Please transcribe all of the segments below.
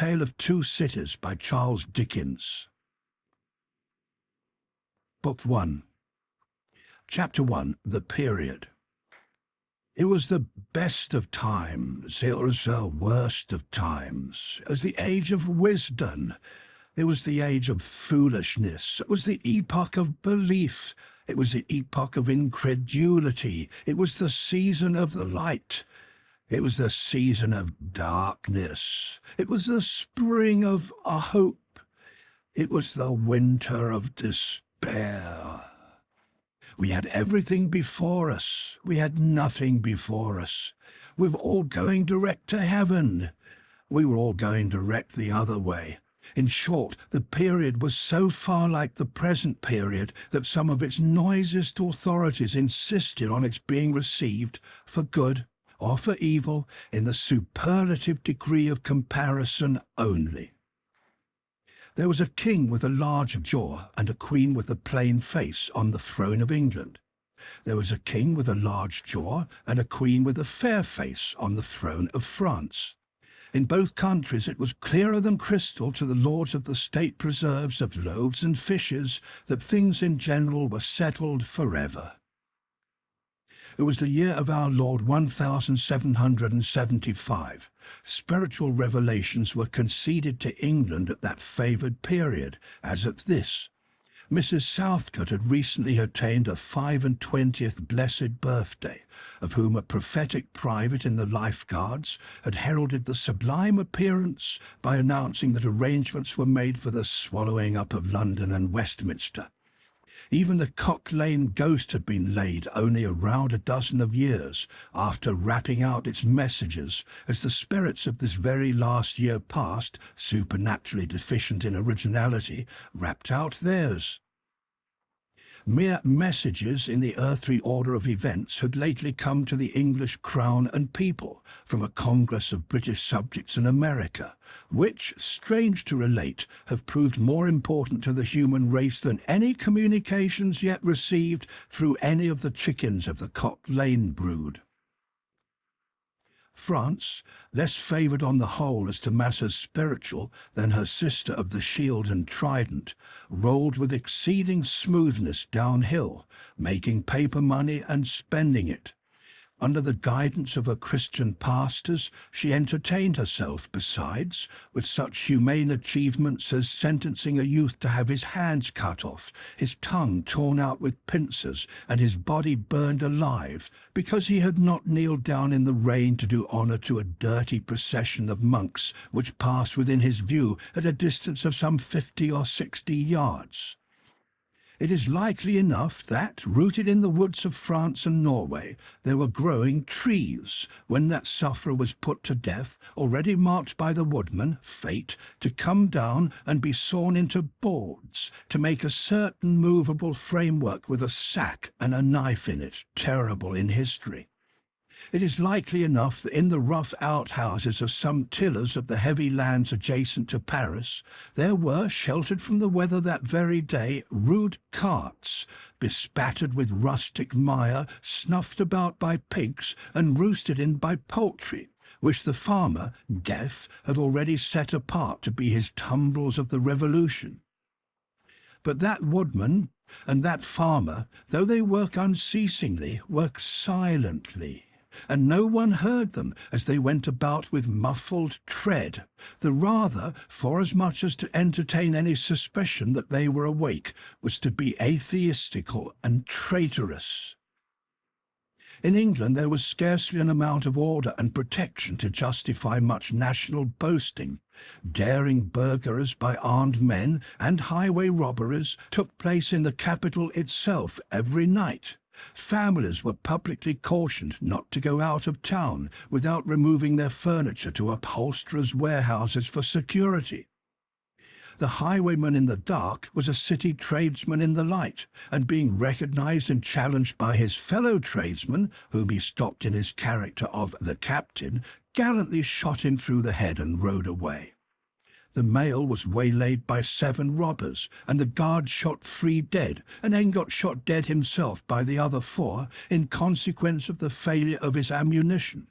Tale of Two Cities by Charles Dickens. Book 1. Chapter 1. The Period. It was the best of times, it was the worst of times. It was the age of wisdom, it was the age of foolishness, it was the epoch of belief, it was the epoch of incredulity, it was the season of the light, it was the season of darkness, it was the spring of hope, it was the winter of despair. We had everything before us. We had nothing before us. We were all going direct to heaven. We were all going direct the other way. In short, the period was so far like the present period that some of its noisiest authorities insisted on its being received for good or for evil in the superlative degree of comparison only. There was a king with a large jaw and a queen with a plain face on the throne of England. There was a king with a large jaw and a queen with a fair face on the throne of France. In both countries it was clearer than crystal to the lords of the state preserves of loaves and fishes that things in general were settled forever. It was the year of our Lord 1775. Spiritual revelations were conceded to England at that favoured period, as at this. Mrs. Southcote had recently attained her 25th blessed birthday, of whom a prophetic private in the Life Guards had heralded the sublime appearance by announcing that arrangements were made for the swallowing up of London and Westminster. Even the Cock Lane ghost had been laid only around a dozen of years after rapping out its messages as the spirits of this very last year past, supernaturally deficient in originality, rapped out theirs. Mere messages in the earthly order of events had lately come to the English crown and people from a congress of British subjects in America, which, strange to relate, have proved more important to the human race than any communications yet received through any of the chickens of the Cock Lane brood. France, less favoured on the whole as to matters spiritual than her sister of the Shield and Trident, rolled with exceeding smoothness downhill, making paper money and spending it. Under the guidance of her Christian pastors, she entertained herself, besides, with such humane achievements as sentencing a youth to have his hands cut off, his tongue torn out with pincers, and his body burned alive, because he had not kneeled down in the rain to do honour to a dirty procession of monks which passed within his view at a distance of some 50 or 60 yards. It is likely enough that, rooted in the woods of France and Norway, there were growing trees when that sufferer was put to death, already marked by the woodman, fate, to come down and be sawn into boards, to make a certain movable framework with a sack and a knife in it, terrible in history. It is likely enough that in the rough outhouses of some tillers of the heavy lands adjacent to Paris, there were, sheltered from the weather that very day, rude carts, bespattered with rustic mire, snuffed about by pigs and roosted in by poultry, which the farmer, deaf, had already set apart to be his tumbrils of the Revolution. But that woodman and that farmer, though they work unceasingly, work silently, and no one heard them as they went about with muffled tread, the rather forasmuch as to entertain any suspicion that they were awake was to be atheistical and traitorous. In England there was scarcely an amount of order and protection to justify much national boasting. Daring burglaries by armed men and highway robberies took place in the capital itself every night. Families were publicly cautioned not to go out of town without removing their furniture to upholsterers' warehouses for security. The highwayman in the dark was a city tradesman in the light, and being recognized and challenged by his fellow tradesmen, whom he stopped in his character of the captain, gallantly shot him through the head and rode away. The mail was waylaid by 7 robbers, and the guard shot 3 dead, and then got shot dead himself by the other 4 in consequence of the failure of his ammunition,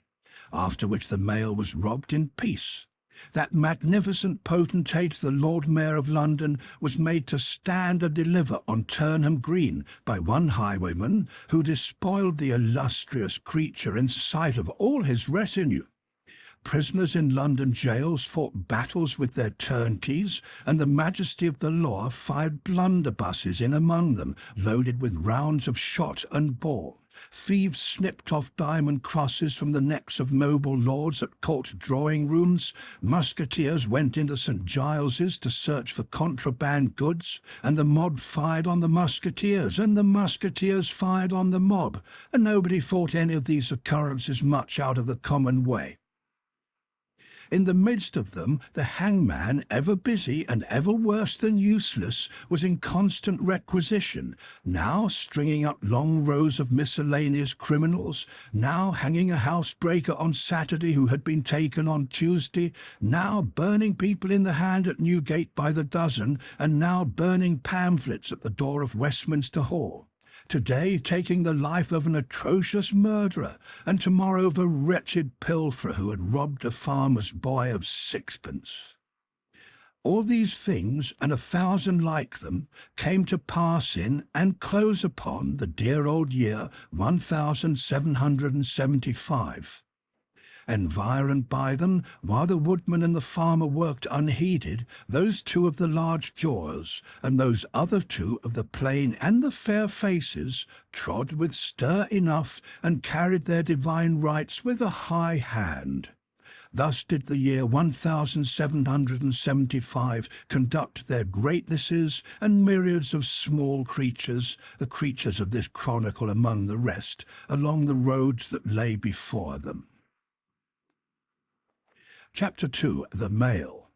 after which the mail was robbed in peace. That magnificent potentate, the Lord Mayor of London, was made to stand and deliver on Turnham Green by one highwayman who despoiled the illustrious creature in sight of all his retinue. Prisoners in London jails fought battles with their turnkeys, and the majesty of the law fired blunderbusses in among them, loaded with rounds of shot and ball. Thieves snipped off diamond crosses from the necks of noble lords at court drawing-rooms. Musketeers went into St. Giles's to search for contraband goods, and the mob fired on the musketeers, and the musketeers fired on the mob, and nobody thought any of these occurrences much out of the common way. In the midst of them, the hangman, ever busy and ever worse than useless, was in constant requisition, now stringing up long rows of miscellaneous criminals, now hanging a housebreaker on Saturday who had been taken on Tuesday, now burning people in the hand at Newgate by the dozen, and now burning pamphlets at the door of Westminster Hall. Today taking the life of an atrocious murderer, and tomorrow of a wretched pilferer who had robbed a farmer's boy of sixpence. All these things, and 1,000 like them, came to pass in and close upon the dear old year 1775. Environed by them, while the woodman and the farmer worked unheeded, those two of the large jaws, and those other two of the plain and the fair faces, trod with stir enough, and carried their divine rights with a high hand. Thus did the year 1775 conduct their greatnesses and myriads of small creatures, the creatures of this chronicle among the rest, along the roads that lay before them. Chapter 2. The Mail.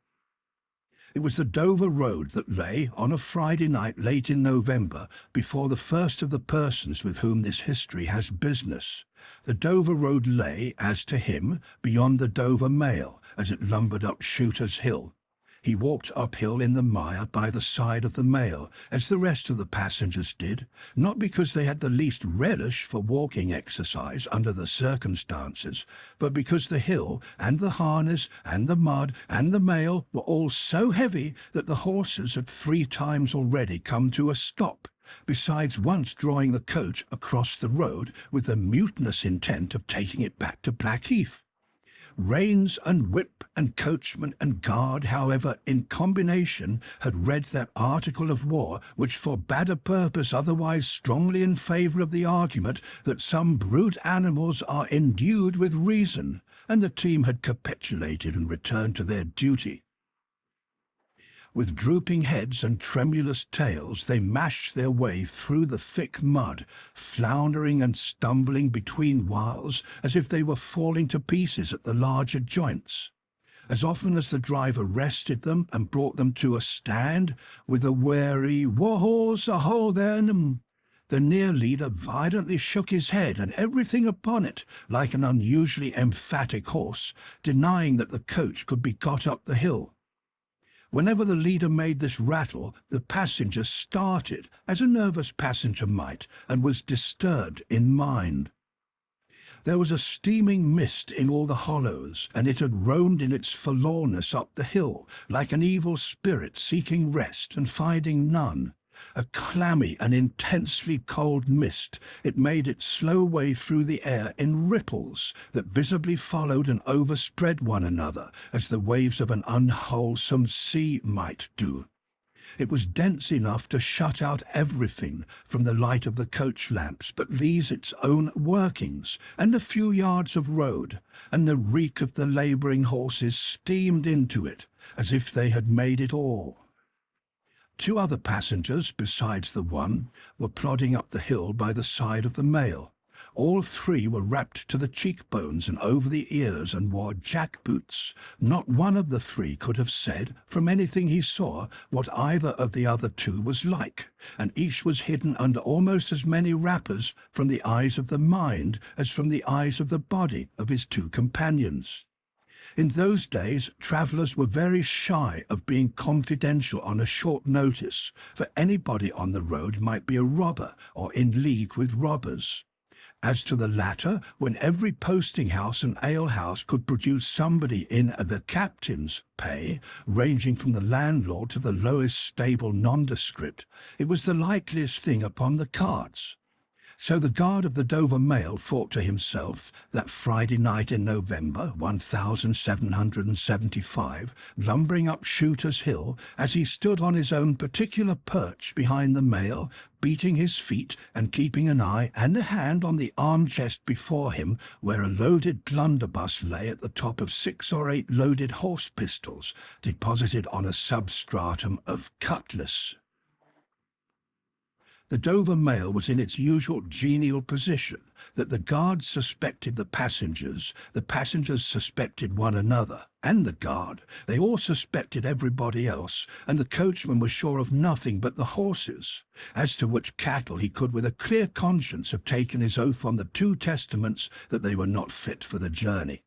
It was the Dover Road that lay, on a Friday night late in November, before the first of the persons with whom this history has business. The Dover Road lay, as to him, beyond the Dover Mail, as it lumbered up Shooter's Hill. He walked uphill in the mire by the side of the mail, as the rest of the passengers did, not because they had the least relish for walking exercise under the circumstances, but because the hill and the harness and the mud and the mail were all so heavy that the horses had 3 times already come to a stop, besides once drawing the coach across the road with the mutinous intent of taking it back to Blackheath. Reins and whip and coachman and guard, however, in combination, had read that article of war which forbade a purpose otherwise strongly in favour of the argument that some brute animals are endued with reason, and the team had capitulated and returned to their duty. With drooping heads and tremulous tails, they mashed their way through the thick mud, floundering and stumbling between whiles as if they were falling to pieces at the larger joints. As often as the driver rested them and brought them to a stand, with a wary "War-horse, aho then!" the near leader violently shook his head and everything upon it, like an unusually emphatic horse, denying that the coach could be got up the hill. Whenever the leader made this rattle, the passenger started, as a nervous passenger might, and was disturbed in mind. There was a steaming mist in all the hollows, and it had roamed in its forlornness up the hill, like an evil spirit seeking rest and finding none. A clammy and intensely cold mist, it made its slow way through the air in ripples that visibly followed and overspread one another, as the waves of an unwholesome sea might do. It was dense enough to shut out everything from the light of the coach lamps but these its own workings, and a few yards of road, and the reek of the labouring horses steamed into it, as if they had made it all. 2 other passengers, besides the one, were plodding up the hill by the side of the mail. All 3 were wrapped to the cheekbones and over the ears and wore jack-boots. Not one of the 3 could have said, from anything he saw, what either of the other 2 was like, and each was hidden under almost as many wrappers from the eyes of the mind as from the eyes of the body of his 2 companions. In those days, travellers were very shy of being confidential on a short notice, for anybody on the road might be a robber or in league with robbers. As to the latter, when every posting-house and alehouse could produce somebody in the captain's pay, ranging from the landlord to the lowest stable nondescript, it was the likeliest thing upon the cards. So the guard of the Dover Mail thought to himself that Friday night in November 1775, lumbering up Shooter's Hill, as he stood on his own particular perch behind the Mail, beating his feet and keeping an eye and a hand on the arm-chest before him, where a loaded blunderbuss lay at the top of 6 or 8 loaded horse pistols, deposited on a substratum of cutlass. The Dover Mail was in its usual genial position, that the guards suspected the passengers suspected one another, and the guard. They all suspected everybody else, and the coachman was sure of nothing but the horses, as to which cattle he could with a clear conscience have taken his oath on the 2 testaments that they were not fit for the journey.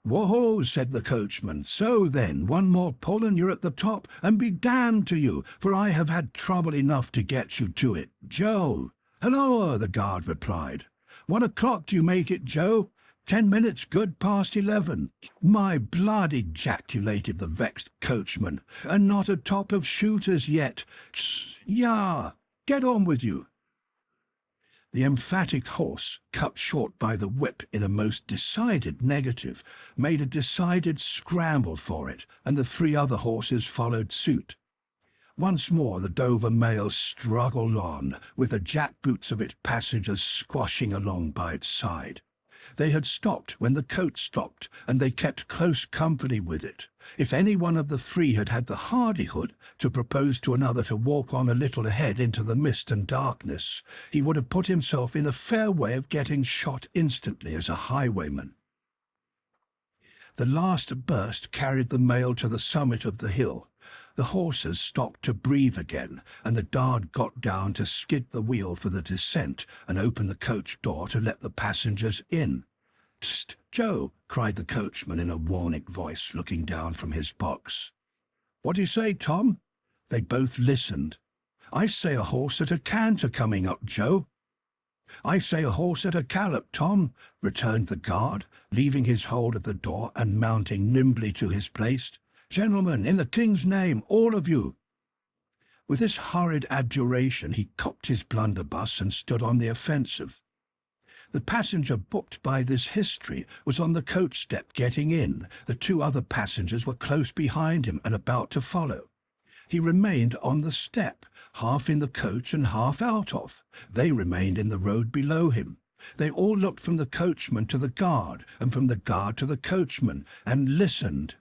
"Whoa," said the coachman, "so then, one more pull and you're at the top, and be damned to you, for I have had trouble enough to get you to it. Joe." "Halloa," the guard replied. "What o'clock do you make it, Joe?" 10 minutes good past 11. "My blood," ejaculated the vexed coachman, "and not a top of Shooters yet. Yah, get on with you." The emphatic horse, cut short by the whip in a most decided negative, made a decided scramble for it, and the 3 other horses followed suit. Once more the Dover Mail struggled on, with the jackboots of its passengers squashing along by its side. They had stopped when the coach stopped, and they kept close company with it. If any one of the 3 had had the hardihood to propose to another to walk on a little ahead into the mist and darkness, he would have put himself in a fair way of getting shot instantly as a highwayman. The last burst carried the Mail to the summit of the hill. The horses stopped to breathe again, and the guard got down to skid the wheel for the descent and open the coach door to let the passengers in. "Tst, Joe," cried the coachman in a warning voice, looking down from his box. "What do you say, Tom?" They both listened. "I say a horse at a canter coming up, Joe." "I say a horse at a gallop, Tom," returned the guard, leaving his hold of the door and mounting nimbly to his place. "Gentlemen, in the King's name, all of you." With this horrid adjuration he cocked his blunderbuss and stood on the offensive. The passenger booked by this history was on the coach step getting in. The 2 other passengers were close behind him and about to follow. He remained on the step, half in the coach and half out of. They remained in the road below him. They all looked from the coachman to the guard, and from the guard to the coachman, and listened.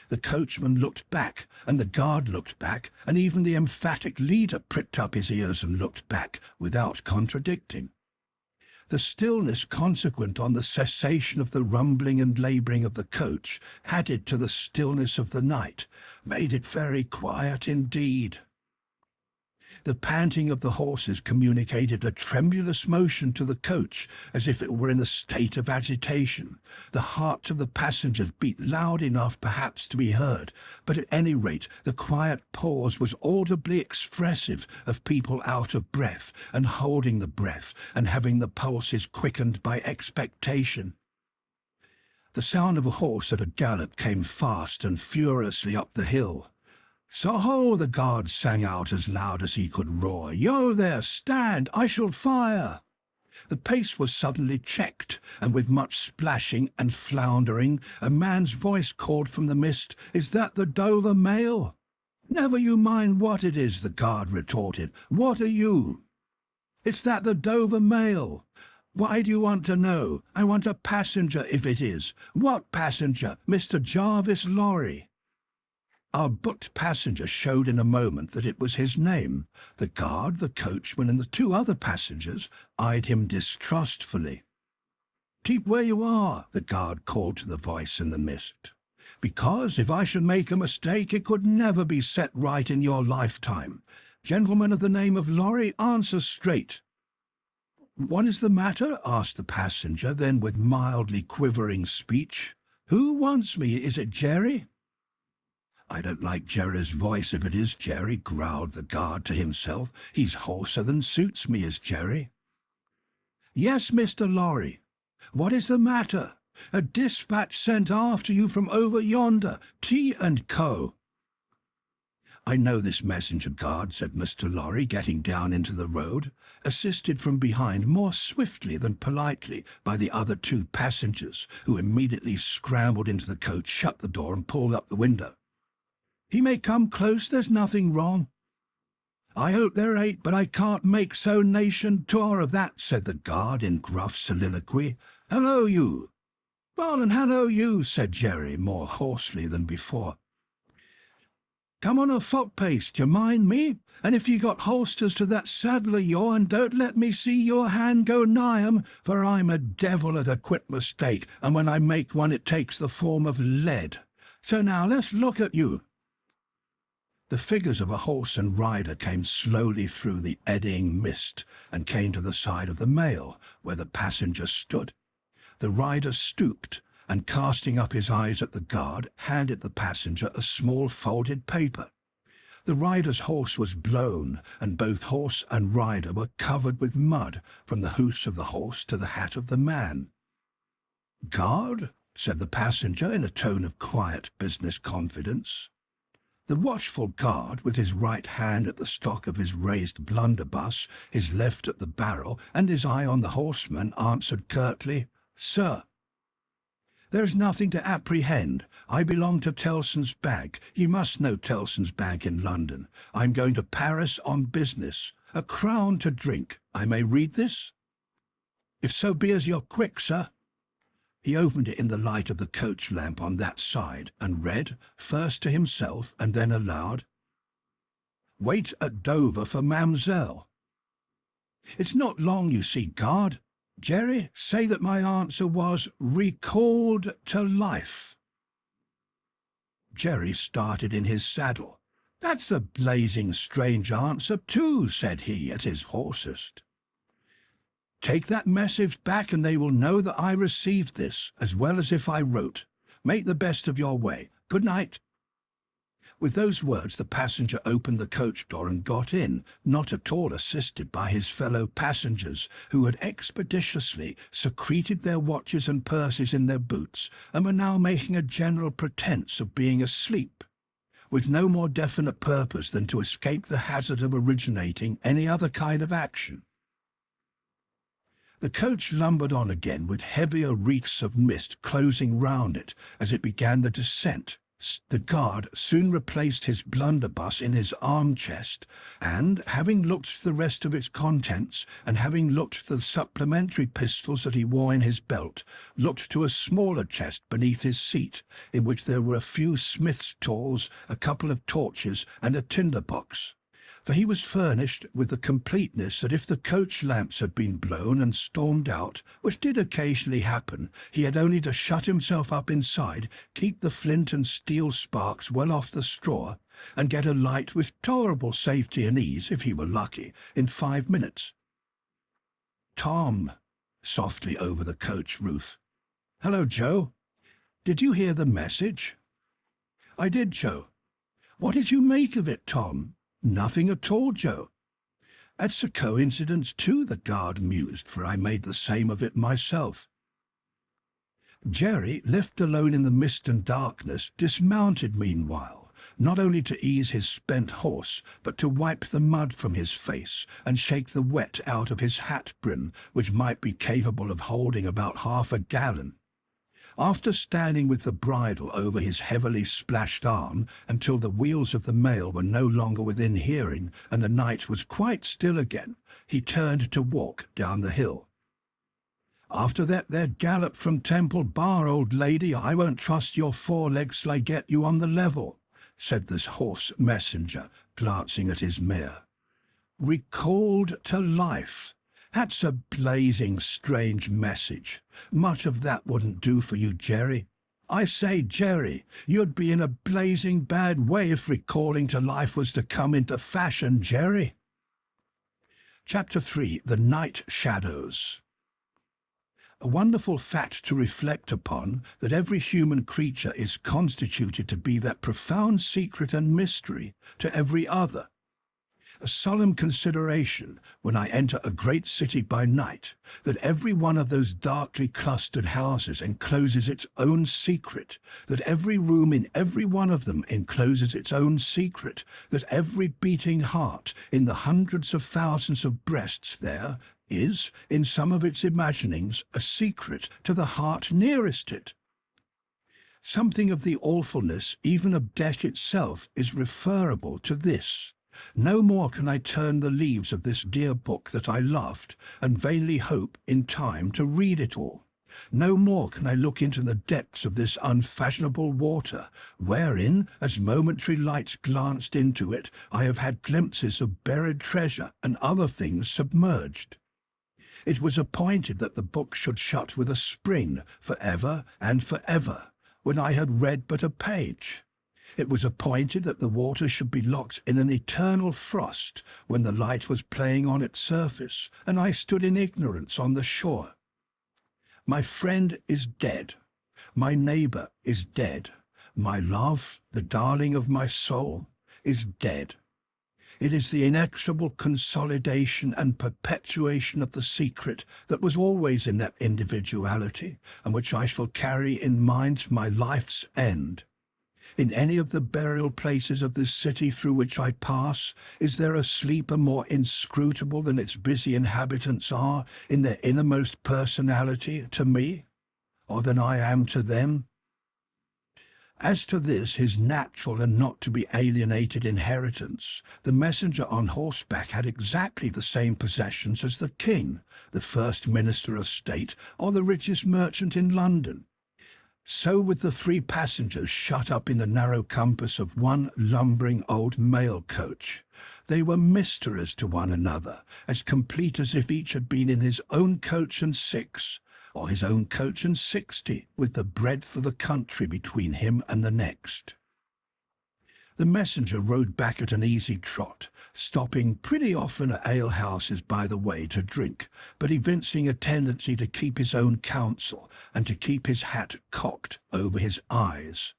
The coachman looked back, and the guard looked back, and even the emphatic leader pricked up his ears and looked back, without contradicting. The stillness consequent on the cessation of the rumbling and labouring of the coach, added to the stillness of the night, made it very quiet indeed. The panting of the horses communicated a tremulous motion to the coach, as if it were in a state of agitation. The hearts of the passengers beat loud enough perhaps to be heard, but at any rate the quiet pause was audibly expressive of people out of breath, and holding the breath, and having the pulses quickened by expectation. The sound of a horse at a gallop came fast and furiously up the hill. "So-ho!" the guard sang out as loud as he could roar. "Yo there, stand! I shall fire!" The pace was suddenly checked, and with much splashing and floundering, a man's voice called from the mist, "Is that the Dover Mail?" "Never you mind what it is," the guard retorted. "What are you?" "It's that the Dover Mail." "Why do you want to know?" "I want a passenger, if it is." "What passenger?" "Mr. Jarvis Lorry." Our booked passenger showed in a moment that it was his name. The guard, the coachman, and the 2 other passengers eyed him distrustfully. "Keep where you are," the guard called to the voice in the mist. "Because if I should make a mistake, it could never be set right in your lifetime. Gentleman of the name of Lorry, answer straight." "What is the matter?" asked the passenger, then with mildly quivering speech. "Who wants me? Is it Jerry?" "I don't like Jerry's voice if it is Jerry," growled the guard to himself. "He's hoarser than suits me, is Jerry." "Yes, Mr. Lorry. What is the matter? A dispatch sent after you from over yonder, T and Co." "I know this messenger guard," said Mr. Lorry, getting down into the road, assisted from behind more swiftly than politely by the other two passengers, who immediately scrambled into the coach, shut the door, and pulled up the window. "He may come close, there's nothing wrong." "I hope there ain't, but I can't make so nation tour of that," said the guard in gruff soliloquy. "Hello, you." "Well, and hello, you," said Jerry, more hoarsely than before. "Come on a foot pace, d'ye mind me? And if ye got holsters to that saddle of yourn, don't let me see your hand go nigh 'em, for I'm a devil at a quick mistake, and when I make one it takes the form of lead. So now let's look at you." The figures of a horse and rider came slowly through the eddying mist and came to the side of the mail, where the passenger stood. The rider stooped, and casting up his eyes at the guard, handed the passenger a small folded paper. The rider's horse was blown, and both horse and rider were covered with mud, from the hoofs of the horse to the hat of the man. "Guard?" said the passenger in a tone of quiet business confidence. The watchful guard, with his right hand at the stock of his raised blunderbuss, his left at the barrel, and his eye on the horseman, answered curtly, "Sir." "There's nothing to apprehend. I belong to Tellson's Bank. You must know Tellson's Bank in London. I'm going to Paris on business. A crown to drink. I may read this?" "If so be as you're quick, sir." He opened it in the light of the coach lamp on that side, and read, first to himself and then aloud, "Wait at Dover for Mamselle." "It's not long, you see, guard. Jerry, say that my answer was recalled to life." Jerry started in his saddle. "That's a blazing strange answer, too," said he at his hoarsest. "Take that message back, and they will know that I received this, as well as if I wrote. Make the best of your way. Good night." With those words the passenger opened the coach door and got in, not at all assisted by his fellow passengers, who had expeditiously secreted their watches and purses in their boots, and were now making a general pretence of being asleep, with no more definite purpose than to escape the hazard of originating any other kind of action. The coach lumbered on again, with heavier wreaths of mist closing round it as it began the descent. The guard soon replaced his blunderbuss in his arm-chest, and, having looked to the rest of its contents, and having looked to the supplementary pistols that he wore in his belt, looked to a smaller chest beneath his seat, in which there were a few smith's tools, a couple of torches, and a tinder-box. For he was furnished with the completeness that if the coach lamps had been blown and stormed out, which did occasionally happen, he had only to shut himself up inside, keep the flint and steel sparks well off the straw, and get a light with tolerable safety and ease, if he were lucky, in 5 minutes. "Tom," softly over the coach roof. "Hello, Joe. Did you hear the message?" "I did, Joe." "What did you make of it, Tom?" "Nothing at all, Joe." "That's a coincidence, too," the guard mused, "for I made the same of it myself." Jerry, left alone in the mist and darkness, dismounted meanwhile, not only to ease his spent horse, but to wipe the mud from his face and shake the wet out of his hat brim, which might be capable of holding about half a gallon. After standing with the bridle over his heavily splashed arm until the wheels of the mail were no longer within hearing and the night was quite still again, he turned to walk down the hill. "After that there gallop from Temple Bar, old lady, I won't trust your forelegs till I get you on the level," said this hoarse messenger, glancing at his mare. "Recalled to life. That's a blazing strange message. Much of that wouldn't do for you, Jerry. I say, Jerry, you'd be in a blazing bad way if recalling to life was to come into fashion, Jerry." Chapter 3. The Night Shadows. A wonderful fact to reflect upon, that every human creature is constituted to be that profound secret and mystery to every other. a solemn consideration when I enter a great city by night, that every one of those darkly clustered houses encloses its own secret, that every room in every one of them encloses its own secret, that every beating heart in the hundreds of thousands of breasts there is, in some of its imaginings, a secret to the heart nearest it. Something of the awfulness even of death itself is referable to this. No more can I turn the leaves of this dear book that I loved, and vainly hope in time to read it all. No more can I look into the depths of this unfashionable water, wherein, as momentary lights glanced into it, I have had glimpses of buried treasure and other things submerged. It was appointed that the book should shut with a spring for ever and for ever, when I had read but a page. It was appointed that the water should be locked in an eternal frost when the light was playing on its surface, and I stood in ignorance on the shore. My friend is dead. My neighbour is dead. My love, the darling of my soul, is dead. It is the inexorable consolidation and perpetuation of the secret that was always in that individuality, and which I shall carry in mind to my life's end. In any of the burial places of this city through which I pass, is there a sleeper more inscrutable than its busy inhabitants are in their innermost personality to me, or than I am to them? As to this, his natural and not to be alienated inheritance, the messenger on horseback had exactly the same possessions as the king, the first minister of state, or the richest merchant in London. So with the 3 passengers shut up in the narrow compass of one lumbering old mail coach. They were mysteries to one another, as complete as if each had been in his own coach and 6, or his own coach and 60, with the breadth of the country between him and the next. The messenger rode back at an easy trot, stopping pretty often at alehouses by the way to drink, but evincing a tendency to keep his own counsel and to keep his hat cocked over his eyes.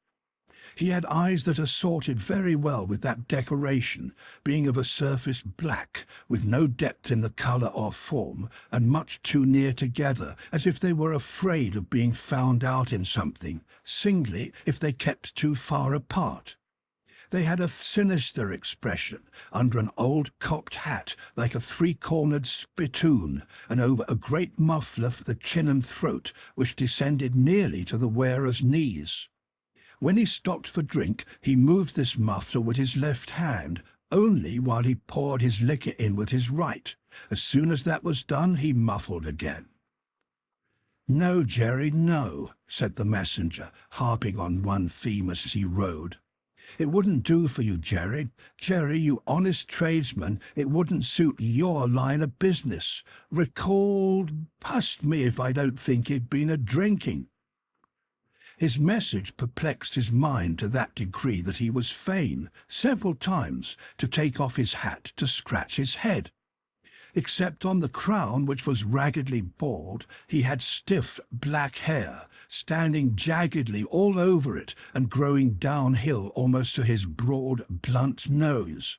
He had eyes that assorted very well with that decoration, being of a surface black, with no depth in the colour or form, and much too near together, as if they were afraid of being found out in something, singly if they kept too far apart. They had a sinister expression under an old cocked hat like a 3-cornered spittoon, and over a great muffler for the chin and throat, which descended nearly to the wearer's knees. When he stopped for drink, he moved this muffler with his left hand, only while he poured his liquor in with his right. As soon as that was done, he muffled again. "No, Jerry, no," said the messenger, harping on one theme as he rode. "It wouldn't do for you, Jerry. Jerry, you honest tradesman, it wouldn't suit your line of business. Recalled, past me if I don't think he'd been a-drinking." His message perplexed his mind to that degree that he was fain, several times, to take off his hat to scratch his head. Except on the crown, which was raggedly bald, he had stiff black hair, standing jaggedly all over it and growing downhill almost to his broad, blunt nose.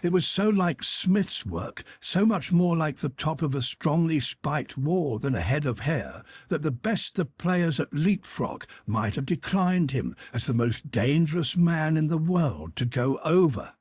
It was so like Smith's work, so much more like the top of a strongly spiked wall than a head of hair, that the best of players at leapfrog might have declined him as the most dangerous man in the world to go over.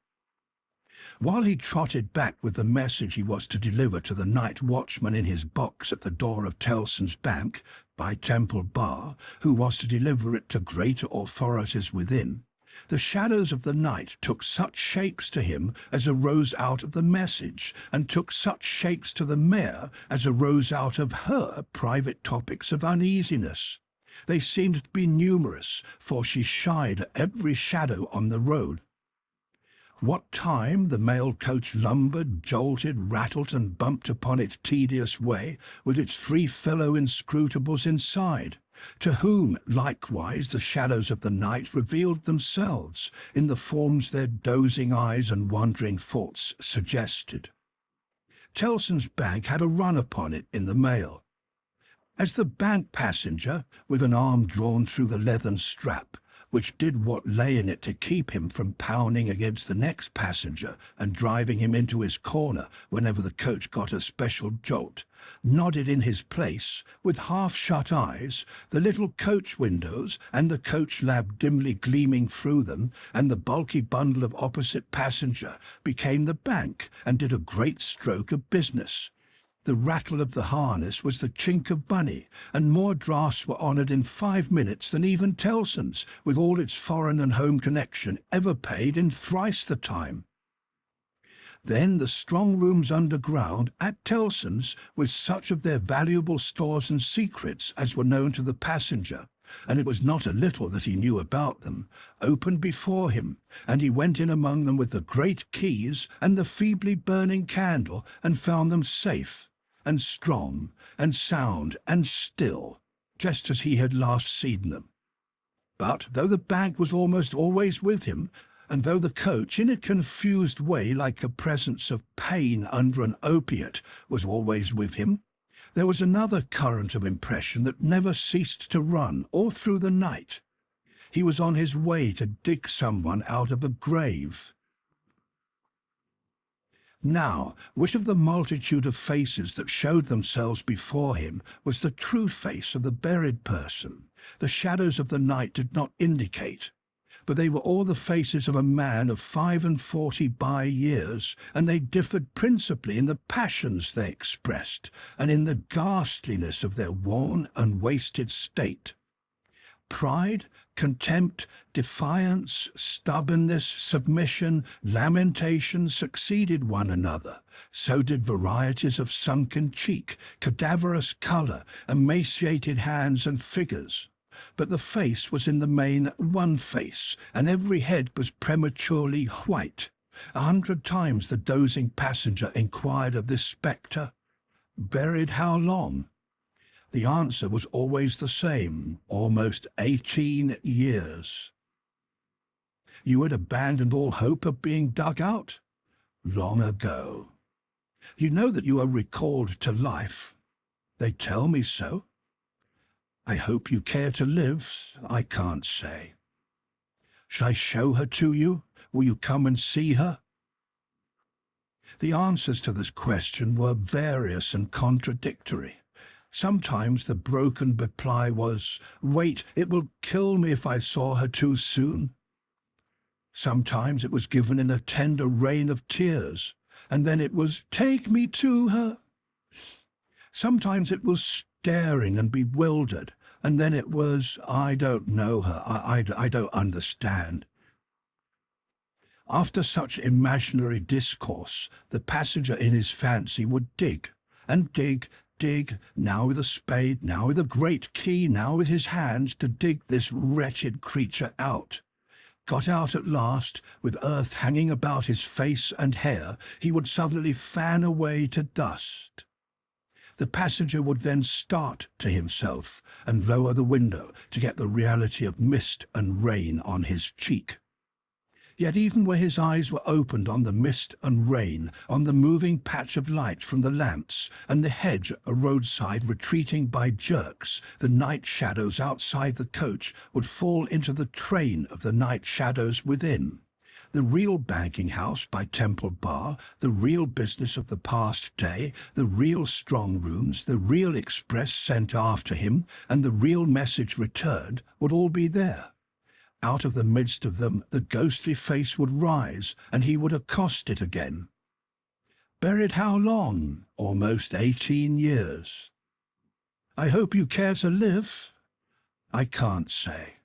While he trotted back with the message he was to deliver to the night watchman in his box at the door of Tellson's Bank, by Temple Bar, who was to deliver it to greater authorities within, the shadows of the night took such shapes to him as arose out of the message, and took such shapes to the mare as arose out of her private topics of uneasiness. They seemed to be numerous, for she shied at every shadow on the road. What time the mail coach lumbered, jolted, rattled, and bumped upon its tedious way, with its 3 fellow inscrutables inside, to whom likewise the shadows of the night revealed themselves in the forms their dozing eyes and wandering thoughts suggested. Tellson's Bank had a run upon it in the mail. As the bank passenger, with an arm drawn through the leathern strap, which did what lay in it to keep him from pounding against the next passenger and driving him into his corner whenever the coach got a special jolt, nodded in his place with half-shut eyes, the little coach windows and the coach lamp dimly gleaming through them, and the bulky bundle of opposite passenger became the bank and did a great stroke of business. The rattle of the harness was the chink of money, and more drafts were honoured in 5 minutes than even Tellson's, with all its foreign and home connection, ever paid in thrice the time. Then the strong rooms underground at Tellson's, with such of their valuable stores and secrets as were known to the passenger, and it was not a little that he knew about them, opened before him, and he went in among them with the great keys and the feebly burning candle, and found them safe and strong and sound and still, just as he had last seen them. But though the bag was almost always with him, and though the coach, in a confused way like a presence of pain under an opiate, was always with him, there was another current of impression that never ceased to run all through the night. He was on his way to dig someone out of a grave. Now, which of the multitude of faces that showed themselves before him was the true face of the buried person, the shadows of the night did not indicate, but they were all the faces of a man of 45 by years, and they differed principally in the passions they expressed, and in the ghastliness of their worn and wasted state. Pride, contempt, defiance, stubbornness, submission, lamentation succeeded one another. So did varieties of sunken cheek, cadaverous colour, emaciated hands and figures. But the face was in the main one face, and every head was prematurely white. 100 times the dozing passenger inquired of this spectre, "Buried how long?" The answer was always the same, almost 18 years. "You had abandoned all hope of being dug out?" "Long ago." "You know that you are recalled to life?" "They tell me so." "I hope you care to live." "I can't say." "Shall I show her to you? Will you come and see her?" The answers to this question were various and contradictory. Sometimes the broken reply was, "Wait, it will kill me if I saw her too soon." Sometimes it was given in a tender rain of tears, and then it was, "Take me to her." Sometimes it was staring and bewildered, and then it was, "I don't know her, I don't understand." After such imaginary discourse, the passenger in his fancy would dig, and dig, now with a spade, now with a great key, now with his hands, to dig this wretched creature out. Got out at last, with earth hanging about his face and hair, he would suddenly fan away to dust. The passenger would then start to himself and lower the window to get the reality of mist and rain on his cheek. Yet even where his eyes were opened on the mist and rain, on the moving patch of light from the lamps, and the hedge a roadside retreating by jerks, the night shadows outside the coach would fall into the train of the night shadows within. The real banking house by Temple Bar, the real business of the past day, the real strong rooms, the real express sent after him, and the real message returned would all be there. Out of the midst of them the ghostly face would rise, and he would accost it again. "Buried how long?" "Almost 18 years." "I hope you care to live?" "I can't say."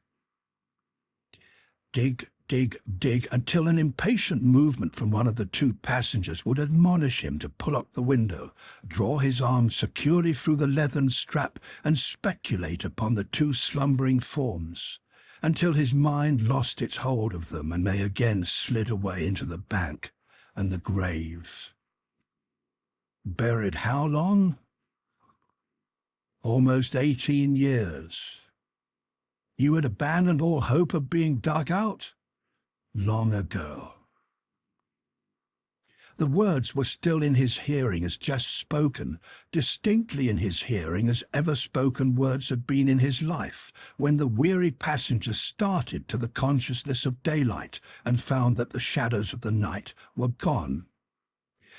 Dig, until an impatient movement from one of the two passengers would admonish him to pull up the window, draw his arm securely through the leathern strap, and speculate upon the two slumbering forms, until his mind lost its hold of them and they again slid away into the bank and the grave. "Buried how long?" "Almost 18 years." "You had abandoned all hope of being dug out?" "Long ago." The words were still in his hearing as just spoken, distinctly in his hearing as ever spoken words had been in his life, when the weary passenger started to the consciousness of daylight and found that the shadows of the night were gone.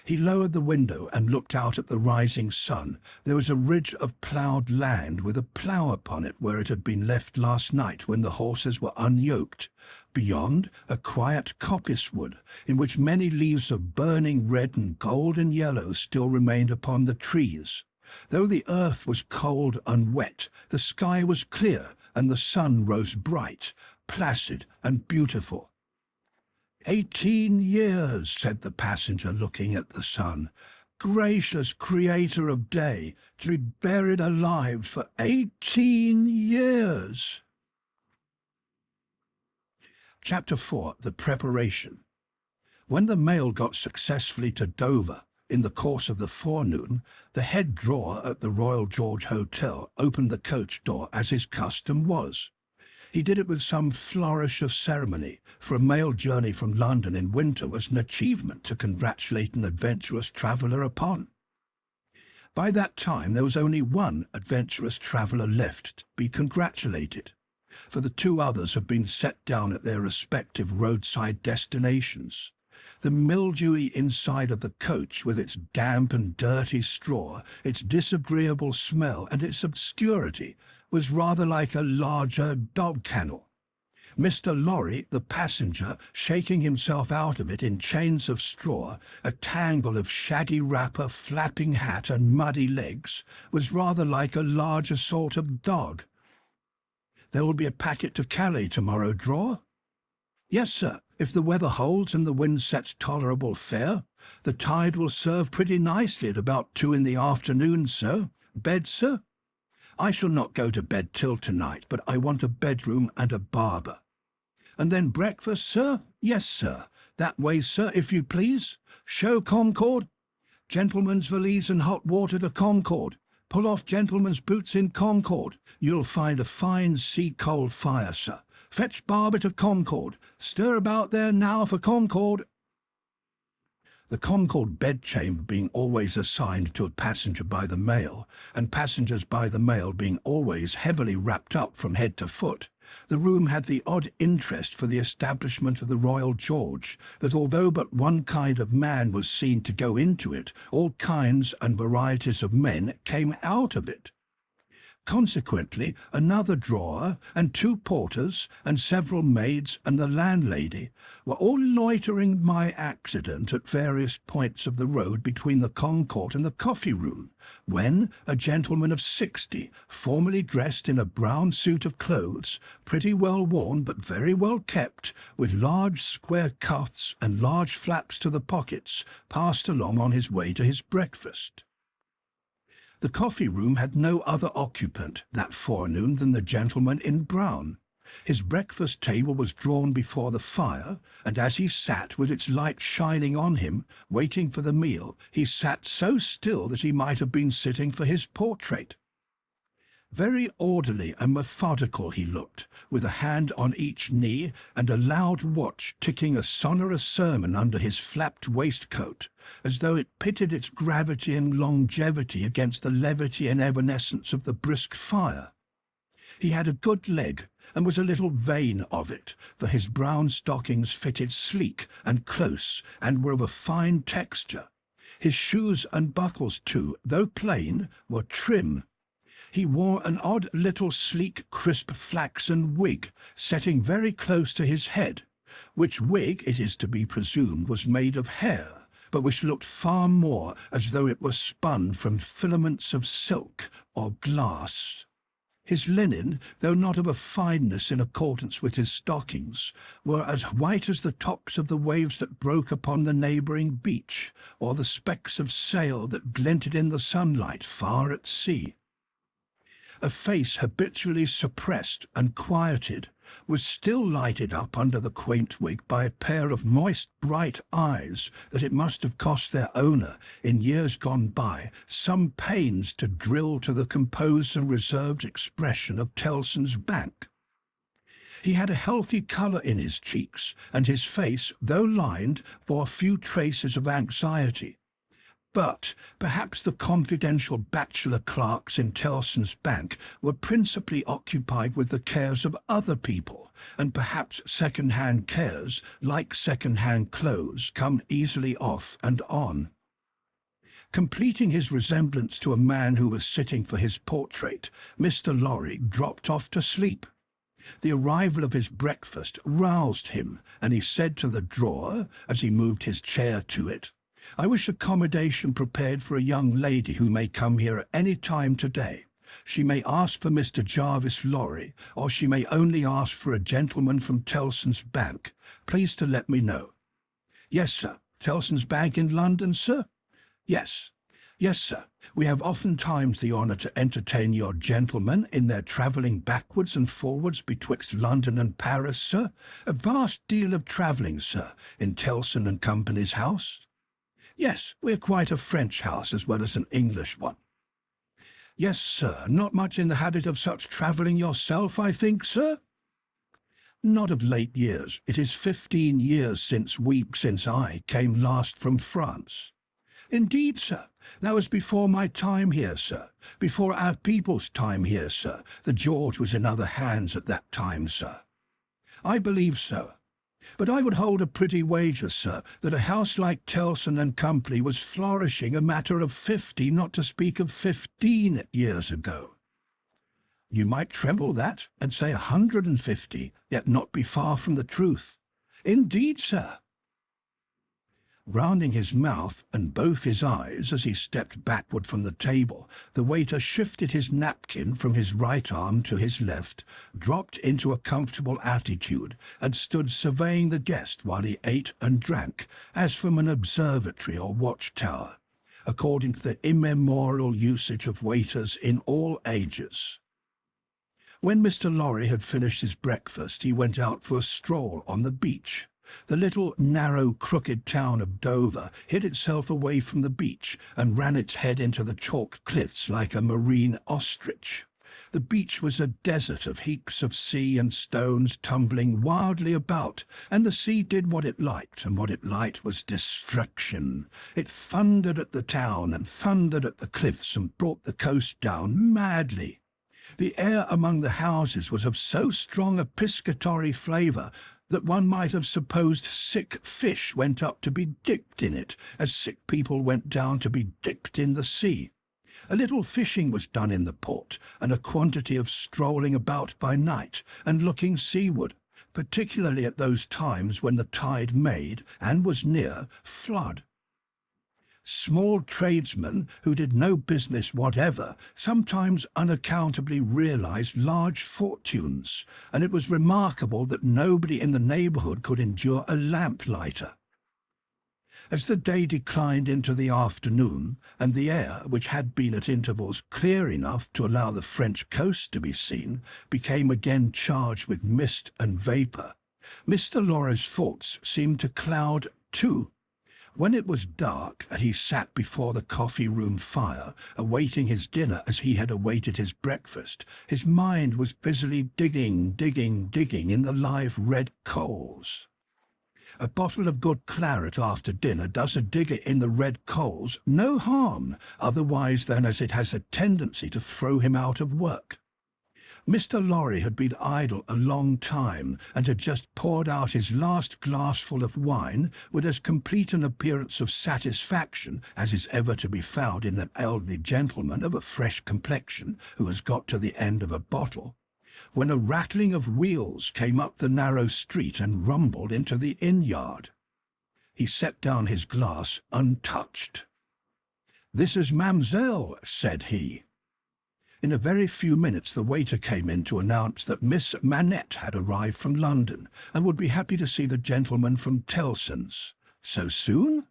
He lowered the window and looked out at the rising sun. There was a ridge of ploughed land with a plough upon it where it had been left last night when the horses were unyoked. Beyond, a quiet coppice-wood, in which many leaves of burning red and gold and yellow still remained upon the trees. Though the earth was cold and wet, the sky was clear, and the sun rose bright, placid and beautiful. 18 years, said the passenger, looking at the sun. Gracious creator of day, to be buried alive for 18 years. Chapter 4. The Preparation. When the mail got successfully to Dover, in the course of the forenoon, the head drawer at the Royal George Hotel opened the coach door as his custom was. He did it with some flourish of ceremony, for a mail journey from London in winter was an achievement to congratulate an adventurous traveller upon. By that time there was only one adventurous traveller left to be congratulated, for the two others had been set down at their respective roadside destinations. The mildewy inside of the coach, with its damp and dirty straw, its disagreeable smell and its obscurity, was rather like a larger dog kennel. Mr. Lorry, the passenger, shaking himself out of it in chains of straw, a tangle of shaggy wrapper, flapping hat and muddy legs, was rather like a larger sort of dog. There will be a packet to Calais tomorrow, drawer? Yes, sir, if the weather holds and the wind sets tolerable fair. The tide will serve pretty nicely at about 2 in the afternoon, sir. Bed, sir? I shall not go to bed till tonight, but I want a bedroom and a barber. And then breakfast, sir? Yes, sir. That way, sir, if you please. Show Concord. Gentleman's valise and hot water to Concord. Pull off gentleman's boots in Concord. You'll find a fine sea-coal fire, sir. Fetch barber to Concord. Stir about there now for Concord. The Concord bedchamber being always assigned to a passenger by the mail, and passengers by the mail being always heavily wrapped up from head to foot, the room had the odd interest for the establishment of the Royal George, that although but one kind of man was seen to go into it, all kinds and varieties of men came out of it. Consequently, another drawer, and 2 porters, and several maids, and the landlady were all loitering by accident at various points of the road between the Concord and the coffee-room, when a gentleman of 60, formally dressed in a brown suit of clothes, pretty well worn but very well kept, with large square cuffs and large flaps to the pockets, passed along on his way to his breakfast. The coffee-room had no other occupant that forenoon than the gentleman in brown. His breakfast table was drawn before the fire, and as he sat with its light shining on him, waiting for the meal, he sat so still that he might have been sitting for his portrait. Very orderly and methodical he looked, with a hand on each knee and a loud watch ticking a sonorous sermon under his flapped waistcoat, as though it pitted its gravity and longevity against the levity and evanescence of the brisk fire. He had a good leg, and was a little vain of it, for his brown stockings fitted sleek and close, and were of a fine texture. His shoes and buckles, too, though plain, were trim. He wore an odd little sleek, crisp flaxen wig, setting very close to his head, which wig, it is to be presumed, was made of hair, but which looked far more as though it were spun from filaments of silk or glass. His linen, though not of a fineness in accordance with his stockings, were as white as the tops of the waves that broke upon the neighbouring beach, or the specks of sail that glinted in the sunlight far at sea. A face habitually suppressed and quieted was still lighted up under the quaint wig by a pair of moist, bright eyes that it must have cost their owner, in years gone by, some pains to drill to the composed and reserved expression of Tellson's Bank. He had a healthy colour in his cheeks, and his face, though lined, bore few traces of anxiety. But perhaps the confidential bachelor clerks in Tellson's bank were principally occupied with the cares of other people, and perhaps second-hand cares, like second-hand clothes, come easily off and on. Completing his resemblance to a man who was sitting for his portrait, Mr. Lorry dropped off to sleep. The arrival of his breakfast roused him, and he said to the drawer, as he moved his chair to it, "I wish accommodation prepared for a young lady who may come here at any time today. She may ask for Mr. Jarvis Lorry, or she may only ask for a gentleman from Tellson's Bank. Please to let me know." "Yes, sir. Tellson's Bank in London, sir?" "Yes. Yes, sir. We have oftentimes the honour to entertain your gentlemen in their travelling backwards and forwards betwixt London and Paris, sir. A vast deal of travelling, sir, in Tellson and Company's house." "Yes, we're quite a French house as well as an English one." "Yes, sir. Not much in the habit of such travelling yourself, I think, sir?" "Not of late years. It is 15 years since I came last from France." "Indeed, sir. That was before my time here, sir. Before our people's time here, sir. The George was in other hands at that time, sir." "I believe so. But I would hold a pretty wager, sir, that a house like Tellson and Company was flourishing a matter of 50, not to speak of 15 years ago." "You might treble that, and say 150, yet not be far from the truth." "Indeed, sir." Rounding his mouth and both his eyes as he stepped backward from the table, the waiter shifted his napkin from his right arm to his left, dropped into a comfortable attitude, and stood surveying the guest while he ate and drank, as from an observatory or watchtower, according to the immemorial usage of waiters in all ages. When Mr. Lorry had finished his breakfast, he went out for a stroll on the beach. The little, narrow, crooked town of Dover hid itself away from the beach and ran its head into the chalk cliffs like a marine ostrich. The beach was a desert of heaps of sea and stones tumbling wildly about, and the sea did what it liked, and what it liked was destruction. It thundered at the town and thundered at the cliffs and brought the coast down madly. The air among the houses was of so strong a piscatory flavour that one might have supposed sick fish went up to be dipped in it, as sick people went down to be dipped in the sea. A little fishing was done in the port, and a quantity of strolling about by night, and looking seaward, particularly at those times when the tide made, and was near, flood. Small tradesmen, who did no business whatever, sometimes unaccountably realized large fortunes, and it was remarkable that nobody in the neighbourhood could endure a lamplighter. As the day declined into the afternoon, and the air, which had been at intervals clear enough to allow the French coast to be seen, became again charged with mist and vapour, Mr. Lorry's thoughts seemed to cloud too. When it was dark, and he sat before the coffee-room fire, awaiting his dinner as he had awaited his breakfast, his mind was busily digging in the live red coals. A bottle of good claret after dinner does a digger in the red coals no harm, otherwise than as it has a tendency to throw him out of work. Mr. Lorry had been idle a long time, and had just poured out his last glassful of wine with as complete an appearance of satisfaction as is ever to be found in an elderly gentleman of a fresh complexion who has got to the end of a bottle, when a rattling of wheels came up the narrow street and rumbled into the inn-yard. He set down his glass untouched. "This is Mademoiselle," said he. In a very few minutes the waiter came in to announce that Miss Manette had arrived from London, and would be happy to see the gentleman from Tellson's. So soon?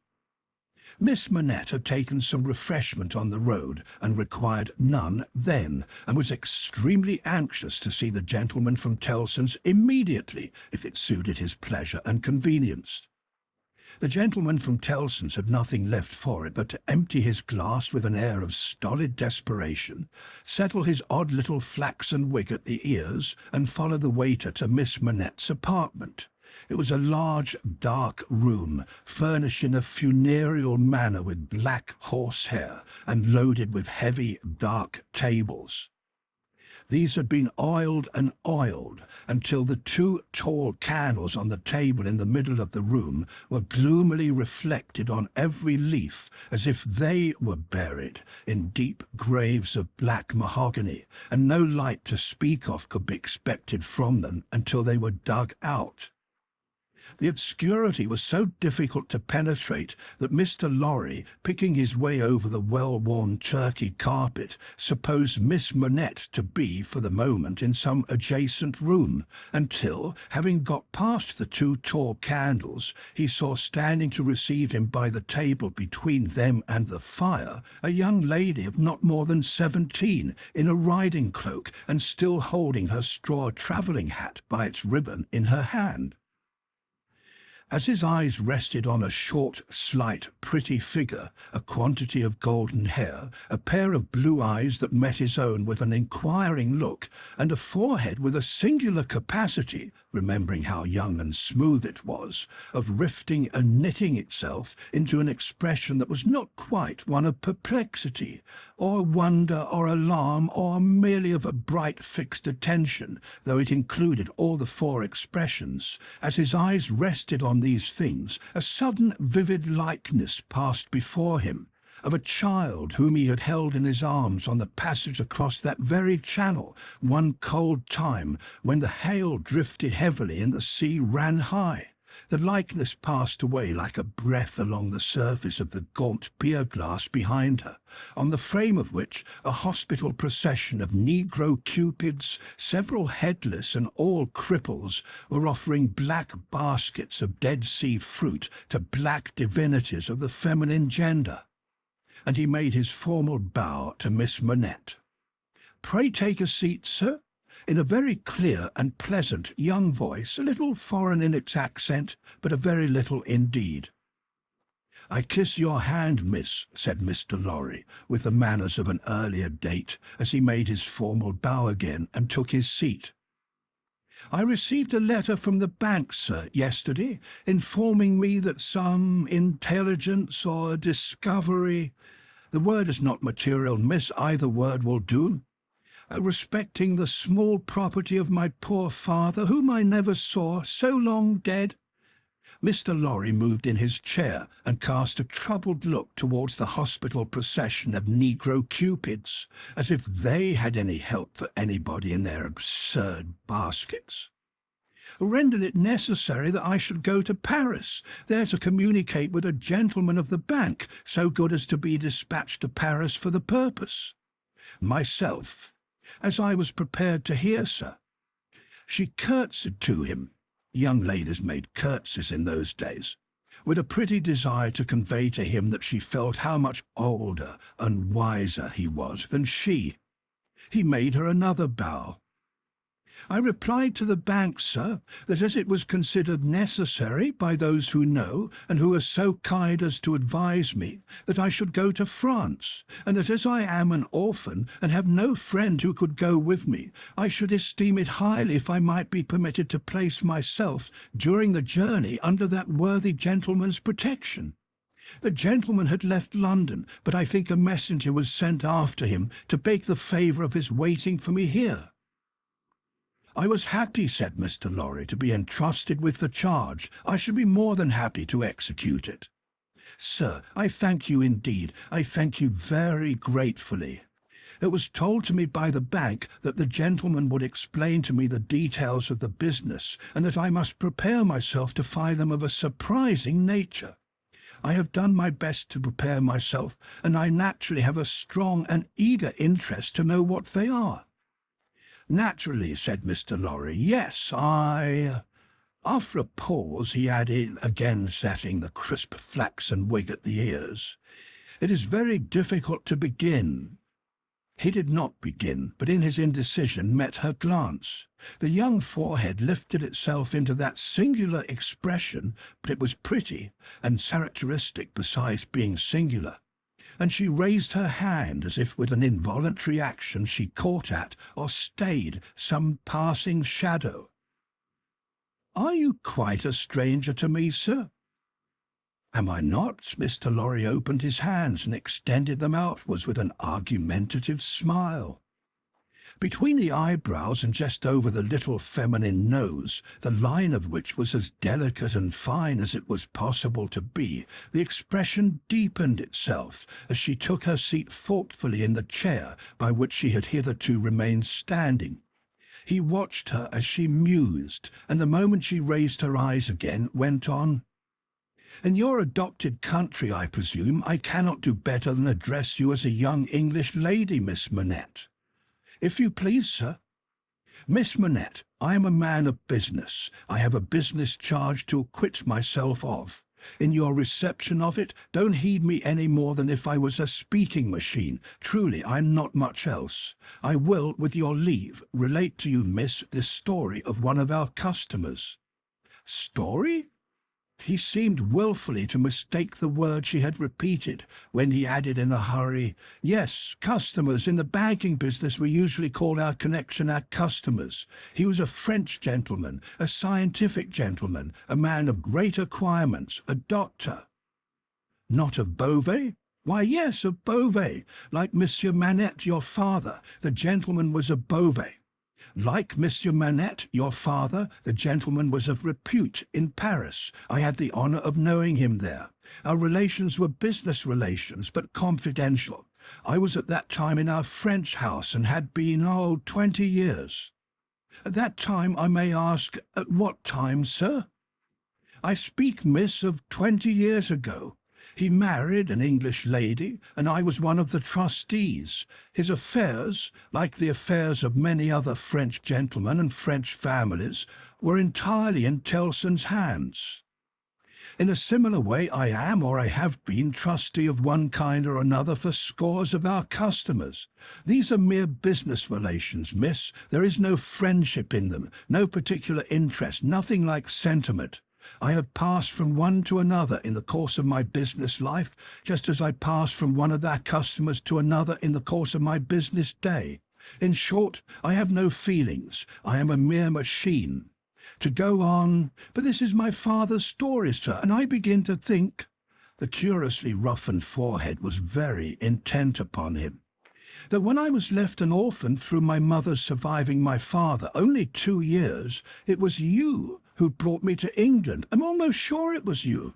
Miss Manette had taken some refreshment on the road, and required none then, and was extremely anxious to see the gentleman from Tellson's immediately, if it suited his pleasure and convenience. The gentleman from Tellson's had nothing left for it but to empty his glass with an air of stolid desperation, settle his odd little flaxen wig at the ears, and follow the waiter to Miss Manette's apartment. It was a large, dark room, furnished in a funereal manner with black horsehair, and loaded with heavy, dark tables. These had been oiled and oiled until the two tall candles on the table in the middle of the room were gloomily reflected on every leaf, as if they were buried in deep graves of black mahogany, and no light to speak of could be expected from them until they were dug out. The obscurity was so difficult to penetrate that Mr. Lorry, picking his way over the well-worn Turkey carpet, supposed Miss Manette to be, for the moment, in some adjacent room, until, having got past the two tall candles, he saw standing to receive him by the table between them and the fire a young lady of not more than 17, in a riding cloak, and still holding her straw travelling hat by its ribbon in her hand. As his eyes rested on a short, slight, pretty figure, a quantity of golden hair, a pair of blue eyes that met his own with an inquiring look, and a forehead with a singular capacity, remembering how young and smooth it was, of rifting and knitting itself into an expression that was not quite one of perplexity, or wonder, or alarm, or merely of a bright fixed attention, though it included all the four expressions. As his eyes rested on these things, a sudden vivid likeness passed before him, of a child whom he had held in his arms on the passage across that very channel, one cold time when the hail drifted heavily and the sea ran high. The likeness passed away like a breath along the surface of the gaunt pier-glass behind her, on the frame of which a hospital procession of negro cupids, several headless and all cripples, were offering black baskets of Dead Sea fruit to black divinities of the feminine gender. And he made his formal bow to Miss Manette. "Pray take a seat, sir," in a very clear and pleasant young voice, a little foreign in its accent, but a very little indeed. "I kiss your hand, miss," said Mr. Lorry, with the manners of an earlier date, as he made his formal bow again and took his seat. "I received a letter from the bank, sir, yesterday, informing me that some intelligence or discovery— the word is not material, miss, either word will do— respecting the small property of my poor father, whom I never saw, so long dead." Mr. Lorry moved in his chair and cast a troubled look towards the hospital procession of negro cupids, as if they had any help for anybody in their absurd baskets. "Rendered it necessary that I should go to Paris, there to communicate with a gentleman of the bank, so good as to be dispatched to Paris for the purpose. Myself, as I was prepared to hear, sir." She curtsied to him. Young ladies made curtsies in those days, with a pretty desire to convey to him that she felt how much older and wiser he was than she. He made her another bow. "I replied to the bank, sir, that as it was considered necessary by those who know, and who are so kind as to advise me, that I should go to France, and that as I am an orphan and have no friend who could go with me, I should esteem it highly if I might be permitted to place myself during the journey under that worthy gentleman's protection. The gentleman had left London, but I think a messenger was sent after him to beg the favour of his waiting for me here." "I was happy," said Mr. Lorry, "to be entrusted with the charge. I should be more than happy to execute it." "Sir, I thank you indeed. I thank you very gratefully. It was told to me by the bank that the gentleman would explain to me the details of the business, and that I must prepare myself to find them of a surprising nature. I have done my best to prepare myself, and I naturally have a strong and eager interest to know what they are." "Naturally," said Mr. Lorry. "Yes, I—" After a pause, he added, again setting the crisp flaxen wig at the ears, "It is very difficult to begin. He did not begin, but in his indecision met her glance. The young forehead lifted itself into that singular expression, but it was pretty and characteristic besides being singular. And she raised her hand as if with an involuntary action she caught at or stayed some passing shadow. "Are you quite a stranger to me, sir?" "Am I not?" Mr. Lorry opened his hands and extended them outwards with an argumentative smile. Between the eyebrows and just over the little feminine nose, the line of which was as delicate and fine as it was possible to be, the expression deepened itself as she took her seat thoughtfully in the chair by which she had hitherto remained standing. He watched her as she mused, and the moment she raised her eyes again, went on, "In your adopted country, I presume, I cannot do better than address you as a young English lady, Miss Manette." "If you please, sir." "Miss Manette, I am a man of business. I have a business charge to acquit myself of. In your reception of it, don't heed me any more than if I was a speaking machine. Truly, I am not much else. I will, with your leave, relate to you, miss, this story of one of our customers." "Story?" He seemed wilfully to mistake the word she had repeated, when he added in a hurry, "Yes, customers. In the banking business we usually call our connection our customers. He was a French gentleman, a scientific gentleman, a man of great acquirements, a doctor." "Not of Beauvais?" "Why, yes, of Beauvais. Like Monsieur Manette, your father, the gentleman was of Beauvais. Like Monsieur Manette, your father, the gentleman was of repute in Paris. I had the honour of knowing him there. Our relations were business relations, but confidential. I was at that time in our French house, and had been, 20 years. At that time, I may ask, at what time, sir?" "I speak, miss, of 20 years ago. He married an English lady, and I was one of the trustees. His affairs, like the affairs of many other French gentlemen and French families, were entirely in Tellson's hands. In a similar way I am, or I have been, trustee of one kind or another for scores of our customers. These are mere business relations, miss. There is no friendship in them, no particular interest, nothing like sentiment. I have passed from one to another in the course of my business life, just as I passed from one of our customers to another in the course of my business day. In short, I have no feelings. I am a mere machine. To go on, but this is my father's story, sir, and I begin to think—" The curiously roughened forehead was very intent upon him. "That when I was left an orphan through my mother's surviving my father only 2 years, it was you who brought me to England. I'm almost sure it was you."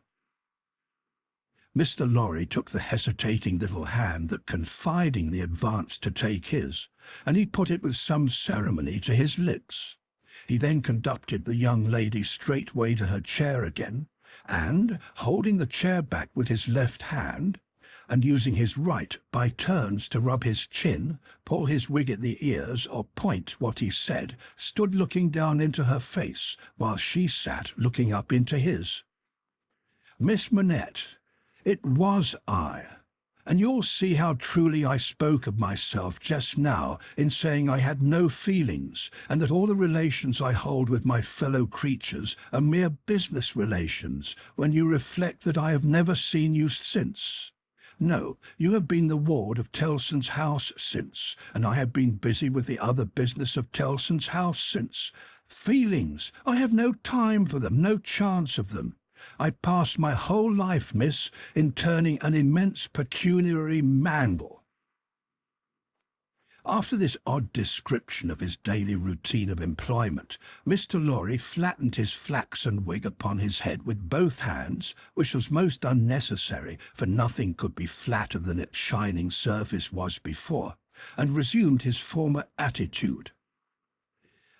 Mr. Lorry took the hesitating little hand that confidingly advanced to take his, and he put it with some ceremony to his lips. He then conducted the young lady straightway to her chair again, and, holding the chair back with his left hand, and using his right by turns to rub his chin, pull his wig at the ears, or point what he said, stood looking down into her face, while she sat looking up into his. "Miss Manette, it was I, and you'll see how truly I spoke of myself just now in saying I had no feelings, and that all the relations I hold with my fellow creatures are mere business relations, when you reflect that I have never seen you since. No, you have been the ward of Tellson's house since, and I have been busy with the other business of Tellson's house since. Feelings! I have no time for them, no chance of them. I passed my whole life, miss, in turning an immense pecuniary mandel." After this odd description of his daily routine of employment, Mr. Lorry flattened his flaxen wig upon his head with both hands, which was most unnecessary, for nothing could be flatter than its shining surface was before, and resumed his former attitude.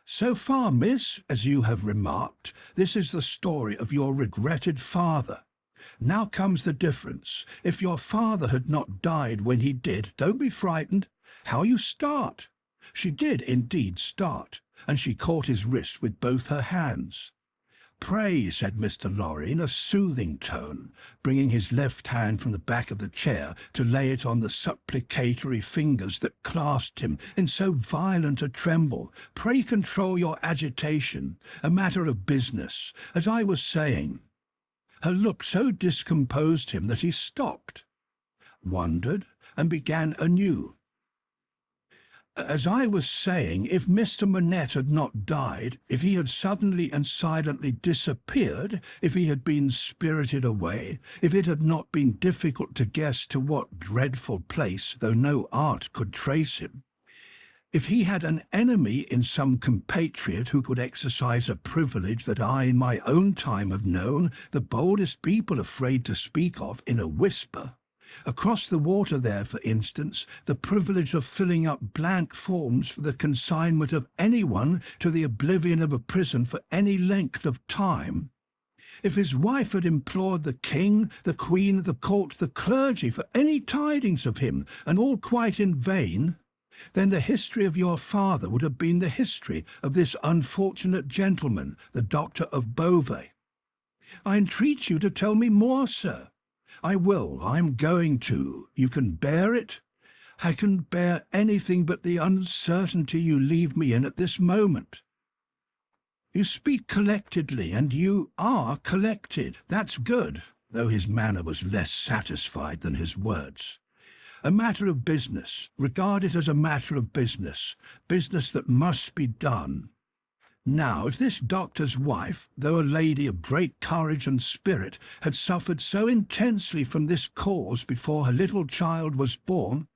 "So far, miss, as you have remarked, this is the story of your regretted father. Now comes the difference. If your father had not died when he did, don't be frightened. How you start!" She did indeed start, and she caught his wrist with both her hands. "Pray," said Mr. Lorry in a soothing tone, bringing his left hand from the back of the chair to lay it on the supplicatory fingers that clasped him in so violent a tremble, "pray control your agitation. A matter of business. As I was saying—" Her look so discomposed him that he stopped, wondered, and began anew. "As I was saying, if Mr. Manette had not died, if he had suddenly and silently disappeared, if he had been spirited away, if it had not been difficult to guess to what dreadful place, though no art could trace him, if he had an enemy in some compatriot who could exercise a privilege that I in my own time have known the boldest people afraid to speak of in a whisper, across the water there, for instance, the privilege of filling up blank forms for the consignment of anyone to the oblivion of a prison for any length of time. If his wife had implored the king, the queen, the court, the clergy for any tidings of him, and all quite in vain, then the history of your father would have been the history of this unfortunate gentleman, the Doctor of Beauvais. I entreat you to tell me more, sir. I will. I am going to. You can bear it? I can bear anything but the uncertainty you leave me in at this moment. You speak collectedly, and you are collected. That's good, though his manner was less satisfied than his words. A matter of business. Regard it as a matter of business. Business that must be done. Now, if this doctor's wife, though a lady of great courage and spirit, had suffered so intensely from this cause before her little child was born,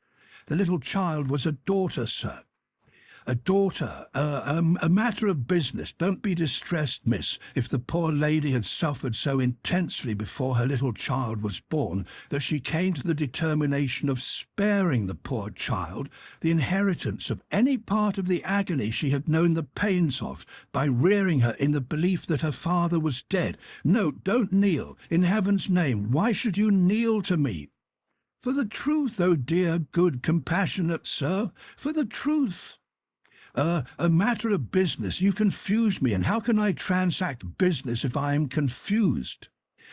the little child was a daughter, sir. A daughter, a matter of business. Don't be distressed, miss, if the poor lady had suffered so intensely before her little child was born that she came to the determination of sparing the poor child the inheritance of any part of the agony she had known the pains of, by rearing her in the belief that her father was dead. No, don't kneel. In heaven's name, why should you kneel to me? For the truth, oh dear, good, compassionate sir, for the truth. A matter of business. You confuse me, and how can I transact business if I am confused?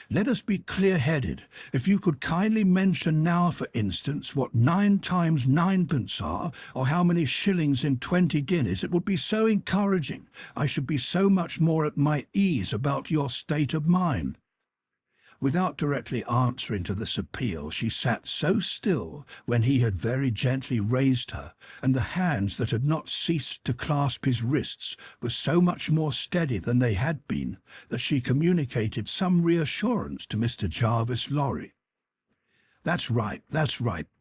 Let us be clear-headed. If you could kindly mention now, for instance, what 9 times 9pence are, or how many shillings in 20 guineas, it would be so encouraging. I should be so much more at my ease about your state of mind." Without directly answering to this appeal, she sat so still when he had very gently raised her, and the hands that had not ceased to clasp his wrists were so much more steady than they had been, that she communicated some reassurance to Mr. Jarvis Lorry. That's right.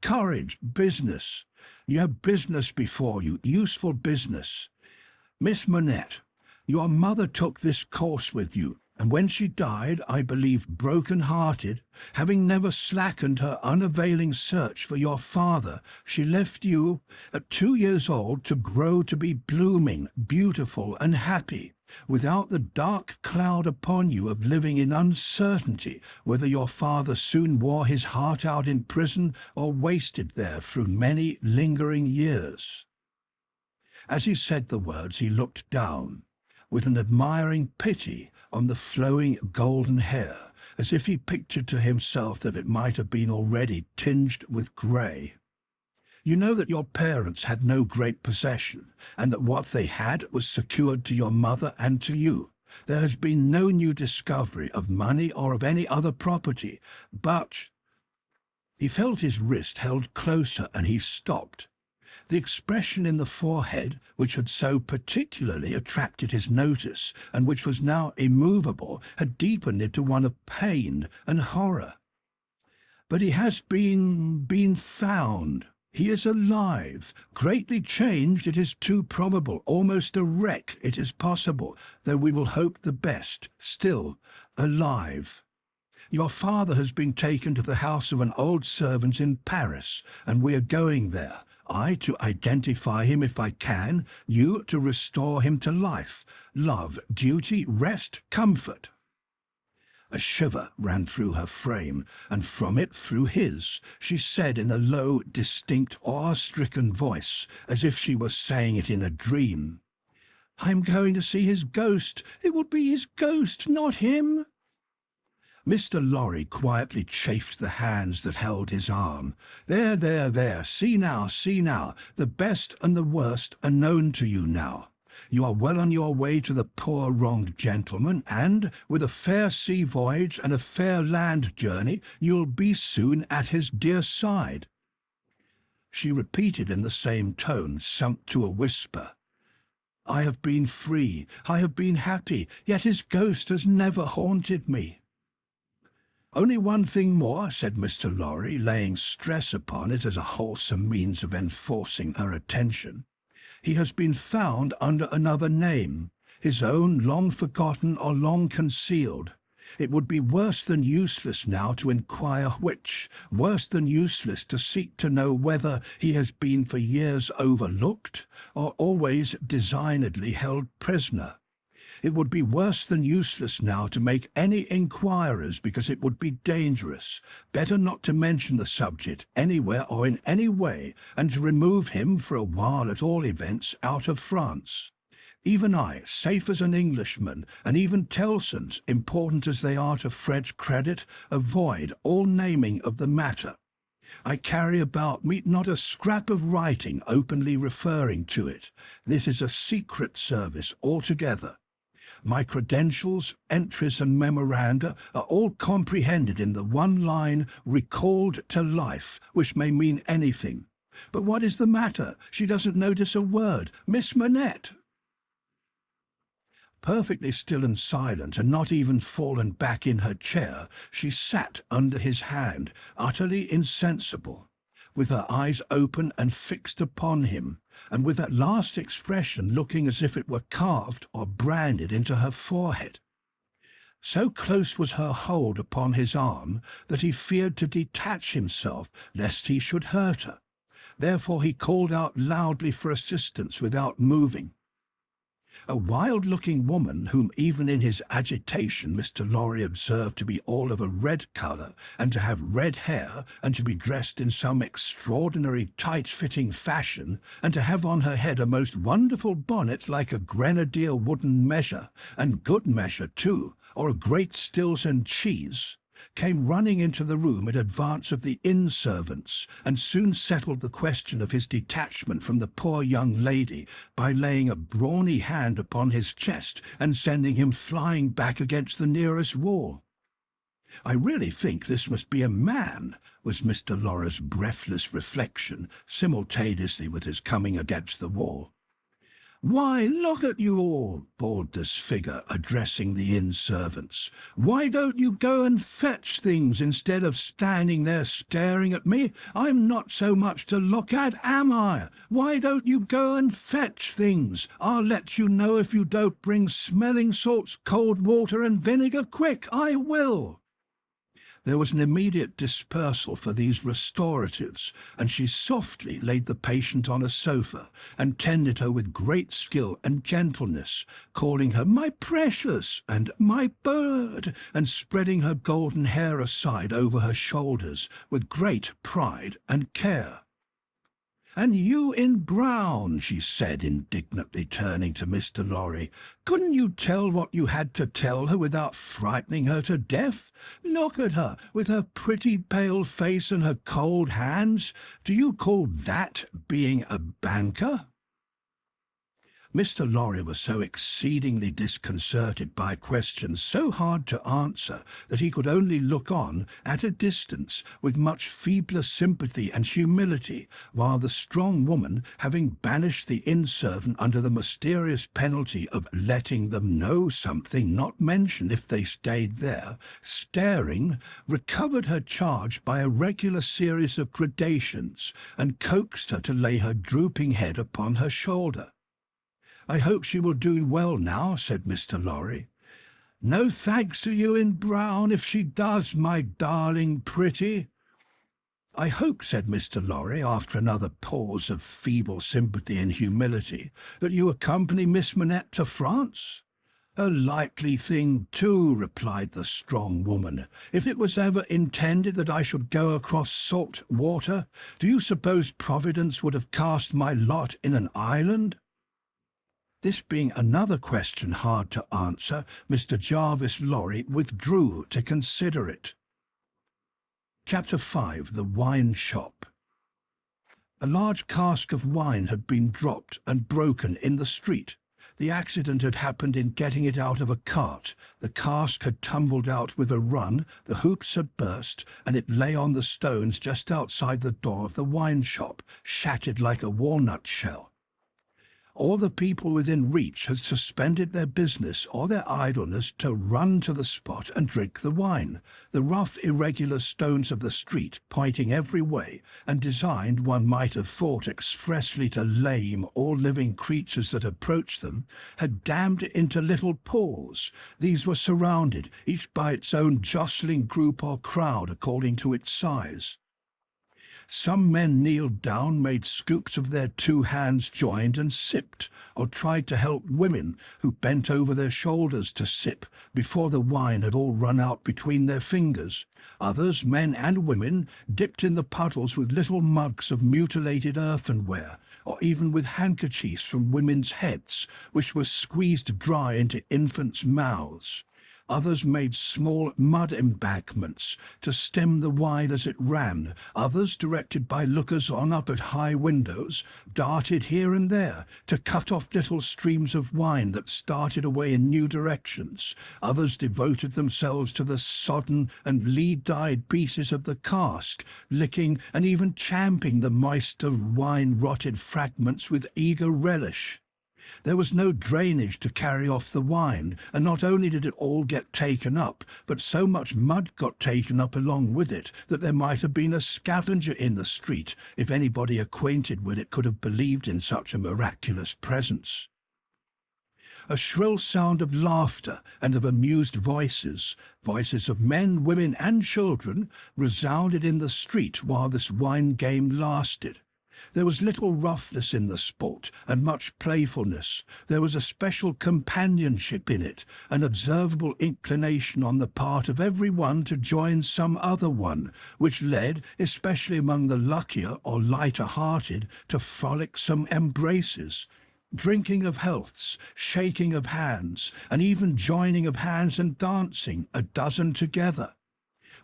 Courage, business. You have business before you, useful business. Miss Manette, your mother took this course with you, and when she died, I believe broken-hearted, having never slackened her unavailing search for your father, she left you, at 2 years old, to grow to be blooming, beautiful, and happy, without the dark cloud upon you of living in uncertainty whether your father soon wore his heart out in prison or wasted there through many lingering years. As he said the words, he looked down, with an admiring pity, on the flowing golden hair, as if he pictured to himself that it might have been already tinged with grey. You know that your parents had no great possession, and that what they had was secured to your mother and to you. There has been no new discovery of money or of any other property, but—" He felt his wrist held closer, and he stopped. The expression in the forehead, which had so particularly attracted his notice, and which was now immovable, had deepened into one of pain and horror. "But he has been found. He is alive. Greatly changed, it is too probable. Almost a wreck, it is possible, though we will hope the best. Still alive. Your father has been taken to the house of an old servant in Paris, and we are going there. I to identify him if I can, you to restore him to life, love, duty, rest, comfort." A shiver ran through her frame, and from it through his. She said in a low, distinct, awe-stricken voice, as if she were saying it in a dream, I'm going to see his ghost. It will be his ghost, not him." Mr. Lorry quietly chafed the hands that held his arm. "There, there, there. See now, see now. The best and the worst are known to you now. You are well on your way to the poor wronged gentleman, and, with a fair sea voyage and a fair land journey, you'll be soon at his dear side." She repeated in the same tone, sunk to a whisper, "I have been free, I have been happy, yet his ghost has never haunted me." "Only one thing more," said Mr. Lorry, laying stress upon it as a wholesome means of enforcing her attention. "He has been found under another name, his own long forgotten or long concealed. It would be worse than useless now to inquire which, worse than useless to seek to know whether he has been for years overlooked or always designedly held prisoner. It would be worse than useless now to make any inquiries, because it would be dangerous. Better not to mention the subject anywhere or in any way, and to remove him for a while at all events out of France. Even I, safe as an Englishman, and even Tellson's, important as they are to Fred's credit, avoid all naming of the matter. I carry about me not a scrap of writing openly referring to it. This is a secret service altogether. My credentials, entries and memoranda are all comprehended in the one line, 'recalled to life,' which may mean anything. But what is the matter? She doesn't notice a word. Miss Manette." Perfectly still and silent, and not even fallen back in her chair, she sat under his hand, utterly insensible, with her eyes open and fixed upon him, and with that last expression looking as if it were carved or branded into her forehead. So close was her hold upon his arm that he feared to detach himself lest he should hurt her. Therefore he called out loudly for assistance without moving. A wild-looking woman, whom even in his agitation Mr. Lorry observed to be all of a red colour, and to have red hair, and to be dressed in some extraordinary tight-fitting fashion, and to have on her head a most wonderful bonnet like a grenadier wooden measure, and good measure too, or a great Stills and cheese, came running into the room in advance of the inn-servants, and soon settled the question of his detachment from the poor young lady by laying a brawny hand upon his chest and sending him flying back against the nearest wall. "I really think this must be a man," was Mr. Lorry's breathless reflection, simultaneously with his coming against the wall. "Why, look at you all," bawled this figure, addressing the inn-servants. "Why don't you go and fetch things instead of standing there staring at me? I'm not so much to look at, am I? Why don't you go and fetch things? I'll let you know if you don't bring smelling salts, cold water and vinegar quick. I will." There was an immediate dispersal for these restoratives, and she softly laid the patient on a sofa, and tended her with great skill and gentleness, calling her "my precious" and "my bird," and spreading her golden hair aside over her shoulders with great pride and care. "And you in brown," she said, indignantly turning to Mr. Lorry. "Couldn't you tell what you had to tell her without frightening her to death? Look at her, with her pretty pale face and her cold hands. Do you call that being a banker?" Mr. Lorry was so exceedingly disconcerted by questions so hard to answer that he could only look on at a distance with much feebler sympathy and humility, while the strong woman, having banished the inn-servant under the mysterious penalty of letting them know something not mentioned if they stayed there, staring, recovered her charge by a regular series of gradations, and coaxed her to lay her drooping head upon her shoulder. "I hope she will do well now," said Mr. Lorry. "No thanks to you in brown, if she does, my darling pretty." "I hope," said Mr. Lorry, after another pause of feeble sympathy and humility, "that you accompany Miss Manette to France?" "A likely thing, too," replied the strong woman. "If it was ever intended that I should go across salt water, do you suppose Providence would have cast my lot in an island?" This being another question hard to answer, Mr. Jarvis Lorry withdrew to consider it. Chapter 5. The Wine Shop. A large cask of wine had been dropped and broken in the street. The accident had happened in getting it out of a cart. The cask had tumbled out with a run, the hoops had burst, and it lay on the stones just outside the door of the wine shop, shattered like a walnut shell. All the people within reach had suspended their business or their idleness to run to the spot and drink the wine, the rough, irregular stones of the street pointing every way, and designed, one might have thought, expressly to lame all living creatures that approached them, had dammed into little pools. These were surrounded, each by its own jostling group or crowd according to its size. Some men kneeled down, made scoops of their two hands joined and sipped, or tried to help women who bent over their shoulders to sip before the wine had all run out between their fingers. Others, men and women, dipped in the puddles with little mugs of mutilated earthenware, or even with handkerchiefs from women's heads, which were squeezed dry into infants' mouths. Others made small mud embankments to stem the wine as it ran. Others, directed by lookers-on up at high windows, darted here and there to cut off little streams of wine that started away in new directions. Others devoted themselves to the sodden and lead-dyed pieces of the cask, licking and even champing the moist of wine-rotted fragments with eager relish. There was no drainage to carry off the wine, and not only did it all get taken up, but so much mud got taken up along with it that there might have been a scavenger in the street if anybody acquainted with it could have believed in such a miraculous presence. A shrill sound of laughter and of amused voices, voices of men, women, and children, resounded in the street while this wine game lasted. There was little roughness in the sport, and much playfulness. There was a special companionship in it, an observable inclination on the part of every one to join some other one, which led, especially among the luckier or lighter-hearted, to frolicsome embraces, drinking of healths, shaking of hands, and even joining of hands and dancing, a dozen together.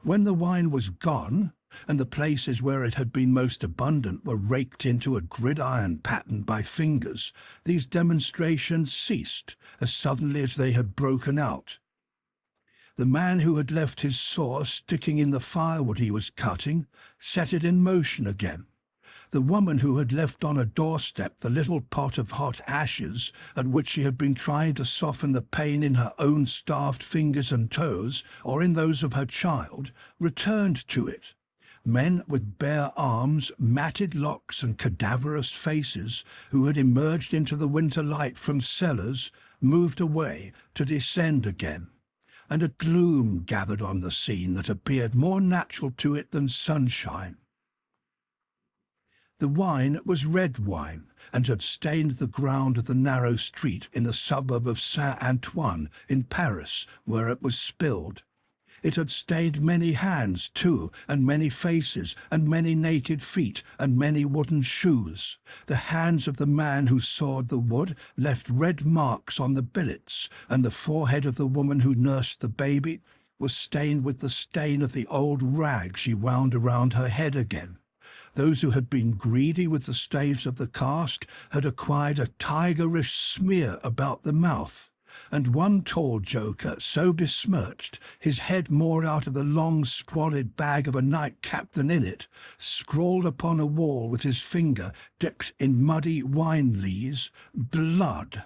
When the wine was gone, and the places where it had been most abundant were raked into a gridiron patterned by fingers, these demonstrations ceased as suddenly as they had broken out. The man who had left his saw sticking in the firewood he was cutting set it in motion again. The woman who had left on a doorstep the little pot of hot ashes at which she had been trying to soften the pain in her own starved fingers and toes, or in those of her child, returned to it. Men with bare arms, matted locks, and cadaverous faces, who had emerged into the winter light from cellars, moved away to descend again, and a gloom gathered on the scene that appeared more natural to it than sunshine. The wine was red wine, and had stained the ground of the narrow street in the suburb of Saint-Antoine in Paris, where it was spilled. It had stained many hands, too, and many faces, and many naked feet, and many wooden shoes. The hands of the man who sawed the wood left red marks on the billets, and the forehead of the woman who nursed the baby was stained with the stain of the old rag she wound around her head again. Those who had been greedy with the staves of the cask had acquired a tigerish smear about the mouth, and one tall joker, so besmirched, his head more out of the long squalid bag of a nightcap than in it, scrawled upon a wall with his finger dipped in muddy wine-lees, "Blood."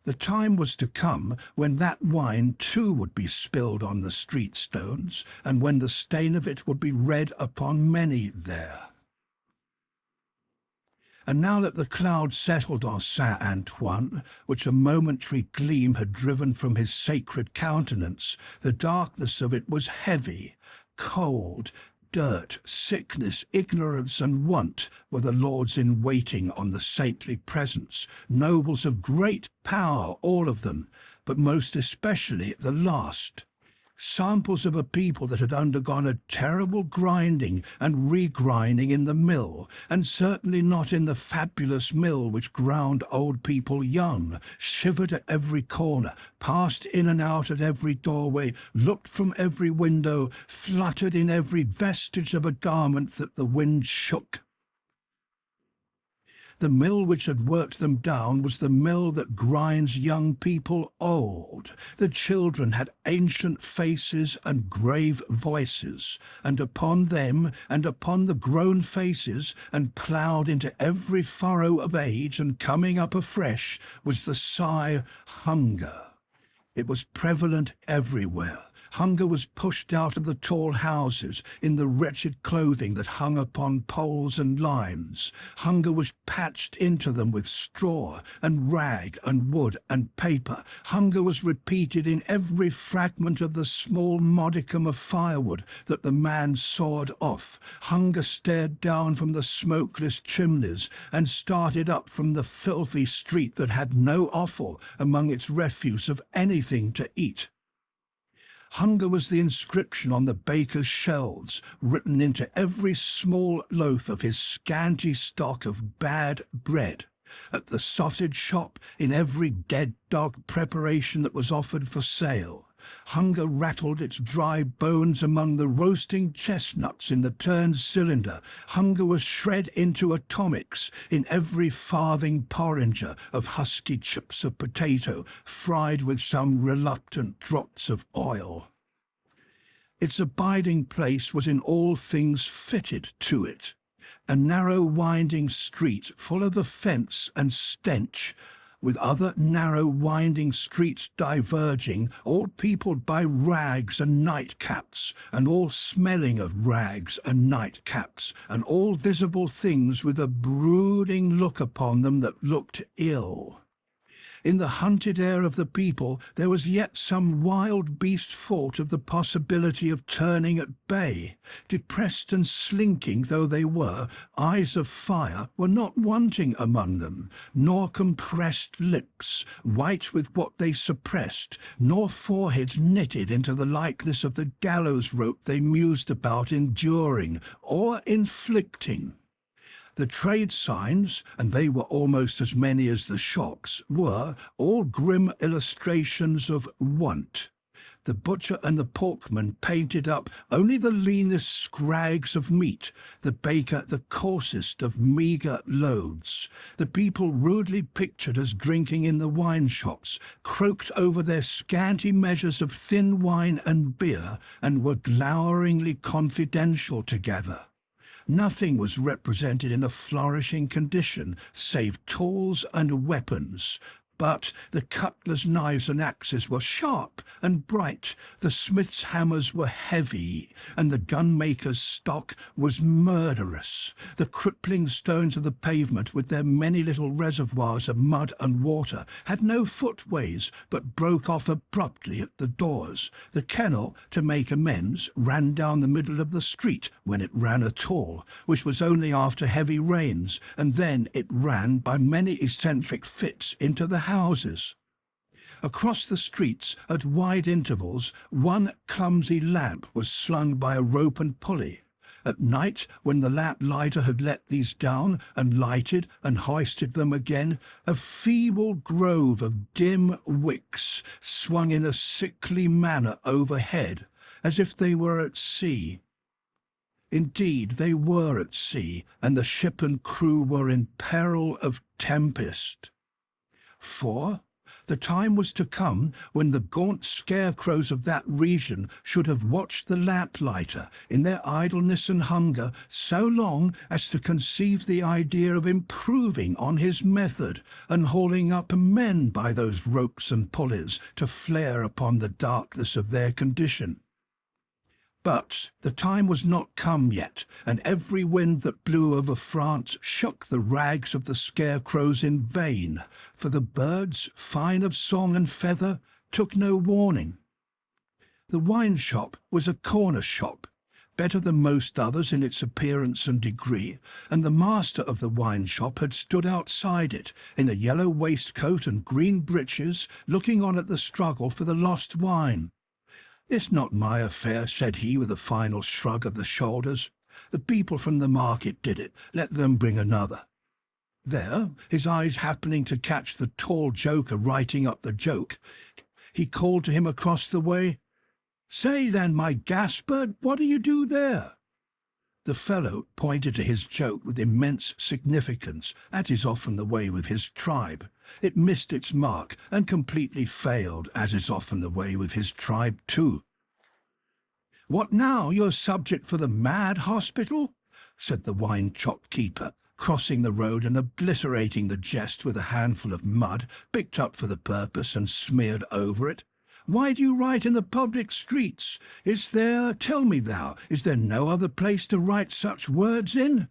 The time was to come when that wine too would be spilled on the street stones, and when the stain of it would be read upon many there. And now that the cloud settled on Saint-Antoine, which a momentary gleam had driven from his sacred countenance, the darkness of it was heavy, cold. Dirt, sickness, ignorance, and want were the lords in waiting on the saintly presence, nobles of great power, all of them, but most especially the last. samples of a people that had undergone a terrible grinding and regrinding in the mill, and certainly not in the fabulous mill which ground old people young, shivered at every corner, passed in and out at every doorway, looked from every window, fluttered in every vestige of a garment that the wind shook. The mill which had worked them down was the mill that grinds young people old. The children had ancient faces and grave voices, and upon them and upon the grown faces, and ploughed into every furrow of age and coming up afresh, was the sigh hunger. It was prevalent everywhere. Hunger was pushed out of the tall houses in the wretched clothing that hung upon poles and lines. Hunger was patched into them with straw and rag and wood and paper. Hunger was repeated in every fragment of the small modicum of firewood that the man sawed off. Hunger stared down from the smokeless chimneys and started up from the filthy street that had no offal among its refuse of anything to eat. Hunger was the inscription on the baker's shelves, written into every small loaf of his scanty stock of bad bread, at the sausage shop, in every dead dog preparation that was offered for sale. Hunger rattled its dry bones among the roasting chestnuts in the turned cylinder. Hunger was shred into atomics in every farthing porringer of husky chips of potato, fried with some reluctant drops of oil. Its abiding place was in all things fitted to it, a narrow winding street full of offence and stench, with other narrow winding streets diverging, all peopled by rags and nightcaps, and all smelling of rags and nightcaps, and all visible things with a brooding look upon them that looked ill. In the hunted air of the people there was yet some wild beast thought of the possibility of turning at bay. Depressed and slinking though they were, eyes of fire were not wanting among them, nor compressed lips, white with what they suppressed, nor foreheads knitted into the likeness of the gallows rope they mused about enduring or inflicting. The trade signs, and they were almost as many as the shops, were all grim illustrations of want. The butcher and the porkman painted up only the leanest scrags of meat, the baker the coarsest of meagre loads. The people rudely pictured as drinking in the wine shops, croaked over their scanty measures of thin wine and beer, and were gloweringly confidential together. Nothing was represented in a flourishing condition, save tools and weapons. But the cutlers, knives and axes were sharp and bright, the smiths' hammers were heavy, and the gunmaker's stock was murderous. The crippling stones of the pavement, with their many little reservoirs of mud and water, had no footways, but broke off abruptly at the doors. The kennel, to make amends, ran down the middle of the street, when it ran at all, which was only after heavy rains, and then it ran by many eccentric fits into the houses. Across the streets, at wide intervals, one clumsy lamp was slung by a rope and pulley. At night, when the lamp lighter had let these down and lighted and hoisted them again, a feeble grove of dim wicks swung in a sickly manner overhead, as if they were at sea. Indeed, they were at sea, and the ship and crew were in peril of tempest. For the time was to come when the gaunt scarecrows of that region should have watched the lamplighter in their idleness and hunger so long as to conceive the idea of improving on his method and hauling up men by those ropes and pulleys to flare upon the darkness of their condition. But the time was not come yet, and every wind that blew over France shook the rags of the scarecrows in vain, for the birds, fine of song and feather, took no warning. The wine shop was a corner shop, better than most others in its appearance and degree, and the master of the wine shop had stood outside it, in a yellow waistcoat and green breeches, looking on at the struggle for the lost wine. "It's not my affair," said he with a final shrug of the shoulders. "The people from the market did it. Let them bring another." There, his eyes happening to catch the tall joker writing up the joke, he called to him across the way, "Say then, my Gaspard, what do you do there?" The fellow pointed to his joke with immense significance, as is often the way with his tribe. It missed its mark and completely failed, as is often the way with his tribe too. "What now, you're subject for the mad hospital?" said the wine shop keeper, crossing the road and obliterating the jest with a handful of mud picked up for the purpose and smeared over it. "Why do you write in the public streets? Tell me thou, is there no other place to write such words in?"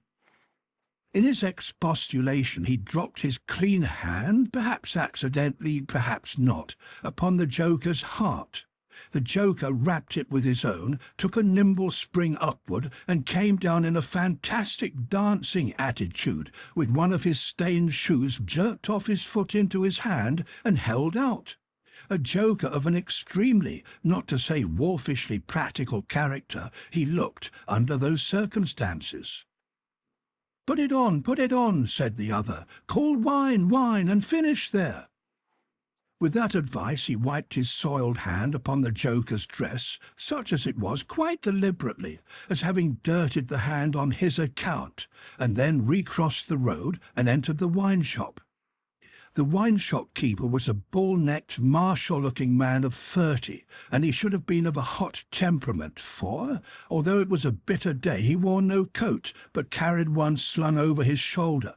In his expostulation he dropped his clean hand, perhaps accidentally, perhaps not, upon the joker's heart. The joker rapped it with his own, took a nimble spring upward, and came down in a fantastic dancing attitude, with one of his stained shoes jerked off his foot into his hand and held out. A joker of an extremely, not to say wolfishly practical character, he looked under those circumstances. Put it on," said the other. "Call wine, wine, and finish there." With that advice he wiped his soiled hand upon the joker's dress, such as it was, quite deliberately, as having dirtied the hand on his account, and then recrossed the road and entered the wine shop. The wine-shop keeper was a bull-necked, martial-looking man of 30, and he should have been of a hot temperament, for, although it was a bitter day, he wore no coat, but carried one slung over his shoulder.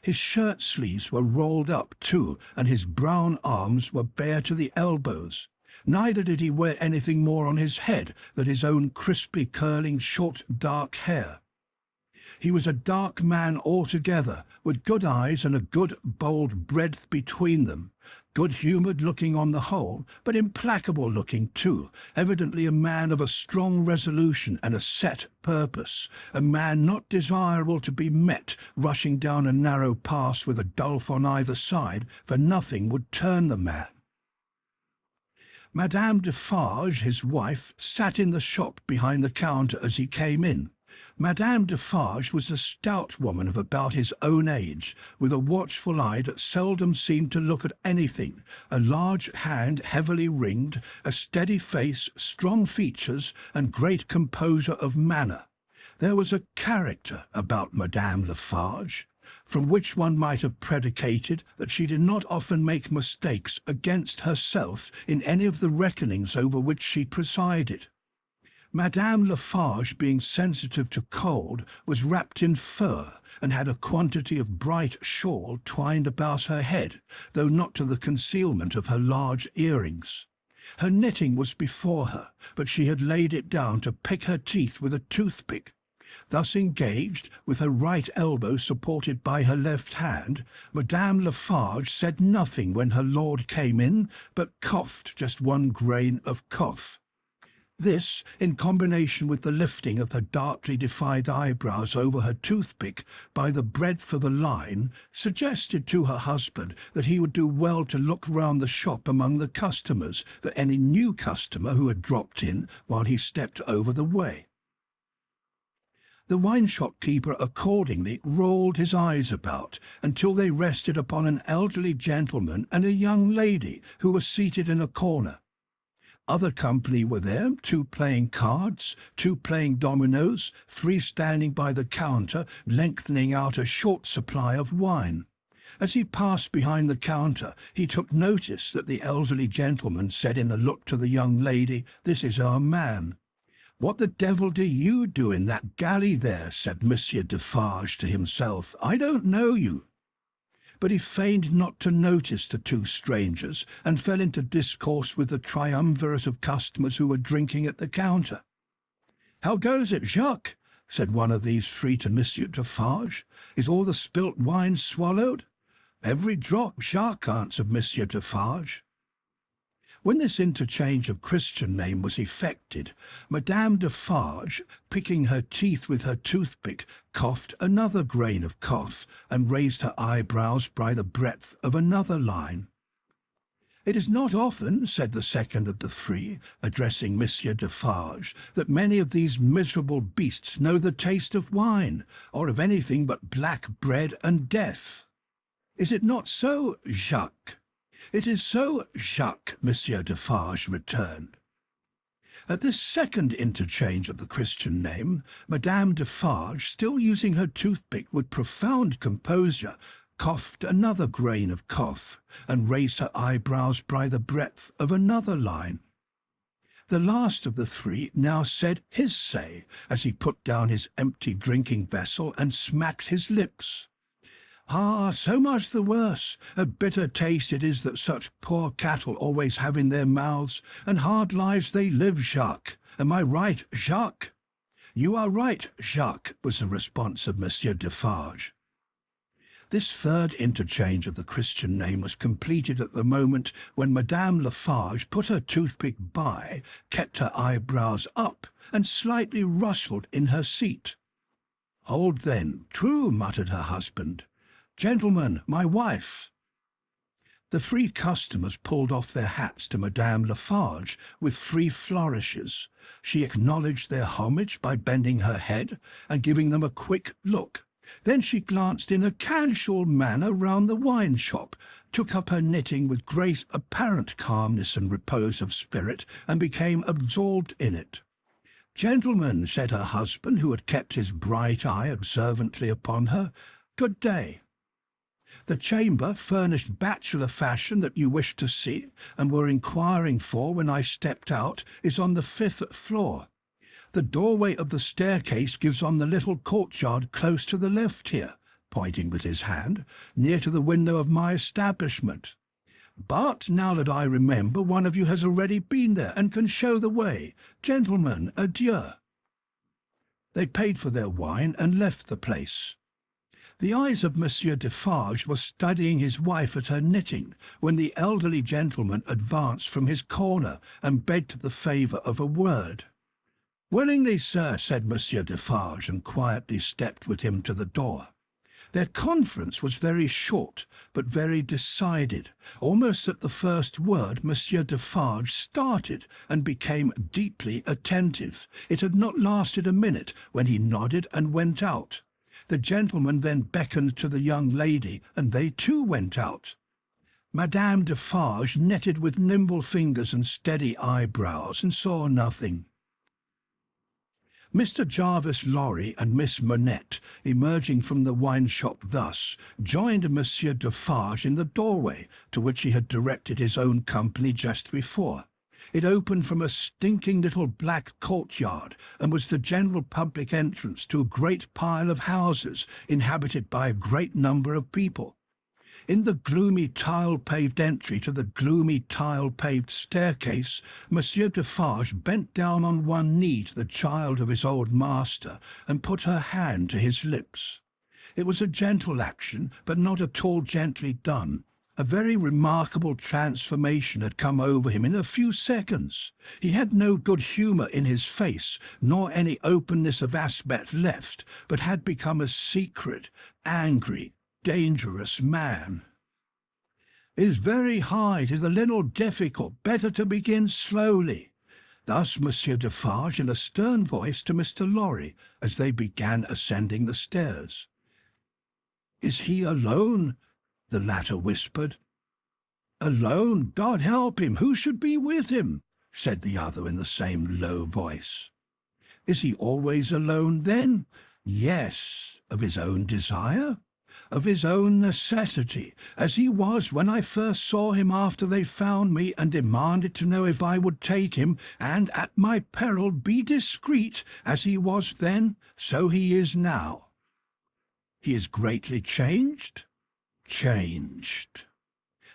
His shirt-sleeves were rolled up, too, and his brown arms were bare to the elbows. Neither did he wear anything more on his head than his own crisply curling short dark hair. He was a dark man altogether, with good eyes and a good bold breadth between them, good-humoured looking on the whole, but implacable looking too, evidently a man of a strong resolution and a set purpose, a man not desirable to be met rushing down a narrow pass with a gulf on either side, for nothing would turn the man. Madame Defarge, his wife, sat in the shop behind the counter as he came in. Madame Defarge was a stout woman of about his own age, with a watchful eye that seldom seemed to look at anything, a large hand heavily ringed, a steady face, strong features, and great composure of manner. There was a character about Madame Defarge, from which one might have predicated that she did not often make mistakes against herself in any of the reckonings over which she presided. Madame Lafarge, being sensitive to cold, was wrapped in fur, and had a quantity of bright shawl twined about her head, though not to the concealment of her large earrings. Her knitting was before her, but she had laid it down to pick her teeth with a toothpick. Thus engaged, with her right elbow supported by her left hand, Madame Lafarge said nothing when her lord came in, but coughed just one grain of cough. This, in combination with the lifting of her darkly defined eyebrows over her toothpick by the breadth of the line, suggested to her husband that he would do well to look round the shop among the customers for any new customer who had dropped in while he stepped over the way. The wine-shop keeper accordingly rolled his eyes about until they rested upon an elderly gentleman and a young lady who were seated in a corner. Other company were there, 2 playing cards, 2 playing dominoes, 3 standing by the counter, lengthening out a short supply of wine. As he passed behind the counter, he took notice that the elderly gentleman said in a look to the young lady, "This is our man." "What the devil do you do in that galley there?" said Monsieur Defarge to himself. "I don't know you." But he feigned not to notice the 2 strangers, and fell into discourse with the triumvirate of customers who were drinking at the counter. "How goes it, Jacques?" said one of these 3 to Monsieur Defarge. "Is all the spilt wine swallowed?" "Every drop, Jacques," answered Monsieur Defarge. When this interchange of Christian name was effected, Madame Defarge, picking her teeth with her toothpick, coughed another grain of cough, and raised her eyebrows by the breadth of another line. "It is not often," said the second of the three, addressing Monsieur Defarge, "that many of these miserable beasts know the taste of wine, or of anything but black bread and death. Is it not so, Jacques?" "It is so, Jacques," Monsieur Defarge returned. At this second interchange of the Christian name, Madame Defarge, still using her toothpick with profound composure, coughed another grain of cough, and raised her eyebrows by the breadth of another line. The last of the three now said his say, as he put down his empty drinking vessel and smacked his lips. "Ah, so much the worse. A bitter taste it is that such poor cattle always have in their mouths, and hard lives they live, Jacques. Am I right, Jacques?" "You are right, Jacques," was the response of Monsieur Defarge. This third interchange of the Christian name was completed at the moment when Madame Lafarge put her toothpick by, kept her eyebrows up, and slightly rustled in her seat. "Hold then, true," muttered her husband. "Gentlemen, my wife." The three customers pulled off their hats to Madame Lafarge with three flourishes. She acknowledged their homage by bending her head and giving them a quick look. Then she glanced in a casual manner round the wine shop, took up her knitting with great apparent calmness and repose of spirit, and became absorbed in it. "Gentlemen," said her husband, who had kept his bright eye observantly upon her, "good day. The chamber, furnished bachelor fashion, that you wished to see, and were inquiring for when I stepped out, is on the 5th floor. The doorway of the staircase gives on the little courtyard close to the left here," pointing with his hand, "near to the window of my establishment. But, now that I remember, one of you has already been there, and can show the way. Gentlemen, adieu." They paid for their wine, and left the place. The eyes of Monsieur Defarge were studying his wife at her knitting, when the elderly gentleman advanced from his corner, and begged the favour of a word. "Willingly, sir," said Monsieur Defarge, and quietly stepped with him to the door. Their conference was very short, but very decided. Almost at the first word, Monsieur Defarge started, and became deeply attentive. It had not lasted a minute, when he nodded and went out. The gentleman then beckoned to the young lady, and they too went out. Madame Defarge knitted with nimble fingers and steady eyebrows, and saw nothing. Mr. Jarvis Lorry and Miss Manette, emerging from the wine-shop thus, joined Monsieur Defarge in the doorway, to which he had directed his own company just before. It opened from a stinking little black courtyard, and was the general public entrance to a great pile of houses, inhabited by a great number of people. In the gloomy tile-paved entry to the gloomy tile-paved staircase, Monsieur Defarge bent down on one knee to the child of his old master, and put her hand to his lips. It was a gentle action, but not at all gently done. A very remarkable transformation had come over him in a few seconds. He had no good humour in his face, nor any openness of aspect left, but had become a secret, angry, dangerous man. "It is very high, 'tis a little difficult, better to begin slowly." Thus Monsieur Defarge in a stern voice to Mr. Lorry, as they began ascending the stairs. "Is he alone?" the latter whispered. "Alone? God help him! Who should be with him?" said the other in the same low voice. "Is he always alone, then?" "Yes." "Of his own desire?" "Of his own necessity, as he was when I first saw him after they found me, and demanded to know if I would take him, and at my peril be discreet, as he was then, so he is now." "He is greatly changed?" "Changed."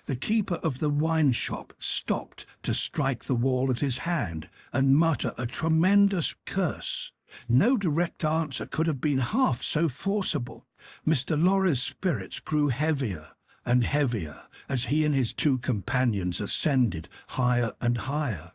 The keeper of the wine-shop stopped to strike the wall with his hand, and mutter a tremendous curse. No direct answer could have been half so forcible. Mr. Lorry's spirits grew heavier and heavier as he and his two companions ascended higher and higher.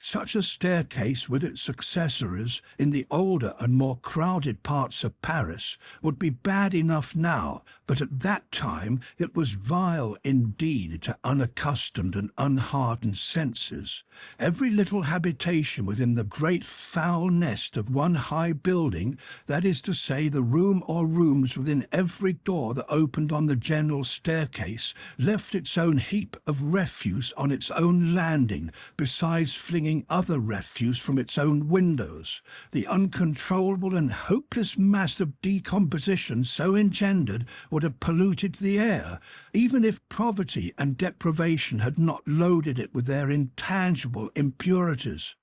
Such a staircase with its accessories in the older and more crowded parts of Paris would be bad enough now, but at that time it was vile indeed to unaccustomed and unhardened senses. Every little habitation within the great foul nest of one high building, that is to say, the room or rooms within every door that opened on the general staircase, left its own heap of refuse on its own landing, besides flinging other refuse from its own windows. The uncontrollable and hopeless mass of decomposition so engendered would have polluted the air, even if poverty and deprivation had not loaded it with their intangible impurities.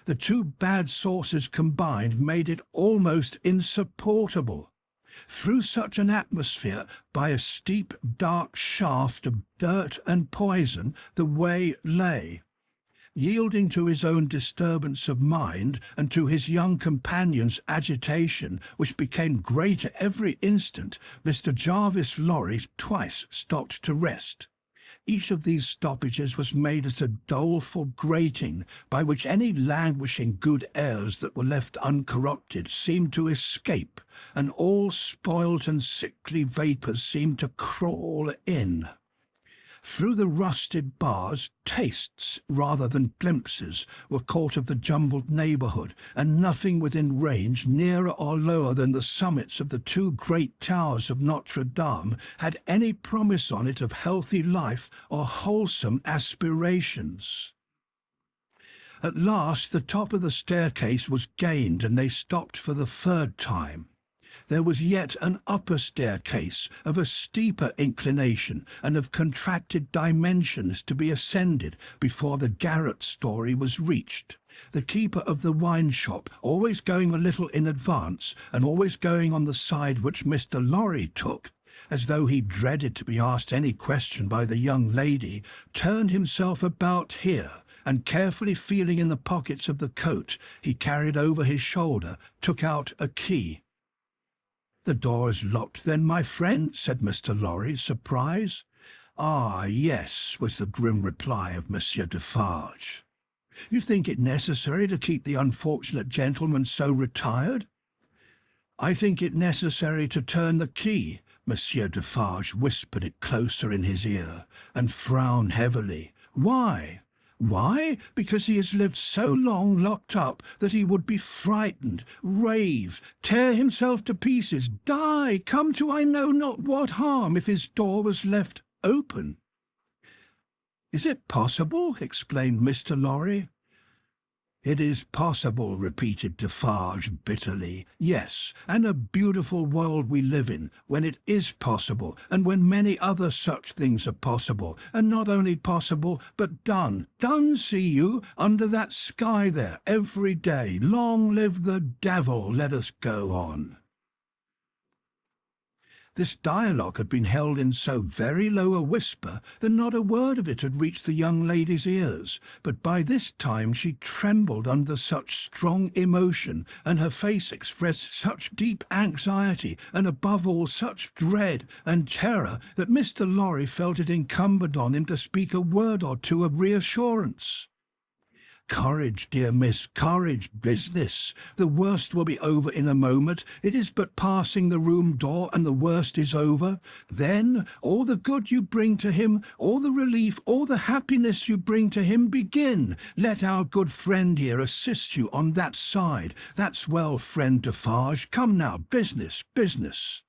The two bad sources combined made it almost insupportable. Through such an atmosphere, by a steep, dark shaft of dirt and poison, the way lay. Yielding to his own disturbance of mind and to his young companion's agitation, which became greater every instant, Mr. Jarvis Lorry twice stopped to rest. Each of these stoppages was made as a doleful grating, by which any languishing good airs that were left uncorrupted seemed to escape, and all spoilt and sickly vapours seemed to crawl in. Through the rusted bars, tastes rather than glimpses were caught of the jumbled neighbourhood, and nothing within range, nearer or lower than the summits of the two great towers of Notre Dame, had any promise on it of healthy life or wholesome aspirations. At last the top of the staircase was gained, and they stopped for the third time. There was yet an upper staircase of a steeper inclination and of contracted dimensions to be ascended before the garret story was reached. The keeper of the wine shop, always going a little in advance and always going on the side which Mr. Lorry took, as though he dreaded to be asked any question by the young lady, turned himself about here, and carefully feeling in the pockets of the coat he carried over his shoulder, took out a key. "The door is locked then, my friend?" said Mr. Lorry, surprised. "Ah, yes," was the grim reply of Monsieur Defarge. "You think it necessary to keep the unfortunate gentleman so retired?" "I think it necessary to turn the key." Monsieur Defarge whispered it closer in his ear, and frowned heavily. "Why?" "Why? Because he has lived so long locked up that he would be frightened, rave, tear himself to pieces, die, come to I know not what harm if his door was left open." "Is it possible?" exclaimed Mr. Lorry. "It is possible," repeated Defarge bitterly. "Yes, and a beautiful world we live in, when it is possible, and when many other such things are possible, and not only possible, but done. Done, see you, under that sky there, every day. Long live the devil! Let us go on." This dialogue had been held in so very low a whisper that not a word of it had reached the young lady's ears, but by this time she trembled under such strong emotion, and her face expressed such deep anxiety, and above all such dread and terror, that Mr. Lorry felt it incumbent on him to speak a word or two of reassurance. "Courage, dear miss, courage, business. The worst will be over in a moment. It is but passing the room door, and the worst is over. Then, all the good you bring to him, all the relief, all the happiness you bring to him, begin. Let our good friend here assist you on that side. That's well, friend Defarge. Come now, business, business."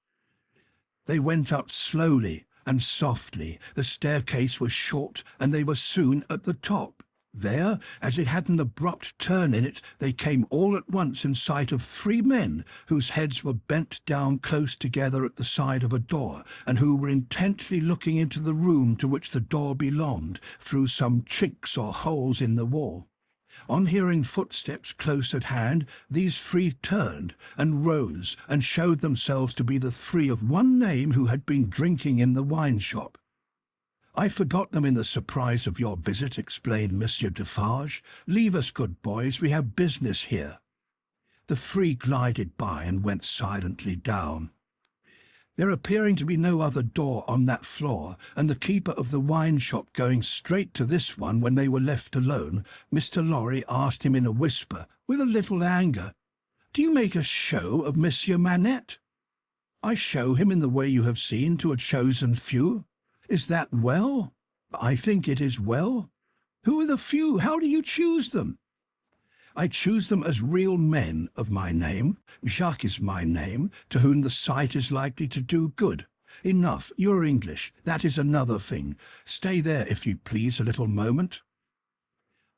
They went up slowly and softly. The staircase was short, and they were soon at the top. There, as it had an abrupt turn in it, they came all at once in sight of three men, whose heads were bent down close together at the side of a door, and who were intently looking into the room to which the door belonged, through some chinks or holes in the wall. On hearing footsteps close at hand, these three turned and rose, and showed themselves to be the three of one name who had been drinking in the wine shop. "I forgot them in the surprise of your visit," explained Monsieur Defarge. "Leave us, good boys, we have business here." The three glided by and went silently down. There appearing to be no other door on that floor, and the keeper of the wine shop going straight to this one when they were left alone, Mr. Lorry asked him in a whisper, with a little anger, "Do you make a show of Monsieur Manette?" "I show him in the way you have seen to a chosen few. Is that well?" "I think it is well." "Who are the few? How do you choose them?" "I choose them as real men of my name. Jacques is my name, to whom the sight is likely to do good. Enough, you're English. That is another thing. Stay there, if you please, a little moment."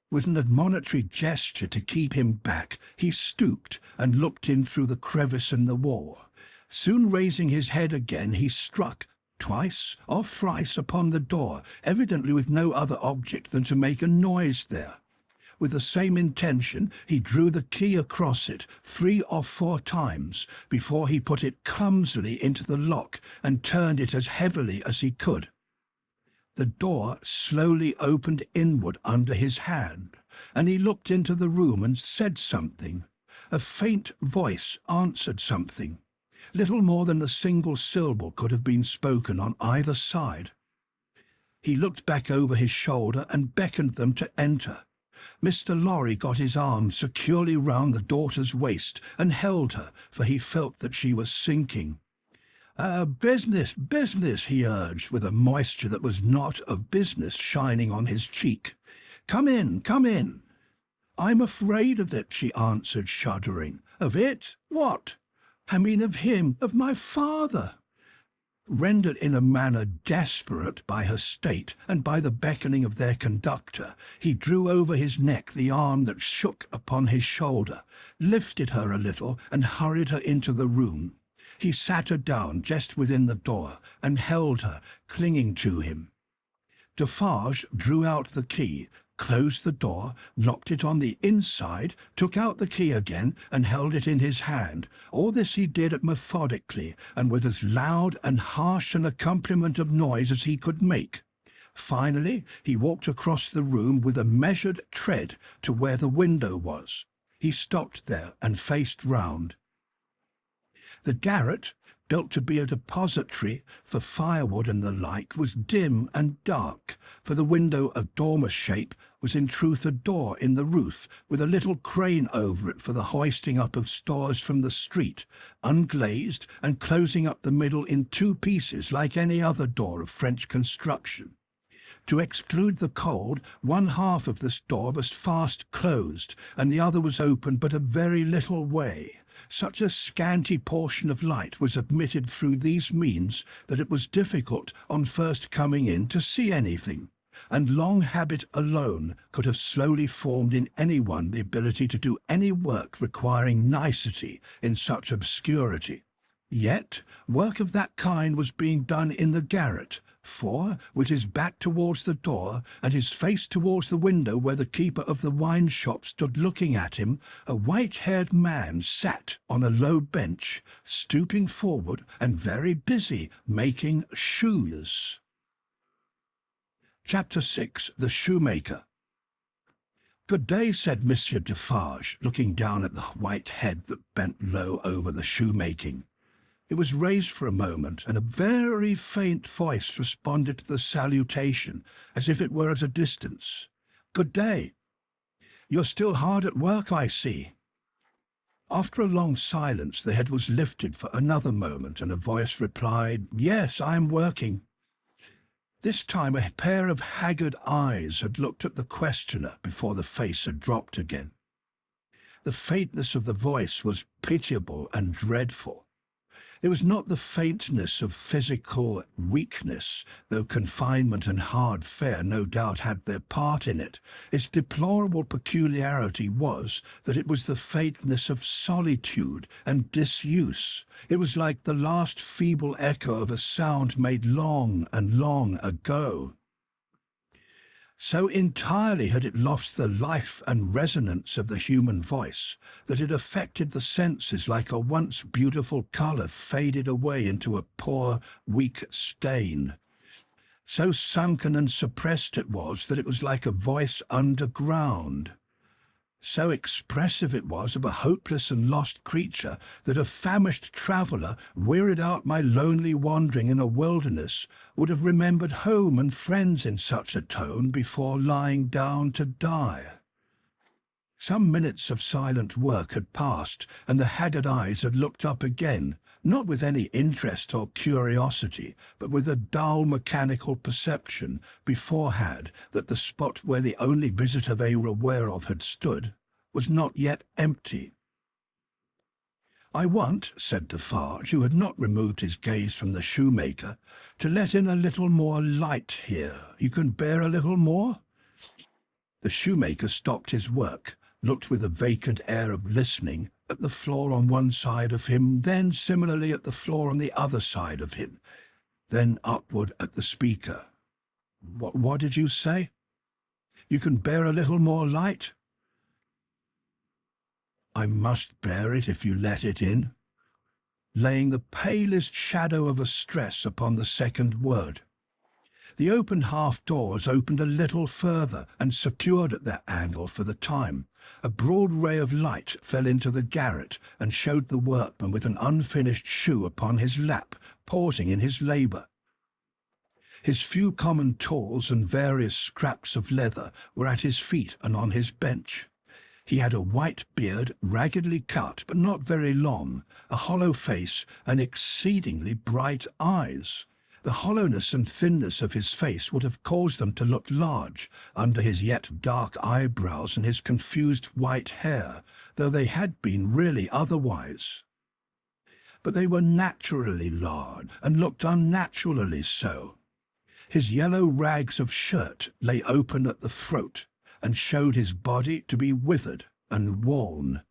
With an admonitory gesture to keep him back, he stooped and looked in through the crevice in the wall. Soon raising his head again, he struck twice or thrice upon the door, evidently with no other object than to make a noise there. With the same intention, he drew the key across it 3 or 4 times before he put it clumsily into the lock and turned it as heavily as he could. The door slowly opened inward under his hand, and he looked into the room and said something. A faint voice answered something. Little more than a single syllable could have been spoken on either side. He looked back over his shoulder and beckoned them to enter. Mr. Lorry got his arm securely round the daughter's waist and held her, for he felt that she was sinking. Business, he urged, with a moisture that was not of business shining on his cheek. Come in. I'm afraid of it, she answered, shuddering. Of it? What? I mean of him, of my father. Rendered in a manner desperate by her state and by the beckoning of their conductor, he drew over his neck the arm that shook upon his shoulder, lifted her a little, and hurried her into the room. He sat her down just within the door and held her, clinging to him. Defarge drew out the key, closed the door, locked it on the inside, took out the key again, and held it in his hand. All this he did methodically, and with as loud and harsh an accompaniment of noise as he could make. Finally, he walked across the room with a measured tread to where the window was. He stopped there and faced round. The garret, built to be a depository for firewood and the like, was dim and dark, for the window of dormer shape was in truth a door in the roof, with a little crane over it for the hoisting up of stores from the street, unglazed and closing up the middle in 2 pieces like any other door of French construction. To exclude the cold, one half of this door was fast closed, and the other was open but a very little way. Such a scanty portion of light was admitted through these means that it was difficult, on first coming in, to see anything, and long habit alone could have slowly formed in anyone the ability to do any work requiring nicety in such obscurity. Yet work of that kind was being done in the garret, for, with his back towards the door and his face towards the window where the keeper of the wine shop stood looking at him, a white-haired man sat on a low bench, stooping forward and very busy making shoes. Chapter 6. The Shoemaker. "Good day," said Monsieur Defarge, looking down at the white head that bent low over the shoemaking. It was raised for a moment, and a very faint voice responded to the salutation, as if it were at a distance. "Good day. You're still hard at work, I see." After a long silence, the head was lifted for another moment, and a voice replied, "Yes, I am working." This time a pair of haggard eyes had looked at the questioner before the face had dropped again. The faintness of the voice was pitiable and dreadful. It was not the faintness of physical weakness, though confinement and hard fare no doubt had their part in it. Its deplorable peculiarity was that it was the faintness of solitude and disuse. It was like the last feeble echo of a sound made long and long ago. So entirely had it lost the life and resonance of the human voice that it affected the senses like a once beautiful colour faded away into a poor, weak stain. So sunken and suppressed it was that it was like a voice underground. So expressive it was of a hopeless and lost creature that a famished traveller, wearied out by lonely wandering in a wilderness, would have remembered home and friends in such a tone before lying down to die. Some minutes of silent work had passed, and the haggard eyes had looked up again, not with any interest or curiosity, but with a dull mechanical perception beforehand that the spot where the only visitor they were aware of had stood was not yet empty. "I want," said Defarge, who had not removed his gaze from the shoemaker, "to let in a little more light here. You can bear a little more?" The shoemaker stopped his work, looked with a vacant air of listening at the floor on one side of him, then similarly at the floor on the other side of him, then upward at the speaker. What did you say? You can bear a little more light?" "I must bear it if you let it in," laying the palest shadow of a stress upon the second word. The open half-doors opened a little further and secured at that angle for the time. A broad ray of light fell into the garret and showed the workman with an unfinished shoe upon his lap, pausing in his labour. His few common tools and various scraps of leather were at his feet and on his bench. He had a white beard, raggedly cut but not very long, a hollow face, and exceedingly bright eyes. The hollowness and thinness of his face would have caused them to look large under his yet dark eyebrows and his confused white hair, though they had been really otherwise. But they were naturally large, and looked unnaturally so. His yellow rags of shirt lay open at the throat, and showed his body to be withered and worn.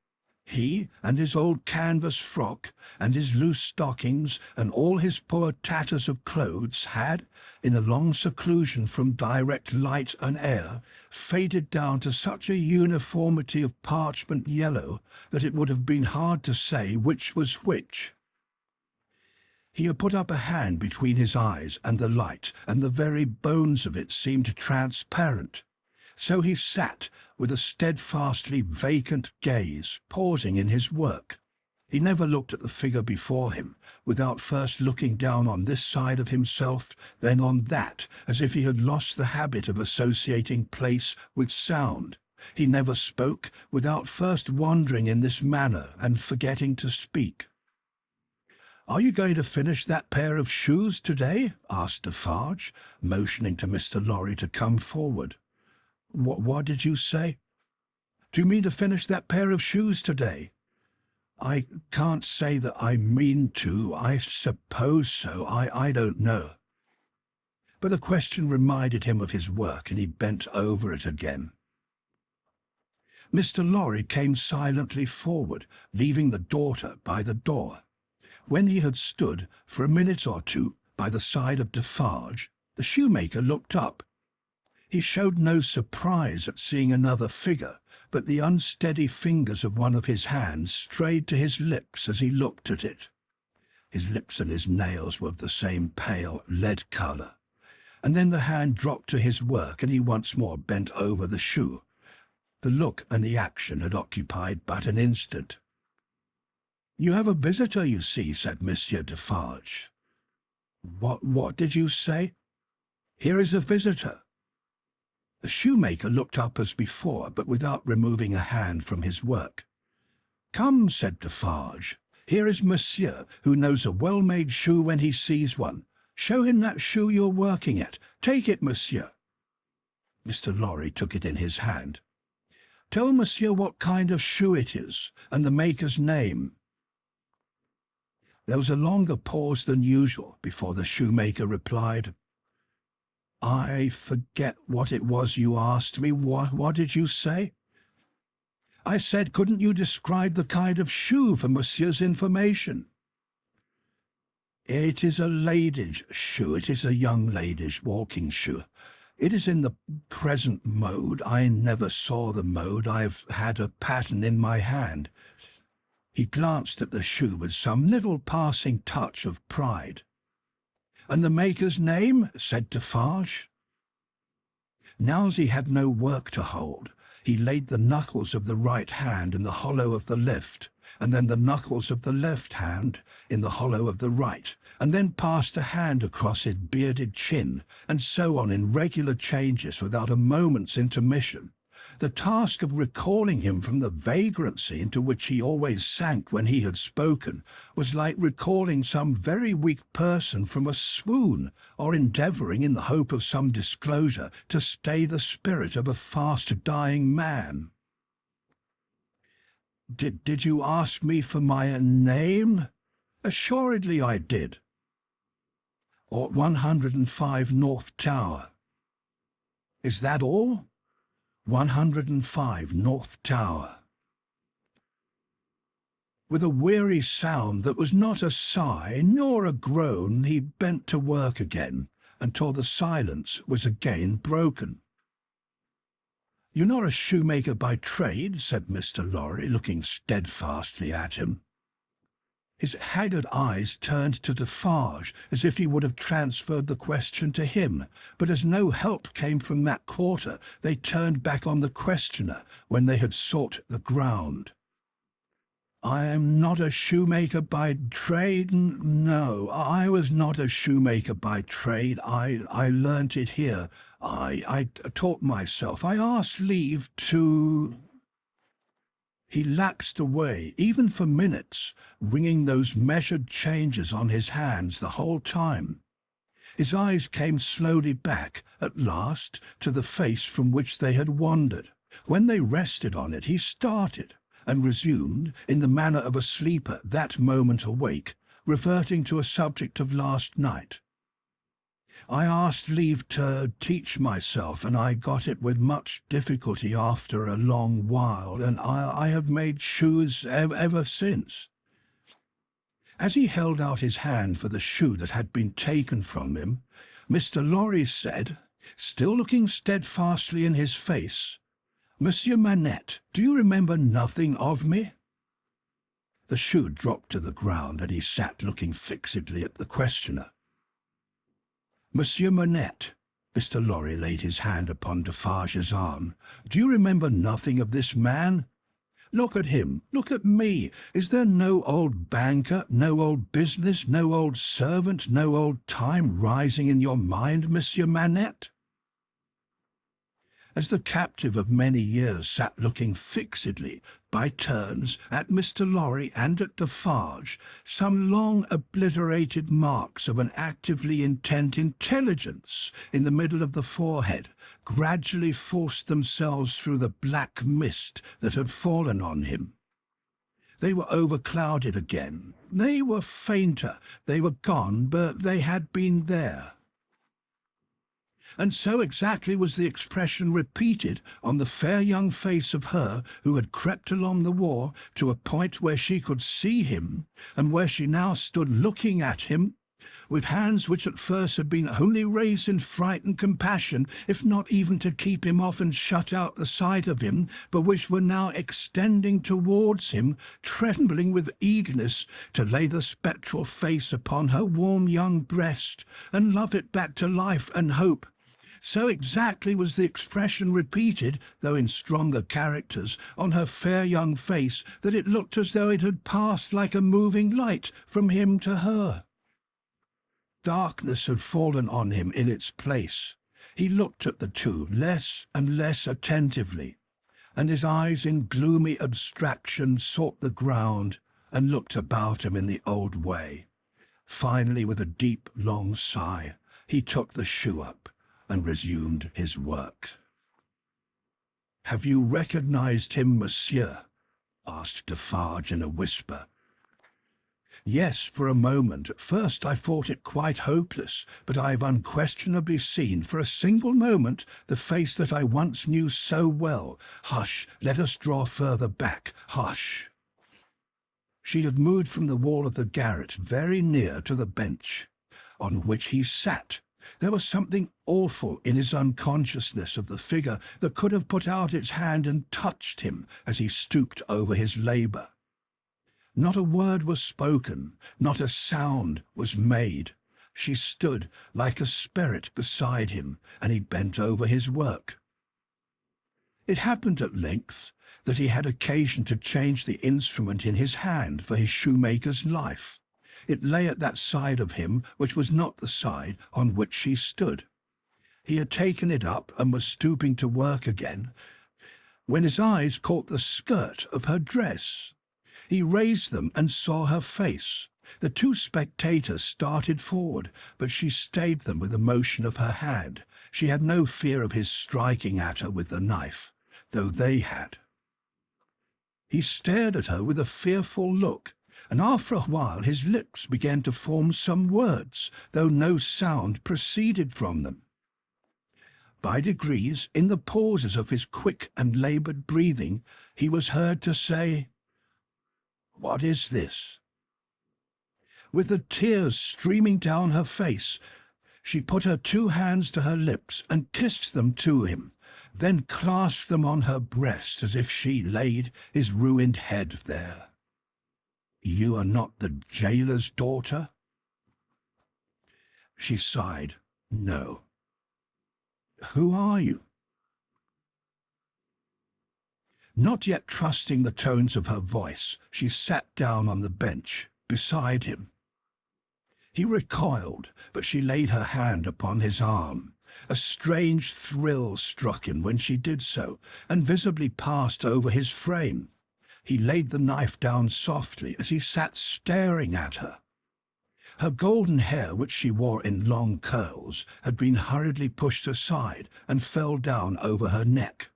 He and his old canvas frock and his loose stockings and all his poor tatters of clothes had, in a long seclusion from direct light and air, faded down to such a uniformity of parchment yellow that it would have been hard to say which was which. He had put up a hand between his eyes and the light, and the very bones of it seemed transparent. So he sat, with a steadfastly vacant gaze, pausing in his work. He never looked at the figure before him, without first looking down on this side of himself, then on that, as if he had lost the habit of associating place with sound. He never spoke, without first wandering in this manner and forgetting to speak. "Are you going to finish that pair of shoes today?" asked Defarge, motioning to Mr. Lorry to come forward. What did you say? "Do you mean to finish that pair of shoes today?" "I can't say that I mean to. I suppose so. I don't know." But the question reminded him of his work, and he bent over it again. Mr. Lorry came silently forward, leaving the daughter by the door. When he had stood for a minute or two by the side of Defarge, the shoemaker looked up. He showed no surprise at seeing another figure, but the unsteady fingers of one of his hands strayed to his lips as he looked at it. His lips and his nails were of the same pale lead colour. And then the hand dropped to his work, and he once more bent over the shoe. The look and the action had occupied but an instant. "You have a visitor, you see," said Monsieur Defarge. What did you say?" "Here is a visitor." The shoemaker looked up as before, but without removing a hand from his work. "Come," said Defarge. "Here is Monsieur, who knows a well-made shoe when he sees one. Show him that shoe you're working at. Take it, Monsieur." Mr. Lorry took it in his hand. "Tell Monsieur what kind of shoe it is, and the maker's name." There was a longer pause than usual before the shoemaker replied, "I forget what it was you asked me. What did you say?" "I said, couldn't you describe the kind of shoe for Monsieur's information?" "It is a lady's shoe. It is a young lady's walking shoe. It is in the present mode. I never saw the mode. I've had a pattern in my hand." He glanced at the shoe with some little passing touch of pride. "And the maker's name?" said Defarge. Now as he had no work to hold, He laid the knuckles of the right hand in the hollow of the left, and then the knuckles of the left hand in the hollow of the right, and then passed a hand across his bearded chin, and so on in regular changes without a moment's intermission. The task of recalling him from the vagrancy into which he always sank when he had spoken was like recalling some very weak person from a swoon, or endeavouring in the hope of some disclosure to stay the spirit of a fast-dying man. Did you ask me for my name? Assuredly I did. Or 105 North Tower. Is that all? 105 North Tower. With a weary sound that was not a sigh nor a groan, he bent to work again until the silence was again broken. "You're not a shoemaker by trade," said Mr. Lorry, looking steadfastly at him. His haggard eyes turned to Defarge, as if he would have transferred the question to him, but as no help came from that quarter, they turned back on the questioner when they had sought the ground. "I am not a shoemaker by trade. No, I was not a shoemaker by trade. I learnt it here. I taught myself. I asked leave to—" He laxed away, even for minutes, ringing those measured changes on his hands the whole time. His eyes came slowly back, at last, to the face from which they had wandered. When they rested on it, he started, and resumed, in the manner of a sleeper that moment awake, reverting to a subject of last night. "I asked leave to teach myself, and I got it with much difficulty after a long while, and I have made shoes ever since." As he held out his hand for the shoe that had been taken from him, Mr. Lorry said, still looking steadfastly in his face, "Monsieur Manette, do you remember nothing of me?" The shoe dropped to the ground, and he sat looking fixedly at the questioner. "Monsieur Manette," Mr. Lorry laid his hand upon Defarge's arm, "do you remember nothing of this man? Look at him, look at me. Is there no old banker, no old business, no old servant, no old time rising in your mind, Monsieur Manette?" As the captive of many years sat looking fixedly, by turns, at Mr. Lorry and at Defarge, some long obliterated marks of an actively intent intelligence in the middle of the forehead gradually forced themselves through the black mist that had fallen on him. They were overclouded again. They were fainter. They were gone, but they had been there. And so exactly was the expression repeated on the fair young face of her who had crept along the wall to a point where she could see him, and where she now stood looking at him, with hands which at first had been only raised in fright and compassion, if not even to keep him off and shut out the sight of him, but which were now extending towards him, trembling with eagerness to lay the spectral face upon her warm young breast, and love it back to life and hope. So exactly was the expression repeated, though in stronger characters, on her fair young face, that it looked as though it had passed like a moving light from him to her. Darkness had fallen on him in its place. He looked at the two less and less attentively, and his eyes in gloomy abstraction sought the ground and looked about him in the old way. Finally, with a deep, long sigh, he took the shoe up and resumed his work. "Have you recognized him, monsieur?" asked Defarge in a whisper. "Yes, for a moment. At first I thought it quite hopeless, but I have unquestionably seen for a single moment the face that I once knew so well. Hush, let us draw further back. Hush." She had moved from the wall of the garret very near to the bench on which he sat. There was something awful in his unconsciousness of the figure that could have put out its hand and touched him as he stooped over his labour. Not a word was spoken, not a sound was made. She stood like a spirit beside him, and he bent over his work. It happened at length that he had occasion to change the instrument in his hand for his shoemaker's life. It lay at that side of him which was not the side on which she stood. He had taken it up and was stooping to work again, when his eyes caught the skirt of her dress. He raised them and saw her face. The two spectators started forward, but she stayed them with a motion of her hand. She had no fear of his striking at her with the knife, though they had. He stared at her with a fearful look, and after a while his lips began to form some words, though no sound proceeded from them. By degrees, in the pauses of his quick and laboured breathing, he was heard to say, "What is this?" With the tears streaming down her face, she put her two hands to her lips and kissed them to him, then clasped them on her breast as if she laid his ruined head there. "You are not the jailer's daughter?" She sighed. "No." "Who are you?" Not yet trusting the tones of her voice, she sat down on the bench beside him. He recoiled, but she laid her hand upon his arm. A strange thrill struck him when she did so, and visibly passed over his frame. He laid the knife down softly as he sat staring at her. Her golden hair, which she wore in long curls, had been hurriedly pushed aside and fell down over her neck.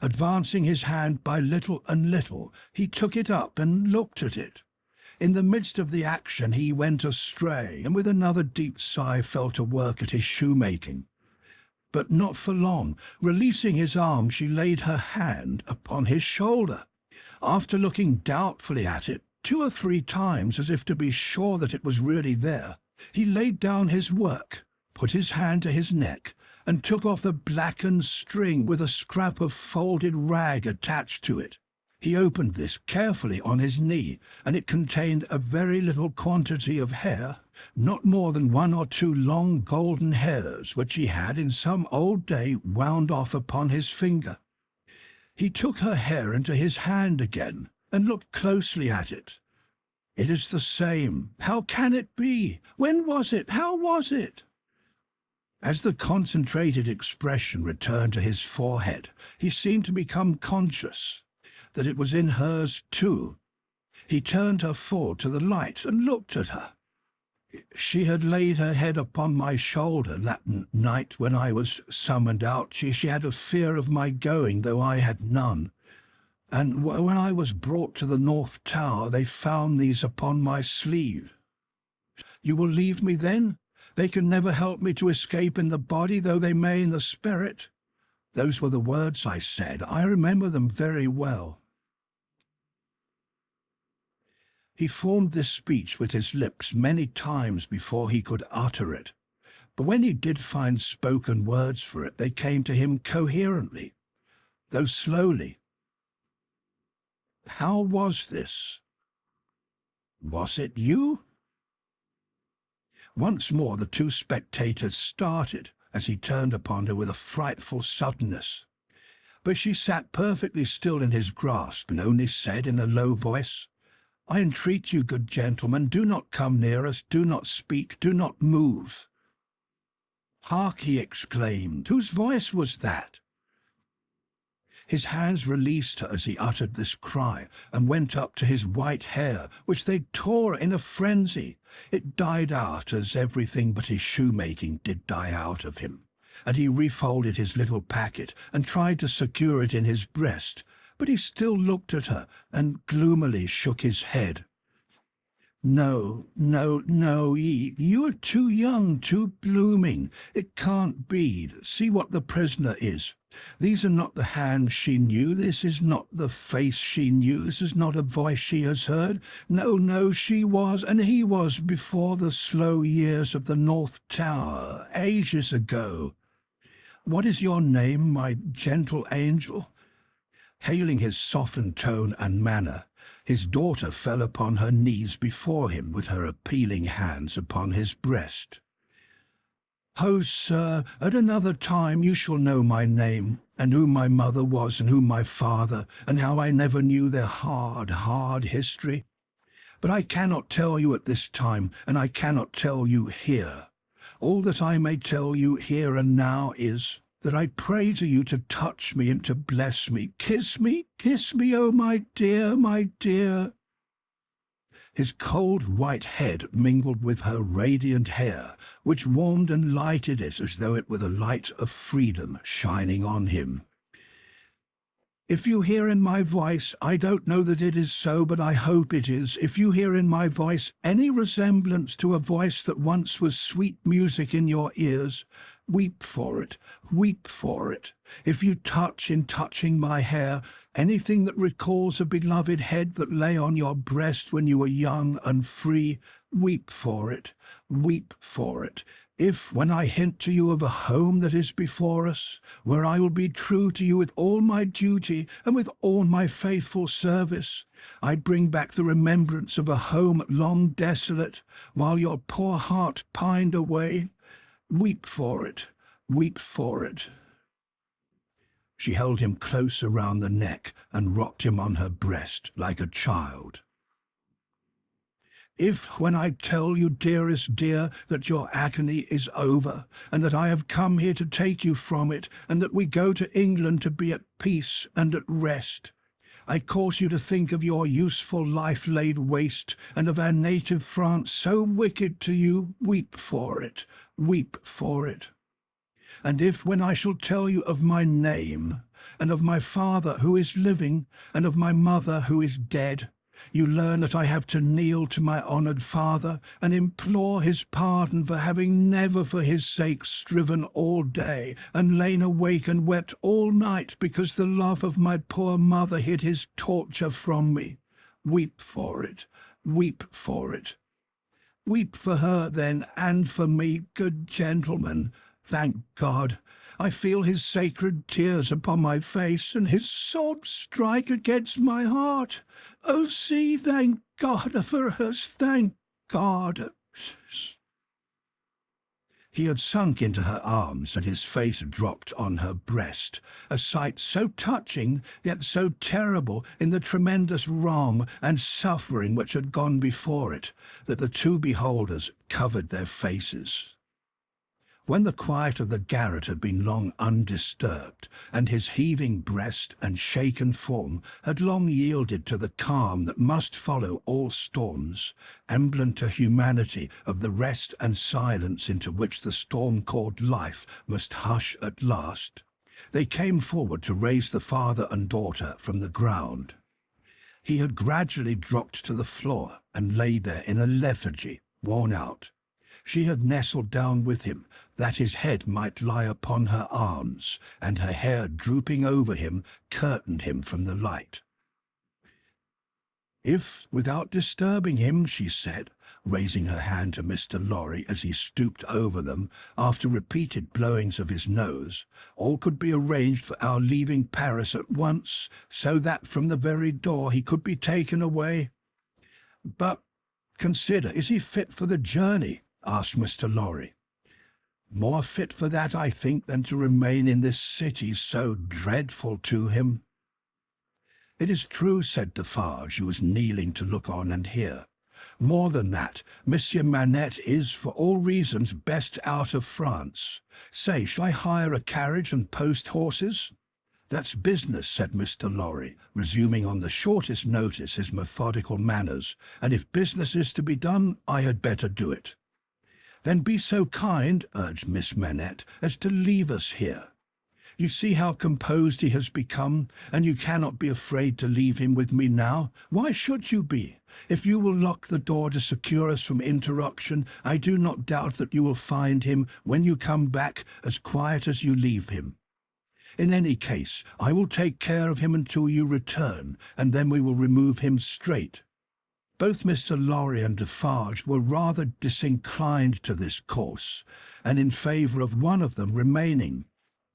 Advancing his hand by little and little, he took it up and looked at it. In the midst of the action he went astray, and with another deep sigh fell to work at his shoemaking. But not for long. Releasing his arm, she laid her hand upon his shoulder. After looking doubtfully at it 2 or 3 times as if to be sure that it was really there, he laid down his work, put his hand to his neck, and took off the blackened string with a scrap of folded rag attached to it. He opened this carefully on his knee, and it contained a very little quantity of hair, not more than 1 or 2 long golden hairs, which he had in some old day wound off upon his finger. He took her hair into his hand again, and looked closely at it. "It is the same. How can it be? When was it? How was it?" As the concentrated expression returned to his forehead, he seemed to become conscious that it was in hers too. He turned her full to the light and looked at her. She had laid her head upon my shoulder that night when I was summoned out. She had a fear of my going, though I had none. And when I was brought to the North Tower, they found these upon my sleeve. "You will leave me then? They can never help me to escape in the body, though they may in the spirit." Those were the words I said. I remember them very well. He formed this speech with his lips many times before he could utter it, but when he did find spoken words for it, they came to him coherently, though slowly. How was this? Was it you? Once more the 2 spectators started as he turned upon her with a frightful suddenness. But she sat perfectly still in his grasp and only said in a low voice, "I entreat you, good gentleman, do not come near us, do not speak, do not move." "Hark!" he exclaimed. Whose voice was that? His hands released her as he uttered this cry, and went up to his white hair, which they tore in a frenzy. It died out as everything but his shoemaking did die out of him, and he refolded his little packet and tried to secure it in his breast, but he still looked at her and gloomily shook his head. "No, no, no, you are too young, too blooming. It can't be. See what the prisoner is. These are not the hands she knew. This is not the face she knew. This is not a voice she has heard. No, no, she was, and he was, before the slow years of the North Tower, ages ago. What is your name, my gentle angel?" Hailing his softened tone and manner, his daughter fell upon her knees before him with her appealing hands upon his breast. "Oh, sir, at another time you shall know my name, and who my mother was, and who my father, and how I never knew their hard, hard history. But I cannot tell you at this time, and I cannot tell you here. All that I may tell you here and now is that I pray to you to touch me and to bless me. Kiss me, oh my dear, my dear." His cold white head mingled with her radiant hair, which warmed and lighted it as though it were the light of freedom shining on him. "If you hear in my voice, I don't know that it is so, but I hope it is, if you hear in my voice any resemblance to a voice that once was sweet music in your ears, weep for it, weep for it. If you touch in touching my hair anything that recalls a beloved head that lay on your breast when you were young and free, weep for it, weep for it. If, when I hint to you of a home that is before us, where I will be true to you with all my duty and with all my faithful service, I bring back the remembrance of a home long desolate, while your poor heart pined away, weep for it, weep for it." She held him close around the neck and rocked him on her breast like a child. "If, when I tell you, dearest dear, that your agony is over, and that I have come here to take you from it, and that we go to England to be at peace and at rest, I cause you to think of your useful life laid waste, and of our native France so wicked to you, weep for it, weep for it. And if, when I shall tell you of my name, and of my father who is living, and of my mother who is dead, you learn that I have to kneel to my honoured father and implore his pardon for having never for his sake striven all day, and lain awake and wept all night because the love of my poor mother hid his torture from me, weep for it, weep for it. Weep for her, then, and for me, good gentlemen. Thank God, I feel his sacred tears upon my face, and his sobs strike against my heart. Oh, see, thank God for us, thank God." He had sunk into her arms, and his face dropped on her breast, a sight so touching, yet so terrible in the tremendous wrong and suffering which had gone before it, that the two beholders covered their faces. When the quiet of the garret had been long undisturbed, and his heaving breast and shaken form had long yielded to the calm that must follow all storms, emblem to humanity of the rest and silence into which the storm called life must hush at last, they came forward to raise the father and daughter from the ground. He had gradually dropped to the floor and lay there in a lethargy, worn out. She had nestled down with him, that his head might lie upon her arms, and her hair drooping over him curtained him from the light. "If, without disturbing him," she said, raising her hand to Mr. Lorry as he stooped over them, after repeated blowings of his nose, "all could be arranged for our leaving Paris at once, so that from the very door he could be taken away." "But consider, is he fit for the journey?" asked Mr. Lorry. "More fit for that, I think, than to remain in this city so dreadful to him." "It is true," said Defarge, who was kneeling to look on and hear. "More than that, Monsieur Manette is, for all reasons, best out of France. Say, shall I hire a carriage and post horses?" "That's business," said Mr. Lorry, resuming on the shortest notice his methodical manners, "and if business is to be done, I had better do it." "Then be so kind," urged Miss Manette, "as to leave us here. You see how composed he has become, and you cannot be afraid to leave him with me now. Why should you be? If you will lock the door to secure us from interruption, I do not doubt that you will find him, when you come back, as quiet as you leave him. In any case, I will take care of him until you return, and then we will remove him straight." Both Mr. Lorry and Defarge were rather disinclined to this course, and in favour of one of them remaining.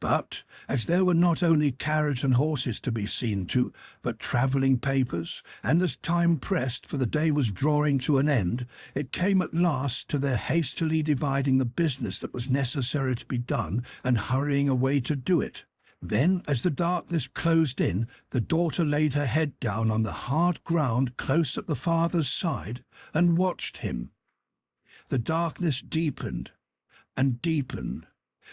But as there were not only carriage and horses to be seen to, but travelling papers, and as time pressed, for the day was drawing to an end, it came at last to their hastily dividing the business that was necessary to be done, and hurrying away to do it. Then, as the darkness closed in, the daughter laid her head down on the hard ground close at the father's side, and watched him. The darkness deepened and deepened,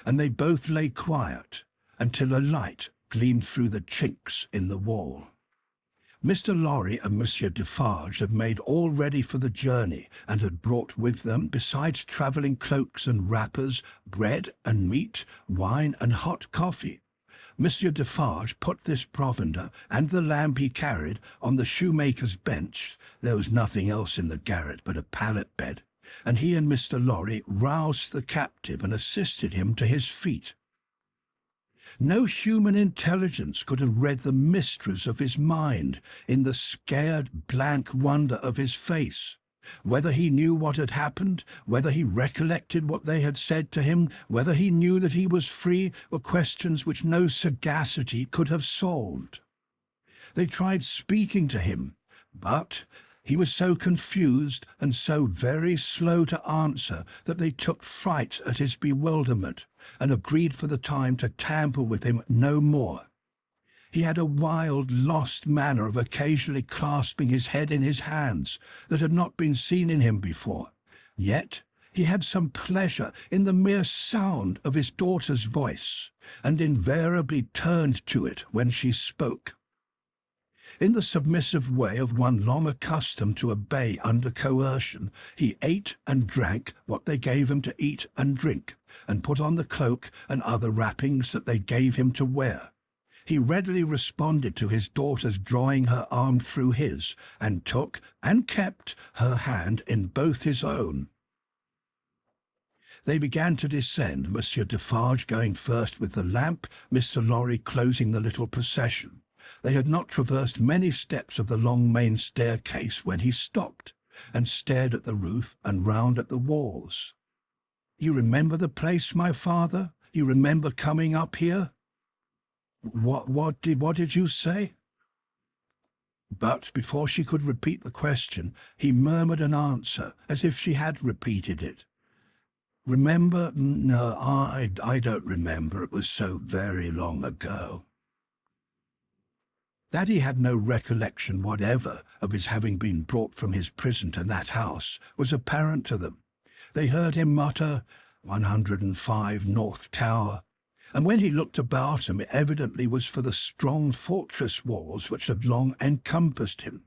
and they both lay quiet until a light gleamed through the chinks in the wall. Mr. Lorry and Monsieur Defarge had made all ready for the journey, and had brought with them, besides travelling cloaks and wrappers, bread and meat, wine and hot coffee. Monsieur Defarge put this provender and the lamp he carried on the shoemaker's bench. There was nothing else in the garret but a pallet bed, and he and Mr. Lorry roused the captive and assisted him to his feet. No human intelligence could have read the mysteries of his mind in the scared, blank wonder of his face. Whether he knew what had happened, whether he recollected what they had said to him, whether he knew that he was free, were questions which no sagacity could have solved. They tried speaking to him, but he was so confused and so very slow to answer that they took fright at his bewilderment, and agreed for the time to tamper with him no more. He had a wild, lost manner of occasionally clasping his head in his hands that had not been seen in him before. Yet he had some pleasure in the mere sound of his daughter's voice, and invariably turned to it when she spoke. In the submissive way of one long accustomed to obey under coercion, he ate and drank what they gave him to eat and drink, and put on the cloak and other wrappings that they gave him to wear. He readily responded to his daughter's drawing her arm through his, and took and kept her hand in both his own. They began to descend, Monsieur Defarge going first with the lamp, Mr. Lorry closing the little procession. They had not traversed many steps of the long main staircase when he stopped, and stared at the roof and round at the walls. "You remember the place, my father? You remember coming up here?" What did you say?" But before she could repeat the question, he murmured an answer, as if she had repeated it. "Remember? No, I don't remember. It was so very long ago." That he had no recollection whatever of his having been brought from his prison to that house was apparent to them. They heard him mutter, 105 North Tower, and when he looked about him, it evidently was for the strong fortress walls which had long encompassed him.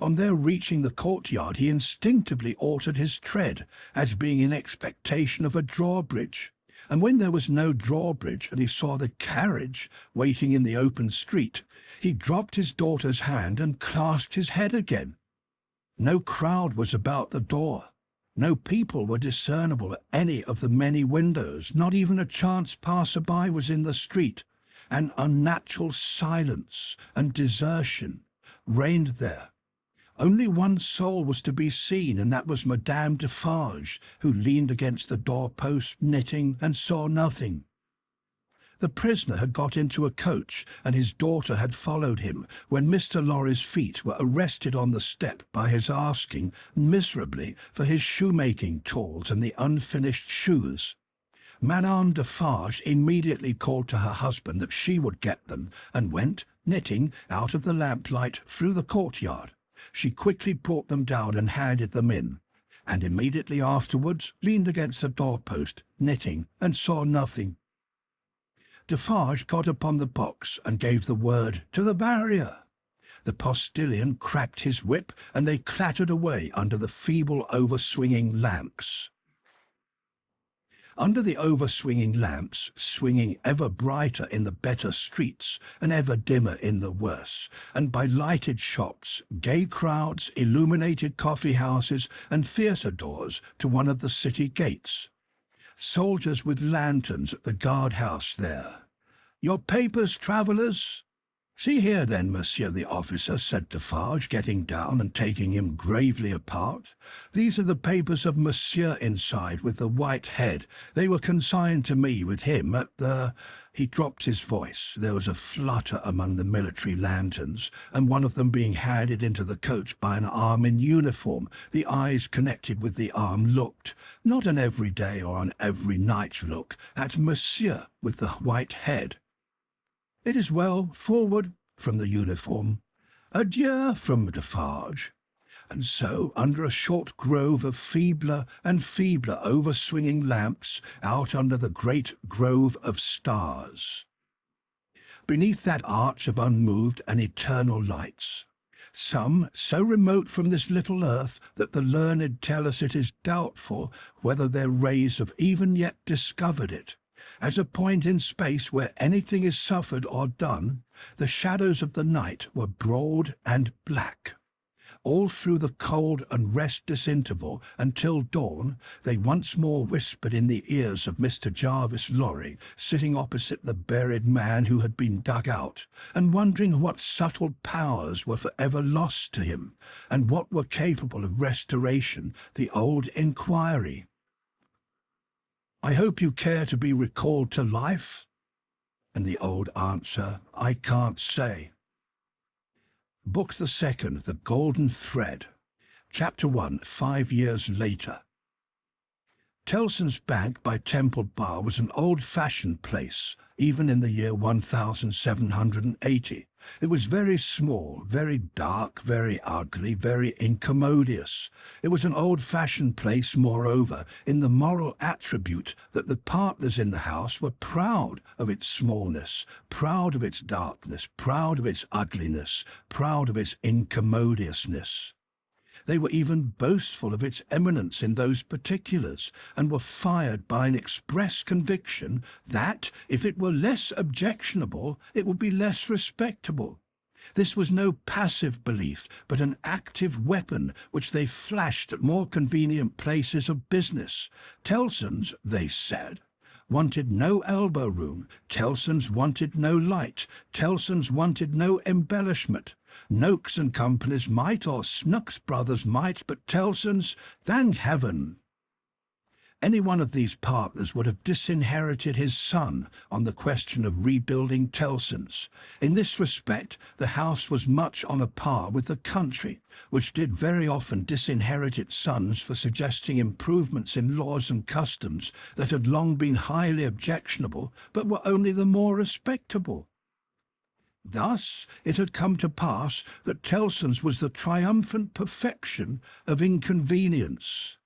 On their reaching the courtyard, he instinctively altered his tread, as being in expectation of a drawbridge, and when there was no drawbridge, and he saw the carriage waiting in the open street, he dropped his daughter's hand and clasped his head again. No crowd was about the door. No people were discernible at any of the many windows. Not even a chance passer-by was in the street. An unnatural silence and desertion reigned there. Only one soul was to be seen, and that was Madame Defarge, who leaned against the door-post, knitting, and saw nothing. The prisoner had got into a coach, and his daughter had followed him, when Mr. Lorry's feet were arrested on the step by his asking miserably for his shoemaking tools and the unfinished shoes. Madame Defarge immediately called to her husband that she would get them, and went, knitting, out of the lamplight through the courtyard. She quickly brought them down and handed them in, and immediately afterwards leaned against the door-post, knitting, and saw nothing. Defarge got upon the box and gave the word, "To the barrier." The postilion cracked his whip, and they clattered away under the feeble over-swinging lamps. Under the over-swinging lamps, swinging ever brighter in the better streets and ever dimmer in the worse, and by lighted shops, gay crowds, illuminated coffee-houses, and theatre doors to one of the city gates. Soldiers with lanterns at the guard-house there. "Your papers, travellers?" "See here, then, monsieur the officer," said Defarge, getting down and taking him gravely apart. "These are the papers of monsieur inside, with the white head. They were consigned to me with him at the—" He dropped his voice. There was a flutter among the military lanterns, and one of them being handed into the coach by an arm in uniform. The eyes connected with the arm looked, not an everyday or an every night look, at monsieur with the white head. "It is well. Forward," from the uniform. "Adieu," from Defarge. And so, under a short grove of feebler and feebler over-swinging lamps, out under the great grove of stars. Beneath that arch of unmoved and eternal lights, some so remote from this little earth that the learned tell us it is doubtful whether their rays have even yet discovered it, as a point in space where anything is suffered or done, the shadows of the night were broad and black. All through the cold and restless interval until dawn, they once more whispered in the ears of Mr. Jarvis Lorry, sitting opposite the buried man who had been dug out, and wondering what subtle powers were forever lost to him, and what were capable of restoration, the old inquiry. "I hope you care to be recalled to life?" And the old answer, "I can't say." Book the Second, The Golden Thread. Chapter 1, 5 years later. Tellson's Bank by Temple Bar was an old-fashioned place, even in the year 1780. It was very small, very dark, very ugly, very incommodious. It was an old-fashioned place, moreover, in the moral attribute that the partners in the house were proud of its smallness, proud of its darkness, proud of its ugliness, proud of its incommodiousness. They were even boastful of its eminence in those particulars, and were fired by an express conviction that, if it were less objectionable, it would be less respectable. This was no passive belief, but an active weapon which they flashed at more convenient places of business. Tellson's, they said, wanted no elbow room. Tellson's wanted no light. Tellson's wanted no embellishment. Noakes and Company's might, or Snooks Brothers might, but Tellson's, thank heaven. Any one of these partners would have disinherited his son on the question of rebuilding Tellson's. In this respect, the house was much on a par with the country, which did very often disinherit its sons for suggesting improvements in laws and customs that had long been highly objectionable, but were only the more respectable. Thus it had come to pass that Tellson's was the triumphant perfection of inconvenience.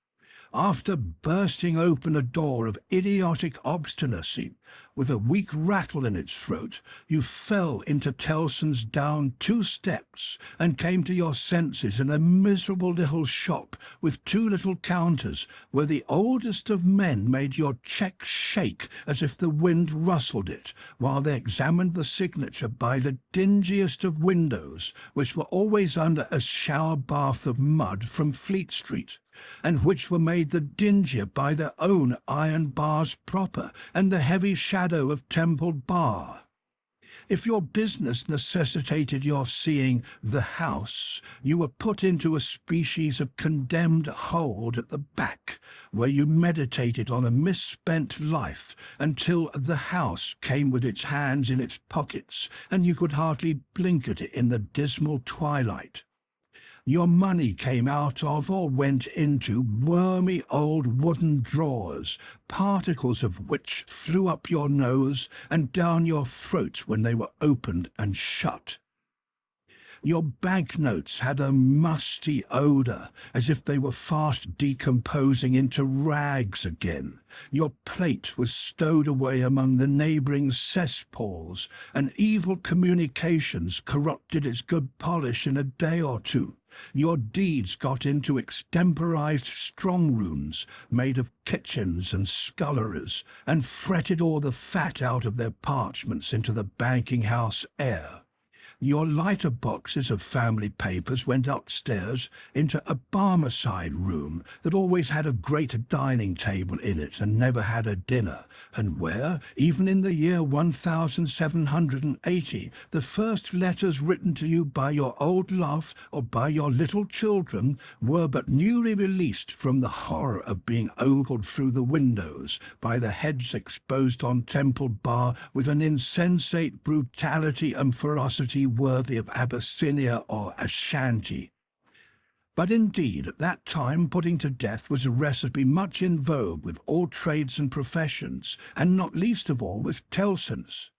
After bursting open a door of idiotic obstinacy, with a weak rattle in its throat, you fell into Tellson's down 2 steps, and came to your senses in a miserable little shop with 2 little counters, where the oldest of men made your cheque shake as if the wind rustled it, while they examined the signature by the dingiest of windows, which were always under a shower bath of mud from Fleet Street, and which were made the dingier by their own iron bars proper, and the heavy shadow of Temple Bar. If your business necessitated your seeing the house, you were put into a species of condemned hold at the back, where you meditated on a misspent life until the house came with its hands in its pockets, and you could hardly blink at it in the dismal twilight. Your money came out of or went into wormy old wooden drawers, particles of which flew up your nose and down your throat when they were opened and shut. Your banknotes had a musty odour, as if they were fast decomposing into rags again. Your plate was stowed away among the neighbouring cesspools, and evil communications corrupted its good polish in a day or two. Your deeds got into extemporized strong-rooms made of kitchens and sculleries, and fretted all the fat out of their parchments into the banking-house air. Your lighter boxes of family papers went upstairs into a Barmecide room that always had a great dining table in it and never had a dinner, and where, even in the year 1780, the first letters written to you by your old love or by your little children were but newly released from the horror of being ogled through the windows by the heads exposed on Temple Bar with an insensate brutality and ferocity worthy of Abyssinia or Ashanti. But indeed, at that time, putting to death was a recipe much in vogue with all trades and professions, and not least of all with Tellson's.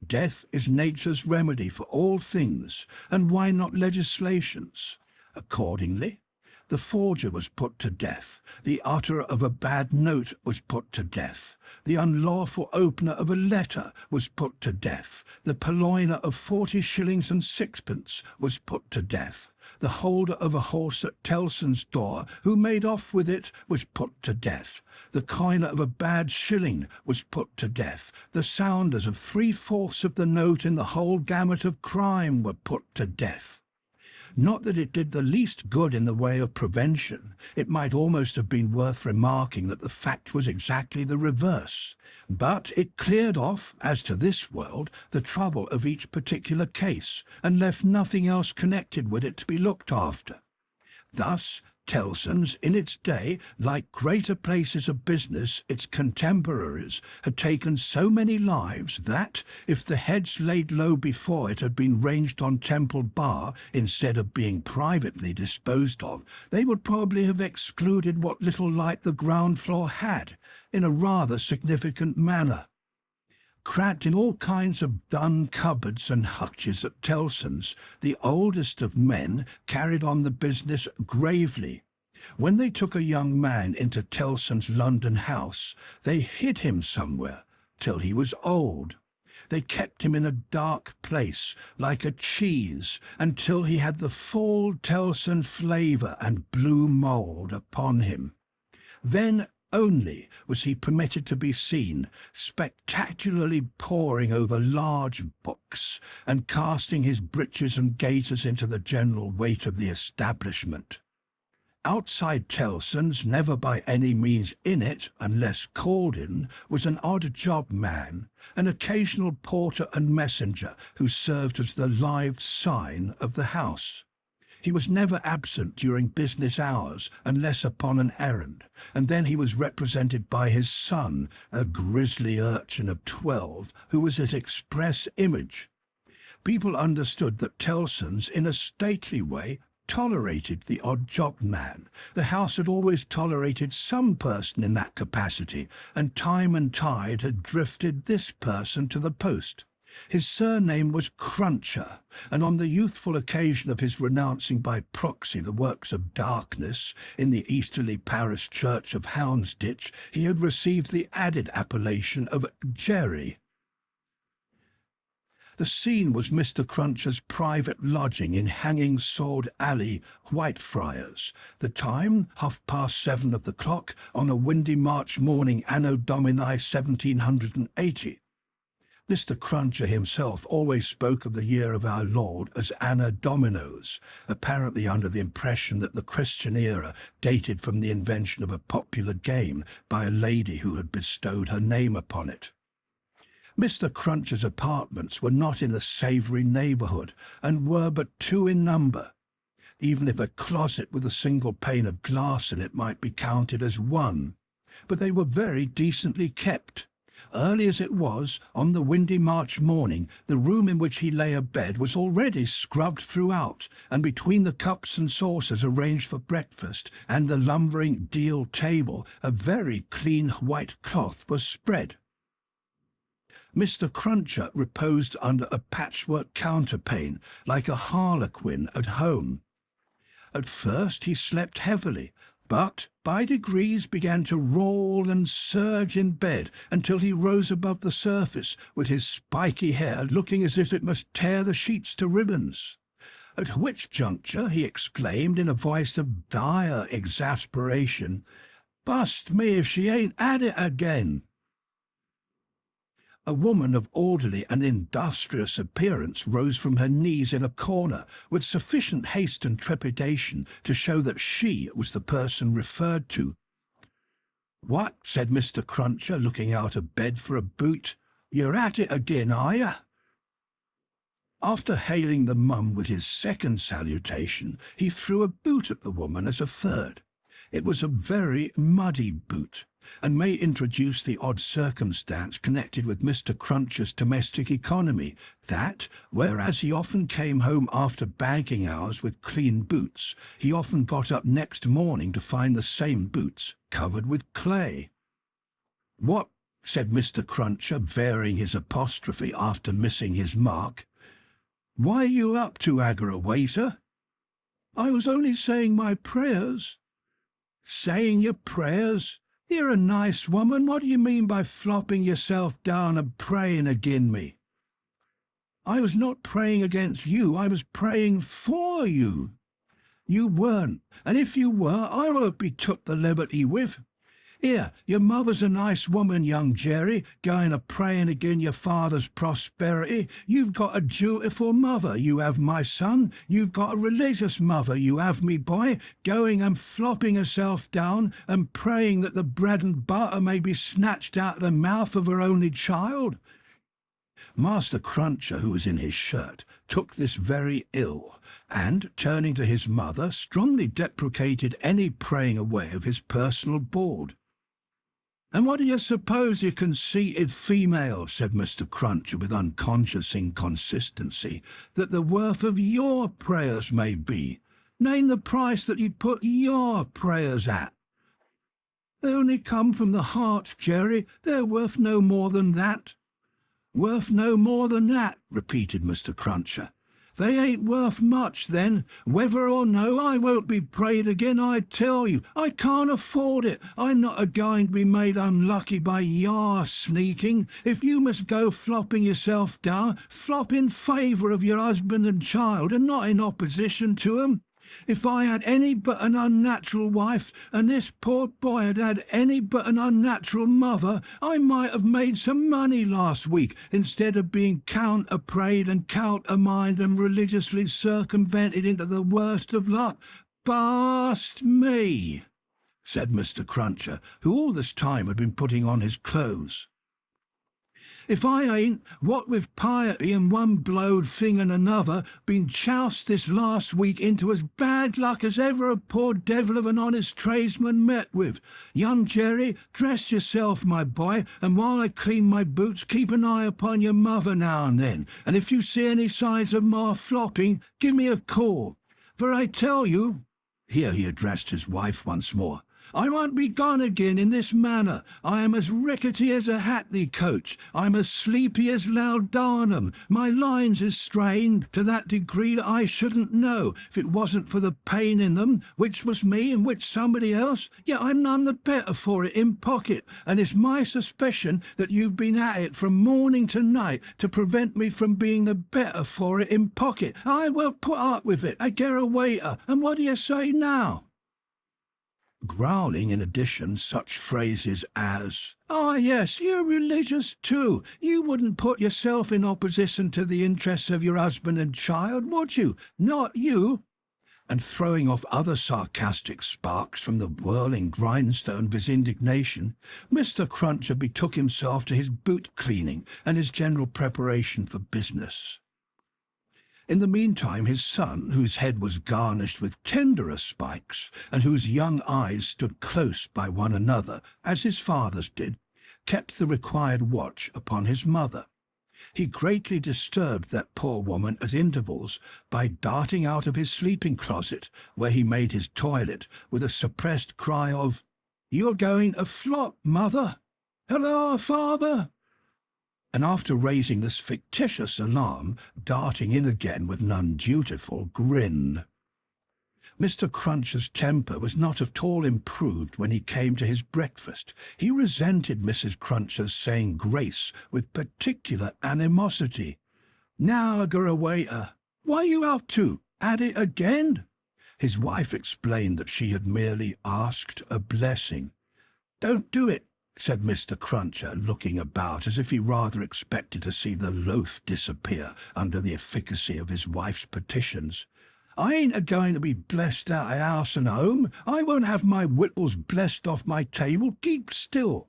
Death is nature's remedy for all things, and why not legislation's? Accordingly, the forger was put to death, the utterer of a bad note was put to death, the unlawful opener of a letter was put to death, the purloiner of 40 shillings and sixpence was put to death, the holder of a horse at Tellson's door who made off with it was put to death, the coiner of a bad shilling was put to death, the sounders of 3/4 of the note in the whole gamut of crime were put to death. Not that it did the least good in the way of prevention. It might almost have been worth remarking that the fact was exactly the reverse. But it cleared off, as to this world, the trouble of each particular case, and left nothing else connected with it to be looked after. Thus, Tellson's, in its day, like greater places of business, its contemporaries, had taken so many lives that, if the heads laid low before it had been ranged on Temple Bar instead of being privately disposed of, they would probably have excluded what little light the ground floor had, in a rather significant manner. Cracked in all kinds of dun cupboards and hutches at Tellson's, the oldest of men carried on the business gravely. When they took a young man into Tellson's London house, they hid him somewhere till he was old. They kept him in a dark place, like a cheese, until he had the full Tellson flavour and blue mould upon him. Then only was he permitted to be seen, spectacularly poring over large books and casting his breeches and gaiters into the general weight of the establishment. Outside Tellson's, never by any means in it, unless called in, was an odd job man, an occasional porter and messenger who served as the live sign of the house. He was never absent during business hours, unless upon an errand, and then he was represented by his son, a grisly urchin of 12, who was his express image. People understood that Tellson's, in a stately way, tolerated the odd job man. The house had always tolerated some person in that capacity, and time and tide had drifted this person to the post. His surname was Cruncher, and on the youthful occasion of his renouncing by proxy the works of darkness in the easterly parish church of Houndsditch, he had received the added appellation of Jerry. The scene was Mr. Cruncher's private lodging in Hanging Sword Alley, Whitefriars. The time, 7:30 of the clock, on a windy March morning anno Domini 1780. Mr. Cruncher himself always spoke of the year of our Lord as Anna Dominos, apparently under the impression that the Christian era dated from the invention of a popular game by a lady who had bestowed her name upon it. Mr. Cruncher's apartments were not in a savoury neighbourhood, and were but 2 in number. Even if a closet with a single pane of glass in it might be counted as 1, but they were very decently kept. Early as it was, on the windy March morning, the room in which he lay abed was already scrubbed throughout, and between the cups and saucers arranged for breakfast and the lumbering deal table, a very clean white cloth was spread. Mr. Cruncher reposed under a patchwork counterpane, like a harlequin at home. At first he slept heavily, but by degrees began to roll and surge in bed until he rose above the surface, with his spiky hair looking as if it must tear the sheets to ribbons. At which juncture he exclaimed in a voice of dire exasperation, "Bust me if she ain't at it again!" A woman of orderly and industrious appearance rose from her knees in a corner with sufficient haste and trepidation to show that she was the person referred to. "What?" said Mr. Cruncher, looking out of bed for a boot. "You're at it again, are you?" After hailing the mum with his second salutation, he threw a boot at the woman as a third. It was a very muddy boot, and may introduce the odd circumstance connected with Mr. Cruncher's domestic economy, that, whereas he often came home after banking hours with clean boots, he often got up next morning to find the same boots covered with clay. "What?" said Mr. Cruncher, varying his apostrophe after missing his mark. "Why are you up to, aggrawator?" "I was only saying my prayers." "Saying your prayers? You're a nice woman. What do you mean by flopping yourself down and praying agin me?" "I was not praying against you. I was praying for you." "You weren't, and if you were, I won't be took the liberty with. Here, your mother's a nice woman, young Jerry, going a-praying agin your father's prosperity. You've got a dutiful mother, you have, my son. You've got a religious mother, you have, me boy, going and flopping herself down and praying that the bread and butter may be snatched out of the mouth of her only child." Master Cruncher, who was in his shirt, took this very ill, and, turning to his mother, strongly deprecated any praying away of his personal board. "And what do you suppose, you conceited female," said Mr. Cruncher with unconscious inconsistency, "that the worth of your prayers may be? Name the price that you'd put your prayers at." "They only come from the heart, Jerry. They're worth no more than that." "Worth no more than that," repeated Mr. Cruncher. "They ain't worth much, then. Whether or no, I won't be prayed again, I tell you. I can't afford it. I'm not a-going to be made unlucky by your sneaking. If you must go flopping yourself down, flop in favour of your husband and child, and not in opposition to 'em. If I had any but an unnatural wife, and this poor boy had had any but an unnatural mother, I might have made some money last week, instead of being counter-prayed and countermined and religiously circumvented into the worst of luck. Bast me," said Mr. Cruncher, who all this time had been putting on his clothes. "If I ain't, what with piety and one blowed thing and another, been choused this last week into as bad luck as ever a poor devil of an honest tradesman met with. Young Jerry, dress yourself, my boy, and while I clean my boots, keep an eye upon your mother now and then, and if you see any signs of more flopping, give me a call. For I tell you," here he addressed his wife once more, "I won't be gone again in this manner. I am as rickety as a hackney coach. I'm as sleepy as laudanum. My lines is strained to that degree that I shouldn't know, if it wasn't for the pain in them, which was me and which somebody else. Yet I'm none the better for it in pocket, and it's my suspicion that you've been at it from morning to night to prevent me from being the better for it in pocket. I won't put up with it. I get a waiter, and what do you say now?" Growling in addition such phrases as, "Ah, yes, you're religious too. You wouldn't put yourself in opposition to the interests of your husband and child, would you? Not you," and throwing off other sarcastic sparks from the whirling grindstone of his indignation, Mr. Cruncher betook himself to his boot cleaning and his general preparation for business. In the meantime, his son, whose head was garnished with tenderer spikes, and whose young eyes stood close by one another, as his father's did, kept the required watch upon his mother. He greatly disturbed that poor woman at intervals by darting out of his sleeping-closet, where he made his toilet, with a suppressed cry of, "You're going to flop, mother! Hello, father!" and after raising this fictitious alarm, darting in again with an undutiful grin. Mr. Cruncher's temper was not at all improved when he came to his breakfast. He resented Mrs. Cruncher's saying grace with particular animosity. "Now, aggrawator, what are you up to? At it again?" His wife explained that she had merely asked a blessing. "Don't do it," said Mr. Cruncher, looking about as if he rather expected to see the loaf disappear under the efficacy of his wife's petitions. "I ain't a-going to be blessed out of house and home. I won't have my wittles blessed off my table. Keep still."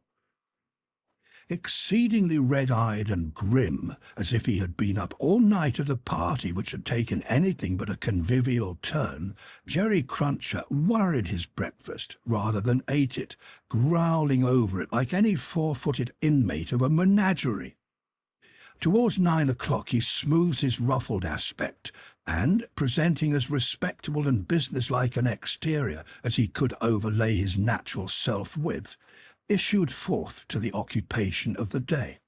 Exceedingly red-eyed and grim, as if he had been up all night at a party which had taken anything but a convivial turn, Jerry Cruncher worried his breakfast rather than ate it, growling over it like any four-footed inmate of a menagerie. Towards 9 o'clock he smoothed his ruffled aspect, and, presenting as respectable and businesslike an exterior as he could overlay his natural self with, issued forth to the occupation of the day.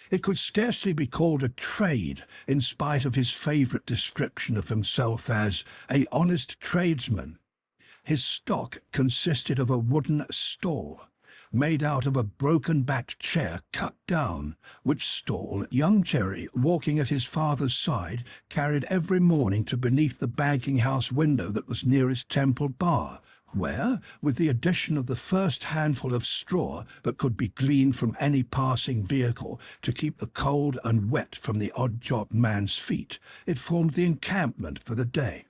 It could scarcely be called a trade, in spite of his favourite description of himself as a honest tradesman. His stock consisted of a wooden stall, made out of a broken-backed chair cut down, which stall young Jerry, walking at his father's side, carried every morning to beneath the banking-house window that was nearest Temple Bar, where, with the addition of the first handful of straw that could be gleaned from any passing vehicle to keep the cold and wet from the odd-job man's feet, it formed the encampment for the day.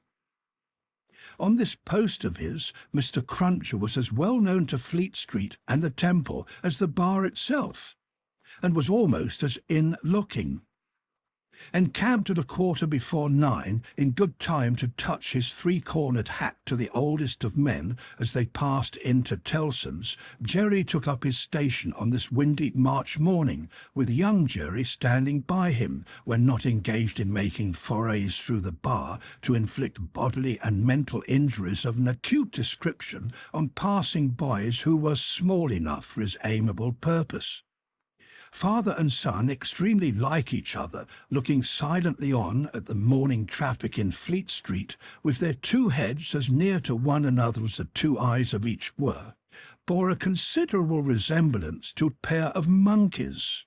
On this post of his, Mr. Cruncher was as well known to Fleet Street and the Temple as the bar itself, and was almost as in-looking. Encamped at 9:15, in good time to touch his three-cornered hat to the oldest of men as they passed into Tellson's, Jerry took up his station on this windy March morning, with young Jerry standing by him, when not engaged in making forays through the bar to inflict bodily and mental injuries of an acute description on passing boys who were small enough for his amiable purpose. Father and son, extremely like each other, looking silently on at the morning traffic in Fleet Street, with their two heads as near to one another as the two eyes of each were, bore a considerable resemblance to a pair of monkeys.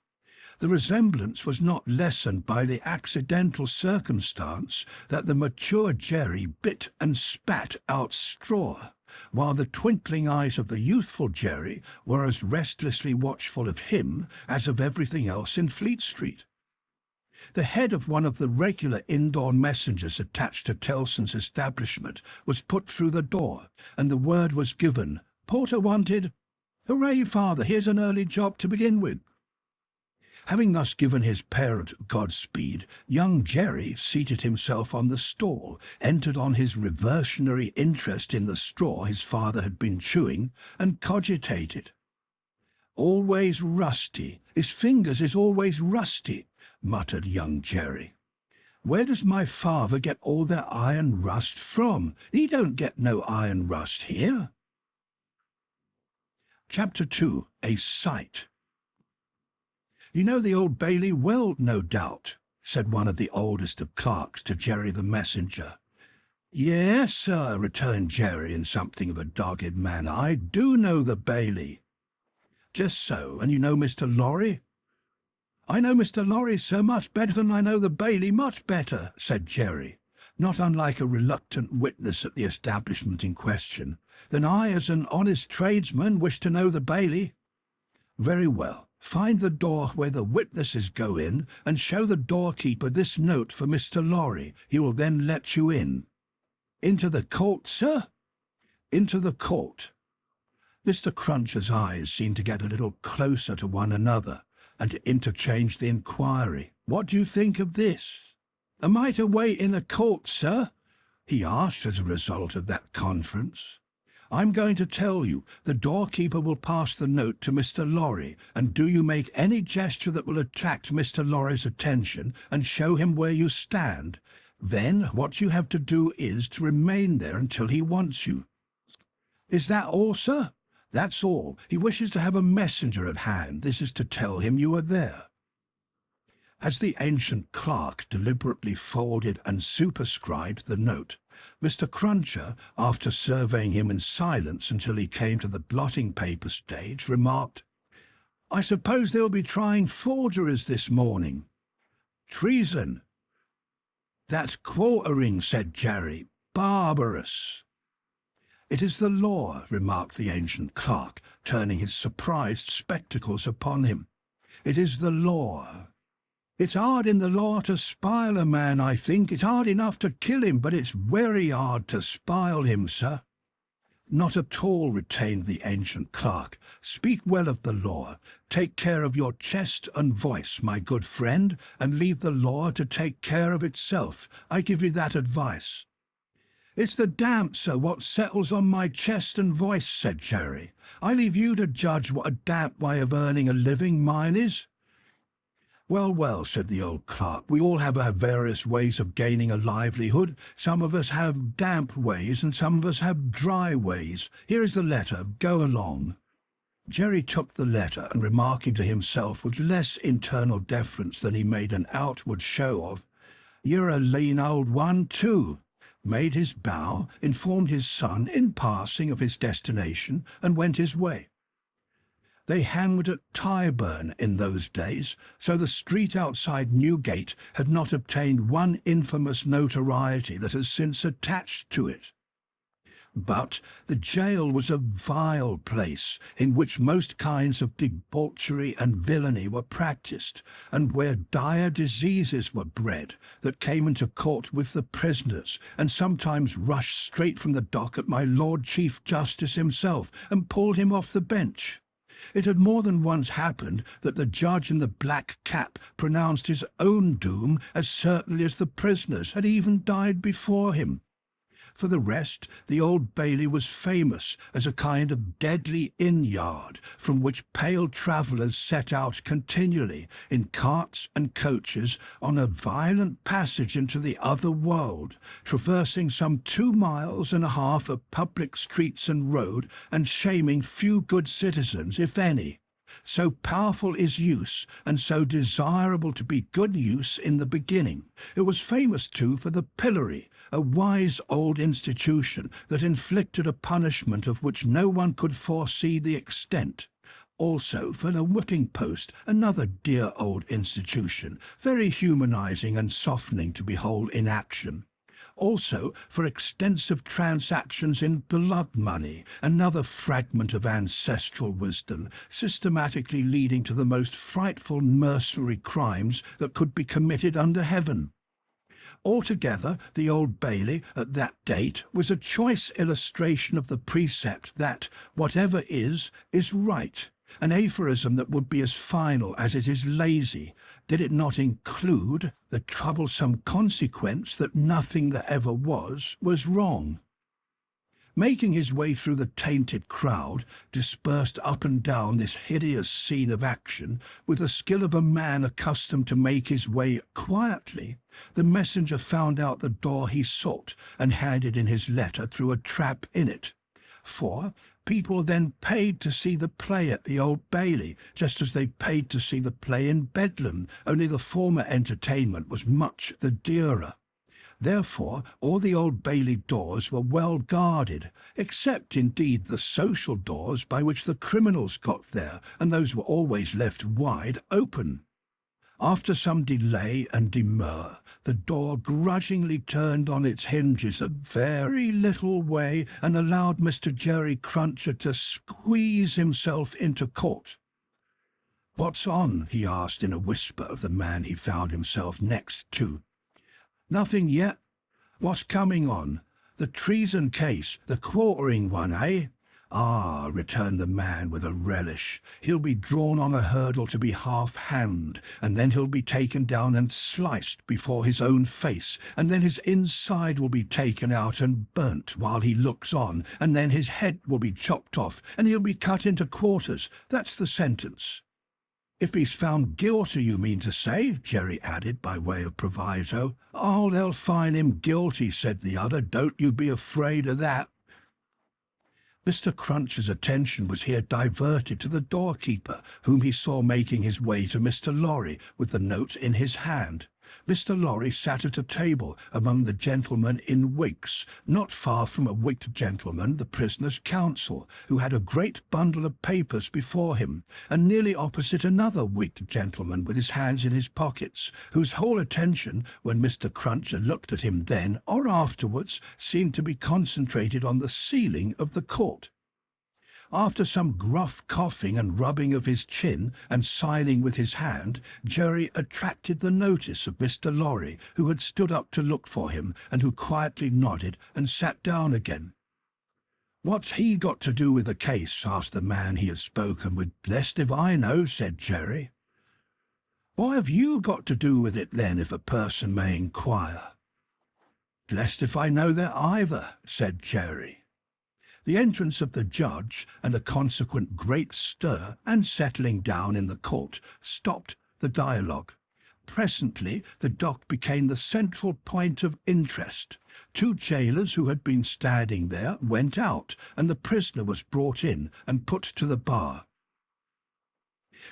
The resemblance was not lessened by the accidental circumstance that the mature Jerry bit and spat out straw, while the twinkling eyes of the youthful Jerry were as restlessly watchful of him as of everything else in Fleet Street. The head of one of the regular indoor messengers attached to Tellson's establishment was put through the door, and the word was given, "Porter wanted." "Hooray, father, here's an early job to begin with." Having thus given his parent Godspeed, young Jerry seated himself on the stall, entered on his reversionary interest in the straw his father had been chewing, and cogitated. "Always rusty. His fingers is always rusty," muttered young Jerry. "Where does my father get all their iron rust from? He don't get no iron rust here." Chapter 2. A Sight. "You know the Old Bailey well, no doubt," said one of the oldest of clerks to Jerry the messenger. "Yes, sir," returned Jerry in something of a dogged manner. "I do know the Bailey." "Just so. And you know Mr. Lorry?" "I know Mr. Lorry, sir, much better than I know the Bailey, much better," said Jerry, not unlike a reluctant witness at the establishment in question. "Then I, as an honest tradesman, wish to know the Bailey." "Very well. Find the door where the witnesses go in, and show the doorkeeper this note for Mr. Lorry. He will then let you in." "Into the court, sir?" "Into the court." Mr. Cruncher's eyes seemed to get a little closer to one another, and to interchange the inquiry. "What do you think of this?" "Am I to wait in the court, sir?" he asked as a result of that conference. "I'm going to tell you. The doorkeeper will pass the note to Mr. Lorry, and do you make any gesture that will attract Mr. Lorry's attention and show him where you stand. Then what you have to do is to remain there until he wants you." "Is that all, sir?" "That's all. He wishes to have a messenger at hand. This is to tell him you are there." As the ancient clerk deliberately folded and superscribed the note, Mr. Cruncher, after surveying him in silence until he came to the blotting paper stage, remarked, "I suppose they'll be trying forgeries this morning." "Treason." "That's quartering," said Jerry. "Barbarous." "It is the law," remarked the ancient clerk, turning his surprised spectacles upon him. "It is the law. It's hard in the law to spile a man, I think. It's hard enough to kill him, but it's very hard to spile him, sir." "Not at all," retained the ancient clerk. "Speak well of the law. Take care of your chest and voice, my good friend, and leave the law to take care of itself. I give you that advice." "It's the damp, sir, what settles on my chest and voice," said Jerry. "I leave you to judge what a damp way of earning a living mine is." "Well, well," said the old clerk, "we all have our various ways of gaining a livelihood. Some of us have damp ways, and some of us have dry ways. Here is the letter. Go along." Jerry took the letter, and remarking to himself with less internal deference than he made an outward show of, "You're a lean old one, too," made his bow, informed his son in passing of his destination, and went his way. They hanged at Tyburn in those days, so the street outside Newgate had not obtained one infamous notoriety that has since attached to it. But the jail was a vile place, in which most kinds of debauchery and villainy were practised, and where dire diseases were bred, that came into court with the prisoners, and sometimes rushed straight from the dock at my Lord Chief Justice himself, and pulled him off the bench. It had more than once happened that the judge in the black cap pronounced his own doom as certainly as the prisoners had even died before him. For the rest, the Old Bailey was famous as a kind of deadly inn-yard from which pale travellers set out continually in carts and coaches on a violent passage into the other world, traversing some 2 miles and a half of public streets and road, and shaming few good citizens, if any. So powerful is use, and so desirable to be good use in the beginning. It was famous, too, for the pillory, a wise old institution that inflicted a punishment of which no one could foresee the extent. Also for the whipping post, another dear old institution, very humanizing and softening to behold in action. Also for extensive transactions in blood money, another fragment of ancestral wisdom, systematically leading to the most frightful mercenary crimes that could be committed under heaven. Altogether, the Old Bailey at that date was a choice illustration of the precept that whatever is right, an aphorism that would be as final as it is lazy, did it not include the troublesome consequence that nothing that ever was wrong. Making his way through the tainted crowd, dispersed up and down this hideous scene of action, with the skill of a man accustomed to make his way quietly, the messenger found out the door he sought, and handed in his letter through a trap in it. For people then paid to see the play at the Old Bailey, just as they paid to see the play in Bedlam, only the former entertainment was much the dearer. Therefore, all the Old Bailey doors were well guarded, except indeed the social doors by which the criminals got there, and those were always left wide open. After some delay and demur, the door grudgingly turned on its hinges a very little way, and allowed Mr. Jerry Cruncher to squeeze himself into court. "What's on?" he asked in a whisper of the man he found himself next to. "Nothing yet. What's coming on? The treason case, the quartering one, eh?" "Ah," returned the man with a relish, "he'll be drawn on a hurdle to be half-hanged, and then he'll be taken down and sliced before his own face, and then his inside will be taken out and burnt while he looks on, and then his head will be chopped off, and he'll be cut into quarters. That's the sentence." "If he's found guilty, you mean to say?" Jerry added by way of proviso. "Oh, they'll find him guilty," said the other. "Don't you be afraid of that." Mr. Cruncher's attention was here diverted to the doorkeeper, whom he saw making his way to Mr. Lorry with the note in his hand. Mr. Lorry sat at a table among the gentlemen in wigs, not far from a wigged gentleman, the prisoner's counsel, who had a great bundle of papers before him, and nearly opposite another wigged gentleman with his hands in his pockets, whose whole attention, when Mr. Cruncher looked at him then or afterwards, seemed to be concentrated on the ceiling of the court. After some gruff coughing and rubbing of his chin and signing with his hand, Jerry attracted the notice of Mr. Lorry, who had stood up to look for him and who quietly nodded and sat down again. "What's he got to do with the case?" asked the man he had spoken with. "Blessed if I know," said Jerry. "What have you got to do with it then, if a person may inquire?" "Blessed if I know that either," said Jerry. The entrance of the judge and a consequent great stir and settling down in the court stopped the dialogue. Presently the dock became the central point of interest. 2 jailers who had been standing there went out, and the prisoner was brought in and put to the bar.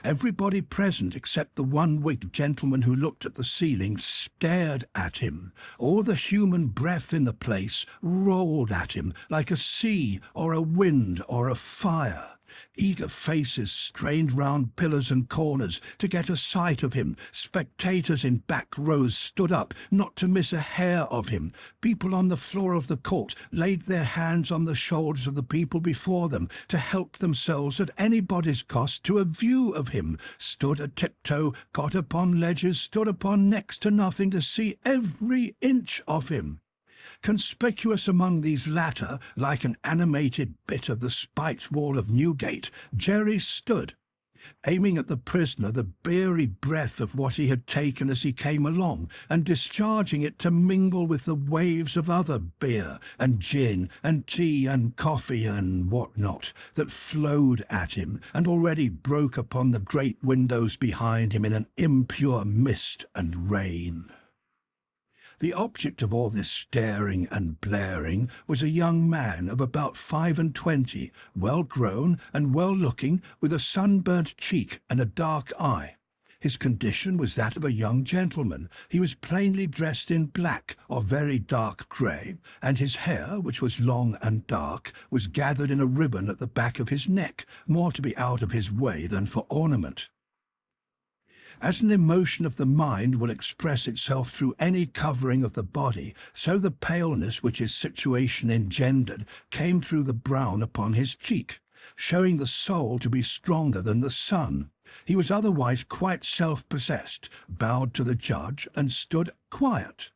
Everybody present, except the one wigged gentleman who looked at the ceiling, stared at him. All the human breath in the place rolled at him like a sea or a wind or a fire. Eager faces strained round pillars and corners to get a sight of him. Spectators in back rows stood up, not to miss a hair of him. People on the floor of the court laid their hands on the shoulders of the people before them to help themselves at anybody's cost to a view of him. Stood a tiptoe, got upon ledges, stood upon next to nothing to see every inch of him. Conspicuous among these latter, like an animated bit of the spiked wall of Newgate, Jerry stood, aiming at the prisoner the beery breath of what he had taken as he came along, and discharging it to mingle with the waves of other beer and gin and tea and coffee and what not that flowed at him and already broke upon the great windows behind him in an impure mist and rain. The object of all this staring and blaring was a young man of about 25, well-grown and well-looking, with a sunburnt cheek and a dark eye. His condition was that of a young gentleman. He was plainly dressed in black or very dark grey, and his hair, which was long and dark, was gathered in a ribbon at the back of his neck, more to be out of his way than for ornament. As an emotion of the mind will express itself through any covering of the body, so the paleness which his situation engendered came through the brown upon his cheek, showing the soul to be stronger than the sun. He was otherwise quite self-possessed, bowed to the judge, and stood quiet.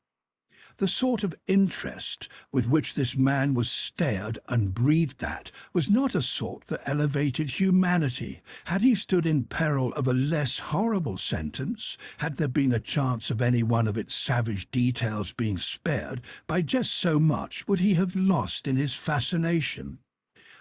The sort of interest with which this man was stared and breathed at was not a sort that elevated humanity. Had he stood in peril of a less horrible sentence, had there been a chance of any one of its savage details being spared, by just so much would he have lost in his fascination.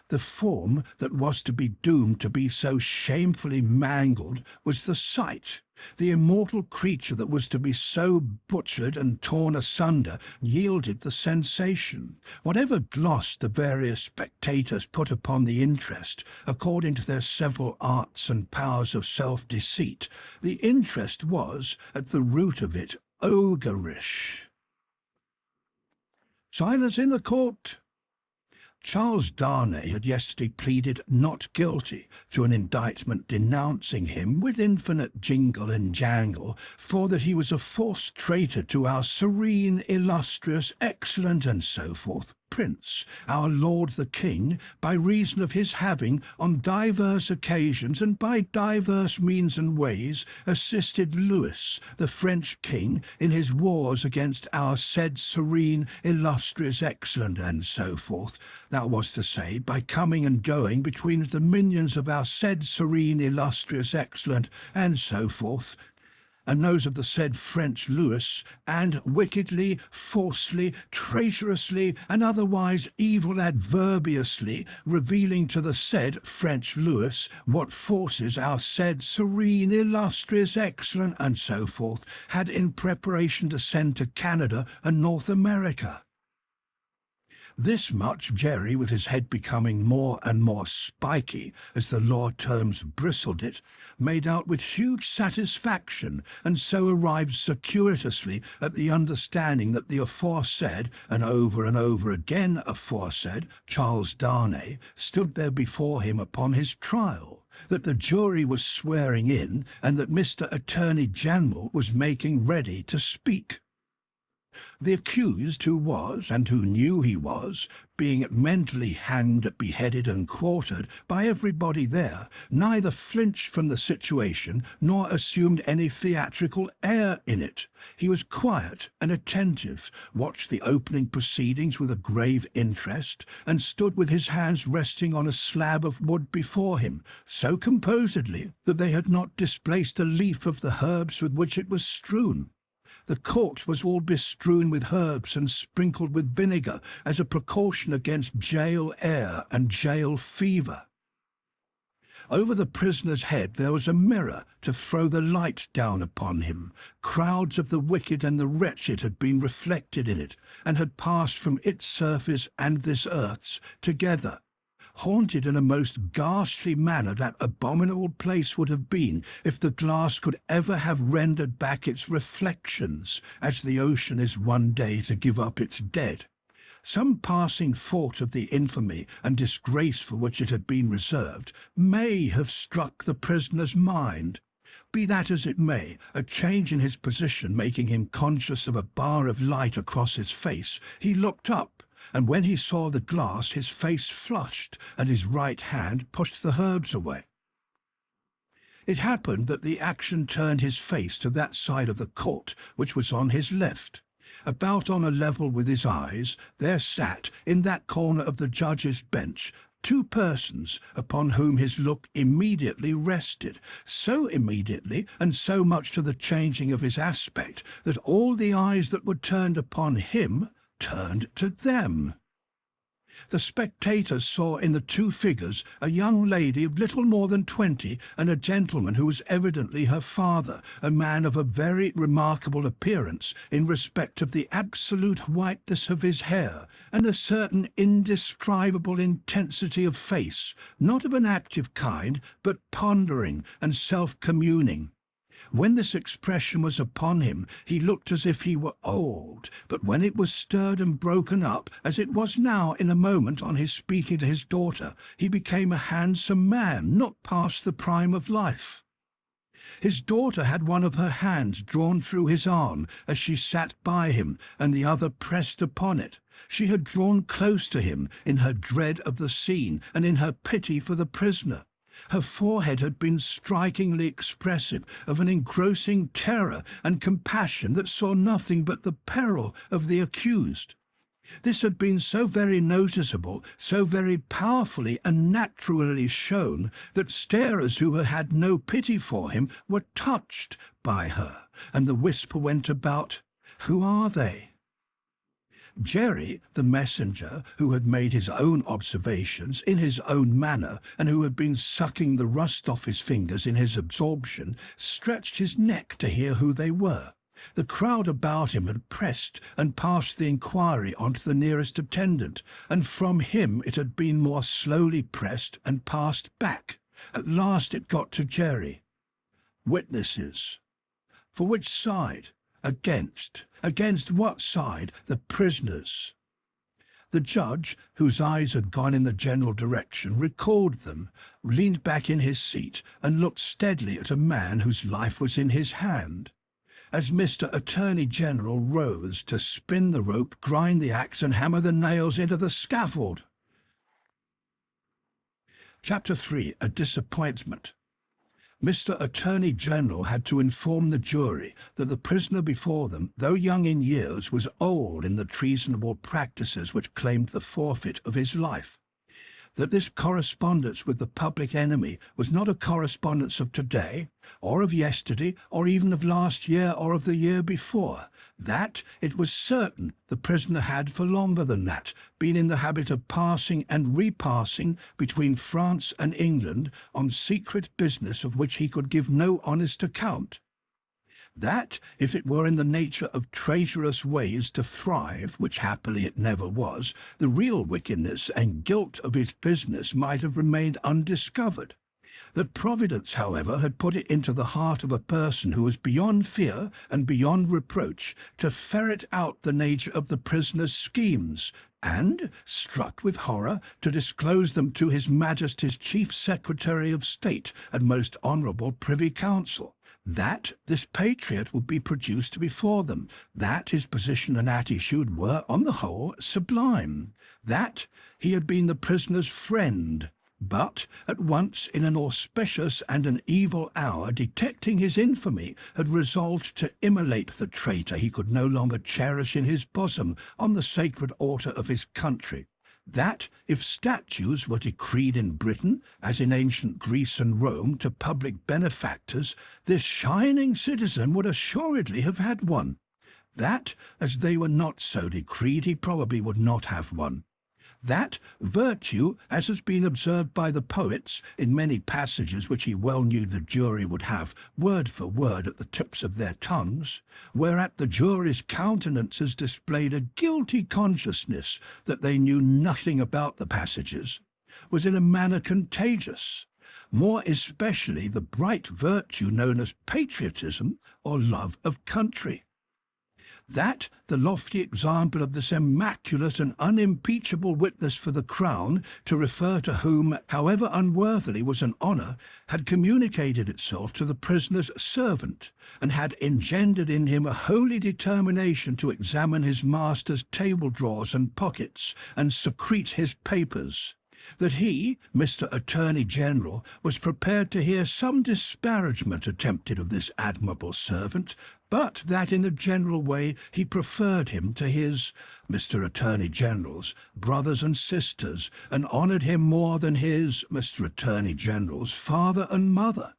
The form that was to be doomed to be so shamefully mangled was the sight. The immortal creature that was to be so butchered and torn asunder yielded the sensation. Whatever gloss the various spectators put upon the interest, according to their several arts and powers of self-deceit, the interest was, at the root of it, ogreish. "Silence in the court!" Charles Darnay had yesterday pleaded not guilty to an indictment denouncing him with infinite jingle and jangle for that he was a false traitor to our serene, illustrious, excellent, and so forth, Prince, our Lord the King, by reason of his having, on divers occasions and by divers means and ways, assisted Louis, the French King, in his wars against our said serene, illustrious, excellent, and so forth. That was to say, by coming and going between the dominions of our said serene, illustrious, excellent, and so forth, and those of the said French Louis, and wickedly, falsely, traitorously, and otherwise evil adverbiously revealing to the said French Louis what forces our said serene, illustrious, excellent, and so forth had in preparation to send to Canada and North America. This much Jerry, with his head becoming more and more spiky, as the law terms bristled it, made out with huge satisfaction, and so arrived circuitously at the understanding that the aforesaid, and over again aforesaid, Charles Darnay stood there before him upon his trial, that the jury was swearing in, and that Mr. Attorney General was making ready to speak. The accused, who was, and who knew he was, being mentally hanged, beheaded, and quartered by everybody there, neither flinched from the situation nor assumed any theatrical air in it. He was quiet and attentive, watched the opening proceedings with a grave interest, and stood with his hands resting on a slab of wood before him, so composedly that they had not displaced a leaf of the herbs with which it was strewn. The court was all bestrewn with herbs and sprinkled with vinegar as a precaution against jail air and jail fever. Over the prisoner's head there was a mirror to throw the light down upon him. Crowds of the wicked and the wretched had been reflected in it, and had passed from its surface and this earth's together. Haunted in a most ghastly manner that abominable place would have been if the glass could ever have rendered back its reflections, as the ocean is one day to give up its dead. Some passing thought of the infamy and disgrace for which it had been reserved may have struck the prisoner's mind. Be that as it may, a change in his position making him conscious of a bar of light across his face, he looked up, and when he saw the glass his face flushed, and his right hand pushed the herbs away. It happened that the action turned his face to that side of the court which was on his left. About on a level with his eyes there sat, in that corner of the judge's bench, two persons upon whom his look immediately rested, so immediately and so much to the changing of his aspect that all the eyes that were turned upon him turned to them. The spectators saw in the two figures a young lady of little more than 20 and a gentleman who was evidently her father, a man of a very remarkable appearance in respect of the absolute whiteness of his hair and a certain indescribable intensity of face, not of an active kind, but pondering and self-communing. When this expression was upon him, he looked as if he were old, but when it was stirred and broken up, as it was now in a moment on his speaking to his daughter, he became a handsome man, not past the prime of life. His daughter had one of her hands drawn through his arm as she sat by him, and the other pressed upon it. She had drawn close to him in her dread of the scene and in her pity for the prisoner. Her forehead had been strikingly expressive of an engrossing terror and compassion that saw nothing but the peril of the accused. This had been so very noticeable, so very powerfully and naturally shown, that starers who had no pity for him were touched by her, and the whisper went about, "Who are they?" Jerry, the messenger, who had made his own observations in his own manner, and who had been sucking the rust off his fingers in his absorption, stretched his neck to hear who they were. The crowd about him had pressed and passed the inquiry on to the nearest attendant, and from him it had been more slowly pressed and passed back. At last it got to Jerry. Witnesses. For which side? Against. Against what side? The prisoners. The judge, whose eyes had gone in the general direction, recalled them, leaned back in his seat, and looked steadily at a man whose life was in his hand. As Mr. Attorney General rose to spin the rope, grind the axe, and hammer the nails into the scaffold. Chapter 3. A Disappointment. Mr. Attorney General had to inform the jury that the prisoner before them, though young in years, was old in the treasonable practices which claimed the forfeit of his life. That this correspondence with the public enemy was not a correspondence of today, or of yesterday, or even of last year, or of the year before. That, it was certain, the prisoner had for longer than that been in the habit of passing and repassing between France and England on secret business of which he could give no honest account. that, if it were in the nature of traitorous ways to thrive, which happily it never was, the real wickedness and guilt of his business might have remained undiscovered. That Providence, however, had put it into the heart of a person who was beyond fear and beyond reproach to ferret out the nature of the prisoner's schemes, and, struck with horror, to disclose them to His Majesty's Chief Secretary of State and most honourable Privy Council. That this patriot would be produced before them, that his position and attitude were, on the whole, sublime, that he had been the prisoner's friend, but at once in an auspicious and an evil hour, detecting his infamy, had resolved to immolate the traitor he could no longer cherish in his bosom on the sacred altar of his country. That, if statues were decreed in Britain, as in ancient Greece and Rome, to public benefactors, this shining citizen would assuredly have had one. That, as they were not so decreed, he probably would not have one. That virtue, as has been observed by the poets in many passages which he well knew the jury would have word for word at the tips of their tongues, whereat the jury's countenances displayed a guilty consciousness that they knew nothing about the passages, was in a manner contagious, more especially the bright virtue known as patriotism or love of country. That the lofty example of this immaculate and unimpeachable witness for the crown, to refer to whom, however unworthily, was an honour, had communicated itself to the prisoner's servant, and had engendered in him a holy determination to examine his master's table drawers and pockets, and secrete his papers. That he, Mr. Attorney General, was prepared to hear some disparagement attempted of this admirable servant, but that in a general way he preferred him to his, Mr. Attorney General's, brothers and sisters, and honoured him more than his, Mr. Attorney General's, father and mother.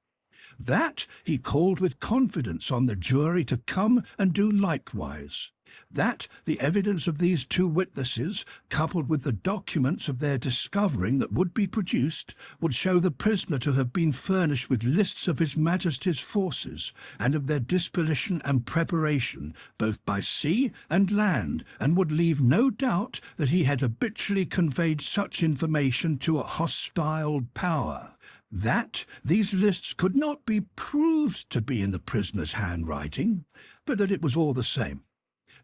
That he called with confidence on the jury to come and do likewise. That the evidence of these two witnesses, coupled with the documents of their discovering that would be produced, would show the prisoner to have been furnished with lists of His Majesty's forces, and of their disposition and preparation, both by sea and land, and would leave no doubt that he had habitually conveyed such information to a hostile power. That these lists could not be proved to be in the prisoner's handwriting, but that it was all the same.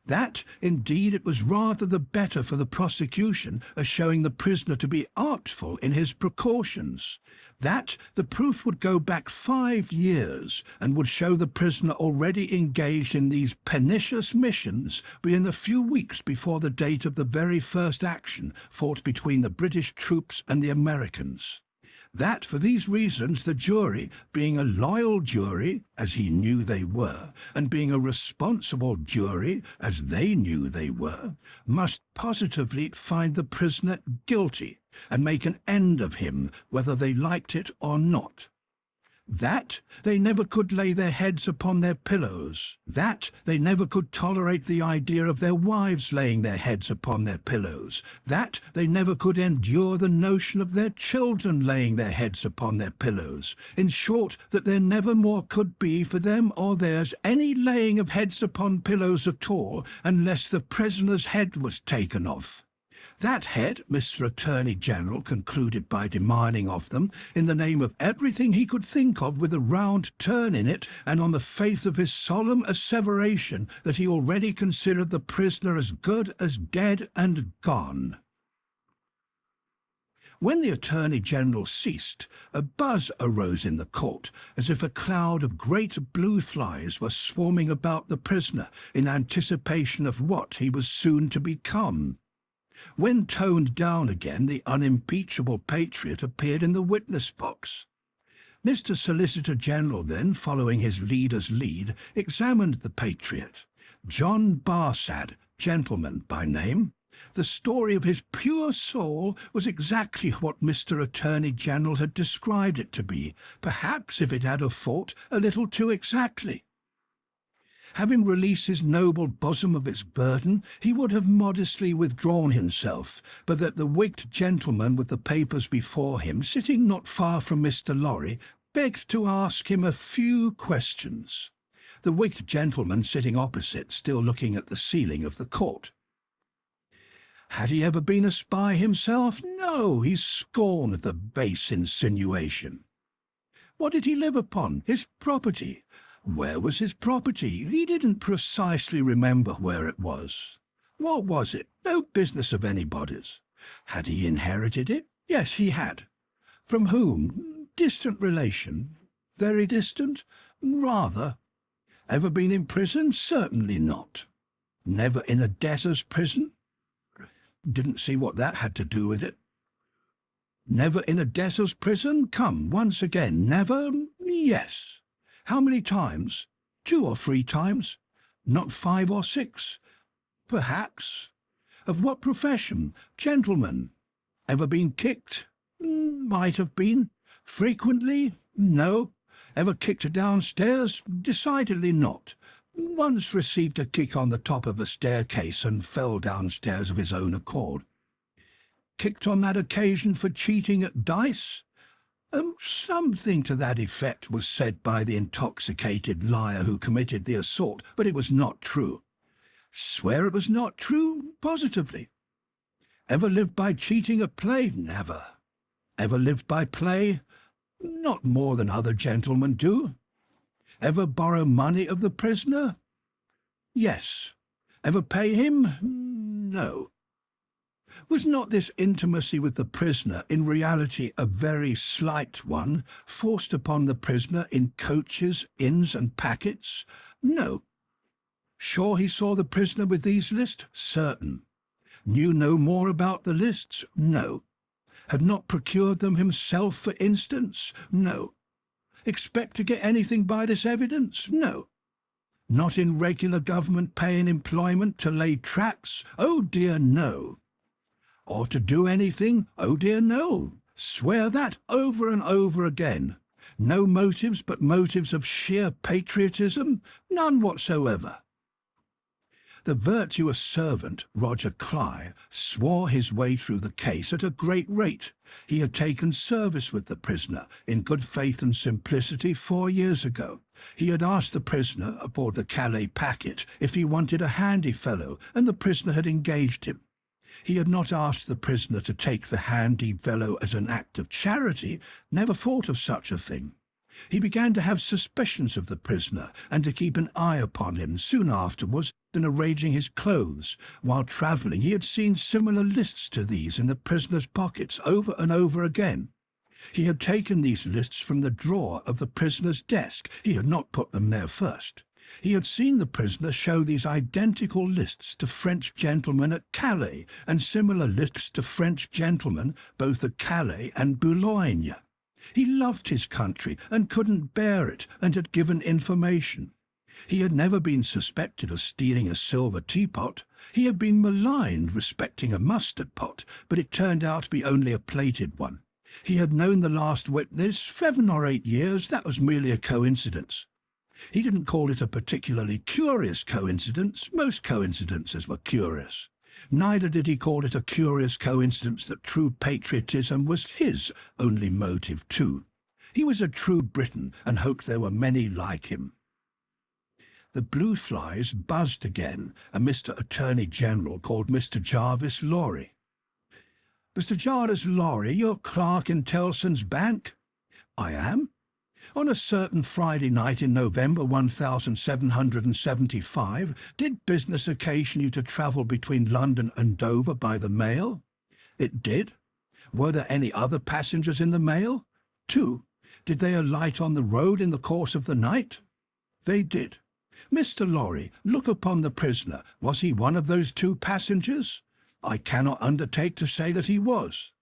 That, indeed, it was rather the better for the prosecution, as showing the prisoner to be artful in his precautions. That the proof would go back 5 years, and would show the prisoner already engaged in these pernicious missions within a few weeks before the date of the very first action fought between the British troops and the Americans. That for these reasons the jury, being a loyal jury, as he knew they were, and being a responsible jury, as they knew they were, must positively find the prisoner guilty, and make an end of him, whether they liked it or not. That they never could lay their heads upon their pillows. That they never could tolerate the idea of their wives laying their heads upon their pillows. That they never could endure the notion of their children laying their heads upon their pillows. In short, that there never more could be for them or theirs any laying of heads upon pillows at all, unless the prisoner's head was taken off. That head, Mr. Attorney General concluded by demanding of them, in the name of everything he could think of with a round turn in it, and on the faith of his solemn asseveration that he already considered the prisoner as good as dead and gone. When the Attorney General ceased, a buzz arose in the court, as if a cloud of great blue flies were swarming about the prisoner in anticipation of what he was soon to become. When toned down again, the unimpeachable patriot appeared in the witness box. Mr. Solicitor General then, following his leader's lead, examined the patriot. John Barsad, gentleman by name. The story of his pure soul was exactly what Mr. Attorney General had described it to be, perhaps, if it had a fault, a little too exactly. Having released his noble bosom of its burden, he would have modestly withdrawn himself, but that the wigged gentleman with the papers before him, sitting not far from Mr. Lorry, begged to ask him a few questions. the wigged gentleman sitting opposite still looking at the ceiling of the court. Had he ever been a spy himself? No, he scorned the base insinuation. What did he live upon? His property. Where was his property? He didn't precisely remember where it was. What was it? No business of anybody's. Had he inherited it? Yes, he had. From whom? Distant relation. Very distant? Rather. Ever been in prison? Certainly not. Never in a debtor's prison? Didn't see what that had to do with it. Never in a debtor's prison? Come, once again, never? Yes. How many times? 2 or 3 times? Not 5 or 6? Perhaps. Of what profession? Gentleman. Ever been kicked? Might have been. Frequently? No. Ever kicked downstairs? Decidedly not. Once received a kick on the top of a staircase and fell downstairs of his own accord. Kicked on that occasion for cheating at dice? Something to that effect was said by the intoxicated liar who committed the assault, but it was not true. Swear it was not true? Positively. Ever lived by cheating at play? Never. Ever lived by play? Not more than other gentlemen do. Ever borrow money of the prisoner? Yes. Ever pay him? No. Was not this intimacy with the prisoner in reality a very slight one, forced upon the prisoner in coaches, inns, and packets? No. Sure he saw the prisoner with these lists? Certain. Knew no more about the lists? No. Had not procured them himself, for instance? No. Expect to get anything by this evidence? No. Not in regular government pay and employment to lay tracks? Oh dear, no. Or to do anything? Oh dear, no. Swear that over and over again. No motives but motives of sheer patriotism? None whatsoever. The virtuous servant, Roger Cly, swore his way through the case at a great rate. He had taken service with the prisoner, in good faith and simplicity, 4 years ago. He had asked the prisoner aboard the Calais packet if he wanted a handy fellow, and the prisoner had engaged him. He had not asked the prisoner to take the handy fellow as an act of charity, never thought of such a thing. He began to have suspicions of the prisoner, and to keep an eye upon him soon afterwards in arranging his clothes. While travelling he had seen similar lists to these in the prisoner's pockets over and over again. He had taken these lists from the drawer of the prisoner's desk. He had not put them there first. He had seen the prisoner show these identical lists to French gentlemen at Calais, and similar lists to French gentlemen both at Calais and Boulogne. He loved his country and couldn't bear it, and had given information. He had never been suspected of stealing a silver teapot. He had been maligned respecting a mustard pot, but it turned out to be only a plated one. He had known the last witness 7 or 8 years. That was merely a coincidence. He didn't call it a particularly curious coincidence. Most coincidences were curious. Neither did he call it a curious coincidence that true patriotism was his only motive too. He was a true Briton, and hoped there were many like him. The blue flies buzzed again, and Mr. Attorney General called Mr. Jarvis Lorry. "Mr. Jarvis Lorry, you're clerk in Tellson's Bank?" "I am." "On a certain Friday night in November 1775, did business occasion you to travel between London and Dover by the mail?" "It did." "Were there any other passengers in the mail?" "2. Did they alight on the road in the course of the night?" "They did." "Mr. Lorry, look upon the prisoner. Was he one of those 2 passengers?" "I cannot undertake to say that he was."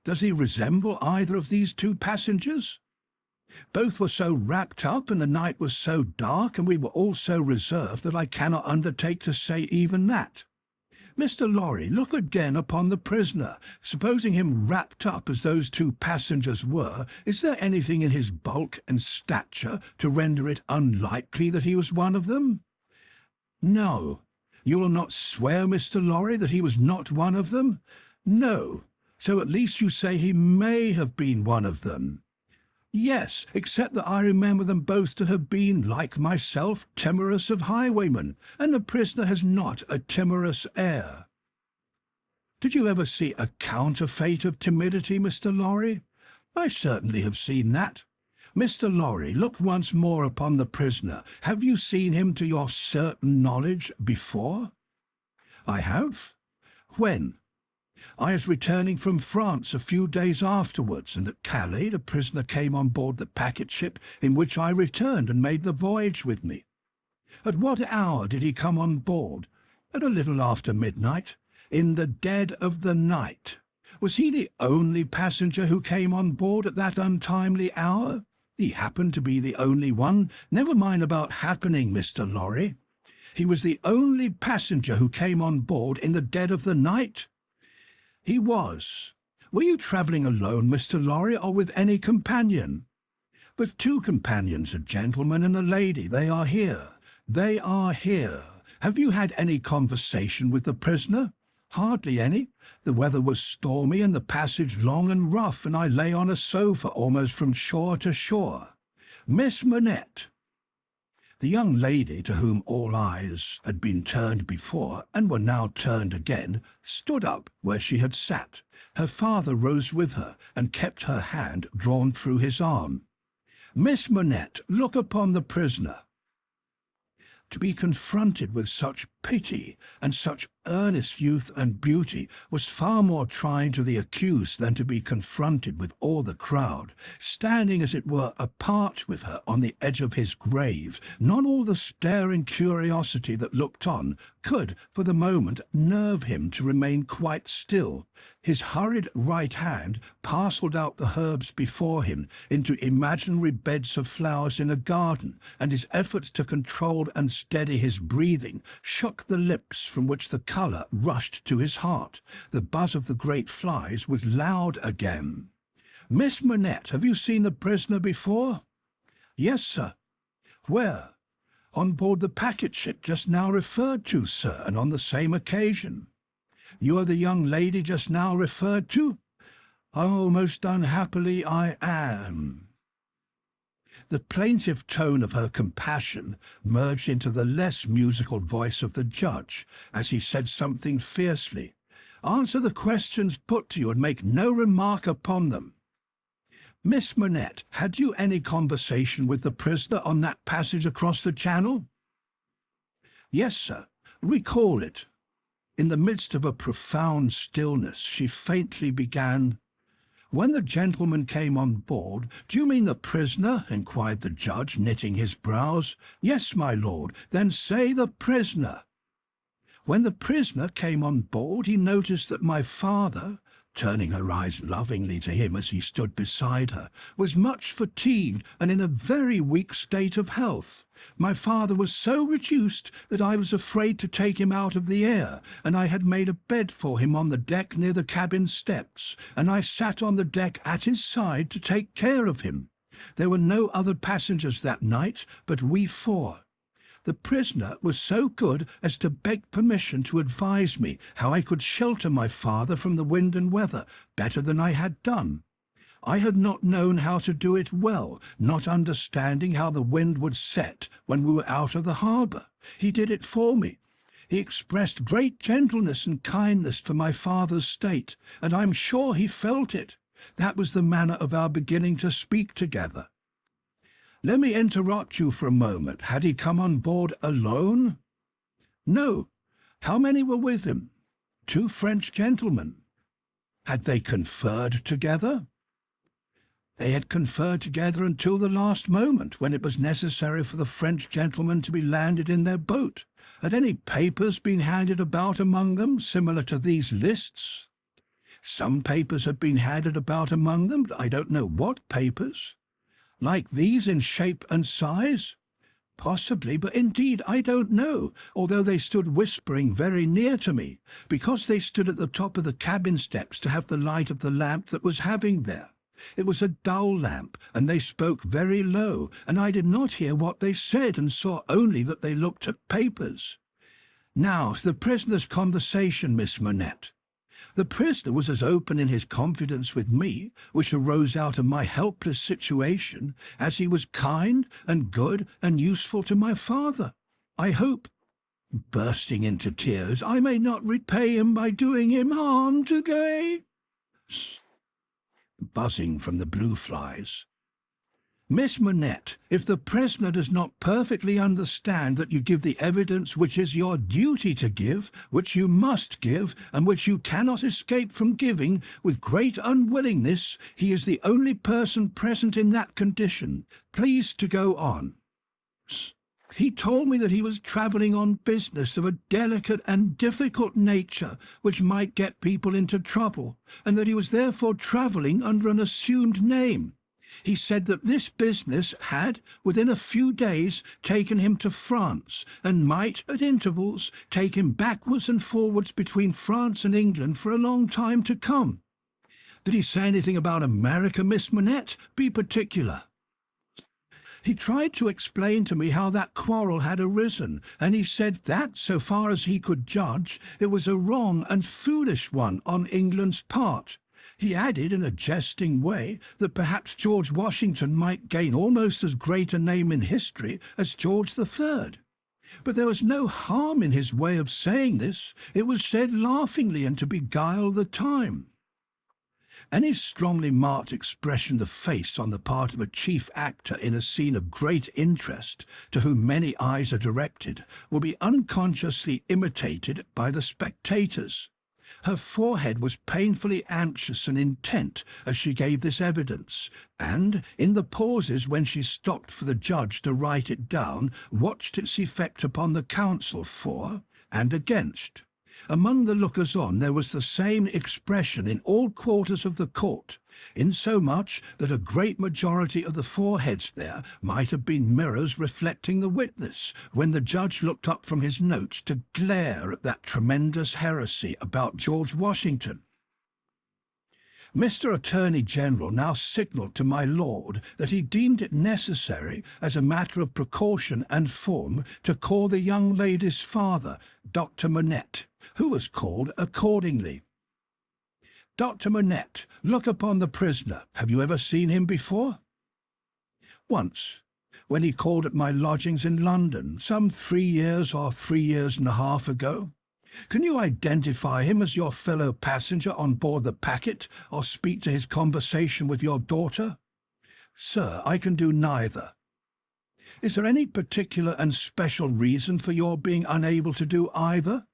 "Does he resemble either of these 2 passengers?" "Both were so wrapped up, and the night was so dark, and we were all so reserved, that I cannot undertake to say even that." "Mr. Lorry, look again upon the prisoner. Supposing him wrapped up as those 2 passengers were, is there anything in his bulk and stature to render it unlikely that he was one of them?" "No." "You will not swear, Mr. Lorry, that he was not one of them?" "No." "So at least you say he may have been one of them?" Yes, except that I remember them both to have been, like myself, timorous of highwaymen, and the prisoner has not a timorous air. Did you ever see a counterfeit of timidity, Mr. Lorry? I certainly have seen that. Mr. Lorry, look once more upon the prisoner. Have you seen him to your certain knowledge before? I have. When? I was returning from France a few days afterwards, and at Calais the prisoner came on board the packet ship in which I returned and made the voyage with me. At what hour did he come on board? At a little after midnight, in the dead of the night. Was he the only passenger who came on board at that untimely hour? He happened to be the only one. Never mind about happening, Mr. Lorry. He was the only passenger who came on board in the dead of the night. He was. Were you travelling alone, Mr. Lorry, or with any companion? With two companions, a gentleman and a lady. They are here. They are here. Have you had any conversation with the prisoner? Hardly any. The weather was stormy and the passage long and rough, and I lay on a sofa almost from shore to shore. Miss Manette. The young lady, to whom all eyes had been turned before and were now turned again, stood up where she had sat. Her father rose with her and kept her hand drawn through his arm. Miss Manette, look upon the prisoner. To be confronted with such pity and such earnest youth and beauty was far more trying to the accused than to be confronted with all the crowd, standing as it were apart with her on the edge of his grave. Not all the staring curiosity that looked on could, for the moment, nerve him to remain quite still. His hurried right hand parcelled out the herbs before him into imaginary beds of flowers in a garden, and his efforts to control and steady his breathing shook the lips from which the colour rushed to his heart. The buzz of the great flies was loud again. Miss Manette, have you seen the prisoner before? Yes, sir. Where? On board the packet ship just now referred to, sir, and on the same occasion. You are the young lady just now referred to? Oh, most unhappily I am. The plaintive tone of her compassion merged into the less musical voice of the judge, as he said something fiercely. Answer the questions put to you and make no remark upon them. Miss Manette, had you any conversation with the prisoner on that passage across the channel? Yes, sir. Recall it. In the midst of a profound stillness, she faintly began, "When the gentleman came on board—" "Do you mean the prisoner?" inquired the judge, knitting his brows. "Yes, my lord. Then say the prisoner." "When the prisoner came on board, he noticed that my father," turning her eyes lovingly to him as he stood beside her, "was much fatigued and in a very weak state of health. My father was so reduced that I was afraid to take him out of the air, and I had made a bed for him on the deck near the cabin steps, and I sat on the deck at his side to take care of him. There were no other passengers that night but we four. The prisoner was so good as to beg permission to advise me how I could shelter my father from the wind and weather better than I had done. I had not known how to do it well, not understanding how the wind would set when we were out of the harbour. He did it for me. He expressed great gentleness and kindness for my father's state, and I'm sure he felt it. That was the manner of our beginning to speak together. Let me interrupt you for a moment. Had he come on board alone? No. How many were with him? 2 French gentlemen. Had they conferred together? They had conferred together until the last moment, when it was necessary for the French gentlemen to be landed in their boat. Had any papers been handed about among them, similar to these lists? Some papers had been handed about among them, but I don't know what papers. Like these in shape and size? Possibly, but indeed I don't know, although they stood whispering very near to me, because they stood at the top of the cabin steps to have the light of the lamp that was having there. It was a dull lamp, and they spoke very low, and I did not hear what they said, and saw only that they looked at papers. Now, the prisoner's conversation, Miss Manette. The prisoner was as open in his confidence with me, which arose out of my helpless situation, as he was kind and good and useful to my father. I hope, bursting into tears, I may not repay him by doing him harm today. Buzzing from the blue flies. Miss Manette, if the prisoner does not perfectly understand that you give the evidence which is your duty to give, which you must give, and which you cannot escape from giving, with great unwillingness, he is the only person present in that condition. Please to go on. He told me that he was travelling on business of a delicate and difficult nature, which might get people into trouble, and that he was therefore travelling under an assumed name. He said that this business had, within a few days, taken him to France, and might, at intervals, take him backwards and forwards between France and England for a long time to come. Did he say anything about America, Miss Manette? Be particular. He tried to explain to me how that quarrel had arisen, and he said that, so far as he could judge, it was a wrong and foolish one on England's part. He added in a jesting way that perhaps George Washington might gain almost as great a name in history as George III. But there was no harm in his way of saying this. It was said laughingly and to beguile the time. Any strongly marked expression of face on the part of a chief actor in a scene of great interest, to whom many eyes are directed, will be unconsciously imitated by the spectators. Her forehead was painfully anxious and intent as she gave this evidence, and, in the pauses when she stopped for the judge to write it down, watched its effect upon the counsel for and against. Among the lookers-on there was the same expression in all quarters of the court, insomuch that a great majority of the foreheads there might have been mirrors reflecting the witness, when the judge looked up from his notes to glare at that tremendous heresy about George Washington. Mr. Attorney General now signalled to my lord that he deemed it necessary, as a matter of precaution and form, to call the young lady's father, Dr. Manette, who was called accordingly. Dr. Manette, look upon the prisoner. Have you ever seen him before? Once, when he called at my lodgings in London, some 3 years or 3 years and a half ago. Can you identify him as your fellow passenger on board the packet, or speak to his conversation with your daughter? Sir, I can do neither. Is there any particular and special reason for your being unable to do either?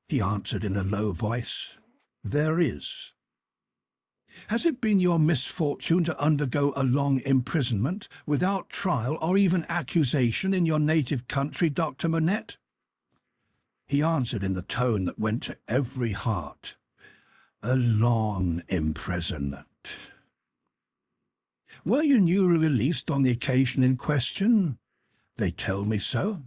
He answered in a low voice, There is. Has it been your misfortune to undergo a long imprisonment, without trial or even accusation in your native country, Dr. Manette? He answered in the tone that went to every heart, A long imprisonment. Were you newly released on the occasion in question? They tell me so.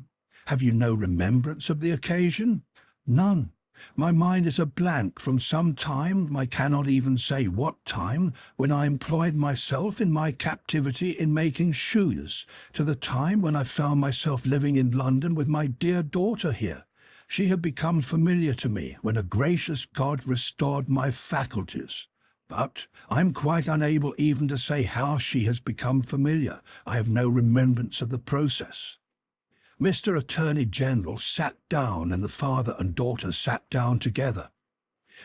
Have you no remembrance of the occasion? None. My mind is a blank from some time, I cannot even say what time, when I employed myself in my captivity in making shoes, to the time when I found myself living in London with my dear daughter here. She had become familiar to me when a gracious God restored my faculties. But I am quite unable even to say how she has become familiar. I have no remembrance of the process. Mr. Attorney General sat down, and the father and daughter sat down together.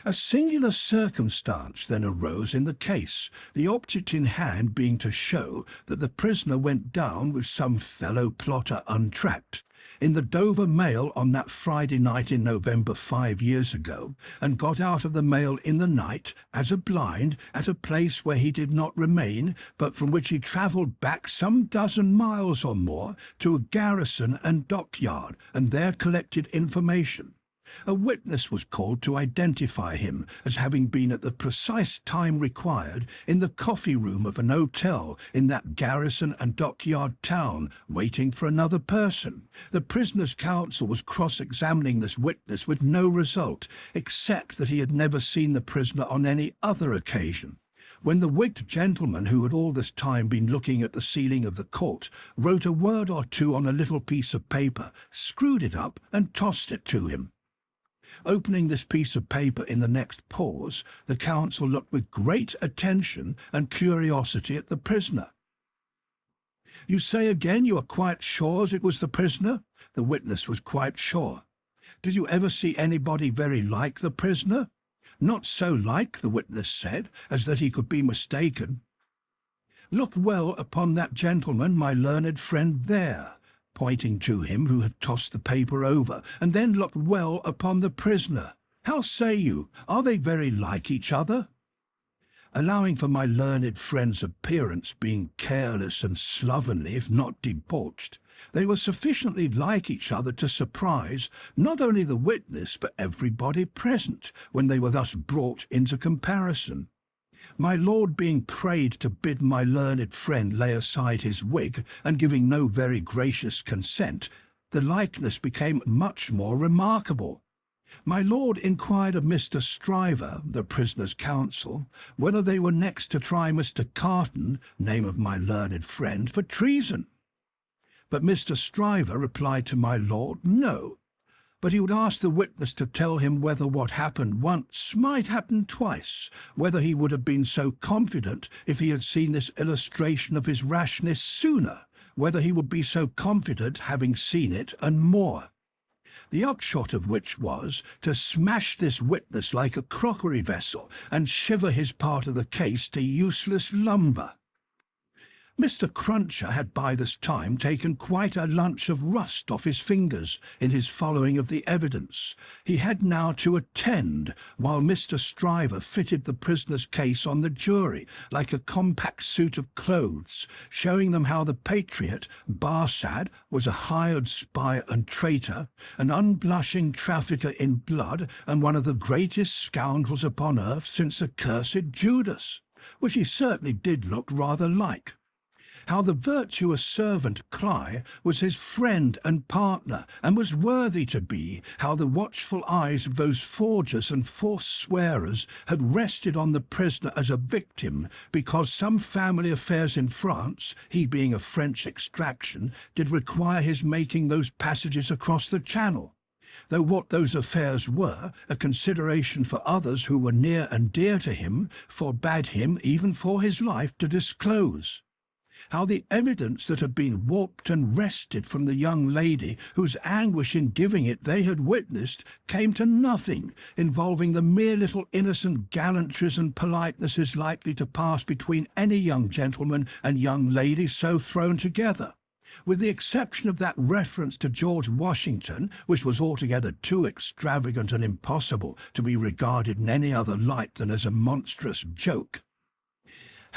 A singular circumstance then arose in the case, the object in hand being to show that the prisoner went down with some fellow plotter untracked, in the Dover mail on that Friday night in November 5 years ago, and got out of the mail in the night, as a blind, at a place where he did not remain, but from which he travelled back some dozen miles or more to a garrison and dockyard, and there collected information. A witness was called to identify him as having been at the precise time required in the coffee-room of an hotel in that garrison and dockyard town, waiting for another person. The prisoner's counsel was cross-examining this witness with no result, except that he had never seen the prisoner on any other occasion. When the wigged gentleman, who had all this time been looking at the ceiling of the court, wrote a word or two on a little piece of paper, screwed it up and tossed it to him. Opening this piece of paper in the next pause, the counsel looked with great attention and curiosity at the prisoner. "You say again you are quite sure it was the prisoner?" The witness was quite sure. "Did you ever see anybody very like the prisoner?" "Not so like," the witness said, "as that he could be mistaken." "Look well upon that gentleman, my learned friend, there," pointing to him who had tossed the paper over, "and then look well upon the prisoner. How say you, are they very like each other?" Allowing for my learned friend's appearance being careless and slovenly, if not debauched, they were sufficiently like each other to surprise not only the witness but everybody present when they were thus brought into comparison. My lord being prayed to bid my learned friend lay aside his wig, and giving no very gracious consent, the likeness became much more remarkable. My lord inquired of Mr. Stryver, the prisoner's counsel, whether they were next to try Mr. Carton, name of my learned friend, for treason. But Mr. Stryver replied to my lord, no, but he would ask the witness to tell him whether what happened once might happen twice, whether he would have been so confident if he had seen this illustration of his rashness sooner, whether he would be so confident having seen it, and more. The upshot of which was to smash this witness like a crockery vessel and shiver his part of the case to useless lumber. Mr. Cruncher had by this time taken quite a lunch of rust off his fingers in his following of the evidence. He had now to attend, while Mr. Stryver fitted the prisoner's case on the jury like a compact suit of clothes, showing them how the patriot, Barsad, was a hired spy and traitor, an unblushing trafficker in blood, and one of the greatest scoundrels upon earth since accursed Judas, which he certainly did look rather like. How the virtuous servant Cly was his friend and partner, and was worthy to be, how the watchful eyes of those forgers and false swearers had rested on the prisoner as a victim, because some family affairs in France, he being of French extraction, did require his making those passages across the Channel, though what those affairs were, a consideration for others who were near and dear to him, forbade him, even for his life, to disclose. How the evidence that had been warped and wrested from the young lady, whose anguish in giving it they had witnessed, came to nothing, involving the mere little innocent gallantries and politenesses likely to pass between any young gentleman and young lady so thrown together, with the exception of that reference to George Washington, which was altogether too extravagant and impossible to be regarded in any other light than as a monstrous joke.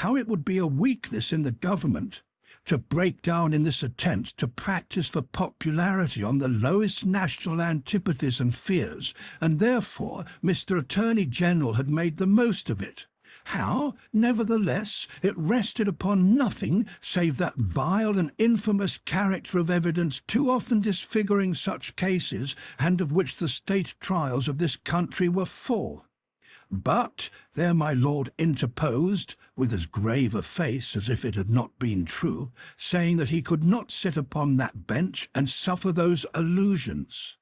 How it would be a weakness in the government to break down in this attempt to practice for popularity on the lowest national antipathies and fears, and therefore Mr. Attorney General had made the most of it. How, nevertheless, it rested upon nothing save that vile and infamous character of evidence too often disfiguring such cases, and of which the state trials of this country were full. But there my lord interposed, with as grave a face as if it had not been true, saying that he could not sit upon that bench and suffer those allusions.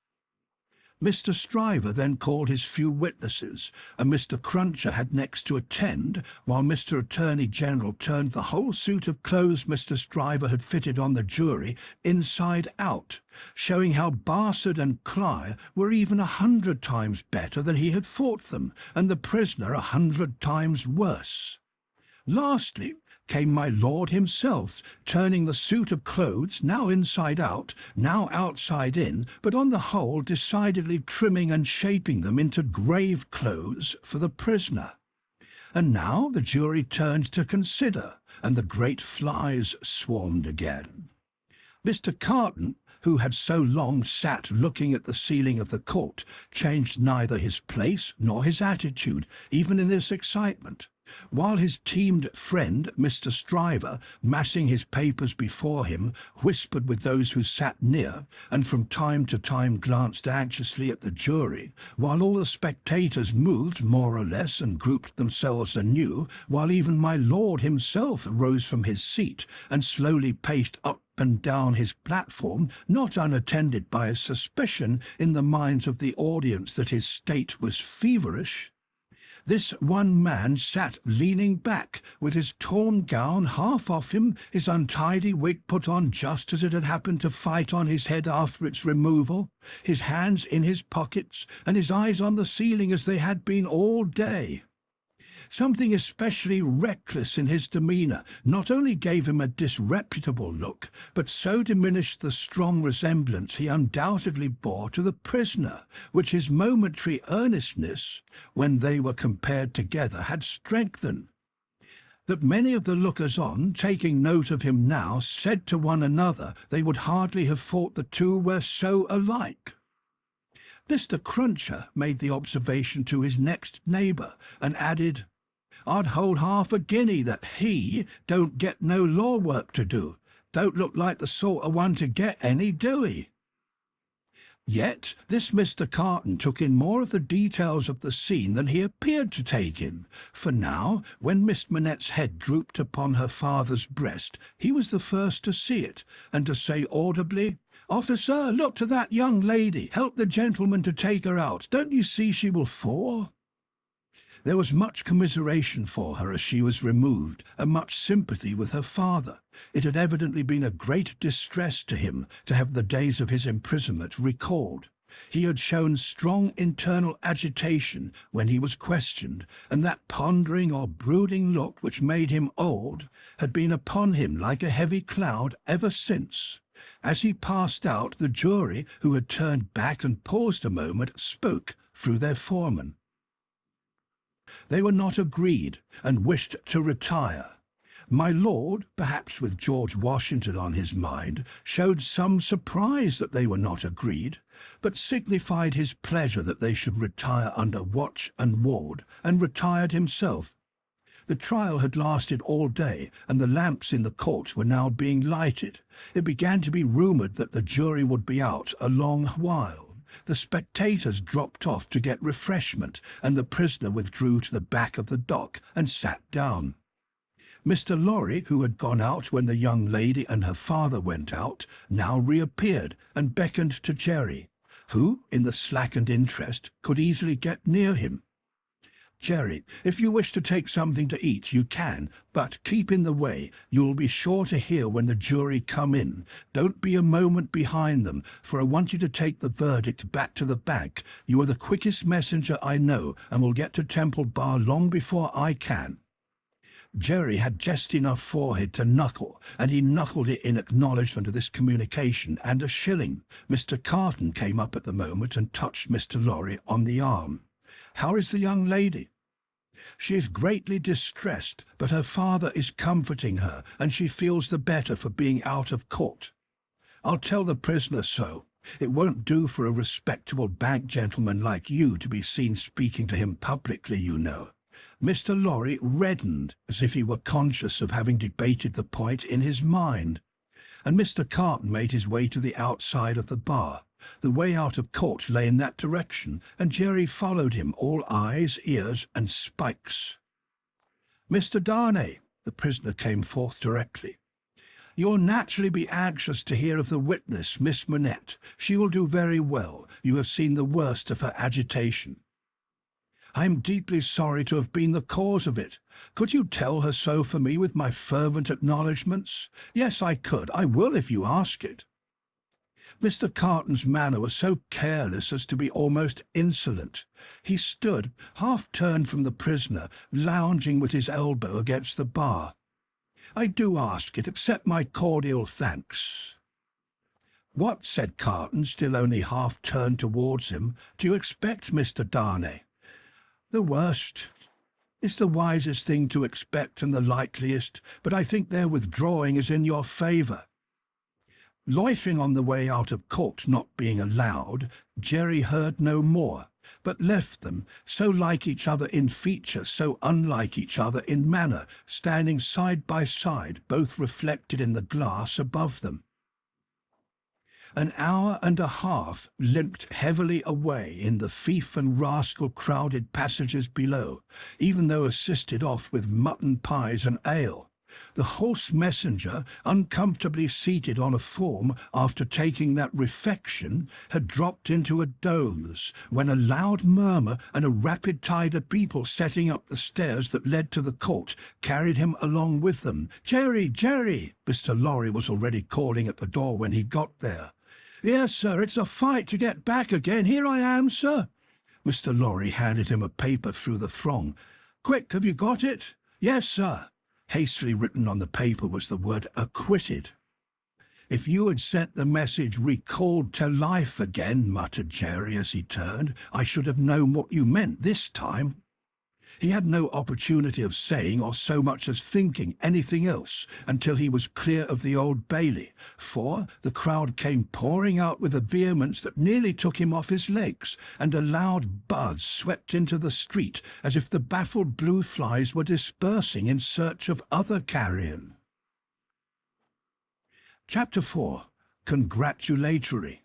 Mr. Stryver then called his few witnesses, and Mr. Cruncher had next to attend, while Mr. Attorney General turned the whole suit of clothes Mr. Stryver had fitted on the jury inside out, showing how Barsad and Cly were even 100 times better than he had fought them, and the prisoner 100 times worse. Lastly came my lord himself, turning the suit of clothes, now inside out, now outside in, but on the whole decidedly trimming and shaping them into grave clothes for the prisoner. And now the jury turned to consider, and the great flies swarmed again. Mr. Carton, who had so long sat looking at the ceiling of the court, changed neither his place nor his attitude, even in this excitement, while his teamed friend, Mr. Stryver, massing his papers before him, whispered with those who sat near, and from time to time glanced anxiously at the jury, while all the spectators moved more or less and grouped themselves anew, while even my lord himself rose from his seat and slowly paced up and down his platform, not unattended by a suspicion in the minds of the audience that his state was feverish, this one man sat leaning back, with his torn gown half off him, his untidy wig put on just as it had happened to fight on his head after its removal, his hands in his pockets, and his eyes on the ceiling as they had been all day. Something especially reckless in his demeanour not only gave him a disreputable look, but so diminished the strong resemblance he undoubtedly bore to the prisoner, which his momentary earnestness, when they were compared together, had strengthened, that many of the lookers-on, taking note of him now, said to one another they would hardly have thought the two were so alike. Mr. Cruncher made the observation to his next neighbour, and added, "I'd hold half a guinea that he don't get no law work to do. Don't look like the sort of one to get any, do he?" Yet this Mr. Carton took in more of the details of the scene than he appeared to take in, for now, when Miss Manette's head drooped upon her father's breast, he was the first to see it, and to say audibly, "Officer, look to that young lady. Help the gentleman to take her out. Don't you see she will fall?" There was much commiseration for her as she was removed, and much sympathy with her father. It had evidently been a great distress to him to have the days of his imprisonment recalled. He had shown strong internal agitation when he was questioned, and that pondering or brooding look which made him old had been upon him like a heavy cloud ever since. As he passed out, the jury, who had turned back and paused a moment, spoke through their foreman. They were not agreed, and wished to retire. My lord, perhaps with George Washington on his mind, showed some surprise that they were not agreed, but signified his pleasure that they should retire under watch and ward, and retired himself. The trial had lasted all day, and the lamps in the court were now being lighted. It began to be rumoured that the jury would be out a long while. The spectators dropped off to get refreshment, and the prisoner withdrew to the back of the dock and sat down. Mr. Lorry, who had gone out when the young lady and her father went out, now reappeared and beckoned to Jerry, who, in the slackened interest, could easily get near him. "Jerry, if you wish to take something to eat, you can, but keep in the way. You will be sure to hear when the jury come in. Don't be a moment behind them, for I want you to take the verdict back to the bank. You are the quickest messenger I know, and will get to Temple Bar long before I can." Jerry had just enough forehead to knuckle, and he knuckled it in acknowledgment of this communication and a shilling. Mr. Carton came up at the moment and touched Mr. Lorry on the arm. "How is the young lady?" "She is greatly distressed, but her father is comforting her, and she feels the better for being out of court. I'll tell the prisoner so. It won't do for a respectable bank gentleman like you to be seen speaking to him publicly, you know." Mr. Lorry reddened as if he were conscious of having debated the point in his mind, and Mr. Carton made his way to the outside of the bar. The way out of court lay in that direction, and Jerry followed him, all eyes, ears, and spikes. "Mr. Darnay," the prisoner came forth directly, "you'll naturally be anxious to hear of the witness, Miss Manette. She will do very well. You have seen the worst of her agitation." "I am deeply sorry to have been the cause of it. Could you tell her so for me with my fervent acknowledgments?" "Yes, I could. I will if you ask it." Mr. Carton's manner was so careless as to be almost insolent. He stood, half-turned from the prisoner, lounging with his elbow against the bar. "I do ask it. Accept my cordial thanks." "What," said Carton, still only half-turned towards him, "do you expect, Mr. Darnay?" "The worst. It's the wisest thing to expect and the likeliest, but I think their withdrawing is in your favour." Loitering on the way out of court not being allowed, Jerry heard no more, but left them, so like each other in feature, so unlike each other in manner, standing side by side, both reflected in the glass above them. An hour and a half limped heavily away in the thief and rascal crowded passages below, even though assisted off with mutton pies and ale. The horse messenger, uncomfortably seated on a form after taking that refection, had dropped into a doze when a loud murmur and a rapid tide of people setting up the stairs that led to the court carried him along with them. "Jerry, Jerry!" Mr. Lorry was already calling at the door when he got there. "Yes, sir, it's a fight to get back again. Here I am, sir." Mr. Lorry handed him a paper through the throng. "Quick, have you got it?" "Yes, sir." Hastily written on the paper was the word acquitted. "If you had sent the message recalled to life again," muttered Jerry as he turned, "I should have known what you meant this time." He had no opportunity of saying or so much as thinking anything else until he was clear of the Old Bailey, for the crowd came pouring out with a vehemence that nearly took him off his legs, and a loud buzz swept into the street as if the baffled blue flies were dispersing in search of other carrion. Chapter 4. Congratulatory.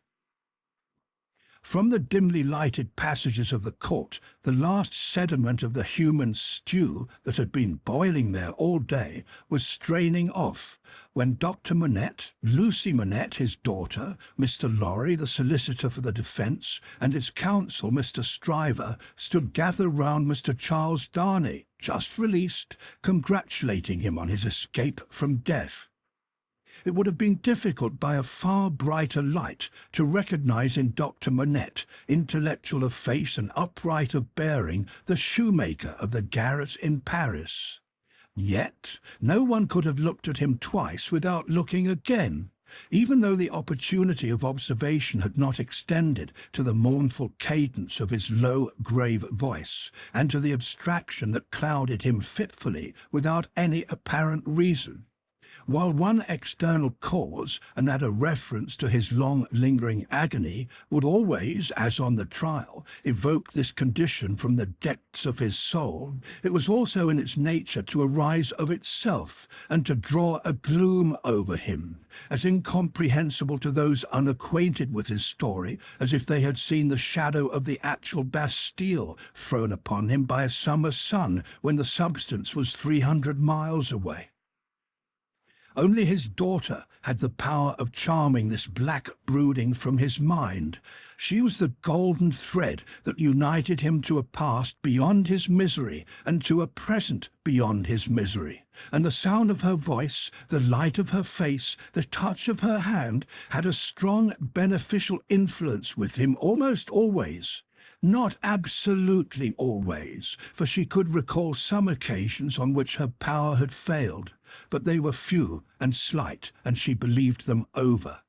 From the dimly lighted passages of the court, the last sediment of the human stew that had been boiling there all day was straining off, when Dr. Manette, Lucie Manette, his daughter, Mr. Lorry, the solicitor for the defence, and his counsel, Mr. Stryver, stood gathered round Mr. Charles Darnay, just released, congratulating him on his escape from death. It would have been difficult by a far brighter light to recognise in Dr. Manette, intellectual of face and upright of bearing, the shoemaker of the garrets in Paris. Yet no one could have looked at him twice without looking again, even though the opportunity of observation had not extended to the mournful cadence of his low, grave voice, and to the abstraction that clouded him fitfully without any apparent reason. While one external cause, and that a reference to his long lingering agony, would always, as on the trial, evoke this condition from the depths of his soul, it was also in its nature to arise of itself, and to draw a gloom over him, as incomprehensible to those unacquainted with his story as if they had seen the shadow of the actual Bastille thrown upon him by a summer sun when the substance was 300 miles away. Only his daughter had the power of charming this black brooding from his mind. She was the golden thread that united him to a past beyond his misery and to a present beyond his misery. And the sound of her voice, the light of her face, the touch of her hand had a strong beneficial influence with him almost always. Not absolutely always, for she could recall some occasions on which her power had failed, but they were few and slight, and she believed them over.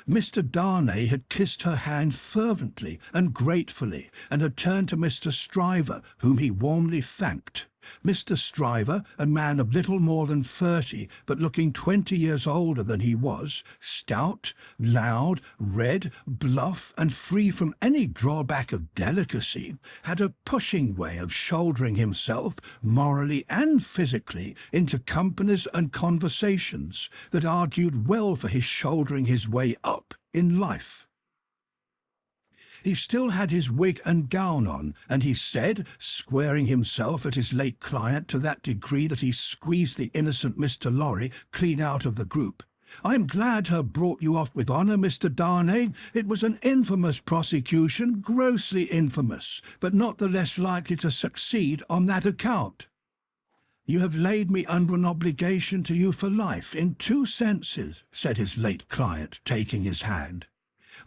Mr. Darnay had kissed her hand fervently and gratefully, and had turned to Mr. Stryver, whom he warmly thanked. Mr. Stryver, a man of little more than 30, but looking 20 years older than he was, stout, loud, red, bluff, and free from any drawback of delicacy, had a pushing way of shouldering himself, morally and physically, into companies and conversations that argued well for his shouldering his way up in life. He still had his wig and gown on, and he said, squaring himself at his late client to that degree that he squeezed the innocent Mr. Lorry clean out of the group, "I am glad her brought you off with honour, Mr. Darnay. It was an infamous prosecution, grossly infamous, but not the less likely to succeed on that account. You have laid me under an obligation to you for life, in 2 senses," said his late client, taking his hand.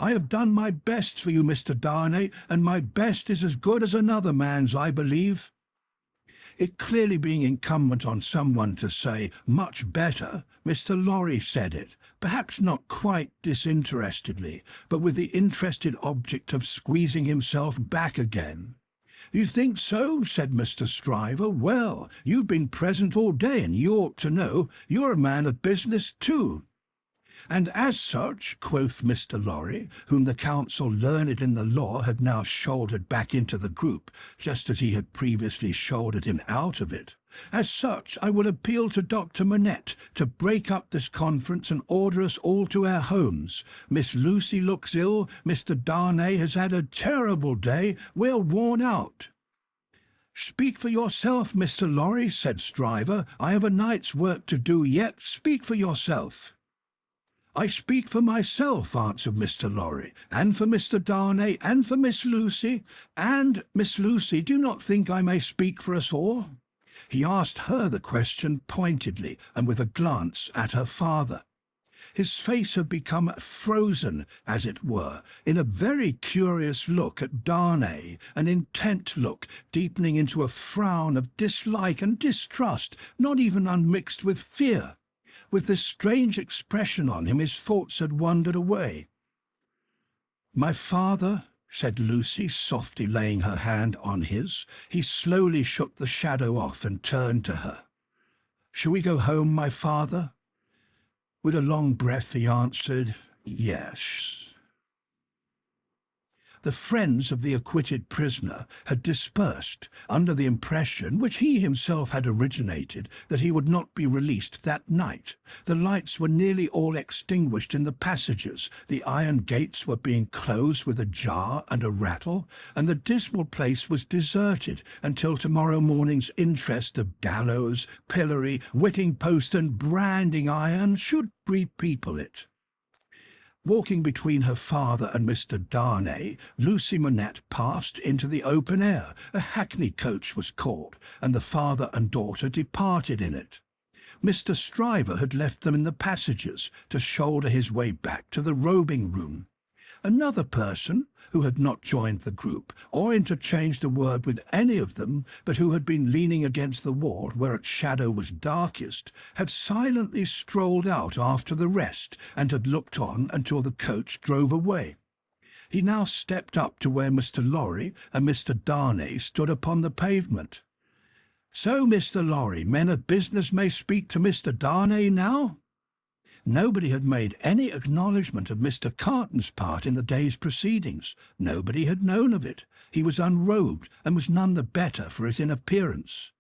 "I have done my best for you, Mr. Darnay, and my best is as good as another man's, I believe." It clearly being incumbent on someone to say, "much better," Mr. Lorry said it, perhaps not quite disinterestedly, but with the interested object of squeezing himself back again. "You think so?" said Mr. Stryver. "Well, you've been present all day, and you ought to know. You're a man of business too." "And as such," quoth Mr. Lorry, whom the counsel learned in the law had now shouldered back into the group, just as he had previously shouldered him out of it, "as such, I will appeal to Dr. Manette to break up this conference and order us all to our homes. Miss Lucie looks ill, Mr. Darnay has had a terrible day, we're worn out." "Speak for yourself, Mr. Lorry," said Stryver. "I have a night's work to do yet. Speak for yourself." "I speak for myself," answered Mr. Lorry, "and for Mr. Darnay, and for Miss Lucie. And, Miss Lucie, do you not think I may speak for us all?" He asked her the question pointedly, and with a glance at her father. His face had become frozen, as it were, in a very curious look at Darnay, an intent look, deepening into a frown of dislike and distrust, not even unmixed with fear. With this strange expression on him, his thoughts had wandered away. "My father," said Lucie, softly laying her hand on his. He slowly shook the shadow off and turned to her. "Shall we go home, my father?" With a long breath he answered, "Yes." The friends of the acquitted prisoner had dispersed, under the impression, which he himself had originated, that he would not be released that night. The lights were nearly all extinguished in the passages, the iron gates were being closed with a jar and a rattle, and the dismal place was deserted until tomorrow morning's interest of gallows, pillory, whipping post, and branding iron should repeople it. Walking between her father and Mr. Darnay, Lucie Manette passed into the open air. A hackney coach was called, and the father and daughter departed in it. Mr. Stryver had left them in the passages to shoulder his way back to the robing room. Another person, who had not joined the group, or interchanged a word with any of them, but who had been leaning against the wall where its shadow was darkest, had silently strolled out after the rest, and had looked on until the coach drove away. He now stepped up to where Mr. Lorry and Mr. Darnay stood upon the pavement. "So, Mr. Lorry, men of business may speak to Mr. Darnay now?" Nobody had made any acknowledgment of Mr. Carton's part in the day's proceedings. Nobody had known of it. He was unrobed, and was none the better for it in appearance.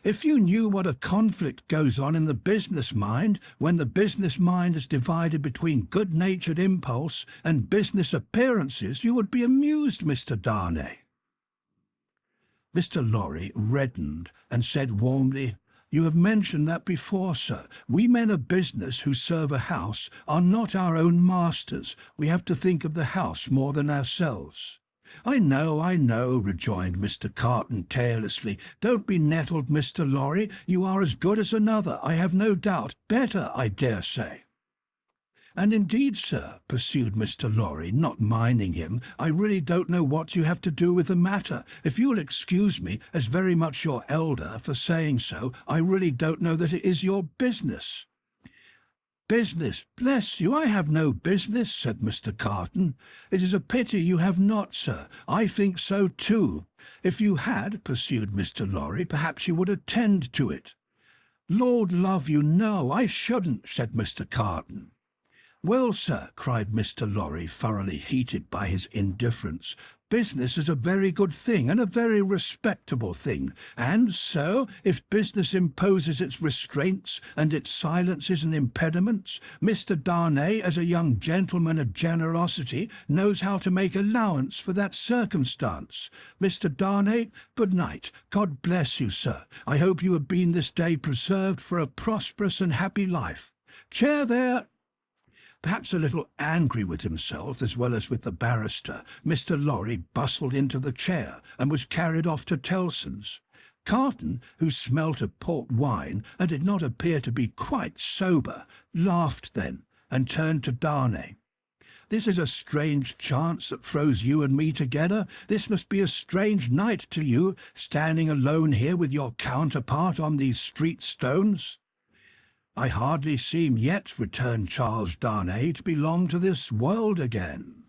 "If you knew what a conflict goes on in the business mind, when the business mind is divided between good-natured impulse and business appearances, you would be amused, Mr. Darnay." Mr. Lorry reddened and said warmly, "You have mentioned that before, sir. We men of business who serve a house are not our own masters. We have to think of the house more than ourselves." I know," rejoined Mr. Carton carelessly. "Don't be nettled, Mr. Lorry. You are as good as another, I have no doubt. Better, I dare say." "And indeed, sir," pursued Mr. Lorry, not minding him, "I really don't know what you have to do with the matter. If you'll excuse me, as very much your elder, for saying so, I really don't know that it is your business." "Business? Bless you, I have no business," said Mr. Carton. "It is a pity you have not, sir. I think so too. If you had," pursued Mr. Lorry, "perhaps you would attend to it." "Lord love you, no, I shouldn't," said Mr. Carton. "Well, sir," cried Mr. Lorry, thoroughly heated by his indifference, "business is a very good thing, and a very respectable thing, and so, if business imposes its restraints and its silences and impediments, Mr. Darnay, as a young gentleman of generosity, knows how to make allowance for that circumstance. Mr. Darnay, good night. God bless you, sir. I hope you have been this day preserved for a prosperous and happy life. Chair there." Perhaps a little angry with himself as well as with the barrister, Mr. Lorry bustled into the chair and was carried off to Tellson's. Carton, who smelt of port wine and did not appear to be quite sober, laughed then and turned to Darnay. "This is a strange chance that throws you and me together. This must be a strange night to you, standing alone here with your counterpart on these street stones." "I hardly seem yet," returned Charles Darnay, "to belong to this world again."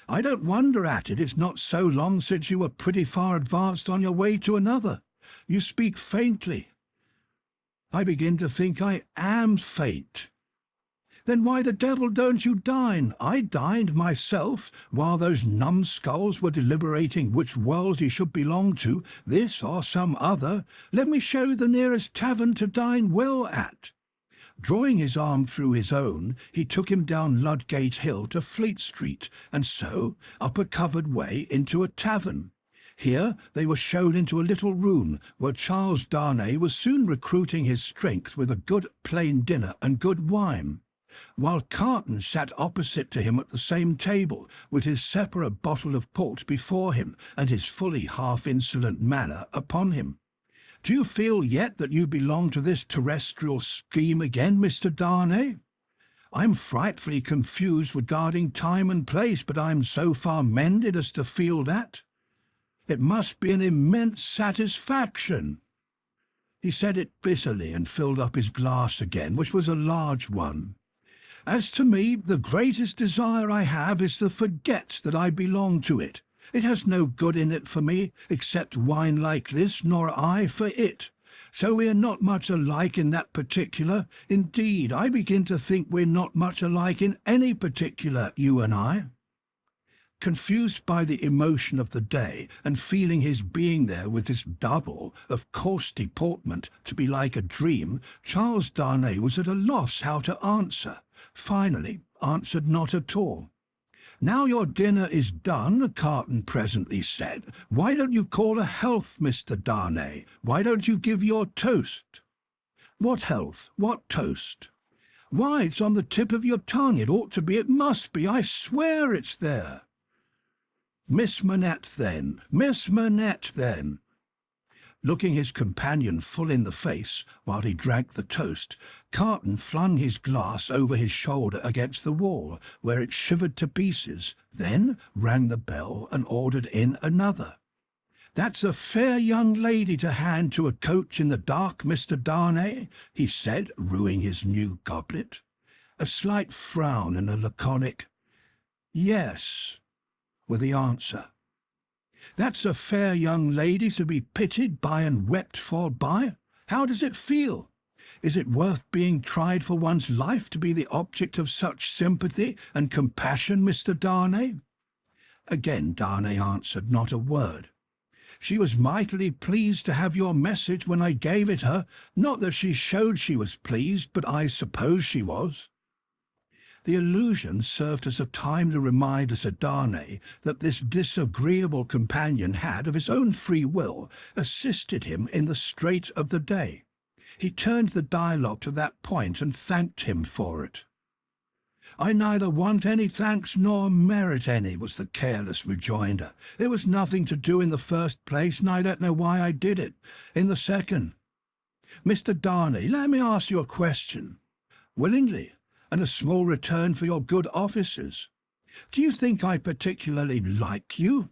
"I don't wonder at it. It's not so long since you were pretty far advanced on your way to another. You speak faintly." "I begin to think I am faint." "Then why the devil don't you dine? I dined myself, while those numbskulls were deliberating which world he should belong to, this or some other. Let me show you the nearest tavern to dine well at." Drawing his arm through his own, he took him down Ludgate Hill to Fleet Street, and so up a covered way into a tavern. Here they were shown into a little room where Charles Darnay was soon recruiting his strength with a good plain dinner and good wine, while Carton sat opposite to him at the same table, with his separate bottle of port before him and his fully half-insolent manner upon him. "Do you feel yet that you belong to this terrestrial scheme again, Mr. Darnay? I'm frightfully confused regarding time and place, but I'm so far mended as to feel that. It must be an immense satisfaction." He said it bitterly and filled up his glass again, which was a large one. "As to me, the greatest desire I have is to forget that I belong to it. It has no good in it for me, except wine like this, nor I for it. So we are not much alike in that particular. Indeed, I begin to think we're not much alike in any particular, you and I." Confused by the emotion of the day, and feeling his being there with this double of coarse deportment to be like a dream, Charles Darnay was at a loss how to answer. Finally, answered not at all. "Now your dinner is done," Carton presently said, "why don't you call a health, Mr. Darnay? Why don't you give your toast?" "What health? What toast?" "Why, it's on the tip of your tongue. It ought to be. It must be. I swear it's there." "Miss Manette, then. Miss Manette, then." Looking his companion full in the face while he drank the toast, Carton flung his glass over his shoulder against the wall, where it shivered to pieces, then rang the bell and ordered in another. "That's a fair young lady to hand to a coach in the dark, Mr. Darnay," he said, ruining his new goblet. A slight frown and a laconic "Yes," were the answer. "That's a fair young lady to be pitied by and wept for by. How does it feel? Is it worth being tried for one's life to be the object of such sympathy and compassion, Mr. Darnay?" Again Darnay answered not a word. "She was mightily pleased to have your message when I gave it her. Not that she showed she was pleased, but I suppose she was." The allusion served as a timely reminder to Darnay that this disagreeable companion had, of his own free will, assisted him in the strait of the day. He turned the dialogue to that point and thanked him for it. "I neither want any thanks nor merit any," was the careless rejoinder. "There was nothing to do in the first place, and I don't know why I did it in the second. Mr. Darnay, let me ask you a question." "Willingly, and a small return for your good offices. Do you think I particularly like you?"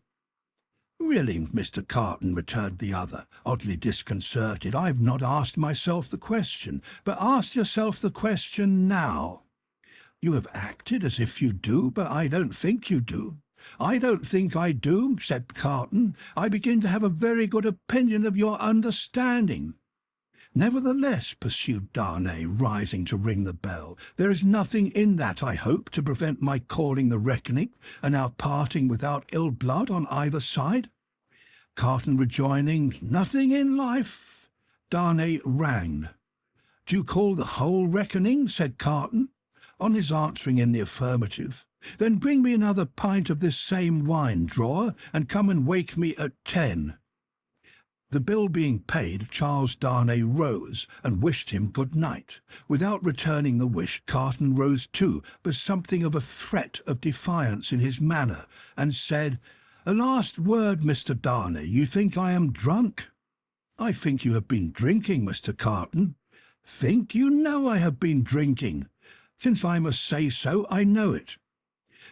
"Really, Mr. Carton," returned the other, oddly disconcerted, "I've not asked myself the question, but ask yourself the question now." "You have acted as if you do, but I don't think you do." "I don't think I do," said Carton. "I begin to have a very good opinion of your understanding." "Nevertheless," pursued Darnay, rising to ring the bell, "there is nothing in that, I hope, to prevent my calling the reckoning, and our parting without ill blood on either side?" Carton rejoining, "Nothing in life," Darnay rang. "Do you call the whole reckoning?" said Carton. On his answering in the affirmative, "Then bring me another pint of this same wine, drawer, and come and wake me at 10. The bill being paid, Charles Darnay rose and wished him good night. Without returning the wish, Carton rose too, with something of a threat of defiance in his manner, and said, "A last word, Mr. Darnay. You think I am drunk?" "I think you have been drinking, Mr. Carton." "Think? You know I have been drinking. Since I must say so, I know it.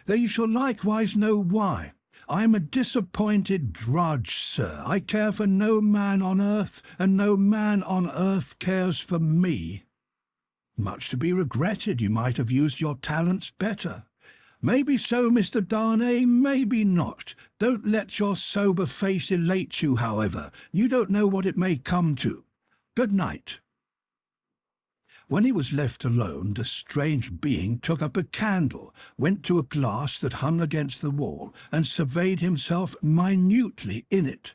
Then you shall likewise know why. I am a disappointed drudge, sir. I care for no man on earth, and no man on earth cares for me." "Much to be regretted. You might have used your talents better." "Maybe so, Mr. Darnay, maybe not. Don't let your sober face elate you, however. You don't know what it may come to. Good night." When he was left alone, the strange being took up a candle, went to a glass that hung against the wall, and surveyed himself minutely in it.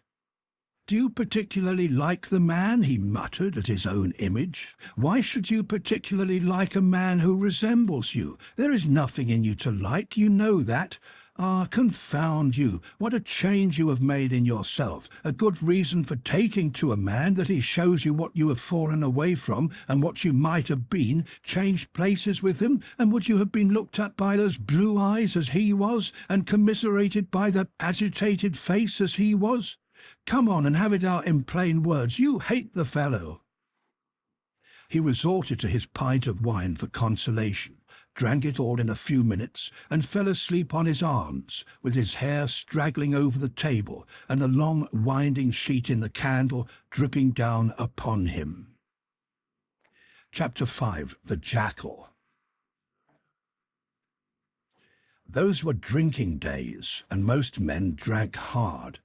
"Do you particularly like the man?" he muttered at his own image. "Why should you particularly like a man who resembles you? There is nothing in you to like, you know that. Ah, confound you! What a change you have made in yourself! A good reason for taking to a man that he shows you what you have fallen away from and what you might have been, changed places with him, and would you have been looked at by those blue eyes as he was, and commiserated by that agitated face as he was? Come on and have it out in plain words. You hate the fellow. He resorted to his pint of wine for consolation, drank it all in a few minutes, and fell asleep on his arms, with his hair straggling over the table and a long winding sheet in the candle dripping down upon him. Chapter 5. The Jackal. Those were drinking days, and most men drank hard.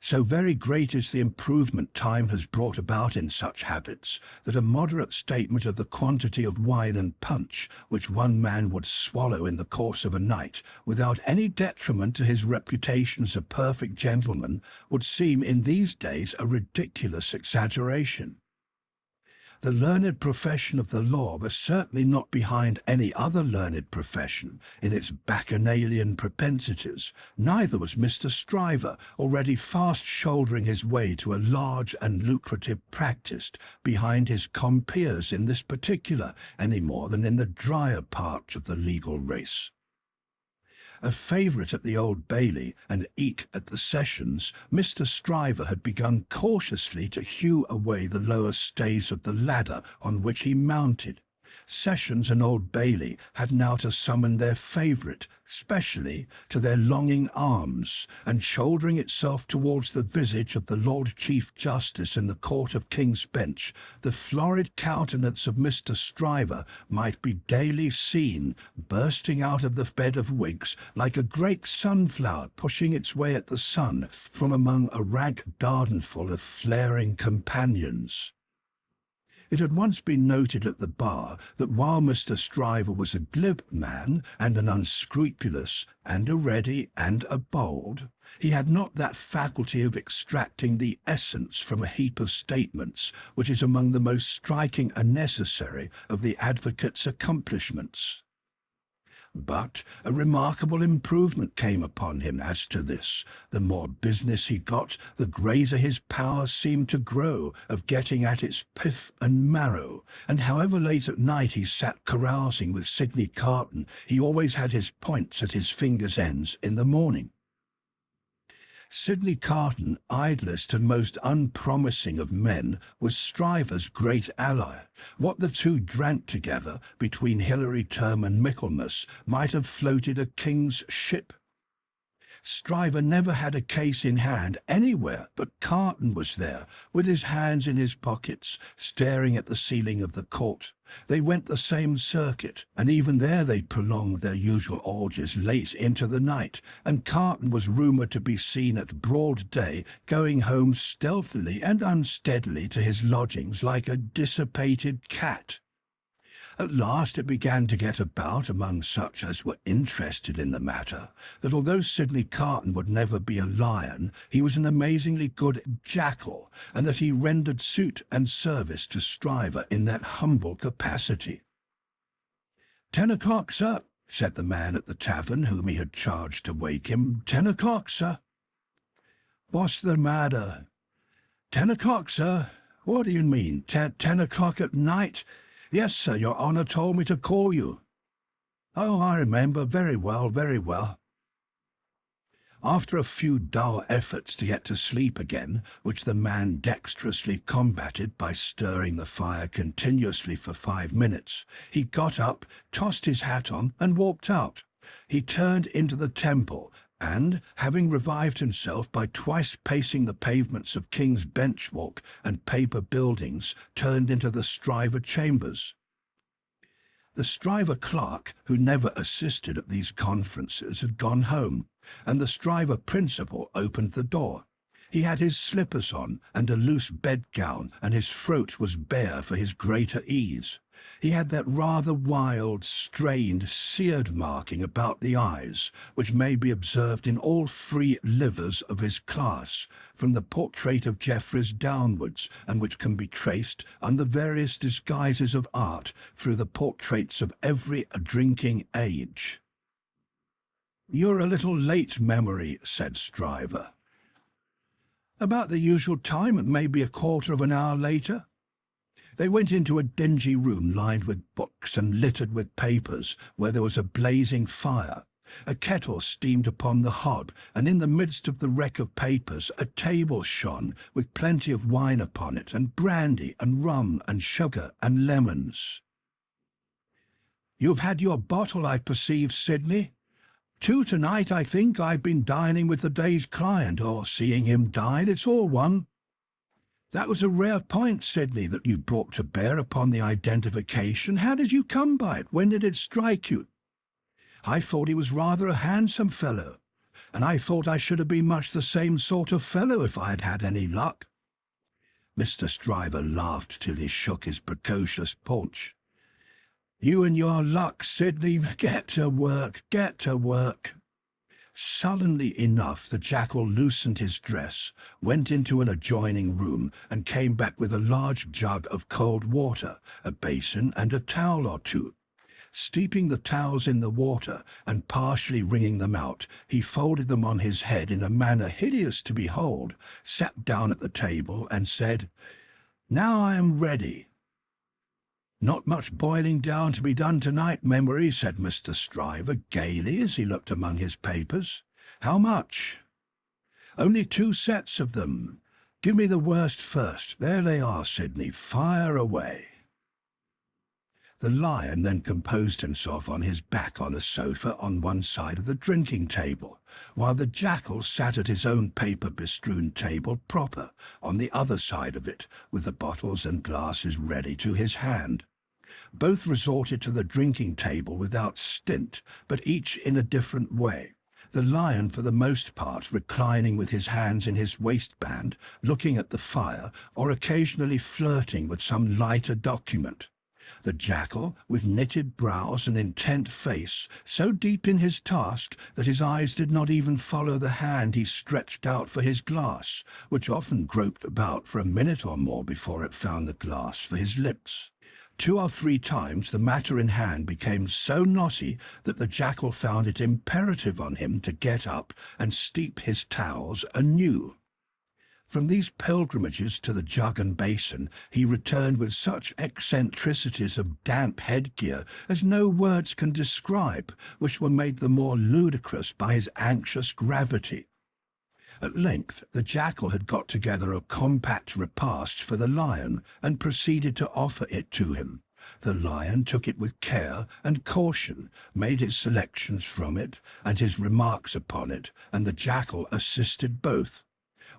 So very great is the improvement time has brought about in such habits, that a moderate statement of the quantity of wine and punch which one man would swallow in the course of a night, without any detriment to his reputation as a perfect gentleman, would seem in these days a ridiculous exaggeration. The learned profession of the law was certainly not behind any other learned profession in its bacchanalian propensities. Neither was Mr. Stryver, already fast shouldering his way to a large and lucrative practice, behind his compeers in this particular, any more than in the drier parts of the legal race. A favourite at the Old Bailey, and eke at the sessions, Mr. Stryver had begun cautiously to hew away the lower stays of the ladder on which he mounted. Sessions and Old Bailey had now to summon their favourite, specially, to their longing arms, and shouldering itself towards the visage of the Lord Chief Justice in the Court of King's Bench, the florid countenance of Mr. Stryver might be daily seen, bursting out of the bed of wigs like a great sunflower pushing its way at the sun from among a rank gardenful of flaring companions. It had once been noted at the bar that while Mr. Stryver was a glib man, and an unscrupulous, and a ready, and a bold, he had not that faculty of extracting the essence from a heap of statements which is among the most striking and necessary of the advocate's accomplishments. But a remarkable improvement came upon him as to this. The more business he got, the greater his power seemed to grow of getting at its pith and marrow, and however late at night he sat carousing with Sidney Carton, he always had his points at his fingers' ends in the morning. Sidney Carton, idlest and most unpromising of men, was Stryver's great ally. What the two drank together, between Hilary Term and Michaelmas, might have floated a king's ship. Stryver never had a case in hand anywhere, but Carton was there, with his hands in his pockets, staring at the ceiling of the court. They went the same circuit, and even there they prolonged their usual orgies late into the night, and Carton was rumoured to be seen at broad day, going home stealthily and unsteadily to his lodgings like a dissipated cat. At last it began to get about among such as were interested in the matter, that although Sidney Carton would never be a lion, he was an amazingly good jackal, and that he rendered suit and service to Stryver in that humble capacity. 10 o'clock, sir, said the man at the tavern whom he had charged to wake him. 10 o'clock, sir. What's the matter? 10 o'clock, sir. What do you mean, 10 o'clock at night? Yes, sir, your honour told me to call you. Oh, I remember. Very well, very well. After a few dull efforts to get to sleep again, which the man dexterously combated by stirring the fire continuously for 5 minutes, he got up, tossed his hat on, and walked out. He turned into the Temple, and, having revived himself by twice pacing the pavements of King's Bench Walk and Paper Buildings, turned into the Stryver chambers. The Stryver clerk, who never assisted at these conferences, had gone home, and the Stryver principal opened the door. He had his slippers on and a loose bedgown, and his throat was bare for his greater ease. He had that rather wild, strained, seared marking about the eyes, which may be observed in all free livers of his class, from the portrait of Jeffreys downwards, and which can be traced, under various disguises of art, through the portraits of every drinking age. "You're a little late, Memory," said Stryver. "About the usual time, and maybe a quarter of an hour later." They went into a dingy room lined with books and littered with papers, where there was a blazing fire. A kettle steamed upon the hob, and in the midst of the wreck of papers a table shone, with plenty of wine upon it, and brandy, and rum, and sugar, and lemons. "You've had your bottle, I perceive, Sidney." "Two tonight, I think. I've been dining with the day's client, or seeing him dine. It's all one." "That was a rare point, Sidney, that you brought to bear upon the identification. How did you come by it? When did it strike you?" "I thought he was rather a handsome fellow, and I thought I should have been much the same sort of fellow if I had had any luck." Mr. Stryver laughed till he shook his precocious paunch. "You and your luck, Sidney. Get to work, get to work." Sullenly enough, the jackal loosened his dress, went into an adjoining room, and came back with a large jug of cold water, a basin, and a towel or two. Steeping the towels in the water, and partially wringing them out, he folded them on his head in a manner hideous to behold, sat down at the table, and said, "Now I am ready." "Not much boiling down to be done tonight, Memory," said Mr. Stryver gaily as he looked among his papers. "How much?" "Only 2 sets of them. Give me the worst first. There they are, Sidney. Fire away." The lion then composed himself on his back on a sofa on one side of the drinking table, while the jackal sat at his own paper-bestrewn table proper, on the other side of it, with the bottles and glasses ready to his hand. Both resorted to the drinking table without stint, but each in a different way. The lion, for the most part, reclining with his hands in his waistband, looking at the fire, or occasionally flirting with some lighter document. The jackal, with knitted brows and intent face, so deep in his task that his eyes did not even follow the hand he stretched out for his glass, which often groped about for a minute or more before it found the glass for his lips. 2 or 3 times the matter in hand became so knotty that the jackal found it imperative on him to get up and steep his towels anew. From these pilgrimages to the jug and basin he returned with such eccentricities of damp headgear as no words can describe, which were made the more ludicrous by his anxious gravity. At length the jackal had got together a compact repast for the lion, and proceeded to offer it to him. The lion took it with care and caution, made his selections from it, and his remarks upon it, and the jackal assisted both.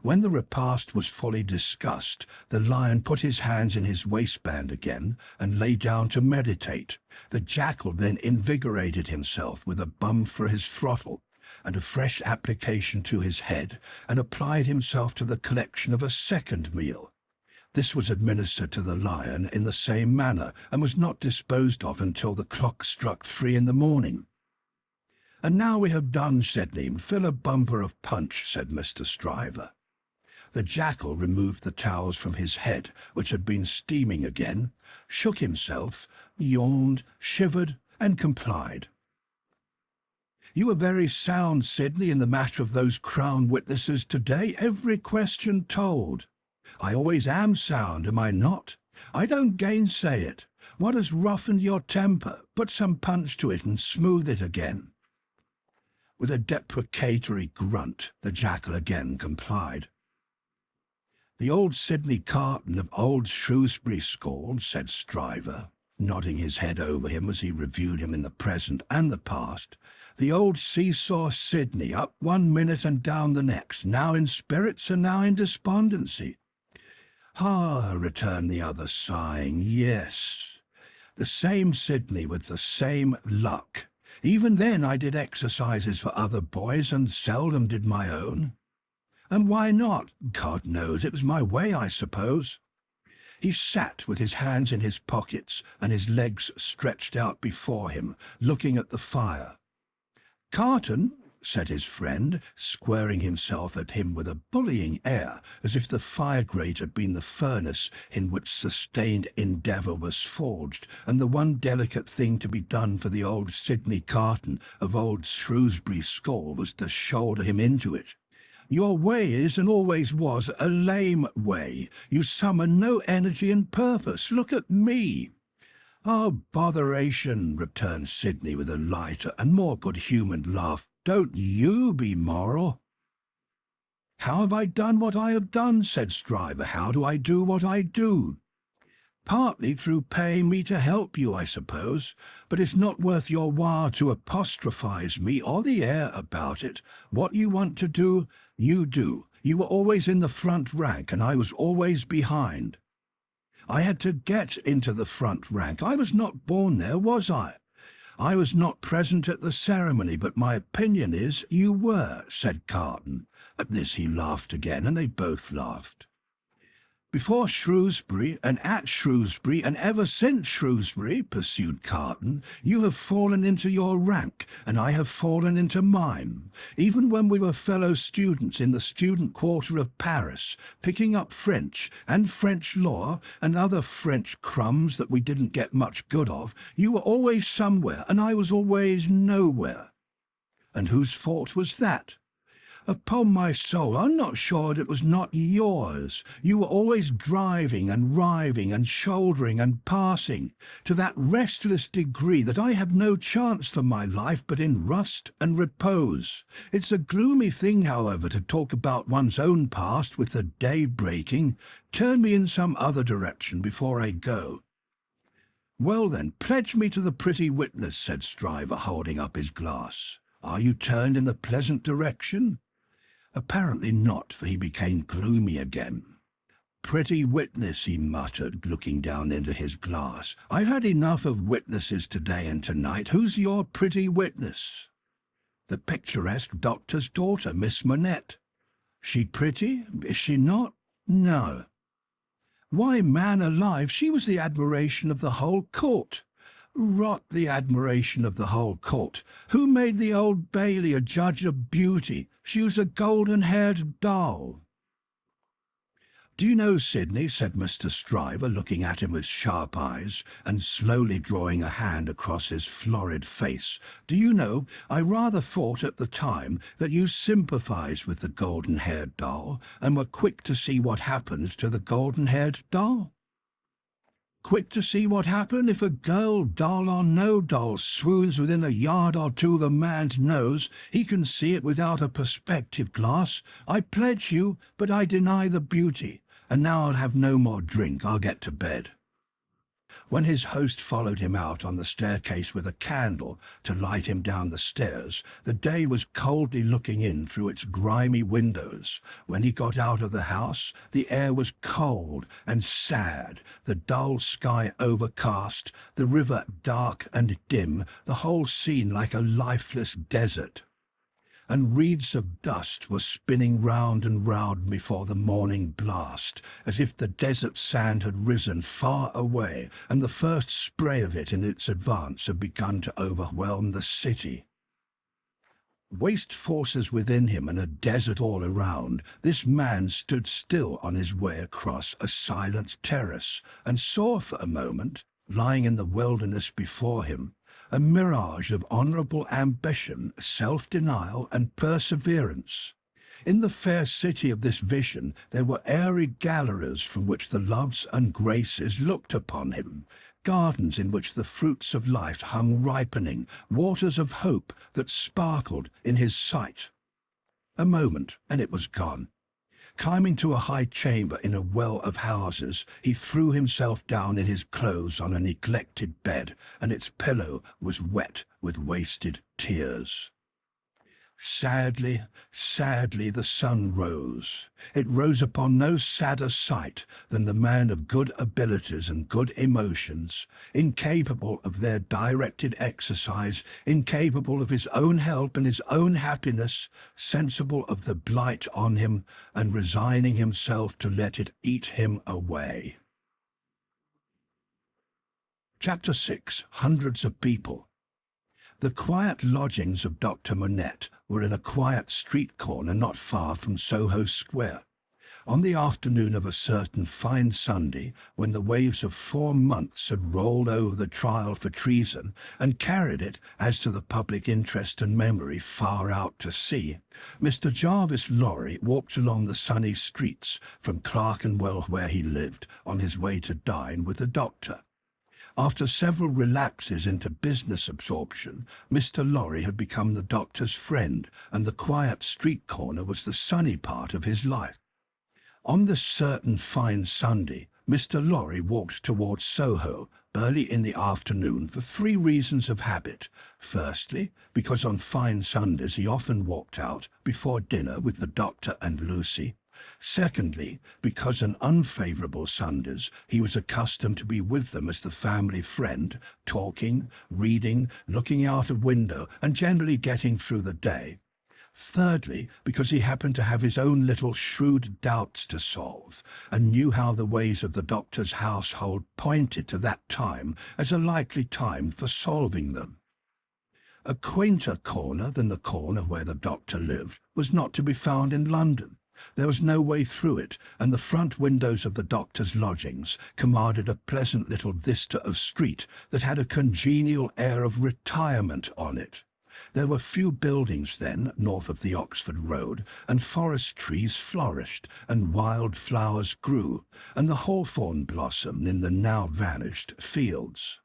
When the repast was fully discussed, the lion put his hands in his waistband again, and lay down to meditate. The jackal then invigorated himself with a bum for his throttle, and a fresh application to his head, and applied himself to the collection of a second meal. This was administered to the lion in the same manner, and was not disposed of until the clock struck 3 in the morning. "And now we have done, Sidney, fill a bumper of punch," said Mr. Stryver. The jackal removed the towels from his head, which had been steaming again, shook himself, yawned, shivered, and complied. "You were very sound, Sidney, in the matter of those Crown witnesses today. Every question told." "I always am sound, am I not? I don't gainsay it. What has roughened your temper? Put some punch to it and smooth it again." With a deprecatory grunt, the jackal again complied. "The old Sidney Carton of old Shrewsbury School," said Stryver, nodding his head over him as he reviewed him in the present and the past. "The old seesaw Sidney, up one minute and down the next, now in spirits and now in despondency." "Ah," returned the other, sighing, "yes. The same Sidney with the same luck. Even then I did exercises for other boys and seldom did my own. And why not? God knows, it was my way, I suppose." He sat with his hands in his pockets and his legs stretched out before him, looking at the fire. "Carton," said his friend, squaring himself at him with a bullying air, as if the fire-grate had been the furnace in which sustained endeavour was forged, and the one delicate thing to be done for the old Sidney Carton of old Shrewsbury School was to shoulder him into it. "Your way is, and always was, a lame way. You summon no energy and purpose. Look at me." "Oh, botheration," returned Sidney with a lighter and more good-humoured laugh. "Don't you be moral." "How have I done what I have done?" said Stryver. "How do I do what I do?" "Partly through paying me to help you, I suppose. But it's not worth your while to apostrophize me or the air about it. What you want to do, you do. You were always in the front rank, and I was always behind. I had to get into the front rank. I was not born there, was I? I was not present at the ceremony, but my opinion is you were," said Carton. At this he laughed again, and they both laughed. "Before Shrewsbury, and at Shrewsbury, and ever since Shrewsbury," pursued Carton, "you have fallen into your rank, and I have fallen into mine. Even when we were fellow students in the student quarter of Paris, picking up French, and French law, and other French crumbs that we didn't get much good of, you were always somewhere, and I was always nowhere. And whose fault was that? Upon my soul, I'm not sure that it was not yours. You were always driving and riving and shouldering and passing, to that restless degree that I had no chance for my life but in rust and repose. It's a gloomy thing, however, to talk about one's own past with the day breaking. Turn me in some other direction before I go." "Well then, pledge me to the pretty witness," said Stryver, holding up his glass. "Are you turned in the pleasant direction?" Apparently not, for he became gloomy again. "Pretty witness," he muttered, looking down into his glass. "I've had enough of witnesses today and tonight. Who's your pretty witness?" "The picturesque doctor's daughter, Miss Manette." "She pretty? Is she not?" "No." "Why, man alive, she was the admiration of the whole court." "Rot the admiration of the whole court. Who made the Old Bailey a judge of beauty? She was a golden-haired doll." "Do you know, Sidney," said Mr. Stryver, looking at him with sharp eyes, and slowly drawing a hand across his florid face, "do you know, I rather thought at the time that you sympathized with the golden-haired doll, and were quick to see what happens to the golden-haired doll?" "Quick to see what happened? If a girl, doll or no doll, swoons within a yard or two of the man's nose, he can see it without a perspective glass. I pledge you, but I deny the beauty. And now I'll have no more drink. I'll get to bed." When his host followed him out on the staircase with a candle to light him down the stairs, the day was coldly looking in through its grimy windows. When he got out of the house, the air was cold and sad, the dull sky overcast, the river dark and dim, the whole scene like a lifeless desert. And wreaths of dust were spinning round and round before the morning blast, as if the desert sand had risen far away, and the first spray of it in its advance had begun to overwhelm the city. Waste forces within him and a desert all around, this man stood still on his way across a silent terrace, and saw for a moment, lying in the wilderness before him, a mirage of honourable ambition, self-denial, and perseverance. In the fair city of this vision there were airy galleries from which the loves and graces looked upon him, gardens in which the fruits of life hung ripening, waters of hope that sparkled in his sight. A moment, and it was gone. Climbing to a high chamber in a well of houses, he threw himself down in his clothes on a neglected bed, and its pillow was wet with wasted tears. Sadly, sadly the sun rose. It rose upon no sadder sight than the man of good abilities and good emotions, incapable of their directed exercise, incapable of his own help and his own happiness, sensible of the blight on him, and resigning himself to let it eat him away. Chapter 6. Hundreds of people. The quiet lodgings of Dr. Manette were in a quiet street corner not far from Soho Square. On the afternoon of a certain fine Sunday, when the waves of 4 months had rolled over the trial for treason and carried it, as to the public interest and memory, far out to sea, Mr. Jarvis Lorry walked along the sunny streets from Clerkenwell, where he lived, on his way to dine with the doctor. After several relapses into business absorption, Mr. Lorry had become the doctor's friend, and the quiet street corner was the sunny part of his life. On this certain fine Sunday, Mr. Lorry walked towards Soho early in the afternoon for 3 reasons of habit. Firstly, because on fine Sundays he often walked out before dinner with the doctor and Lucie. Secondly, because on unfavourable Sundays he was accustomed to be with them as the family friend, talking, reading, looking out of window, and generally getting through the day. Thirdly, because he happened to have his own little shrewd doubts to solve, and knew how the ways of the doctor's household pointed to that time as a likely time for solving them. A quainter corner than the corner where the doctor lived was not to be found in London. There was no way through it, and the front windows of the doctor's lodgings commanded a pleasant little vista of street that had a congenial air of retirement on it. There were few buildings then north of the Oxford Road, and forest trees flourished, and wild flowers grew, and the hawthorn blossomed in the now vanished fields.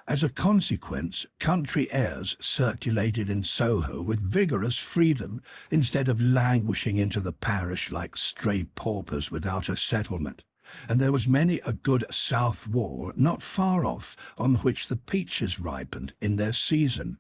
As a consequence, country airs circulated in Soho with vigorous freedom, instead of languishing into the parish like stray paupers without a settlement, and there was many a good south wall not far off on which the peaches ripened in their season.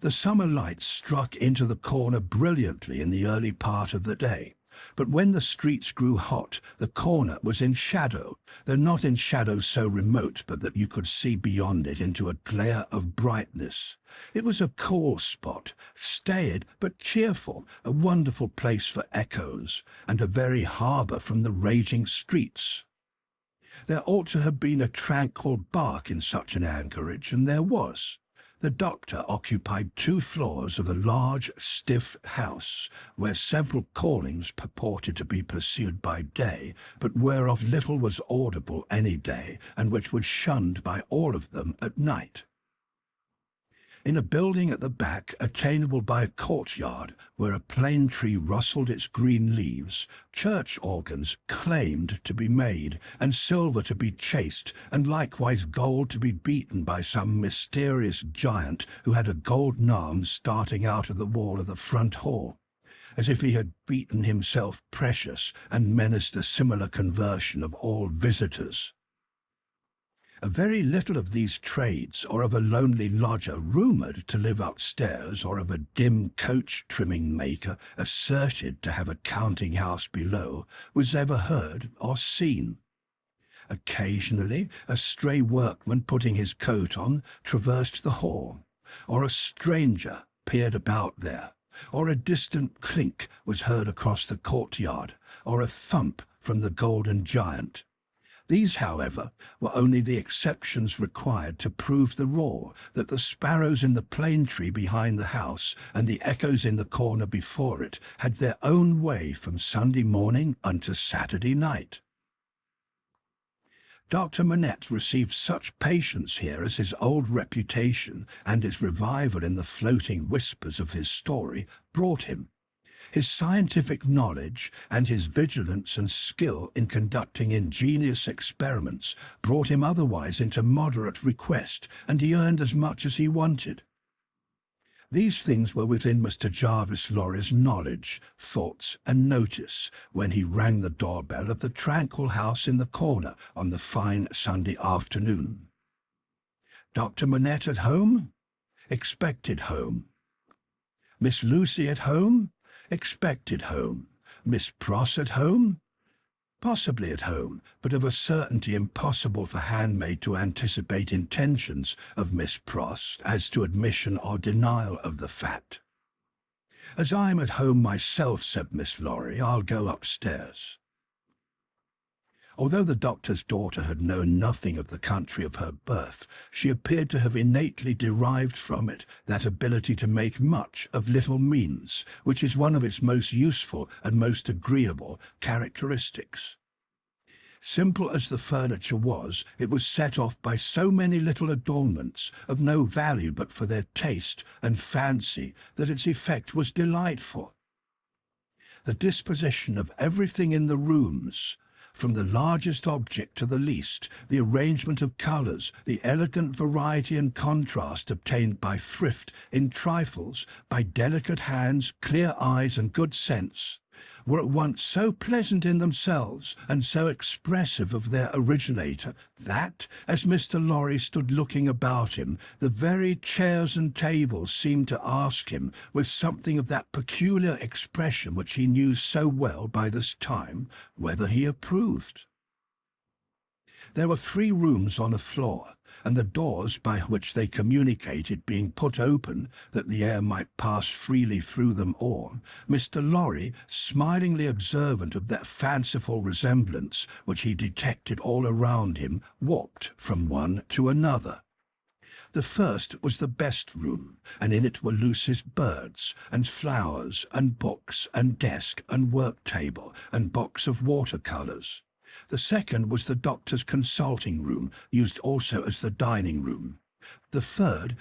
The summer lights struck into the corner brilliantly in the early part of the day, but when the streets grew hot, the corner was in shadow, though not in shadow so remote but that you could see beyond it into a glare of brightness. It was a cool spot, staid but cheerful, a wonderful place for echoes, and a very harbour from the raging streets. There ought to have been a tranquil bark in such an anchorage, and there was. The doctor occupied 2 floors of a large, stiff house, where several callings purported to be pursued by day, but whereof little was audible any day, and which was shunned by all of them at night. In a building at the back, attainable by a courtyard, where a plane tree rustled its green leaves, church organs claimed to be made, and silver to be chased, and likewise gold to be beaten by some mysterious giant who had a golden arm starting out of the wall of the front hall, as if he had beaten himself precious and menaced a similar conversion of all visitors. A very little of these trades, or of a lonely lodger rumoured to live upstairs, or of a dim coach-trimming maker asserted to have a counting-house below, was ever heard or seen. Occasionally a stray workman putting his coat on traversed the hall, or a stranger peered about there, or a distant clink was heard across the courtyard, or a thump from the golden giant. These, however, were only the exceptions required to prove the rule that the sparrows in the plane tree behind the house and the echoes in the corner before it had their own way from Sunday morning unto Saturday night. Dr. Manette received such patience here as his old reputation and his revival in the floating whispers of his story brought him. His scientific knowledge and his vigilance and skill in conducting ingenious experiments brought him otherwise into moderate request, and he earned as much as he wanted. These things were within Mr. Jarvis Lorry's knowledge, thoughts, and notice when he rang the doorbell of the tranquil house in the corner on the fine Sunday afternoon. Dr. Manette at home? Expected home. Miss Lucie at home? Expected home. Miss Pross at home? Possibly at home, but of a certainty impossible for handmaid to anticipate intentions of Miss Pross as to admission or denial of the fact. As I am at home myself, said Miss Lorry, I'll go upstairs. Although the doctor's daughter had known nothing of the country of her birth, she appeared to have innately derived from it that ability to make much of little means, which is one of its most useful and most agreeable characteristics. Simple as the furniture was, it was set off by so many little adornments, of no value but for their taste and fancy, that its effect was delightful. The disposition of everything in the rooms, from the largest object to the least, the arrangement of colours, the elegant variety and contrast obtained by thrift in trifles, by delicate hands, clear eyes and good sense, were at once so pleasant in themselves and so expressive of their originator that, as Mr. Lorry stood looking about him, the very chairs and tables seemed to ask him, with something of that peculiar expression which he knew so well by this time, whether he approved. There were 3 rooms on a floor, and the doors by which they communicated being put open, that the air might pass freely through them all, Mr. Lorry, smilingly observant of that fanciful resemblance which he detected all around him, walked from one to another. The first was the best room, and in it were Lucie's birds, and flowers, and books, and desk, and work-table, and box of water-colours. The second was the doctor's consulting room, used also as the dining room. The third,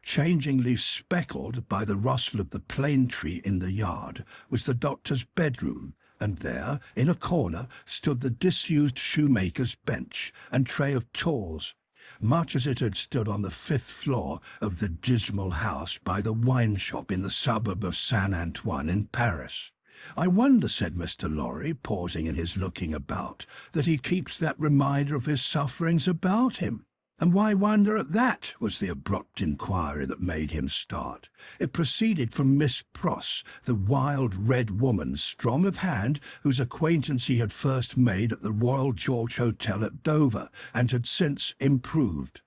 changingly speckled by the rustle of the plane tree in the yard, was the doctor's bedroom, and there, in a corner, stood the disused shoemaker's bench and tray of tools, much as it had stood on the 5th floor of the dismal house by the wine-shop in the suburb of Saint-Antoine in Paris. "I wonder," said Mr. Lorry, pausing in his looking about, "that he keeps that reminder of his sufferings about him." "And why wonder at that?" was the abrupt inquiry that made him start. It proceeded from Miss Pross, the wild red woman, strong of hand, whose acquaintance he had first made at the Royal George Hotel at Dover, and had since improved.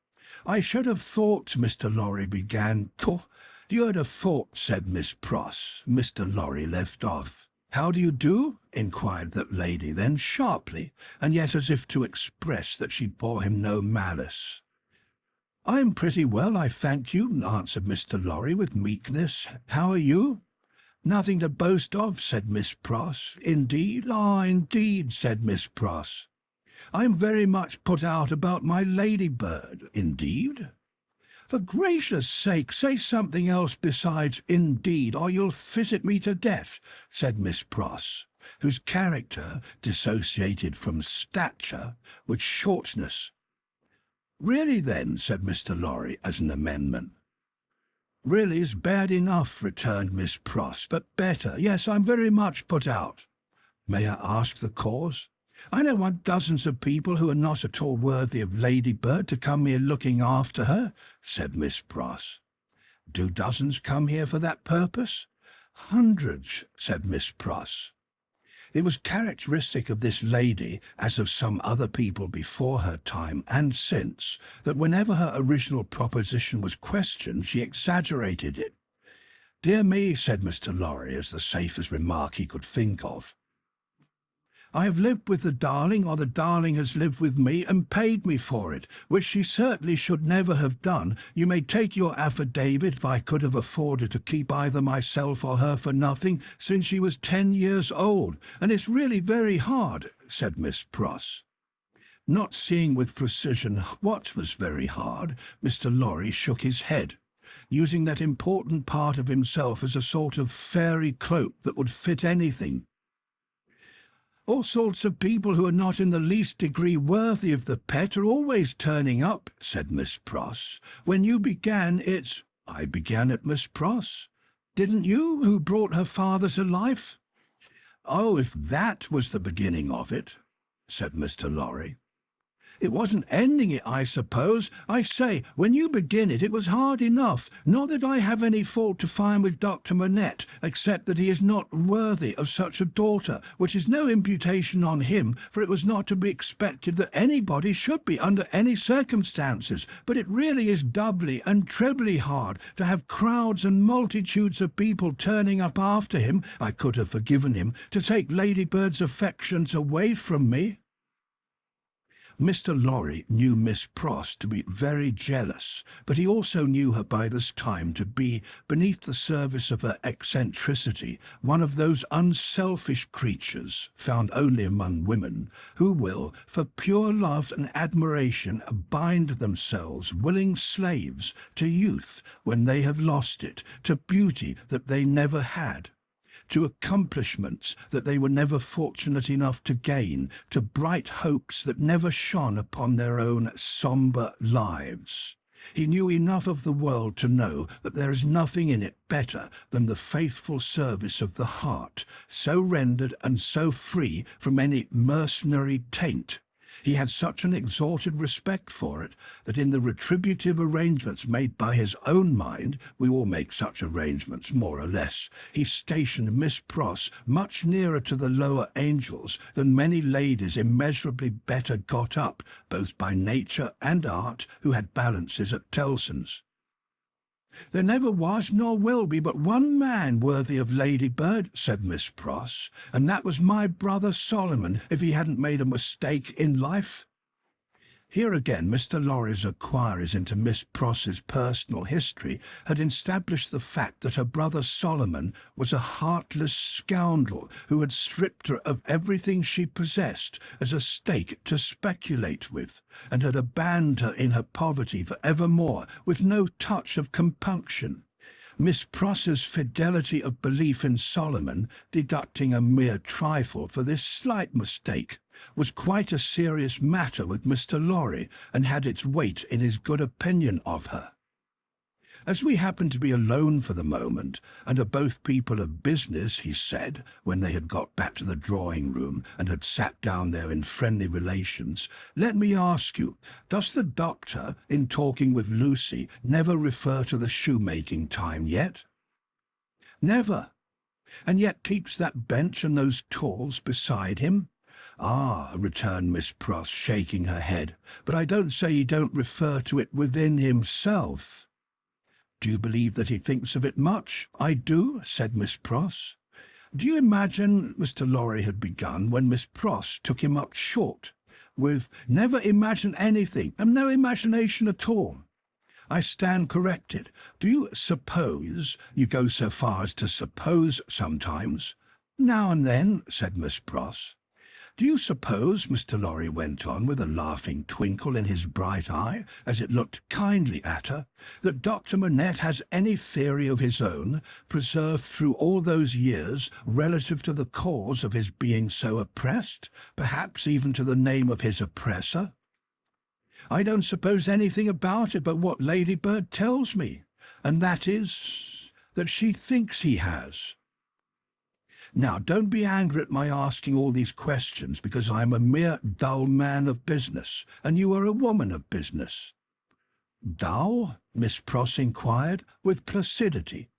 "I should have thought," Mr. Lorry began. "You'd have thought," said Miss Pross. Mr. Lorry left off. "How do you do?" inquired that lady, then sharply, and yet as if to express that she bore him no malice. "I am pretty well, I thank you," answered Mr. Lorry with meekness. "How are you?" "Nothing to boast of," said Miss Pross. "Indeed?" "Ah, indeed," said Miss Pross. "I am very much put out about my ladybird." "Indeed?" "For gracious sake, say something else besides 'indeed,' or you'll physic me to death," said Miss Pross, whose character, dissociated from stature, was shortness. "Really, then," said Mr. Lorry, as an amendment. "Really is bad enough," returned Miss Pross, "but better. Yes, I'm very much put out." "May I ask the cause?" "I don't want dozens of people who are not at all worthy of Ladybird to come here looking after her," said Miss Pross. "Do dozens come here for that purpose?" "Hundreds," said Miss Pross. It was characteristic of this lady, as of some other people before her time and since, that whenever her original proposition was questioned, she exaggerated it. "Dear me," said Mr. Lorry, as the safest remark he could think of, "I have lived with the darling, or the darling has lived with me and paid me for it, which she certainly should never have done. You may take your affidavit if I could have afforded to keep either myself or her for nothing since she was 10 years old, and it's really very hard," said Miss Pross. Not seeing with precision what was very hard, Mr. Lorry shook his head, using that important part of himself as a sort of fairy cloak that would fit anything. "All sorts of people who are not in the least degree worthy of the pet are always turning up," said Miss Pross. "When you began it—" "I began it, Miss Pross." "Didn't you, who brought her father to life?" "Oh, if that was the beginning of it," said Mr. Lorry. "It wasn't ending it, I suppose. I say, when you begin it, it was hard enough. Not that I have any fault to find with Dr. Manette, except that he is not worthy of such a daughter, which is no imputation on him, for it was not to be expected that anybody should be under any circumstances. But it really is doubly and trebly hard to have crowds and multitudes of people turning up after him. I could have forgiven him to take Ladybird's affections away from me." Mr. Lorry knew Miss Pross to be very jealous, but he also knew her by this time to be, beneath the surface of her eccentricity, one of those unselfish creatures, found only among women, who will, for pure love and admiration, bind themselves willing slaves to youth when they have lost it, to beauty that they never had, to accomplishments that they were never fortunate enough to gain, to bright hopes that never shone upon their own sombre lives. He knew enough of the world to know that there is nothing in it better than the faithful service of the heart, so rendered and so free from any mercenary taint. He had such an exalted respect for it that in the retributive arrangements made by his own mind, we all make such arrangements more or less, he stationed Miss Pross much nearer to the lower angels than many ladies immeasurably better got up, both by nature and art, who had balances at Tellson's. "There never was nor will be but one man worthy of Ladybird," said Miss Pross, "and that was my brother Solomon, if he hadn't made a mistake in life." Here again Mr. Lorry's inquiries into Miss Pross's personal history had established the fact that her brother Solomon was a heartless scoundrel who had stripped her of everything she possessed as a stake to speculate with, and had abandoned her in her poverty for evermore with no touch of compunction. Miss Pross's fidelity of belief in Solomon, deducting a mere trifle for this slight mistake, was quite a serious matter with Mr. Lorry, and had its weight in his good opinion of her. "As we happen to be alone for the moment, and are both people of business," he said, when they had got back to the drawing-room and had sat down there in friendly relations, "let me ask you, does the doctor, in talking with Lucy, never refer to the shoemaking time yet?" "Never. And yet keeps that bench and those tools beside him?" "Ah," returned Miss Pross, shaking her head, "but I don't say he don't refer to it within himself." "Do you believe that he thinks of it much?" "I do," said Miss Pross. "Do you imagine—" Mr. Lorry had begun, when Miss Pross took him up short, with "Never imagine anything, and no imagination at all." "I stand corrected. Do you suppose— you go so far as to suppose sometimes?" "Now and then," said Miss Pross. "Do you suppose," Mr. Lorry went on, with a laughing twinkle in his bright eye, as it looked kindly at her, "that Dr. Manette has any theory of his own, preserved through all those years, relative to the cause of his being so oppressed, perhaps even to the name of his oppressor?" "I don't suppose anything about it but what Ladybird tells me, and that is, that she thinks he has. Now, don't be angry at my asking all these questions, because I am a mere dull man of business, and you are a woman of business." "Dull?" Miss Pross inquired, with placidity.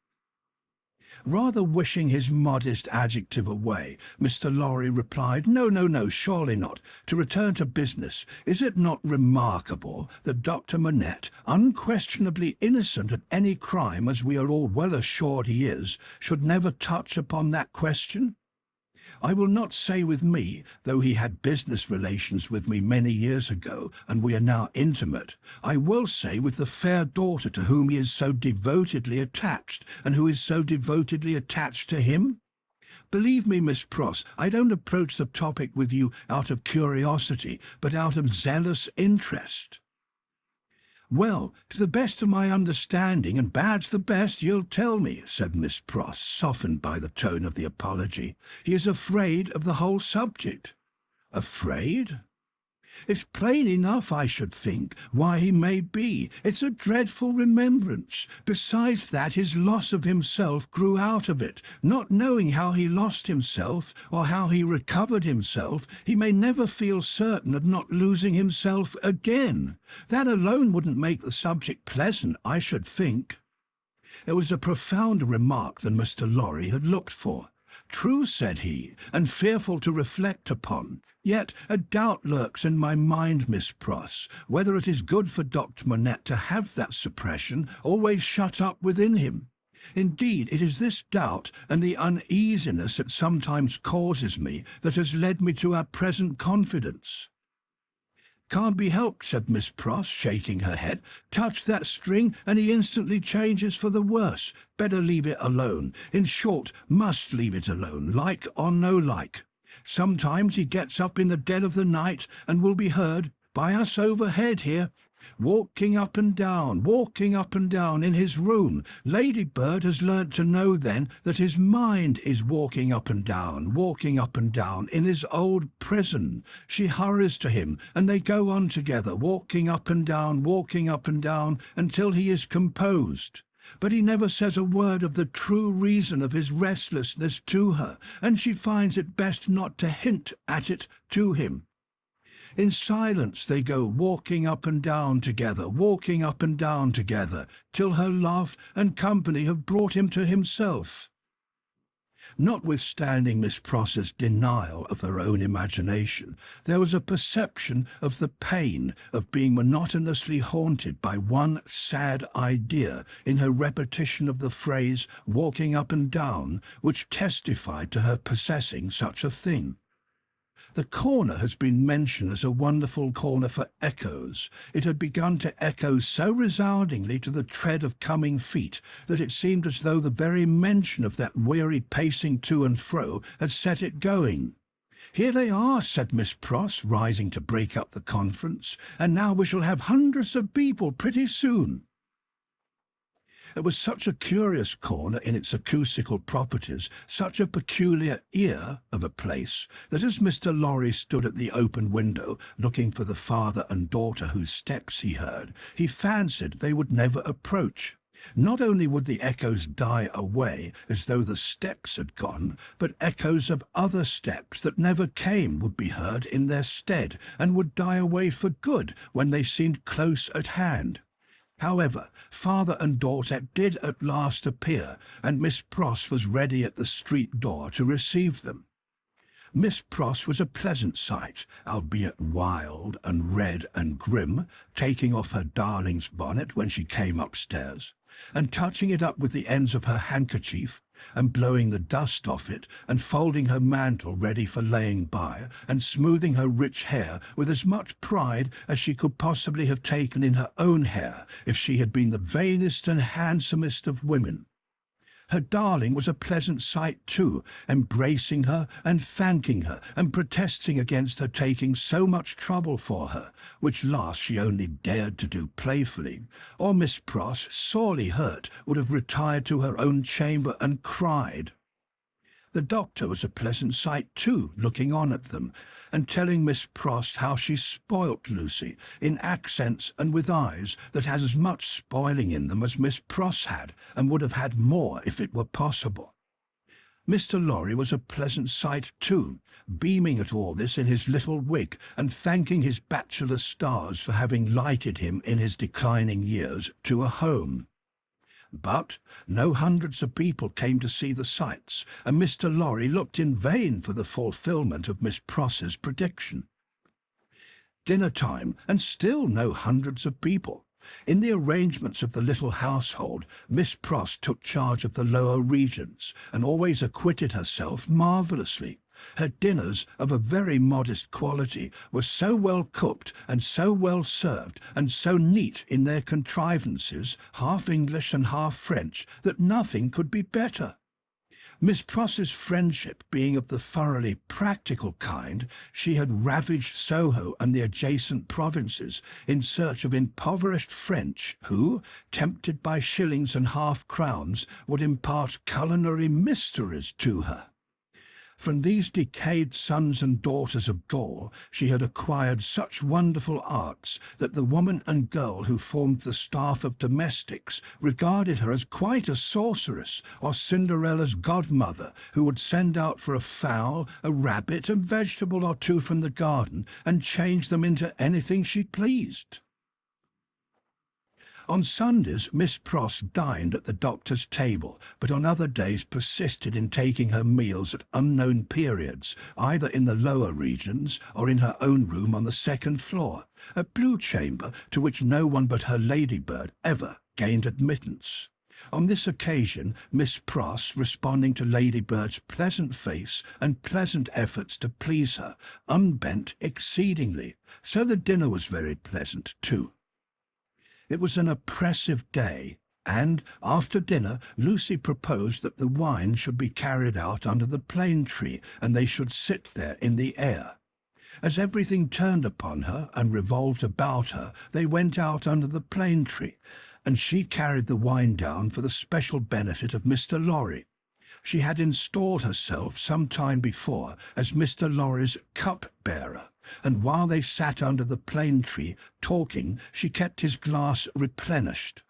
Rather wishing his modest adjective away, Mr. Lorry replied, No, surely not. To return to business, is it not remarkable that Dr. Manette, unquestionably innocent of any crime, as we are all well assured he is, should never touch upon that question? I will not say with me, though he had business relations with me many years ago, and we are now intimate, I will say with the fair daughter to whom he is so devotedly attached, and who is so devotedly attached to him. Believe me, Miss Pross, I don't approach the topic with you out of curiosity, but out of zealous interest." "Well, to the best of my understanding, and bad's the best, you'll tell me," said Miss Pross, softened by the tone of the apology. "He is afraid of the whole subject." "Afraid?" "It's plain enough, I should think, why he may be. It's a dreadful remembrance. Besides that, his loss of himself grew out of it. Not knowing how he lost himself, or how he recovered himself, he may never feel certain of not losing himself again. That alone wouldn't make the subject pleasant, I should think." It was a profounder remark than Mr. Lorry had looked for. "True," said he, "and fearful to reflect upon. Yet a doubt lurks in my mind, Miss Pross, whether it is good for Dr. Manette to have that suppression always shut up within him. Indeed, it is this doubt and the uneasiness it sometimes causes me that has led me to our present confidence." "Can't be helped," said Miss Pross, shaking her head. "Touch that string, and he instantly changes for the worse. Better leave it alone. In short, must leave it alone, like or no like. Sometimes he gets up in the dead of the night, and will be heard, by us overhead here, walking up and down in his room. Ladybird has learnt to know then that his mind is walking up and down in his old prison. She hurries to him, and they go on together, walking up and down, until he is composed. But he never says a word of the true reason of his restlessness to her, and she finds it best not to hint at it to him. In silence they go walking up and down together, till her love and company have brought him to himself." Notwithstanding Miss Pross's denial of her own imagination, there was a perception of the pain of being monotonously haunted by one sad idea in her repetition of the phrase "walking up and down," which testified to her possessing such a thing. The corner has been mentioned as a wonderful corner for echoes. It had begun to echo so resoundingly to the tread of coming feet that it seemed as though the very mention of that weary pacing to and fro had set it going. "Here they are," said Miss Pross, rising to break up the conference, "and now we shall have hundreds of people pretty soon." It was such a curious corner in its acoustical properties, such a peculiar ear of a place, that as Mr. Lorry stood at the open window looking for the father and daughter whose steps he heard, he fancied they would never approach. Not only would the echoes die away as though the steps had gone, but echoes of other steps that never came would be heard in their stead, and would die away for good when they seemed close at hand. However, father and daughter did at last appear, and Miss Pross was ready at the street door to receive them. Miss Pross was a pleasant sight, albeit wild and red and grim, taking off her darling's bonnet when she came upstairs, and touching it up with the ends of her handkerchief, and blowing the dust off it, and folding her mantle ready for laying by, and smoothing her rich hair with as much pride as she could possibly have taken in her own hair if she had been the vainest and handsomest of women. Her darling was a pleasant sight too, embracing her and thanking her, and protesting against her taking so much trouble for her, which last she only dared to do playfully, or Miss Pross, sorely hurt, would have retired to her own chamber and cried. The doctor was a pleasant sight too, looking on at them, and telling Miss Pross how she spoilt Lucy, in accents and with eyes that had as much spoiling in them as Miss Pross had, and would have had more if it were possible. Mr. Lorry was a pleasant sight too, beaming at all this in his little wig, and thanking his bachelor stars for having lighted him in his declining years to a home. But no hundreds of people came to see the sights, and Mr. Lorry looked in vain for the fulfilment of Miss Pross's prediction. Dinner time, and still no hundreds of people. In the arrangements of the little household, Miss Pross took charge of the lower regions, and always acquitted herself marvellously. Her dinners, of a very modest quality, were so well cooked and so well served and so neat in their contrivances, half English and half French, that nothing could be better. Miss Pross's friendship being of the thoroughly practical kind, she had ravaged Soho and the adjacent provinces in search of impoverished French who, tempted by shillings and half-crowns, would impart culinary mysteries to her. From these decayed sons and daughters of Gaul she had acquired such wonderful arts that the woman and girl who formed the staff of domestics regarded her as quite a sorceress, or Cinderella's godmother, who would send out for a fowl, a rabbit, a vegetable or two from the garden, and change them into anything she pleased. On Sundays Miss Pross dined at the doctor's table, but on other days persisted in taking her meals at unknown periods, either in the lower regions or in her own room on the second floor, a blue chamber to which no one but her ladybird ever gained admittance. On this occasion, Miss Pross, responding to Lady Bird's pleasant face and pleasant efforts to please her, unbent exceedingly, so the dinner was very pleasant too. It was an oppressive day, and, after dinner, Lucie proposed that the wine should be carried out under the plane tree, and they should sit there in the air. As everything turned upon her and revolved about her, they went out under the plane tree, and she carried the wine down for the special benefit of Mr. Lorry. She had installed herself some time before as Mr. Lorry's cup-bearer, and while they sat under the plane tree talking, she kept his glass replenished.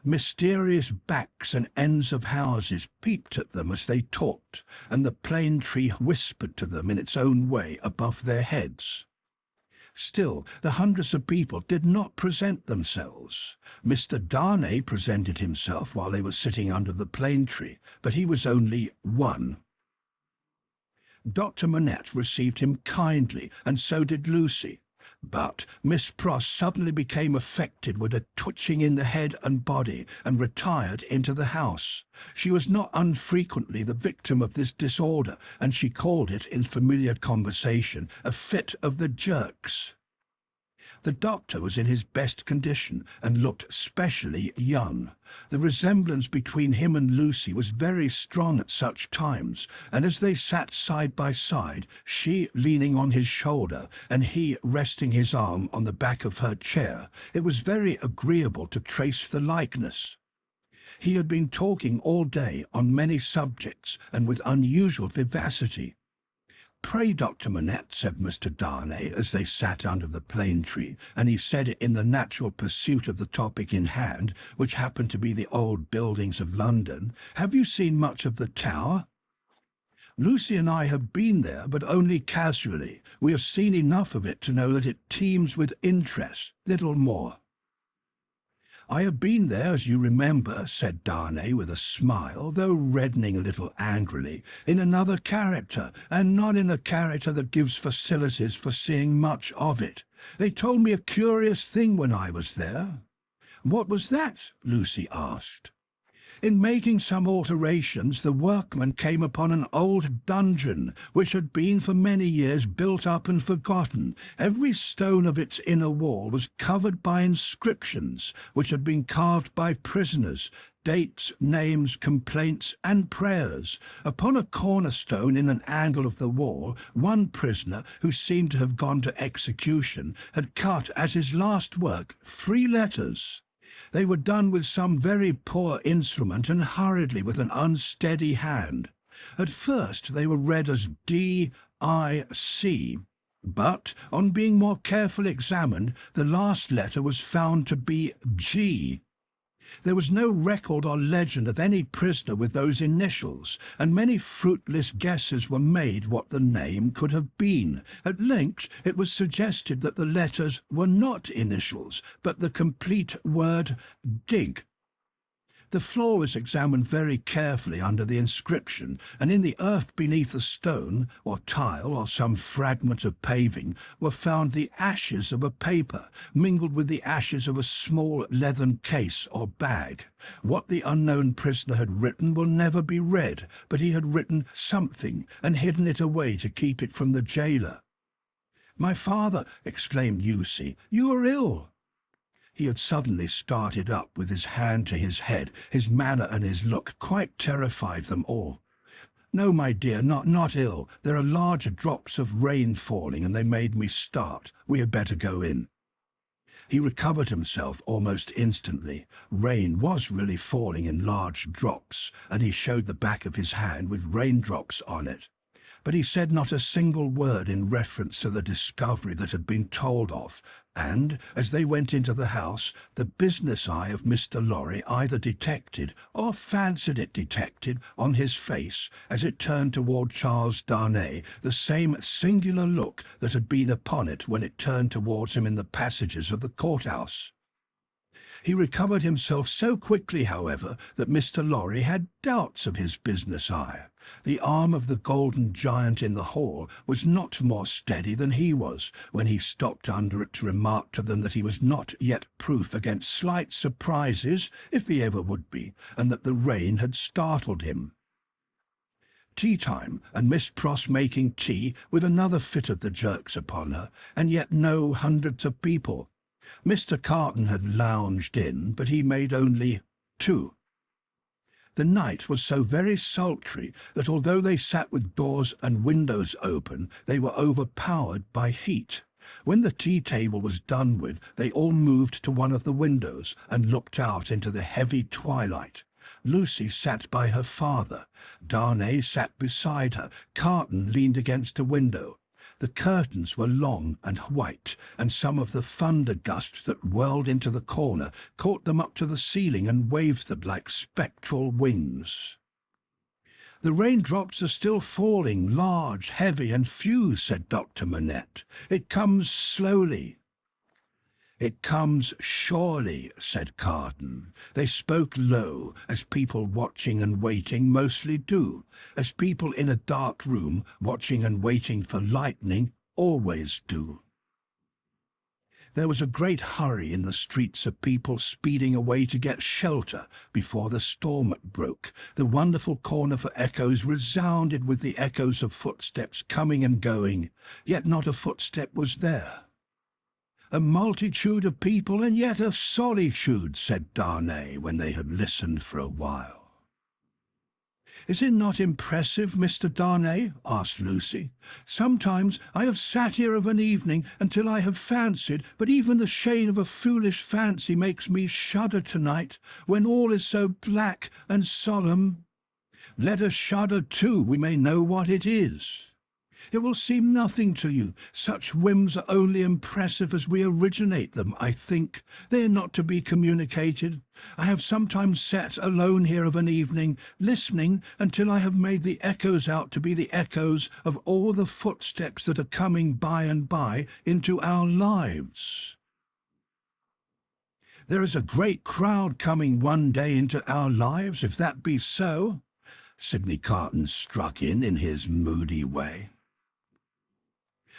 Mysterious backs and ends of houses peeped at them as they talked, and the plane tree whispered to them in its own way above their heads. Still, the hundreds of people did not present themselves. Mr. Darnay presented himself while they were sitting under the plane tree, but he was only one. Dr. Manette received him kindly, and so did Lucie. But Miss Pross suddenly became affected with a twitching in the head and body, and retired into the house. She was not unfrequently the victim of this disorder, and she called it, in familiar conversation, a fit of the jerks. The doctor was in his best condition, and looked specially young. The resemblance between him and Lucie was very strong at such times, and as they sat side by side, she leaning on his shoulder, and he resting his arm on the back of her chair, it was very agreeable to trace the likeness. He had been talking all day on many subjects, and with unusual vivacity. "Pray, Dr. Manette," said Mr. Darnay, as they sat under the plane tree, and he said it in the natural pursuit of the topic in hand, which happened to be the old buildings of London, "have you seen much of the Tower?" "Lucie and I have been there, but only casually. We have seen enough of it to know that it teems with interest, little more." "I have been there, as you remember," said Darnay with a smile, though reddening a little angrily, "in another character, and not in a character that gives facilities for seeing much of it. They told me a curious thing when I was there." "What was that?" Lucie asked. "In making some alterations, the workmen came upon an old dungeon, which had been for many years built up and forgotten. Every stone of its inner wall was covered by inscriptions, which had been carved by prisoners, dates, names, complaints, and prayers. Upon a cornerstone in an angle of the wall, one prisoner, who seemed to have gone to execution, had cut, as his last work, 3 letters. They were done with some very poor instrument and hurriedly with an unsteady hand. At first they were read as D-I-C, but on being more carefully examined, the last letter was found to be G. There was no record or legend of any prisoner with those initials, and many fruitless guesses were made what the name could have been. At length it was suggested that the letters were not initials, but the complete word dig. The floor was examined very carefully under the inscription, and in the earth beneath the stone, or tile, or some fragment of paving, were found the ashes of a paper, mingled with the ashes of a small leathern case or bag. What the unknown prisoner had written will never be read, but he had written something, and hidden it away to keep it from the jailer. "My father," exclaimed Lucie, "you are ill." He had suddenly started up with his hand to his head. His manner and his look quite terrified them all. "No, my dear, not ill. There are large drops of rain falling, and they made me start. We had better go in." He recovered himself almost instantly. Rain was really falling in large drops, and he showed the back of his hand with raindrops on it. But he said not a single word in reference to the discovery that had been told of, and, as they went into the house, the business eye of Mr. Lorry either detected, or fancied it detected, on his face, as it turned toward Charles Darnay, the same singular look that had been upon it when it turned towards him in the passages of the court-house. He recovered himself so quickly, however, that Mr. Lorry had doubts of his business eye. The arm of the golden giant in the hall was not more steady than he was when he stopped under it to remark to them that he was not yet proof against slight surprises, if he ever would be, and that the rain had startled him. Tea time, and Miss Pross making tea with another fit of the jerks upon her, and yet no hundreds of people. Mr. Carton had lounged in, but he made only 2. The night was so very sultry that although they sat with doors and windows open, they were overpowered by heat. When the tea-table was done with, they all moved to one of the windows and looked out into the heavy twilight. Lucie sat by her father. Darnay sat beside her. Carton leaned against a window. The curtains were long and white, and some of the thunder gusts that whirled into the corner caught them up to the ceiling and waved them like spectral wings. "The raindrops are still falling, large, heavy, and few," said Dr. Manette. "It comes slowly." "It comes surely," said Carton. They spoke low, as people watching and waiting mostly do, as people in a dark room watching and waiting for lightning always do. There was a great hurry in the streets of people speeding away to get shelter before the storm broke. The wonderful corner for echoes resounded with the echoes of footsteps coming and going, yet not a footstep was there. "A multitude of people, and yet a solitude," said Darnay, when they had listened for a while. "Is it not impressive, Mr. Darnay?" asked Lucie. "Sometimes I have sat here of an evening until I have fancied, but even the shade of a foolish fancy makes me shudder tonight, when all is so black and solemn. Let us shudder too, we may know what it is. It will seem nothing to you. Such whims are only impressive as we originate them, I think. They are not to be communicated. I have sometimes sat alone here of an evening, listening until I have made the echoes out to be the echoes of all the footsteps that are coming by and by into our lives. There is a great crowd coming one day into our lives, if that be so," Sidney Carton struck in his moody way.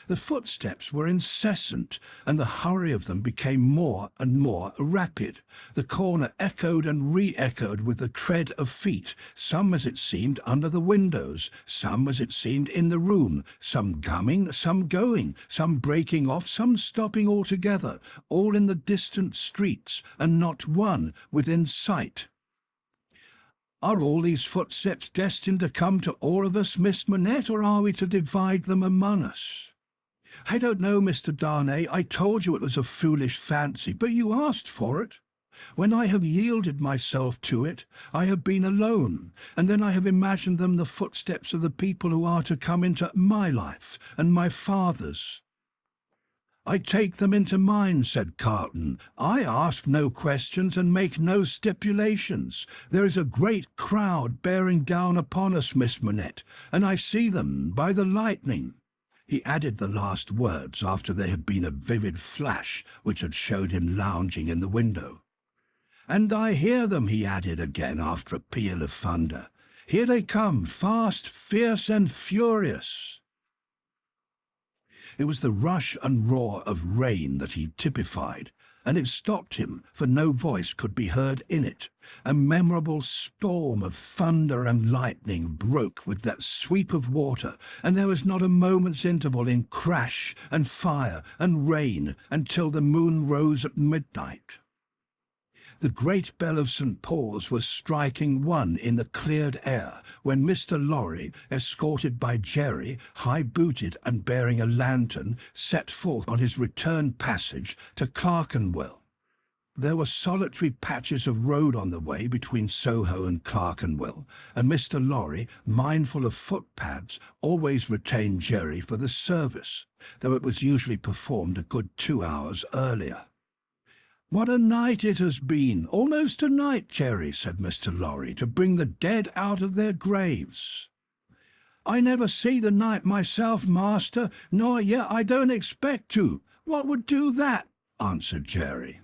The footsteps were incessant, and the hurry of them became more and more rapid. The corner echoed and re-echoed with the tread of feet, some as it seemed under the windows, some as it seemed in the room, some coming, some going, some breaking off, some stopping altogether, all in the distant streets, and not one within sight. "Are all these footsteps destined to come to all of us, Miss Manette, or are we to divide them among us?" "I don't know, Mr. Darnay. I told you it was a foolish fancy, but you asked for it. When I have yielded myself to it, I have been alone, and then I have imagined them the footsteps of the people who are to come into my life and my father's." "I take them into mine," said Carton. "I ask no questions and make no stipulations. There is a great crowd bearing down upon us, Miss Manette, and I see them by the lightning." He added the last words after there had been a vivid flash which had showed him lounging in the window. "And I hear them," he added again after a peal of thunder. "Here they come, fast, fierce, and furious." It was the rush and roar of rain that he typified, and it stopped him, for no voice could be heard in it. A memorable storm of thunder and lightning broke with that sweep of water, and there was not a moment's interval in crash and fire and rain until the moon rose at midnight. The great bell of St. Paul's was striking 1 in the cleared air when Mr. Lorry, escorted by Jerry, high-booted and bearing a lantern, set forth on his return passage to Clerkenwell. There were solitary patches of road on the way between Soho and Clerkenwell, and Mr. Lorry, mindful of footpads, always retained Jerry for the service, though it was usually performed a good 2 hours earlier. "What a night it has been! Almost a night, Jerry," said Mr. Lorry, "to bring the dead out of their graves." "I never see the night myself, master, nor yet I don't expect to. What would do that?" answered Jerry.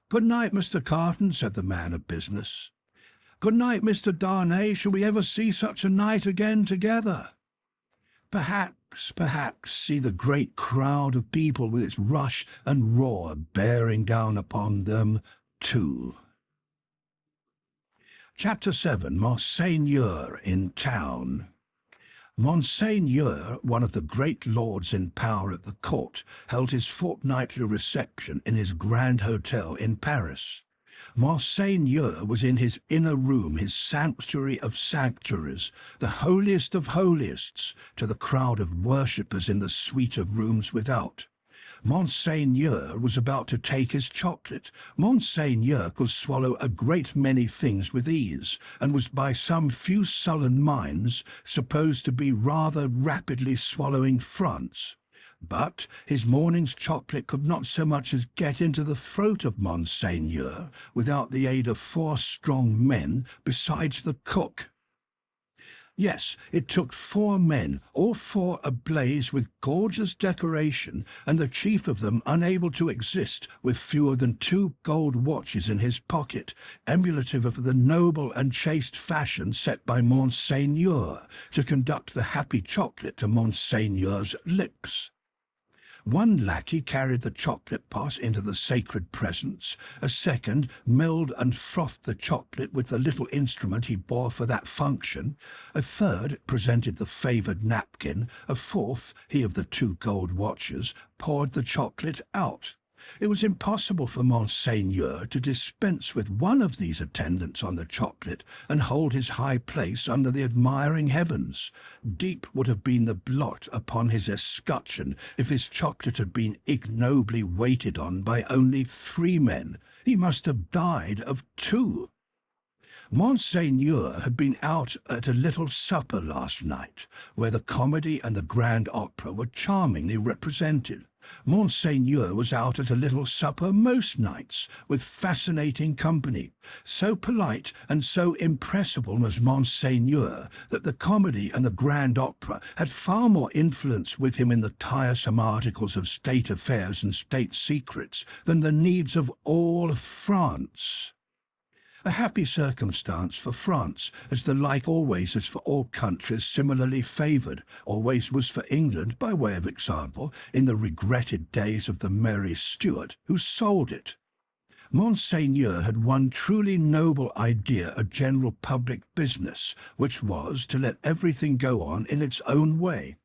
"Good night, Mr. Carton," said the man of business. Good night, Mr. Darnay. Shall we ever see such a night again together? Perhaps, see the great crowd of people with its rush and roar bearing down upon them, too. Chapter 7. Monseigneur in Town. Monseigneur, one of the great lords in power at the court, held his fortnightly reception in his grand hotel in Paris. Monseigneur was in his inner room, his sanctuary of sanctuaries, the holiest of holiest, to the crowd of worshippers in the suite of rooms without. Monseigneur was about to take his chocolate. Monseigneur could swallow a great many things with ease, and was by some few sullen minds supposed to be rather rapidly swallowing France. But his morning's chocolate could not so much as get into the throat of Monseigneur without the aid of 4 strong men besides the cook. Yes, it took 4 men, all 4 ablaze with gorgeous decoration, and the chief of them unable to exist with fewer than 2 gold watches in his pocket, emulative of the noble and chaste fashion set by Monseigneur to conduct the happy chocolate to Monseigneur's lips. 1 lackey carried the chocolate pot into the sacred presence, a second milled and frothed the chocolate with the little instrument he bore for that function, a third presented the favoured napkin, a fourth, he of the 2 gold watches, poured the chocolate out. It was impossible for Monseigneur to dispense with one of these attendants on the chocolate and hold his high place under the admiring heavens. Deep would have been the blot upon his escutcheon if his chocolate had been ignobly waited on by only 3 men. He must have died of 2. Monseigneur had been out at a little supper last night, where the comedy and the grand opera were charmingly represented. Monseigneur was out at a little supper most nights, with fascinating company. So polite and so impressible was Monseigneur that the comedy and the grand opera had far more influence with him in the tiresome articles of state affairs and state secrets than the needs of all France. A happy circumstance for France, as the like always is for all countries similarly favoured, always was for England, by way of example, in the regretted days of the merry Stuart, who sold it. Monseigneur had one truly noble idea of general public business, which was to let everything go on in its own way.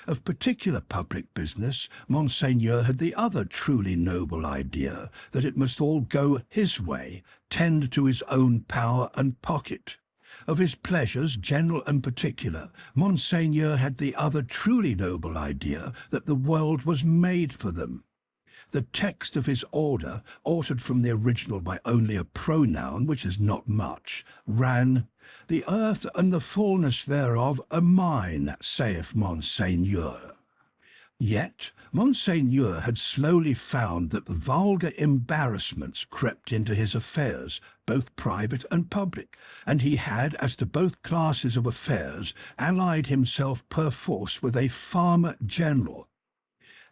Of particular public business, Monseigneur had the other truly noble idea, that it must all go his way, tend to his own power and pocket. Of his pleasures, general and particular, Monseigneur had the other truly noble idea, that the world was made for them. The text of his order, altered from the original by only a pronoun, which is not much, ran, "The earth and the fullness thereof are mine, saith Monseigneur." Yet Monseigneur had slowly found that the vulgar embarrassments crept into his affairs, both private and public, and he had, as to both classes of affairs, allied himself perforce with a farmer general.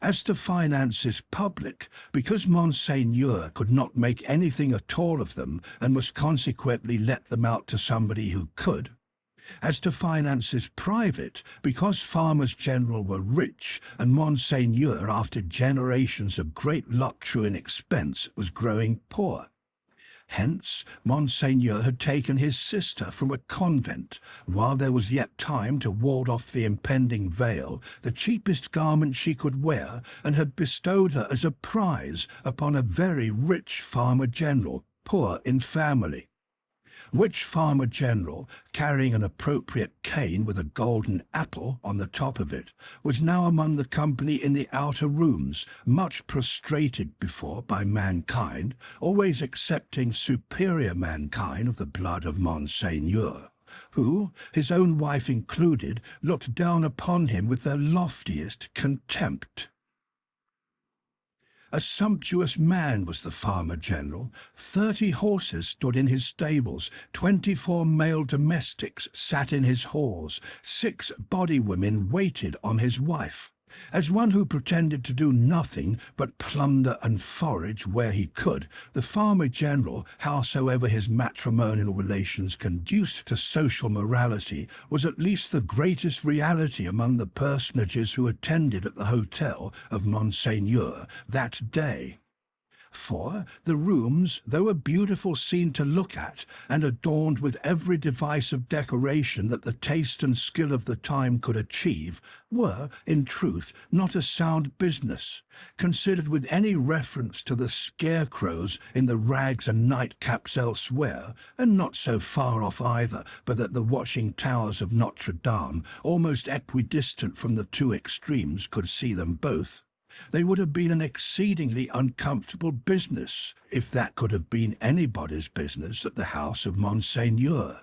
As to finances public, because Monseigneur could not make anything at all of them, and must consequently let them out to somebody who could. As to finances private, because farmers general were rich, and Monseigneur, after generations of great luxury and expense, was growing poor. Hence, Monseigneur had taken his sister from a convent, while there was yet time to ward off the impending veil, the cheapest garment she could wear, and had bestowed her as a prize upon a very rich farmer general, poor in family. Which farmer general, carrying an appropriate cane with a golden apple on the top of it, was now among the company in the outer rooms, much prostrated before by mankind, always excepting superior mankind of the blood of Monseigneur, who, his own wife included, looked down upon him with their loftiest contempt. A sumptuous man was the farmer general. 30 horses stood in his stables, 24 male domestics sat in his halls, 6 body women waited on his wife. As one who pretended to do nothing but plunder and forage where he could, the farmer general, howsoever his matrimonial relations conduced to social morality, was at least the greatest reality among the personages who attended at the hotel of Monseigneur that day. For the rooms, though a beautiful scene to look at, and adorned with every device of decoration that the taste and skill of the time could achieve, were, in truth, not a sound business, considered with any reference to the scarecrows in the rags and nightcaps elsewhere, and not so far off either, but that the watching towers of Notre Dame, almost equidistant from the two extremes, could see them both. They would have been an exceedingly uncomfortable business, if that could have been anybody's business at the house of Monseigneur.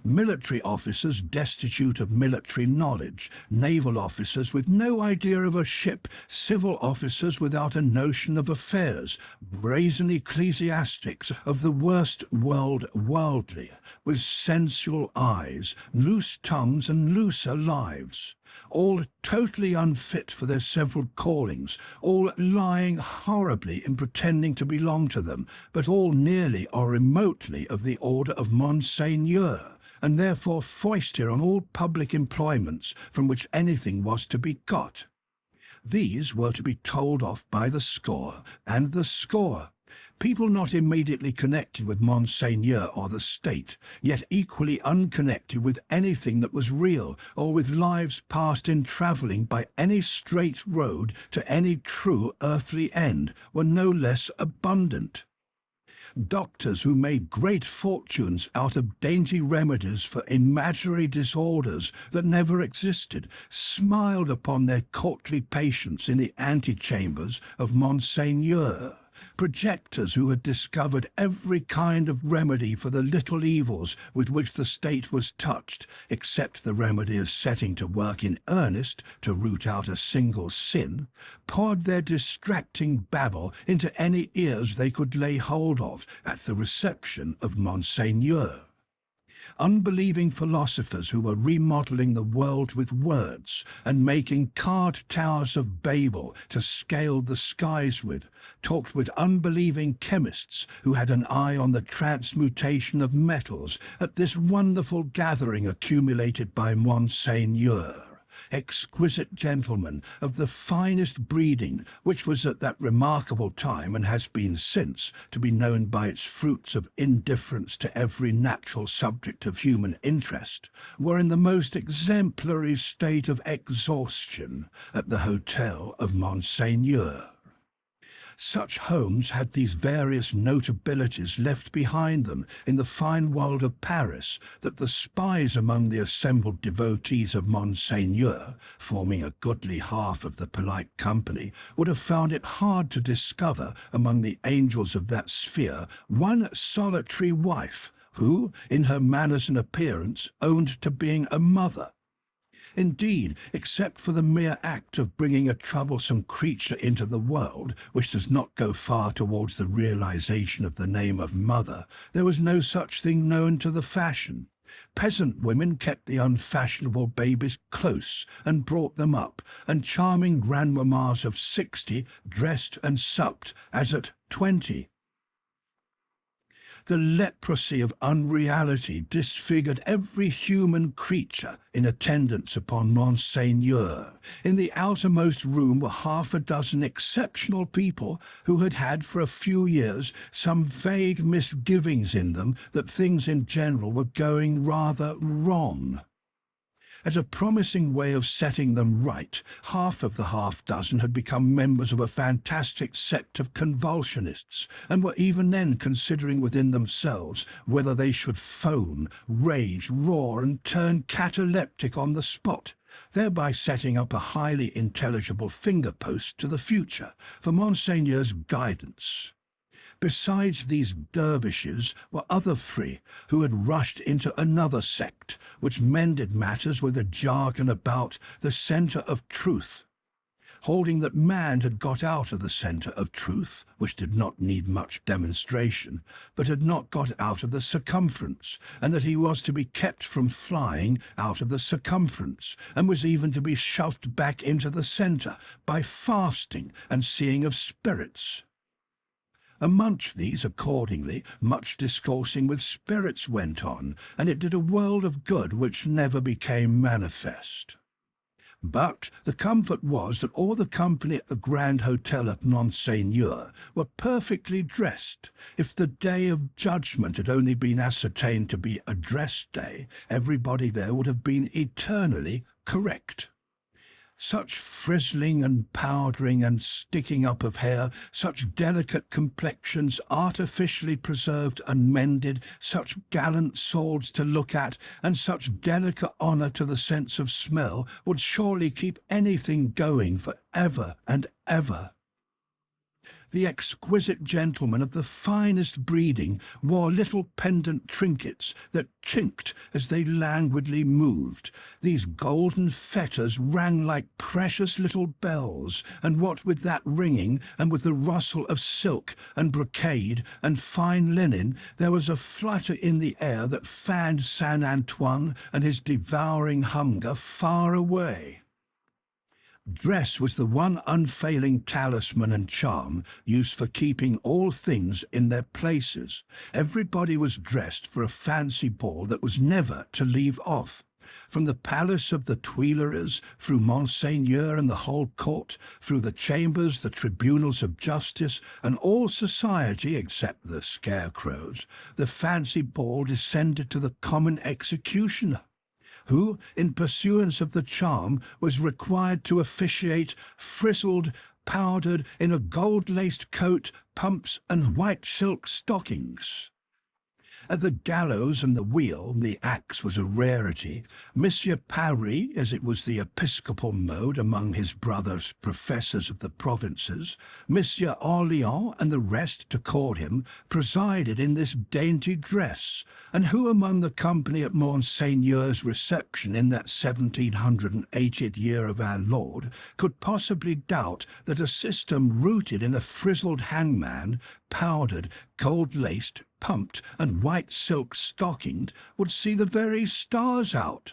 Military officers destitute of military knowledge, naval officers with no idea of a ship, civil officers without a notion of affairs, brazen ecclesiastics of the worst worldly, with sensual eyes, loose tongues and looser lives, all totally unfit for their several callings, all lying horribly in pretending to belong to them, but all nearly or remotely of the order of Monseigneur, and therefore foisted on all public employments from which anything was to be got. These were to be told off by the score, and the score. People not immediately connected with Monseigneur or the state, yet equally unconnected with anything that was real, or with lives passed in travelling by any straight road to any true earthly end, were no less abundant. Doctors who made great fortunes out of dainty remedies for imaginary disorders that never existed, smiled upon their courtly patients in the antechambers of Monseigneur. Projectors who had discovered every kind of remedy for the little evils with which the state was touched, except the remedy of setting to work in earnest to root out a single sin, poured their distracting babble into any ears they could lay hold of at the reception of Monseigneur. Unbelieving philosophers who were remodeling the world with words and making card towers of Babel to scale the skies with, talked with unbelieving chemists who had an eye on the transmutation of metals at this wonderful gathering accumulated by Monseigneur. Exquisite gentlemen of the finest breeding, which was at that remarkable time and has been since to be known by its fruits of indifference to every natural subject of human interest, were in the most exemplary state of exhaustion at the hotel of Monseigneur. Such homes had these various notabilities left behind them in the fine world of Paris that the spies among the assembled devotees of Monseigneur, forming a goodly half of the polite company, would have found it hard to discover among the angels of that sphere one solitary wife who, in her manners and appearance, owned to being a mother. Indeed, except for the mere act of bringing a troublesome creature into the world, which does not go far towards the realization of the name of mother, there was no such thing known to the fashion. Peasant women kept the unfashionable babies close and brought them up, and charming grandmammas of 60 dressed and supped as at 20. The leprosy of unreality disfigured every human creature in attendance upon Monseigneur. In the outermost room were half a dozen exceptional people who had had for a few years some vague misgivings in them that things in general were going rather wrong. As a promising way of setting them right, half of the half-dozen had become members of a fantastic sect of convulsionists, and were even then considering within themselves whether they should foam, rage, roar, and turn cataleptic on the spot, thereby setting up a highly intelligible finger-post to the future for Monseigneur's guidance. Besides these dervishes were other three who had rushed into another sect, which mended matters with a jargon about the centre of truth. holding that man had got out of the centre of truth, which did not need much demonstration, but had not got out of the circumference, and that he was to be kept from flying out of the circumference, and was even to be shoved back into the centre by fasting and seeing of spirits. Amongst these, accordingly, much discoursing with spirits went on, and it did a world of good which never became manifest. But the comfort was that all the company at the Grand Hotel at Monseigneur were perfectly dressed. If the day of judgment had only been ascertained to be a dress day, everybody there would have been eternally correct. Such frizzling and powdering and sticking up of hair, such delicate complexions artificially preserved and mended, such gallant swords to look at, and such delicate honour to the sense of smell, would surely keep anything going for ever and ever. The exquisite gentlemen of the finest breeding wore little pendant trinkets that chinked as they languidly moved. These golden fetters rang like precious little bells, and what with that ringing, and with the rustle of silk and brocade and fine linen, there was a flutter in the air that fanned Saint Antoine and his devouring hunger far away. Dress was the one unfailing talisman and charm used for keeping all things in their places. Everybody was dressed for a fancy ball that was never to leave off. From the palace of the Tuileries, through Monseigneur and the whole court, through the chambers, the tribunals of justice, and all society except the scarecrows, the fancy ball descended to the common executioner, who, in pursuance of the charm, was required to officiate frizzled, powdered, in a gold-laced coat, pumps, and white silk stockings. At the gallows and the wheel, the axe was a rarity. Monsieur Paris, as it was the episcopal mode among his brothers professors of the provinces, Monsieur Orléans and the rest to call him, presided in this dainty dress. And who among the company at Monseigneur's reception in that 1780th year of our Lord could possibly doubt that a system rooted in a frizzled hangman, powdered, gold-laced, pumped, and white silk stockinged, would see the very stars out?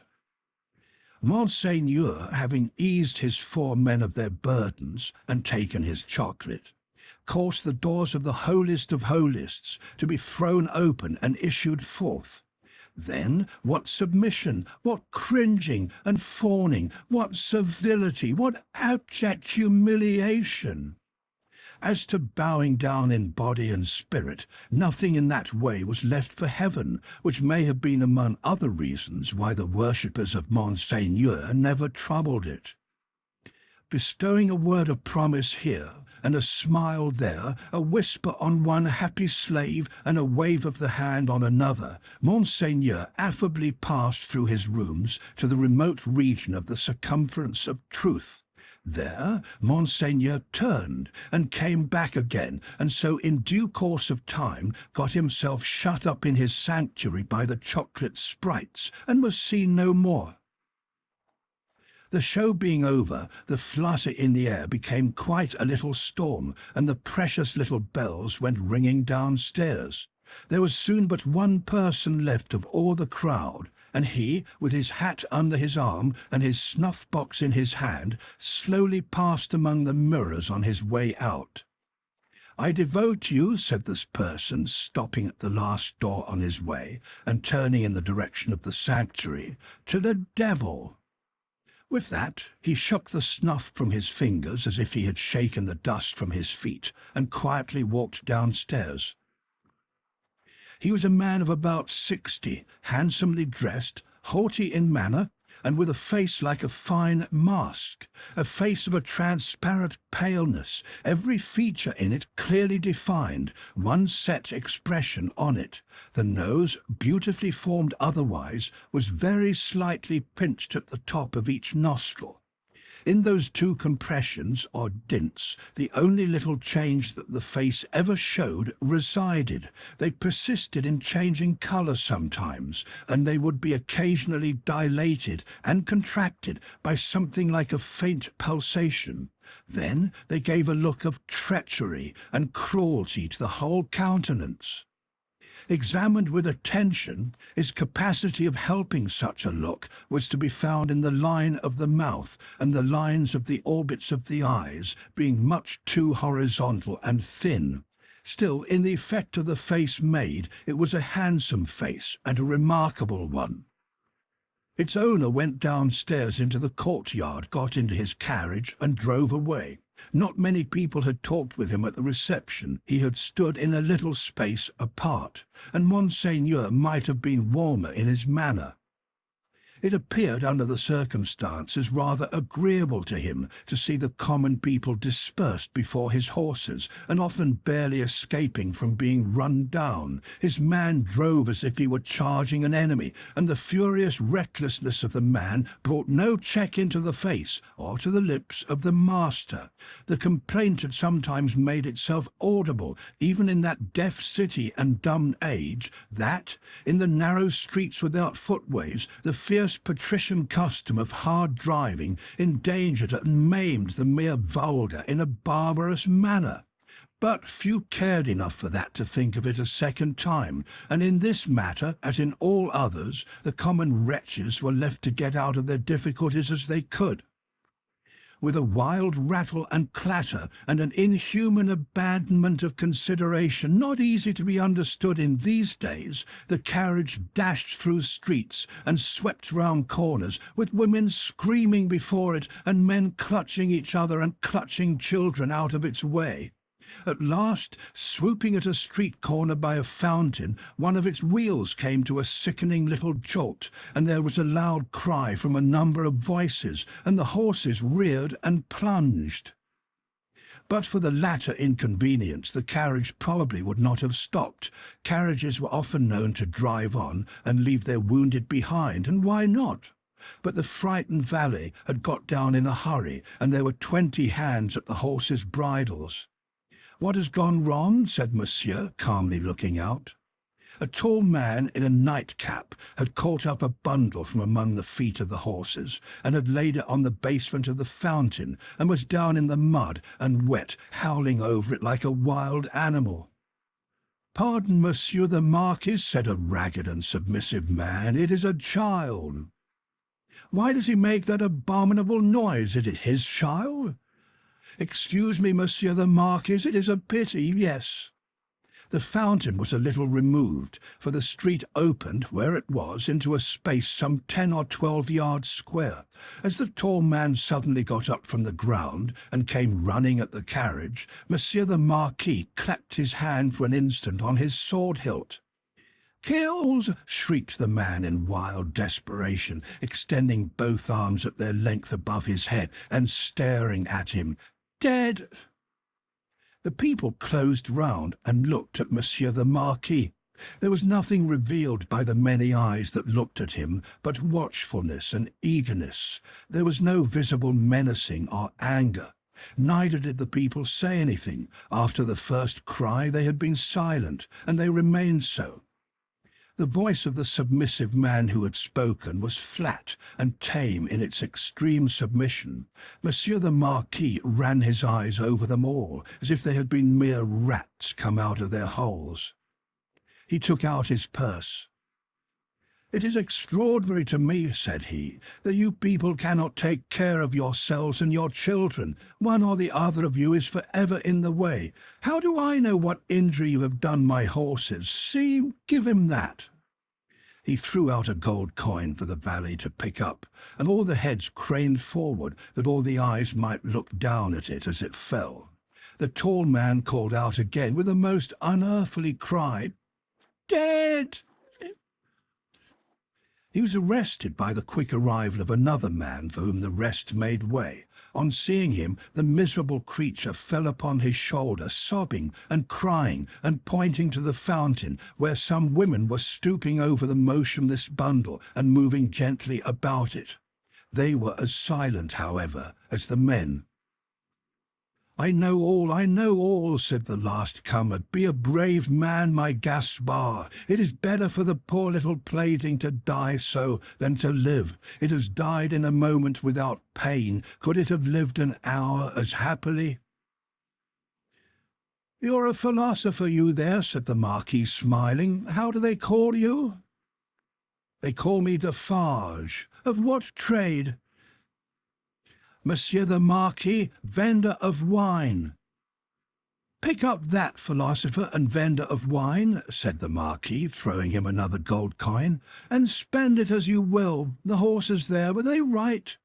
Monseigneur, having eased his 4 men of their burdens and taken his chocolate, caused the doors of the holiest of holists to be thrown open and issued forth. Then what submission, what cringing and fawning, what servility, what abject humiliation! As to bowing down in body and spirit, nothing in that way was left for heaven, which may have been among other reasons why the worshippers of Monseigneur never troubled it. Bestowing a word of promise here, and a smile there, a whisper on one happy slave, and a wave of the hand on another, Monseigneur affably passed through his rooms to the remote region of the circumference of truth. There Monseigneur turned and came back again, and so in due course of time got himself shut up in his sanctuary by the chocolate sprites, and was seen no more. The show being over, the flutter in the air became quite a little storm, and the precious little bells went ringing downstairs. There was soon but one person left of all the crowd, and he, with his hat under his arm and his snuff-box in his hand, slowly passed among the mirrors on his way out. "I devote you," said this person, stopping at the last door on his way, and turning in the direction of the sanctuary, "to the devil." With that, he shook the snuff from his fingers as if he had shaken the dust from his feet, and quietly walked downstairs. He was a man of about 60, handsomely dressed, haughty in manner, and with a face like a fine mask, a face of a transparent paleness, every feature in it clearly defined, one set expression on it. The nose, beautifully formed otherwise, was very slightly pinched at the top of each nostril. In those two compressions, or dints, the only little change that the face ever showed resided. They persisted in changing colour sometimes, and they would be occasionally dilated and contracted by something like a faint pulsation. Then they gave a look of treachery and cruelty to the whole countenance. Examined with attention, his capacity of helping such a look was to be found in the line of the mouth and the lines of the orbits of the eyes being much too horizontal and thin. Still, in the effect of the face made, it was a handsome face and a remarkable one. Its owner went downstairs into the courtyard, got into his carriage, and drove away. Not many people had talked with him at the reception. He had stood in a little space apart, and Monseigneur might have been warmer in his manner. It appeared under the circumstances rather agreeable to him to see the common people dispersed before his horses, and often barely escaping from being run down. His man drove as if he were charging an enemy, and the furious recklessness of the man brought no check into the face or to the lips of the master. The complaint had sometimes made itself audible, even in that deaf city and dumb age, that, in the narrow streets without footways, the fierce patrician custom of hard driving endangered and maimed the mere vulgar in a barbarous manner. But few cared enough for that to think of it a second time, and in this matter, as in all others, the common wretches were left to get out of their difficulties as they could. With a wild rattle and clatter and an inhuman abandonment of consideration not easy to be understood in these days, the carriage dashed through streets and swept round corners, with women screaming before it and men clutching each other and clutching children out of its way. At last, swooping at a street corner by a fountain, one of its wheels came to a sickening little jolt, and there was a loud cry from a number of voices, and the horses reared and plunged. But for the latter inconvenience, the carriage probably would not have stopped. Carriages were often known to drive on and leave their wounded behind, and why not? But the frightened valet had got down in a hurry, and there were 20 hands at the horses' bridles. "What has gone wrong?" said Monsieur, calmly looking out. A tall man in a nightcap had caught up a bundle from among the feet of the horses, and had laid it on the basement of the fountain, and was down in the mud and wet, howling over it like a wild animal. "Pardon, Monsieur the Marquis," said a ragged and submissive man, "it is a child." "Why does he make that abominable noise? Is it his child?" "Excuse me, Monsieur the Marquis, it is a pity, yes." The fountain was a little removed, for the street opened, where it was, into a space some 10 or 12 yards square. As the tall man suddenly got up from the ground and came running at the carriage, Monsieur the Marquis clapped his hand for an instant on his sword hilt. "Killed!" shrieked the man in wild desperation, extending both arms at their length above his head and staring at him. "Dead!" The people closed round and looked at Monsieur the Marquis. There was nothing revealed by the many eyes that looked at him but watchfulness and eagerness. There was no visible menacing or anger. Neither did the people say anything. After the first cry they had been silent, and they remained so. The voice of the submissive man who had spoken was flat and tame in its extreme submission. Monsieur the Marquis ran his eyes over them all, as if they had been mere rats come out of their holes. He took out his purse. "It is extraordinary to me," said he, "that you people cannot take care of yourselves and your children. One or the other of you is forever in the way. How do I know what injury you have done my horses? See, give him that." He threw out a gold coin for the valet to pick up, and all the heads craned forward that all the eyes might look down at it as it fell. The tall man called out again with a most unearthly cry, "Dead!" He was arrested by the quick arrival of another man for whom the rest made way. On seeing him, the miserable creature fell upon his shoulder, sobbing and crying and pointing to the fountain, where some women were stooping over the motionless bundle and moving gently about it. They were as silent, however, as the men. I know all, said the last comer. Be a brave man, my Gaspar. It is better for the poor little plaything to die so than to live. It has died in a moment without pain. Could it have lived an hour as happily? You're a philosopher, you there, said the Marquis, smiling. How do they call you? They call me Defarge. Of what trade? Monsieur the Marquis, vendor of wine. Pick up that, philosopher and vendor of wine, said the Marquis, throwing him another gold coin, and spend it as you will. The horses there, were they right?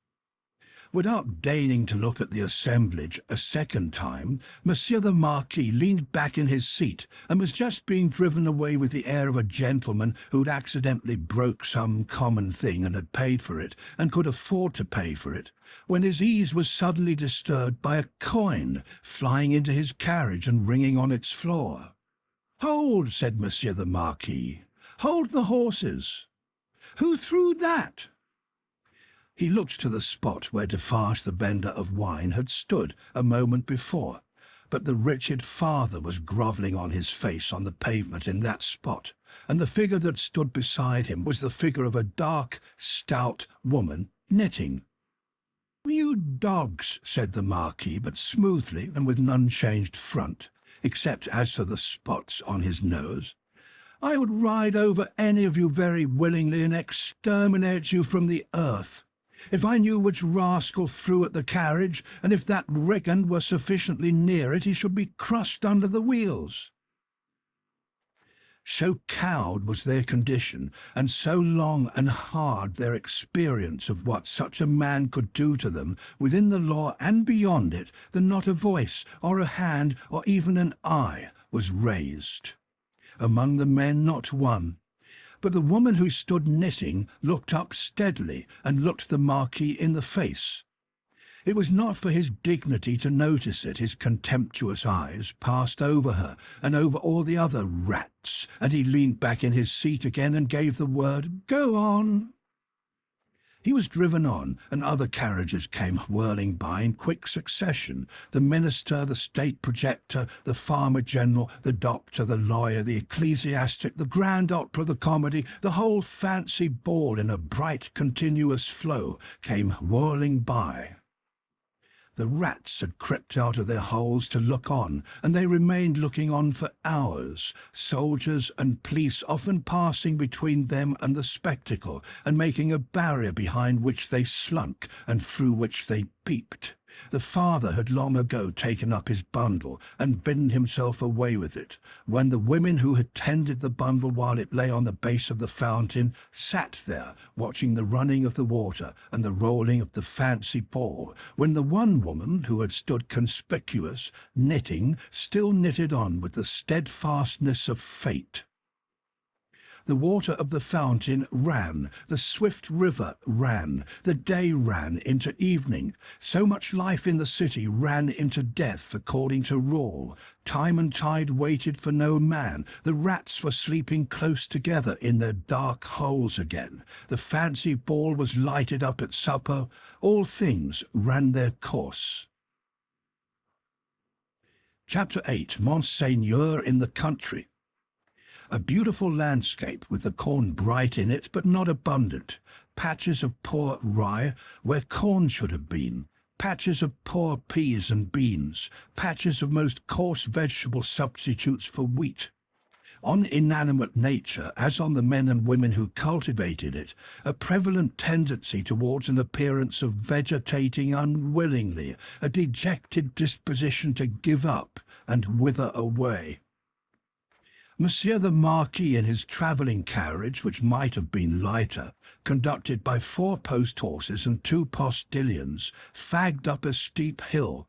Without deigning to look at the assemblage a second time, Monsieur the Marquis leaned back in his seat and was just being driven away with the air of a gentleman who'd accidentally broke some common thing and had paid for it, and could afford to pay for it, when his ease was suddenly disturbed by a coin flying into his carriage and ringing on its floor. "Hold," said Monsieur the Marquis. "Hold the horses. Who threw that?" He looked to the spot where Defarge the vendor of wine had stood a moment before, but the wretched father was grovelling on his face on the pavement in that spot, and the figure that stood beside him was the figure of a dark, stout woman knitting. "You dogs," said the Marquis, but smoothly and with an unchanged front, except as to the spots on his nose. "I would ride over any of you very willingly and exterminate you from the earth. If I knew which rascal threw at the carriage, and if that brigand were sufficiently near it, he should be crushed under the wheels." So cowed was their condition, and so long and hard their experience of what such a man could do to them, within the law and beyond it, that not a voice, or a hand, or even an eye was raised. Among the men not one. But the woman who stood knitting looked up steadily and looked the Marquis in the face. It was not for his dignity to notice it. His contemptuous eyes passed over her and over all the other rats, and he leaned back in his seat again and gave the word, "Go on." He was driven on, and other carriages came whirling by in quick succession. The minister, the state projector, the farmer-general, the doctor, the lawyer, the ecclesiastic, the grand opera, the comedy, the whole fancy ball in a bright continuous flow came whirling by. The rats had crept out of their holes to look on, and they remained looking on for hours, soldiers and police often passing between them and the spectacle, and making a barrier behind which they slunk and through which they peeped. The father had long ago taken up his bundle and bidden himself away with it, when the women who had tended the bundle while it lay on the base of the fountain sat there, watching the running of the water and the rolling of the fancy ball, when the one woman who had stood conspicuous, knitting, still knitted on with the steadfastness of fate. The water of the fountain ran, the swift river ran, the day ran into evening. So much life in the city ran into death according to rule. Time and tide waited for no man. The rats were sleeping close together in their dark holes again. The fancy ball was lighted up at supper. All things ran their course. Chapter 8. Monseigneur in the Country. A beautiful landscape with the corn bright in it, but not abundant. Patches of poor rye where corn should have been. Patches of poor peas and beans. Patches of most coarse vegetable substitutes for wheat. On inanimate nature, as on the men and women who cultivated it, a prevalent tendency towards an appearance of vegetating unwillingly, a dejected disposition to give up and wither away. Monsieur the Marquis in his travelling carriage, which might have been lighter, conducted by 4 post-horses and 2 postilions, fagged up a steep hill.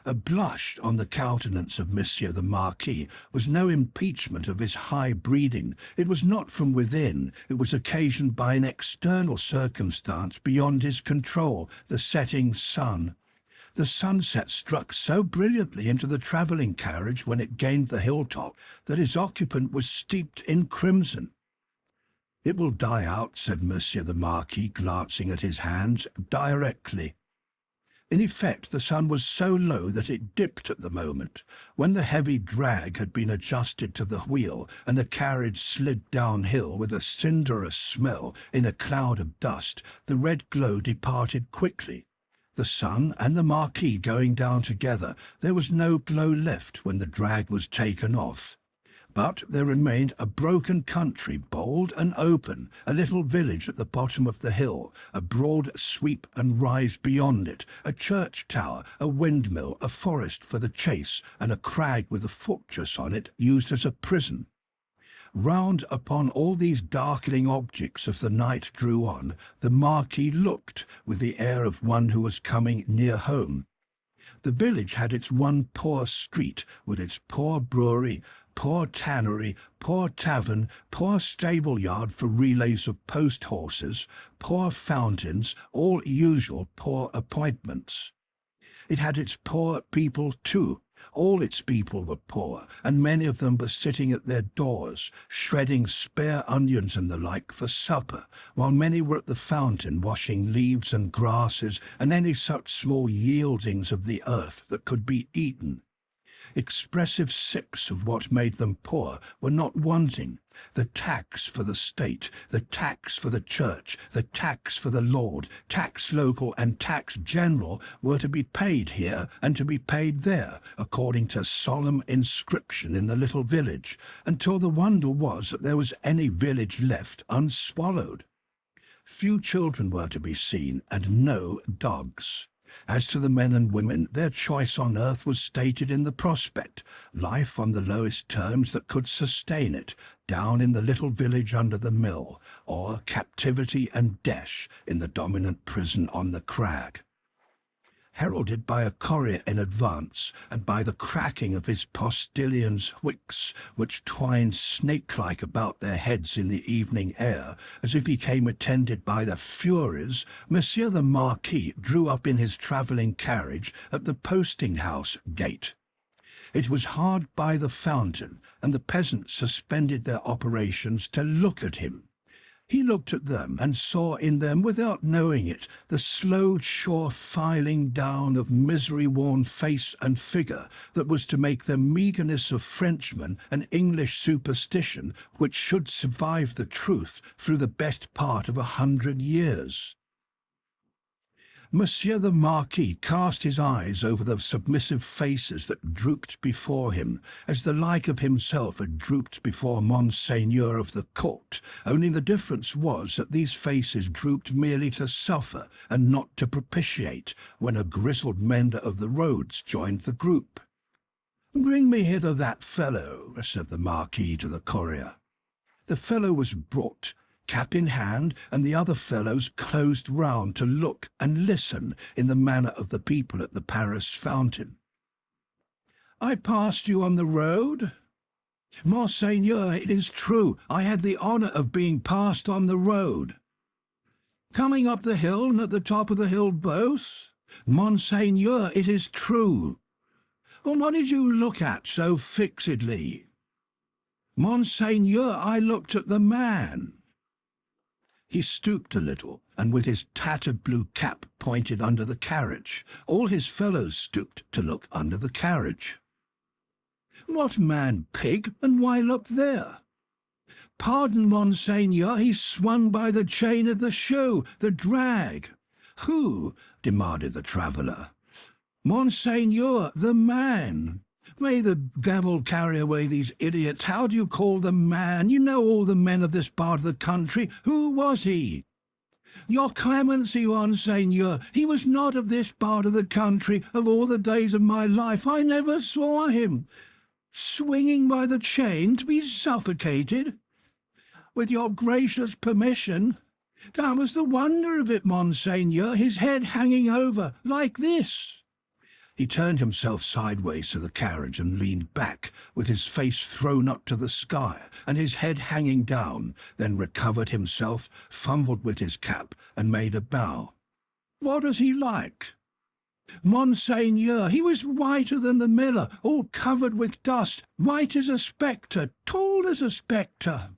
A blush on the countenance of Monsieur the Marquis was no impeachment of his high breeding. It was not from within. It was occasioned by an external circumstance beyond his control, the setting sun. The sunset struck so brilliantly into the travelling carriage when it gained the hilltop that its occupant was steeped in crimson. "It will die out," said Monsieur the Marquis, glancing at his hands, "directly." In effect, the sun was so low that it dipped at the moment. When the heavy drag had been adjusted to the wheel and the carriage slid downhill with a cinderous smell in a cloud of dust, the red glow departed quickly. The sun and the Marquis going down together, there was no glow left when the drag was taken off. But there remained a broken country, bold and open, a little village at the bottom of the hill, a broad sweep and rise beyond it, a church tower, a windmill, a forest for the chase, and a crag with a fortress on it used as a prison. Round upon all these darkening objects as the night drew on, the Marquis looked with the air of one who was coming near home. The village had its one poor street, with its poor brewery, poor tannery, poor tavern, poor stable-yard for relays of post-horses, poor fountains, all usual poor appointments. It had its poor people too. All its people were poor, and many of them were sitting at their doors, shredding spare onions and the like for supper, while many were at the fountain washing leaves and grasses and any such small yieldings of the earth that could be eaten. Expressive sips of what made them poor were not wanting. The tax for the state, the tax for the church, the tax for the lord, tax local and tax general were to be paid here and to be paid there, according to solemn inscription in the little village, until the wonder was that there was any village left unswallowed. Few children were to be seen, and no dogs. As to the men and women, their choice on earth was stated in the prospect, life on the lowest terms that could sustain it, down in the little village under the mill, or captivity and death in the dominant prison on the crag. Heralded by a courier in advance, and by the cracking of his postilions' whips, which twined snake-like about their heads in the evening air, as if he came attended by the Furies, Monsieur the Marquis drew up in his travelling carriage at the posting-house gate. It was hard by the fountain, and the peasants suspended their operations to look at him. He looked at them and saw in them, without knowing it, the slow, sure filing down of misery-worn face and figure that was to make the meagreness of Frenchmen an English superstition which should survive the truth through the best part of 100 years. Monsieur the Marquis cast his eyes over the submissive faces that drooped before him, as the like of himself had drooped before Monseigneur of the court, only the difference was that these faces drooped merely to suffer and not to propitiate, when a grizzled mender of the roads joined the group. "Bring me hither that fellow," said the Marquis to the courier. The fellow was brought, cap in hand, and the other fellows closed round to look and listen in the manner of the people at the Paris fountain. "I passed you on the road?" "Monseigneur, it is true. I had the honour of being passed on the road." "Coming up the hill and at the top of the hill both?" "Monseigneur, it is true." "Well, what did you look at so fixedly?" "Monseigneur, I looked at the man." He stooped a little, and with his tattered blue cap pointed under the carriage. All his fellows stooped to look under the carriage. "What man, pig, and why look there?" "Pardon, Monseigneur, he swung by the chain of the shoe, the drag." "Who?" demanded the traveller. "Monseigneur, the man." "May the devil carry away these idiots. How do you call the man? You know all the men of this part of the country. Who was he?" "Your clemency, Monseigneur. He was not of this part of the country. Of all the days of my life I never saw him. Swinging by the chain to be suffocated? With your gracious permission. That was the wonder of it, Monseigneur, his head hanging over, like this." He turned himself sideways to the carriage and leaned back, with his face thrown up to the sky and his head hanging down, then recovered himself, fumbled with his cap, and made a bow. "What was he like?" "Monseigneur, he was whiter than the miller, all covered with dust, white as a spectre, tall as a spectre."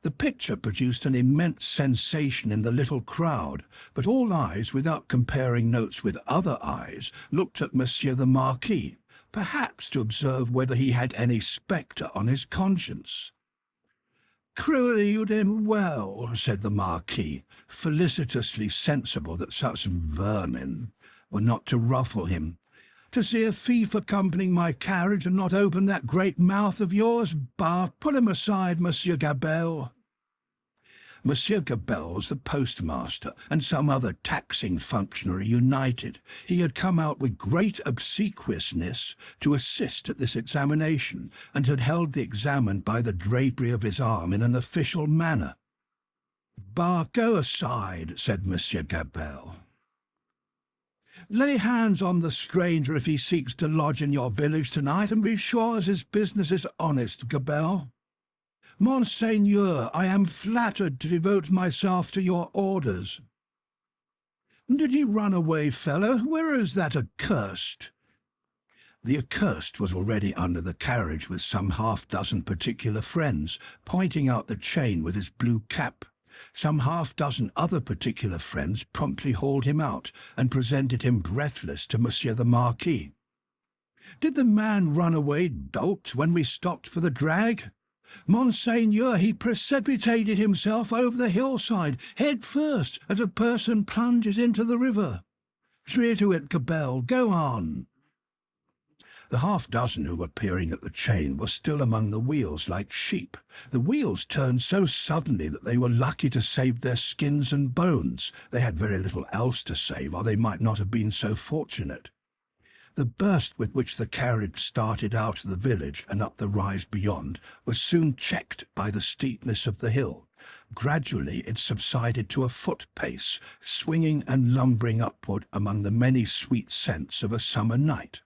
The picture produced an immense sensation in the little crowd, but all eyes, without comparing notes with other eyes, looked at Monsieur the Marquis, perhaps to observe whether he had any spectre on his conscience. "Cruelly you did well," said the Marquis, felicitously sensible that such vermin were not to ruffle him. "To see a thief accompanying my carriage and not open that great mouth of yours? Bah, put him aside, Monsieur Gabelle." Monsieur Gabelle was the postmaster and some other taxing functionary united. He had come out with great obsequiousness to assist at this examination, and had held the examined by the drapery of his arm in an official manner. "Bah, go aside," said Monsieur Gabelle. "Lay hands on the stranger if he seeks to lodge in your village tonight, and be sure as his business is honest, Gabelle." "Monseigneur, I am flattered to devote myself to your orders." "Did he run away, fellow? Where is that accursed?" The accursed was already under the carriage with some half-dozen particular friends, pointing out the chain with his blue cap. Some half-dozen other particular friends promptly hauled him out and presented him breathless to Monsieur the Marquis. "Did the man run away dolt when we stopped for the drag?" "Monseigneur, he precipitated himself over the hillside, head first, as a person plunges into the river." "See to it, Gabelle, go on." The half-dozen who were peering at the chain were still among the wheels like sheep. The wheels turned so suddenly that they were lucky to save their skins and bones. They had very little else to save, or they might not have been so fortunate. The burst with which the carriage started out of the village and up the rise beyond was soon checked by the steepness of the hill. Gradually it subsided to a foot pace, swinging and lumbering upward among the many sweet scents of a summer night.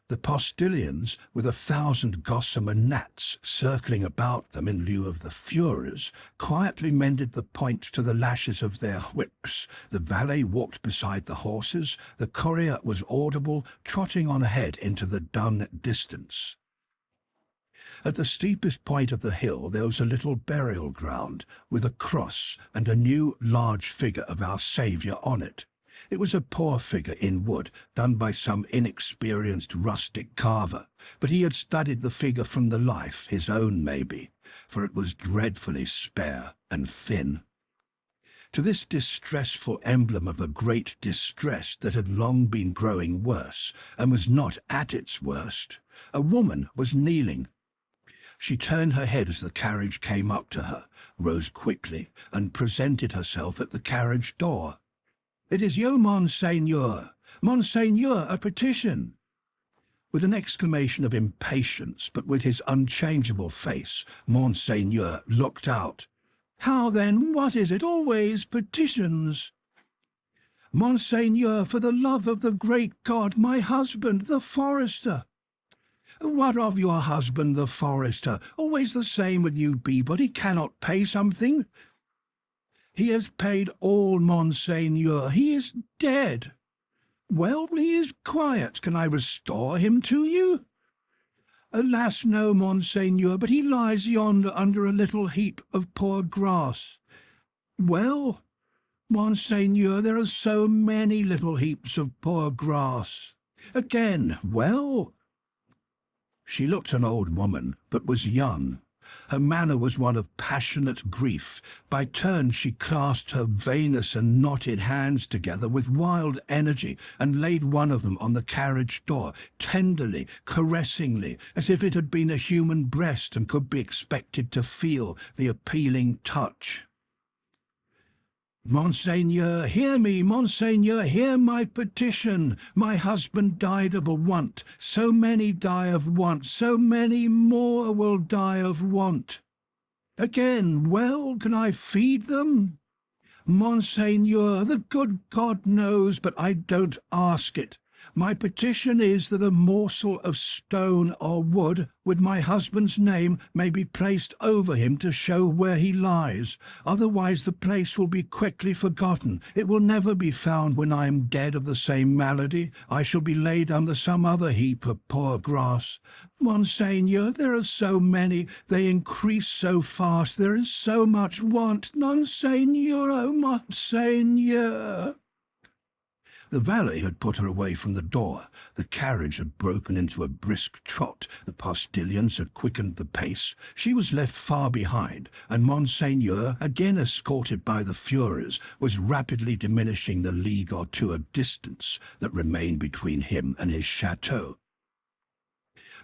The postilions, with 1,000 gossamer gnats circling about them in lieu of the furies, quietly mended the point to the lashes of their whips. The valet walked beside the horses. The courier was audible, trotting on ahead into the dun distance. At the steepest point of the hill there was a little burial ground, with a cross and a new large figure of our Saviour on it. It was a poor figure in wood, done by some inexperienced rustic carver, but he had studied the figure from the life, his own maybe, for it was dreadfully spare and thin. To this distressful emblem of a great distress that had long been growing worse, and was not at its worst, a woman was kneeling. She turned her head as the carriage came up to her, rose quickly, and presented herself at the carriage door. "It is you, Monseigneur! Monseigneur, a petition!" With an exclamation of impatience, but with his unchangeable face, Monseigneur looked out. "How then? What is it? Always petitions!" "Monseigneur, for the love of the great God, my husband, the forester!" "What of your husband, the forester? Always the same with you, but he cannot pay something." "He has paid all, Monseigneur. He is dead." "Well, he is quiet. Can I restore him to you?" "Alas, no, Monseigneur, but he lies yonder under a little heap of poor grass." "Well, Monseigneur, there are so many little heaps of poor grass." Again, "Well?" She looked an old woman, but was young. Her manner was one of passionate grief. By turns she clasped her veinous and knotted hands together with wild energy, and laid one of them on the carriage door, tenderly, caressingly, as if it had been a human breast and could be expected to feel the appealing touch. "Monseigneur, hear me, Monseigneur, hear my petition. My husband died of a want. So many die of want. So many more will die of want." Again, "Well, can I feed them?" "Monseigneur, the good God knows, but I don't ask it. My petition is that a morsel of stone or wood with my husband's name may be placed over him to show where he lies. Otherwise the place will be quickly forgotten. It will never be found when I am dead of the same malady. I shall be laid under some other heap of poor grass. Monseigneur, there are so many. They increase so fast. There is so much want. Monseigneur, oh, Monseigneur. The valet had put her away from the door. The carriage had broken into a brisk trot. The postilions had quickened the pace. She was left far behind, and Monseigneur, again escorted by the Furies, was rapidly diminishing the league or two of distance that remained between him and his chateau.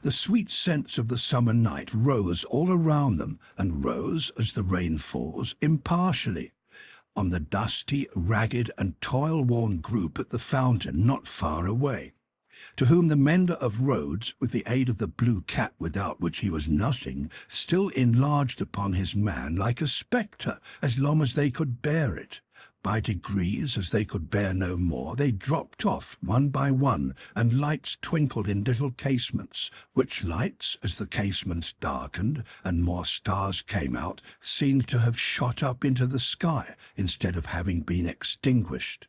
The sweet scents of the summer night rose all around them, and rose, as the rain falls, impartially, on the dusty, ragged, and toil-worn group at the fountain not far away, to whom the mender of roads, with the aid of the blue cat without which he was nothing, still enlarged upon his man like a spectre, as long as they could bear it. By degrees, as they could bear no more, they dropped off one by one, and lights twinkled in little casements, which lights, as the casements darkened and more stars came out, seemed to have shot up into the sky instead of having been extinguished.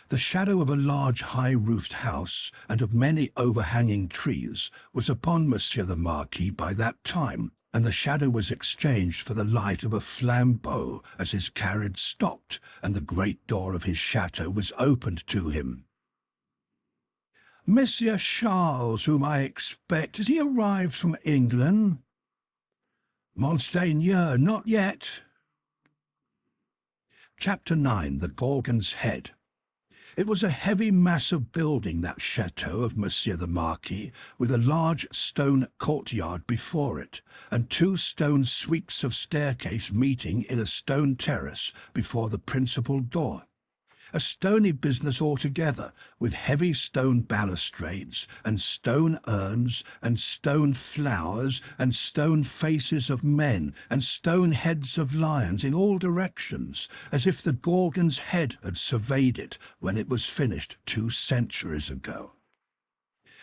The shadow of a large high-roofed house and of many overhanging trees was upon Monsieur the Marquis by that time, and the shadow was exchanged for the light of a flambeau as his carriage stopped, and the great door of his chateau was opened to him. "Monsieur Charles, whom I expect, has he arrived from England?" "Monseigneur, not yet." Chapter 9. The Gorgon's Head. It was a heavy mass of building, that chateau of Monsieur the Marquis, with a large stone courtyard before it, and 2 stone sweeps of staircase meeting in a stone terrace before the principal door. A stony business altogether, with heavy stone balustrades, and stone urns, and stone flowers, and stone faces of men, and stone heads of lions in all directions, as if the Gorgon's head had surveyed it when it was finished 2 centuries ago.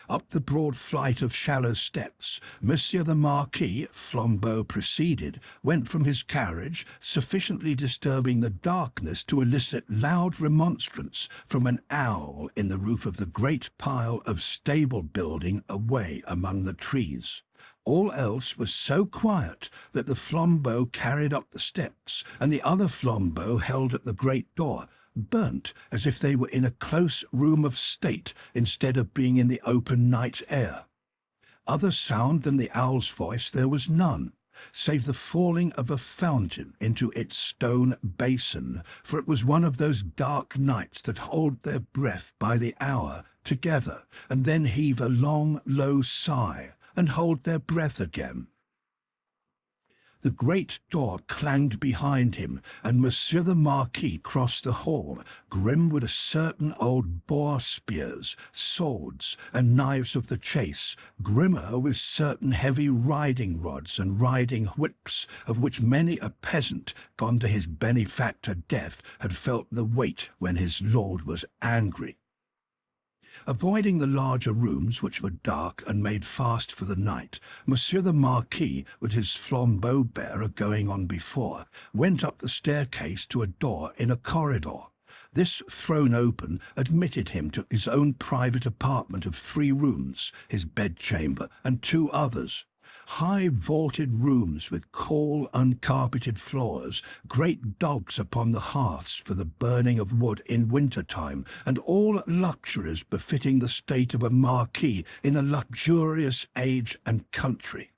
Up the broad flight of shallow steps, Monsieur the Marquis, flambeau preceded, went from his carriage, sufficiently disturbing the darkness to elicit loud remonstrance from an owl in the roof of the great pile of stable building away among the trees. All else was so quiet that the flambeau carried up the steps, and the other flambeau held at the great door, burnt as if they were in a close room of state instead of being in the open night air. Other sound than the owl's voice there was none, save the falling of a fountain into its stone basin, for it was one of those dark nights that hold their breath by the hour together, and then heave a long, low sigh, and hold their breath again. The great door clanged behind him, and Monsieur the Marquis crossed the hall, grim with a certain old boar spears, swords, and knives of the chase, grimmer with certain heavy riding rods and riding whips, of which many a peasant, gone to his benefactor death, had felt the weight when his lord was angry. Avoiding the larger rooms, which were dark and made fast for the night, Monsieur the Marquis, with his flambeau-bearer going on before, went up the staircase to a door in a corridor. This, thrown open, admitted him to his own private apartment of 3 rooms, his bedchamber, and 2 others. High vaulted rooms with cool, uncarpeted floors, great dogs upon the hearths for the burning of wood in winter-time, and all luxuries befitting the state of a marquis in a luxurious age and country.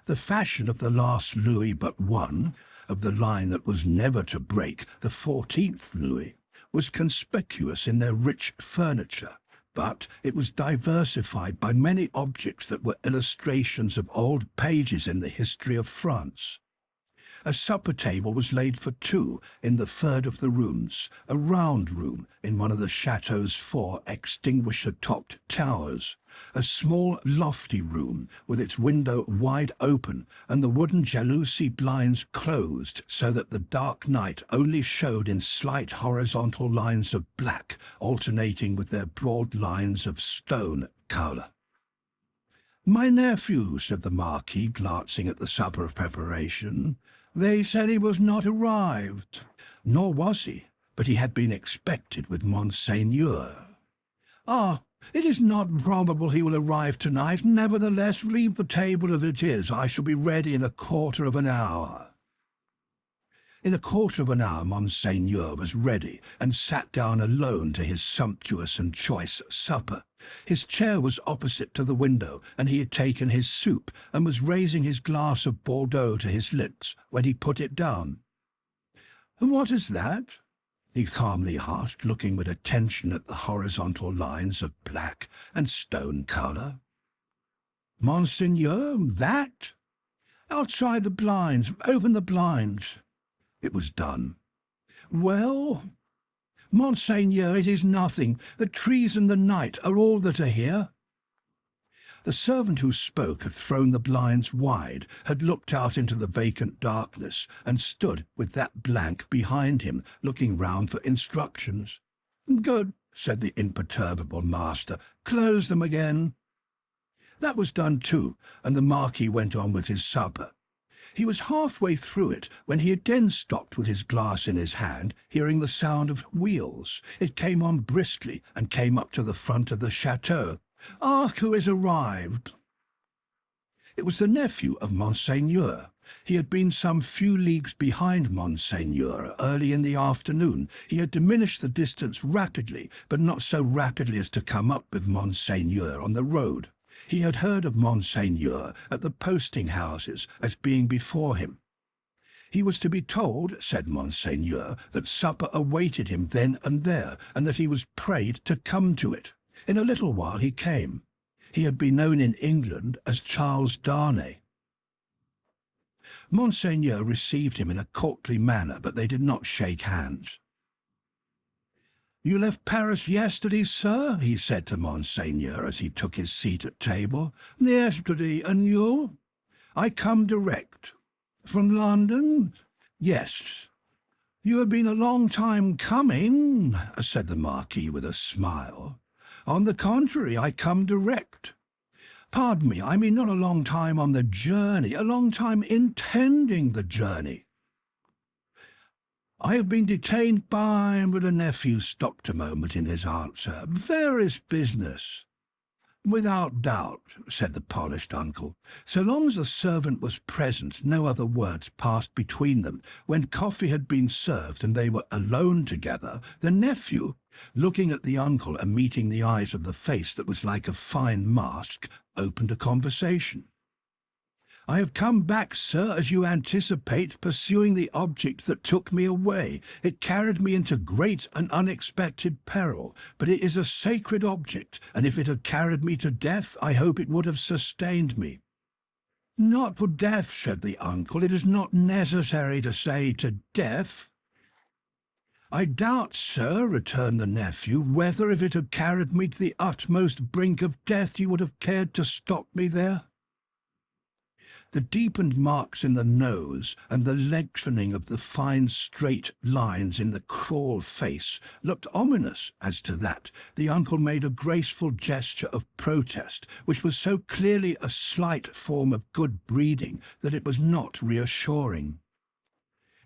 The fashion of the last Louis but one, of the line that was never to break, the 14th Louis, was conspicuous in their rich furniture, but it was diversified by many objects that were illustrations of old pages in the history of France. A supper table was laid for two in the third of the rooms, a round room in one of the chateau's 4 extinguisher-topped towers, a small lofty room with its window wide open and the wooden jalousie blinds closed so that the dark night only showed in slight horizontal lines of black alternating with their broad lines of stone colour. "My nephew," said the Marquis, glancing at the supper of preparation. "They said he was not arrived." Nor was he, but he had been expected with Monseigneur. "Ah, it is not probable he will arrive tonight. Nevertheless, leave the table as it is. I shall be ready in a quarter of an hour." In a quarter of an hour Monseigneur was ready and sat down alone to his sumptuous and choice supper. His chair was opposite to the window, and he had taken his soup and was raising his glass of Bordeaux to his lips when he put it down. "What is that?" he calmly asked, looking with attention at the horizontal lines of black and stone colour. "Monseigneur, that? Outside the blinds. Open the blinds." It was done. "Well?" "Monseigneur, it is nothing. The trees and the night are all that are here." The servant who spoke had thrown the blinds wide, had looked out into the vacant darkness, and stood with that blank behind him, looking round for instructions. "Good," said the imperturbable master. "Close them again." That was done too, and the Marquis went on with his supper. He was halfway through it when he again stopped with his glass in his hand, hearing the sound of wheels. It came on briskly and came up to the front of the chateau. "Ask who has arrived." It was the nephew of Monseigneur. He had been some few leagues behind Monseigneur early in the afternoon. He had diminished the distance rapidly, but not so rapidly as to come up with Monseigneur on the road. He had heard of Monseigneur at the posting-houses as being before him. He was to be told, said Monseigneur, that supper awaited him then and there, and that he was prayed to come to it. In a little while he came. He had been known in England as Charles Darnay. Monseigneur received him in a courtly manner, but they did not shake hands. "You left Paris yesterday, sir?" he said to Monseigneur as he took his seat at table. "Yesterday, and you?" "I come direct." "From London?" "Yes." "You have been a long time coming," said the Marquis with a smile. "On the contrary, I come direct." "Pardon me, I mean not a long time on the journey, a long time intending the journey." "I have been detained by—" but the nephew stopped a moment in his answer. "Various business." "Without doubt," said the polished uncle. So long as the servant was present, no other words passed between them. When coffee had been served and they were alone together, the nephew, looking at the uncle and meeting the eyes of the face that was like a fine mask, opened a conversation. "I have come back, sir, as you anticipate, pursuing the object that took me away. It carried me into great and unexpected peril, but it is a sacred object, and if it had carried me to death, I hope it would have sustained me." "Not for death," said the uncle. "It is not necessary to say to death." "I doubt, sir," returned the nephew, "whether if it had carried me to the utmost brink of death you would have cared to stop me there." The deepened marks in the nose and the lengthening of the fine straight lines in the cruel face looked ominous as to that. The uncle made a graceful gesture of protest, which was so clearly a slight form of good breeding that it was not reassuring.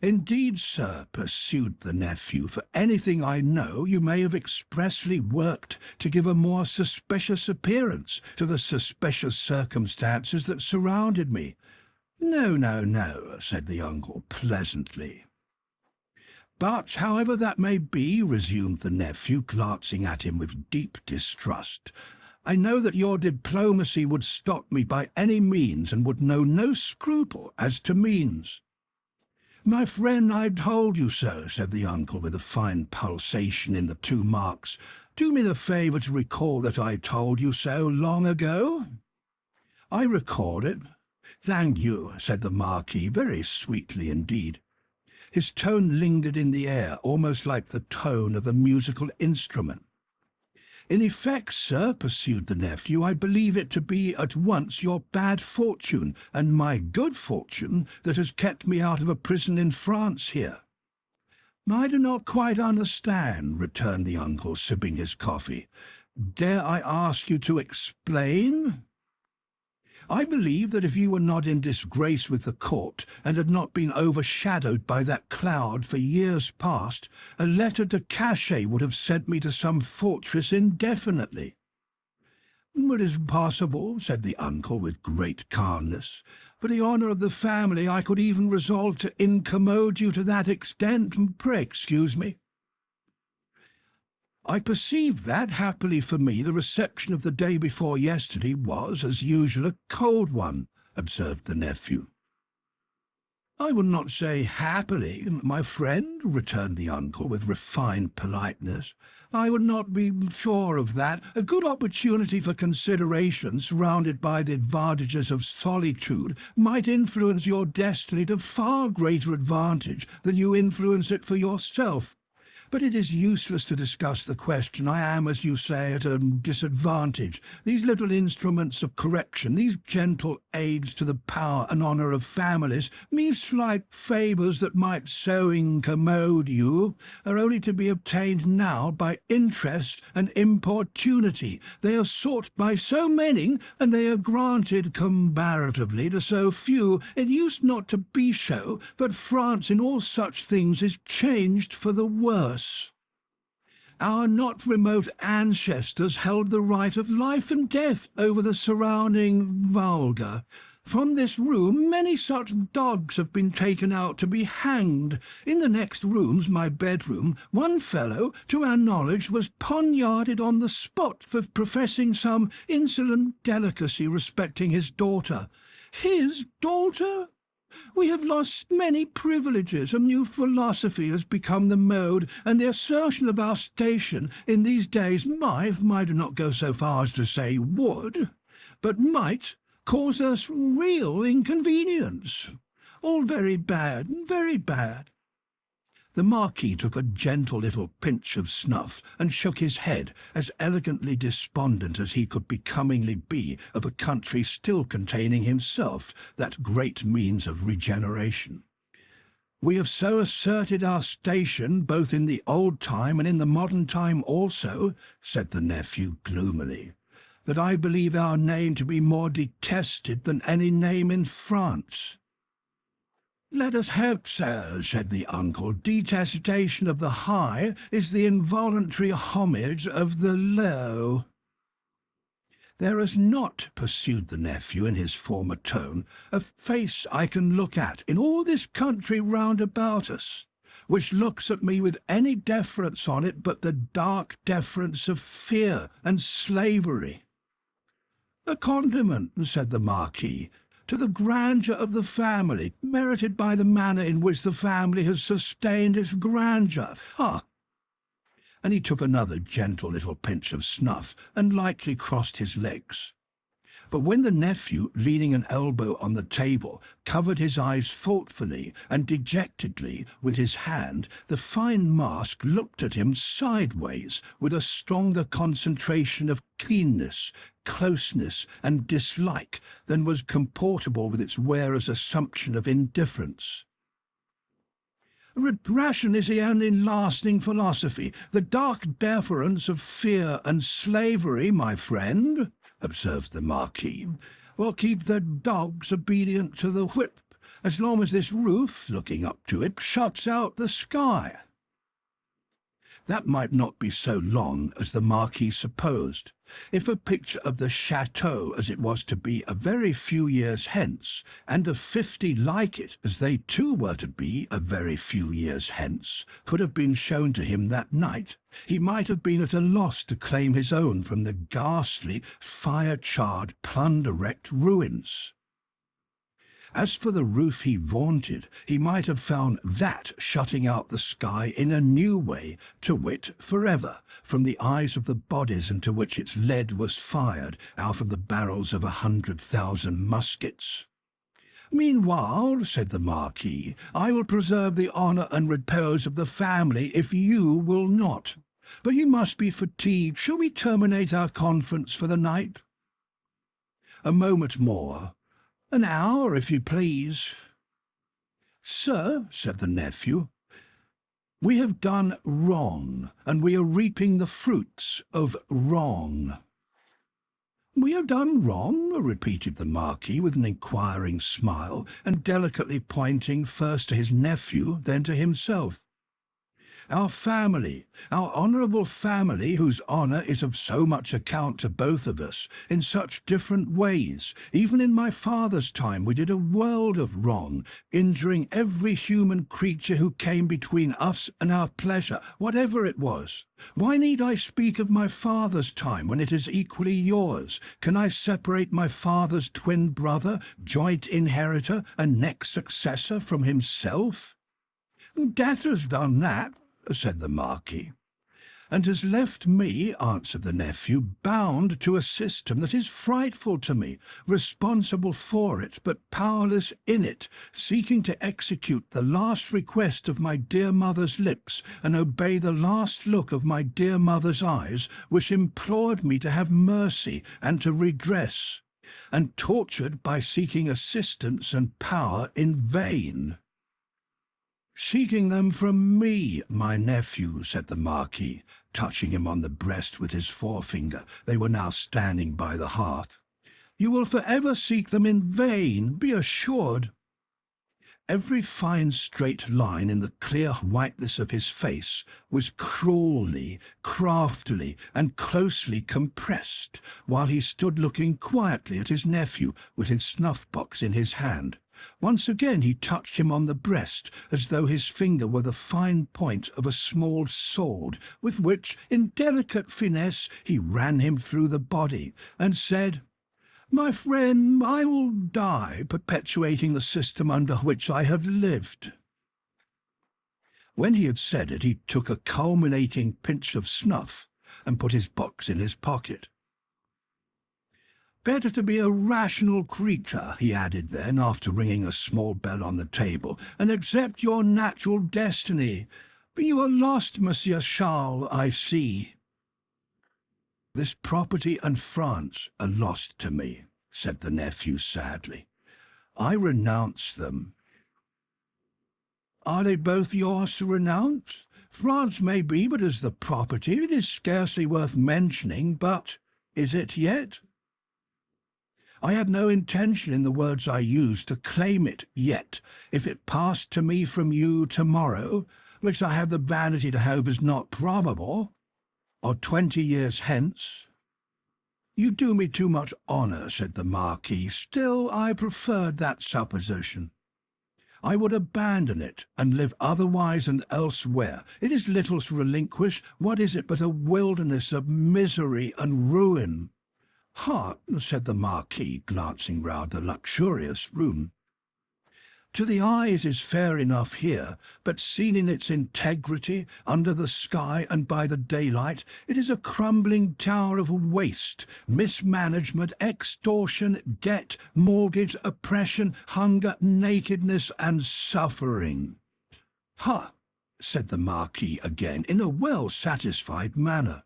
"Indeed, sir," pursued the nephew, "for anything I know, you may have expressly worked to give a more suspicious appearance to the suspicious circumstances that surrounded me." "No, no, no," said the uncle pleasantly. "But, however that may be," resumed the nephew, glancing at him with deep distrust, "I know that your diplomacy would stop me by any means and would know no scruple as to means." "My friend, I told you so," said the uncle with a fine pulsation in the two marks. "Do me the favour to recall that I told you so long ago." "I recall it." "Thank you," said the Marquis, very sweetly indeed. His tone lingered in the air, almost like the tone of a musical instrument. "In effect, sir," pursued the nephew, "I believe it to be at once your bad fortune and my good fortune that has kept me out of a prison in France here." "I do not quite understand," returned the uncle, sipping his coffee. "Dare I ask you to explain?" "I believe that if you were not in disgrace with the court, and had not been overshadowed by that cloud for years past, a letter de cachet would have sent me to some fortress indefinitely." "It is possible," said the uncle with great calmness. "For the honour of the family, I could even resolve to incommode you to that extent. Pray excuse me." "I perceive that, happily for me, the reception of the day before yesterday was, as usual, a cold one," observed the nephew. "I would not say happily, my friend," returned the uncle with refined politeness. "I would not be sure of that. A good opportunity for consideration, surrounded by the advantages of solitude, might influence your destiny to far greater advantage than you influence it for yourself. But it is useless to discuss the question. I am, as you say, at a disadvantage. These little instruments of correction, these gentle aids to the power and honour of families, these slight favours that might so incommode you, are only to be obtained now by interest and importunity. They are sought by so many, and they are granted comparatively to so few. It used not to be so, but France in all such things is changed for the worse. Our not remote ancestors held the right of life and death over the surrounding vulgar. From this room many such dogs have been taken out to be hanged. In the next rooms, my bedroom, one fellow, to our knowledge, was poniarded on the spot for professing some insolent delicacy respecting his daughter." "His daughter?" "We have lost many privileges. A new philosophy has become the mode, and the assertion of our station in these days I do not go so far as to say would, but might cause us real inconvenience. All very bad, very bad." The Marquis took a gentle little pinch of snuff and shook his head, as elegantly despondent as he could becomingly be of a country still containing himself, that great means of regeneration. "We have so asserted our station, both in the old time and in the modern time also," said the nephew gloomily, "that I believe our name to be more detested than any name in France." "Let us hope so," said the uncle. "Detestation of the high is the involuntary homage of the low." "There is not," pursued the nephew in his former tone, "a face I can look at in all this country round about us, which looks at me with any deference on it but the dark deference of fear and slavery." "A compliment," said the Marquis, "to the grandeur of the family, merited by the manner in which the family has sustained its grandeur. Ah!" And he took another gentle little pinch of snuff, and lightly crossed his legs. But when the nephew, leaning an elbow on the table, covered his eyes thoughtfully and dejectedly with his hand, the fine mask looked at him sideways with a stronger concentration of keenness, closeness, and dislike than was comportable with its wearer's assumption of indifference. "Repression is the only lasting philosophy, the dark deference of fear and slavery, my friend," observed the Marquis, "will keep the dogs obedient to the whip, as long as this roof, looking up to it, shuts out the sky." That might not be so long as the Marquis supposed. If a picture of the chateau as it was to be a very few years hence, and of 50 like it as they too were to be a very few years hence, could have been shown to him that night, he might have been at a loss to claim his own from the ghastly, fire-charred, plunder-wrecked ruins. As for the roof he vaunted, he might have found that shutting out the sky in a new way, to wit, forever, from the eyes of the bodies into which its lead was fired out of the barrels of 100,000 muskets. "Meanwhile," said the Marquis, "I will preserve the honour and repose of the family if you will not. But you must be fatigued. Shall we terminate our conference for the night?" "A moment more. An hour, if you please." "Sir," said the nephew, "we have done wrong, and we are reaping the fruits of wrong." "We have done wrong?" repeated the Marquis with an inquiring smile, and delicately pointing first to his nephew, then to himself. "Our family, our honourable family, whose honour is of so much account to both of us, in such different ways. Even in my father's time we did a world of wrong, injuring every human creature who came between us and our pleasure, whatever it was. Why need I speak of my father's time when it is equally yours? Can I separate my father's twin brother, joint inheritor, and next successor from himself?" "Death has done that," said the Marquis. "And has left me," answered the nephew, "bound to a system that is frightful to me, responsible for it, but powerless in it, seeking to execute the last request of my dear mother's lips, and obey the last look of my dear mother's eyes, which implored me to have mercy and to redress, and tortured by seeking assistance and power in vain." "Seeking them from me, my nephew," said the Marquis, touching him on the breast with his forefinger. They were now standing by the hearth. "You will forever seek them in vain, be assured." Every fine straight line in the clear whiteness of his face was cruelly, craftily, and closely compressed, while he stood looking quietly at his nephew with his snuff-box in his hand. Once again he touched him on the breast, as though his finger were the fine point of a small sword, with which, in delicate finesse, he ran him through the body, and said, "My friend, I will die, perpetuating the system under which I have lived." When he had said it, he took a culminating pinch of snuff, and put his box in his pocket. "Better to be a rational creature," he added then, after ringing a small bell on the table, "and accept your natural destiny. But you are lost, Monsieur Charles, I see." "This property and France are lost to me," said the nephew sadly. "I renounce them." "Are they both yours to renounce? France may be but as the property, it is scarcely worth mentioning, but is it yet? I had no intention in the words I used to claim it yet. If it passed to me from you tomorrow, which I have the vanity to hope is not probable, or 20 years hence—" "You do me too much honour," said the Marquis. "Still, I preferred that supposition. I would abandon it, and live otherwise and elsewhere. It is little to relinquish. What is it but a wilderness of misery and ruin?" "Ha!" said the Marquis, glancing round the luxurious room. "To the eye it is fair enough here, but seen in its integrity, under the sky and by the daylight, it is a crumbling tower of waste, mismanagement, extortion, debt, mortgage, oppression, hunger, nakedness, and suffering." "Ha!" said the Marquis again, in a well-satisfied manner.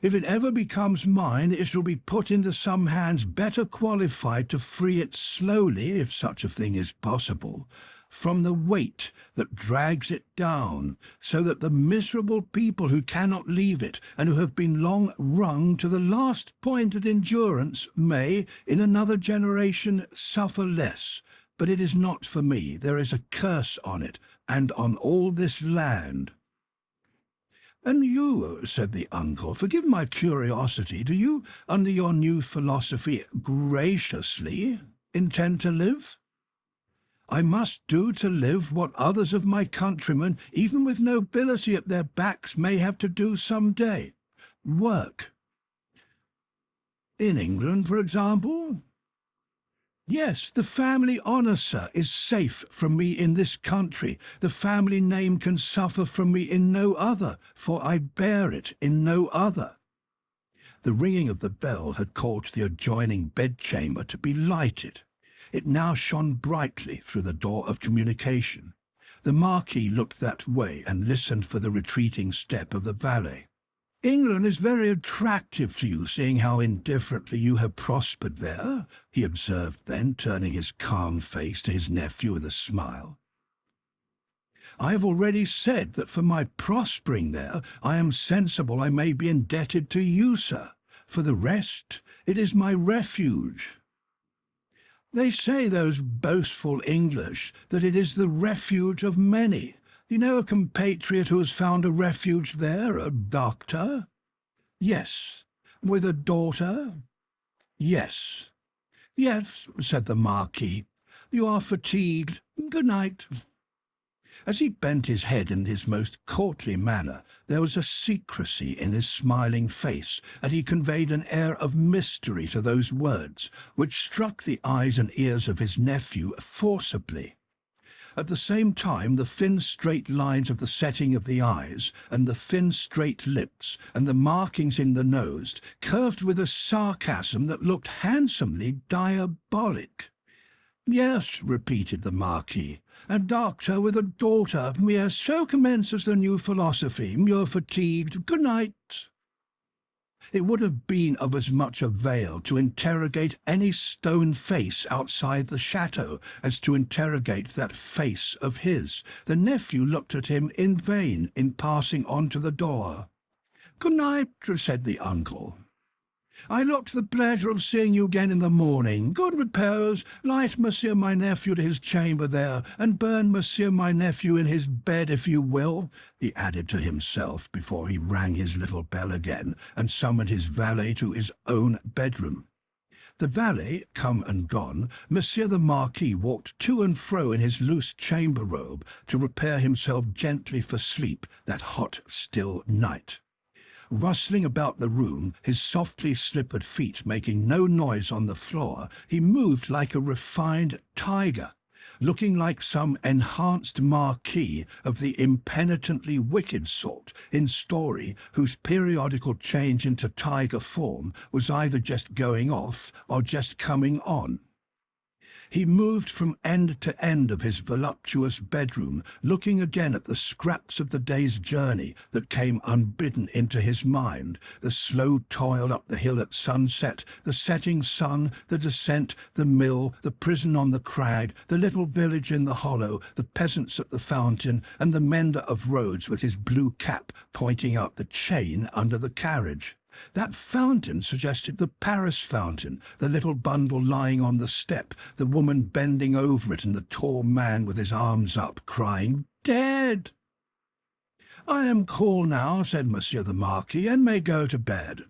"If it ever becomes mine, it shall be put into some hands better qualified to free it slowly, if such a thing is possible, from the weight that drags it down, so that the miserable people who cannot leave it, and who have been long wrung to the last point of endurance, may, in another generation, suffer less. But it is not for me. There is a curse on it, and on all this land." "And you," said the uncle, "forgive my curiosity, do you, under your new philosophy, graciously intend to live?" "I must do to live what others of my countrymen, even with nobility at their backs, may have to do some day. Work." "In England, for example?" "Yes, the family honour, sir, is safe from me in this country. The family name can suffer from me in no other, for I bear it in no other." The ringing of the bell had caused the adjoining bedchamber to be lighted. It now shone brightly through the door of communication. The Marquis looked that way and listened for the retreating step of the valet. "England is very attractive to you, seeing how indifferently you have prospered there," he observed then, turning his calm face to his nephew with a smile. "I have already said that for my prospering there, I am sensible I may be indebted to you, sir. For the rest, it is my refuge. They say, those boastful English, that it is the refuge of many. You know a compatriot who has found a refuge there, a doctor?" "Yes." "With a daughter?" "Yes." "Yes," said the Marquis. "You are fatigued. Good night." As he bent his head in his most courtly manner, there was a secrecy in his smiling face, and he conveyed an air of mystery to those words, which struck the eyes and ears of his nephew forcibly. At the same time, the thin straight lines of the setting of the eyes, and the thin straight lips, and the markings in the nose, curved with a sarcasm that looked handsomely diabolic. "Yes," repeated the Marquis, "a doctor with a daughter. Yes, so commences the new philosophy. You're fatigued. Good night." It would have been of as much avail to interrogate any stone face outside the chateau as to interrogate that face of his. The nephew looked at him in vain in passing on to the door. "Good night," said the uncle. "I look to the pleasure of seeing you again in the morning. Good repose. Light monsieur my nephew to his chamber there, and burn monsieur my nephew in his bed if you will," he added to himself before he rang his little bell again and summoned his valet to his own bedroom. The valet come and gone, Monsieur the Marquis walked to and fro in his loose chamber robe to prepare himself gently for sleep that hot, still night. Rustling about the room, his softly slippered feet making no noise on the floor, he moved like a refined tiger, looking like some enhanced marquis of the impenitently wicked sort in story, whose periodical change into tiger form was either just going off or just coming on. He moved from end to end of his voluptuous bedroom, looking again at the scraps of the day's journey that came unbidden into his mind, the slow toil up the hill at sunset, the setting sun, the descent, the mill, the prison on the crag, the little village in the hollow, the peasants at the fountain, and the mender of roads with his blue cap pointing out the chain under the carriage. That fountain suggested the Paris fountain, the little bundle lying on the step, the woman bending over it, and the tall man with his arms up, crying, "Dead!" "I am cool now," said Monsieur the Marquis, "and may go to bed."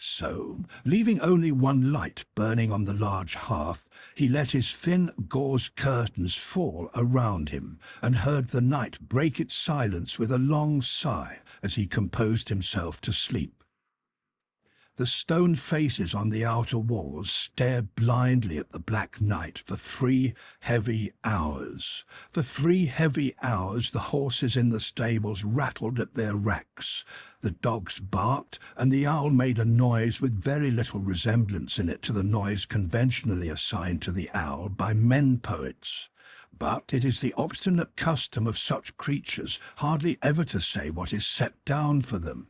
So, leaving only one light burning on the large hearth, he let his thin gauze curtains fall around him, and heard the night break its silence with a long sigh as he composed himself to sleep. The stone faces on the outer walls stared blindly at the black night for 3 heavy hours. For 3 heavy hours the horses in the stables rattled at their racks, the dogs barked, and the owl made a noise with very little resemblance in it to the noise conventionally assigned to the owl by men poets. But it is the obstinate custom of such creatures hardly ever to say what is set down for them.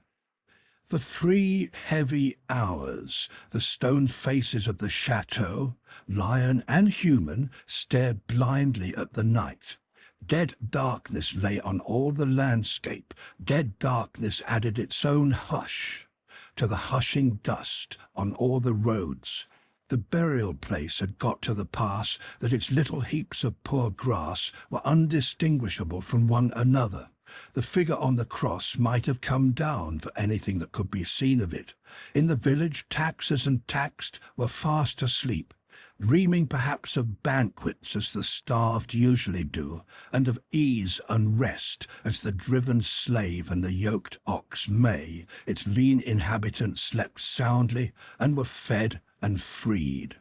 For 3 heavy hours, the stone faces of the chateau, lion and human, stared blindly at the night. Dead darkness lay on all the landscape. Dead darkness added its own hush to the hushing dust on all the roads. The burial place had got to the pass that its little heaps of poor grass were undistinguishable from one another. The figure on the cross might have come down for anything that could be seen of it. In the village, taxers and taxed were fast asleep, dreaming perhaps of banquets as the starved usually do, and of ease and rest as the driven slave and the yoked ox may. Its lean inhabitants slept soundly and were fed and freed.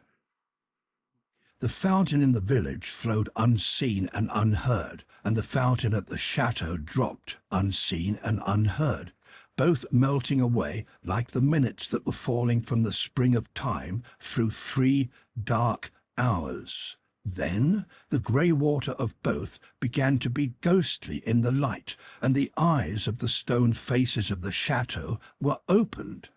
The fountain in the village flowed unseen and unheard, and the fountain at the chateau dropped unseen and unheard, both melting away like the minutes that were falling from the spring of time through 3 dark hours. Then the grey water of both began to be ghostly in the light, and the eyes of the stone faces of the chateau were opened.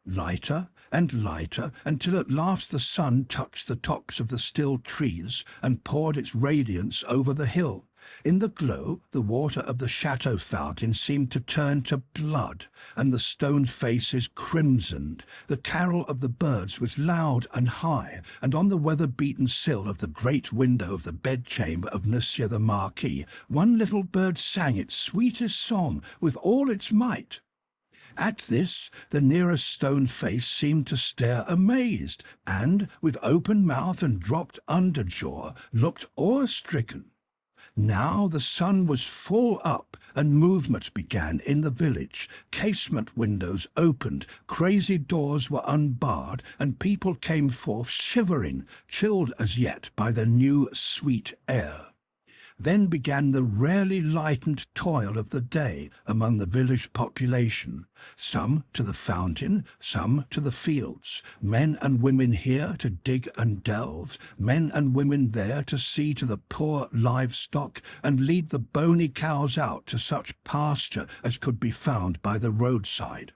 Lighter and lighter, until at last the sun touched the tops of the still trees and poured its radiance over the hill. In the glow, the water of the chateau fountain seemed to turn to blood, and the stone faces crimsoned. The carol of the birds was loud and high, and on the weather-beaten sill of the great window of the bedchamber of Monsieur the Marquis, one little bird sang its sweetest song with all its might. At this, the nearest stone face seemed to stare amazed, and, with open mouth and dropped underjaw, looked awe-stricken. Now the sun was full up, and movement began in the village. Casement windows opened, crazy doors were unbarred, and people came forth shivering, chilled as yet by the new sweet air. Then began the rarely lightened toil of the day among the village population, some to the fountain, some to the fields, men and women here to dig and delve, men and women there to see to the poor livestock and lead the bony cows out to such pasture as could be found by the roadside.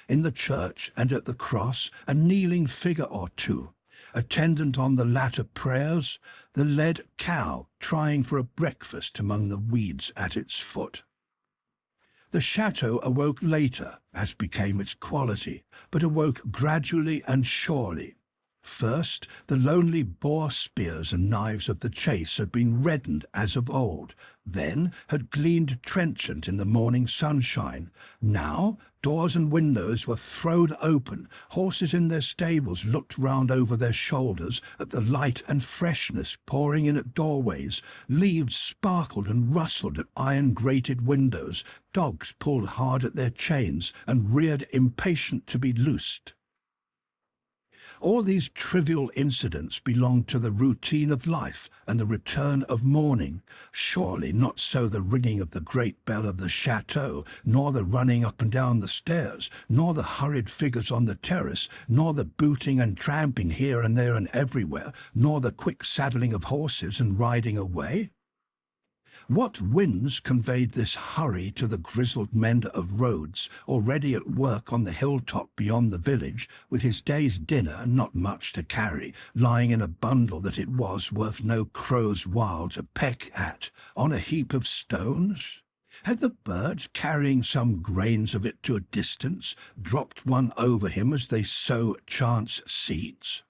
In the church and at the cross a kneeling figure or two, attendant on the latter prayers, the led cow trying for a breakfast among the weeds at its foot. The chateau awoke later, as became its quality, but awoke gradually and surely. First, the lonely boar spears and knives of the chase had been reddened as of old, then had gleamed trenchant in the morning sunshine. Now, doors and windows were thrown open, horses in their stables looked round over their shoulders at the light and freshness pouring in at doorways, leaves sparkled and rustled at iron-grated windows, dogs pulled hard at their chains and reared impatient to be loosed. All these trivial incidents belonged to the routine of life and the return of morning. Surely not so the ringing of the great bell of the chateau, nor the running up and down the stairs, nor the hurried figures on the terrace, nor the booting and tramping here and there and everywhere, nor the quick saddling of horses and riding away. What winds conveyed this hurry to the grizzled mender of roads, already at work on the hilltop beyond the village, with his day's dinner, not much to carry, lying in a bundle that it was worth no crow's while to peck at, on a heap of stones? Had the birds, carrying some grains of it to a distance, dropped one over him as they sow chance seeds?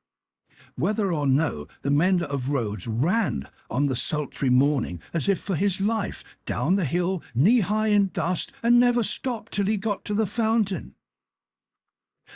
Whether or no, the mender of roads ran on the sultry morning as if for his life, down the hill, knee-high in dust, and never stopped till he got to the fountain.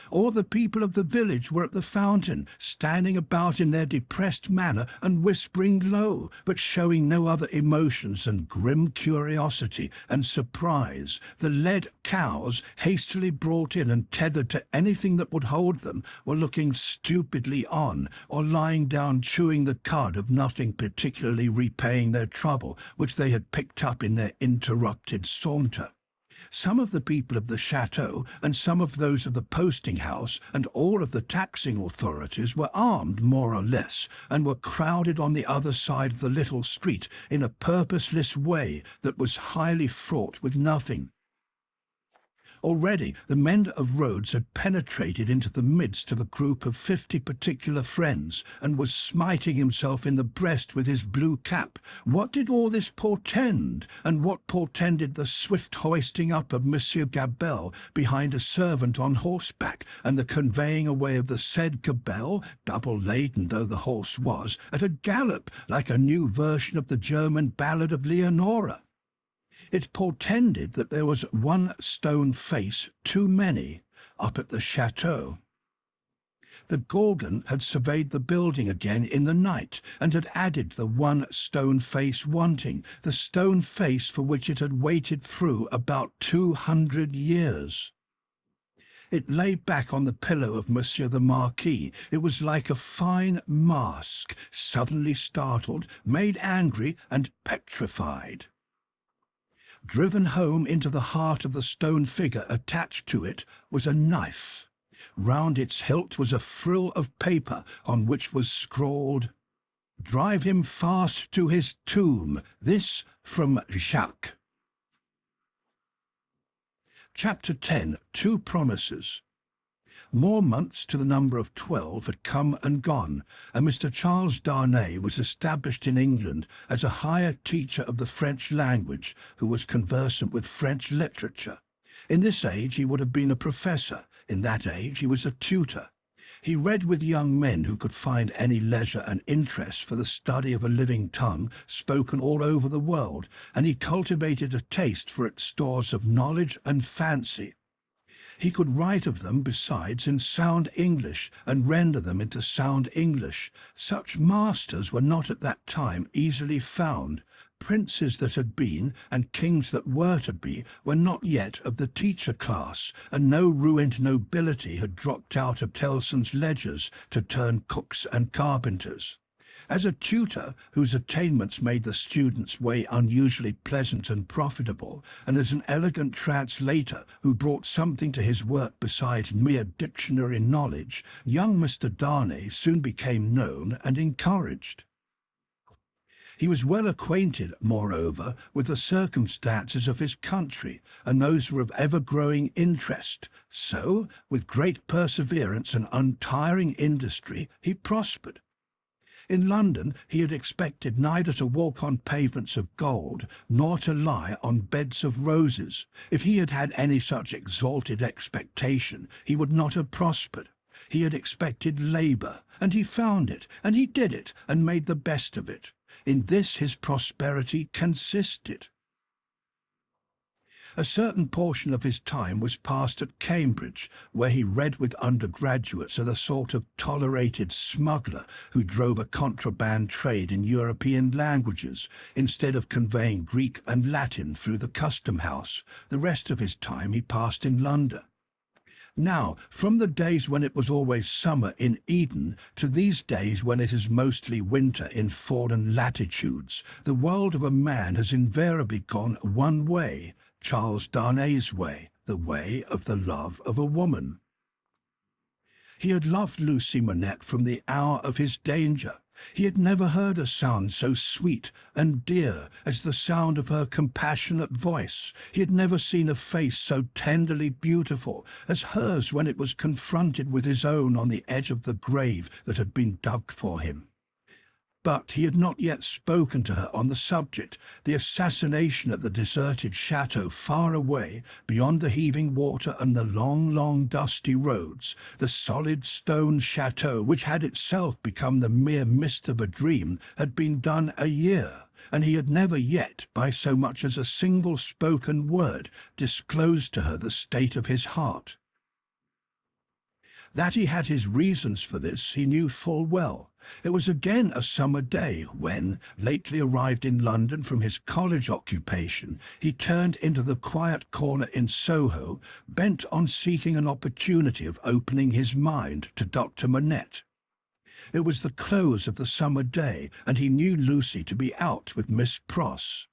All the people of the village were at the fountain, standing about in their depressed manner and whispering low, but showing no other emotions than grim curiosity and surprise. The led cows, hastily brought in and tethered to anything that would hold them, were looking stupidly on, or lying down chewing the cud of nothing particularly repaying their trouble, which they had picked up in their interrupted saunter. Some of the people of the chateau and some of those of the posting-house and all of the taxing authorities were armed more or less and were crowded on the other side of the little street in a purposeless way that was highly fraught with nothing. Already the mender of roads had penetrated into the midst of a group of 50 particular friends, and was smiting himself in the breast with his blue cap. What did all this portend, and what portended the swift hoisting up of Monsieur Gabelle behind a servant on horseback, and the conveying away of the said Gabelle, double-laden though the horse was, at a gallop, like a new version of the German ballad of Leonora? It portended that there was one stone face too many up at the chateau. The Gorgon had surveyed the building again in the night, and had added the one stone face wanting, the stone face for which it had waited through about 200 years. It lay back on the pillow of Monsieur the Marquis. It was like a fine mask, suddenly startled, made angry, and petrified. Driven home into the heart of the stone figure attached to it was a knife. Round its hilt was a frill of paper on which was scrawled, "Drive him fast to his tomb. This from Jacques." Chapter 10. Two Promises. More months to the number of 12 had come and gone, and Mr. Charles Darnay was established in England as a higher teacher of the French language who was conversant with French literature. In this age he would have been a professor. In that age he was a tutor. He read with young men who could find any leisure and interest for the study of a living tongue spoken all over the world, and he cultivated a taste for its stores of knowledge and fancy. He could write of them, besides, in sound English, and render them into sound English. Such masters were not at that time easily found. Princes that had been, and kings that were to be, were not yet of the teacher class, and no ruined nobility had dropped out of Tellson's ledgers to turn cooks and carpenters. As a tutor whose attainments made the student's way unusually pleasant and profitable, and as an elegant translator who brought something to his work besides mere dictionary knowledge, young Mr. Darnay soon became known and encouraged. He was well acquainted, moreover, with the circumstances of his country, and those were of ever-growing interest. So, with great perseverance and untiring industry, he prospered. In London he had expected neither to walk on pavements of gold, nor to lie on beds of roses. If he had had any such exalted expectation, he would not have prospered. He had expected labour, and he found it, and he did it, and made the best of it. In this his prosperity consisted. A certain portion of his time was passed at Cambridge, where he read with undergraduates as a sort of tolerated smuggler who drove a contraband trade in European languages, instead of conveying Greek and Latin through the custom house. The rest of his time he passed in London. Now, from the days when it was always summer in Eden to these days when it is mostly winter in foreign latitudes, the world of a man has invariably gone one way, Charles Darnay's way, the way of the love of a woman. He had loved Lucie Manette from the hour of his danger. He had never heard a sound so sweet and dear as the sound of her compassionate voice. He had never seen a face so tenderly beautiful as hers when it was confronted with his own on the edge of the grave that had been dug for him. But he had not yet spoken to her on the subject. The assassination at the deserted chateau far away, beyond the heaving water and the long, long dusty roads, the solid stone chateau, which had itself become the mere mist of a dream, had been done a year, and he had never yet, by so much as a single spoken word, disclosed to her the state of his heart. That he had his reasons for this he knew full well. It was again a summer day when, lately arrived in London from his college occupation, he turned into the quiet corner in Soho, bent on seeking an opportunity of opening his mind to Dr. Manette. It was the close of the summer day, and he knew Lucie to be out with Miss Pross.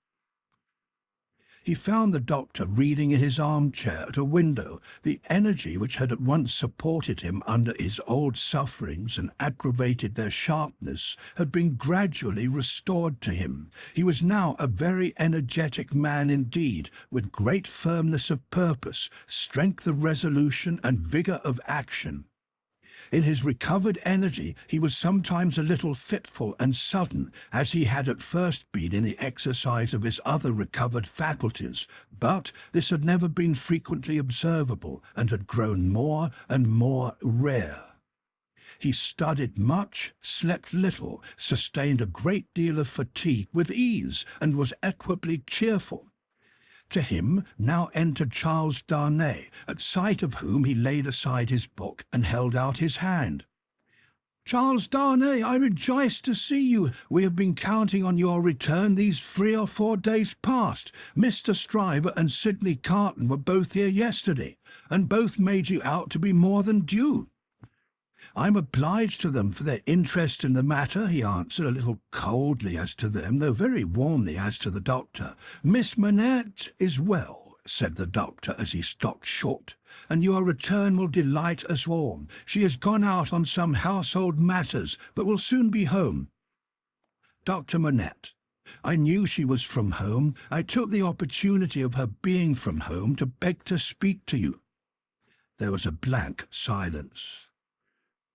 He found the doctor reading in his armchair at a window. The energy which had at once supported him under his old sufferings and aggravated their sharpness had been gradually restored to him. He was now a very energetic man indeed, with great firmness of purpose, strength of resolution, and vigour of action. In his recovered energy he was sometimes a little fitful and sudden, as he had at first been in the exercise of his other recovered faculties, but this had never been frequently observable, and had grown more and more rare. He studied much, slept little, sustained a great deal of fatigue with ease, and was equably cheerful. To him now entered Charles Darnay, at sight of whom he laid aside his book and held out his hand. "Charles Darnay, I rejoice to see you. We have been counting on your return these 3 or 4 days past. Mr. Stryver and Sidney Carton were both here yesterday, and both made you out to be more than due." "I'm obliged to them for their interest in the matter," he answered, a little coldly as to them, though very warmly as to the doctor. "Miss Manette is well," said the doctor as he stopped short, "and your return will delight us all. She has gone out on some household matters, but will soon be home." "Dr. Manette, I knew she was from home. I took the opportunity of her being from home to beg to speak to you." There was a blank silence.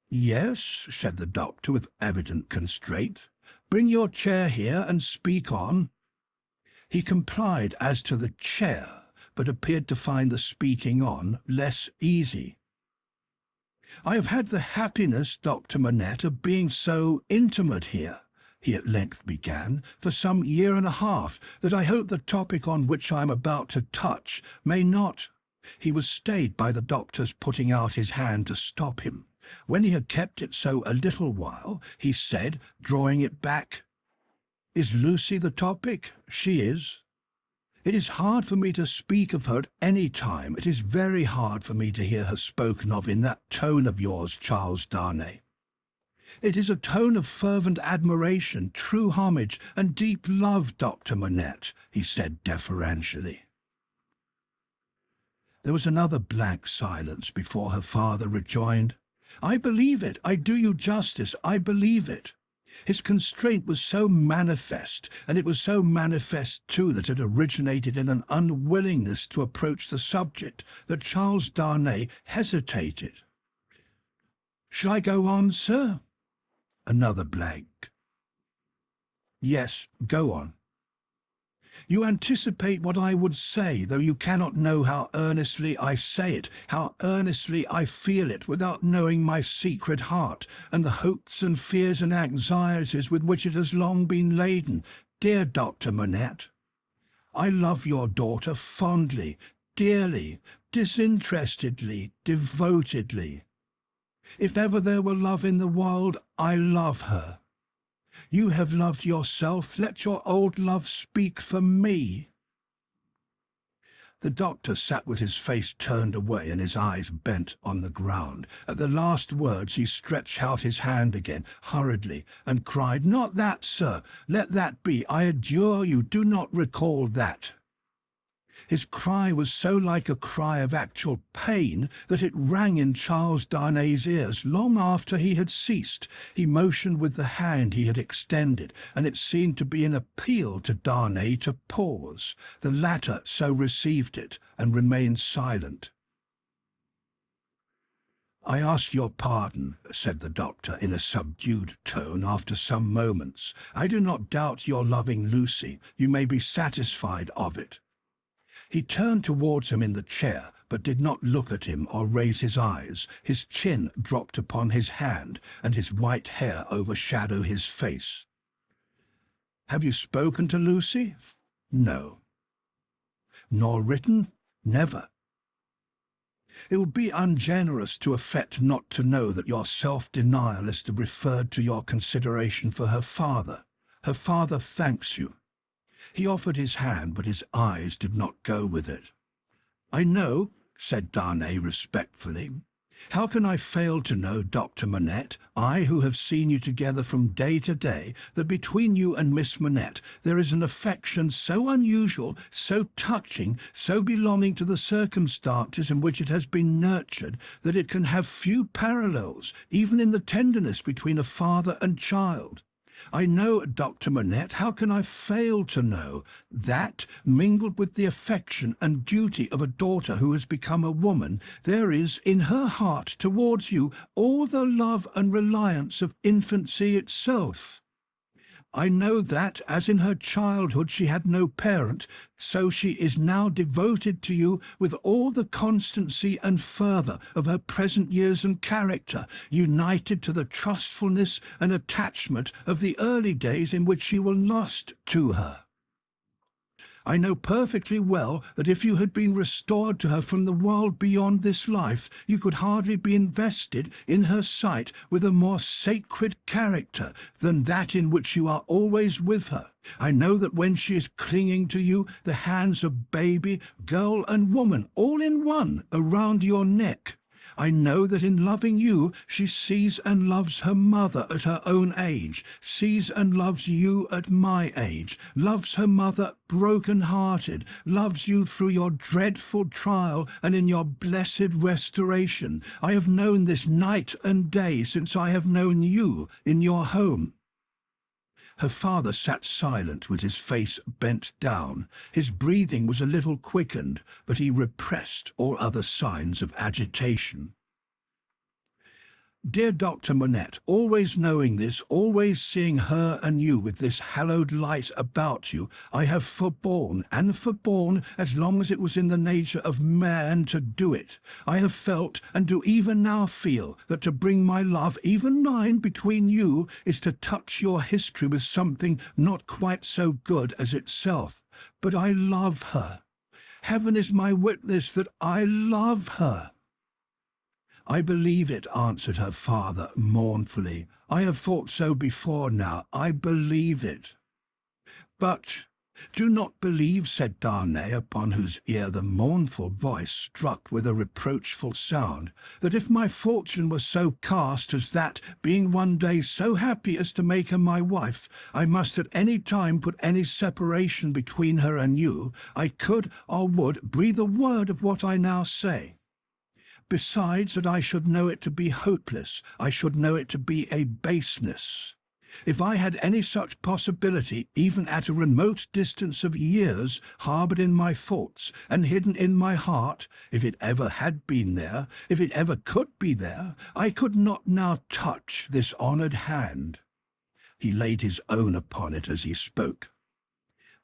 "Yes," said the doctor with evident constraint. "Bring your chair here and speak on." He complied as to the chair, but appeared to find the speaking on less easy. "I have had the happiness, Dr. Manette, of being so intimate here," he at length began, "for some year and a half, that I hope the topic on which I am about to touch may not—" He was stayed by the doctor's putting out his hand to stop him. When he had kept it so a little while, he said, drawing it back, "Is Lucie the topic? She is. It is hard for me to speak of her at any time. It is very hard for me to hear her spoken of in that tone of yours, Charles Darnay. It is a tone of fervent admiration, true homage, and deep love, Dr. Manette," he said deferentially. There was another blank silence before her father rejoined, "I believe it. I do you justice. I believe it." His constraint was so manifest, and it was so manifest too that it originated in an unwillingness to approach the subject, that Charles Darnay hesitated. "Shall I go on, sir?" Another blank. "Yes, go on." "You anticipate what I would say, though you cannot know how earnestly I say it, how earnestly I feel it, without knowing my secret heart, and the hopes and fears and anxieties with which it has long been laden. Dear Dr. Manette, I love your daughter fondly, dearly, disinterestedly, devotedly. If ever there were love in the world, I love her. You have loved yourself. Let your old love speak for me." The doctor sat with his face turned away and his eyes bent on the ground. At the last words he stretched out his hand again, hurriedly, and cried, "Not that, sir! Let that be! I adjure you, do not recall that!" His cry was so like a cry of actual pain that it rang in Charles Darnay's ears long after he had ceased. He motioned with the hand he had extended, and it seemed to be an appeal to Darnay to pause. The latter so received it, and remained silent. "I ask your pardon," said the doctor in a subdued tone after some moments. "I do not doubt your loving Lucie. You may be satisfied of it." He turned towards him in the chair, but did not look at him or raise his eyes. His chin dropped upon his hand, and his white hair overshadowed his face. "Have you spoken to Lucie?" "No." "Nor written?" "Never." "It would be ungenerous to affect not to know that your self-denial is referred to your consideration for her father. Her father thanks you." He offered his hand, but his eyes did not go with it. "I know," said Darnay respectfully. "How can I fail to know, Dr. Manette, I who have seen you together from day to day, that between you and Miss Manette there is an affection so unusual, so touching, so belonging to the circumstances in which it has been nurtured, that it can have few parallels, even in the tenderness between a father and child. I know, Dr. Manette, how can I fail to know, that, mingled with the affection and duty of a daughter who has become a woman, there is, in her heart towards you, all the love and reliance of infancy itself. I know that, as in her childhood she had no parent, so she is now devoted to you with all the constancy and fervour of her present years and character, united to the trustfulness and attachment of the early days in which you were lost to her. I know perfectly well that if you had been restored to her from the world beyond this life, you could hardly be invested in her sight with a more sacred character than that in which you are always with her. I know that when she is clinging to you, the hands of baby, girl and woman, all in one, around your neck, I know that in loving you, she sees and loves her mother at her own age, sees and loves you at my age, loves her mother broken-hearted, loves you through your dreadful trial and in your blessed restoration. I have known this night and day since I have known you in your home." Her father sat silent with his face bent down. His breathing was a little quickened, but he repressed all other signs of agitation. "Dear Dr. Manette, always knowing this, always seeing her and you with this hallowed light about you, I have forborne, and forborne as long as it was in the nature of man to do it. I have felt, and do even now feel, that to bring my love, even mine, between you is to touch your history with something not quite so good as itself. But I love her. Heaven is my witness that I love her." "I believe it," answered her father mournfully. "I have thought so before now. I believe it." "But do not believe," said Darnay, upon whose ear the mournful voice struck with a reproachful sound, "that if my fortune was so cast as that, being one day so happy as to make her my wife, I must at any time put any separation between her and you, I could or would breathe a word of what I now say. Besides that I should know it to be hopeless, I should know it to be a baseness. If I had any such possibility, even at a remote distance of years, harboured in my thoughts and hidden in my heart, if it ever had been there, if it ever could be there, I could not now touch this honoured hand." He laid his own upon it as he spoke.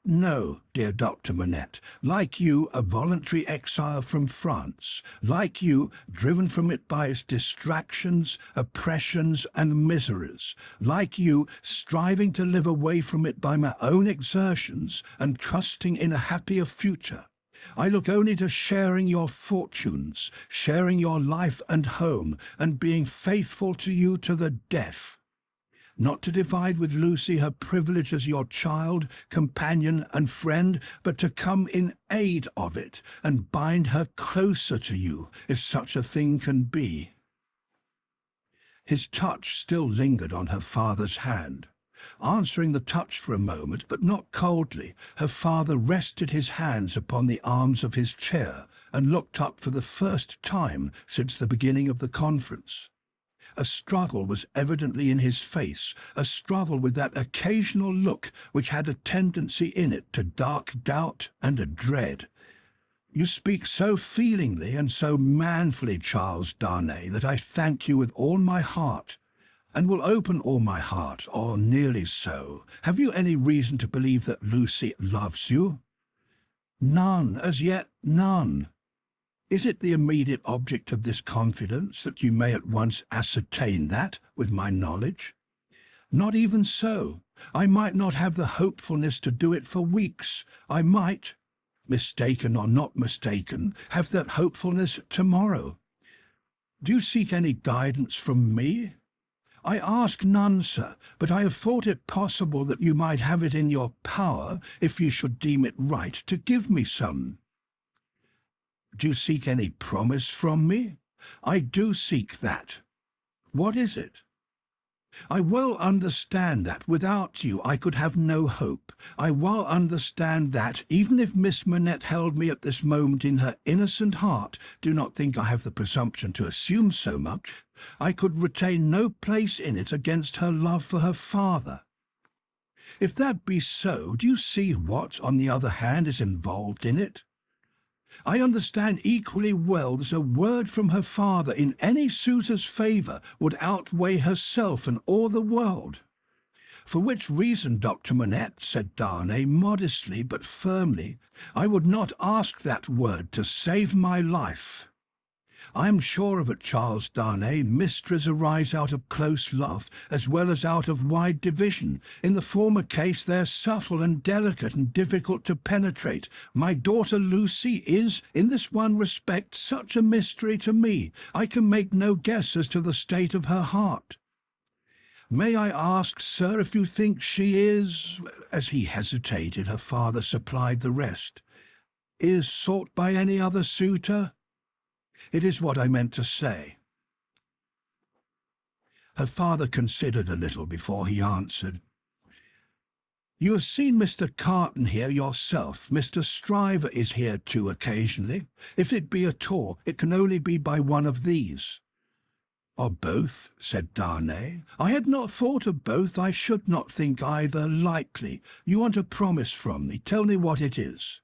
"No, dear Dr. Manette, like you, a voluntary exile from France, like you, driven from it by its distractions, oppressions, and miseries, like you, striving to live away from it by my own exertions, and trusting in a happier future. I look only to sharing your fortunes, sharing your life and home, and being faithful to you to the death. Not to divide with Lucie her privilege as your child, companion, and friend, but to come in aid of it, and bind her closer to you, if such a thing can be." His touch still lingered on her father's hand. Answering the touch for a moment, but not coldly, her father rested his hands upon the arms of his chair, and looked up for the first time since the beginning of the conference. A struggle was evidently in his face, a struggle with that occasional look which had a tendency in it to dark doubt and a dread. "You speak so feelingly and so manfully, Charles Darnay, that I thank you with all my heart, and will open all my heart, or nearly so. Have you any reason to believe that Lucie loves you?" "None, as yet none." "Is it the immediate object of this confidence that you may at once ascertain that, with my knowledge?" "Not even so. I might not have the hopefulness to do it for weeks. I might, mistaken or not mistaken, have that hopefulness tomorrow. Do you seek any guidance from me?" "I ask none, sir, but I have thought it possible that you might have it in your power, if you should deem it right, to give me some." "Do you seek any promise from me?" "I do seek that." "What is it?" "I well understand that without you I could have no hope. I well understand that, even if Miss Manette held me at this moment in her innocent heart, do not think I have the presumption to assume so much, I could retain no place in it against her love for her father. If that be so, do you see what, on the other hand, is involved in it? I understand equally well that a word from her father in any suitor's favour would outweigh herself and all the world. For which reason, Dr. Manette, said Darnay modestly but firmly, I would not ask that word to save my life. I am sure of it, Charles Darnay, mysteries arise out of close love, as well as out of wide division. In the former case they are subtle and delicate and difficult to penetrate. My daughter Lucie is, in this one respect, such a mystery to me. I can make no guess as to the state of her heart. May I ask, sir, if you think she is, as he hesitated, her father supplied the rest, is sought by any other suitor? It is what I meant to say. Her father considered a little before he answered. You have seen Mr. Carton here yourself. Mr. Stryver is here too occasionally. If it be at all, it can only be by one of these. Or both, said Darnay. I had not thought of both. I should not think either likely. You want a promise from me. Tell me what it is.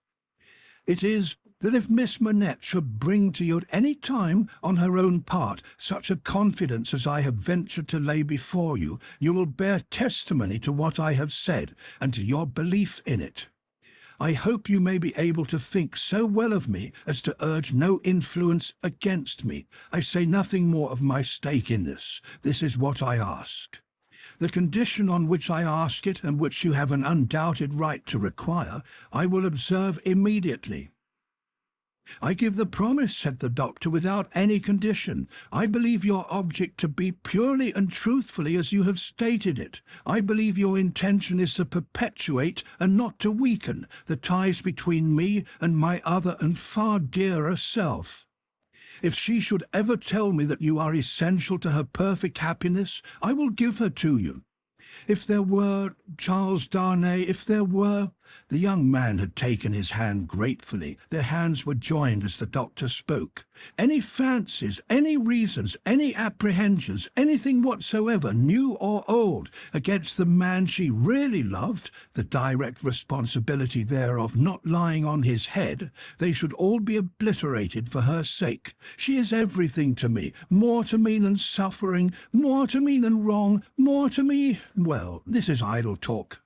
It is that if Miss Manette should bring to you at any time, on her own part, such a confidence as I have ventured to lay before you, you will bear testimony to what I have said, and to your belief in it. I hope you may be able to think so well of me as to urge no influence against me. I say nothing more of my stake in this. This is what I ask. The condition on which I ask it, and which you have an undoubted right to require, I will observe immediately. I give the promise, said the doctor, without any condition. I believe your object to be purely and truthfully as you have stated it. I believe your intention is to perpetuate and not to weaken the ties between me and my other and far dearer self. If she should ever tell me that you are essential to her perfect happiness, I will give her to you. If there were, Charles Darnay, if there were— The young man had taken his hand gratefully. Their hands were joined as the doctor spoke. Any fancies, any reasons, any apprehensions, anything whatsoever, new or old, against the man she really loved, the direct responsibility thereof not lying on his head, they should all be obliterated for her sake. She is everything to me, more to me than suffering, more to me than wrong, more to me— Well, this is idle talk.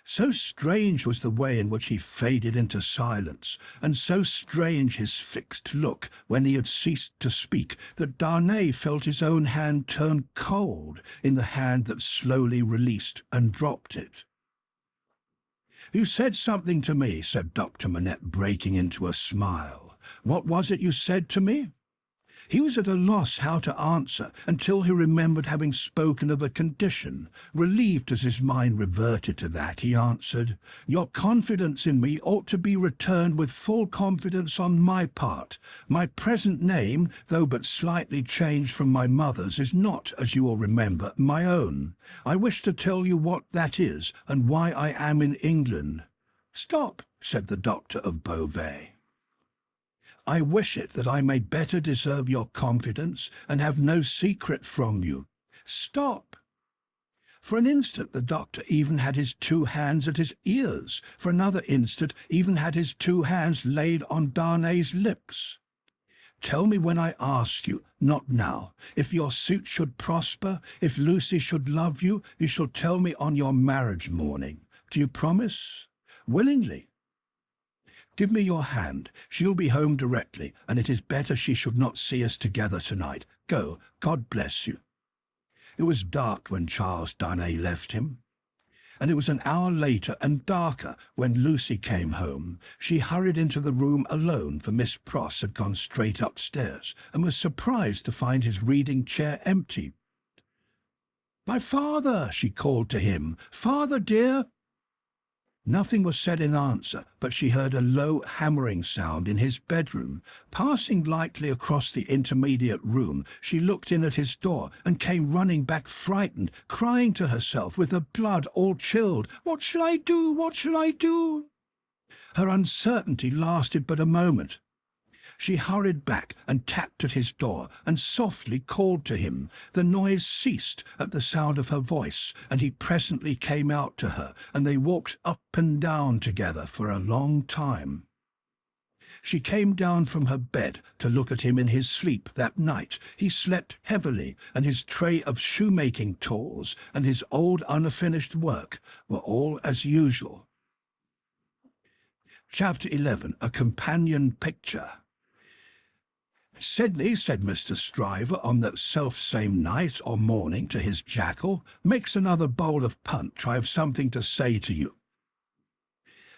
So strange was the way in which he faded into silence, and so strange his fixed look when he had ceased to speak, that Darnay felt his own hand turn cold in the hand that slowly released and dropped it. You said something to me, said Dr. Manette, breaking into a smile. What was it you said to me? He was at a loss how to answer until he remembered having spoken of a condition. Relieved as his mind reverted to that, he answered, Your confidence in me ought to be returned with full confidence on my part. My present name, though but slightly changed from my mother's, is not, as you will remember, my own. I wish to tell you what that is, and why I am in England. Stop, said the doctor of Beauvais. I wish it that I may better deserve your confidence and have no secret from you. Stop. For an instant the doctor even had his two hands at his ears. For another instant even had his two hands laid on Darnay's lips. Tell me when I ask you, not now. If your suit should prosper, if Lucie should love you, you shall tell me on your marriage morning. Do you promise? Willingly. Give me your hand. She'll be home directly, and it is better she should not see us together tonight. Go. God bless you. It was dark when Charles Darnay left him, and it was an hour later and darker when Lucie came home. She hurried into the room alone, for Miss Pross had gone straight upstairs, and was surprised to find his reading chair empty. "My father!" she called to him. "Father, dear!" Nothing was said in answer, but she heard a low hammering sound in his bedroom. Passing lightly across the intermediate room, she looked in at his door and came running back frightened, crying to herself with the blood all chilled, "What shall I do? What shall I do?" Her uncertainty lasted but a moment. She hurried back and tapped at his door and softly called to him. The noise ceased at the sound of her voice, and he presently came out to her, and they walked up and down together for a long time. She came down from her bed to look at him in his sleep that night. He slept heavily, and his tray of shoemaking tools and his old unfinished work were all as usual. Chapter 11. A Companion Picture. "Sidney," said Mr. Stryver on that self-same night or morning to his jackal, "makes another bowl of punch. I have something to say to you."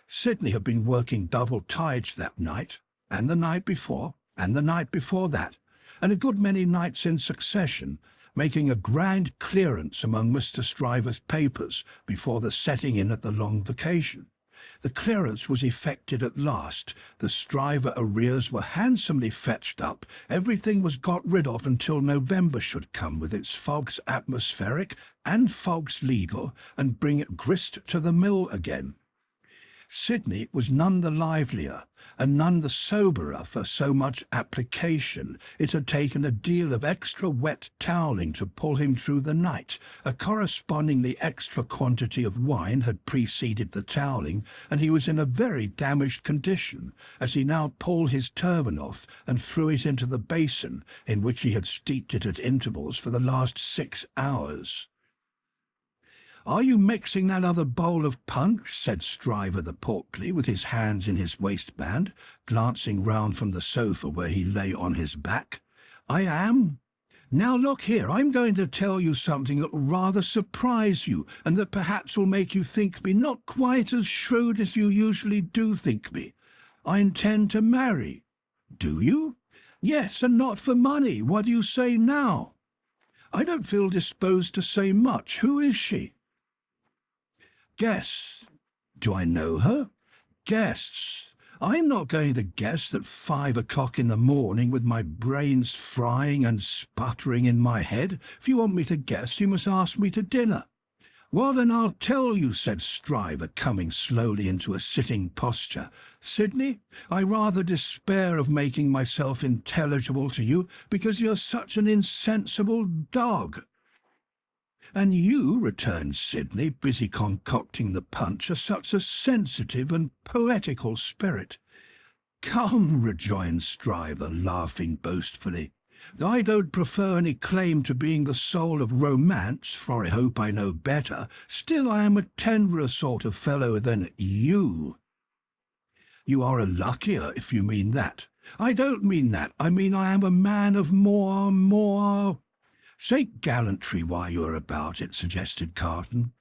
Sidney had been working double tides that night, and the night before, and the night before that, and a good many nights in succession, making a grand clearance among Mr. Stryver's papers before the setting in at the long vacation. The clearance was effected at last. The Stryver arrears were handsomely fetched up. Everything was got rid of until November should come with its fogs atmospheric and fogs legal, and bring it grist to the mill again. Sidney was none the livelier, and none the soberer for so much application. It had taken a deal of extra wet toweling to pull him through the night. A correspondingly extra quantity of wine had preceded the toweling, and he was in a very damaged condition, as he now pulled his turban off and threw it into the basin, in which he had steeped it at intervals for the last 6 hours. "Are you mixing that other bowl of punch?" said Stryver the portly, with his hands in his waistband, glancing round from the sofa where he lay on his back. "I am. Now look here, I'm going to tell you something that will rather surprise you, and that perhaps will make you think me not quite as shrewd as you usually do think me. I intend to marry." "Do you?" "Yes, and not for money. What do you say now?" "I don't feel disposed to say much. Who is she?" "Guess." "Do I know her?" "Guess." "I'm not going to guess at 5 o'clock in the morning with my brains frying and sputtering in my head. If you want me to guess, you must ask me to dinner." "Well, then I'll tell you," said Stryver, coming slowly into a sitting posture. "Sidney, I rather despair of making myself intelligible to you, because you're such an insensible dog." "And you," returned Sidney, busy concocting the punch, "are such a sensitive and poetical spirit." "Come," rejoined Stryver, laughing boastfully, "I don't prefer any claim to being the soul of romance, for I hope I know better. Still I am a tenderer sort of fellow than you." "You are a luckier, if you mean that." "I don't mean that. I mean I am a man of more... "Say gallantry while you're about it," suggested Carton.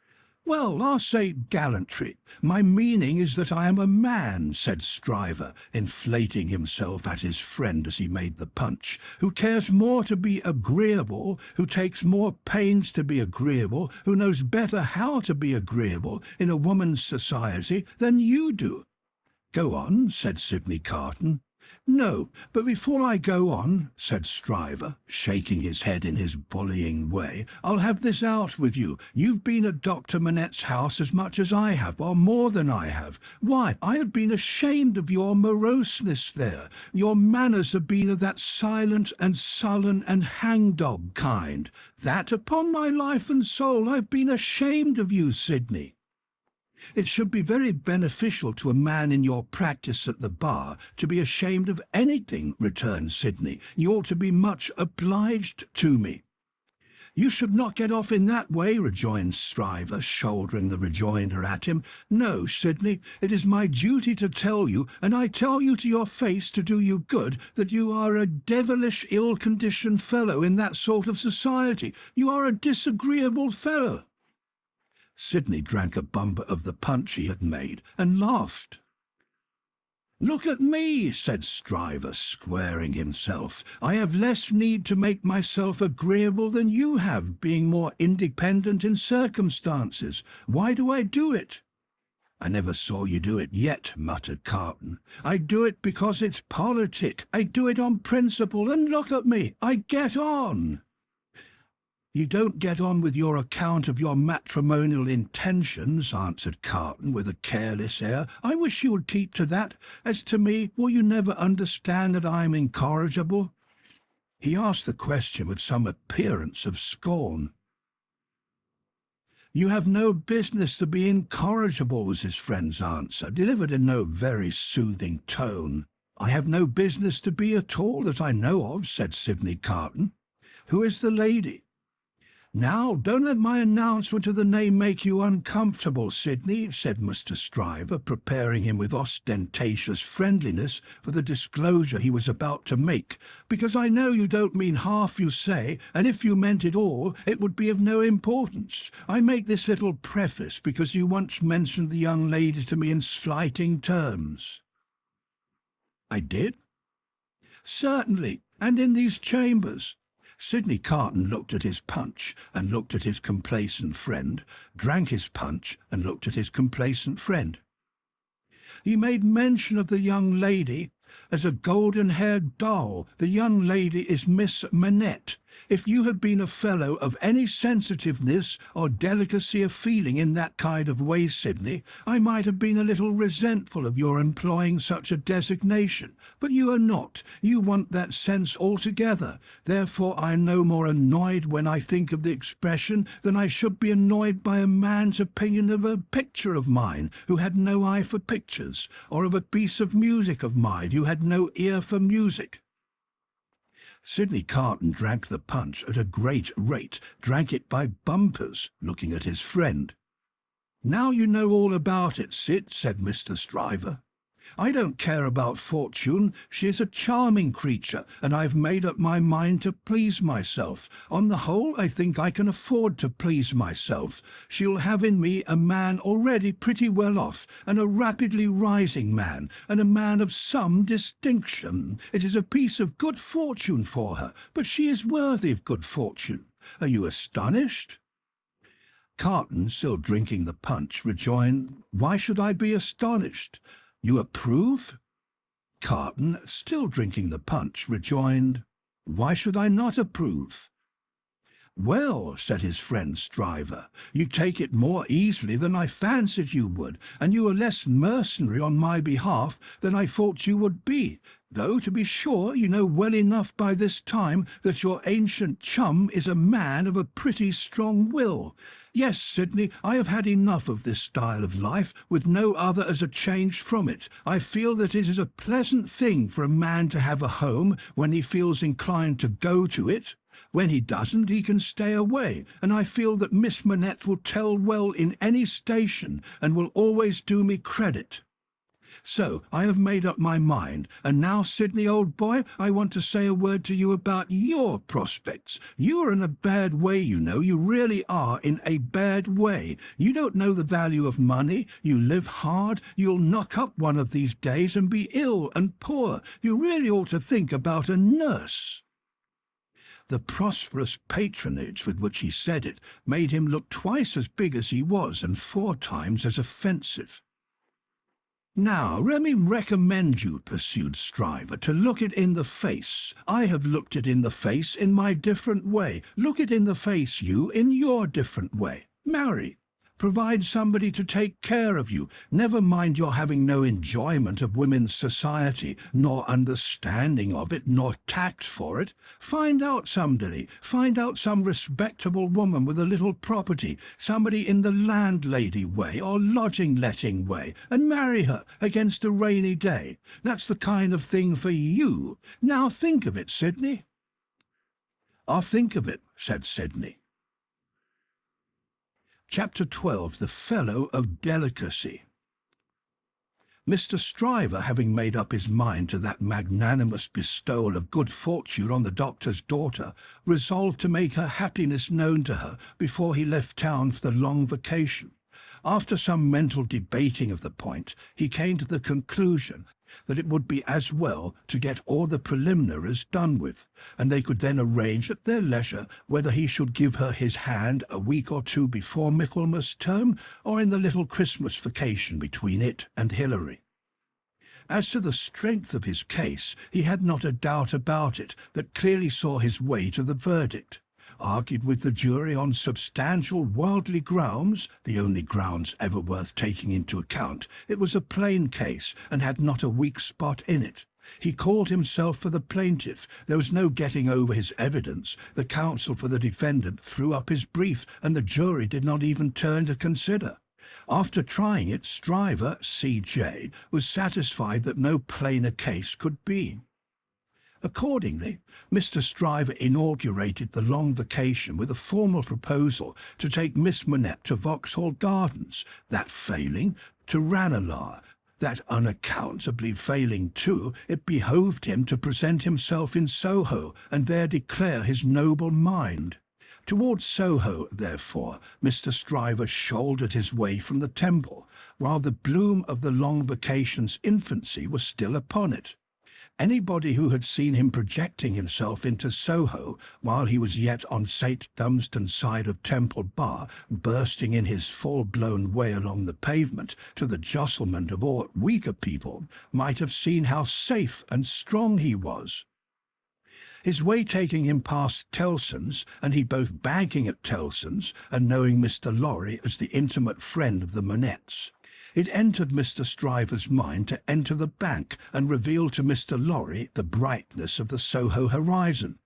"Well, I'll say gallantry. My meaning is that I am a man," said Stryver, inflating himself at his friend as he made the punch, "who cares more to be agreeable, who takes more pains to be agreeable, who knows better how to be agreeable in a woman's society than you do." "Go on," said Sidney Carton. "No, but before I go on," said Stryver, shaking his head in his bullying way, "I'll have this out with you. You've been at Dr. Manette's house as much as I have, or more than I have. Why, I have been ashamed of your moroseness there. Your manners have been of that silent and sullen and hangdog kind. That, upon my life and soul, I've been ashamed of you, Sidney." "It should be very beneficial to a man in your practice at the bar to be ashamed of anything," returned Sidney. "You ought to be much obliged to me." "You should not get off in that way," rejoined Stryver, shouldering the rejoinder at him. "No, Sidney, it is my duty to tell you, and I tell you to your face to do you good, that you are a devilish ill-conditioned fellow in that sort of society. You are a disagreeable fellow." Sidney drank a bumper of the punch he had made, and laughed. "Look at me," said Stryver, squaring himself. "I have less need to make myself agreeable than you have, being more independent in circumstances. Why do I do it?" "I never saw you do it yet," muttered Carton. "I do it because it's politic. I do it on principle, and look at me, I get on." "You don't get on with your account of your matrimonial intentions," answered Carton with a careless air. "I wish you would keep to that. As to me, will you never understand that I am incorrigible?" He asked the question with some appearance of scorn. "You have no business to be incorrigible," was his friend's answer, delivered in no very soothing tone. "I have no business to be at all that I know of," said Sidney Carton. "Who is the lady?" "Now, don't let my announcement of the name make you uncomfortable, Sidney," said Mr. Stryver, preparing him with ostentatious friendliness for the disclosure he was about to make, "because I know you don't mean half you say, and if you meant it all, it would be of no importance. I make this little preface because you once mentioned the young lady to me in slighting terms." "I did?" "Certainly, and in these chambers." Sidney Carton looked at his punch and looked at his complacent friend, drank his punch and looked at his complacent friend. He made mention of the young lady as a golden-haired doll. The young lady is Miss Manette. If you had been a fellow of any sensitiveness or delicacy of feeling in that kind of way, Sidney, I might have been a little resentful of your employing such a designation. But you are not. You want that sense altogether. Therefore I am no more annoyed when I think of the expression than I should be annoyed by a man's opinion of a picture of mine who had no eye for pictures, or of a piece of music of mine who had no ear for music. Sidney Carton drank the punch at a great rate, drank it by bumpers, looking at his friend. "Now you know all about it, Sid," said Mr. Stryver. "I don't care about Fortune. She is a charming creature, and I've made up my mind to please myself. On the whole, I think I can afford to please myself. She'll have in me a man already pretty well off, and a rapidly rising man, and a man of some distinction. It is a piece of good fortune for her, but she is worthy of good fortune. Are you astonished?" Carton, still drinking the punch, rejoined, "Why should I be astonished? You approve?" Carton, still drinking the punch, rejoined, "Why should I not approve?" "Well," said his friend Stryver, "you take it more easily than I fancied you would, and you are less mercenary on my behalf than I thought you would be, though, to be sure, you know well enough by this time that your ancient chum is a man of a pretty strong will. Yes, Sidney, I have had enough of this style of life, with no other as a change from it. I feel that it is a pleasant thing for a man to have a home when he feels inclined to go to it. When he doesn't, he can stay away, and I feel that Miss Manette will tell well in any station, and will always do me credit. So I have made up my mind, and now, Sidney, old boy, I want to say a word to you about your prospects. You are in a bad way, you know. You really are in a bad way. You don't know the value of money. You live hard. You'll knock up one of these days and be ill and poor. You really ought to think about a nurse." The prosperous patronage with which he said it made him look twice as big as he was and 4 times as offensive. "Now, let me recommend you," pursued Stryver, "to look it in the face. I have looked it in the face in my different way. Look it in the face, you, in your different way. Marry. Provide somebody to take care of you. Never mind your having no enjoyment of women's society, nor understanding of it, nor tact for it. Find out somebody. Find out some respectable woman with a little property, somebody in the landlady way or lodging-letting way, and marry her against a rainy day. That's the kind of thing for you. Now think of it, Sidney." "I'll think of it," said Sidney. Chapter 12. The Fellow of Delicacy. Mr. Stryver, having made up his mind to that magnanimous bestowal of good fortune on the doctor's daughter, resolved to make her happiness known to her before he left town for the long vacation. After some mental debating of the point, he came to the conclusion that it would be as well to get all the preliminaries done with, and they could then arrange at their leisure whether he should give her his hand a week or 2 before Michaelmas term, or in the little Christmas vacation between it and Hilary. As to the strength of his case, he had not a doubt about it, that clearly saw his way to the verdict. Argued with the jury on substantial worldly grounds, the only grounds ever worth taking into account, it was a plain case, and had not a weak spot in it. He called himself for the plaintiff. There was no getting over his evidence. The counsel for the defendant threw up his brief, and the jury did not even turn to consider. After trying it, Stryver, C.J., was satisfied that no plainer case could be. Accordingly, Mr. Stryver inaugurated the long vacation with a formal proposal to take Miss Manette to Vauxhall Gardens, that failing, to Ranelagh. That unaccountably failing too, it behoved him to present himself in Soho, and there declare his noble mind. Towards Soho, therefore, Mr. Stryver shouldered his way from the Temple, while the bloom of the long vacation's infancy was still upon it. Anybody who had seen him projecting himself into Soho while he was yet on St. Dumston's side of Temple Bar, bursting in his full-blown way along the pavement to the jostlement of all weaker people, might have seen how safe and strong he was. His way taking him past Tellson's, and he both banking at Tellson's and knowing Mr. Lorry as the intimate friend of the Manettes. It entered Mr. Stryver's mind to enter the bank and reveal to Mr. Lorry the brightness of the Soho horizon.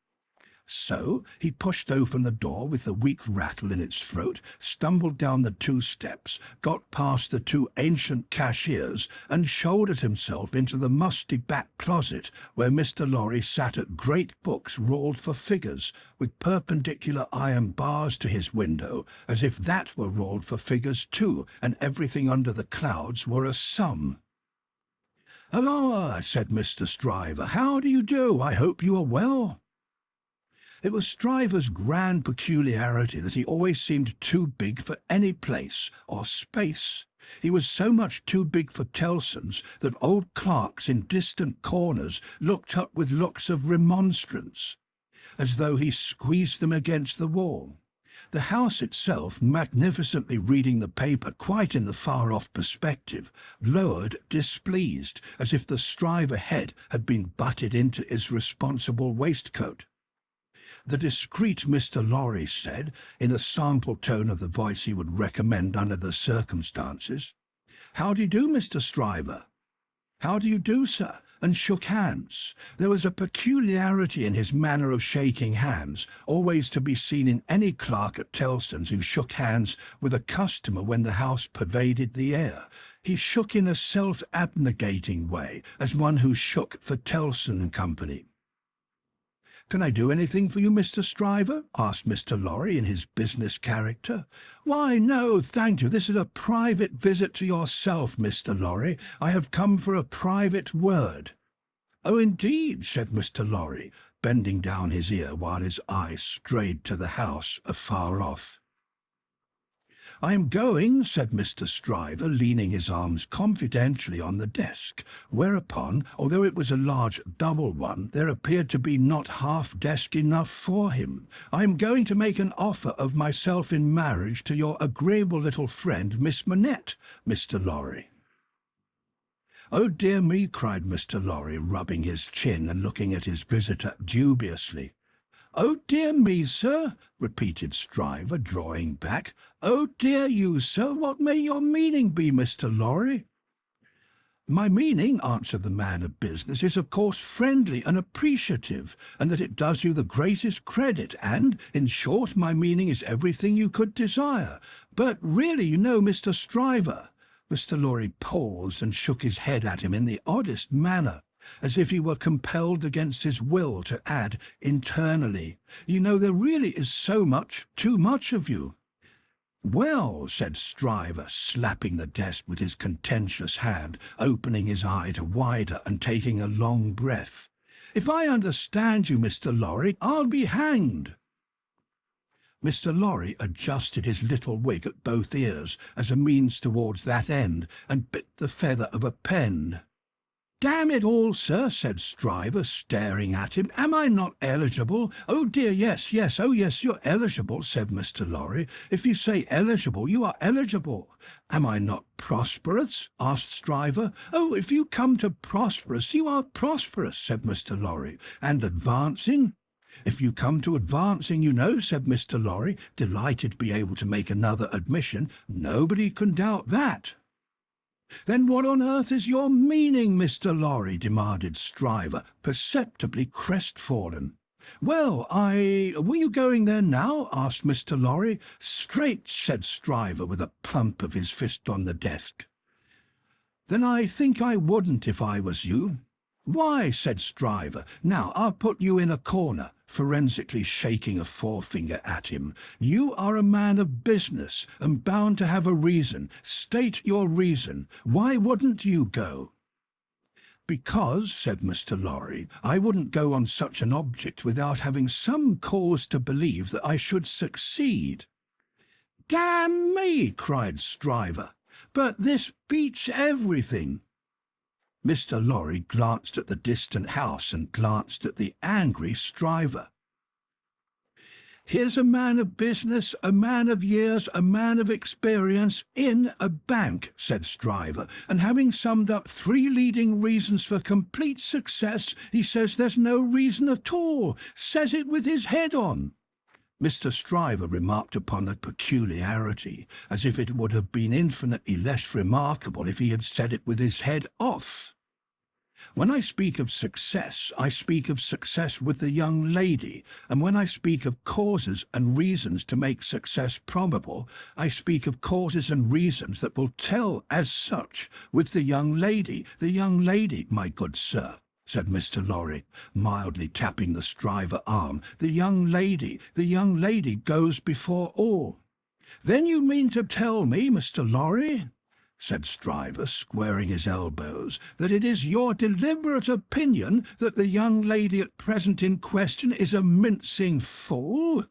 So he pushed open the door with the weak rattle in its throat, stumbled down the 2 steps, got past the 2 ancient cashiers, and shouldered himself into the musty back closet where Mr. Lorry sat at great books ruled for figures, with perpendicular iron bars to his window, as if that were ruled for figures too, and everything under the clouds were a sum. "Halloa," said Mr. Stryver. "How do you do? I hope you are well." It was Stryver's grand peculiarity that he always seemed too big for any place or space. He was so much too big for Tellson's that old clerks in distant corners looked up with looks of remonstrance, as though he squeezed them against the wall. The house itself, magnificently reading the paper quite in the far-off perspective, lowered displeased, as if the Stryver head had been butted into his responsible waistcoat. The discreet Mr. Lorry said, in a sample tone of the voice he would recommend under the circumstances, "How do you do, Mr. Stryver?" "How do you do, sir?" and shook hands. There was a peculiarity in his manner of shaking hands, always to be seen in any clerk at Tellson's who shook hands with a customer when the house pervaded the air. He shook in a self-abnegating way, as one who shook for Tellson and Company. "Can I do anything for you, Mr. Stryver?" asked Mr. Lorry in his business character. "Why, no, thank you. This is a private visit to yourself, Mr. Lorry. I have come for a private word." "Oh, indeed," said Mr. Lorry, bending down his ear while his eye strayed to the house afar off. "I am going," said Mr. Stryver, leaning his arms confidentially on the desk, whereupon, although it was a large double one, there appeared to be not half desk enough for him. "I am going to make an offer of myself in marriage to your agreeable little friend, Miss Manette, Mr. Lorry." "Oh, dear me," cried Mr. Lorry, rubbing his chin and looking at his visitor dubiously. "Oh, dear me, sir," repeated Stryver, drawing back. "Oh, dear you, sir, what may your meaning be, Mr. Lorry?" "My meaning," answered the man of business, "is of course friendly and appreciative, and that it does you the greatest credit, and, in short, my meaning is everything you could desire. But really, you know, Mr. Stryver—" Mr. Lorry paused and shook his head at him in the oddest manner, as if he were compelled against his will to add internally, "You know, there really is so much, too much of you." "Well," said Stryver, slapping the desk with his contentious hand, opening his eye to wider and taking a long breath, "if I understand you, Mr. Lorry, I'll be hanged." Mr. Lorry adjusted his little wig at both ears as a means towards that end, and bit the feather of a pen. "Damn it all, sir," said Stryver, staring at him, "am I not eligible?" "Oh dear, yes, yes, oh yes, you're eligible," said Mr. Lorry. "If you say eligible, you are eligible." "Am I not prosperous?" asked Stryver. "Oh, if you come to prosperous, you are prosperous," said Mr. Lorry. "And advancing?" "If you come to advancing, you know," said Mr. Lorry, delighted to be able to make another admission. "Nobody can doubt that." "Then what on earth is your meaning, Mr. Lorry?" demanded Stryver, perceptibly crestfallen. "Well, were you going there now?" asked Mr. Lorry. "Straight," said Stryver, with a plump of his fist on the desk. "Then I think I wouldn't if I was you." "Why?" said Stryver. "Now, I'll put you in a corner," forensically shaking a forefinger at him. "You are a man of business, and bound to have a reason. State your reason. Why wouldn't you go?" "Because," said Mr. Lorry, "I wouldn't go on such an object without having some cause to believe that I should succeed." "Damn me!" cried Stryver. "But this beats everything." Mr. Lorry glanced at the distant house and glanced at the angry Stryver. "Here's a man of business, a man of years, a man of experience, in a bank," said Stryver, "and having summed up 3 leading reasons for complete success, he says there's no reason at all, says it with his head on." Mr. Stryver remarked upon the peculiarity, as if it would have been infinitely less remarkable if he had said it with his head off. "When I speak of success, I speak of success with the young lady, and when I speak of causes and reasons to make success probable, I speak of causes and reasons that will tell as such with the young lady, my good sir," said Mr. Lorry, mildly tapping the Stryver arm. The young lady goes before all." "Then you mean to tell me, Mr. Lorry," said Stryver, squaring his elbows, "that it is your deliberate opinion that the young lady at present in question is a mincing fool?"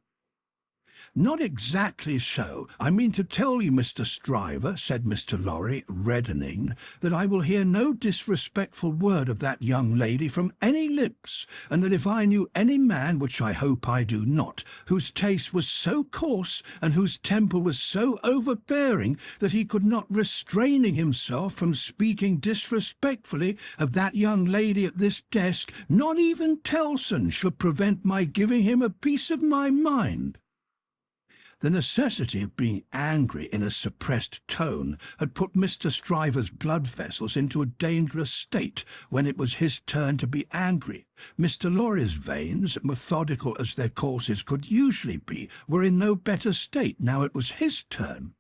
"Not exactly so. I mean to tell you, Mr. Stryver," said Mr. Lorry, reddening, "that I will hear no disrespectful word of that young lady from any lips, and that if I knew any man, which I hope I do not, whose taste was so coarse and whose temper was so overbearing that he could not restraining himself from speaking disrespectfully of that young lady at this desk, not even Tellson should prevent my giving him a piece of my mind." The necessity of being angry in a suppressed tone had put Mr. Stryver's blood vessels into a dangerous state when it was his turn to be angry. Mr. Lorry's veins, methodical as their courses could usually be, were in no better state now it was his turn.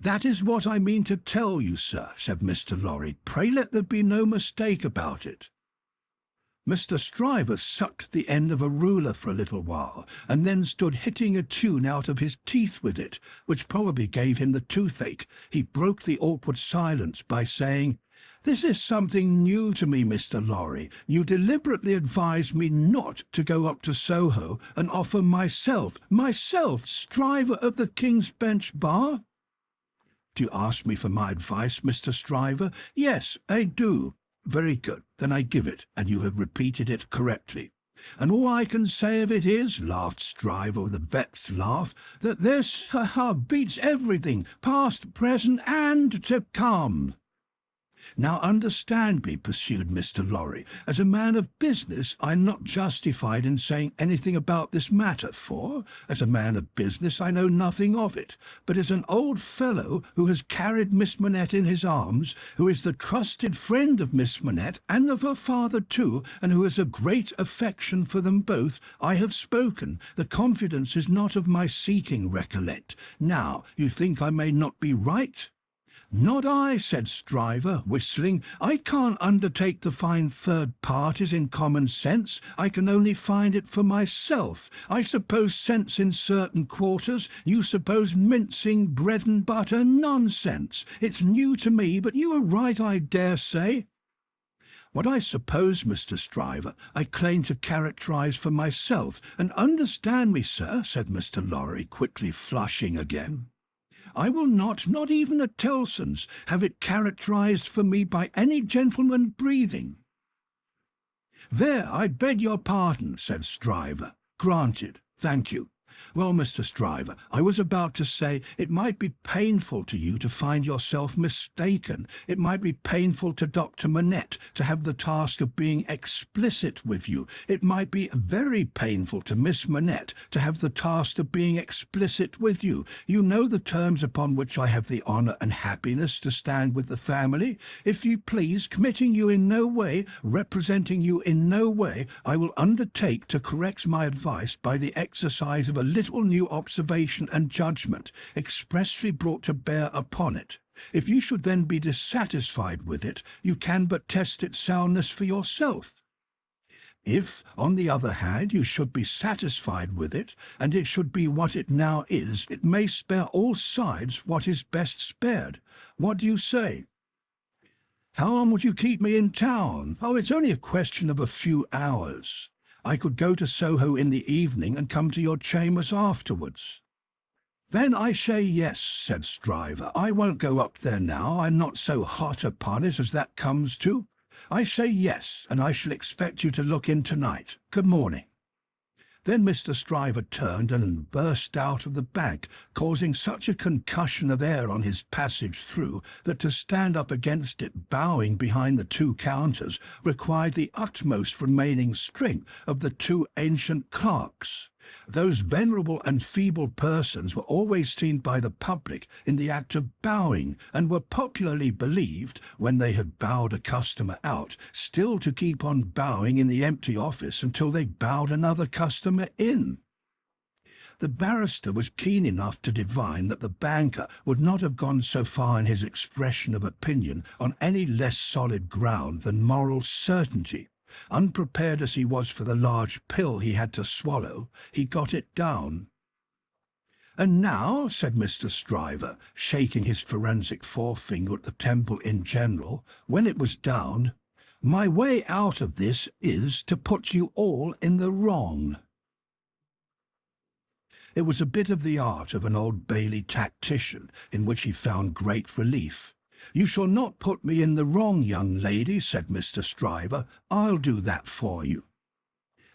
"That is what I mean to tell you, sir," said Mr. Lorry. "Pray let there be no mistake about it." Mr. Stryver sucked the end of a ruler for a little while, and then stood hitting a tune out of his teeth with it, which probably gave him the toothache. He broke the awkward silence by saying, "This is something new to me, Mr. Lorry. You deliberately advised me not to go up to Soho and offer myself, Stryver of the King's Bench Bar?" "Do you ask me for my advice, Mr. Stryver?" "Yes, I do." "Very good. Then I give it, and you have repeated it correctly." "And all I can say of it is," laughed Stryver with a vexed laugh, "that this beats everything, past, present, and to come." "Now understand me," pursued Mr. Lorry. "As a man of business, I am not justified in saying anything about this matter, for, as a man of business, I know nothing of it. But as an old fellow who has carried Miss Manette in his arms, who is the trusted friend of Miss Manette, and of her father too, and who has a great affection for them both, I have spoken. The confidence is not of my seeking, recollect. Now, you think I may not be right?" "Not I," said Stryver, whistling. "I can't undertake to find third parties in common sense. I can only find it for myself. I suppose sense in certain quarters. You suppose mincing bread and butter nonsense. It's new to me, but you are right, I dare say." "What I suppose, Mr. Stryver, I claim to characterize for myself, and understand me, sir," said Mr. Lorry, quickly flushing again. "I will not even at Tellson's, have it characterized for me by any gentleman breathing." "There, I beg your pardon," said Stryver. "Granted. Thank you. Well, Mr. Stryver, I was about to say it might be painful to you to find yourself mistaken. It might be painful to Dr. Manette to have the task of being explicit with you. It might be very painful to Miss Manette to have the task of being explicit with you. You know the terms upon which I have the honour and happiness to stand with the family. If you please, committing you in no way, representing you in no way, I will undertake to correct my advice by the exercise of a little new observation and judgment, expressly brought to bear upon it. If you should then be dissatisfied with it, you can but test its soundness for yourself. If, on the other hand, you should be satisfied with it, and it should be what it now is, it may spare all sides what is best spared. What do you say?" "How long would you keep me in town?" "Oh, it's only a question of a few hours. I could go to Soho in the evening and come to your chambers afterwards." "Then I say yes," said Stryver. "I won't go up there now. I'm not so hot upon it as that comes to. I say yes, and I shall expect you to look in tonight. Good morning." Then Mr. Stryver turned and burst out of the bank, causing such a concussion of air on his passage through that to stand up against it, bowing behind the two counters, required the utmost remaining strength of the two ancient clerks. Those venerable and feeble persons were always seen by the public in the act of bowing, and were popularly believed, when they had bowed a customer out, still to keep on bowing in the empty office until they bowed another customer in. The barrister was keen enough to divine that the banker would not have gone so far in his expression of opinion on any less solid ground than moral certainty. Unprepared as he was for the large pill he had to swallow, he got it down. "And now," said Mr. Stryver, shaking his forensic forefinger at the temple in general, when it was down, "my way out of this is to put you all in the wrong." It was a bit of the art of an Old Bailey tactician, in which he found great relief. "You shall not put me in the wrong, young lady," said Mr. Stryver. "I'll do that for you."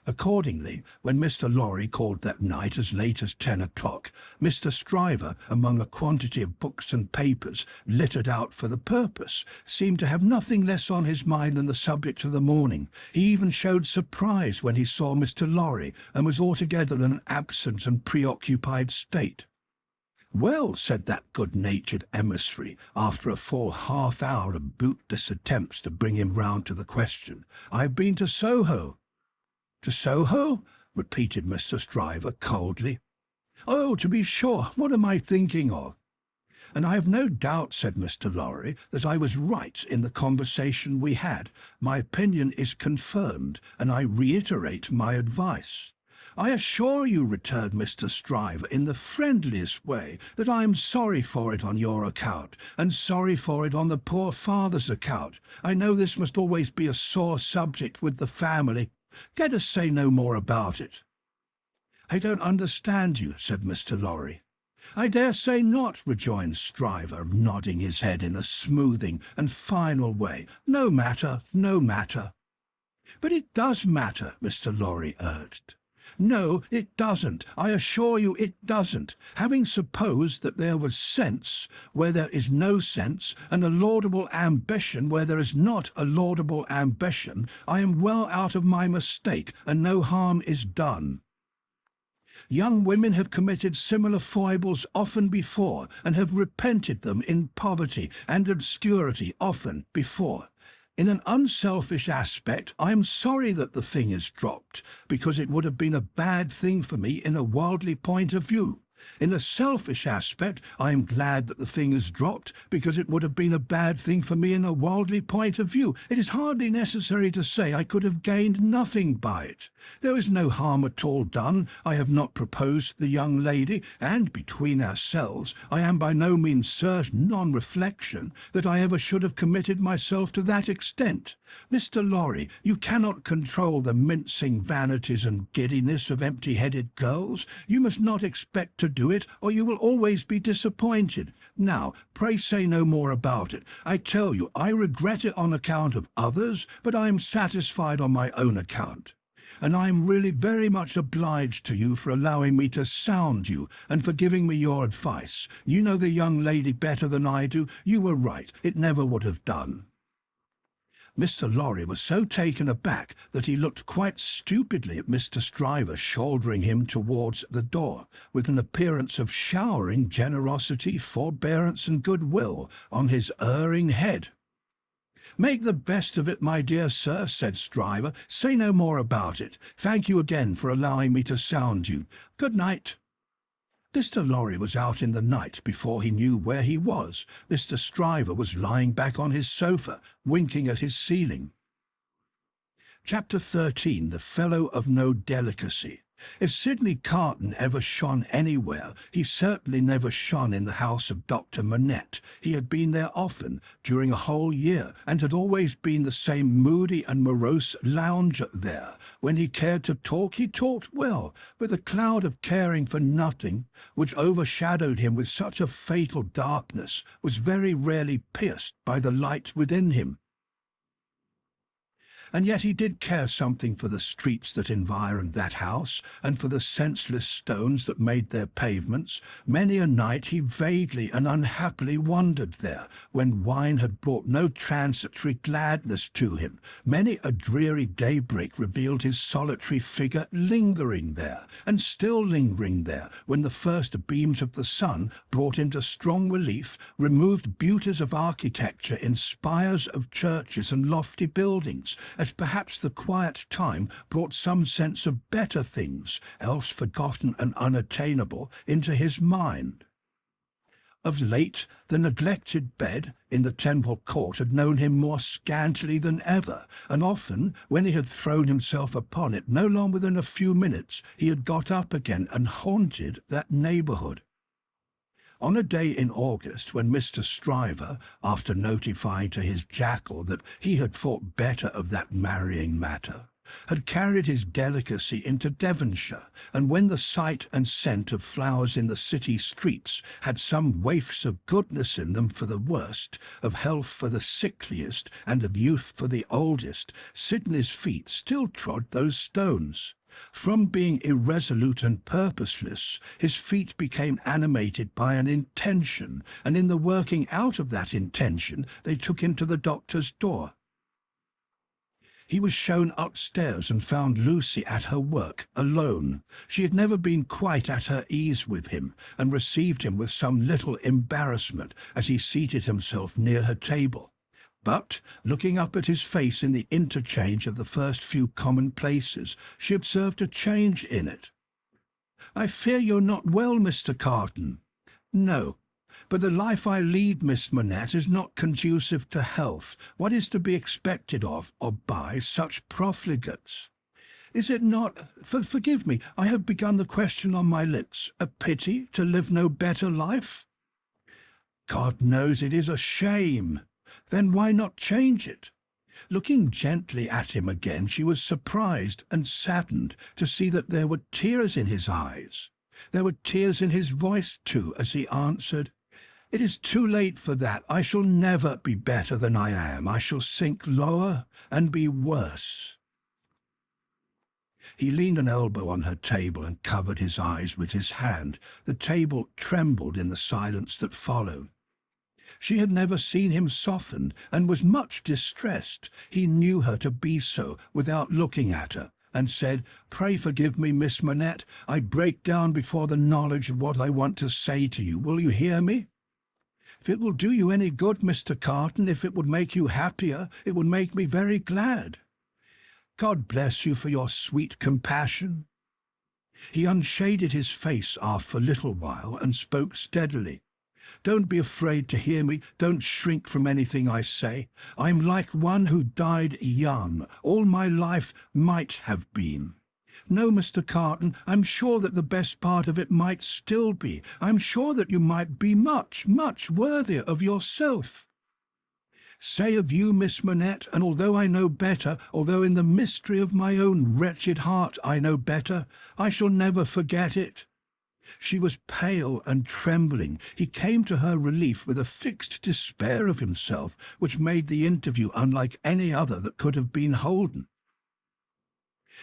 Accordingly, when Mr. Lorry called that night as late as 10 o'clock, Mr. Stryver, among a quantity of books and papers littered out for the purpose, seemed to have nothing less on his mind than the subject of the morning. He even showed surprise when he saw Mr. Lorry, and was altogether in an absent and preoccupied state. "Well," said that good-natured emissary, after a full half-hour of bootless attempts to bring him round to the question, "I've been to Soho." "To Soho?" repeated Mr. Stryver coldly. "Oh, to be sure. What am I thinking of?" "And I have no doubt," said Mr. Lorry, "that I was right in the conversation we had. My opinion is confirmed, and I reiterate my advice." "I assure you," returned Mr. Stryver, in the friendliest way, "that I am sorry for it on your account, and sorry for it on the poor father's account. I know this must always be a sore subject with the family. Let us say no more about it." "I don't understand you," said Mr. Lorry. "I dare say not," rejoined Stryver, nodding his head in a smoothing and final way. "No matter, no matter." "But it does matter," Mr. Lorry urged. "No, it doesn't. I assure you it doesn't. Having supposed that there was sense where there is no sense, and a laudable ambition where there is not a laudable ambition, I am well out of my mistake, and no harm is done. Young women have committed similar foibles often before, and have repented them in poverty and obscurity often before. In an unselfish aspect, I am sorry that the thing is dropped, because it would have been a bad thing for me in a worldly point of view. In a selfish aspect, I am glad that the thing is dropped, because it would have been a bad thing for me in a worldly point of view. It is hardly necessary to say I could have gained nothing by it. There is no harm at all done. I have not proposed the young lady, and between ourselves, I am by no means certain, on reflection, that I ever should have committed myself to that extent. Mr. Lorry, you cannot control the mincing vanities and giddiness of empty-headed girls. You must not expect to do it, or you will always be disappointed. Now, pray say no more about it. I tell you, I regret it on account of others, but I am satisfied on my own account. And I am really very much obliged to you for allowing me to sound you, and for giving me your advice. You know the young lady better than I do. You were right. It never would have done." Mr. Lorry was so taken aback that he looked quite stupidly at Mr. Stryver shouldering him towards the door, with an appearance of showering generosity, forbearance, and goodwill on his erring head. "Make the best of it, my dear sir," said Stryver. "Say no more about it. Thank you again for allowing me to sound you. Good night." Mr. Lorry was out in the night before he knew where he was. Mr. Stryver was lying back on his sofa, winking at his ceiling. Chapter 13. The Fellow of No Delicacy. If Sidney Carton ever shone anywhere, he certainly never shone in the house of Dr. Manette. He had been there often, during a whole year, and had always been the same moody and morose lounger there. When he cared to talk, he talked well, with a cloud of caring for nothing, which overshadowed him with such a fatal darkness, was very rarely pierced by the light within him. And yet he did care something for the streets that environed that house, and for the senseless stones that made their pavements. Many a night he vaguely and unhappily wandered there, when wine had brought no transitory gladness to him. Many a dreary daybreak revealed his solitary figure lingering there, and still lingering there, when the first beams of the sun brought into strong relief removed beauties of architecture in spires of churches and lofty buildings, as perhaps the quiet time brought some sense of better things, else forgotten and unattainable, into his mind. Of late, the neglected bed in the Temple Court had known him more scantily than ever, and often, when he had thrown himself upon it, no longer than a few minutes, he had got up again and haunted that neighbourhood. On a day in August, when Mr. Stryver, after notifying to his jackal that he had thought better of that marrying matter, had carried his delicacy into Devonshire, and when the sight and scent of flowers in the city streets had some waifs of goodness in them for the worst, of health for the sickliest, and of youth for the oldest, Sidney's feet still trod those stones. From being irresolute and purposeless, his feet became animated by an intention, and in the working out of that intention they took him to the doctor's door. He was shown upstairs and found Lucie at her work, alone. She had never been quite at her ease with him, and received him with some little embarrassment as he seated himself near her table. But, looking up at his face in the interchange of the first few commonplaces, she observed a change in it. "I fear you're not well, Mr. Carton." "No, but the life I lead, Miss Manette, is not conducive to health. What is to be expected of, or by, such profligates? Is it not, forgive me, I have begun the question on my lips, a pity to live no better life? God knows it is a shame. Then why not change it?" Looking gently at him again, she was surprised and saddened to see that there were tears in his eyes. There were tears in his voice, too, as he answered, "It is too late for that. I shall never be better than I am. I shall sink lower and be worse." He leaned an elbow on her table and covered his eyes with his hand. The table trembled in the silence that followed. She had never seen him softened, and was much distressed. He knew her to be so, without looking at her, and said, "Pray forgive me, Miss Manette. I break down before the knowledge of what I want to say to you. Will you hear me?" "If it will do you any good, Mr. Carton, if it would make you happier, it would make me very glad." "God bless you for your sweet compassion." He unshaded his face after a little while, and spoke steadily. "Don't be afraid to hear me. Don't shrink from anything I say. I'm like one who died young. All my life might have been. No, Mr. Carton, I'm sure that the best part of it might still be. I'm sure that you might be much, much worthier of yourself. Say of you, Miss Manette, and although I know better, although in the mystery of my own wretched heart I know better, I shall never forget it." She was pale and trembling. He came to her relief with a fixed despair of himself, which made the interview unlike any other that could have been holden.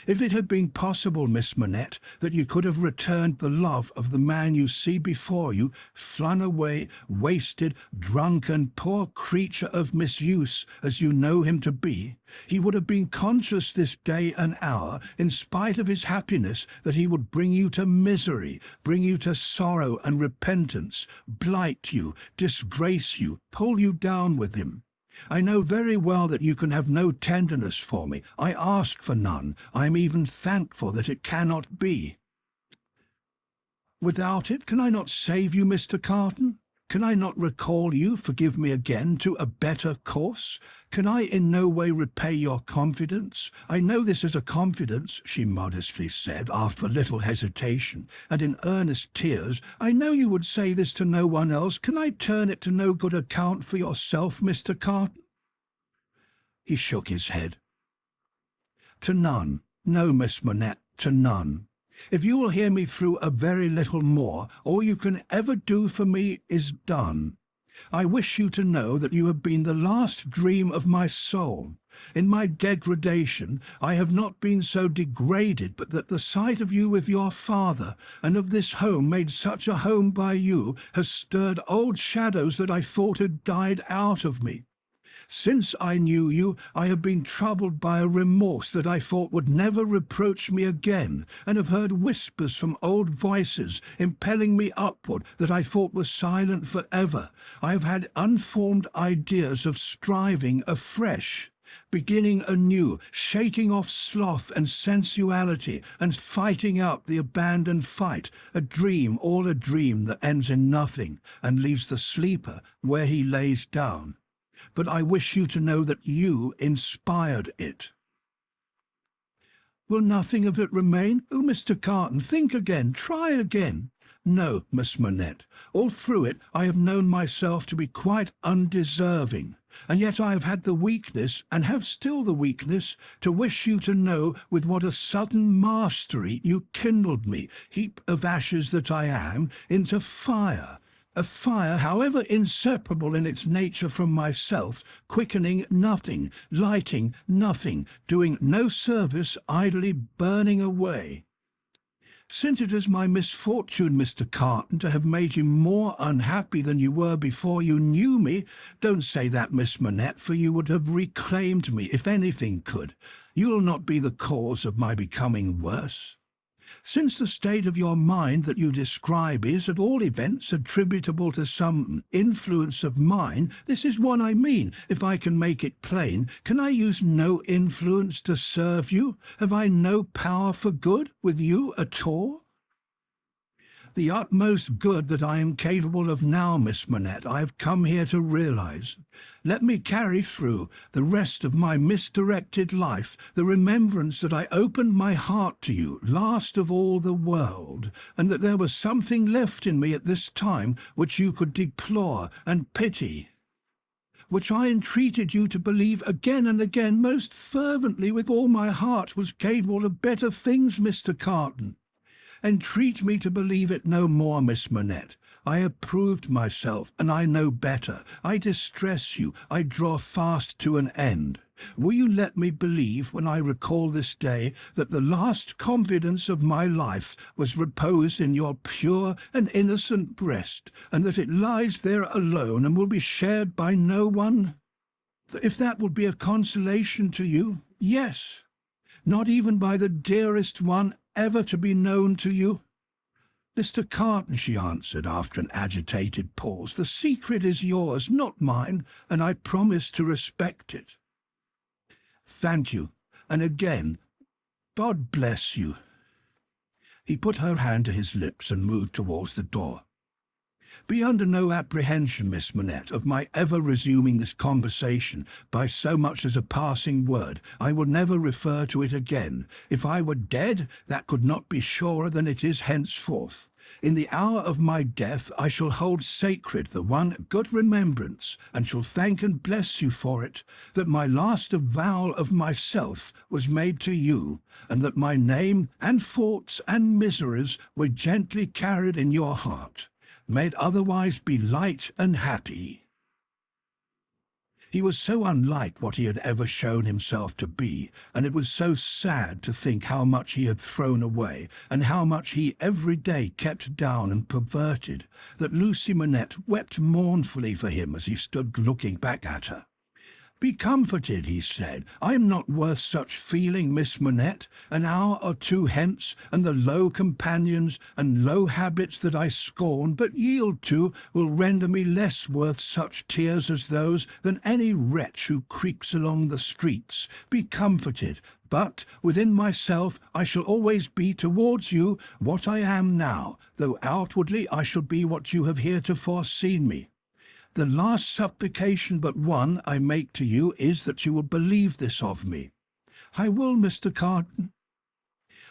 "If it had been possible, Miss Manette, that you could have returned the love of the man you see before you, flung away, wasted, drunken, poor creature of misuse, as you know him to be, he would have been conscious this day and hour, in spite of his happiness, that he would bring you to misery, bring you to sorrow and repentance, blight you, disgrace you, pull you down with him. I know very well that you can have no tenderness for me. I ask for none. I am even thankful that it cannot be. Without it, can I not save you, Mr. Carton? Can I not recall you, forgive me again, to a better course? Can I in no way repay your confidence? I know this is a confidence, she modestly said, after a little hesitation, and in earnest tears. I know you would say this to no one else. Can I turn it to no good account for yourself, Mr. Carton? He shook his head. To none. No, Miss Manette, to none. If you will hear me through a very little more, all you can ever do for me is done. I wish you to know that you have been the last dream of my soul. In my degradation, I have not been so degraded but that the sight of you with your father, and of this home made such a home by you, has stirred old shadows that I thought had died out of me. Since I knew you, I have been troubled by a remorse that I thought would never reproach me again, and have heard whispers from old voices impelling me upward that I thought were silent forever. I have had unformed ideas of striving afresh, beginning anew, shaking off sloth and sensuality, and fighting out the abandoned fight, a dream, all a dream that ends in nothing, and leaves the sleeper where he lays down. But I wish you to know that you inspired it. Will nothing of it remain? Oh, Mr. Carton, think again, try again. No, Miss Manette, all through it I have known myself to be quite undeserving, and yet I have had the weakness, and have still the weakness, to wish you to know with what a sudden mastery you kindled me, heap of ashes that I am, into fire. A fire, however inseparable in its nature from myself, quickening nothing, lighting nothing, doing no service, idly burning away. Since it is my misfortune, Mr. Carton, to have made you more unhappy than you were before you knew me, don't say that, Miss Manette, for you would have reclaimed me, if anything could. You will not be the cause of my becoming worse. Since the state of your mind that you describe is, at all events, attributable to some influence of mine, this is what I mean, if I can make it plain. Can I use no influence to serve you? Have I no power for good with you at all? The utmost good that I am capable of now, Miss Manette, I have come here to realize. Let me carry through the rest of my misdirected life the remembrance that I opened my heart to you, last of all the world, and that there was something left in me at this time which you could deplore and pity, which I entreated you to believe again and again most fervently with all my heart was capable of better things, Mr. Carton. Entreat me to believe it no more, Miss Manette. I have proved myself, and I know better. I distress you. I draw fast to an end. Will you let me believe, when I recall this day, that the last confidence of my life was reposed in your pure and innocent breast, and that it lies there alone and will be shared by no one? If that would be a consolation to you, yes. Not even by the dearest one ever to be known to you? Mr. Carton, she answered after an agitated pause, the secret is yours, not mine, and I promise to respect it. Thank you, and again, God bless you. He put her hand to his lips and moved towards the door. Be under no apprehension, Miss Manette, of my ever resuming this conversation by so much as a passing word. I will never refer to it again. If I were dead, that could not be surer than it is henceforth. In the hour of my death I shall hold sacred the one good remembrance, and shall thank and bless you for it, that my last avowal of myself was made to you, and that my name and faults and miseries were gently carried in your heart. May it otherwise be light and happy. He was so unlike what he had ever shown himself to be, and it was so sad to think how much he had thrown away, and how much he every day kept down and perverted, that Lucie Manette wept mournfully for him as he stood looking back at her. "Be comforted," he said. "I am not worth such feeling, Miss Manette. An hour or two hence, and the low companions and low habits that I scorn but yield to will render me less worth such tears as those than any wretch who creaks along the streets. Be comforted. But within myself I shall always be towards you what I am now, though outwardly I shall be what you have heretofore seen me. The last supplication but one I make to you is that you will believe this of me." "I will, Mr. Carton."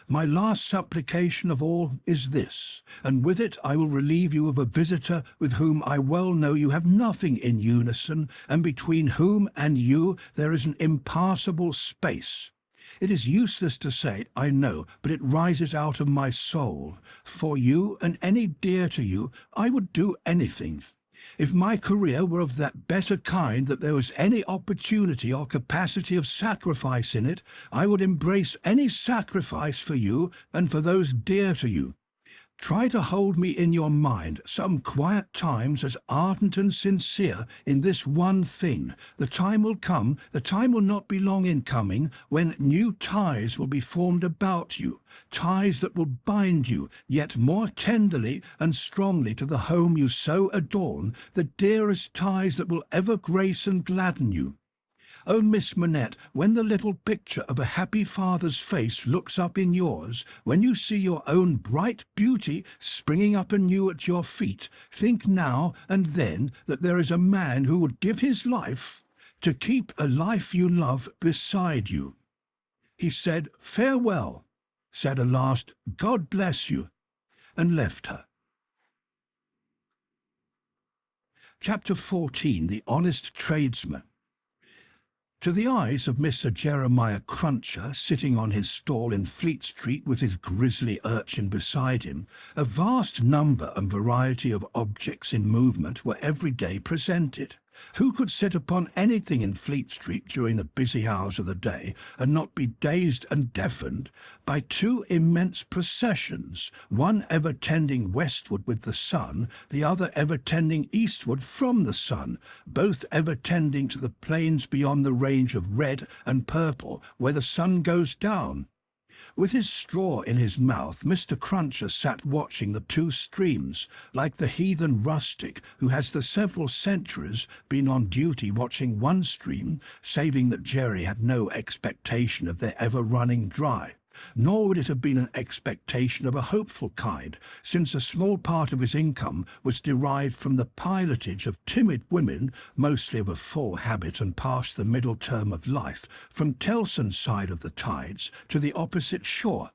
"My last supplication of all is this, and with it I will relieve you of a visitor with whom I well know you have nothing in unison, and between whom and you there is an impassable space. It is useless to say it, I know, but it rises out of my soul. For you and any dear to you, I would do anything. If my career were of that better kind that there was any opportunity or capacity of sacrifice in it, I would embrace any sacrifice for you and for those dear to you. Try to hold me in your mind some quiet times as ardent and sincere in this one thing. The time will come, the time will not be long in coming, when new ties will be formed about you, ties that will bind you yet more tenderly and strongly to the home you so adorn, the dearest ties that will ever grace and gladden you. Oh, Miss Manette, when the little picture of a happy father's face looks up in yours, when you see your own bright beauty springing up anew at your feet, think now and then that there is a man who would give his life to keep a life you love beside you." He said farewell, said a last "God bless you," and left her. Chapter 14. The Honest Tradesman. To the eyes of Mr. Jeremiah Cruncher, sitting on his stall in Fleet Street with his grisly urchin beside him, a vast number and variety of objects in movement were every day presented. Who could sit upon anything in Fleet Street during the busy hours of the day and not be dazed and deafened by two immense processions, one ever tending westward with the sun, the other ever tending eastward from the sun, both ever tending to the plains beyond the range of red and purple where the sun goes down? With his straw in his mouth, Mr. Cruncher sat watching the two streams, like the heathen rustic who has for several centuries been on duty watching one stream, saving that Jerry had no expectation of their ever running dry. Nor would it have been an expectation of a hopeful kind, since a small part of his income was derived from the pilotage of timid women, mostly of a full habit and past the middle term of life, from Tellson's side of the tides to the opposite shore.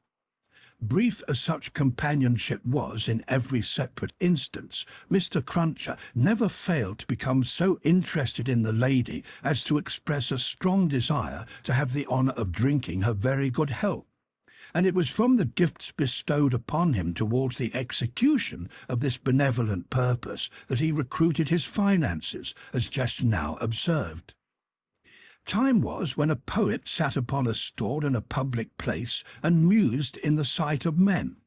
Brief as such companionship was in every separate instance, Mr. Cruncher never failed to become so interested in the lady as to express a strong desire to have the honour of drinking her very good health. And it was from the gifts bestowed upon him towards the execution of this benevolent purpose that he recruited his finances, as just now observed. Time was when a poet sat upon a stall in a public place and mused in the sight of men.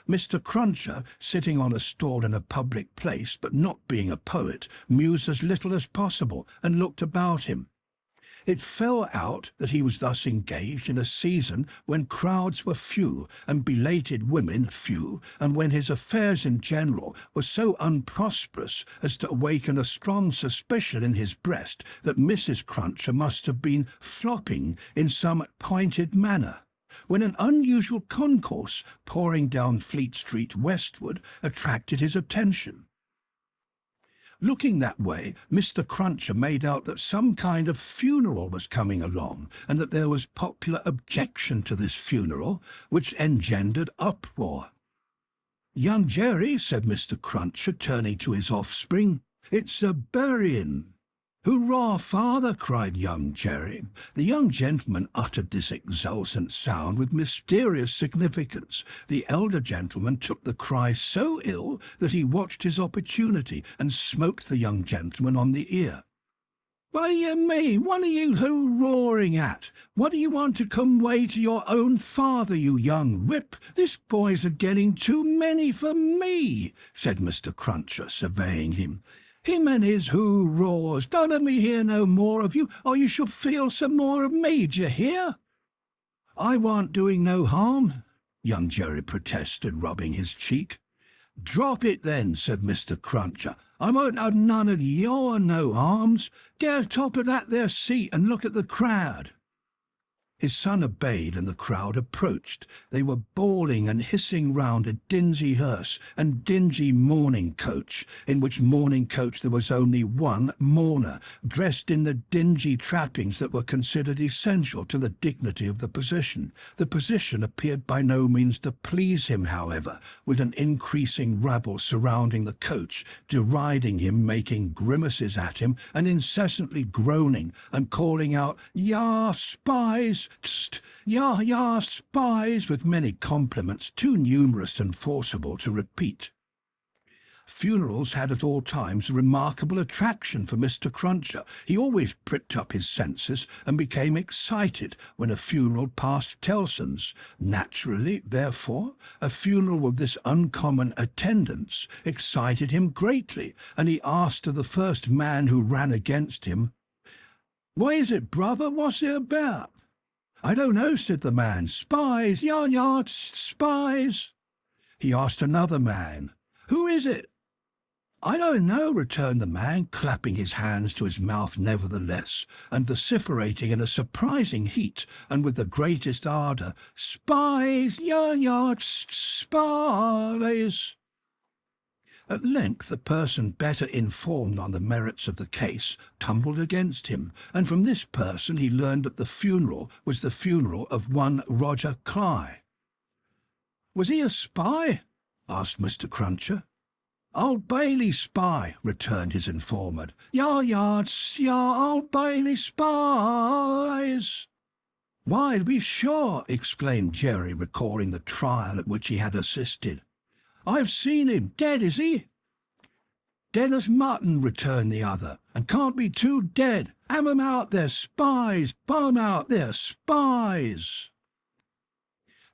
Mr. Cruncher, sitting on a stall in a public place, but not being a poet, mused as little as possible and looked about him. It fell out that he was thus engaged in a season when crowds were few and belated women few, and when his affairs in general were so unprosperous as to awaken a strong suspicion in his breast that Mrs. Cruncher must have been flopping in some pointed manner, when an unusual concourse pouring down Fleet Street westward attracted his attention. Looking that way, Mr. Cruncher made out that some kind of funeral was coming along, and that there was popular objection to this funeral, which engendered uproar. "Young Jerry," said Mr. Cruncher, turning to his offspring, "it's a buryin'." "Hurrah, father!" cried young Jerry. The young gentleman uttered this exultant sound with mysterious significance. The elder gentleman took the cry so ill that he watched his opportunity and smote the young gentleman on the ear. "What do you mean? What are you roaring at? What do you want to come way to your own father, you young whip? This boy's a getting too many for me," said Mr. Cruncher, surveying him. Him and his who roars. Don't let me hear no more of you, or you shall feel some more of me, d'ye hear? I warn't doing no harm, young Jerry protested, rubbing his cheek. Drop it then, said Mr. Cruncher. I won't have none of your no harms. Get atop of that there seat and look at the crowd. His son obeyed, and the crowd approached. They were bawling and hissing round a dingy hearse and dingy mourning coach, in which mourning coach there was only one mourner, dressed in the dingy trappings that were considered essential to the dignity of the position. The position appeared by no means to please him, however, with an increasing rabble surrounding the coach, deriding him, making grimaces at him, and incessantly groaning and calling out, "Yah, spies! Tst, yah, yah, spies," with many compliments too numerous and forcible to repeat. Funerals had at all times a remarkable attraction for Mr. Cruncher. He always pricked up his senses and became excited when a funeral passed Tellson's. Naturally, therefore, a funeral with this uncommon attendance excited him greatly, and he asked of the first man who ran against him, "What is it, brother? What's it about?" "I don't know," said the man. "Spies, yarn yards, spies." He asked another man, "Who is it?" "I don't know," returned the man, clapping his hands to his mouth nevertheless, and vociferating in a surprising heat and with the greatest ardour, "Spies, yarn yards, spies." At length a person better informed on the merits of the case tumbled against him, and from this person he learned that the funeral was the funeral of one Roger Cly. "Was he a spy?" asked Mr. Cruncher. "Old Bailey spy," returned his informant. "Yar yards, yar, Old Bailey spies." "Why, to be sure," exclaimed Jerry, recalling the trial at which he had assisted. "I've seen him. Dead, is he?" "Dead as mutton," returned the other, "and can't be too dead. Have 'em out there, spies! Pull 'em out there, spies!"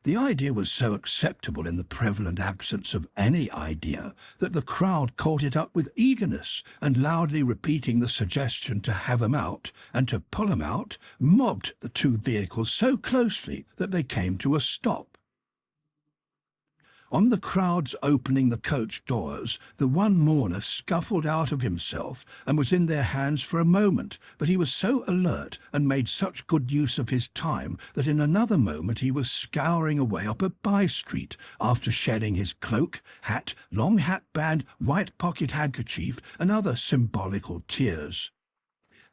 The idea was so acceptable in the prevalent absence of any idea that the crowd caught it up with eagerness, and loudly repeating the suggestion to have 'em out and to pull 'em out, mobbed the two vehicles so closely that they came to a stop. On the crowd's opening the coach doors, the one mourner scuffled out of himself and was in their hands for a moment, but he was so alert and made such good use of his time that in another moment he was scouring away up a by-street, after shedding his cloak, hat, long hat-band, white pocket handkerchief, and other symbolical tears.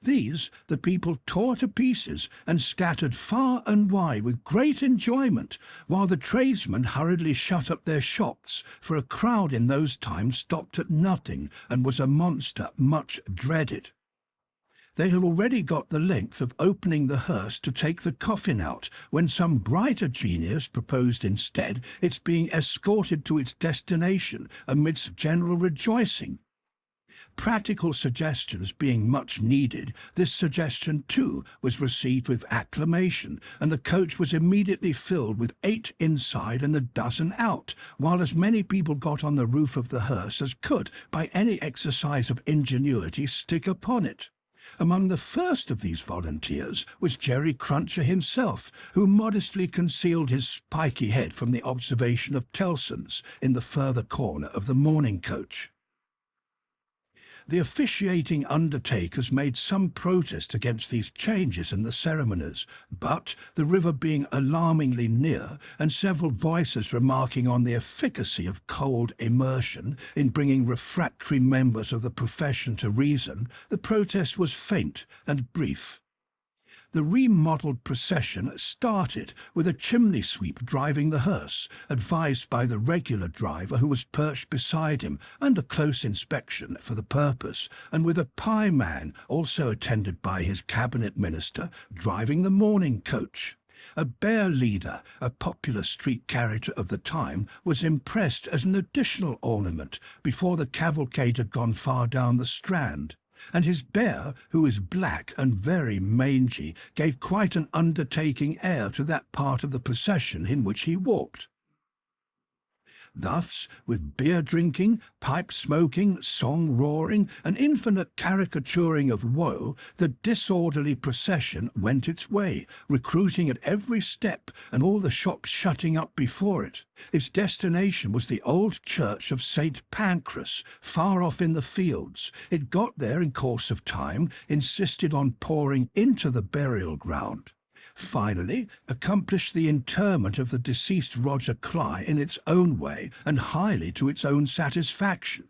These the people tore to pieces and scattered far and wide with great enjoyment, while the tradesmen hurriedly shut up their shops, for a crowd in those times stopped at nothing and was a monster much dreaded. They had already got the length of opening the hearse to take the coffin out, when some brighter genius proposed instead its being escorted to its destination amidst general rejoicing. Practical suggestions being much needed, this suggestion too was received with acclamation, and the coach was immediately filled with 8 inside and a dozen out, while as many people got on the roof of the hearse as could, by any exercise of ingenuity, stick upon it. Among the first of these volunteers was Jerry Cruncher himself, who modestly concealed his spiky head from the observation of Tellson's in the further corner of the mourning coach. The officiating undertakers made some protest against these changes in the ceremonies, but, the river being alarmingly near, and several voices remarking on the efficacy of cold immersion in bringing refractory members of the profession to reason, the protest was faint and brief. The remodelled procession started with a chimney sweep driving the hearse, advised by the regular driver who was perched beside him under close inspection for the purpose, and with a pieman, also attended by his cabinet minister, driving the mourning coach. A bear leader, a popular street character of the time, was impressed as an additional ornament before the cavalcade had gone far down the Strand, and his bear, who was black and very mangy, gave quite an undertaking air to that part of the procession in which he walked. Thus, with beer drinking, pipe smoking, song roaring, and infinite caricaturing of woe, the disorderly procession went its way, recruiting at every step, and all the shops shutting up before it. Its destination was the old church of St. Pancras, far off in the fields. It got there in course of time, insisted on pouring into the burial ground. Finally, accomplished the interment of the deceased Roger Cly in its own way and highly to its own satisfaction.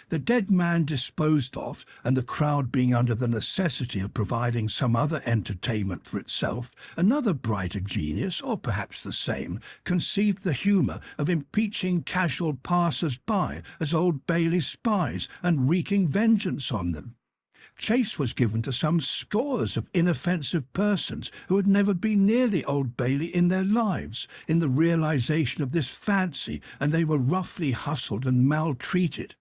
The dead man disposed of, and the crowd being under the necessity of providing some other entertainment for itself, another brighter genius, or perhaps the same, conceived the humour of impeaching casual passers-by as Old Bailey spies and wreaking vengeance on them. Chase was given to some scores of inoffensive persons who had never been near the Old Bailey in their lives, in the realization of this fancy, and they were roughly hustled and maltreated.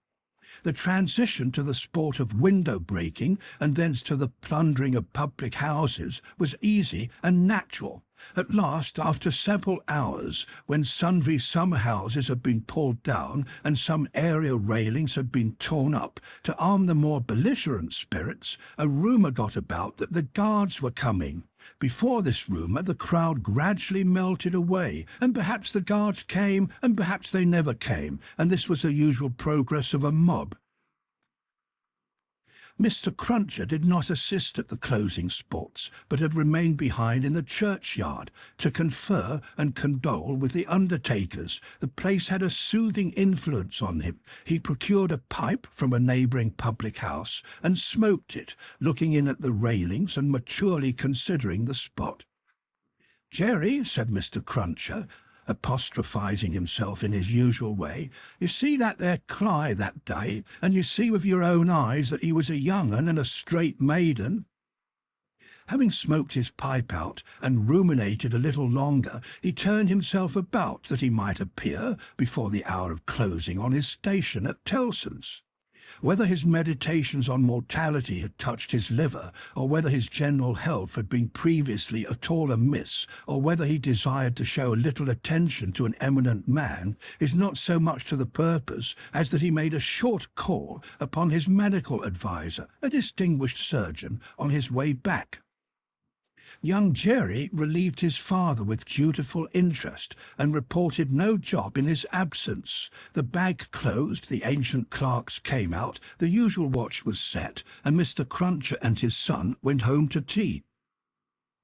The transition to the sport of window-breaking, and thence to the plundering of public houses, was easy and natural. At last, after several hours, when sundry summer houses had been pulled down and some area railings had been torn up to arm the more belligerent spirits, a rumour got about that the guards were coming. Before this rumour, the crowd gradually melted away, and perhaps the guards came, and perhaps they never came, and this was the usual progress of a mob. Mr. Cruncher did not assist at the closing sports, but had remained behind in the churchyard to confer and condole with the undertakers. The place had a soothing influence on him. He procured a pipe from a neighbouring public house and smoked it, looking in at the railings and maturely considering the spot. "Jerry," said Mr. Cruncher, apostrophizing himself in his usual way, "you see that there Cly that day, and you see with your own eyes that he was a young un and a straight maiden." Having smoked his pipe out and ruminated a little longer, he turned himself about that he might appear, before the hour of closing, on his station at Tellson's. Whether his meditations on mortality had touched his liver, or whether his general health had been previously at all amiss, or whether he desired to show a little attention to an eminent man, is not so much to the purpose as that he made a short call upon his medical adviser, a distinguished surgeon, on his way back. Young Jerry relieved his father with dutiful interest, and reported no job in his absence. The bag closed, the ancient clerks came out, the usual watch was set, and Mr. Cruncher and his son went home to tea.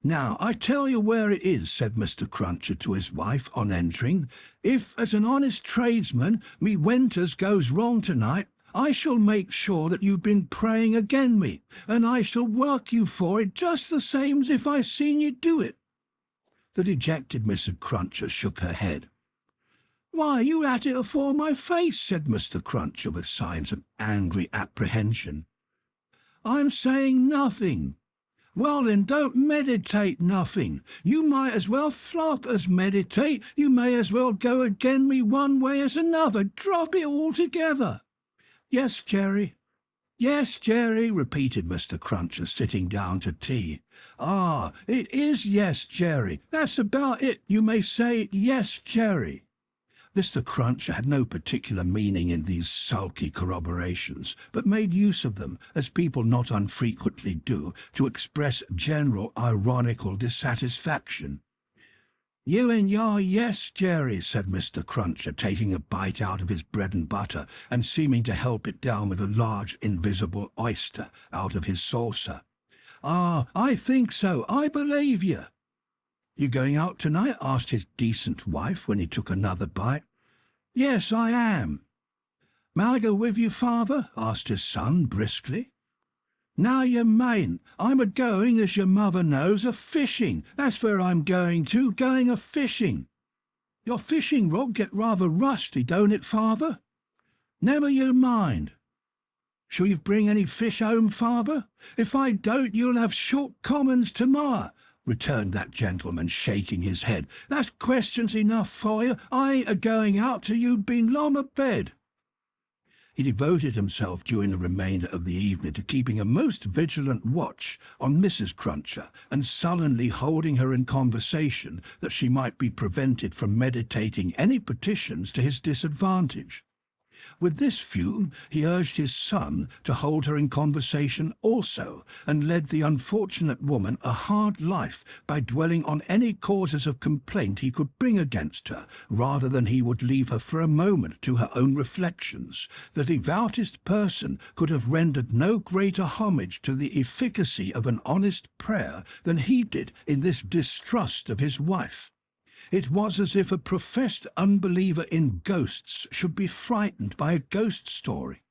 "Now, I tell you where it is," said Mr. Cruncher to his wife on entering. "If, as an honest tradesman, me winters goes wrong tonight, I shall make sure that you've been praying again me, and I shall work you for it just the same as if I seen you do it." The dejected Mrs. Cruncher shook her head. "Why, you at it afore my face," said Mr. Cruncher with signs of angry apprehension. "I'm saying nothing." "Well, then, don't meditate nothing. You might as well flop as meditate. You may as well go again me one way as another. Drop it altogether." "Yes, Jerry." "Yes, Jerry," repeated Mr. Cruncher, sitting down to tea. "Ah, it is yes, Jerry. That's about it. You may say yes, Jerry." Mr. Cruncher had no particular meaning in these sulky corroborations, but made use of them, as people not unfrequently do, to express general ironical dissatisfaction. "You and your yes, Jerry," said Mr. Cruncher, taking a bite out of his bread and butter, and seeming to help it down with a large invisible oyster out of his saucer. "Ah, I think so. I believe you." "You going out tonight?" asked his decent wife when he took another bite. "Yes, I am." "May I go with you, father?" asked his son briskly. "No, you mayn't. I'm a-going, as your mother knows, a-fishing. That's where I'm going to, going a-fishing." "Your fishing rod get rather rusty, don't it, father?" "Never you mind." "Shall you bring any fish home, father? If I don't, you'll have short commons tomorrow," returned that gentleman, shaking his head. "That's questions enough for you. I ain't a-going out till you've been long a-bed." He devoted himself during the remainder of the evening to keeping a most vigilant watch on Mrs. Cruncher and sullenly holding her in conversation that she might be prevented from meditating any petitions to his disadvantage. With this view, he urged his son to hold her in conversation also, and led the unfortunate woman a hard life by dwelling on any causes of complaint he could bring against her, rather than he would leave her for a moment to her own reflections. The devoutest person could have rendered no greater homage to the efficacy of an honest prayer than he did in this distrust of his wife. It was as if a professed unbeliever in ghosts should be frightened by a ghost story.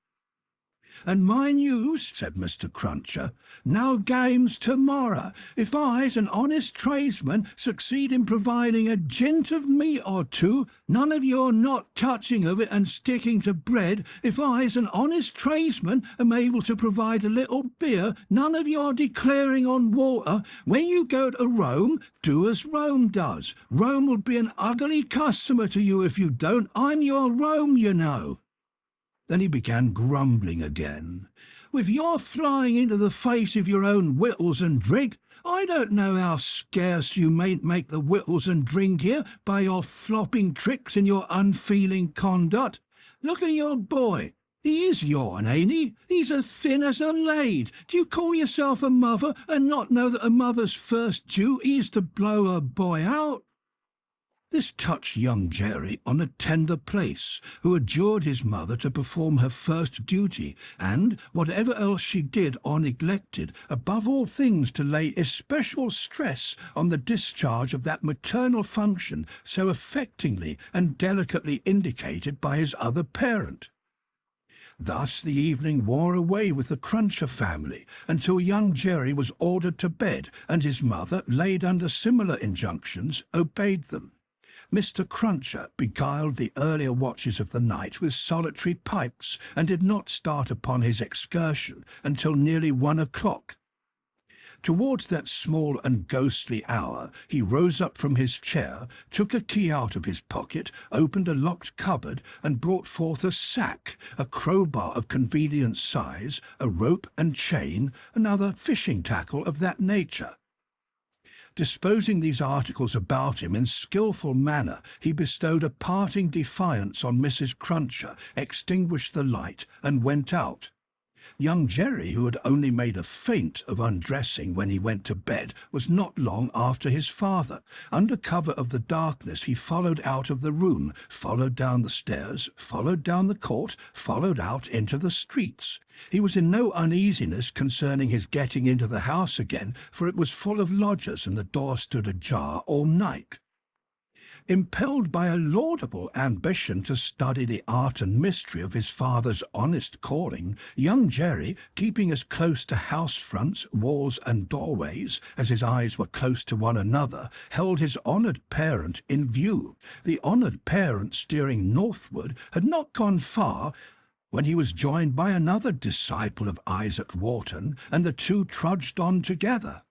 "And my news," said Mr. Cruncher, "no games tomorrow. If I, as an honest tradesman, succeed in providing a jint of meat or two, none of your not touching of it and sticking to bread. If I, as an honest tradesman, am able to provide a little beer, none of your declaring on water. When you go to Rome, do as Rome does. Rome will be an ugly customer to you if you don't. I'm your Rome, you know." Then he began grumbling again. "With your flying into the face of your own wittles and drink, I don't know how scarce you mayn't make the wittles and drink here by your flopping tricks and your unfeeling conduct. Look at your boy. He is yourn, ain't he? He's as thin as a lade. Do you call yourself a mother and not know that a mother's first duty is to blow her boy out?" This touched young Jerry on a tender place, who adjured his mother to perform her first duty, and, whatever else she did or neglected, above all things to lay especial stress on the discharge of that maternal function so affectingly and delicately indicated by his other parent. Thus the evening wore away with the Cruncher family until young Jerry was ordered to bed, and his mother, laid under similar injunctions, obeyed them. Mr. Cruncher beguiled the earlier watches of the night with solitary pipes, and did not start upon his excursion until nearly 1 o'clock. Towards that small and ghostly hour he rose up from his chair, took a key out of his pocket, opened a locked cupboard, and brought forth a sack, a crowbar of convenient size, a rope and chain, another fishing tackle of that nature. Disposing these articles about him in skilful manner, he bestowed a parting defiance on Mrs. Cruncher, extinguished the light, and went out. Young Jerry, who had only made a feint of undressing when he went to bed, was not long after his father. Under cover of the darkness he followed out of the room, followed down the stairs, followed down the court, followed out into the streets. He was in no uneasiness concerning his getting into the house again, for it was full of lodgers and the door stood ajar all night. Impelled by a laudable ambition to study the art and mystery of his father's honest calling, young Jerry, keeping as close to house fronts, walls, and doorways as his eyes were close to one another, held his honoured parent in view. The honoured parent, steering northward, had not gone far when he was joined by another disciple of Isaac Wharton, and the two trudged on together.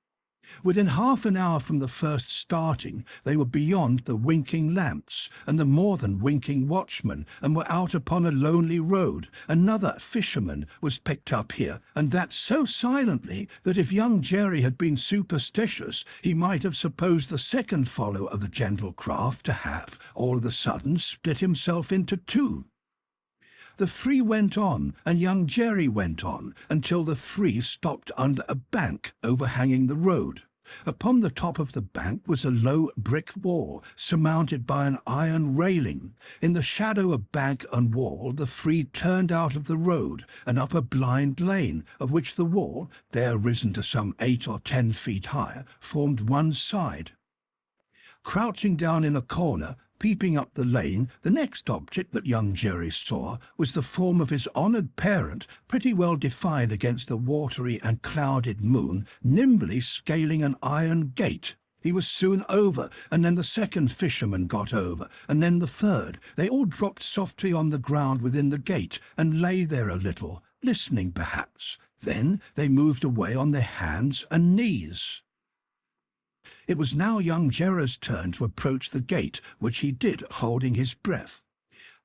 Within half an hour from the first starting, they were beyond the winking lamps and the more than winking watchman, and were out upon a lonely road. Another fisherman was picked up here, and that so silently that if young Jerry had been superstitious, he might have supposed the second follower of the gentle craft to have, all of a sudden, split himself into two. The three went on, and young Jerry went on, until the three stopped under a bank overhanging the road. Upon the top of the bank was a low brick wall, surmounted by an iron railing. In the shadow of bank and wall the three turned out of the road, and up a blind lane, of which the wall, there risen to some 8 or 10 feet higher, formed one side. Crouching down in a corner, peeping up the lane, the next object that young Jerry saw was the form of his honoured parent, pretty well defined against the watery and clouded moon, nimbly scaling an iron gate. He was soon over, and then the second fisherman got over, and then the third. They all dropped softly on the ground within the gate, and lay there a little, listening perhaps. Then they moved away on their hands and knees. It was now young Jerry's turn to approach the gate, which he did, holding his breath.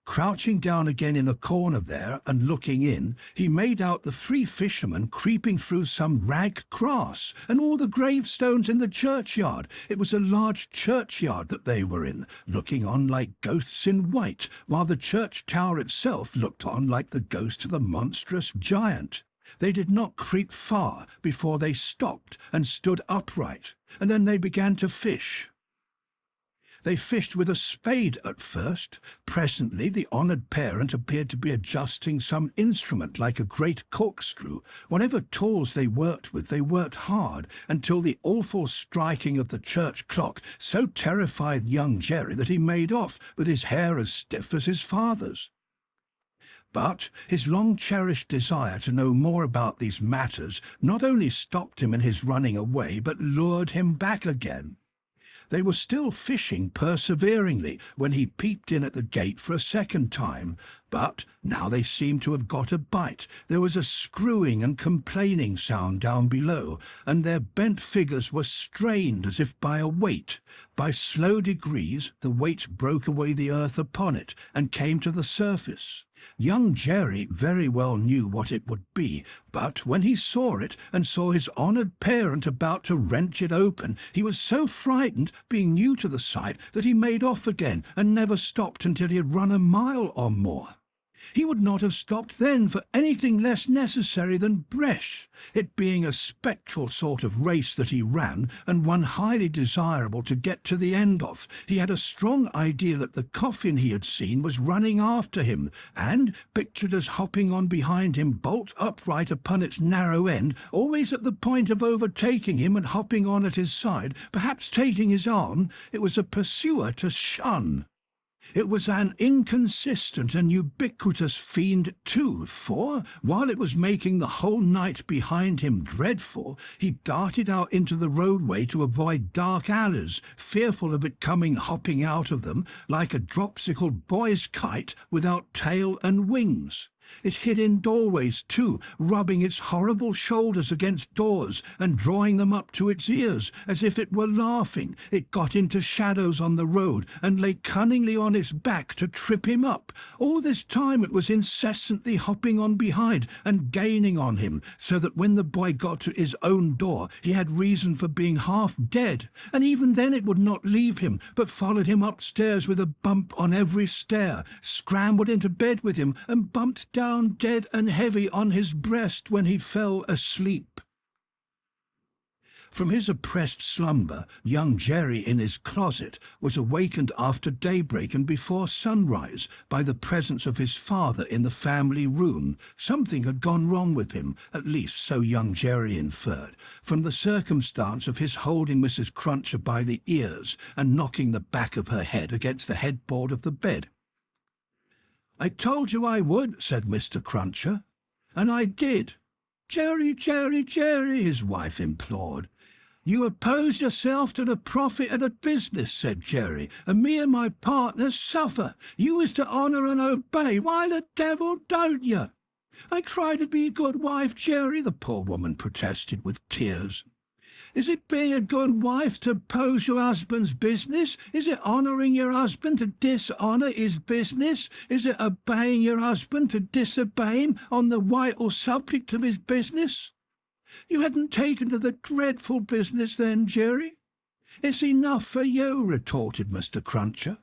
Crouching down again in a corner there and looking in, he made out the three fishermen creeping through some rank grass and all the gravestones in the churchyard. It was a large churchyard that they were in, looking on like ghosts in white, while the church tower itself looked on like the ghost of a monstrous giant. They did not creep far before they stopped and stood upright, and then they began to fish. They fished with a spade at first. Presently the honoured parent appeared to be adjusting some instrument like a great corkscrew. Whatever tools they worked hard, until the awful striking of the church clock so terrified young Jerry that he made off with his hair as stiff as his father's. But his long-cherished desire to know more about these matters not only stopped him in his running away, but lured him back again. They were still fishing perseveringly when he peeped in at the gate for a second time, but now they seemed to have got a bite. There was a screwing and complaining sound down below, and their bent figures were strained as if by a weight. By slow degrees the weight broke away the earth upon it, and came to the surface. Young Jerry very well knew what it would be, but when he saw it, and saw his honoured parent about to wrench it open, he was so frightened, being new to the sight, that he made off again, and never stopped until he had run a mile or more. He would not have stopped then for anything less necessary than breath, it being a spectral sort of race that he ran, and one highly desirable to get to the end of. He had a strong idea that the coffin he had seen was running after him, and, pictured as hopping on behind him bolt upright upon its narrow end, always at the point of overtaking him and hopping on at his side, perhaps taking his arm, it was a pursuer to shun. It was an inconsistent and ubiquitous fiend too, for, while it was making the whole night behind him dreadful, he darted out into the roadway to avoid dark alleys, fearful of it coming hopping out of them like a dropsical boy's kite without tail and wings. It hid in doorways too, rubbing its horrible shoulders against doors and drawing them up to its ears, as if it were laughing. It got into shadows on the road and lay cunningly on its back to trip him up. All this time it was incessantly hopping on behind and gaining on him, so that when the boy got to his own door he had reason for being half dead, and even then it would not leave him, but followed him upstairs with a bump on every stair, scrambled into bed with him, and bumped down dead and heavy on his breast when he fell asleep. From his oppressed slumber, young Jerry in his closet was awakened after daybreak and before sunrise by the presence of his father in the family room. Something had gone wrong with him, at least so young Jerry inferred, from the circumstance of his holding Mrs. Cruncher by the ears and knocking the back of her head against the headboard of the bed. "I told you I would," said Mr. Cruncher, "and I did." "Jerry, Jerry, Jerry," his wife implored. "You oppose yourself to the profit of the business," said Jerry, "and me and my partners suffer. You is to honour and obey. Why the devil don't you?" "I try to be a good wife, Jerry," the poor woman protested with tears. "Is it being a good wife to oppose your husband's business? Is it honouring your husband to dishonour his business? Is it obeying your husband to disobey him on the vital subject of his business?" "You hadn't taken to the dreadful business then, Jerry?" "It's enough for you," retorted Mr. Cruncher,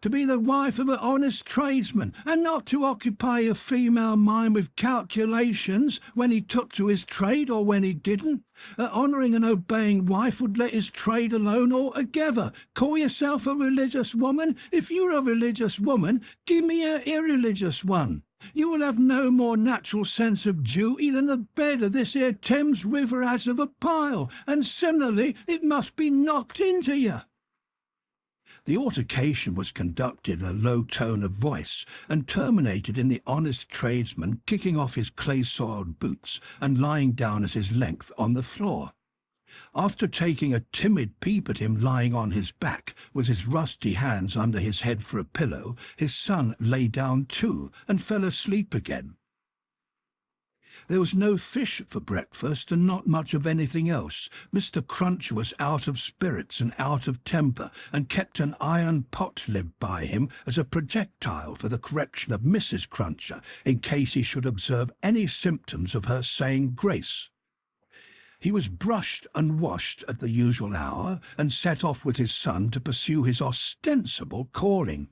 "to be the wife of an honest tradesman, and not to occupy your female mind with calculations when he took to his trade or when he didn't. An honouring and obeying wife would let his trade alone altogether. Call yourself a religious woman? If you're a religious woman, give me an irreligious one. You will have no more natural sense of duty than the bed of this here Thames River has of a pile, and similarly it must be knocked into you." The altercation was conducted in a low tone of voice, and terminated in the honest tradesman kicking off his clay-soiled boots and lying down at his length on the floor. After taking a timid peep at him lying on his back, with his rusty hands under his head for a pillow, his son lay down too, and fell asleep again. There was no fish for breakfast and not much of anything else. Mr. Cruncher was out of spirits and out of temper, and kept an iron pot lid by him as a projectile for the correction of Mrs. Cruncher, in case he should observe any symptoms of her saying grace. He was brushed and washed at the usual hour, and set off with his son to pursue his ostensible calling.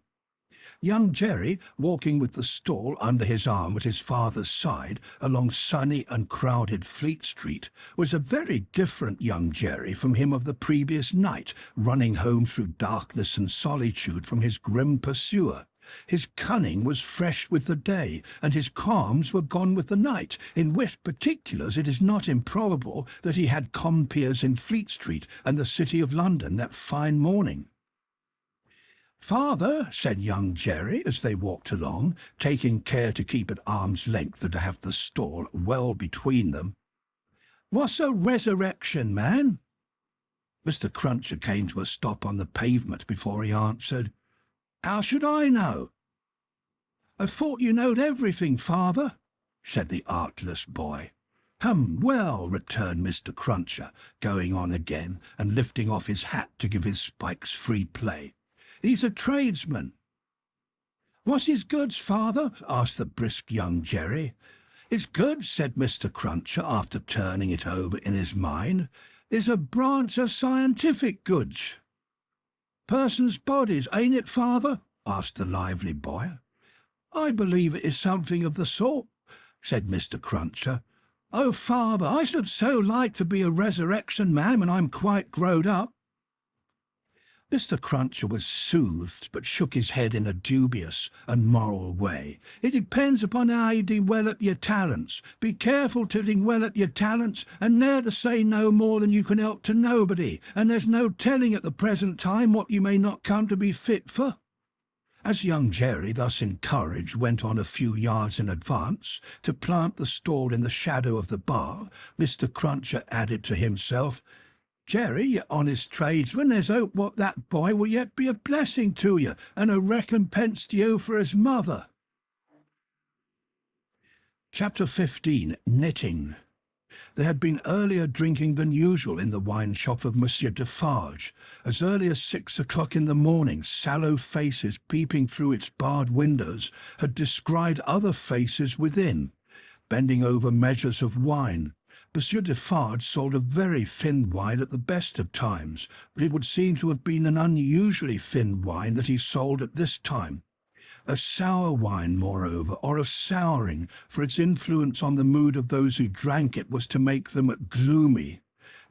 Young Jerry, walking with the stall under his arm at his father's side along sunny and crowded Fleet Street, was a very different young Jerry from him of the previous night, running home through darkness and solitude from his grim pursuer. His cunning was fresh with the day, and his qualms were gone with the night, in which particulars it is not improbable that he had compeers in Fleet Street and the City of London that fine morning. "Father," said young Jerry as they walked along, taking care to keep at arm's length and to have the stall well between them, "what's a resurrection, man?" Mr. Cruncher came to a stop on the pavement before he answered, "How should I know?" "I thought you knowed everything, father," said the artless boy. Well," returned Mr. Cruncher, going on again and lifting off his hat to give his spikes free play. "He's a tradesman." "What's his goods, father?" asked the brisk young Jerry. "His goods," said Mr. Cruncher, after turning it over in his mind, "is a branch of scientific goods." "Persons' bodies, ain't it, father?" asked the lively boy. "I believe it is something of the sort," said Mr. Cruncher. "Oh, father, I should so like to be a resurrection man when I'm quite growed up." Mr. Cruncher was soothed, but shook his head in a dubious and moral way. "It depends upon how you develop your talents. Be careful to develop your talents, and ne'er to say no more than you can help to nobody, and there's no telling at the present time what you may not come to be fit for." As young Jerry, thus encouraged, went on a few yards in advance to plant the stall in the shadow of the bar, Mr. Cruncher added to himself, "Jerry, you honest tradesman, there's hope what that boy will yet be a blessing to you, and a recompense to you for his mother." Chapter 15. Knitting. There had been earlier drinking than usual in the wine-shop of Monsieur Defarge. As early as 6 o'clock in the morning, sallow faces peeping through its barred windows had descried other faces within, bending over measures of wine. Monsieur Defarge sold a very thin wine at the best of times, but it would seem to have been an unusually thin wine that he sold at this time. A sour wine, moreover, or a souring, for its influence on the mood of those who drank it was to make them gloomy.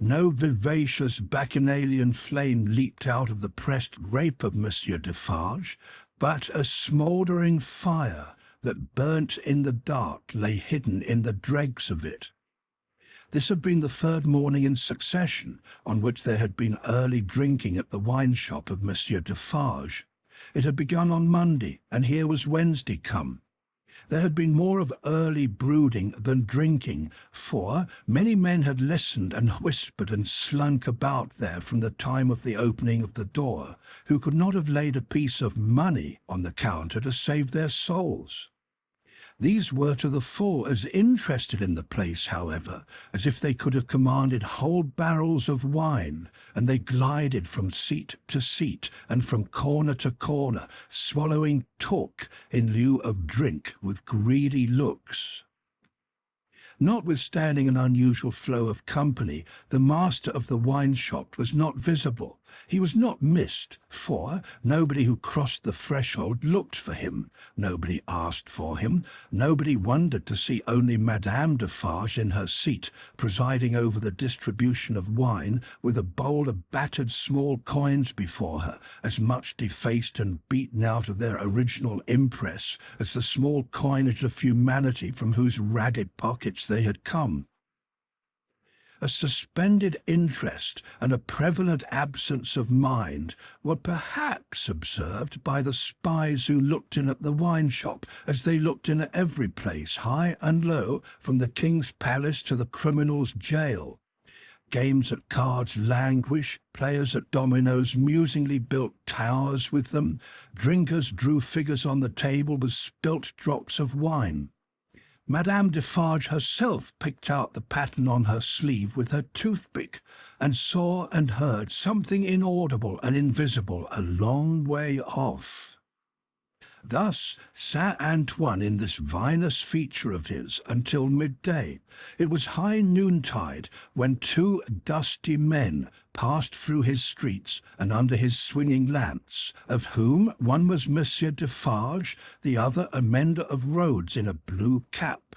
No vivacious bacchanalian flame leaped out of the pressed grape of Monsieur Defarge, but a smouldering fire that burnt in the dark lay hidden in the dregs of it. This had been the third morning in succession on which there had been early drinking at the wine-shop of Monsieur Defarge. It had begun on Monday, and here was Wednesday come. There had been more of early brooding than drinking, for many men had listened and whispered and slunk about there from the time of the opening of the door, who could not have laid a piece of money on the counter to save their souls. These were to the full as interested in the place, however, as if they could have commanded whole barrels of wine, and they glided from seat to seat and from corner to corner, swallowing talk in lieu of drink with greedy looks. Notwithstanding an unusual flow of company, the master of the wine-shop was not visible. He was not missed, for nobody who crossed the threshold looked for him, nobody asked for him, nobody wondered to see only Madame Defarge in her seat, presiding over the distribution of wine, with a bowl of battered small coins before her, as much defaced and beaten out of their original impress as the small coinage of humanity from whose ragged pockets they had come. A suspended interest and a prevalent absence of mind were perhaps observed by the spies who looked in at the wine-shop, as they looked in at every place, high and low, from the king's palace to the criminal's jail. Games at cards languish, players at dominoes musingly built towers with them, drinkers drew figures on the table with spilt drops of wine. Madame Defarge herself picked out the pattern on her sleeve with her toothpick, and saw and heard something inaudible and invisible a long way off. Thus Saint Antoine in this vinous feature of his until midday. It was high noontide when two dusty men passed through his streets and under his swinging lamps, of whom one was Monsieur Defarge, the other a mender of roads in a blue cap.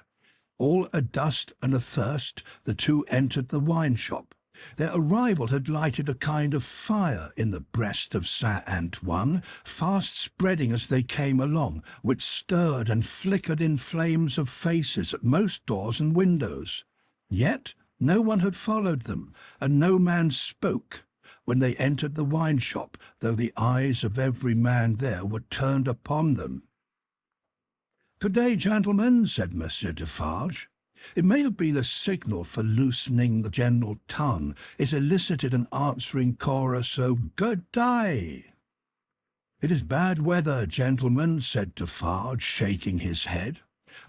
All adust and athirst, the two entered the wine-shop. Their arrival had lighted a kind of fire in the breast of Saint Antoine, fast spreading as they came along, which stirred and flickered in flames of faces at most doors and windows. Yet no one had followed them, and no man spoke when they entered the wine-shop, though the eyes of every man there were turned upon them. "Good day, gentlemen," said Monsieur Defarge. It may have been a signal for loosening the general tongue. It elicited an answering chorus of "Good day." "It is bad weather, gentlemen," said Defarge, shaking his head,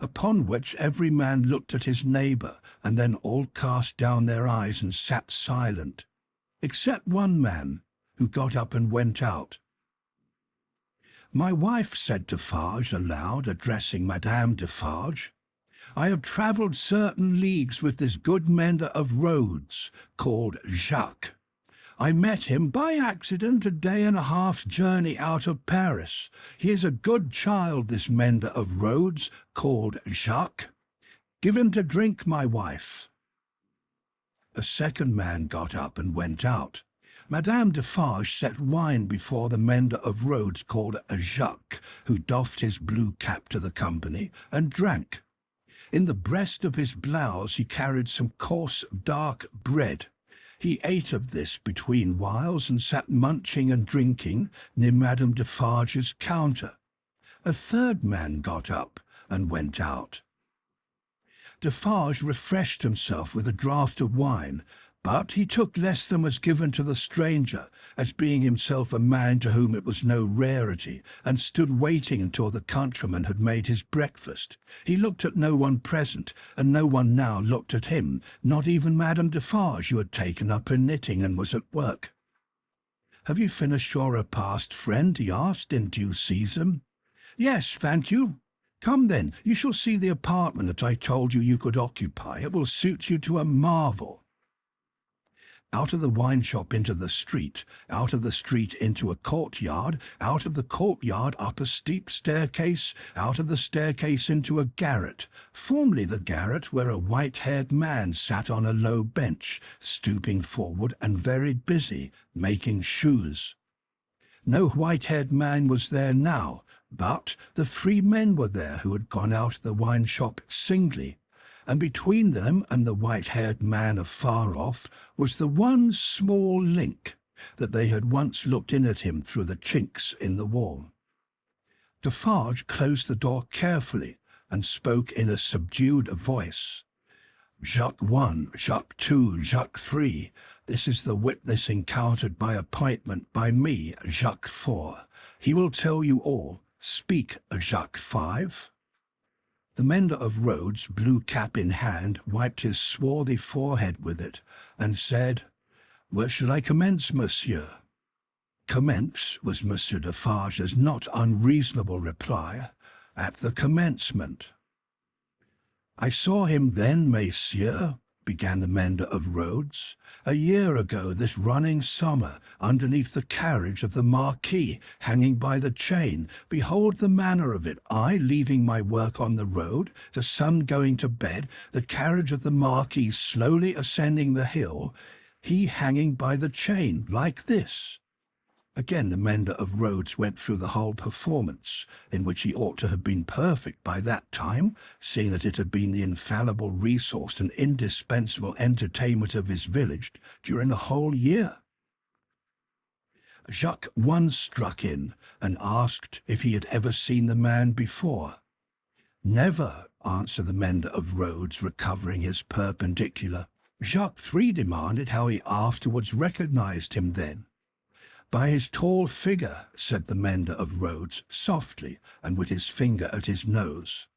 upon which every man looked at his neighbour, and then all cast down their eyes and sat silent, except one man, who got up and went out. "My wife," said Defarge aloud, addressing Madame Defarge, "I have travelled certain leagues with this good mender of roads, called Jacques. I met him by accident a day and a half's journey out of Paris. He is a good child, this mender of roads, called Jacques. Give him to drink, my wife." A second man got up and went out. Madame Defarge set wine before the mender of roads called Jacques, who doffed his blue cap to the company, and drank. In the breast of his blouse he carried some coarse, dark bread. He ate of this between whiles and sat munching and drinking near Madame Defarge's counter. A third man got up and went out. Defarge refreshed himself with a draught of wine, but he took less than was given to the stranger, as being himself a man to whom it was no rarity, and stood waiting until the countryman had made his breakfast. He looked at no one present, and no one now looked at him, not even Madame Defarge, who had taken up her knitting and was at work. "Have you finished your repast, friend?" he asked in due season. "Yes, thank you." "Come then, you shall see the apartment that I told you could occupy. It will suit you to a marvel." Out of the wine-shop into the street, out of the street into a courtyard, out of the courtyard up a steep staircase, out of the staircase into a garret, formerly the garret where a white-haired man sat on a low bench, stooping forward and very busy, making shoes. No white-haired man was there now, but the three men were there who had gone out of the wine-shop singly, and between them and the white-haired man afar off was the one small link that they had once looked in at him through the chinks in the wall. Defarge closed the door carefully and spoke in a subdued voice. "Jacques 1, Jacques 2, Jacques 3, this is the witness encountered by appointment by me, Jacques 4. He will tell you all. Speak, Jacques 5. The mender of roads, blue cap in hand, wiped his swarthy forehead with it, and said, "Where shall I commence, monsieur?" "Commence," was Monsieur Defarge's not unreasonable reply, "at the commencement." "I saw him then, messieurs," began the mender of roads, "a year ago this running summer, underneath the carriage of the Marquis, hanging by the chain. Behold the manner of it. I leaving my work on the road, the sun going to bed, the carriage of the Marquis slowly ascending the hill, he hanging by the chain, like this." Again the mender of roads went through the whole performance, in which he ought to have been perfect by that time, seeing that it had been the infallible resource and indispensable entertainment of his village during a whole year. Jacques 1 struck in and asked if he had ever seen the man before. "Never," answered the mender of roads, recovering his perpendicular. Jacques 3 demanded how he afterwards recognized him then. "By his tall figure," said the mender of roads, softly, and with his finger at his nose.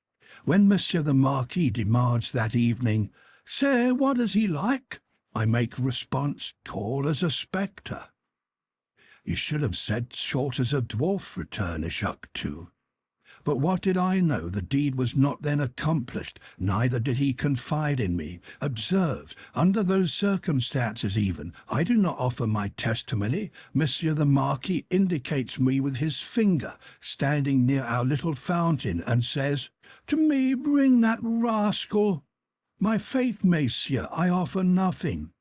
When Monsieur the Marquis demands that evening, "Say, what is he like?" I make response, "Tall as a spectre." "You should have said short as a dwarf," return Jacques too. But what did I know? The deed was not then accomplished, neither did he confide in me. Observe, under those circumstances even, I do not offer my testimony. Monsieur the Marquis indicates me with his finger, standing near our little fountain, and says, "To me bring that rascal." "My faith, messieurs, I offer nothing."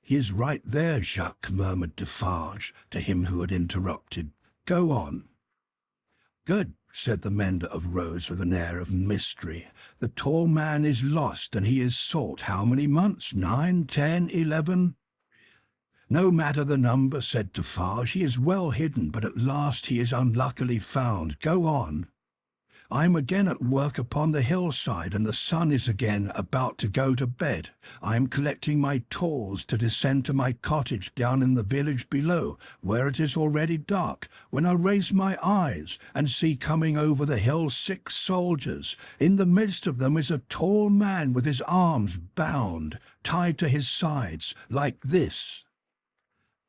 "He is right there, Jacques," murmured Defarge to him who had interrupted. "Go on." "Good," said the mender of roads with an air of mystery. "The tall man is lost, and he is sought. How many months? 9, 10, 11? "No matter the number," said Defarge. "He is well hidden, but at last he is unluckily found. Go on." "I am again at work upon the hillside, and the sun is again about to go to bed. I am collecting my tools to descend to my cottage down in the village below, where it is already dark, when I raise my eyes and see coming over the hill 6 soldiers. In the midst of them is a tall man with his arms bound, tied to his sides, like this."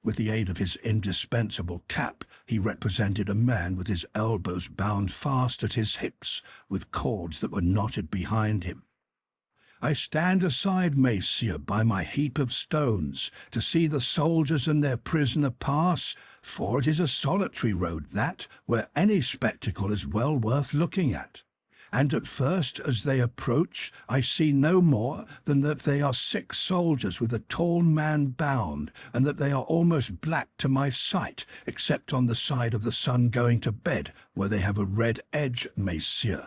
With the aid of his indispensable cap, he represented a man with his elbows bound fast at his hips, with cords that were knotted behind him. "I stand aside, messieurs, by my heap of stones, to see the soldiers and their prisoner pass, for it is a solitary road that, where any spectacle is well worth looking at. And at first, as they approach, I see no more than that they are 6 soldiers with a tall man bound, and that they are almost black to my sight, except on the side of the sun going to bed, where they have a red edge, messieurs.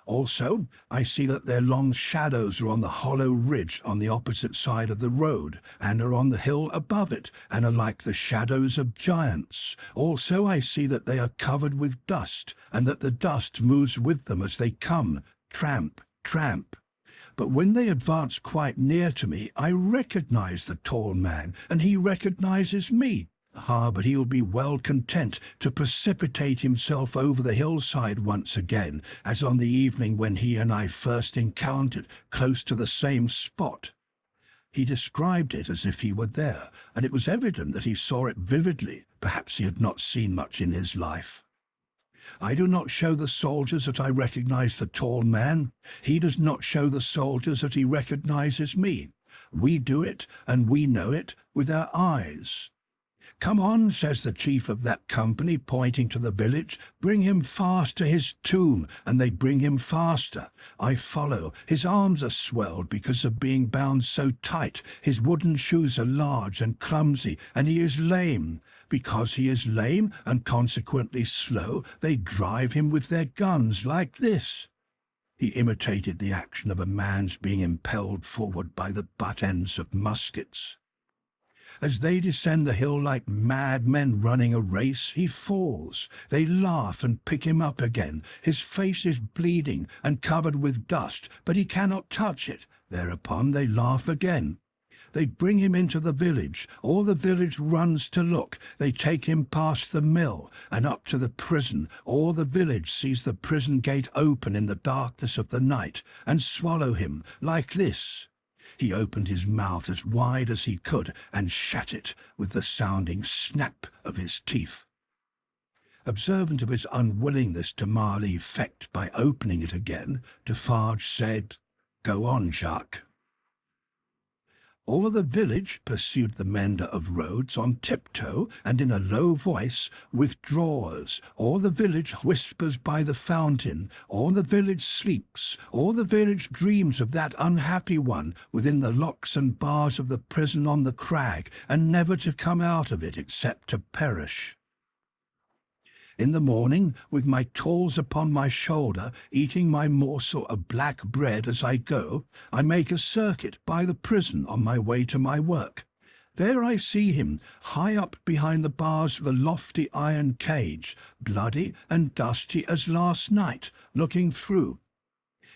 Also, I see that their long shadows are on the hollow ridge on the opposite side of the road, and are on the hill above it, and are like the shadows of giants. Also, I see that they are covered with dust, and that the dust moves with them as they come, tramp, tramp. But when they advance quite near to me, I recognize the tall man, and he recognizes me. But he will be well content to precipitate himself over the hillside once again, as on the evening when he and I first encountered, close to the same spot. He described it as if he were there, and it was evident that he saw it vividly. Perhaps he had not seen much in his life. I do not show the soldiers that I recognize the tall man. He does not show the soldiers that he recognizes me. We do it, and we know it, with our eyes. "Come on," says the chief of that company, pointing to the village. "Bring him fast to his tomb," and they bring him faster. I follow. His arms are swelled because of being bound so tight. His wooden shoes are large and clumsy, and he is lame. Because he is lame and consequently slow, they drive him with their guns like this. He imitated the action of a man's being impelled forward by the butt ends of muskets. As they descend the hill like madmen running a race, he falls. They laugh and pick him up again. His face is bleeding and covered with dust, but he cannot touch it. Thereupon they laugh again. They bring him into the village. All the village runs to look. They take him past the mill and up to the prison. All the village sees the prison gate open in the darkness of the night and swallow him like this. He opened his mouth as wide as he could and shut it with the sounding snap of his teeth. Observant of his unwillingness to mar the effect by opening it again, Defarge said, "Go on, Jacques." "All the village," pursued the mender of roads, on tiptoe and in a low voice, withdraws. All the village whispers by the fountain. All the village sleeps. All the village dreams of that unhappy one within the locks and bars of the prison on the crag, and never to come out of it except to perish. In the morning, with my tools upon my shoulder, eating my morsel of black bread as I go, I make a circuit by the prison on my way to my work. There I see him, high up behind the bars of the lofty iron cage, bloody and dusty as last night, looking through.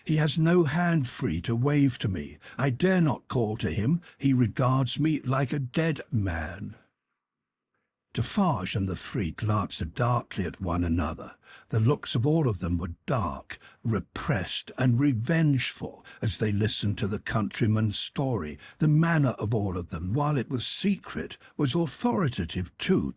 He has no hand free to wave to me. I dare not call to him. He regards me like a dead man. Defarge and the three glanced darkly at one another. The looks of all of them were dark, repressed, and revengeful as they listened to the countryman's story. The manner of all of them, while it was secret, was authoritative too.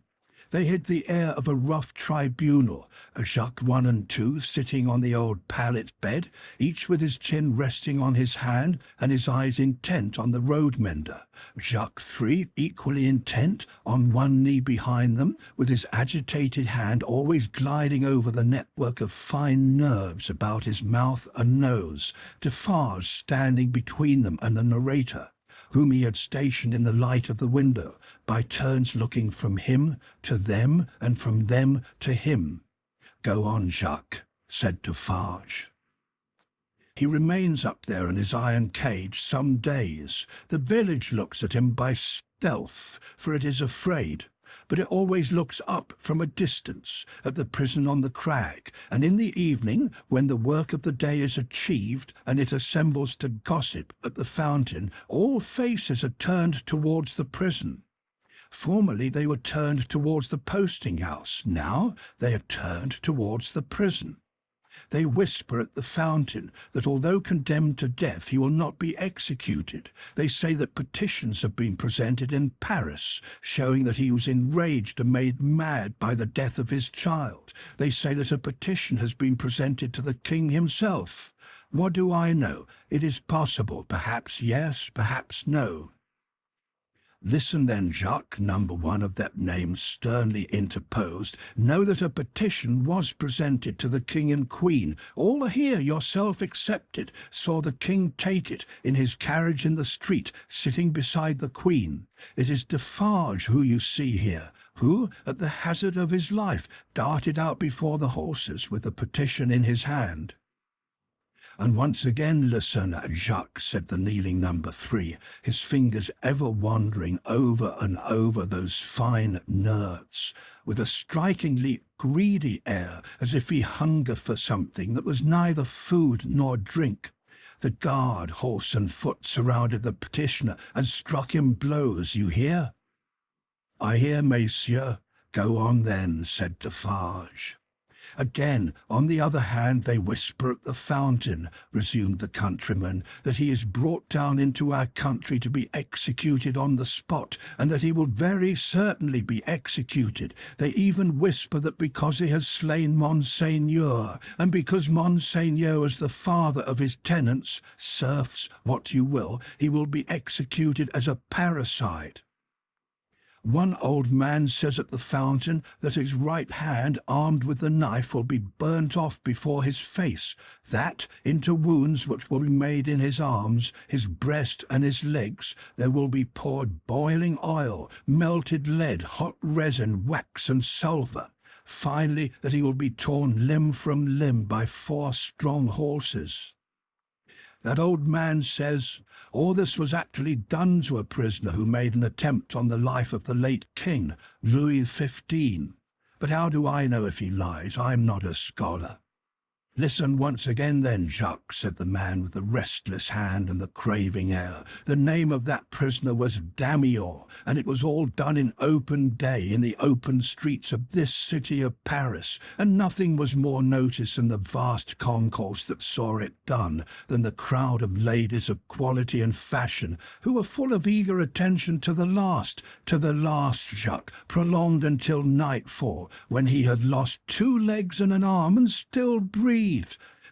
They had the air of a rough tribunal, Jacques 1 and 2 sitting on the old pallet bed, each with his chin resting on his hand and his eyes intent on the road mender. Jacques 3 equally intent, on one knee behind them, with his agitated hand always gliding over the network of fine nerves about his mouth and nose, Defarge standing between them and the narrator, whom he had stationed in the light of the window, by turns looking from him to them and from them to him. "Go on, Jacques," said Defarge. "He remains up there in his iron cage some days. The village looks at him by stealth, for it is afraid. But it always looks up from a distance at the prison on the crag, and in the evening, when the work of the day is achieved and it assembles to gossip at the fountain, all faces are turned towards the prison. Formerly they were turned towards the posting-house. Now they are turned towards the prison. They whisper at the fountain that although condemned to death, he will not be executed. They say that petitions have been presented in Paris, showing that he was enraged and made mad by the death of his child. They say that a petition has been presented to the king himself. What do I know? It is possible. Perhaps yes, perhaps no." "Listen then, Jacques," number 1 of that name sternly interposed. "Know that a petition was presented to the king and queen. All here, yourself excepted, saw the king take it in his carriage in the street, sitting beside the queen. It is Defarge who you see here, who, at the hazard of his life, darted out before the horses with the petition in his hand." "And once again listen, Jacques," said the kneeling number 3, his fingers ever wandering over and over those fine nerves, with a strikingly greedy air, as if he hungered for something that was neither food nor drink. The guard, horse and foot, surrounded the petitioner and struck him blows. "You hear?" "I hear, messieurs." "Go on then," said Defarge. "Again, on the other hand, they whisper at the fountain," resumed the countryman, "that he is brought down into our country to be executed on the spot, and that he will very certainly be executed. They even whisper that because he has slain Monseigneur, and because Monseigneur is the father of his tenants, serfs, what you will, he will be executed as a parricide. One old man says at the fountain that his right hand, armed with the knife, will be burnt off before his face, that into wounds which will be made in his arms, his breast, and his legs, there will be poured boiling oil, melted lead, hot resin, wax, and sulphur. Finally, that he will be torn limb from limb by 4 strong horses. That old man says all this was actually done to a prisoner who made an attempt on the life of the late king, Louis XV. But how do I know if he lies? I'm not a scholar." "Listen once again then, Jacques," said the man with the restless hand and the craving air. "The name of that prisoner was Damiens, and it was all done in open day in the open streets of this city of Paris, and nothing was more noticed in the vast concourse that saw it done than the crowd of ladies of quality and fashion, who were full of eager attention to the last, Jacques, prolonged until nightfall, when he had lost 2 legs and an arm and still breathed.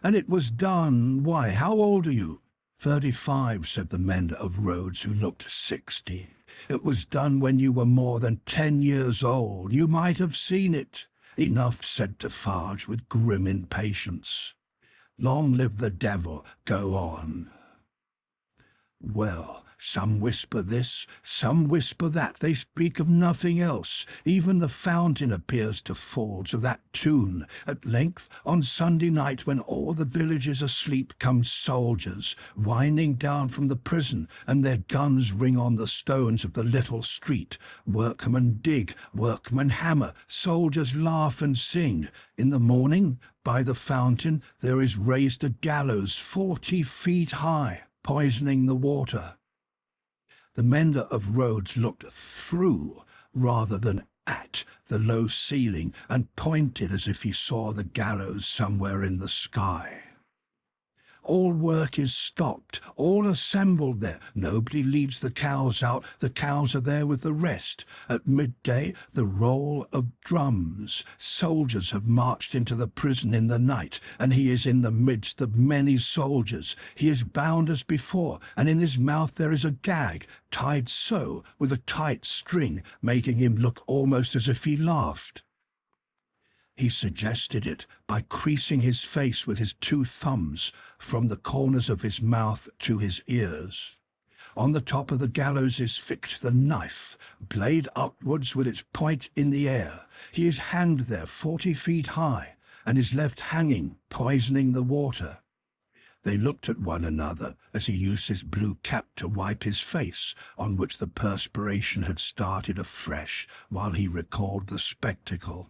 And it was done. Why, how old are you?" 35, said the mender of roads, who looked 60. "It was done when you were more than 10 years old. You might have seen it." "Enough," said Defarge, with grim impatience. "Long live the devil. Go on." "Well, some whisper this, some whisper that. They speak of nothing else. Even the fountain appears to fall to that tune. At length, on Sunday night, when all the village is asleep, come soldiers, winding down from the prison, and their guns ring on the stones of the little street. Workmen dig, workmen hammer, soldiers laugh and sing. In the morning, by the fountain, there is raised a gallows 40 feet high, poisoning the water." The mender of roads looked through rather than at the low ceiling and pointed as if he saw the gallows somewhere in the sky. All work is stopped, all assembled there. Nobody leads the cows out, the cows are there with the rest. At midday, the roll of drums. Soldiers have marched into the prison in the night, and he is in the midst of many soldiers. He is bound as before, and in his mouth there is a gag, tied so, with a tight string, making him look almost as if he laughed. He suggested it by creasing his face with his 2 thumbs from the corners of his mouth to his ears. On the top of the gallows is fixed the knife, blade upwards with its point in the air. He is hanged there 40 feet high, and is left hanging, poisoning the water. They looked at one another as he used his blue cap to wipe his face, on which the perspiration had started afresh, while he recalled the spectacle.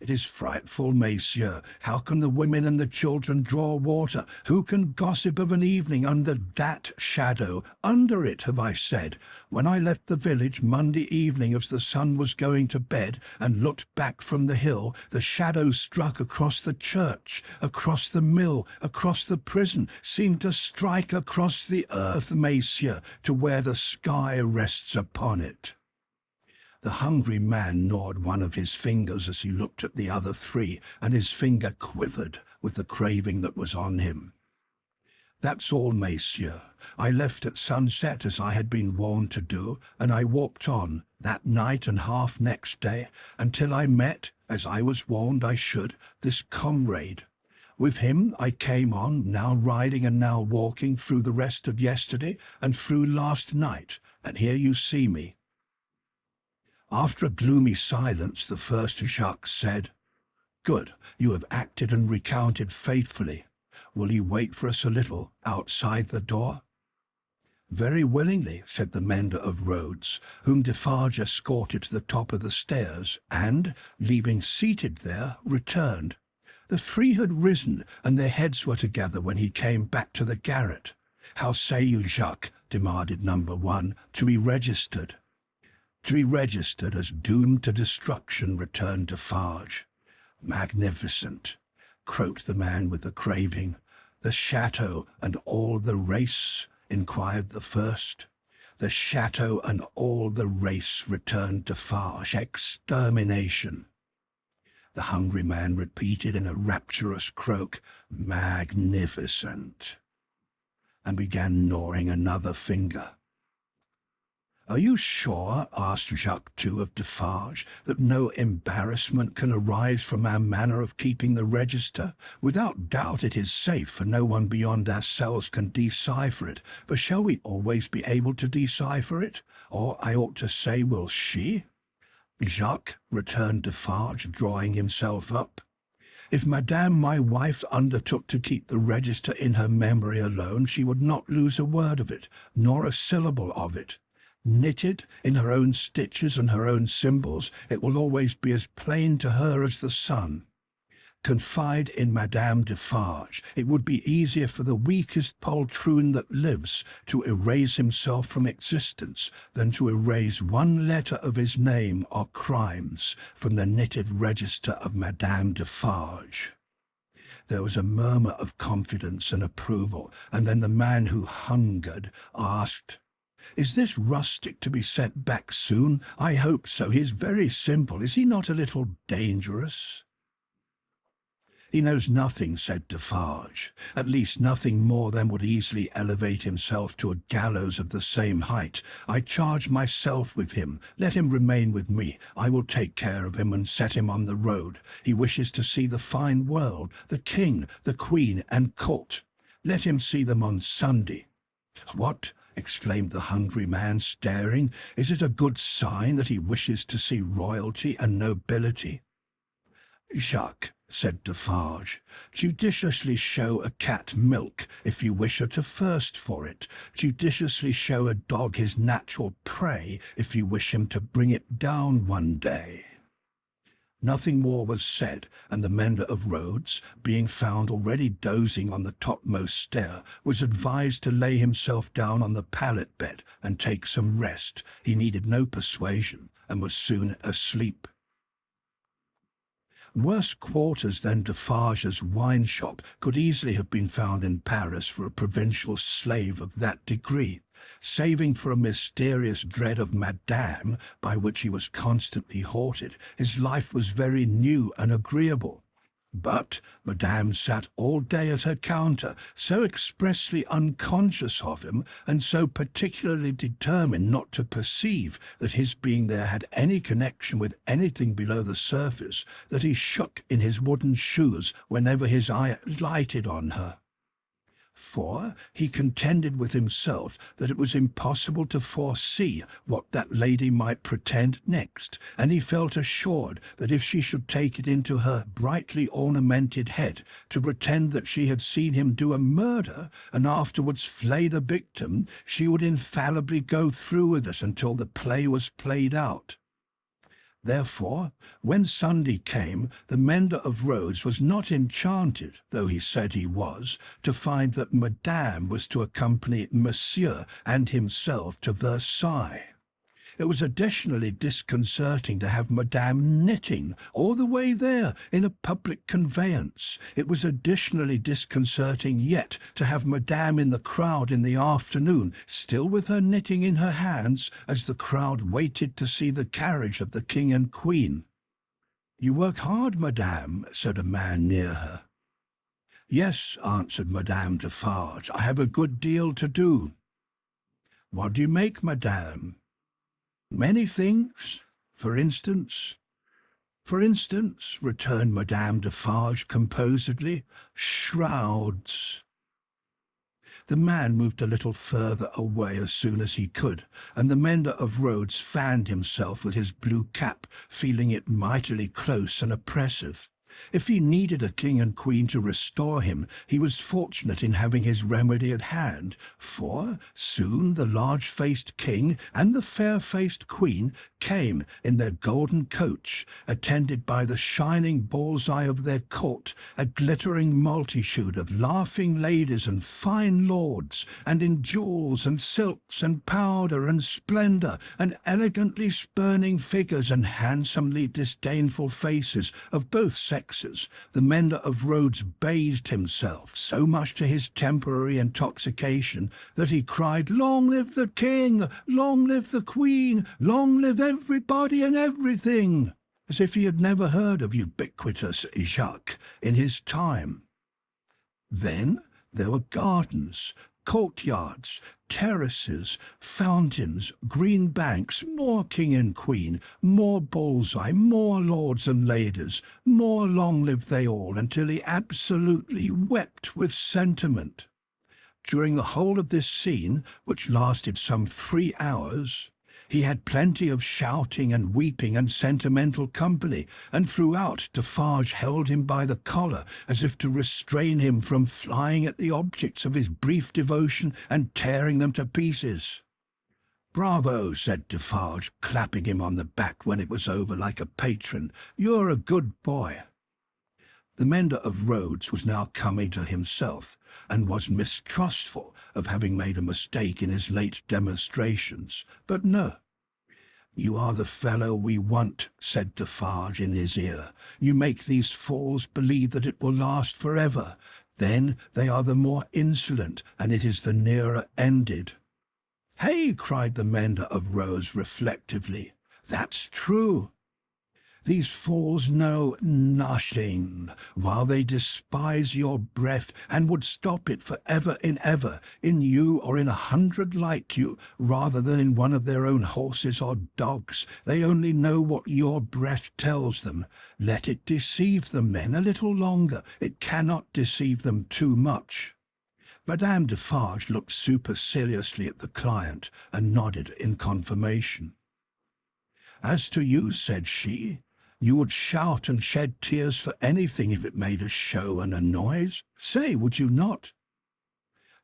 It is frightful, messieurs. How can the women and the children draw water? Who can gossip of an evening under that shadow? Under it, have I said. When I left the village Monday evening as the sun was going to bed and looked back from the hill, the shadow struck across the church, across the mill, across the prison, seemed to strike across the earth, messieurs, to where the sky rests upon it. The hungry man gnawed one of his fingers as he looked at the other 3, and his finger quivered with the craving that was on him. That's all, messieurs. I left at sunset as I had been warned to do, and I walked on, that night and half next day, until I met, as I was warned I should, this comrade. With him I came on, now riding and now walking, through the rest of yesterday and through last night, and here you see me. After a gloomy silence, the first Jacques said, "Good, you have acted and recounted faithfully. Will you wait for us a little, outside the door?" "Very willingly," said the mender of roads, whom Defarge escorted to the top of the stairs, and, leaving seated there, returned. The 3 had risen, and their heads were together when he came back to the garret. "How say you, Jacques?" demanded number 1, "to be registered?" "To be registered as doomed to destruction," returned Defarge. "Magnificent," croaked the man with the craving. "The chateau and all the race?" inquired the first. "The chateau and all the race," returned Defarge. "Extermination." The hungry man repeated in a rapturous croak, "Magnificent," and began gnawing another finger. "Are you sure," asked Jacques too of Defarge, "that no embarrassment can arise from our manner of keeping the register? Without doubt it is safe, for no one beyond ourselves can decipher it. But shall we always be able to decipher it? Or, I ought to say, will she?" "Jacques," returned Defarge, drawing himself up, "if Madame my wife undertook to keep the register in her memory alone, she would not lose a word of it, nor a syllable of it. Knitted in her own stitches and her own symbols, it will always be as plain to her as the sun. Confide in Madame Defarge. It would be easier for the weakest poltroon that lives to erase himself from existence than to erase one letter of his name or crimes from the knitted register of Madame Defarge." There was a murmur of confidence and approval, and then the man who hungered asked, "Is this rustic to be sent back soon?" "I hope so. He is very simple. Is he not a little dangerous?" "He knows nothing," said Defarge, "at least nothing more than would easily elevate himself to a gallows of the same height. I charge myself with him. Let him remain with me. I will take care of him and set him on the road. He wishes to see the fine world, the king, the queen, and court. Let him see them on Sunday." "What?" exclaimed the hungry man, staring. "Is it a good sign that he wishes to see royalty and nobility?" "Jacques," said Defarge, "judiciously show a cat milk if you wish her to thirst for it. Judiciously show a dog his natural prey if you wish him to bring it down one day." Nothing more was said, and the mender of roads, being found already dozing on the topmost stair, was advised to lay himself down on the pallet bed and take some rest. He needed no persuasion, and was soon asleep. Worse quarters than Defarge's wine shop could easily have been found in Paris for a provincial slave of that degree. Saving for a mysterious dread of Madame, by which he was constantly haunted, his life was very new and agreeable. But Madame sat all day at her counter, so expressly unconscious of him, and so particularly determined not to perceive that his being there had any connection with anything below the surface, that he shook in his wooden shoes whenever his eye lighted on her. For he contended with himself that it was impossible to foresee what that lady might pretend next, and he felt assured that if she should take it into her brightly ornamented head to pretend that she had seen him do a murder, and afterwards flay the victim, she would infallibly go through with it until the play was played out. Therefore, when Sunday came, the mender of roads was not enchanted, though he said he was, to find that Madame was to accompany Monsieur and himself to Versailles. It was additionally disconcerting to have Madame knitting all the way there in a public conveyance. It was additionally disconcerting yet to have Madame in the crowd in the afternoon, still with her knitting in her hands, as the crowd waited to see the carriage of the King and Queen. "You work hard, Madame," said a man near her. "Yes," answered Madame Defarge, "I have a good deal to do." "What do you make, Madame?" "Many things. For instance—" "For instance," returned Madame Defarge composedly, "shrouds." The man moved a little further away as soon as he could, and the mender of roads fanned himself with his blue cap, feeling it mightily close and oppressive. If he needed a king and queen to restore him, he was fortunate in having his remedy at hand, for soon the large-faced king and the fair-faced queen came in their golden coach, attended by the shining bull's-eye of their court, a glittering multitude of laughing ladies and fine lords, and in jewels and silks and powder and splendour, and elegantly spurning figures and handsomely disdainful faces of both sexes. The mender of roads bathed himself so much to his temporary intoxication that he cried, "Long live the king! Long live the queen! Long live everybody and everything!" as if he had never heard of ubiquitous Jacques in his time. Then there were gardens, courtyards, terraces, fountains, green banks, more king and queen, more bull's-eye, more lords and ladies, more long live they all, until he absolutely wept with sentiment. During the whole of this scene, which lasted some 3 hours, he had plenty of shouting and weeping and sentimental company, and throughout Defarge held him by the collar as if to restrain him from flying at the objects of his brief devotion and tearing them to pieces. "Bravo," said Defarge, clapping him on the back when it was over like a patron. "You're a good boy." The mender of roads was now coming to himself, and was mistrustful of having made a mistake in his late demonstrations. But no. "You are the fellow we want," said Defarge in his ear. "You make these fools believe that it will last forever. Then they are the more insolent, and it is the nearer ended." "Hey!" cried the mender of roads reflectively. "That's true. These fools know nothing, while they despise your breath, and would stop it for ever in ever, in you or in 100 like you, rather than in one of their own horses or dogs. They only know what your breath tells them. Let it deceive them, then, a little longer. It cannot deceive them too much." Madame Defarge looked superciliously at the client, and nodded in confirmation. "As to you," said she, "you would shout and shed tears for anything if it made a show and a noise. Say, would you not?"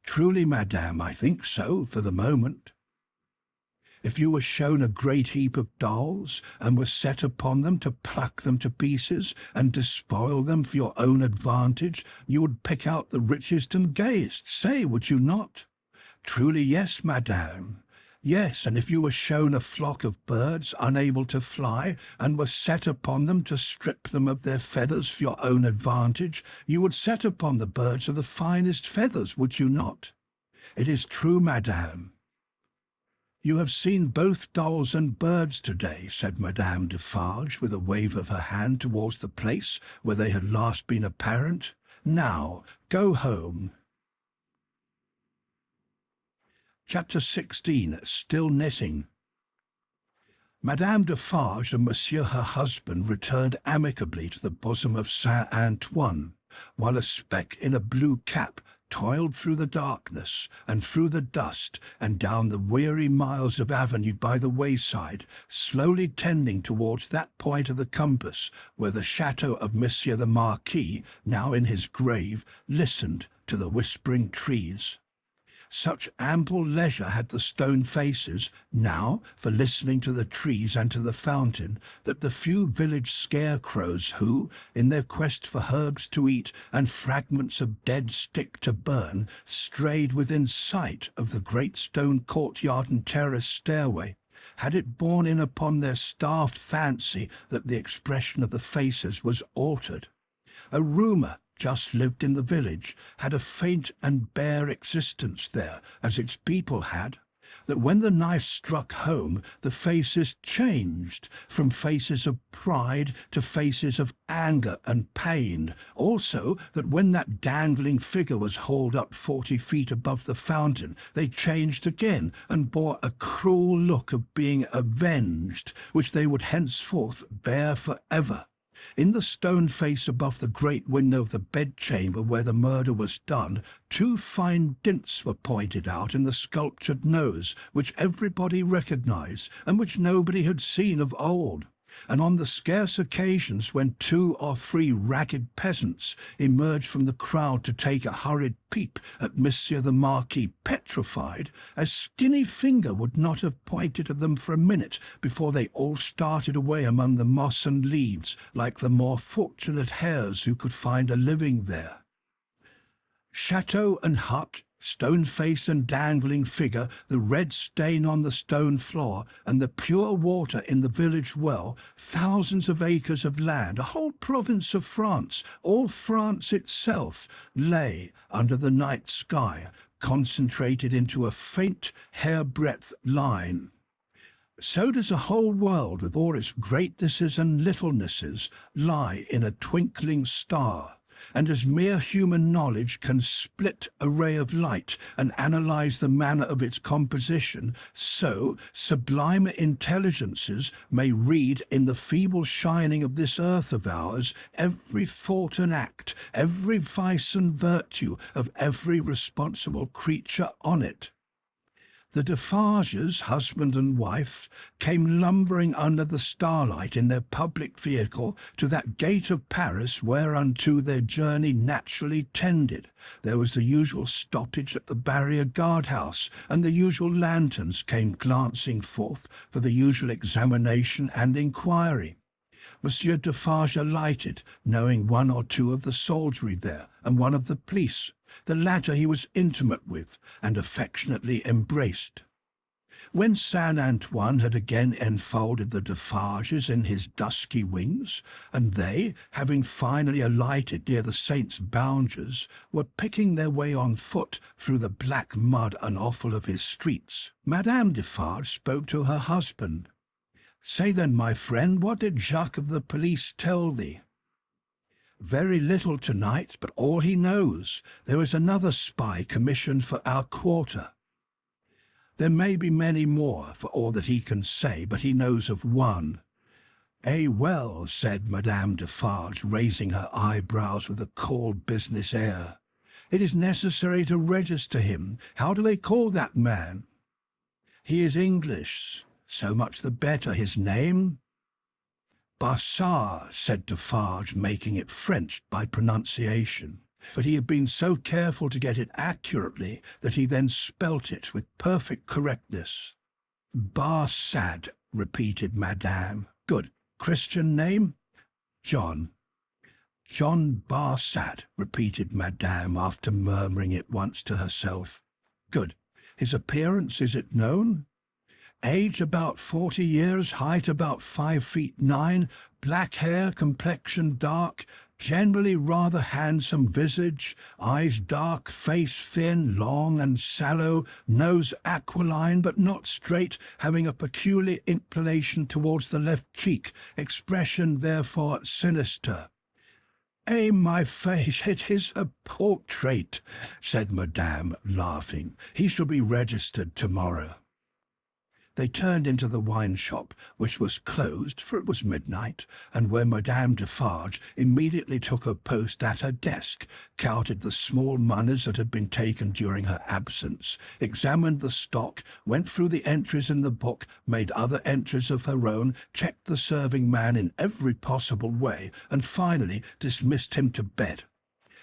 "Truly, madame, I think so, for the moment." "If you were shown a great heap of dolls, and were set upon them to pluck them to pieces, and despoil them for your own advantage, you would pick out the richest and gayest. Say, would you not?" "Truly, yes, madame." Yes, and if you were shown a flock of birds unable to fly, and were set upon them to strip them of their feathers for your own advantage, you would set upon the birds of the finest feathers, would you not? It is true, madame. You have seen both dolls and birds today, said Madame Defarge, with a wave of her hand towards the place where they had last been apparent. Now, go home. Chapter 16. Still Knitting. Madame Defarge and Monsieur her husband returned amicably to the bosom of Saint Antoine, while a speck in a blue cap toiled through the darkness and through the dust and down the weary miles of avenue by the wayside, slowly tending towards that point of the compass where the chateau of Monsieur the Marquis, now in his grave, listened to the whispering trees. Such ample leisure had the stone faces now for listening to the trees and to the fountain, that the few village scarecrows who, in their quest for herbs to eat and fragments of dead stick to burn, strayed within sight of the great stone courtyard and terrace stairway, had it borne in upon their starved fancy that the expression of the faces was altered. A rumour just lived in the village, had a faint and bare existence there, as its people had, that when the knife struck home, the faces changed from faces of pride to faces of anger and pain. Also, that when that dangling figure was hauled up 40 feet above the fountain, they changed again and bore a cruel look of being avenged, which they would henceforth bear for ever. In the stone face above the great window of the bedchamber where the murder was done, 2 fine dints were pointed out in the sculptured nose, which everybody recognized, and which nobody had seen of old. And on the scarce occasions when 2 or 3 ragged peasants emerged from the crowd to take a hurried peep at Monsieur the Marquis petrified, a skinny finger would not have pointed at them for a minute before they all started away among the moss and leaves like the more fortunate hares who could find a living there. Chateau and hut, stone face and dangling figure, the red stain on the stone floor, and the pure water in the village well, thousands of acres of land, a whole province of France, all France itself, lay under the night sky, concentrated into a faint hair-breadth line. So does a whole world, with all its greatnesses and littlenesses, lie in a twinkling star. And as mere human knowledge can split a ray of light and analyze the manner of its composition, so sublimer intelligences may read in the feeble shining of this earth of ours every thought and act, every vice and virtue of every responsible creature on it. The Defarges, husband and wife, came lumbering under the starlight in their public vehicle to that gate of Paris whereunto their journey naturally tended. There was the usual stoppage at the barrier guardhouse, and the usual lanterns came glancing forth for the usual examination and inquiry. Monsieur Defarge alighted, knowing 1 or 2 of the soldiery there, and 1 of the police. The latter he was intimate with, and affectionately embraced. When Saint Antoine had again enfolded the Defarges in his dusky wings, and they, having finally alighted near the saint's boungers, were picking their way on foot through the black mud and offal of his streets, Madame Defarge spoke to her husband. "Say then, my friend, what did Jacques of the police tell thee?" "Very little tonight, but all he knows. There is another spy commissioned for our quarter." "There may be many more, for all that he can say, but he knows of one." Well," said Madame Defarge, raising her eyebrows with a cold business air. "It is necessary to register him. How do they call that man?" "He is English. So much the better. His name?" "Bassard," said Defarge, making it French by pronunciation. But he had been so careful to get it accurately that he then spelt it with perfect correctness. "Bassard," repeated Madame. "Good. Christian name?" "John." "John Bassard," repeated Madame, after murmuring it once to herself. "Good. His appearance, is it known?" Age about 40 years, height about 5'9", black hair, complexion dark, generally rather handsome visage, eyes dark, face thin, long and sallow, nose aquiline but not straight, having a peculiar inclination towards the left cheek, expression therefore sinister. "Eh, my face, it is a portrait," said Madame, laughing. "He shall be registered tomorrow." They turned into the wine shop, which was closed, for it was midnight, and where Madame Defarge immediately took her post at her desk, counted the small moneys that had been taken during her absence, examined the stock, went through the entries in the book, made other entries of her own, checked the serving man in every possible way, and finally dismissed him to bed.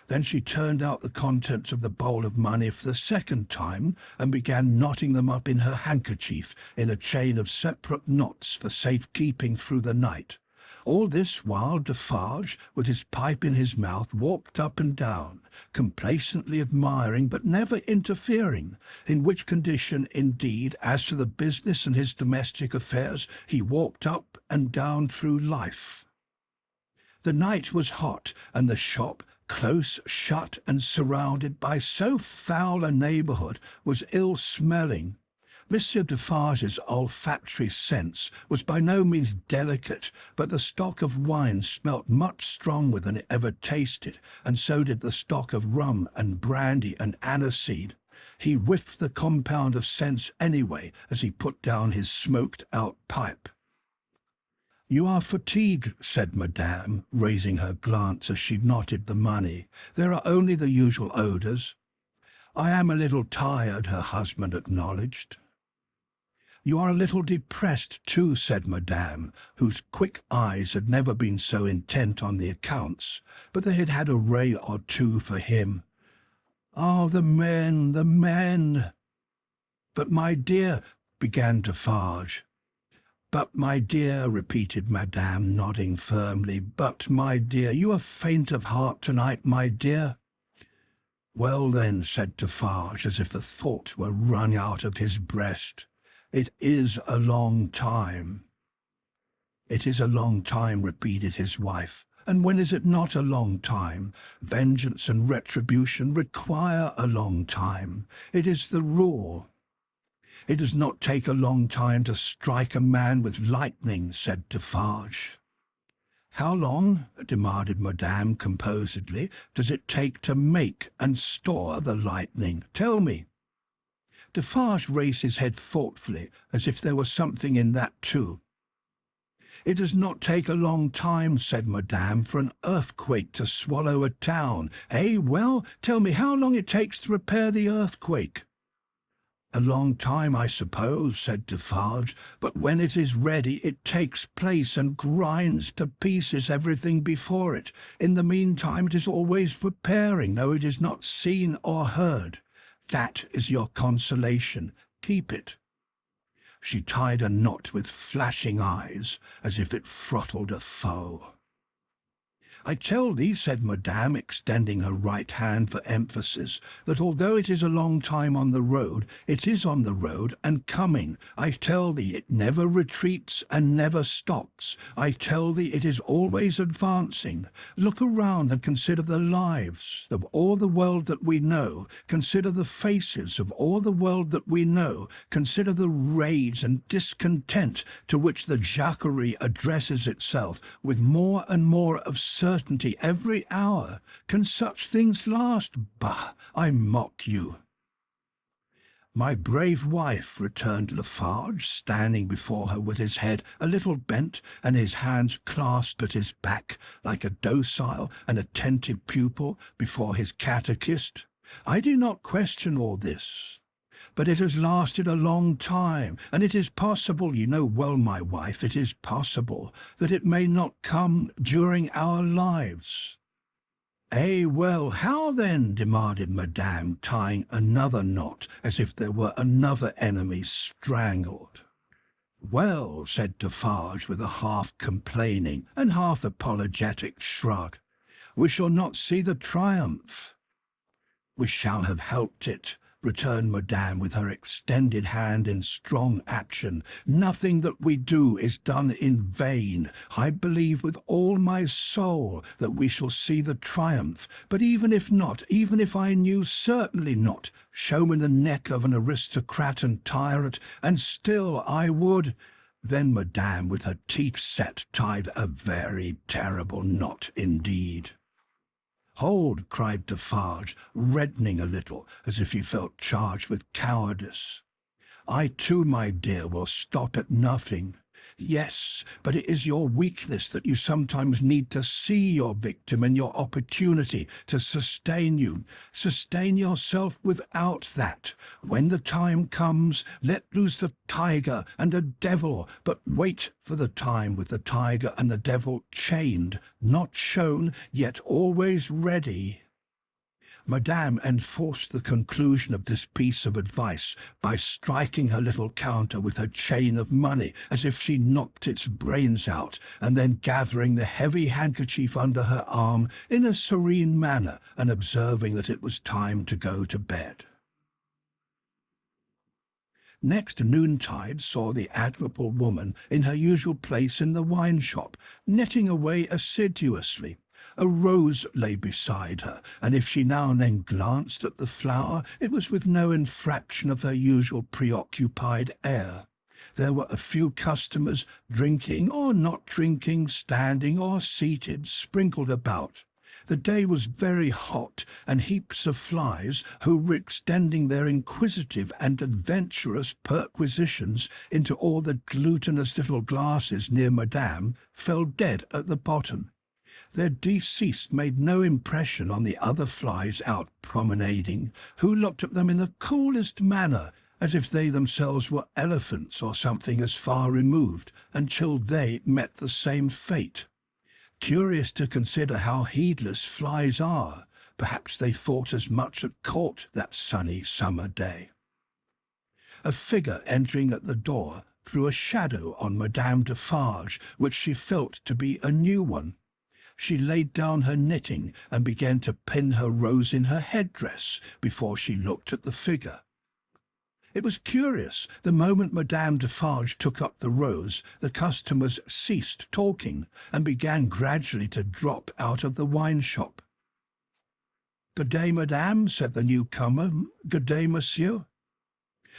Then she turned out the contents of the bowl of money for the second time and began knotting them up in her handkerchief in a chain of separate knots for safe-keeping through the night. All this while Defarge, with his pipe in his mouth, walked up and down, complacently admiring but never interfering, in which condition, indeed, as to the business and his domestic affairs, he walked up and down through life. The night was hot, and the shop, close shut and surrounded by so foul a neighbourhood, was ill-smelling. Monsieur Defarge's olfactory sense was by no means delicate, but the stock of wine smelt much stronger than it ever tasted, and so did the stock of rum and brandy and aniseed. He whiffed the compound of scents anyway as he put down his smoked-out pipe. "You are fatigued," said Madame, raising her glance as she knotted the money. "There are only the usual odours." "I am a little tired," her husband acknowledged. "You are a little depressed, too," said Madame, whose quick eyes had never been so intent on the accounts, but they had had a ray or two for him. "Oh, the men, the men!" "But, my dear," began Defarge. "But, my dear," repeated Madame, nodding firmly. "But, my dear, you are faint of heart tonight, my dear." "Well, then," said Defarge, as if a thought were wrung out of his breast, "it is a long time." "It is a long time," repeated his wife. "And when is it not a long time? Vengeance and retribution require a long time. It is the rule." "It does not take a long time to strike a man with lightning," said Defarge. "How long," demanded Madame composedly, "does it take to make and store the lightning? Tell me." Defarge raised his head thoughtfully, as if there was something in that too. "It does not take a long time," said Madame, "for an earthquake to swallow a town. Eh, well, tell me how long it takes to repair the earthquake." "A long time, I suppose," said Defarge, "but when it is ready it takes place and grinds to pieces everything before it. In the meantime it is always repairing, though it is not seen or heard. That is your consolation. Keep it." She tied a knot with flashing eyes, as if it throttled a foe. "I tell thee," said Madame, extending her right hand for emphasis, "that although it is a long time on the road, it is on the road and coming. I tell thee it never retreats and never stops. I tell thee it is always advancing. Look around and consider the lives of all the world that we know. Consider the faces of all the world that we know. Consider the rage and discontent to which the Jacquerie addresses itself with more and more of certainty every hour. Can such things last? Bah! I mock you." "My brave wife," returned Lafarge, standing before her with his head a little bent and his hands clasped at his back, like a docile and attentive pupil before his catechist, "I do not question all this. But it has lasted a long time, and it is possible, you know well, my wife, it is possible that it may not come during our lives." "Eh, well, how then?" demanded Madame, tying another knot, as if there were another enemy strangled. "Well," said Defarge, with a half-complaining and half-apologetic shrug, "we shall not see the triumph." "We shall have helped it," returned Madame with her extended hand in strong action. "Nothing that we do is done in vain. I believe with all my soul that we shall see the triumph. But even if not, even if I knew certainly not, show me the neck of an aristocrat and tyrant, and still I would—" Then Madame, with her teeth set, tied a very terrible knot indeed. "Hold!" cried Defarge, reddening a little, as if he felt charged with cowardice. "I too, my dear, will stop at nothing. Yes, but it is your weakness that you sometimes need to see your victim in your opportunity to sustain you. Sustain yourself without that. When the time comes, let loose the tiger and the devil, but wait for the time with the tiger and the devil chained, not shown, yet always ready." Madame enforced the conclusion of this piece of advice by striking her little counter with her chain of money as if she knocked its brains out, and then gathering the heavy handkerchief under her arm in a serene manner and observing that it was time to go to bed. Next noontide saw the admirable woman in her usual place in the wine-shop, knitting away assiduously. A rose lay beside her, and if she now and then glanced at the flower, it was with no infraction of her usual preoccupied air. There were a few customers, drinking or not drinking, standing or seated, sprinkled about. The day was very hot, and heaps of flies, who were extending their inquisitive and adventurous perquisitions into all the glutinous little glasses near Madame, fell dead at the bottom. Their deceased made no impression on the other flies out promenading, who looked at them in the coolest manner, as if they themselves were elephants or something as far removed, until they met the same fate. Curious to consider how heedless flies are, perhaps they thought as much at court that sunny summer day. A figure entering at the door threw a shadow on Madame Defarge, which she felt to be a new one. She laid down her knitting and began to pin her rose in her headdress before she looked at the figure. It was curious. The moment Madame Defarge took up the rose, the customers ceased talking and began gradually to drop out of the wine-shop. "Good day, Madame," said the newcomer. "Good day, Monsieur."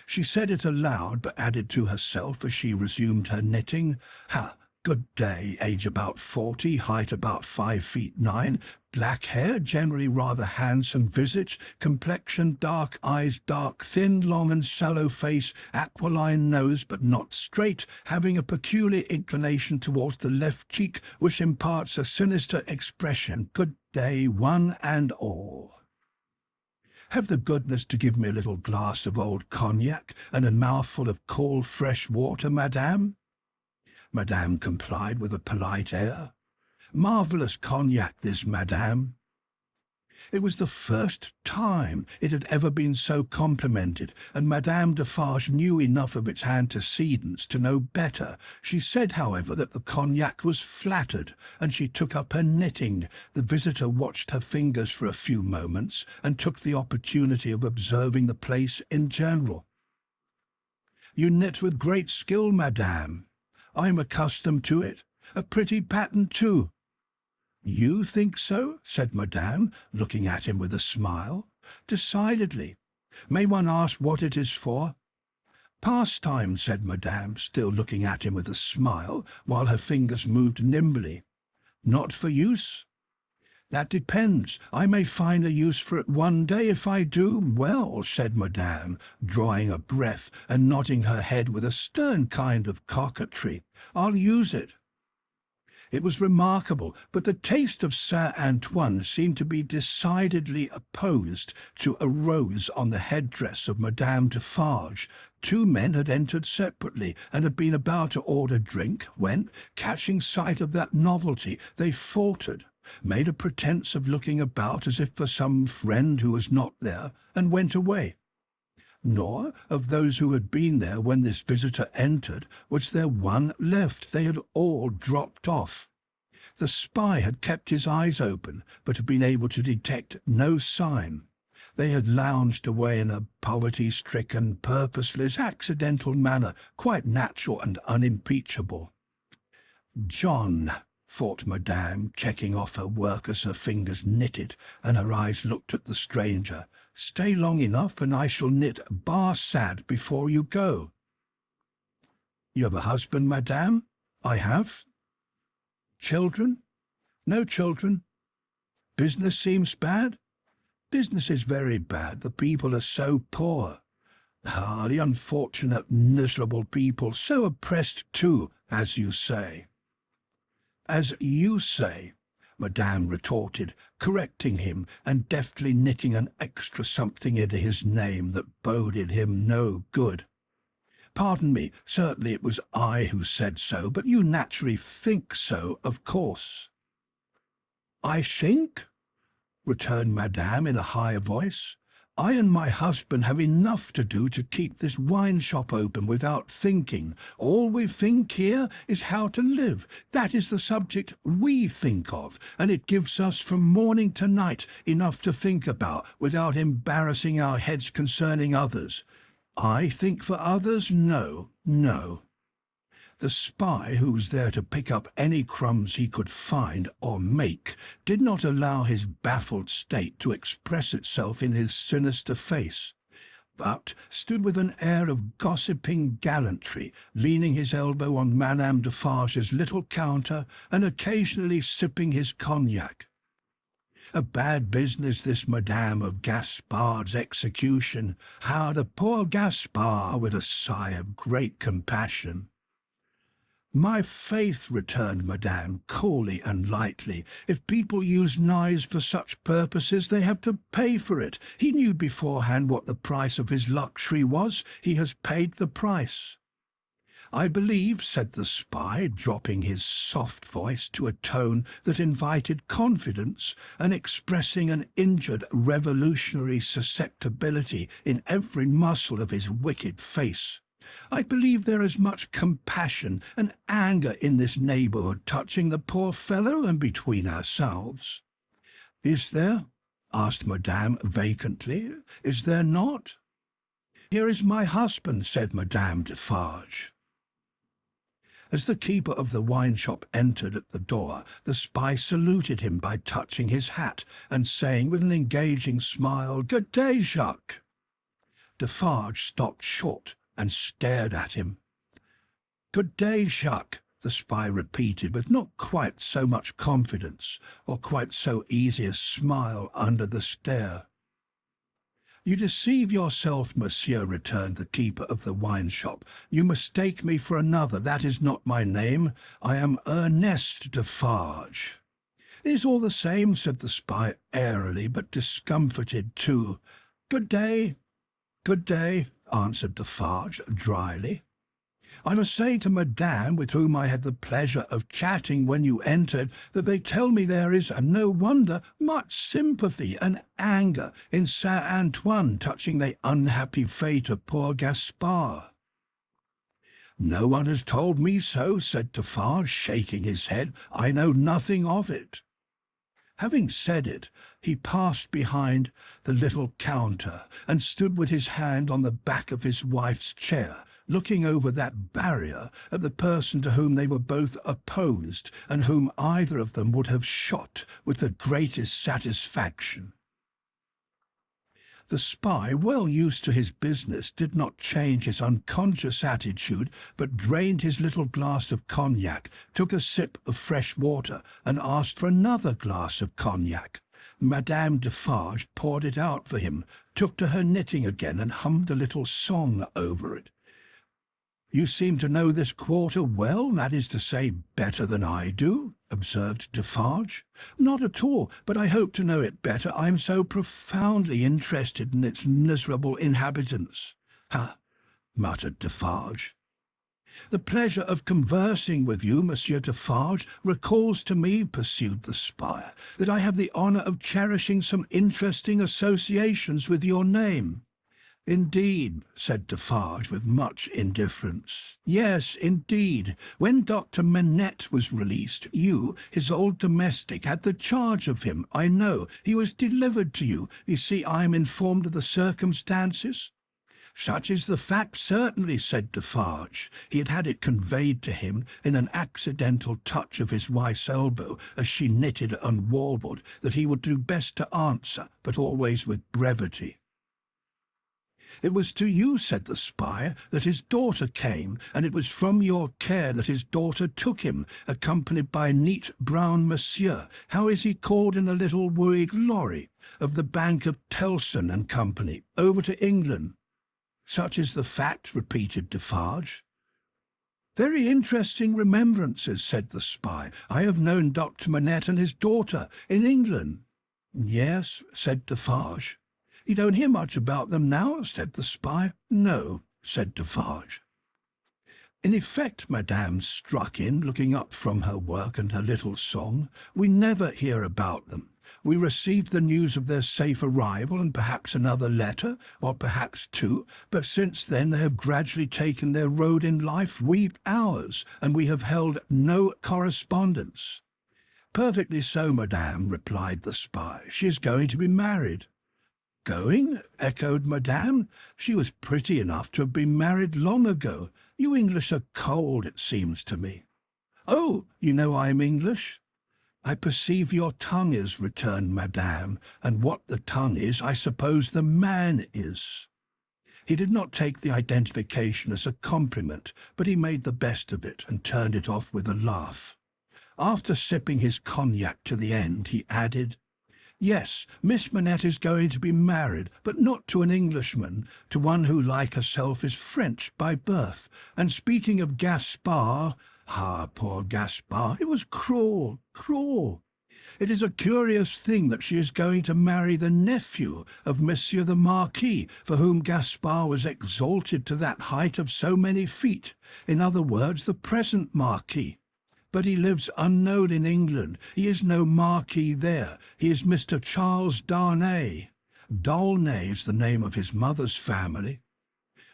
She said it aloud, but added to herself as she resumed her knitting, "Ha! Good day, age about 40, height about 5'9", black hair, generally rather handsome visage, complexion dark, eyes dark, thin, long and sallow face, aquiline nose but not straight, having a peculiar inclination towards the left cheek, which imparts a sinister expression. Good day, one and all. Have the goodness to give me a little glass of old cognac and a mouthful of cold fresh water, Madame." Madame complied with a polite air. "Marvellous cognac this, Madame." It was the first time it had ever been so complimented, and Madame Defarge knew enough of its antecedents to know better. She said, however, that the cognac was flattered, and she took up her knitting. The visitor watched her fingers for a few moments, and took the opportunity of observing the place in general. "You knit with great skill, Madame. I'm accustomed to it. A pretty pattern, too." "You think so?" said Madame, looking at him with a smile. "Decidedly. May one ask what it is for?" "Pastime," said Madame, still looking at him with a smile, while her fingers moved nimbly. "Not for use?" "That depends. I may find a use for it one day. If I do, well," said Madame, drawing a breath and nodding her head with a stern kind of coquetry, "I'll use it." It was remarkable, but the taste of Sir Antoine seemed to be decidedly opposed to a rose on the headdress of Madame Defarge. Two men had entered separately, and had been about to order drink, when, catching sight of that novelty, they faltered, made a pretence of looking about as if for some friend who was not there, and went away. Nor, of those who had been there when this visitor entered, was there one left. They had all dropped off. The spy had kept his eyes open, but had been able to detect no sign. They had lounged away in a poverty-stricken, purposeless, accidental manner, quite natural and unimpeachable. "John," thought Madame, checking off her work as her fingers knitted and her eyes looked at the stranger, "stay long enough and I shall knit bar sad before you go." "You have a husband, Madame?" "I have." "Children?" "No children." "Business seems bad?" "Business is very bad. The people are so poor." "Ah, the unfortunate, miserable people, so oppressed too, as you say." "As you say," Madame retorted, correcting him and deftly knitting an extra something into his name that boded him no good. "Pardon me, certainly it was I who said so, but you naturally think so, of course." "I think?" returned Madame in a higher voice. "I and my husband have enough to do to keep this wine shop open without thinking. All we think here is how to live. That is the subject we think of, and it gives us from morning to night enough to think about without embarrassing our heads concerning others. I think for others? No, no." The spy, who was there to pick up any crumbs he could find or make, did not allow his baffled state to express itself in his sinister face, but stood with an air of gossiping gallantry, leaning his elbow on Madame Defarge's little counter and occasionally sipping his cognac. "A bad business, this Madame of Gaspard's execution. Ah, the poor Gaspard," with a sigh of great compassion. "My faith," returned Madame, coolly and lightly, "if people use knives for such purposes, they have to pay for it. He knew beforehand what the price of his luxury was. He has paid the price." "I believe," said the spy, dropping his soft voice to a tone that invited confidence and expressing an injured revolutionary susceptibility in every muscle of his wicked face, "I believe there is much compassion and anger in this neighbourhood touching the poor fellow, and between ourselves." "Is there?" asked Madame vacantly. "Is there not?" "Here is my husband," said Madame Defarge. As the keeper of the wine-shop entered at the door, the spy saluted him by touching his hat and saying with an engaging smile, "Good day, Jacques." Defarge stopped short and stared at him. "Good day, Jacques," the spy repeated, with not quite so much confidence, or quite so easy a smile under the stare. "You deceive yourself, monsieur," returned the keeper of the wine-shop. "You mistake me for another. That is not my name. I am Ernest Defarge." "It is all the same," said the spy airily, but discomfited too. "Good day." "Good day," answered Defarge dryly. "I must say to Madame, with whom I had the pleasure of chatting when you entered, that they tell me there is, and no wonder, much sympathy and anger in Saint Antoine touching the unhappy fate of poor Gaspard." "No one has told me so," said Defarge, shaking his head. "I know nothing of it." Having said it, he passed behind the little counter and stood with his hand on the back of his wife's chair, looking over that barrier at the person to whom they were both opposed, and whom either of them would have shot with the greatest satisfaction. The spy, well used to his business, did not change his unconscious attitude, but drained his little glass of cognac, took a sip of fresh water, and asked for another glass of cognac. Madame Defarge poured it out for him, took to her knitting again, and hummed a little song over it. "You seem to know this quarter well, that is to say, better than I do," observed Defarge. "Not at all, but I hope to know it better. I am so profoundly interested in its miserable inhabitants." "Ha!" muttered Defarge. "The pleasure of conversing with you, Monsieur Defarge, recalls to me," pursued the spy, "that I have the honour of cherishing some interesting associations with your name." "Indeed," said Defarge with much indifference. "Yes, indeed. When Dr. Manette was released, you, his old domestic, had the charge of him. I know. He was delivered to you. You see, I am informed of the circumstances." "Such is the fact, certainly," said Defarge. He had had it conveyed to him in an accidental touch of his wife's elbow as she knitted and warbled that he would do best to answer, but always with brevity. "It was to you," said the spy, "that his daughter came, and it was from your care that his daughter took him, accompanied by a neat brown monsieur. How is he called in a little wooing lorry, of the Bank of Tellson and Company, over to England?" "Such is the fact," repeated Defarge. "Very interesting remembrances," said the spy. "I have known Dr. Manette and his daughter in England." "Yes," said Defarge. "You don't hear much about them now?" said the spy. "No," said Defarge. "In effect," Madame struck in, looking up from her work and her little song, "we never hear about them. We received the news of their safe arrival and perhaps another letter, or perhaps two, but since then they have gradually taken their road in life, we ours, and we have held no correspondence." "Perfectly so, Madame," replied the spy. "She is going to be married." "Going?" echoed Madame. "She was pretty enough to have been married long ago. You English are cold, it seems to me." "Oh, you know I am English?" "I perceive your tongue is," returned Madame, "and what the tongue is, I suppose the man is." He did not take the identification as a compliment, but he made the best of it and turned it off with a laugh. After sipping his cognac to the end, he added, "Yes, Miss Manette is going to be married, but not to an Englishman, to one who, like herself, is French by birth. And speaking of Gaspard, poor Gaspard, it was cruel, cruel. It is a curious thing that she is going to marry the nephew of Monsieur the Marquis, for whom Gaspard was exalted to that height of so many feet, in other words, the present Marquis. But he lives unknown in England. He is no Marquis there. He is Mr. Charles Darnay. D'Aulnay is the name of his mother's family."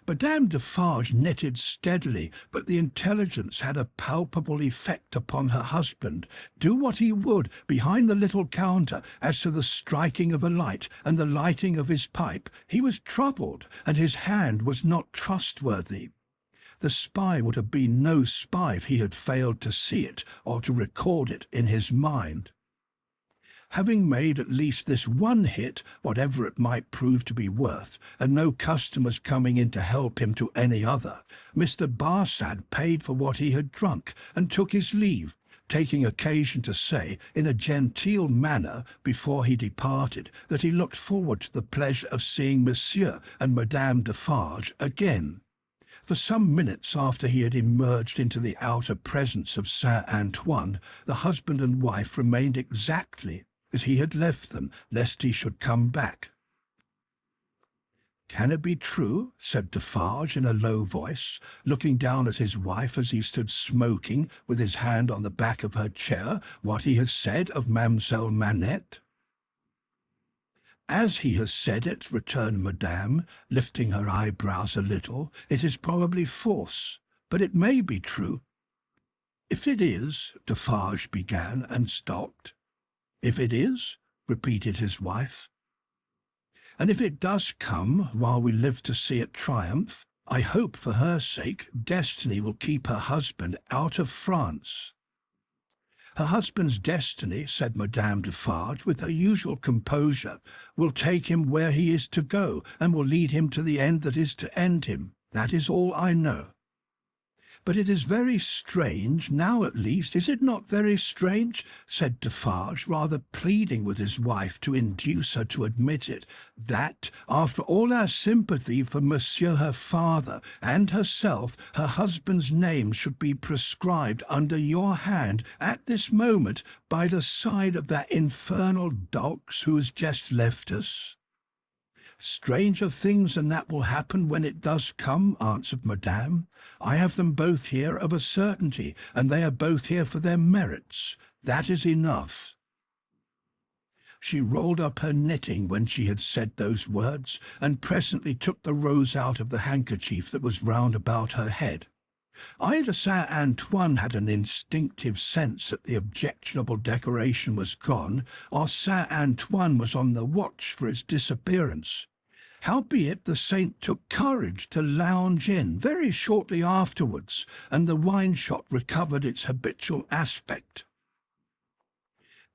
Madame Defarge knitted steadily, but the intelligence had a palpable effect upon her husband. Do what he would behind the little counter as to the striking of a light and the lighting of his pipe, he was troubled, and his hand was not trustworthy. The spy would have been no spy if he had failed to see it or to record it in his mind. Having made at least this one hit, whatever it might prove to be worth, and no customers coming in to help him to any other, Mr. Barsad paid for what he had drunk and took his leave, taking occasion to say, in a genteel manner, before he departed, that he looked forward to the pleasure of seeing Monsieur and Madame Defarge again. For some minutes after he had emerged into the outer presence of Saint Antoine, the husband and wife remained exactly as he had left them, lest he should come back. "Can it be true?" said Defarge in a low voice, looking down at his wife as he stood smoking with his hand on the back of her chair, "what he has said of Mademoiselle Manette?" "As he has said it," returned Madame, lifting her eyebrows a little, "it is probably false, but it may be true." "If it is," Defarge began, and stopped. "If it is?" repeated his wife. "And if it does come while we live to see it triumph, I hope for her sake destiny will keep her husband out of France." "Her husband's destiny," said Madame Defarge, with her usual composure, "will take him where he is to go, and will lead him to the end that is to end him. That is all I know." "But it is very strange, now at least, is it not very strange?" said Defarge, rather pleading with his wife to induce her to admit it, "that, after all our sympathy for Monsieur her father and herself, her husband's name should be prescribed under your hand at this moment by the side of that infernal dox who has just left us?" "Stranger things than that will happen when it does come," answered Madame. "I have them both here of a certainty, and they are both here for their merits. That is enough." She rolled up her knitting when she had said those words, and presently took the rose out of the handkerchief that was round about her head. Either Saint Antoine had an instinctive sense that the objectionable decoration was gone, or Saint Antoine was on the watch for its disappearance. Howbeit the saint took courage to lounge in very shortly afterwards, and the wine-shop recovered its habitual aspect.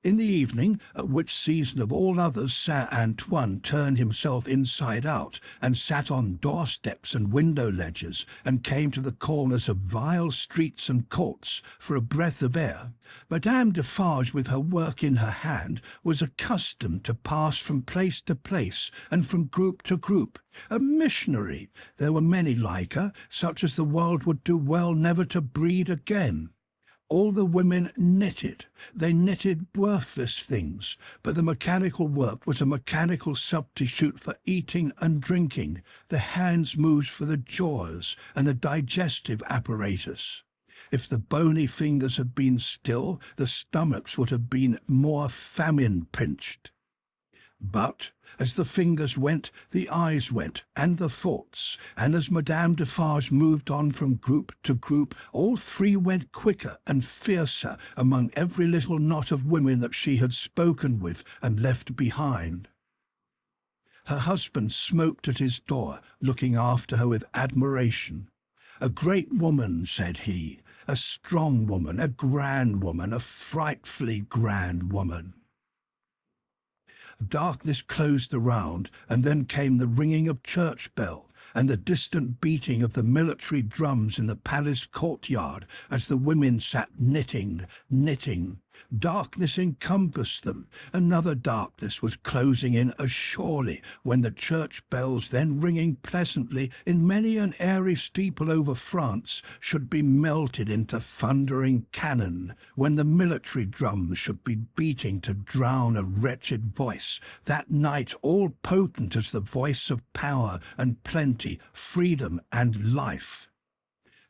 In the evening, at which season of all others Saint Antoine turned himself inside out, and sat on doorsteps and window ledges, and came to the corners of vile streets and courts for a breath of air, Madame Defarge, with her work in her hand, was accustomed to pass from place to place, and from group to group. A missionary. There were many like her, such as the world would do well never to breed again. All the women knitted. They knitted worthless things, but the mechanical work was a mechanical substitute for eating and drinking. The hands moved for the jaws and the digestive apparatus. If the bony fingers had been still, the stomachs would have been more famine-pinched. But as the fingers went, the eyes went, and the thoughts, and as Madame Defarge moved on from group to group, all three went quicker and fiercer among every little knot of women that she had spoken with and left behind. Her husband smoked at his door, looking after her with admiration. "A great woman," said he, "a strong woman, a grand woman, a frightfully grand woman." Darkness closed around, and then came the ringing of church bell, and the distant beating of the military drums in the palace courtyard as the women sat knitting. Darkness encompassed them. Another darkness was closing in as surely, when the church bells, then ringing pleasantly in many an airy steeple over France, should be melted into thundering cannon, when the military drums should be beating to drown a wretched voice, that night all potent as the voice of power and plenty, freedom and life.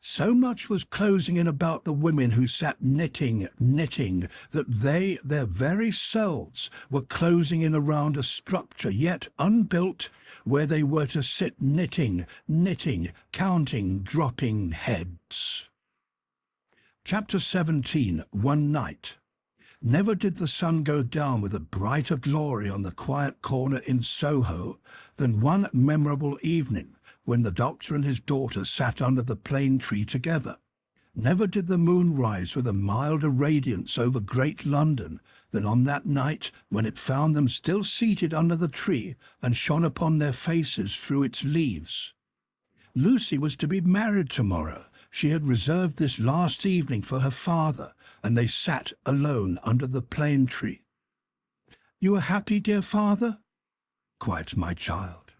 So much was closing in about the women who sat knitting, that they, their very selves, were closing in around a structure yet unbuilt, where they were to sit knitting, counting dropping heads. Chapter 17. One night. Never did the sun go down with a brighter glory on the quiet corner in Soho than one memorable evening, when the doctor and his daughter sat under the plane tree together. Never did the moon rise with a milder radiance over great London than on that night when it found them still seated under the tree and shone upon their faces through its leaves. Lucie was to be married tomorrow. She had reserved this last evening for her father, and they sat alone under the plane tree. "You are happy, dear father?" "Quite, my child."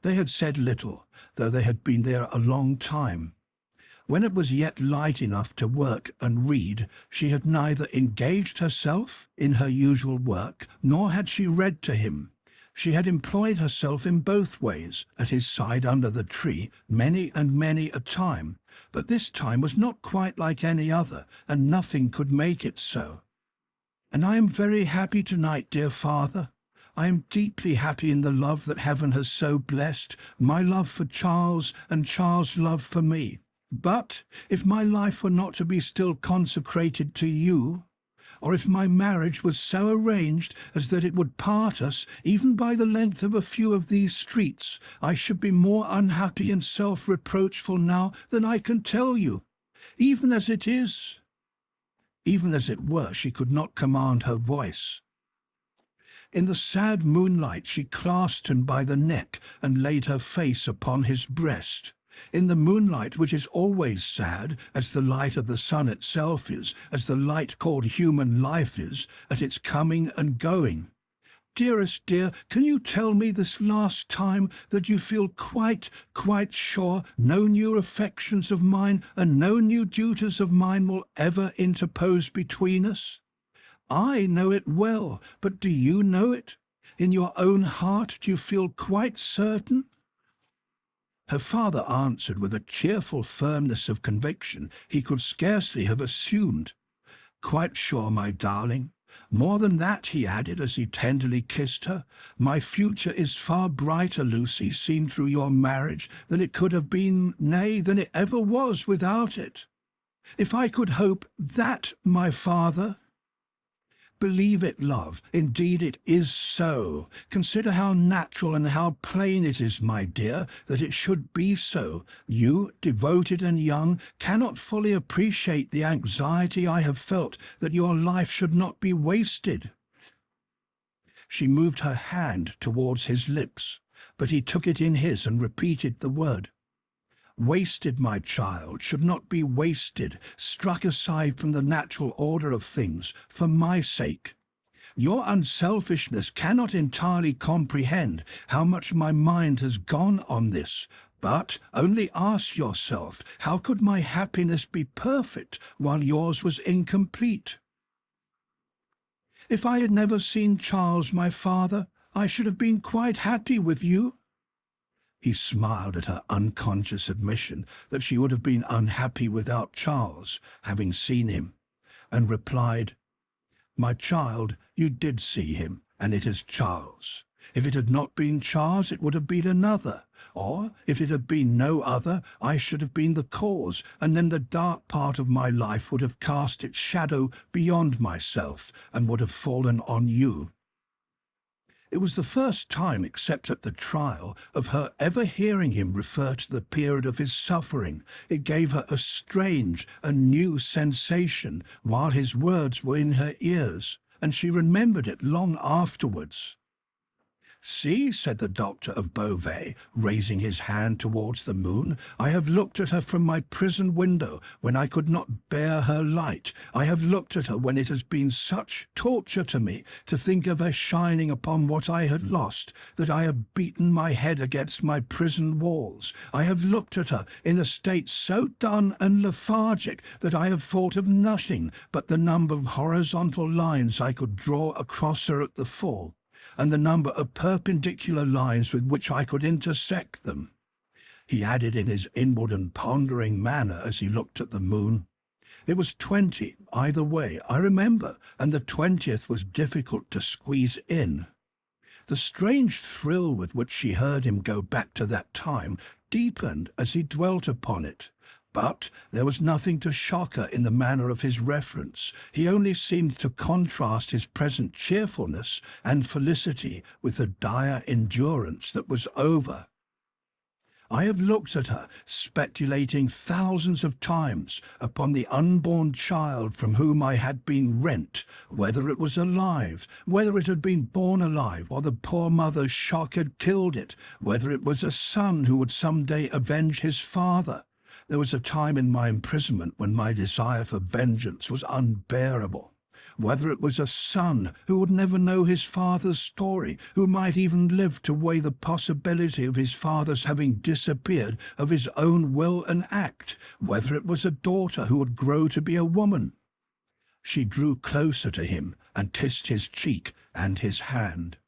They had said little, though they had been there a long time. When it was yet light enough to work and read, she had neither engaged herself in her usual work, nor had she read to him. She had employed herself in both ways, at his side under the tree, many and many a time, but this time was not quite like any other, and nothing could make it so. "And I am very happy tonight, dear father. I am deeply happy in the love that heaven has so blessed, my love for Charles and Charles' love for me. But if my life were not to be still consecrated to you, or if my marriage was so arranged as that it would part us even by the length of a few of these streets, I should be more unhappy and self-reproachful now than I can tell you. Even as it is." Even as it were, she could not command her voice. In the sad moonlight she clasped him by the neck and laid her face upon his breast. In the moonlight, which is always sad, as the light of the sun itself is, as the light called human life is, at its coming and going. "Dearest dear, can you tell me this last time that you feel quite sure no new affections of mine and no new duties of mine will ever interpose between us? I know it well, but do you know it? In your own heart do you feel quite certain?" Her father answered with a cheerful firmness of conviction he could scarcely have assumed. "Quite sure, my darling. More than that, he added as he tenderly kissed her, my future is far brighter, Lucie, seen through your marriage, than it could have been, nay, than it ever was without it. If I could hope that, my father— Believe it, love, indeed it is so. Consider how natural and how plain it is, my dear, that it should be so. You, devoted and young, cannot fully appreciate the anxiety I have felt that your life should not be wasted. She moved her hand towards his lips, but he took it in his and repeated the word. Wasted, my child, should not be wasted, struck aside from the natural order of things, for my sake. Your unselfishness cannot entirely comprehend how much my mind has gone on this, but only ask yourself, how could my happiness be perfect while yours was incomplete? If I had never seen Charles, my father, I should have been quite happy with you. He smiled at her unconscious admission that she would have been unhappy without Charles, having seen him, and replied, My child, you did see him, and it is Charles. If it had not been Charles, it would have been another, or if it had been no other, I should have been the cause, and then the dark part of my life would have cast its shadow beyond myself, and would have fallen on you. It was the first time, except at the trial, of her ever hearing him refer to the period of his suffering. It gave her a strange and new sensation while his words were in her ears, and she remembered it long afterwards. See, said the doctor of Beauvais, raising his hand towards the moon, I have looked at her from my prison window when I could not bear her light. I have looked at her when it has been such torture to me to think of her shining upon what I had lost, that I have beaten my head against my prison walls. I have looked at her in a state so dun and lethargic that I have thought of nothing but the number of horizontal lines I could draw across her at the full, and the number of perpendicular lines with which I could intersect them. He added in his inward and pondering manner as he looked at the moon, It was 20 either way, I remember, and the 20th was difficult to squeeze in. The strange thrill with which she heard him go back to that time deepened as he dwelt upon it. But there was nothing to shock her in the manner of his reference. He only seemed to contrast his present cheerfulness and felicity with the dire endurance that was over. I have looked at her, speculating thousands of times upon the unborn child from whom I had been rent, whether it was alive, whether it had been born alive, or the poor mother's shock had killed it, whether it was a son who would some day avenge his father. There was a time in my imprisonment when my desire for vengeance was unbearable. Whether it was a son who would never know his father's story, who might even live to weigh the possibility of his father's having disappeared of his own will and act, whether it was a daughter who would grow to be a woman. She drew closer to him and kissed his cheek and his hand.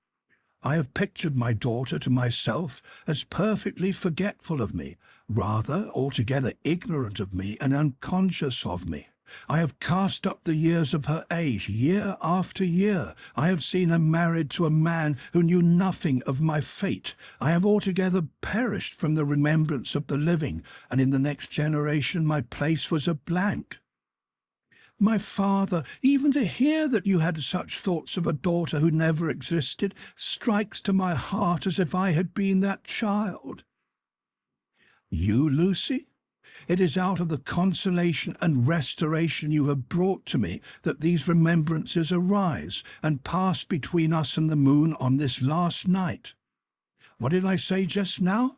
I have pictured my daughter to myself as perfectly forgetful of me, rather altogether ignorant of me and unconscious of me. I have cast up the years of her age, year after year. I have seen her married to a man who knew nothing of my fate. I have altogether perished from the remembrance of the living, and in the next generation my place was a blank. My father, even to hear that you had such thoughts of a daughter who never existed, strikes to my heart as if I had been that child. You, Lucie? It is out of the consolation and restoration you have brought to me that these remembrances arise and pass between us and the moon on this last night. What did I say just now?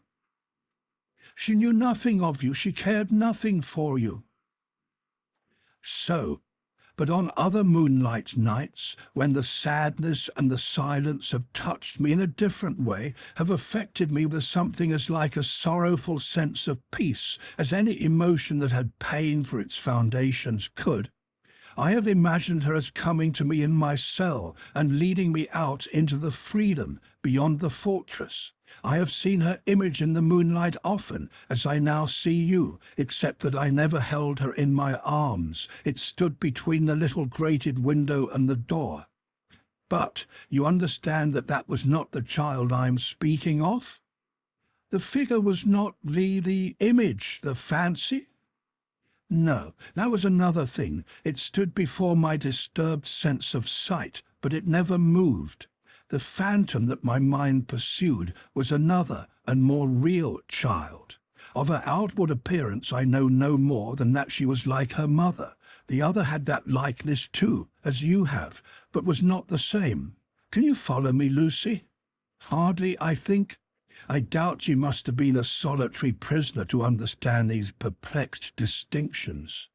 She knew nothing of you, she cared nothing for you. So, but on other moonlight nights, when the sadness and the silence have touched me in a different way, have affected me with something as like a sorrowful sense of peace as any emotion that had pain for its foundations could, I have imagined her as coming to me in my cell and leading me out into the freedom beyond the fortress. I have seen her image in the moonlight often, as I now see you, except that I never held her in my arms. It stood between the little grated window and the door. But you understand that that was not the child I'm speaking of? The figure was not the image, the fancy? No, that was another thing. It stood before my disturbed sense of sight, but it never moved. The phantom that my mind pursued was another and more real child. Of her outward appearance I know no more than that she was like her mother. The other had that likeness too, as you have, but was not the same. Can you follow me, Lucie? Hardly, I think. I doubt you must have been a solitary prisoner to understand these perplexed distinctions.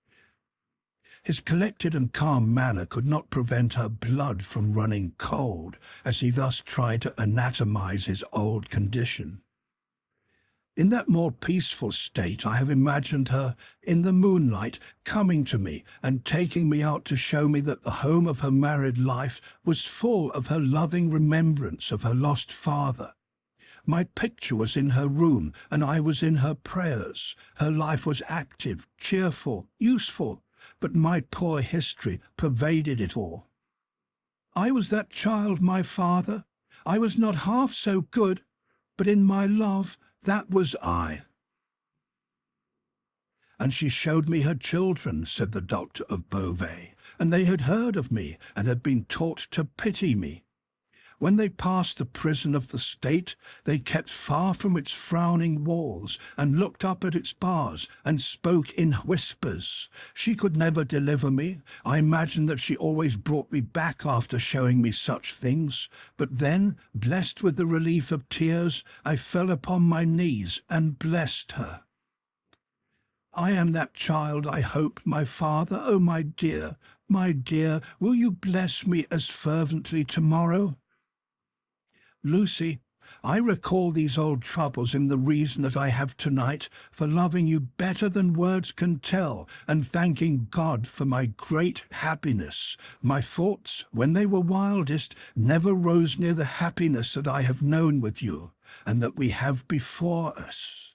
His collected and calm manner could not prevent her blood from running cold, as he thus tried to anatomize his old condition. In that more peaceful state I have imagined her, in the moonlight, coming to me and taking me out to show me that the home of her married life was full of her loving remembrance of her lost father. My picture was in her room, and I was in her prayers. Her life was active, cheerful, useful, but my poor history pervaded it all. I was that child, my father. I was not half so good, but in my love, that was I. And she showed me her children, said the doctor of Beauvais, and they had heard of me and had been taught to pity me. When they passed the prison of the state, they kept far from its frowning walls and looked up at its bars and spoke in whispers. She could never deliver me. I imagine that she always brought me back after showing me such things. But then, blessed with the relief of tears, I fell upon my knees and blessed her. I am that child, I hope, my father. Oh, my dear, will you bless me as fervently tomorrow? Lucie, I recall these old troubles in the reason that I have tonight for loving you better than words can tell, and thanking God for my great happiness. My thoughts, when they were wildest, never rose near the happiness that I have known with you, and that we have before us.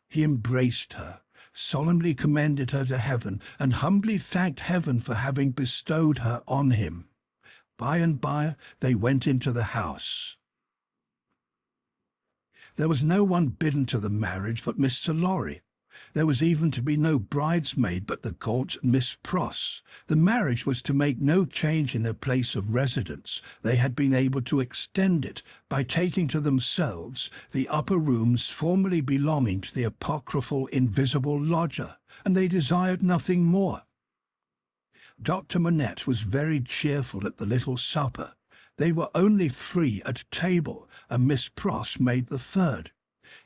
He embraced her, solemnly commended her to heaven, and humbly thanked heaven for having bestowed her on him. By and by they went into the house. There was no one bidden to the marriage but Mr. Lorry. There was even to be no bridesmaid but the gaunt Miss Pross. The marriage was to make no change in their place of residence. They had been able to extend it by taking to themselves the upper rooms formerly belonging to the apocryphal invisible lodger, and they desired nothing more. Dr. Manette was very cheerful at the little supper. They were only 3 at table, and Miss Pross made the 3rd.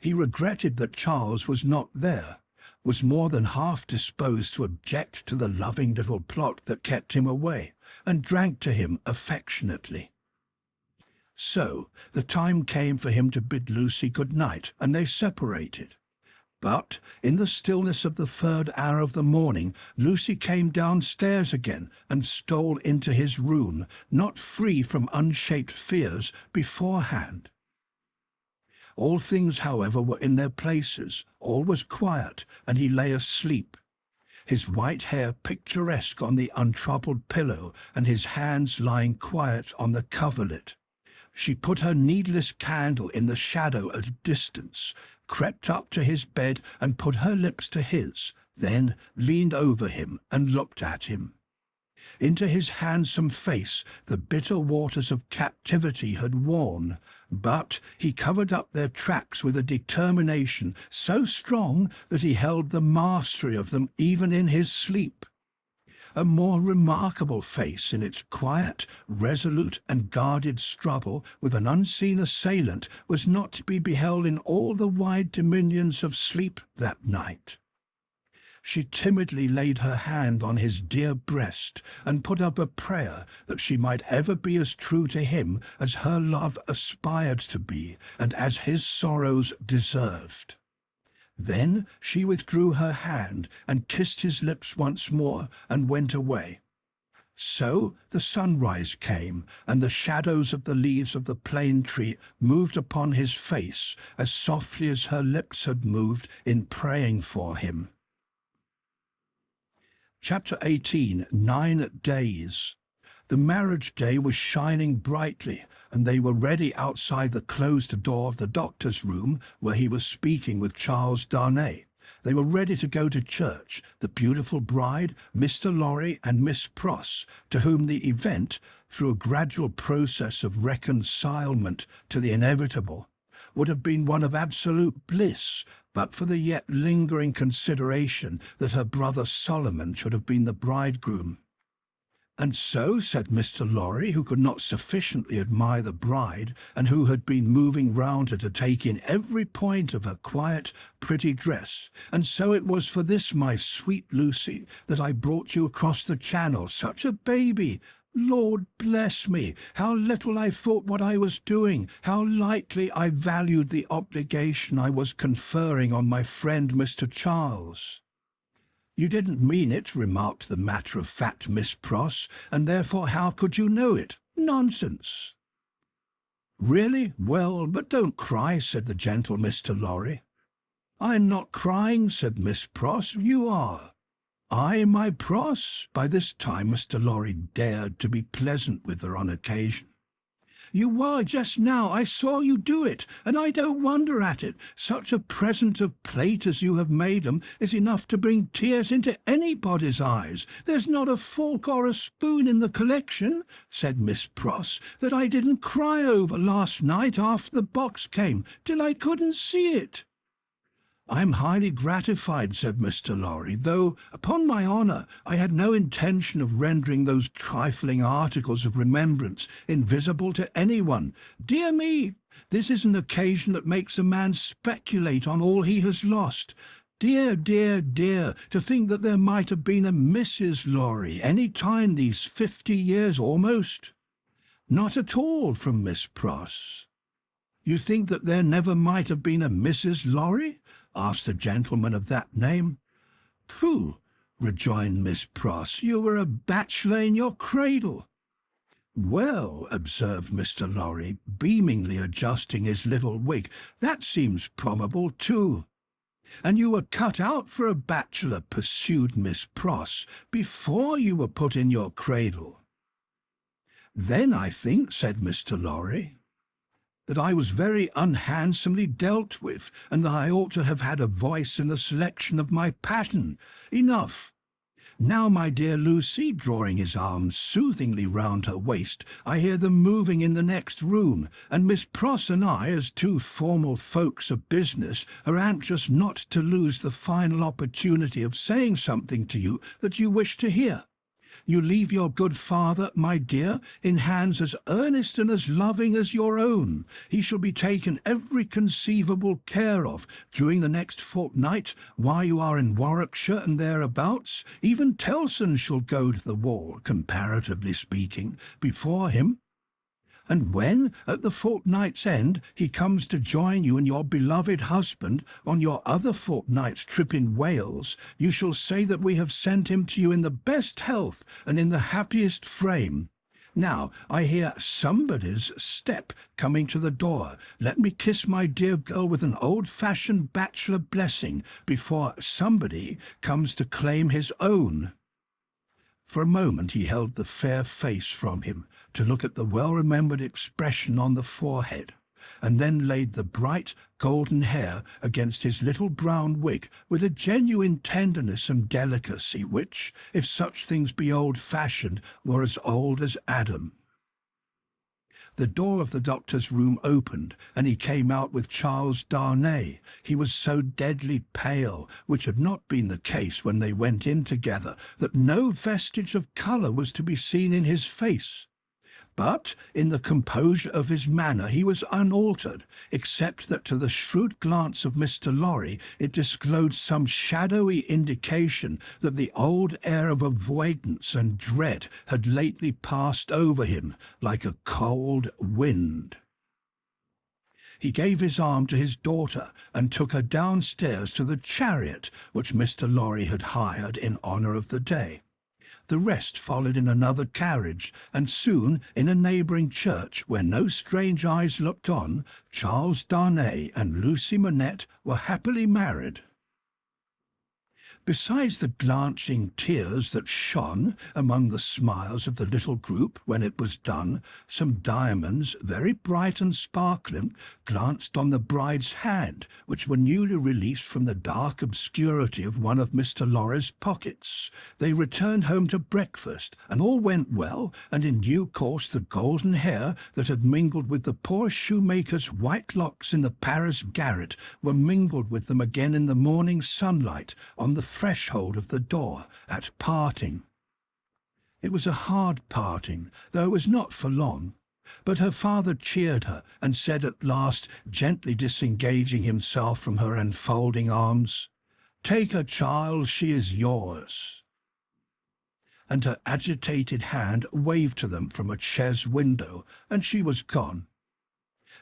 He regretted that Charles was not there, was more than half disposed to object to the loving little plot that kept him away, and drank to him affectionately. So the time came for him to bid Lucie good night, and they separated. But in the stillness of the 3rd hour of the morning, Lucie came downstairs again and stole into his room, not free from unshaped fears beforehand. All things, however, were in their places. All was quiet, and he lay asleep, his white hair picturesque on the untroubled pillow, and his hands lying quiet on the coverlet. She put her needless candle in the shadow at a distance, crept up to his bed and put her lips to his, then leaned over him and looked at him. Into his handsome face the bitter waters of captivity had worn, but he covered up their tracks with a determination so strong that he held the mastery of them even in his sleep. A more remarkable face in its quiet, resolute and guarded struggle with an unseen assailant was not to be beheld in all the wide dominions of sleep that night. She timidly laid her hand on his dear breast and put up a prayer that she might ever be as true to him as her love aspired to be and as his sorrows deserved. Then she withdrew her hand and kissed his lips once more and went away. So the sunrise came, and the shadows of the leaves of the plane tree moved upon his face as softly as her lips had moved in praying for him. Chapter 18, 9 Days. The marriage day was shining brightly, and they were ready outside the closed door of the doctor's room where he was speaking with Charles Darnay. They were ready to go to church, the beautiful bride, Mr. Lorry and Miss Pross, to whom the event, through a gradual process of reconcilement to the inevitable, would have been one of absolute bliss, but for the yet lingering consideration that her brother Solomon should have been the bridegroom. And so, said Mr. Lorry, who could not sufficiently admire the bride, and who had been moving round her to take in every point of her quiet, pretty dress, and so it was for this, my sweet Lucy, that I brought you across the channel, such a baby. Lord bless me, how little I thought what I was doing, how lightly I valued the obligation I was conferring on my friend Mr. Charles. You didn't mean it, remarked the matter-of-fact Miss Pross, and therefore how could you know it? Nonsense. Really? Well, but don't cry, said the gentle Mr. Lorry. I'm not crying, said Miss Pross. You are. I, my Pross? By this time Mr. Lorry dared to be pleasant with her on occasion. You were just now. I saw you do it, and I don't wonder at it. Such a present of plate as you have made 'em is enough to bring tears into anybody's eyes. There's not a fork or a spoon in the collection, said Miss Pross, that I didn't cry over last night after the box came, till I couldn't see it. I'm highly gratified, said Mr. Lorry, though, upon my honour, I had no intention of rendering those trifling articles of remembrance invisible to anyone. Dear me, this is an occasion that makes a man speculate on all he has lost. Dear, dear, dear, to think that there might have been a Mrs. Lorry any time these 50 years almost. Not at all, from Miss Pross. You think that there never might have been a Mrs. Lorry? Asked a gentleman of that name. Pooh, rejoined Miss Pross, you were a bachelor in your cradle. Well, observed Mr. Lorry, beamingly adjusting his little wig, that seems probable too. And you were cut out for a bachelor, pursued Miss Pross, before you were put in your cradle. Then I think, said Mr. Lorry, that I was very unhandsomely dealt with, and that I ought to have had a voice in the selection of my pattern. Enough. Now, my dear Lucy, drawing his arms soothingly round her waist, I hear them moving in the next room, and Miss Pross and I, as two formal folks of business, are anxious not to lose the final opportunity of saying something to you that you wish to hear. You leave your good father, my dear, in hands as earnest and as loving as your own. He shall be taken every conceivable care of during the next fortnight while you are in Warwickshire and thereabouts. Even Tellson shall go to the wall, comparatively speaking, before him. And when, at the fortnight's end, he comes to join you and your beloved husband on your other fortnight's trip in Wales, you shall say that we have sent him to you in the best health and in the happiest frame. Now, I hear somebody's step coming to the door. Let me kiss my dear girl with an old-fashioned bachelor blessing before somebody comes to claim his own. For a moment he held the fair face from him to look at the well-remembered expression on the forehead, and then laid the bright golden hair against his little brown wig with a genuine tenderness and delicacy which, if such things be old-fashioned, were as old as Adam. The door of the doctor's room opened, and he came out with Charles Darnay. He was so deadly pale, which had not been the case when they went in together, that no vestige of colour was to be seen in his face. But in the composure of his manner he was unaltered, except that to the shrewd glance of Mr. Lorry it disclosed some shadowy indication that the old air of avoidance and dread had lately passed over him like a cold wind. He gave his arm to his daughter and took her downstairs to the chariot which Mr. Lorry had hired in honour of the day. The rest followed in another carriage, and soon, in a neighbouring church where no strange eyes looked on, Charles Darnay and Lucie Manette were happily married. Besides the glancing tears that shone among the smiles of the little group when it was done, some diamonds, very bright and sparkling, glanced on the bride's hand, which were newly released from the dark obscurity of one of Mr. Lorry's pockets. They returned home to breakfast, and all went well, and in due course the golden hair that had mingled with the poor shoemaker's white locks in the Paris garret were mingled with them again in the morning sunlight on the threshold of the door at parting. It was a hard parting, though it was not for long. But her father cheered her and said at last, gently disengaging himself from her enfolding arms, "Take her, Charles, she is yours." And her agitated hand waved to them from a chaise window, and she was gone.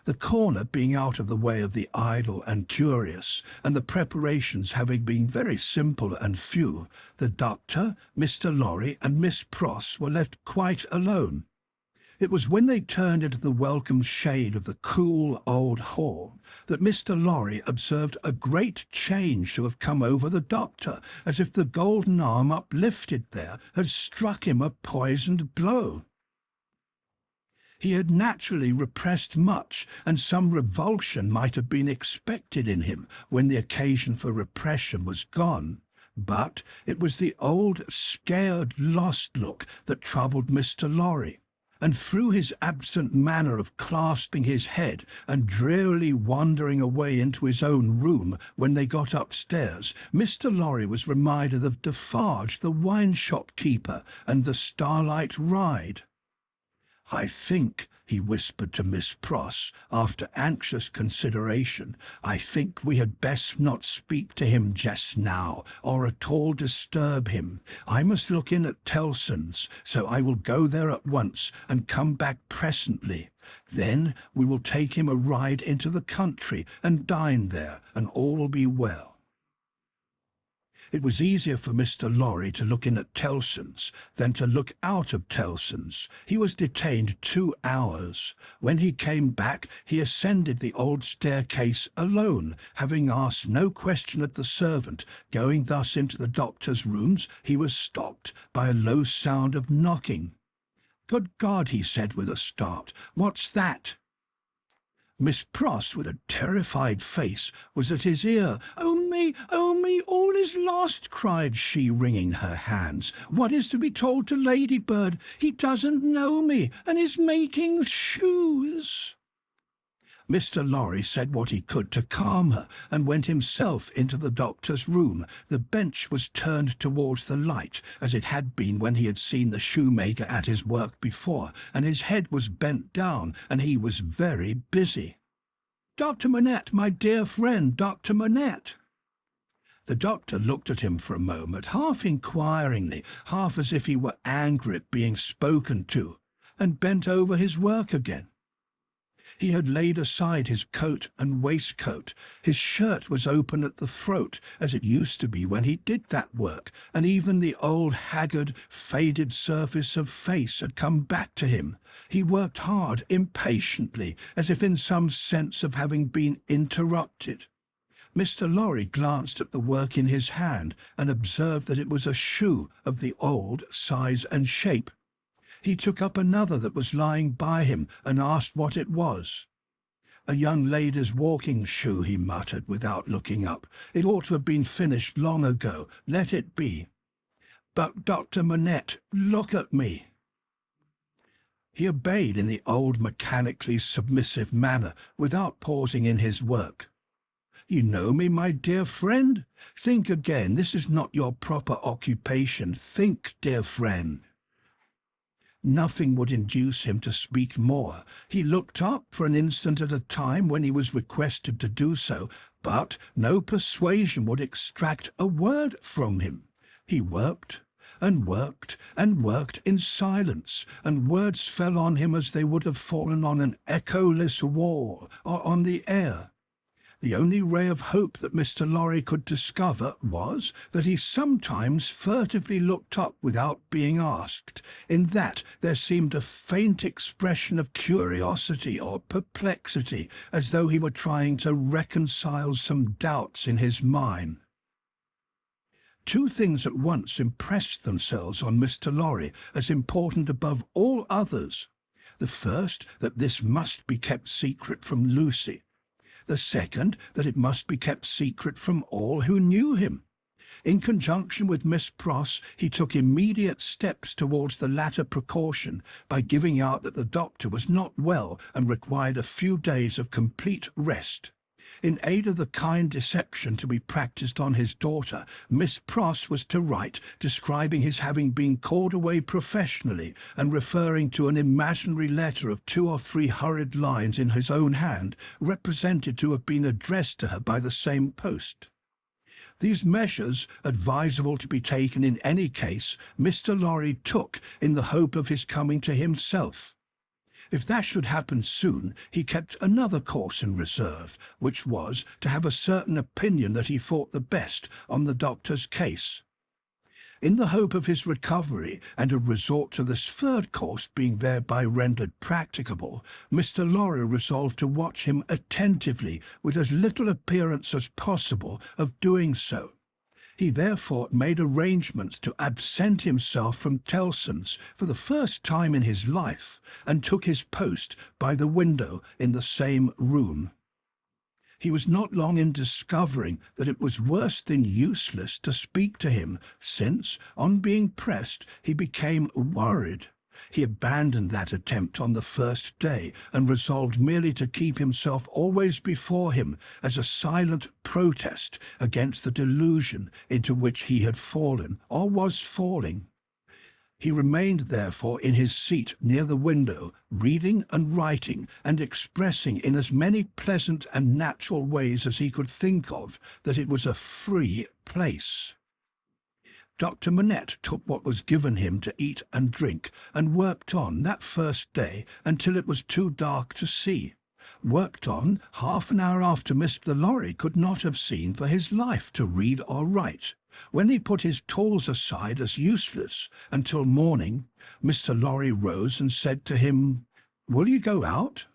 The corner being out of the way of the idle and curious, and the preparations having been very simple and few, the doctor, Mr. Lorry, and Miss Pross were left quite alone. It was when they turned into the welcome shade of the cool old hall that Mr. Lorry observed a great change to have come over the doctor, as if the golden arm uplifted there had struck him a poisoned blow. He had naturally repressed much, and some revulsion might have been expected in him when the occasion for repression was gone. But it was the old, scared, lost look that troubled Mr. Lorry, and through his absent manner of clasping his head and drearily wandering away into his own room when they got upstairs, Mr. Lorry was reminded of Defarge, the wine-shop keeper, and the starlight ride. "I think," he whispered to Miss Pross, after anxious consideration, "I think we had best not speak to him just now, or at all disturb him. I must look in at Tellson's, so I will go there at once and come back presently. Then we will take him a ride into the country and dine there, and all will be well." It was easier for Mr. Lorry to look in at Tellson's than to look out of Tellson's. He was detained 2 hours. When he came back, he ascended the old staircase alone, having asked no question at the servant. Going thus into the doctor's rooms, he was stopped by a low sound of knocking. "Good God," he said with a start, "what's that?" Miss Pross, with a terrified face, was at his ear. "Oh me, all is lost," cried she, wringing her hands. "What is to be told to Ladybird? He doesn't know me, and is making shoes." Mr. Lorry said what he could to calm her, and went himself into the doctor's room. The bench was turned towards the light, as it had been when he had seen the shoemaker at his work before, and his head was bent down, and he was very busy. "Dr. Manette, my dear friend, Dr. Manette." The doctor looked at him for a moment, half inquiringly, half as if he were angry at being spoken to, and bent over his work again. He had laid aside his coat and waistcoat. His shirt was open at the throat, as it used to be when he did that work, and even the old haggard, faded surface of face had come back to him. He worked hard, impatiently, as if in some sense of having been interrupted. Mr. Lorry glanced at the work in his hand, and observed that it was a shoe of the old size and shape. He took up another that was lying by him, and asked what it was. "A young lady's walking shoe," he muttered, without looking up. "It ought to have been finished long ago. Let it be." "But, Dr. Manette, look at me." He obeyed in the old mechanically submissive manner, without pausing in his work. "You know me, my dear friend? Think again. This is not your proper occupation. Think, dear friend." Nothing would induce him to speak more. He looked up for an instant at a time when he was requested to do so, but no persuasion would extract a word from him. He worked and worked and worked in silence, and words fell on him as they would have fallen on an echoless wall or on the air. The only ray of hope that Mr. Lorry could discover was that he sometimes furtively looked up without being asked. In that there seemed a faint expression of curiosity or perplexity, as though he were trying to reconcile some doubts in his mind. Two things at once impressed themselves on Mr. Lorry as important above all others. The first, that this must be kept secret from Lucie. The second, that it must be kept secret from all who knew him. In conjunction with Miss Pross, he took immediate steps towards the latter precaution by giving out that the doctor was not well and required a few days of complete rest. In aid of the kind deception to be practised on his daughter, Miss Pross was to write, describing his having been called away professionally, and referring to an imaginary letter of 2 or 3 hurried lines in his own hand, represented to have been addressed to her by the same post. These measures, advisable to be taken in any case, Mr. Lorry took in the hope of his coming to himself. If that should happen soon, he kept another course in reserve, which was to have a certain opinion that he thought the best on the doctor's case. In the hope of his recovery, and a resort to this third course being thereby rendered practicable, Mr. Lorry resolved to watch him attentively, with as little appearance as possible of doing so. He therefore made arrangements to absent himself from Tellson's for the first time in his life, and took his post by the window in the same room. He was not long in discovering that it was worse than useless to speak to him, since, on being pressed, he became worried. He abandoned that attempt on the first day, and resolved merely to keep himself always before him as a silent protest against the delusion into which he had fallen, or was falling. He remained therefore in his seat near the window, reading and writing, and expressing in as many pleasant and natural ways as he could think of that it was a free place. Dr. Manette took what was given him to eat and drink, and worked on that first day until it was too dark to see. Worked on half an hour after Mr. Lorry could not have seen for his life to read or write. When he put his tools aside as useless until morning, Mr. Lorry rose and said to him, "Will you go out?"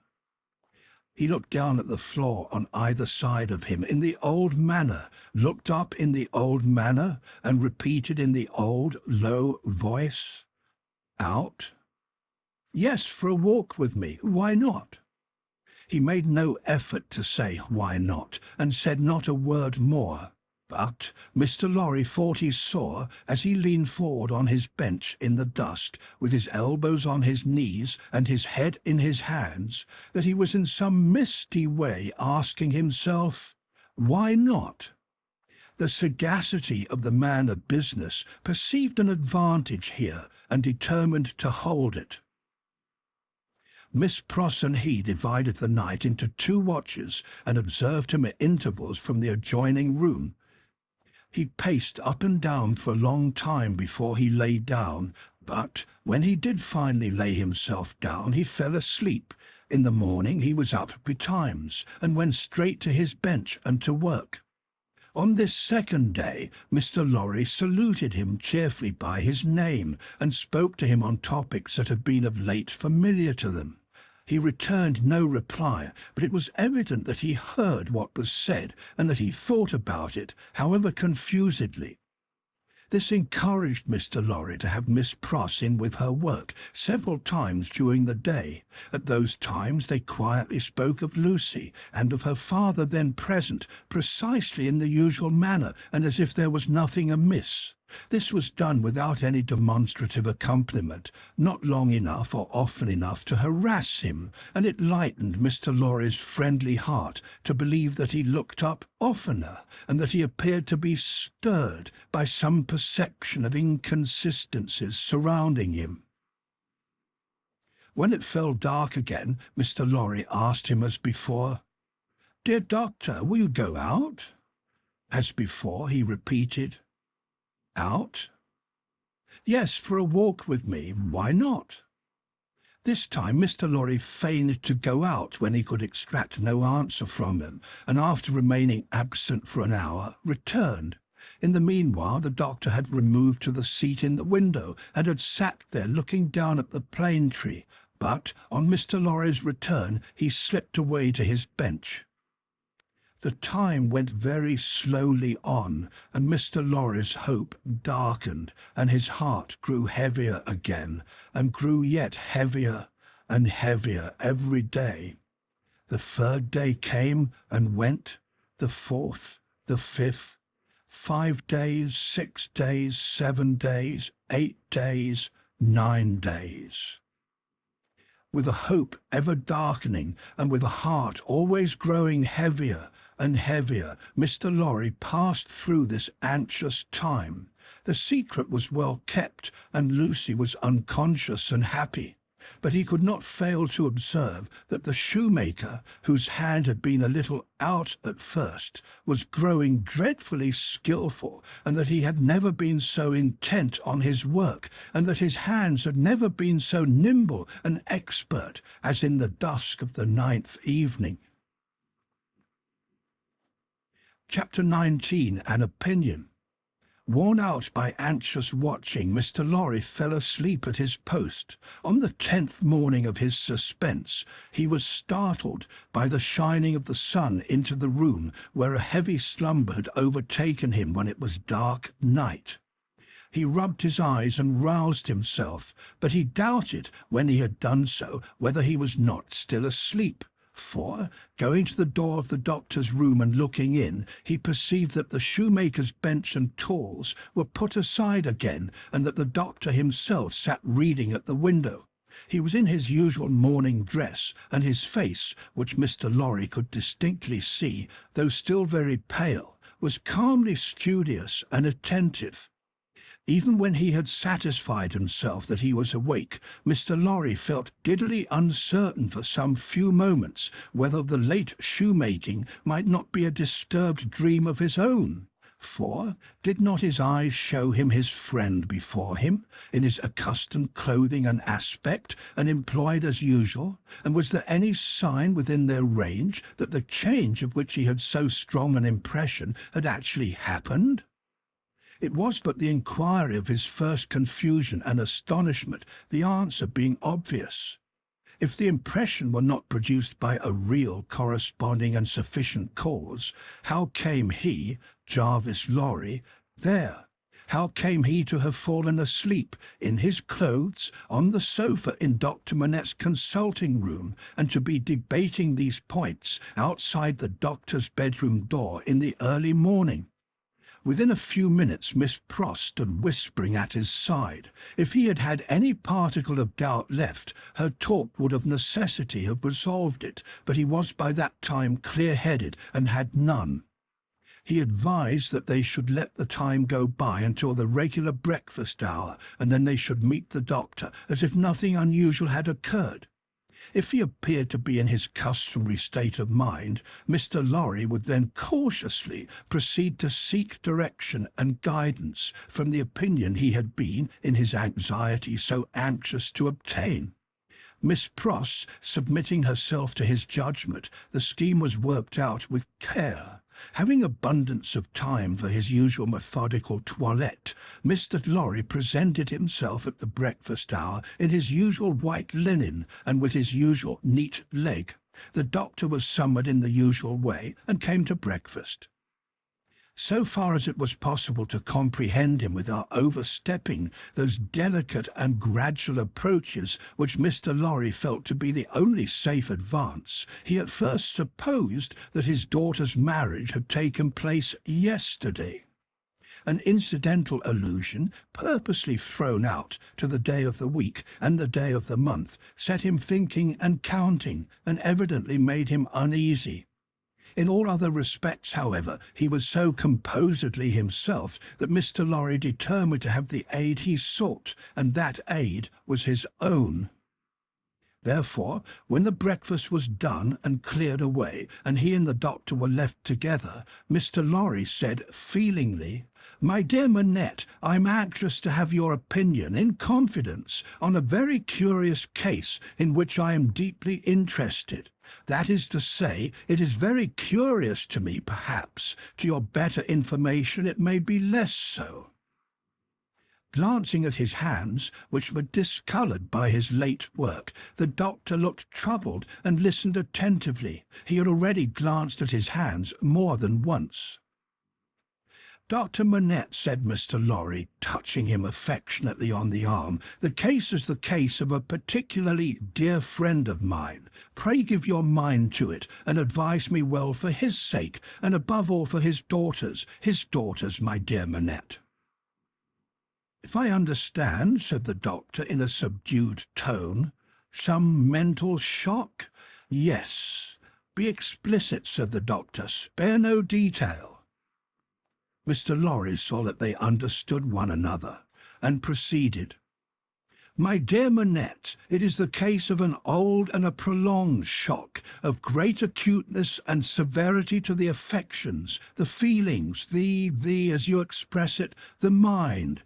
He looked down at the floor on either side of him in the old manner, looked up in the old manner, and repeated in the old low voice, "Out?" "Yes, for a walk with me. Why not?" He made no effort to say why not, and said not a word more. But Mr. Lorry thought he saw, as he leaned forward on his bench in the dust, with his elbows on his knees and his head in his hands, that he was in some misty way asking himself, "Why not?" The sagacity of the man of business perceived an advantage here, and determined to hold it. Miss Pross and he divided the night into 2 watches, and observed him at intervals from the adjoining room. He paced up and down for a long time before he lay down, but when he did finally lay himself down, he fell asleep. In the morning he was up betimes, and went straight to his bench and to work. On this second day, Mr. Lorry saluted him cheerfully by his name, and spoke to him on topics that had been of late familiar to them. He returned no reply, but it was evident that he heard what was said, and that he thought about it, however confusedly. This encouraged Mr. Lorry to have Miss Pross in with her work several times during the day. At those times they quietly spoke of Lucie, and of her father then present, precisely in the usual manner, and as if there was nothing amiss. This was done without any demonstrative accompaniment, not long enough or often enough to harass him, and it lightened Mr. Lorry's friendly heart to believe that he looked up oftener, and that he appeared to be stirred by some perception of inconsistencies surrounding him. When it fell dark again, Mr. Lorry asked him as before, "Dear doctor, will you go out?" As before, he repeated, "Out?" Yes, for a walk with me, why not? This time Mr. Lorry feigned to go out when he could extract no answer from him, and after remaining absent for an hour, returned. In the meanwhile, the doctor had removed to the seat in the window, and had sat there looking down at the plane tree, but on Mr. Lorry's return he slipped away to his bench. The time went very slowly on, and Mr. Lorry's hope darkened, and his heart grew heavier again, and grew yet heavier and heavier every day. The third day came and went, the fourth, the fifth, 5 days, 6 days, 7 days, 8 days, 9 days. With a hope ever darkening, and with a heart always growing heavier and heavier, Mr. Lorry passed through this anxious time. The secret was well kept, and Lucie was unconscious and happy. But he could not fail to observe that the shoemaker, whose hand had been a little out at first, was growing dreadfully skilful, and that he had never been so intent on his work, and that his hands had never been so nimble and expert as in the dusk of the 9th evening. Chapter 19. An Opinion. Worn out by anxious watching, Mr. Lorry fell asleep at his post. On the 10th morning of his suspense, he was startled by the shining of the sun into the room where a heavy slumber had overtaken him when it was dark night. He rubbed his eyes and roused himself, but he doubted, when he had done so, whether he was not still asleep. For, going to the door of the doctor's room and looking in, he perceived that the shoemaker's bench and tools were put aside again, and that the doctor himself sat reading at the window. He was in his usual morning dress, and his face, which Mr. Lorry could distinctly see, though still very pale, was calmly studious and attentive. Even when he had satisfied himself that he was awake, Mr. Lorry felt giddily uncertain for some few moments whether the late shoemaking might not be a disturbed dream of his own. For did not his eyes show him his friend before him, in his accustomed clothing and aspect, and employed as usual? And was there any sign within their range that the change of which he had so strong an impression had actually happened? It was but the inquiry of his first confusion and astonishment, the answer being obvious. If the impression were not produced by a real, corresponding and sufficient cause, how came he, Jarvis Lorry, there? How came he to have fallen asleep, in his clothes, on the sofa in Dr. Manette's consulting room, and to be debating these points outside the doctor's bedroom door in the early morning? Within a few minutes Miss Pross stood whispering at his side. If he had had any particle of doubt left, her talk would of necessity have resolved it, but he was by that time clear-headed and had none. He advised that they should let the time go by until the regular breakfast hour, and then they should meet the doctor, as if nothing unusual had occurred. If he appeared to be in his customary state of mind, Mr. Lorry would then cautiously proceed to seek direction and guidance from the opinion he had been, in his anxiety, so anxious to obtain. Miss Pross submitting herself to his judgment, the scheme was worked out with care. Having abundance of time for his usual methodical toilette, Mr. Lorry presented himself at the breakfast hour in his usual white linen and with his usual neat leg. The doctor was summoned in the usual way and came to breakfast. So far as it was possible to comprehend him without overstepping those delicate and gradual approaches which Mr. Lorry felt to be the only safe advance, he at first supposed that his daughter's marriage had taken place yesterday. An incidental allusion, purposely thrown out to the day of the week and the day of the month, set him thinking and counting, and evidently made him uneasy. In all other respects, however, he was so composedly himself that Mr. Lorry determined to have the aid he sought, and that aid was his own. Therefore, when the breakfast was done and cleared away, and he and the doctor were left together, Mr. Lorry said feelingly, My dear Manette, I'm anxious to have your opinion in confidence on a very curious case in which I am deeply interested. That is to say, it is very curious to me, perhaps. To your better information it may be less so. Glancing at his hands, which were discoloured by his late work, the doctor looked troubled and listened attentively. He had already glanced at his hands more than once. "Dr. Manette," said Mr. Lorry, touching him affectionately on the arm, "the case is the case of a particularly dear friend of mine. Pray give your mind to it, and advise me well for his sake, and above all for his daughters, my dear Manette." "If I understand," said the doctor in a subdued tone, "some mental shock?" "Yes." "Be explicit," said the doctor. "Spare no detail." Mr. Lorry saw that they understood one another, and proceeded. "My dear Manette, it is the case of an old and a prolonged shock, of great acuteness and severity to the affections, the feelings, as you express it, the mind.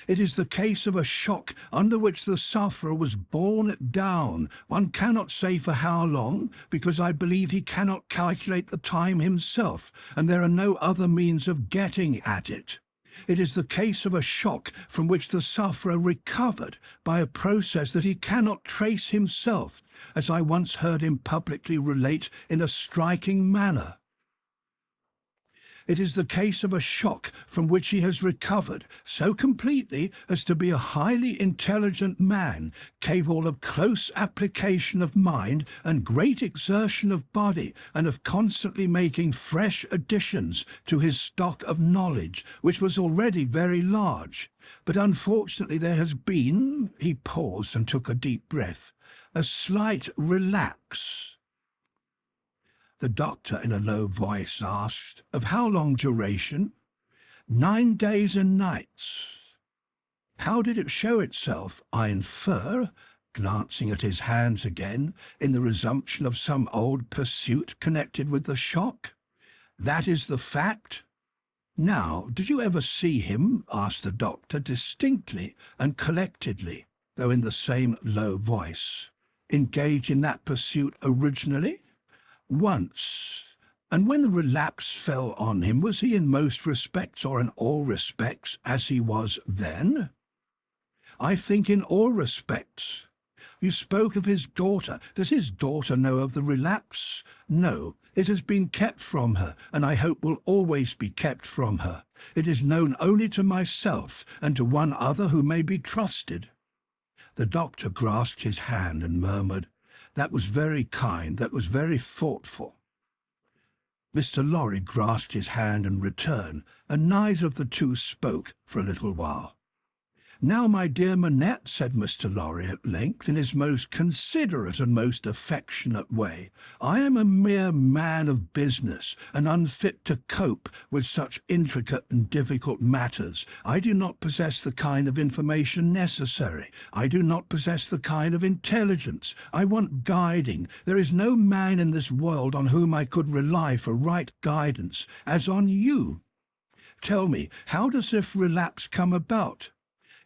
It is the case of a shock under which the sufferer was borne down. One cannot say for how long, because I believe he cannot calculate the time himself, and there are no other means of getting at it. It is the case of a shock from which the sufferer recovered by a process that he cannot trace himself, as I once heard him publicly relate in a striking manner. It is the case of a shock from which he has recovered so completely as to be a highly intelligent man, capable of close application of mind and great exertion of body, and of constantly making fresh additions to his stock of knowledge, which was already very large. But unfortunately there has been," he paused and took a deep breath, "a slight relapse." The doctor, in a low voice, asked, "Of how long duration?" 9 days and nights." "How did it show itself? I infer," glancing at his hands again, "in the resumption of some old pursuit connected with the shock?" "That is the fact." "Now, did you ever see him," asked the doctor distinctly and collectedly, though in the same low voice, "engage in that pursuit originally?" "Once." "And when the relapse fell on him, was he in most respects or in all respects as he was then?" "I think in all respects." "You spoke of his daughter. Does his daughter know of the relapse?" "No. It has been kept from her, and I hope will always be kept from her. It is known only to myself and to one other who may be trusted." The doctor grasped his hand and murmured, "That was very kind, that was very thoughtful." Mr. Lorry grasped his hand in return, and neither of the two spoke for a little while. "Now, my dear Manette," said Mr. Lorry at length, in his most considerate and most affectionate way, "I am a mere man of business, and unfit to cope with such intricate and difficult matters. I do not possess the kind of information necessary. I do not possess the kind of intelligence. I want guiding. There is no man in this world on whom I could rely for right guidance, as on you. Tell me, how does this relapse come about?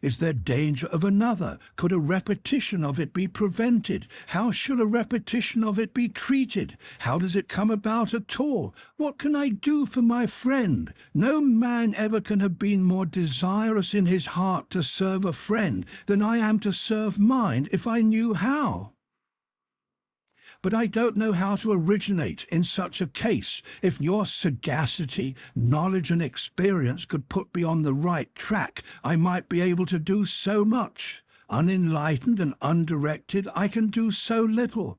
Is there danger of another? Could a repetition of it be prevented? How should a repetition of it be treated? How does it come about at all? What can I do for my friend? No man ever can have been more desirous in his heart to serve a friend than I am to serve mine, if I knew how. But I don't know how to originate in such a case. If your sagacity, knowledge and experience could put me on the right track, I might be able to do so much. Unenlightened and undirected, I can do so little.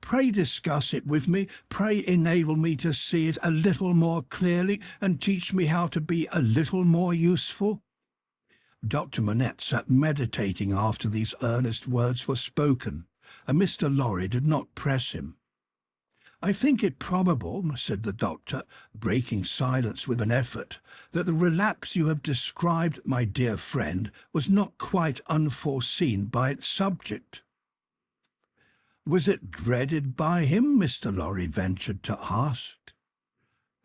Pray discuss it with me. Pray enable me to see it a little more clearly, and teach me how to be a little more useful." Dr. Manette sat meditating after these earnest words were spoken, and Mr. Lorry did not press him. "I think it probable," said the doctor, breaking silence with an effort, "that the relapse you have described, my dear friend, was not quite unforeseen by its subject." "Was it dreaded by him?" Mr. Lorry ventured to ask.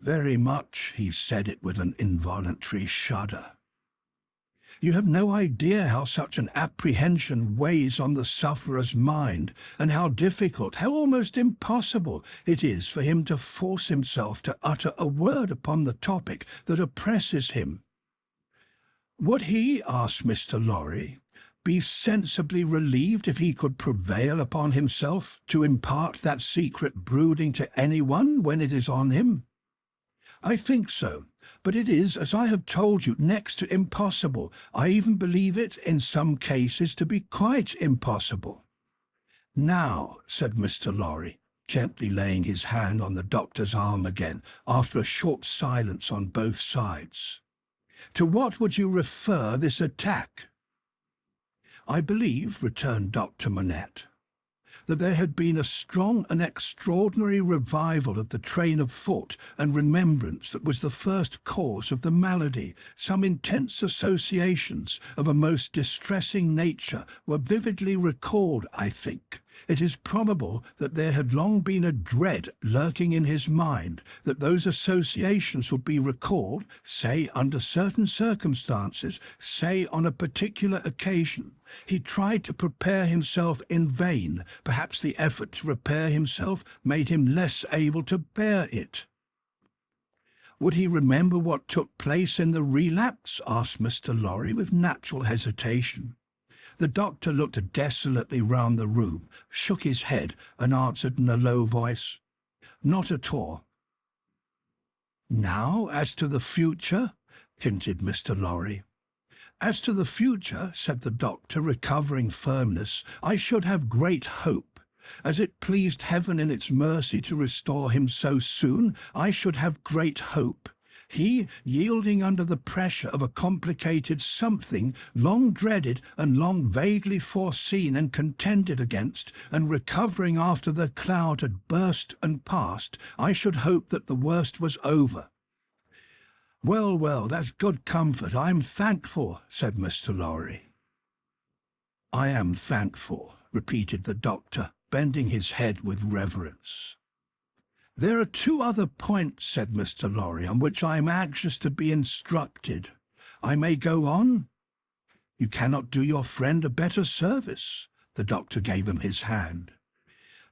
Very much, he said it with an involuntary shudder. You have no idea how such an apprehension weighs on the sufferer's mind, and how difficult, how almost impossible it is for him to force himself to utter a word upon the topic that oppresses him. Would he, asked Mr. Lorry, be sensibly relieved if he could prevail upon himself to impart that secret brooding to anyone when it is on him? I think so, but it is, as I have told you, next to impossible. I even believe it, in some cases, to be quite impossible. Now, said Mr. Lorry, gently laying his hand on the doctor's arm again, after a short silence on both sides, to what would you refer this attack? I believe, returned Dr. Manette, that there had been a strong and extraordinary revival of the train of thought and remembrance that was the first cause of the malady. Some intense associations of a most distressing nature were vividly recalled, I think. It is probable that there had long been a dread lurking in his mind that those associations would be recalled, say under certain circumstances, say on a particular occasion. He tried to prepare himself in vain. Perhaps the effort to prepare himself made him less able to bear it. Would he remember what took place in the relapse? Asked Mr. Lorry with natural hesitation. The doctor looked desolately round the room, shook his head, and answered in a low voice, "Not at all." "Now, as to the future?" hinted Mr. Lorry. "As to the future," said the doctor, recovering firmness, "I should have great hope. As it pleased heaven in its mercy to restore him so soon, I should have great hope. He, yielding under the pressure of a complicated something, long dreaded and long vaguely foreseen and contended against, and recovering after the cloud had burst and passed, I should hope that the worst was over." "Well, well, that's good comfort. I am thankful," said Mr. Lorry. "I am thankful," repeated the doctor, bending his head with reverence. "There are two other points," said Mr. Lorry, "on which I am anxious to be instructed. I may go on?" "You cannot do your friend a better service." The doctor gave him his hand.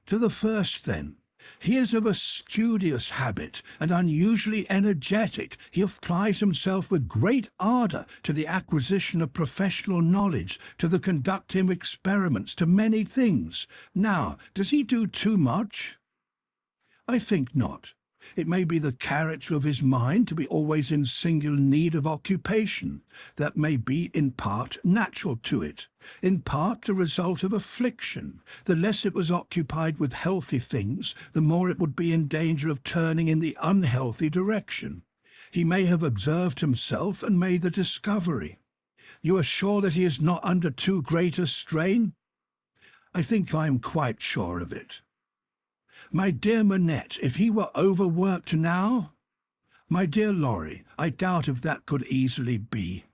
"To the first, then. He is of a studious habit and unusually energetic. He applies himself with great ardour to the acquisition of professional knowledge, to the conducting of experiments, to many things. Now, does he do too much? I think not. It may be the character of his mind to be always in singular need of occupation. That may be in part natural to it, in part the result of affliction. The less it was occupied with healthy things, the more it would be in danger of turning in the unhealthy direction. He may have observed himself and made the discovery. You are sure that he is not under too great a strain? I think I am quite sure of it. My dear Manette, if he were overworked now? My dear Lorry, I doubt if that could easily be.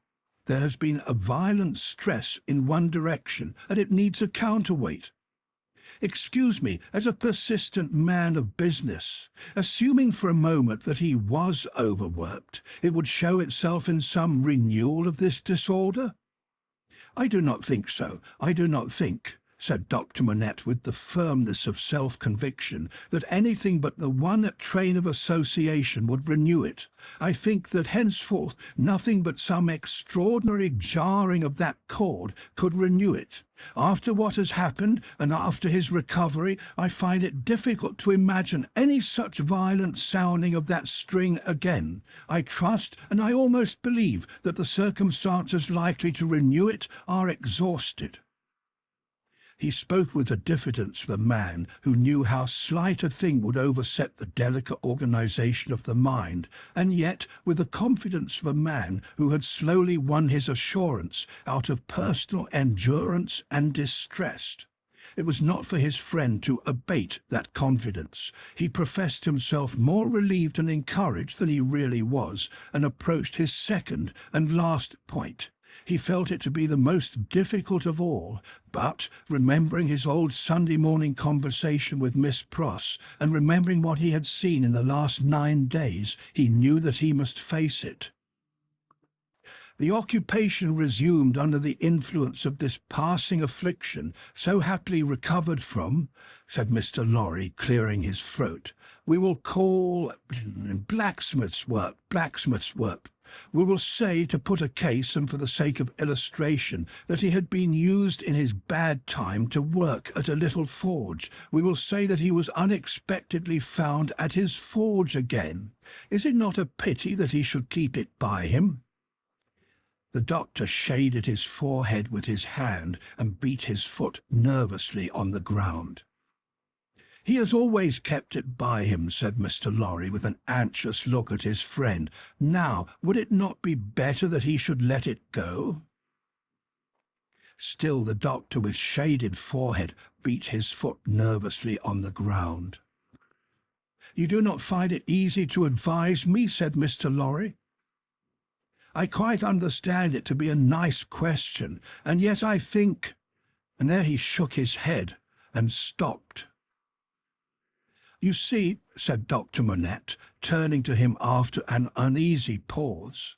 There has been a violent stress in one direction, and it needs a counterweight. Excuse me, as a persistent man of business, assuming for a moment that he was overworked, it would show itself in some renewal of this disorder? I do not think so. I do not think, said Dr. Manette with the firmness of self-conviction, that anything but the one train of association would renew it. I think that henceforth nothing but some extraordinary jarring of that cord could renew it. After what has happened, and after his recovery, I find it difficult to imagine any such violent sounding of that string again. I trust, and I almost believe, that the circumstances likely to renew it are exhausted. He spoke with the diffidence of a man who knew how slight a thing would overset the delicate organization of the mind, and yet with the confidence of a man who had slowly won his assurance out of personal endurance and distress. It was not for his friend to abate that confidence. He professed himself more relieved and encouraged than he really was, and approached his second and last point. He felt it to be the most difficult of all, but, remembering his old Sunday morning conversation with Miss Pross, and remembering what he had seen in the last 9 days, he knew that he must face it. The occupation resumed under the influence of this passing affliction, so happily recovered from, said Mr. Lorry, clearing his throat. We will call blacksmith's work. We will say, to put a case and for the sake of illustration, that he had been used in his bad time to work at a little forge. We will say that he was unexpectedly found at his forge again. Is it not a pity that he should keep it by him? The doctor shaded his forehead with his hand and beat his foot nervously on the ground. He has always kept it by him, said Mr. Lorry, with an anxious look at his friend. Now, would it not be better that he should let it go? Still the doctor, with shaded forehead, beat his foot nervously on the ground. You do not find it easy to advise me, said Mr. Lorry. I quite understand it to be a nice question, and yet I think—" and there he shook his head and stopped. You see, said Dr. Manette, turning to him after an uneasy pause,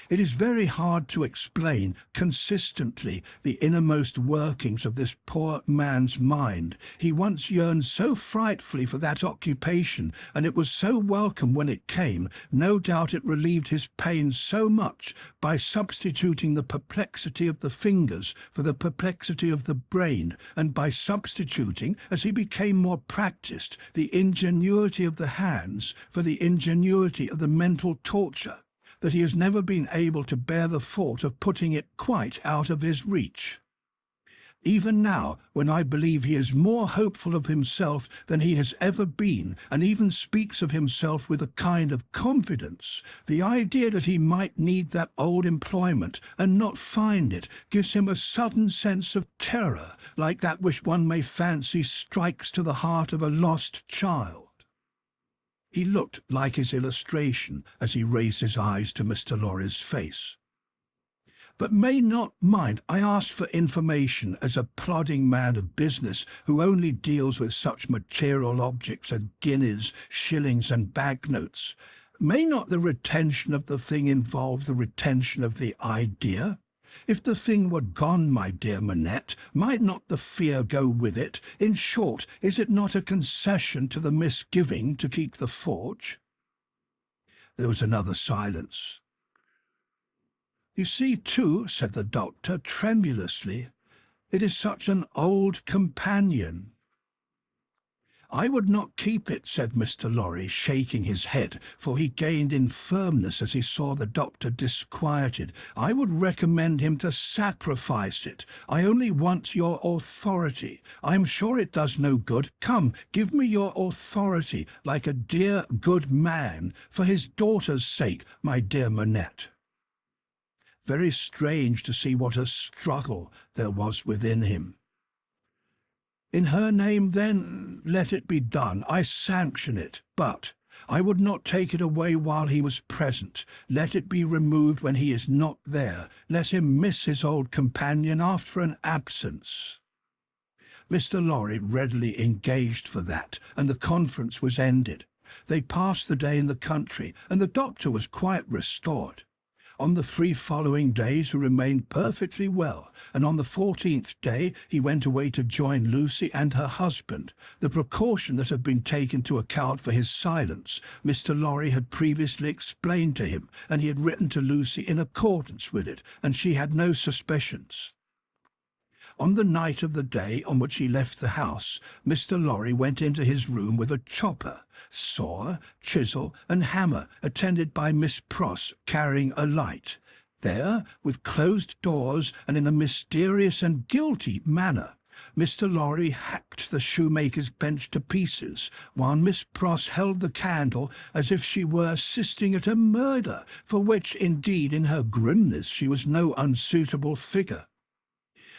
it is very hard to explain consistently the innermost workings of this poor man's mind. He once yearned so frightfully for that occupation, and it was so welcome when it came. No doubt it relieved his pain so much by substituting the perplexity of the fingers for the perplexity of the brain, and by substituting, as he became more practised, the ingenuity of the hands for the ingenuity of the mental torture, that he has never been able to bear the thought of putting it quite out of his reach. Even now, when I believe he is more hopeful of himself than he has ever been, and even speaks of himself with a kind of confidence, the idea that he might need that old employment and not find it gives him a sudden sense of terror, like that which one may fancy strikes to the heart of a lost child. He looked like his illustration as he raised his eyes to Mr. Lorry's face. But may not mind, I ask for information as a plodding man of business who only deals with such material objects as guineas, shillings, and banknotes. May not the retention of the thing involve the retention of the idea? If the thing were gone, my dear Manette, might not the fear go with it? In short, is it not a concession to the misgiving to keep the forge? There was another silence. You see, too, said the doctor tremulously, it is such an old companion. I would not keep it, said Mr. Lorry, shaking his head, for he gained in firmness as he saw the doctor disquieted. I would recommend him to sacrifice it. I only want your authority. I am sure it does no good. Come, give me your authority, like a dear, good man, for his daughter's sake, my dear Manette. Very strange to see what a struggle there was within him. In her name, then, let it be done. I sanction it, but I would not take it away while he was present. Let it be removed when he is not there. Let him miss his old companion after an absence. Mr. Lorry readily engaged for that, and the conference was ended. They passed the day in the country, and the doctor was quite restored. On the 3 following days he remained perfectly well, and on the 14th day he went away to join Lucie and her husband. The precaution that had been taken to account for his silence, Mr. Lorry had previously explained to him, and he had written to Lucie in accordance with it, and she had no suspicions. On the night of the day on which he left the house, Mr. Lorry went into his room with a chopper, saw, chisel, and hammer, attended by Miss Pross carrying a light. There, with closed doors and in a mysterious and guilty manner, Mr. Lorry hacked the shoemaker's bench to pieces, while Miss Pross held the candle as if she were assisting at a murder, for which, indeed, in her grimness she was no unsuitable figure.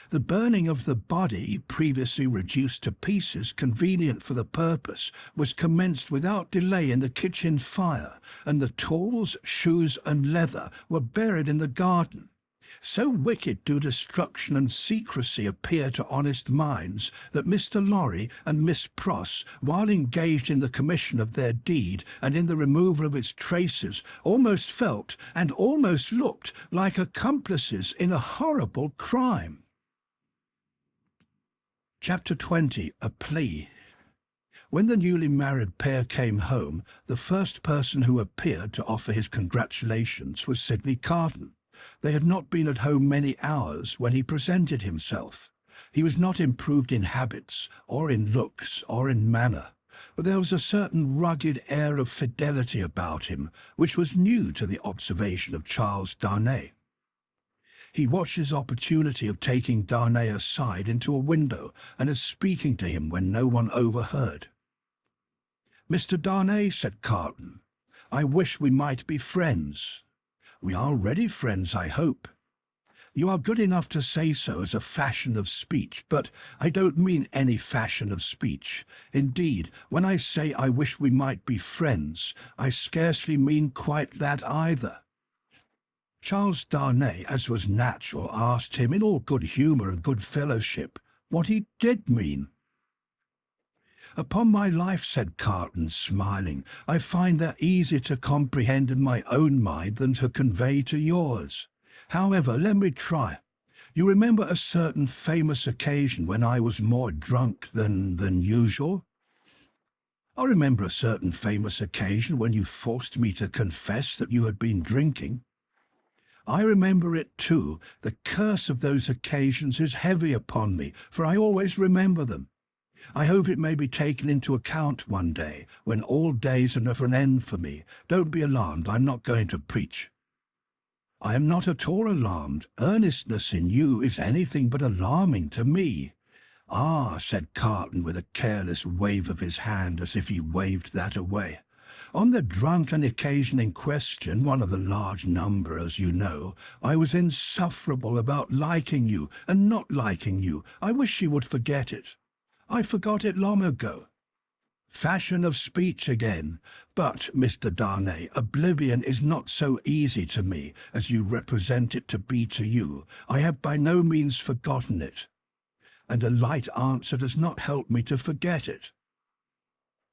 The burning of the body, previously reduced to pieces convenient for the purpose, was commenced without delay in the kitchen fire, and the tools, shoes, and leather were buried in the garden. So wicked do destruction and secrecy appear to honest minds, that Mr. Lorry and Miss Pross, while engaged in the commission of their deed and in the removal of its traces, almost felt and almost looked like accomplices in a horrible crime. Chapter 20. A Plea. When the newly married pair came home, the first person who appeared to offer his congratulations was Sidney Carton. They had not been at home many hours when he presented himself. He was not improved in habits, or in looks, or in manner, but there was a certain rugged air of fidelity about him, which was new to the observation of Charles Darnay. He watched his opportunity of taking Darnay aside into a window and of speaking to him when no one overheard. "Mr. Darnay," said Carton, "I wish we might be friends." "We are already friends, I hope." "You are good enough to say so as a fashion of speech, but I don't mean any fashion of speech. Indeed, when I say I wish we might be friends, I scarcely mean quite that either." Charles Darnay, as was natural, asked him in all good humour and good fellowship what he did mean. "Upon my life," said Carton, smiling, "I find that easier to comprehend in my own mind than to convey to yours. However, let me try. You remember a certain famous occasion when I was more drunk than usual?" "I remember a certain famous occasion when you forced me to confess that you had been drinking." "I remember it too. The curse of those occasions is heavy upon me, for I always remember them. I hope it may be taken into account one day, when all days are at an end for me. Don't be alarmed, I'm not going to preach." "I am not at all alarmed. Earnestness in you is anything but alarming to me." "Ah," said Carton, with a careless wave of his hand, as if he waved that away. "On the drunken occasion in question, one of the large number, as you know, I was insufferable about liking you and not liking you. I wish you would forget it." "I forgot it long ago." "Fashion of speech again. But, Mr. Darnay, oblivion is not so easy to me as you represent it to be to you. I have by no means forgotten it, and a light answer does not help me to forget it."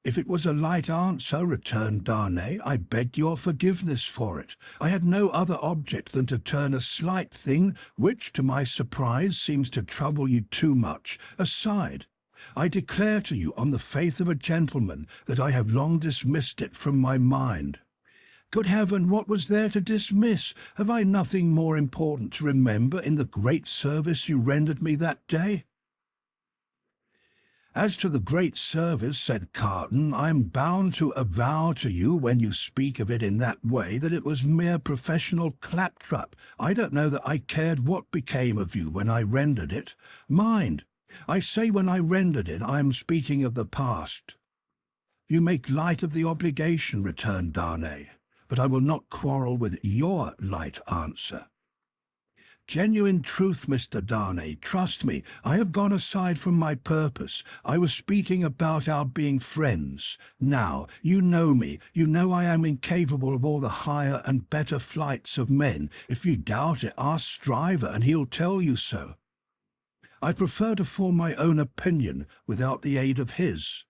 "If it was a light answer," returned Darnay, "I beg your forgiveness for it. I had no other object than to turn a slight thing, which, to my surprise, seems to trouble you too much, aside. I declare to you, on the faith of a gentleman, that I have long dismissed it from my mind." "Good heaven, what was there to dismiss? Have I nothing more important to remember in the great service you rendered me that day?" "As to the great service," said Carton, "I am bound to avow to you, when you speak of it in that way, that it was mere professional claptrap. I don't know that I cared what became of you when I rendered it. Mind, I say when I rendered it, I am speaking of the past." "You make light of the obligation," returned Darnay, "but I will not quarrel with your light answer." "Genuine truth, Mr. Darnay. Trust me, I have gone aside from my purpose. I was speaking about our being friends. Now, you know me. You know I am incapable of all the higher and better flights of men. If you doubt it, ask Stryver, and he'll tell you so. I prefer to form my own opinion without the aid of his.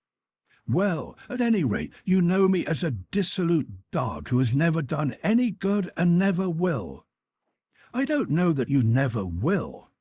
Well, at any rate, you know me as a dissolute dog who has never done any good and never will." "I don't know that you never will."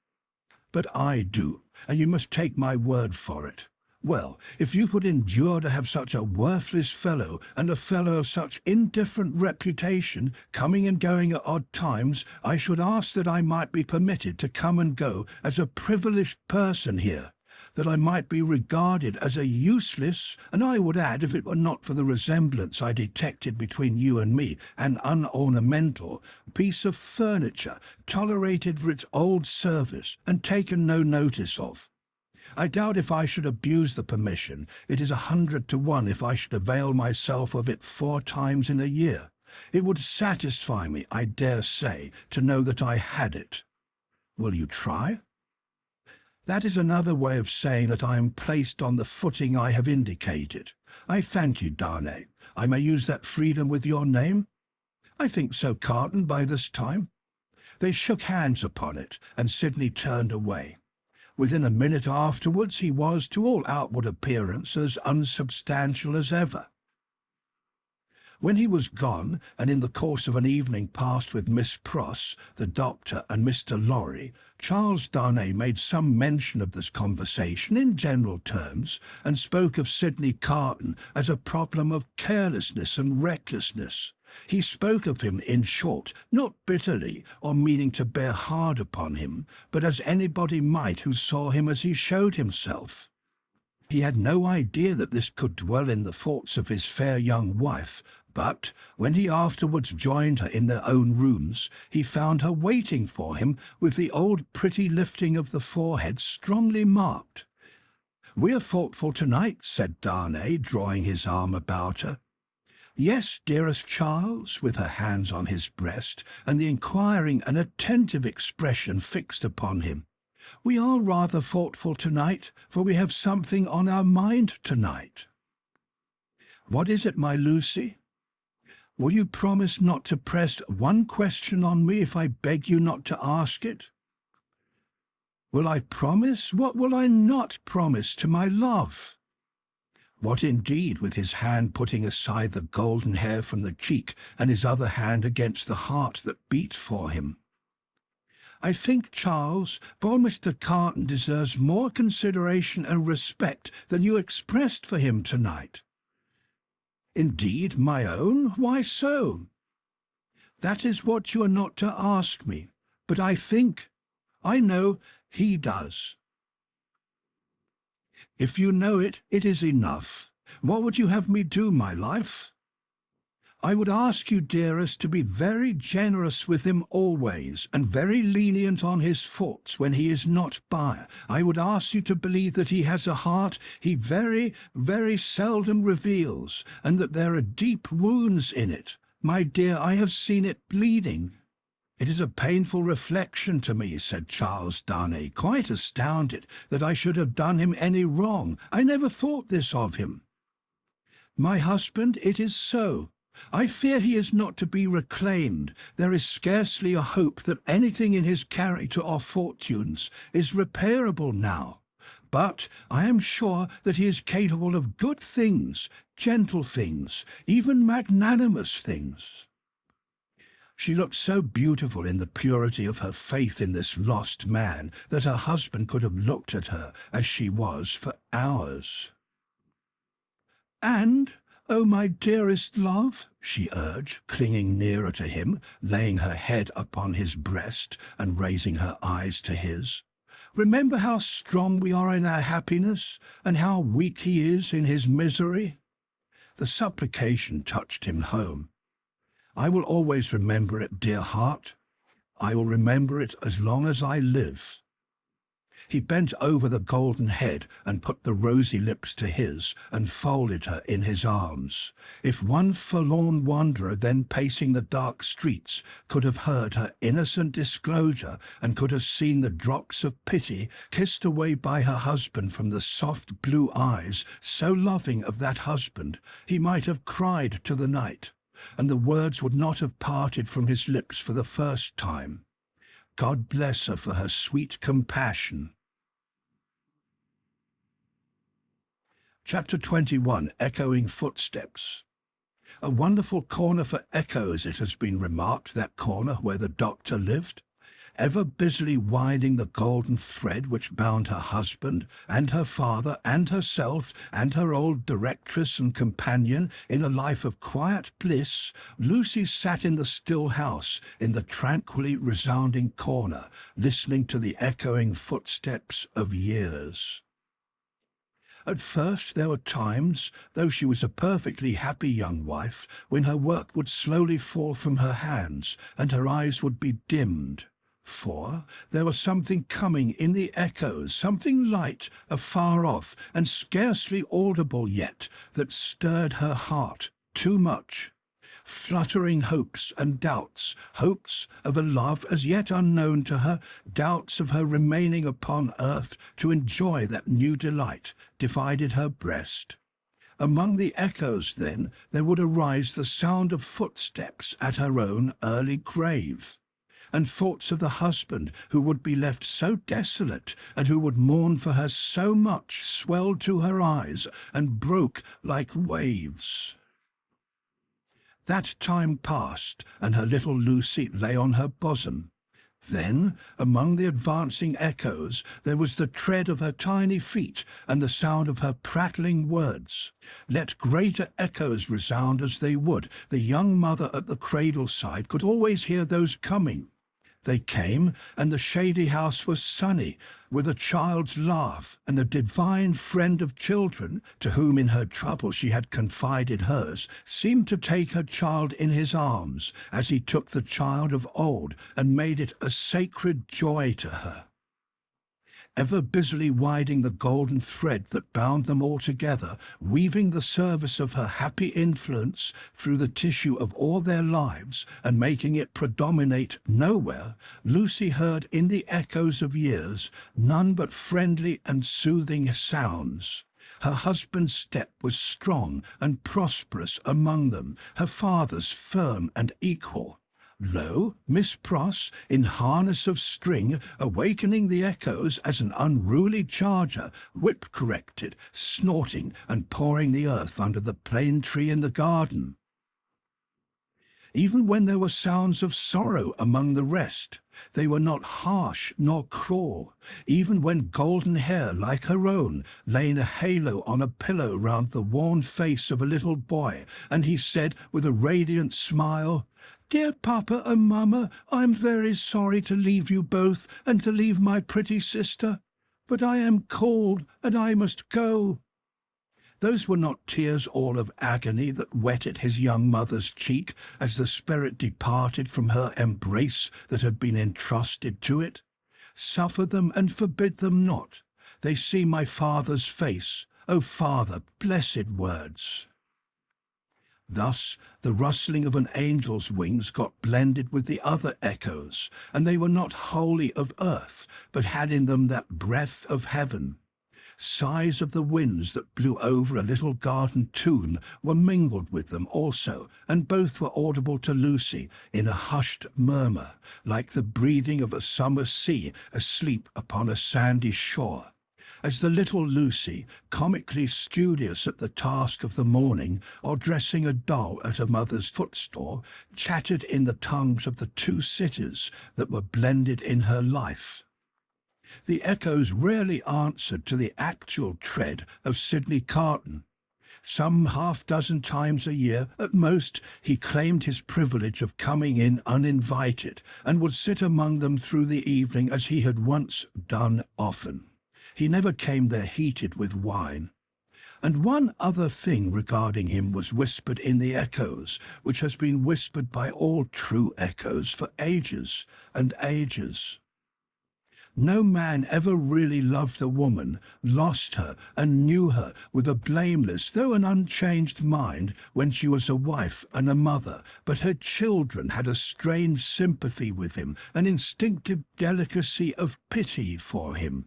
"But I do, and you must take my word for it. Well, if you could endure to have such a worthless fellow, and a fellow of such indifferent reputation, coming and going at odd times, I should ask that I might be permitted to come and go as a privileged person here, that I might be regarded as a useless, and I would add, if it were not for the resemblance I detected between you and me, an unornamental piece of furniture, tolerated for its old service, and taken no notice of. I doubt if I should abuse the permission. It is 100 to 1 if I should avail myself of it 4 times in a year. It would satisfy me, I dare say, to know that I had it. Will you try?" "That is another way of saying that I am placed on the footing I have indicated. I thank you, Darnay. I may use that freedom with your name?" "I think so, Carton, by this time." They shook hands upon it, and Sidney turned away. Within a minute afterwards he was, to all outward appearance, as unsubstantial as ever. When he was gone, and in the course of an evening passed with Miss Pross, the doctor, and Mr. Lorry, Charles Darnay made some mention of this conversation in general terms, and spoke of Sidney Carton as a problem of carelessness and recklessness. He spoke of him, in short, not bitterly, or meaning to bear hard upon him, but as anybody might who saw him as he showed himself. He had no idea that this could dwell in the thoughts of his fair young wife, but when he afterwards joined her in their own rooms, he found her waiting for him with the old pretty lifting of the forehead strongly marked. "We are thoughtful tonight," said Darnay, drawing his arm about her. "Yes, dearest Charles," with her hands on his breast, and the inquiring and attentive expression fixed upon him. "We are rather thoughtful tonight, for we have something on our mind tonight." "What is it, my Lucy?" "Will you promise not to press one question on me if I beg you not to ask it?" "Will I promise? What will I not promise to my love?" What indeed, with his hand putting aside the golden hair from the cheek, and his other hand against the heart that beat for him. "I think, Charles, poor Mr. Carton deserves more consideration and respect than you expressed for him tonight." "Indeed, my own? Why so?" "That is what you are not to ask me, but I know he does." "If you know it, it is enough. What would you have me do, my life?" "I would ask you, dearest, to be very generous with him always, and very lenient on his faults when he is not by. I would ask you to believe that he has a heart he very, very seldom reveals, and that there are deep wounds in it. My dear, I have seen it bleeding." "It is a painful reflection to me," said Charles Darnay, quite astounded that I should have done him any wrong. "I never thought this of him." "My husband, it is so. I fear he is not to be reclaimed. There is scarcely a hope that anything in his character or fortunes is repairable now. But I am sure that he is capable of good things, gentle things, even magnanimous things." She looked so beautiful in the purity of her faith in this lost man that her husband could have looked at her as she was for hours. "And, oh, my dearest love," she urged, clinging nearer to him, laying her head upon his breast and raising her eyes to his, "remember how strong we are in our happiness, and how weak he is in his misery." The supplication touched him home. "I will always remember it, dear heart. I will remember it as long as I live." He bent over the golden head and put the rosy lips to his and folded her in his arms. If one forlorn wanderer then pacing the dark streets could have heard her innocent disclosure and could have seen the drops of pity kissed away by her husband from the soft blue eyes so loving of that husband, he might have cried to the night, and the words would not have parted from his lips for the first time. God bless her for her sweet compassion. Chapter 21. Echoing Footsteps. A wonderful corner for echoes, it has been remarked, that corner where the doctor lived, ever busily winding the golden thread which bound her husband and her father and herself and her old directress and companion in a life of quiet bliss. Lucy sat in the still house in the tranquilly resounding corner, listening to the echoing footsteps of years. At first there were times, though she was a perfectly happy young wife, when her work would slowly fall from her hands and her eyes would be dimmed. For there was something coming in the echoes, something light, afar off, and scarcely audible yet, that stirred her heart too much. Fluttering hopes and doubts, hopes of a love as yet unknown to her, doubts of her remaining upon earth to enjoy that new delight, divided her breast. Among the echoes, then, there would arise the sound of footsteps at her own early grave. and thoughts of the husband who would be left so desolate and who would mourn for her so much swelled to her eyes and broke like waves. That time passed, and her little Lucie lay on her bosom. Then, among the advancing echoes, there was the tread of her tiny feet and the sound of her prattling words. Let greater echoes resound as they would, the young mother at the cradle side could always hear those coming. They came, and the shady house was sunny, with a child's laugh, and the divine friend of children, to whom in her trouble she had confided hers, seemed to take her child in his arms, as he took the child of old, and made it a sacred joy to her. Ever busily winding the golden thread that bound them all together, weaving the service of her happy influence through the tissue of all their lives, and making it predominate nowhere, Lucie heard in the echoes of years none but friendly and soothing sounds. Her husband's step was strong and prosperous among them, her father's firm and equal. Lo, Miss Pross, in harness of string, awakening the echoes as an unruly charger, whip-corrected, snorting and pawing the earth under the plane tree in the garden. Even when there were sounds of sorrow among the rest, they were not harsh nor cruel. Even when golden hair, like her own, lay in a halo on a pillow round the worn face of a little boy, and he said with a radiant smile, "Dear Papa and Mamma, I am very sorry to leave you both and to leave my pretty sister, but I am cold and I must go." Those were not tears all of agony that wetted his young mother's cheek as the spirit departed from her embrace that had been entrusted to it. Suffer them and forbid them not. They see my father's face. O Father, blessed words. Thus the rustling of an angel's wings got blended with the other echoes, and they were not wholly of earth, but had in them that breath of heaven. Sighs of the winds that blew over a little garden tune were mingled with them also, and both were audible to Lucie in a hushed murmur, like the breathing of a summer sea asleep upon a sandy shore. As the little Lucie, comically studious at the task of the morning, or dressing a doll at her mother's footstool, chattered in the tongues of the two cities that were blended in her life. The echoes rarely answered to the actual tread of Sidney Carton. Some half-dozen times a year, at most, he claimed his privilege of coming in uninvited, and would sit among them through the evening as he had once done often. He never came there heated with wine. And one other thing regarding him was whispered in the echoes, which has been whispered by all true echoes for ages and ages. No man ever really loved a woman, lost her, and knew her with a blameless, though an unchanged mind when she was a wife and a mother, but her children had a strange sympathy with him, an instinctive delicacy of pity for him.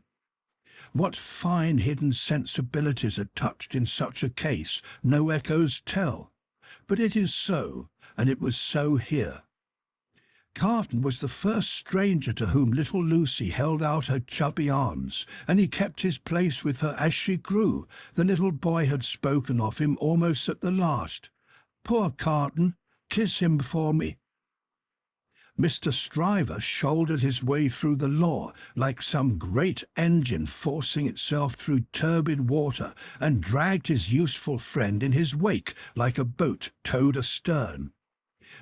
What fine hidden sensibilities are touched in such a case, no echoes tell. But it is so, and it was so here. Carton was the first stranger to whom little Lucie held out her chubby arms, and he kept his place with her as she grew. The little boy had spoken of him almost at the last. "Poor Carton, kiss him for me." Mr. Stryver shouldered his way through the law like some great engine forcing itself through turbid water, and dragged his useful friend in his wake like a boat towed astern.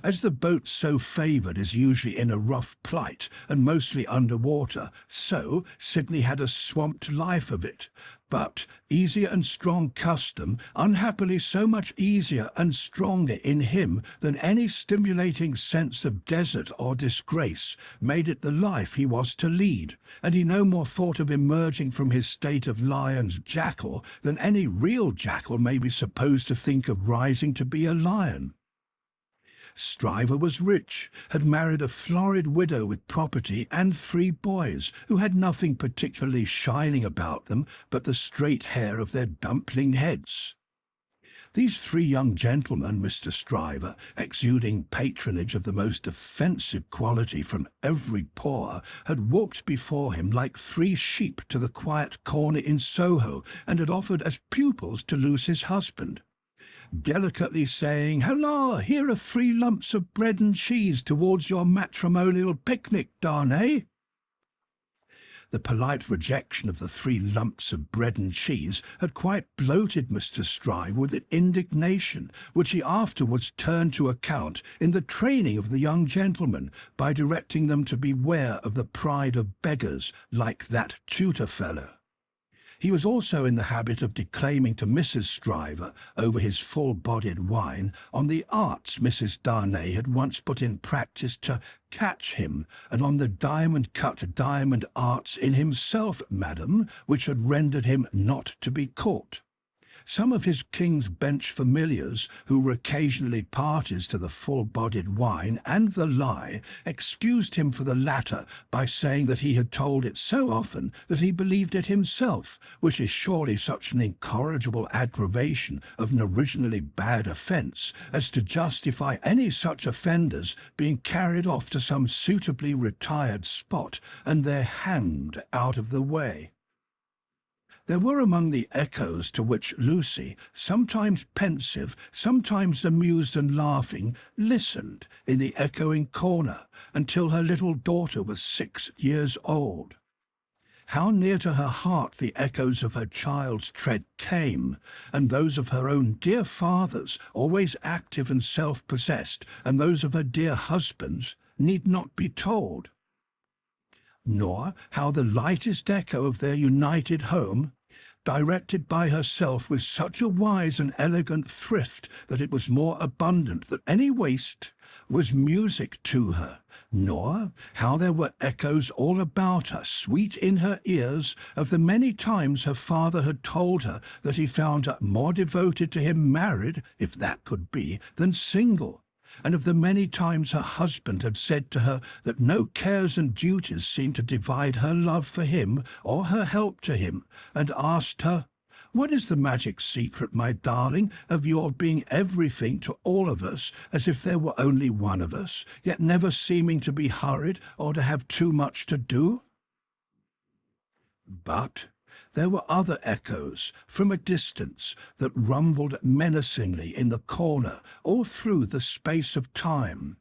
As the boat so favoured is usually in a rough plight and mostly under water, so Sidney had a swamped life of it. But easier and strong custom, unhappily so much easier and stronger in him than any stimulating sense of desert or disgrace, made it the life he was to lead, and he no more thought of emerging from his state of lion's jackal than any real jackal may be supposed to think of rising to be a lion. Stryver was rich, had married a florid widow with property and 3 boys, who had nothing particularly shining about them but the straight hair of their dumpling heads. These three young gentlemen, Mr. Stryver, exuding patronage of the most offensive quality from every pore, had walked before him like three sheep to the quiet corner in Soho, and had offered as pupils to Lucie's husband, delicately saying, "Hurrah, here are 3 lumps of bread and cheese towards your matrimonial picnic, Darnay." The polite rejection of the 3 lumps of bread and cheese had quite bloated Mr. Stryver with indignation, which he afterwards turned to account in the training of the young gentlemen by directing them to beware of the pride of beggars like that tutor fellow. He was also in the habit of declaiming to Mrs. Stryver over his full-bodied wine on the arts Mrs. Darnay had once put in practice to catch him, and on the diamond-cut diamond arts in himself, madam, which had rendered him not to be caught. Some of his King's Bench familiars, who were occasionally parties to the full-bodied wine and the lie, excused him for the latter by saying that he had told it so often that he believed it himself, which is surely such an incorrigible aggravation of an originally bad offence as to justify any such offenders being carried off to some suitably retired spot and there hanged out of the way. There were among the echoes to which Lucie, sometimes pensive, sometimes amused and laughing, listened in the echoing corner until her little daughter was 6 years old. How near to her heart the echoes of her child's tread came, and those of her own dear father's, always active and self-possessed, and those of her dear husband's, need not be told. Nor how the lightest echo of their united home, directed by herself with such a wise and elegant thrift that it was more abundant than any waste, was music to her, nor how there were echoes all about her, sweet in her ears, of the many times her father had told her that he found her more devoted to him married, if that could be, than single, and of the many times her husband had said to her that no cares and duties seemed to divide her love for him or her help to him, and asked her, "What is the magic secret, my darling, of your being everything to all of us, as if there were only one of us, yet never seeming to be hurried or to have too much to do?" But there were other echoes from a distance that rumbled menacingly in the corner all through the space of time,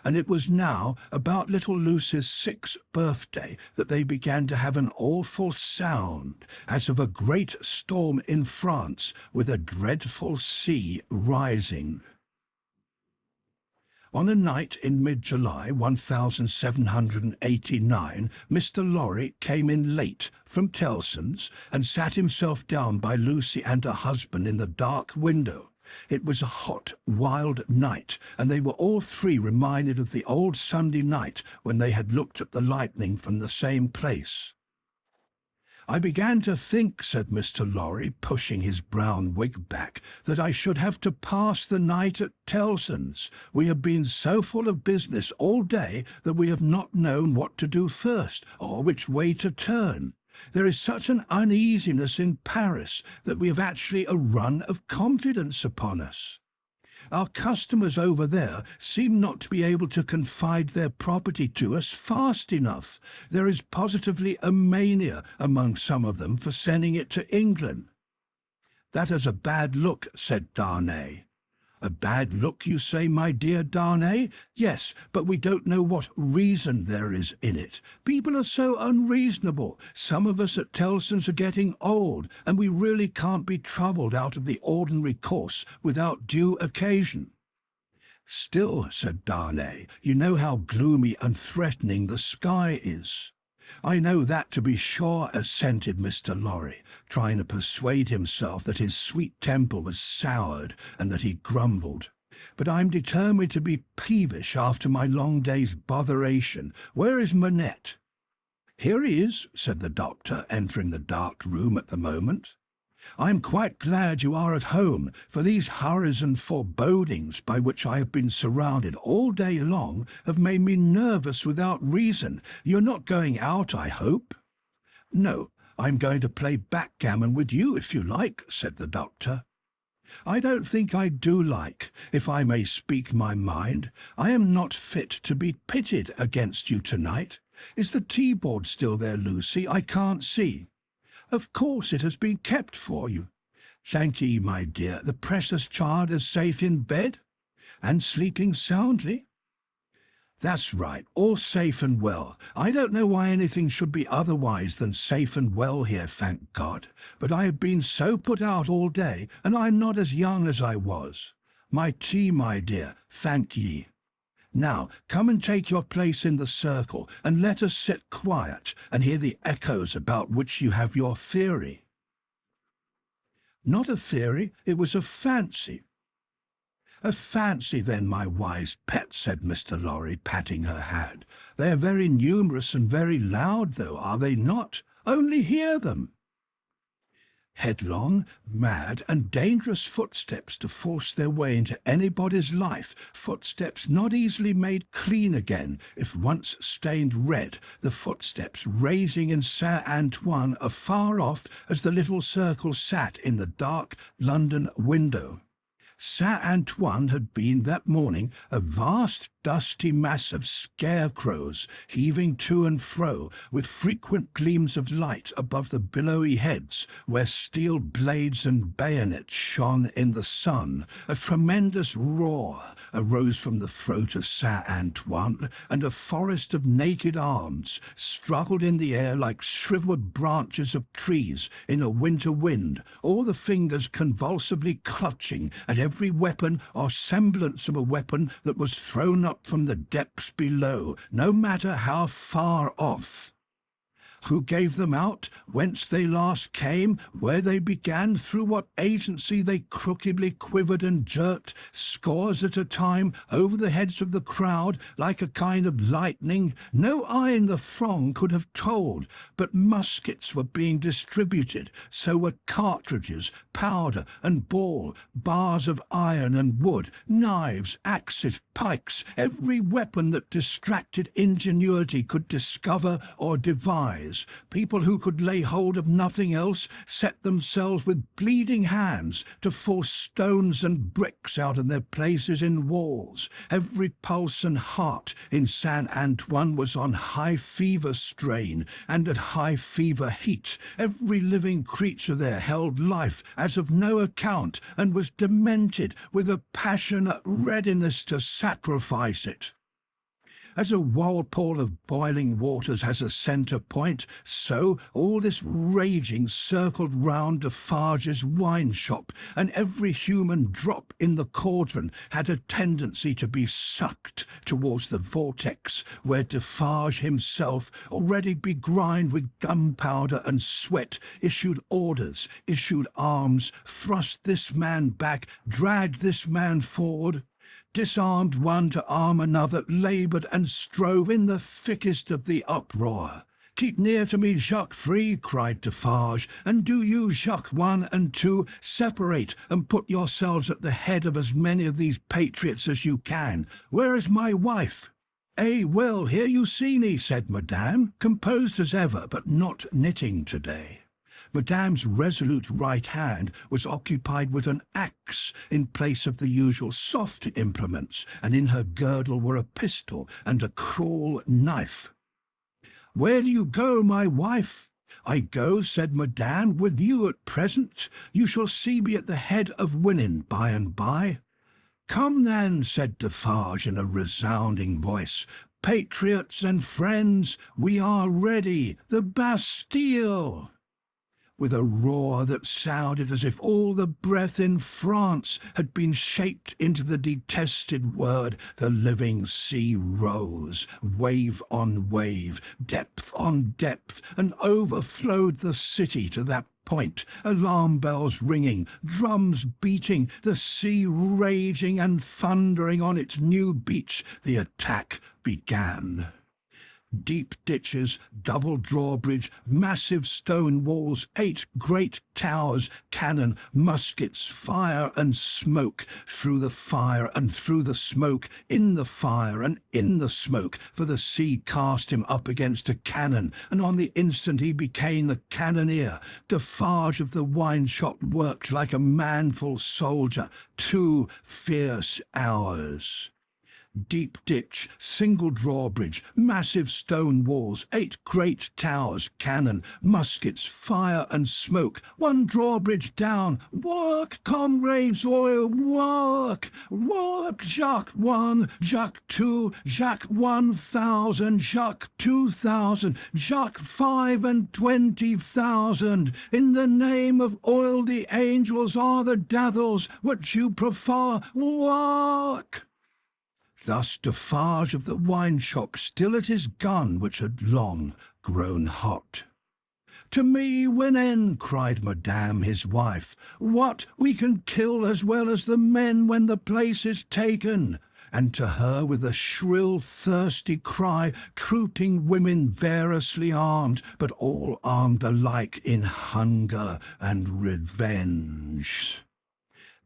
and it was now about little Lucie's 6th birthday that they began to have an awful sound, as of a great storm in France with a dreadful sea rising. On a night in mid-July 1789, Mr. Lorry came in late from Tellson's and sat himself down by Lucie and her husband in the dark window. It was a hot, wild night, and they were all 3 reminded of the old Sunday night when they had looked at the lightning from the same place. "I began to think," said Mr. Lorry, pushing his brown wig back, "that I should have to pass the night at Tellson's. We have been so full of business all day that we have not known what to do first, or which way to turn. There is such an uneasiness in Paris that we have actually a run of confidence upon us. Our customers over there seem not to be able to confide their property to us fast enough. There is positively a mania among some of them for sending it to England." "That is a bad look," said Darnay. "A bad look, you say, my dear Darnay? Yes, but we don't know what reason there is in it. People are so unreasonable. Some of us at Tellson's are getting old, and we really can't be troubled out of the ordinary course without due occasion." "Still," said Darnay, "you know how gloomy and threatening the sky is." "I know that, to be sure," assented Mr. Lorry, trying to persuade himself that his sweet temper was soured and that he grumbled. "But I'm determined to be peevish after my long day's botheration. Where is Manette?" "Here he is," said the doctor, entering the dark room at the moment. "I am quite glad you are at home, for these hurries and forebodings by which I have been surrounded all day long have made me nervous without reason. You're not going out, I hope?" "No, I'm going to play backgammon with you, if you like," said the doctor. I don't think I do like, if I may speak my mind. I am not fit to be pitted against you tonight. Is the tea-board still there, Lucie? I can't see. Of course it has been kept for you. Thank ye, my dear. The precious child is safe in bed, and sleeping soundly. That's right, all safe and well. I don't know why anything should be otherwise than safe and well here, thank God. But I have been so put out all day, and I'm not as young as I was. My tea, my dear, thank ye. Now, come and take your place in the circle, and let us sit quiet and hear the echoes about which you have your theory. Not a theory, it was a fancy. A fancy, then, my wise pet, said Mr. Lorry, patting her hand. They are very numerous and very loud, though, are they not? Only hear them. Headlong, mad, and dangerous footsteps to force their way into anybody's life, footsteps not easily made clean again, if once stained red, the footsteps raising in Saint Antoine afar off as the little circle sat in the dark London window. Saint Antoine had been that morning a vast dusty mass of scarecrows heaving to and fro, with frequent gleams of light above the billowy heads where steel blades and bayonets shone in the sun. A tremendous roar arose from the throat of Saint Antoine, and a forest of naked arms struggled in the air like shriveled branches of trees in a winter wind, all the fingers convulsively clutching at every weapon or semblance of a weapon that was thrown up from the depths below, no matter how far off. Who gave them out, whence they last came, where they began, through what agency they crookedly quivered and jerked, scores at a time, over the heads of the crowd, like a kind of lightning, no eye in the throng could have told, but muskets were being distributed, so were cartridges, powder and ball, bars of iron and wood, knives, axes, pikes, every weapon that distracted ingenuity could discover or devise. People who could lay hold of nothing else set themselves with bleeding hands to force stones and bricks out of their places in walls. Every pulse and heart in Saint Antoine was on high fever strain and at high fever heat. Every living creature there held life as of no account and was demented with a passionate readiness to sacrifice it. As a whirlpool of boiling waters has a centre point, so all this raging circled round Defarge's wine shop, and every human drop in the cauldron had a tendency to be sucked towards the vortex, where Defarge himself, already begrimed with gunpowder and sweat, issued orders, issued arms, thrust this man back, dragged this man forward, disarmed one to arm another, laboured and strove in the thickest of the uproar. "Keep near to me, Jacques 3, cried Defarge, and do you, Jacques 1 and 2, separate and put yourselves at the head of as many of these patriots as you can. Where is my wife?" "Eh, well, here you see me," said Madame, composed as ever, but not knitting today. Madame's resolute right hand was occupied with an axe in place of the usual soft implements, and in her girdle were a pistol and a cruel knife. "Where do you go, my wife?" "I go," said Madame, "with you at present. You shall see me at the head of women by and by." "Come then," said Defarge in a resounding voice. "Patriots and friends, we are ready. The Bastille!" With a roar that sounded as if all the breath in France had been shaped into the detested word, the living sea rose, wave on wave, depth on depth, and overflowed the city to that point, alarm bells ringing, drums beating, the sea raging and thundering on its new beach. The attack began. deep ditches, double drawbridge, massive stone walls, 8 great towers, cannon, muskets, fire and smoke, through the fire and through the smoke, in the fire and in the smoke, for the sea cast him up against a cannon, and on the instant he became the cannoneer. Defarge of the wine shop worked like a manful soldier, 2 fierce hours. Deep ditch, single drawbridge, massive stone walls, 8 great towers, cannon, muskets, fire and smoke, 1 drawbridge down. Work, comrades, oil, work! Work, Jacques 1, Jacques 2, Jacques 1,000, Jacques 2,000, Jacques 25,000. In the name of oil the angels are the devils, which you prefer. Work! Thus Defarge of the wine shop, still at his gun, which had long grown hot. "To me, Winen," cried Madame his wife, "what, we can kill as well as the men when the place is taken." And to her, with a shrill, thirsty cry, trooping women variously armed, but all armed alike in hunger and revenge.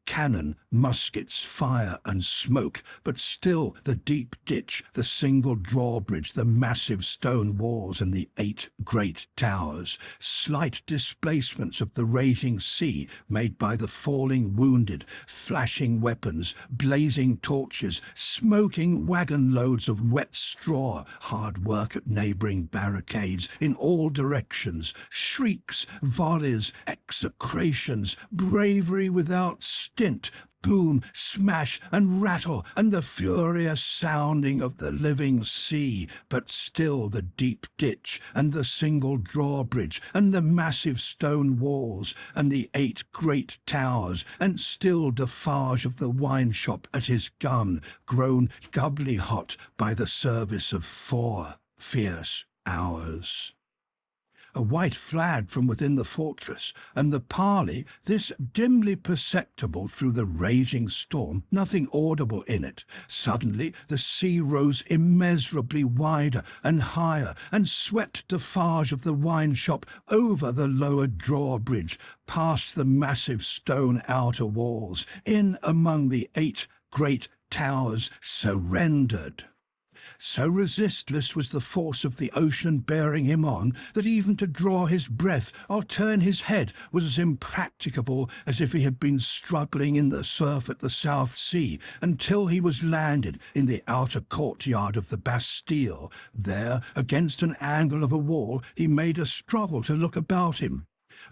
Cannon, muskets, fire and smoke, but still the deep ditch, the single drawbridge, the massive stone walls and the 8 great towers, slight displacements of the raging sea made by the falling wounded, flashing weapons, blazing torches, smoking wagon loads of wet straw, hard work at neighbouring barricades in all directions, shrieks, volleys, execrations, bravery without stint, boom, smash and rattle, and the furious sounding of the living sea, but still the deep ditch, and the single drawbridge, and the massive stone walls, and the 8 great towers, and still Defarge of the wine shop at his gun, grown doubly hot by the service of 4 fierce hours. A white flag from within the fortress, and the parley, this dimly perceptible through the raging storm, nothing audible in it. Suddenly the sea rose immeasurably wider and higher, and swept Defarge of the wine shop over the lower drawbridge, past the massive stone outer walls, in among the 8 great towers, surrendered. So resistless was the force of the ocean bearing him on, that even to draw his breath or turn his head was as impracticable as if he had been struggling in the surf at the South Sea, until he was landed in the outer courtyard of the Bastille. There, against an angle of a wall, he made a struggle to look about him.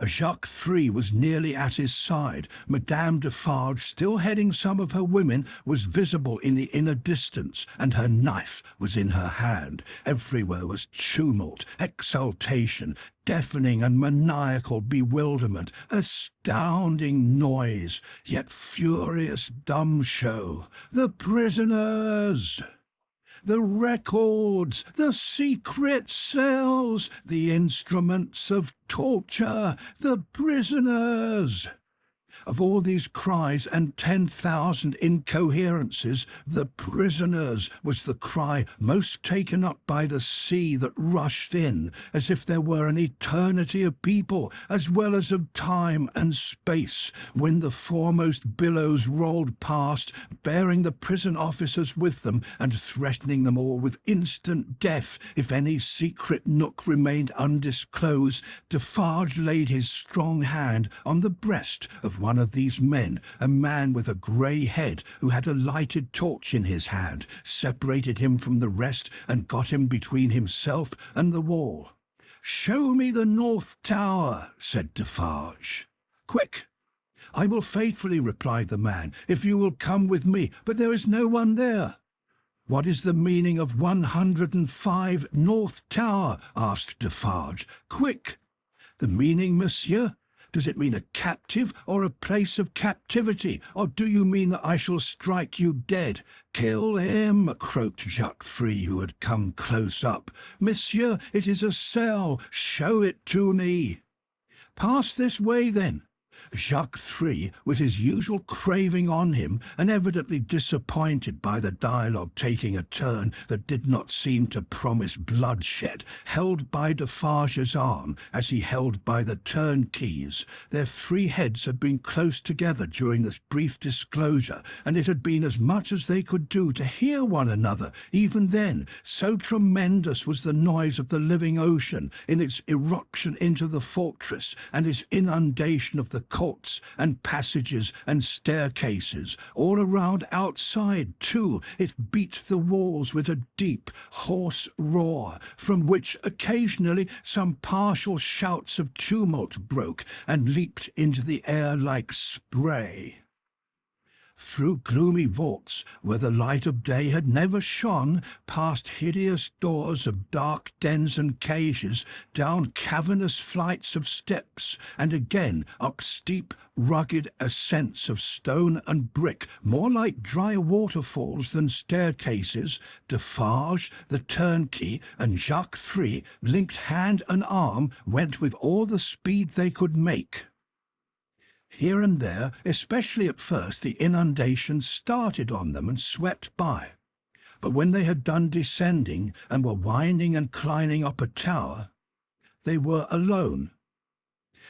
Jacques III was nearly at his side. Madame Defarge, still heading some of her women, was visible in the inner distance, and her knife was in her hand. Everywhere was tumult, exultation, deafening and maniacal bewilderment, astounding noise, yet furious dumb show. The prisoners! The records, the secret cells, the instruments of torture, the prisoners. Of all these cries and 10,000 incoherences, the prisoners was the cry most taken up by the sea that rushed in, as if there were an eternity of people, as well as of time and space, when the foremost billows rolled past, bearing the prison officers with them, and threatening them all with instant death if any secret nook remained undisclosed. Defarge laid his strong hand on the breast of one of these men, a man with a grey head who had a lighted torch in his hand, separated him from the rest and got him between himself and the wall. "Show me the North Tower," said Defarge. "Quick!" "I will faithfully," replied the man, "if you will come with me, but there is no one there." "What is the meaning of 105 North Tower?" asked Defarge. "Quick!" "The meaning, monsieur? Does it mean a captive or a place of captivity? Or do you mean that I shall strike you dead?" "Kill him," croaked Jacques III, who had come close up. "Monsieur, it is a cell. Show it to me." "Pass this way, then." Jacques III, with his usual craving on him, and evidently disappointed by the dialogue taking a turn that did not seem to promise bloodshed, held by Defarge's arm as he held by the turnkeys. Their three heads had been close together during this brief disclosure, and it had been as much as they could do to hear one another. Even then, so tremendous was the noise of the living ocean in its eruption into the fortress and its inundation of the courts and passages and staircases. All around outside, too, it beat the walls with a deep, hoarse roar, from which occasionally some partial shouts of tumult broke and leaped into the air like spray. Through gloomy vaults, where the light of day had never shone, past hideous doors of dark dens and cages, down cavernous flights of steps, and again up steep, rugged ascents of stone and brick, more like dry waterfalls than staircases, Defarge, the turnkey, and Jacques III, linked hand and arm, went with all the speed they could make. Here and there, especially at first, the inundation started on them and swept by. But when they had done descending and were winding and climbing up a tower, they were alone.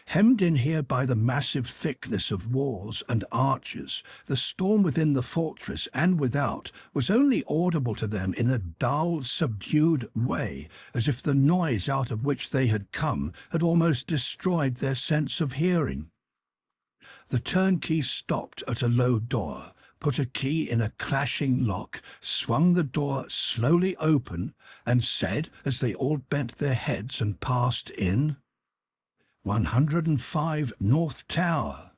Hemmed in here by the massive thickness of walls and arches, the storm within the fortress and without was only audible to them in a dull, subdued way, as if the noise out of which they had come had almost destroyed their sense of hearing. The turnkey stopped at a low door, put a key in a clashing lock, swung the door slowly open, and said, as they all bent their heads and passed in, 105 North Tower.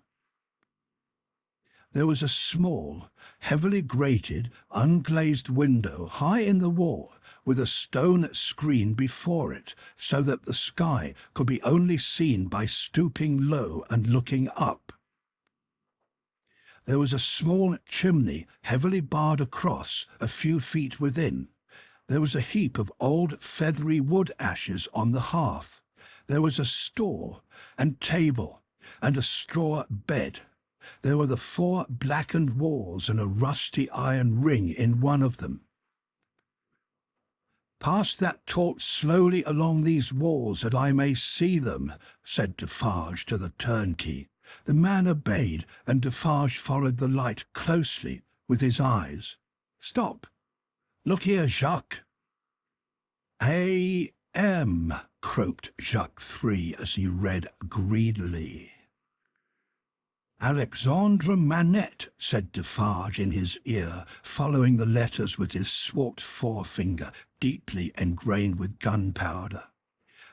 There was a small, heavily grated, unglazed window high in the wall, with a stone screen before it, so that the sky could be only seen by stooping low and looking up. There was a small chimney, heavily barred across, a few feet within. There was a heap of old feathery wood ashes on the hearth. There was a stool and table and a straw bed. There were the 4 blackened walls and a rusty iron ring in one of them. "Pass that torch slowly along these walls, that I may see them," said Defarge to the turnkey. The man obeyed, and Defarge followed the light closely with his eyes. "Stop! Look here, Jacques." "A.M.," croaked Jacques III as he read greedily. "Alexandre Manette," said Defarge in his ear, following the letters with his swart forefinger, deeply engrained with gunpowder.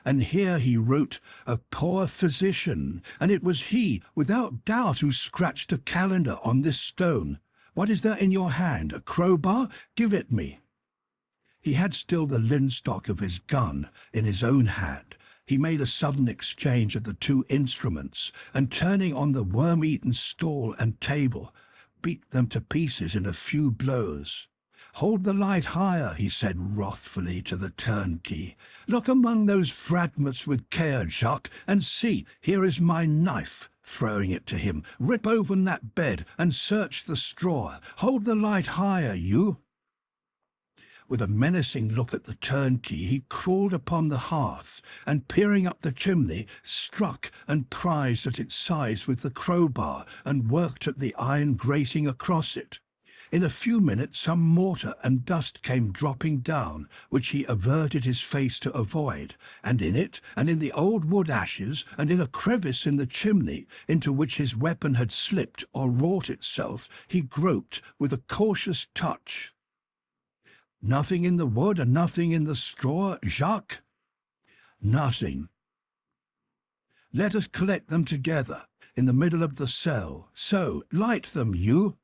And here he wrote, "A poor physician," and it was he, without doubt, who scratched a calendar on this stone. "What is there in your hand? A crowbar? Give it me." He had still the linstock of his gun in his own hand. He made a sudden exchange of the 2 instruments, and turning on the worm-eaten stool and table, beat them to pieces in a few blows. "Hold the light higher," he said wrathfully to the turnkey. "Look among those fragments with care, Jacques, and see, here is my knife," throwing it to him. "Rip open that bed and search the straw. Hold the light higher, you." With a menacing look at the turnkey, he crawled upon the hearth, and peering up the chimney, struck and prised at its sides with the crowbar, and worked at the iron grating across it. In a few minutes some mortar and dust came dropping down, which he averted his face to avoid, and in it, and in the old wood ashes, and in a crevice in the chimney, into which his weapon had slipped or wrought itself, he groped with a cautious touch. "Nothing in the wood and nothing in the straw, Jacques?" "Nothing." "Let us collect them together, in the middle of the cell. So, light them, you."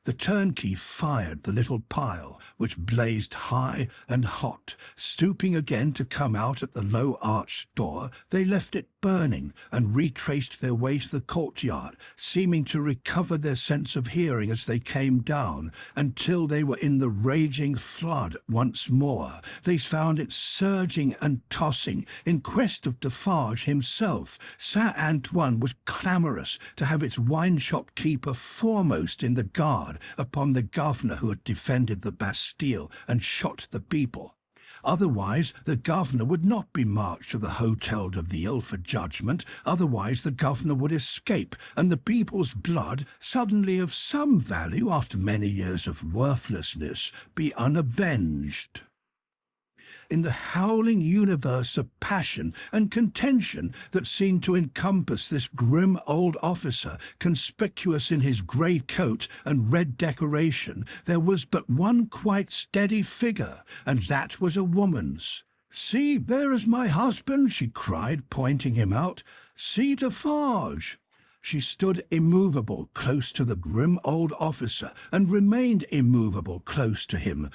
The turnkey fired the little pile, which blazed high and hot. Stooping again to come out at the low arched door, they left it burning, and retraced their way to the courtyard, seeming to recover their sense of hearing as they came down, until they were in the raging flood once more. They found it surging and tossing, in quest of Defarge himself. Saint Antoine was clamorous to have its wine-shop keeper foremost in the guard upon the governor who had defended the Bastille and shot the people. Otherwise, the governor would not be marched to the Hotel de Ville for judgment. Otherwise, the governor would escape, and the people's blood, suddenly of some value after many years of worthlessness, be unavenged. In the howling universe of passion and contention that seemed to encompass this grim old officer, conspicuous in his grey coat and red decoration, there was but one quite steady figure, and that was a woman's. "See, there is my husband," she cried, pointing him out. "See Defarge." She stood immovable close to the grim old officer, and remained immovable close to him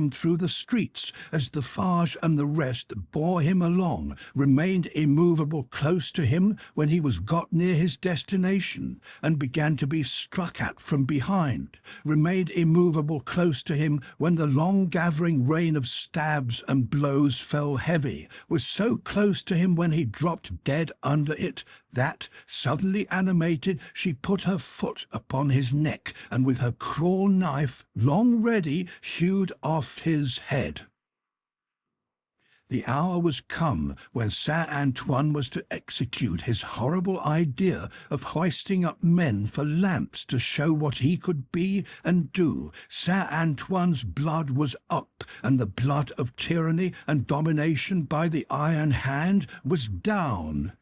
through the streets, as Defarge and the rest bore him along, remained immovable close to him when he was got near his destination, and began to be struck at from behind, remained immovable close to him when the long-gathering rain of stabs and blows fell heavy, was so close to him when he dropped dead under it, that, suddenly animated, she put her foot upon his neck, and with her cruel knife, long ready, hewed off his head. The hour was come when Saint Antoine was to execute his horrible idea of hoisting up men for lamps to show what he could be and do. Saint Antoine's blood was up, and the blood of tyranny and domination by the iron hand was down.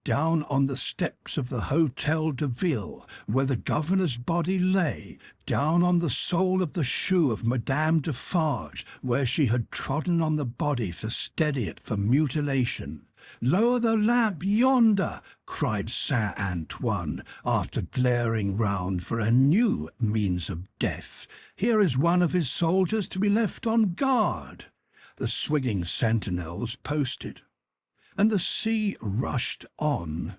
Down on the steps of the Hotel de Ville, where the governor's body lay, down on the sole of the shoe of Madame Defarge, where she had trodden on the body to steady it for mutilation. "Lower the lamp yonder," cried Saint Antoine, after glaring round for a new means of death. "Here is one of his soldiers to be left on guard." The swinging sentinels posted, and the sea rushed on.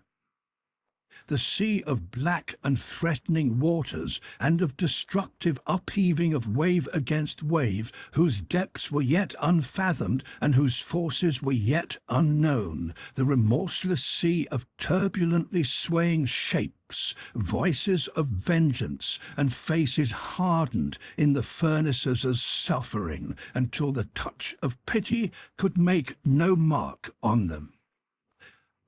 The sea of black and threatening waters, and of destructive upheaving of wave against wave, whose depths were yet unfathomed, and whose forces were yet unknown. The remorseless sea of turbulently swaying shapes, voices of vengeance, and faces hardened in the furnaces of suffering, until the touch of pity could make no mark on them.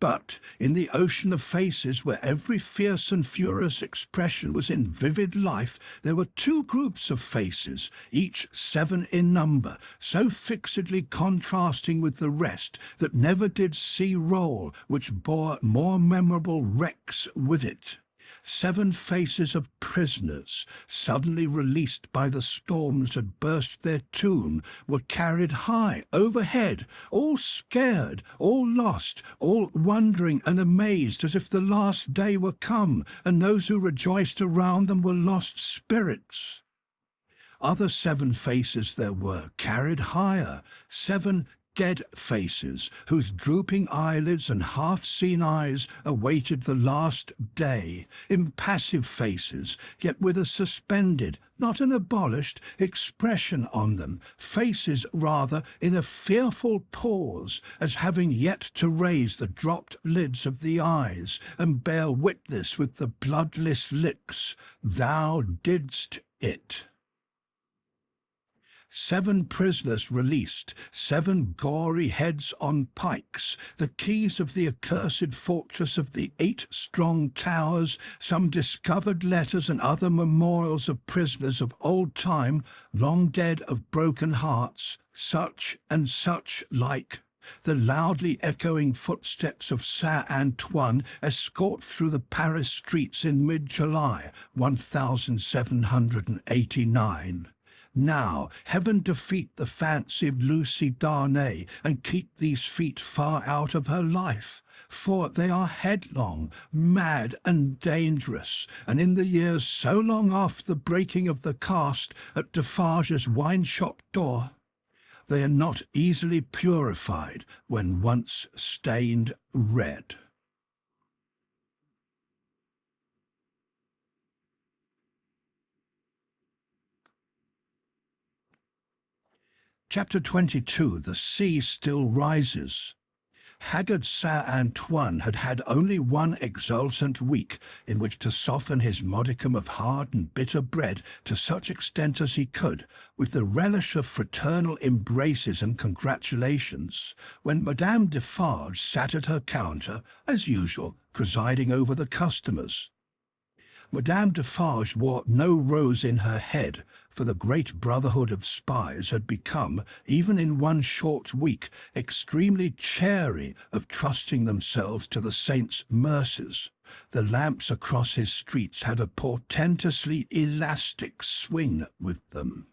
But in the ocean of faces, where every fierce and furious expression was in vivid life, there were two groups of faces, each 7 in number, so fixedly contrasting with the rest that never did sea roll which bore more memorable wrecks with it. 7 faces of prisoners, suddenly released by the storms that burst their tomb, were carried high overhead, all scared, all lost, all wondering and amazed, as if the last day were come, and those who rejoiced around them were lost spirits. Other 7 faces there were, carried higher, 7 dead faces, whose drooping eyelids and half-seen eyes awaited the last day, impassive faces, yet with a suspended, not an abolished, expression on them, faces rather in a fearful pause, as having yet to raise the dropped lids of the eyes, and bear witness with the bloodless lips, "Thou didst it." 7 prisoners released, 7 gory heads on pikes, the keys of the accursed fortress of the 8 strong towers, some discovered letters and other memorials of prisoners of old time, long dead of broken hearts, such and such like. The loudly echoing footsteps of Saint Antoine escort through the Paris streets in mid-July, 1789. Now, heaven defeat the fancy of Lucie Darnay, and keep these feet far out of her life, for they are headlong, mad, and dangerous, and in the years so long after the breaking of the cast at Defarge's wine-shop door, They are not easily purified when once stained red. Chapter 22. The Sea Still Rises. Haggard Saint Antoine had had only one exultant week in which to soften his modicum of hard and bitter bread to such extent as he could, with the relish of fraternal embraces and congratulations, when Madame Defarge sat at her counter, as usual, presiding over the customers. Madame Defarge wore no rose in her head, for the great brotherhood of spies had become, even in one short week, extremely chary of trusting themselves to the saints' mercies. The lamps across his streets had a portentously elastic swing with them.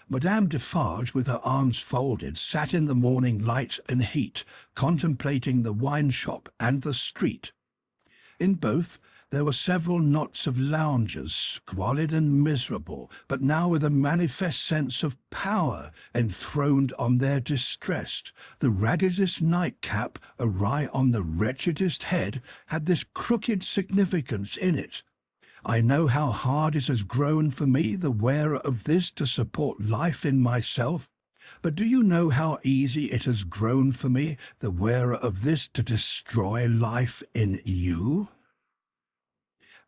Madame Defarge, with her arms folded, sat in the morning light and heat, contemplating the wine-shop and the street. In both, there were several knots of loungers, squalid and miserable, but now with a manifest sense of power enthroned on their distress. The raggedest nightcap awry on the wretchedest head had this crooked significance in it. I know how hard it has grown for me, the wearer of this, to support life in myself. But do you know how easy it has grown for me, the wearer of this, to destroy life in you?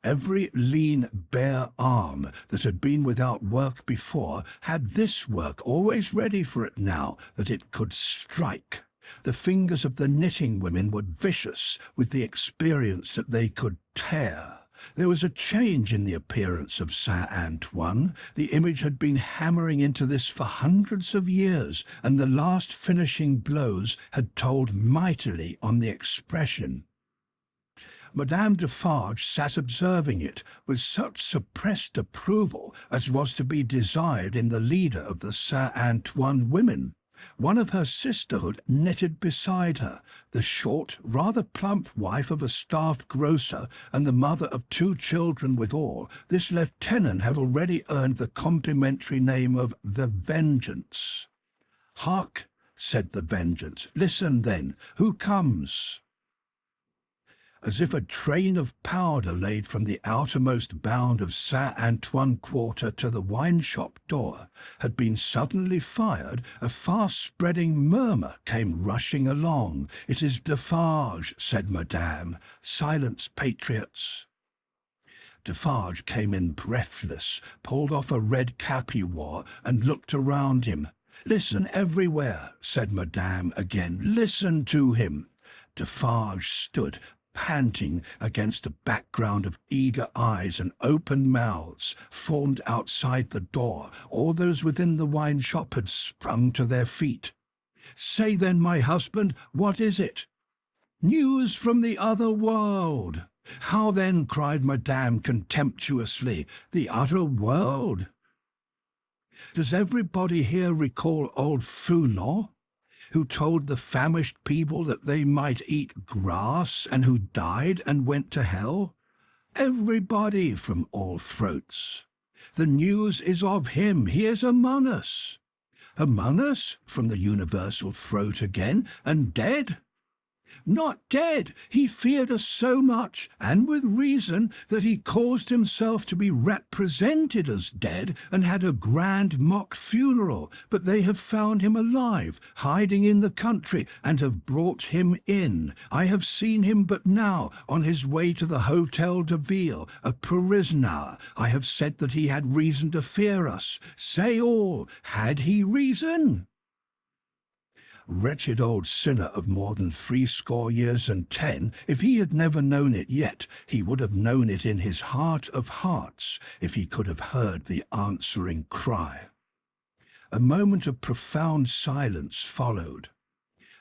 Every lean, bare arm that had been without work before had this work always ready for it now, that it could strike. The fingers of the knitting women were vicious with the experience that they could tear. There was a change in the appearance of Saint Antoine. The image had been hammering into this for hundreds of years, and the last finishing blows had told mightily on the expression. Madame Defarge sat observing it with such suppressed approval as was to be desired in the leader of the Saint Antoine women. One of her sisterhood knitted beside her, the short, rather plump wife of a staff grocer and the mother of 2 children withal. This lieutenant had already earned the complimentary name of the Vengeance. "Hark," said the Vengeance. "Listen, then. Who comes?" As if a train of powder laid from the outermost bound of Saint Antoine Quarter to the wine-shop door had been suddenly fired, a fast-spreading murmur came rushing along. "It is Defarge," said Madame. "Silence, patriots." Defarge came in breathless, pulled off a red cap he wore, and looked around him. "Listen everywhere," said Madame again. "Listen to him." Defarge stood, panting against a background of eager eyes and open mouths formed outside the door. All those within the wine-shop had sprung to their feet. "Say then, my husband, what is it?" "News from the other world." "How then?" cried Madame contemptuously. "The other world? Does everybody here recall old Foulon, who told the famished people that they might eat grass, and who died and went to hell? Everybody from all throats. The news is of him. He is among us." "Among us?" from the universal throat again. "And dead?" "Not dead. He feared us so much, and with reason, that he caused himself to be represented as dead and had a grand mock funeral. But they have found him alive, hiding in the country, and have brought him in. I have seen him but now, on his way to the Hôtel de Ville, a prisoner. I have said that he had reason to fear us. Say all. Had he reason?" Wretched old sinner of more than 80 years and 10, if he had never known it yet, he would have known it in his heart of hearts, if he could have heard the answering cry. A moment of profound silence followed.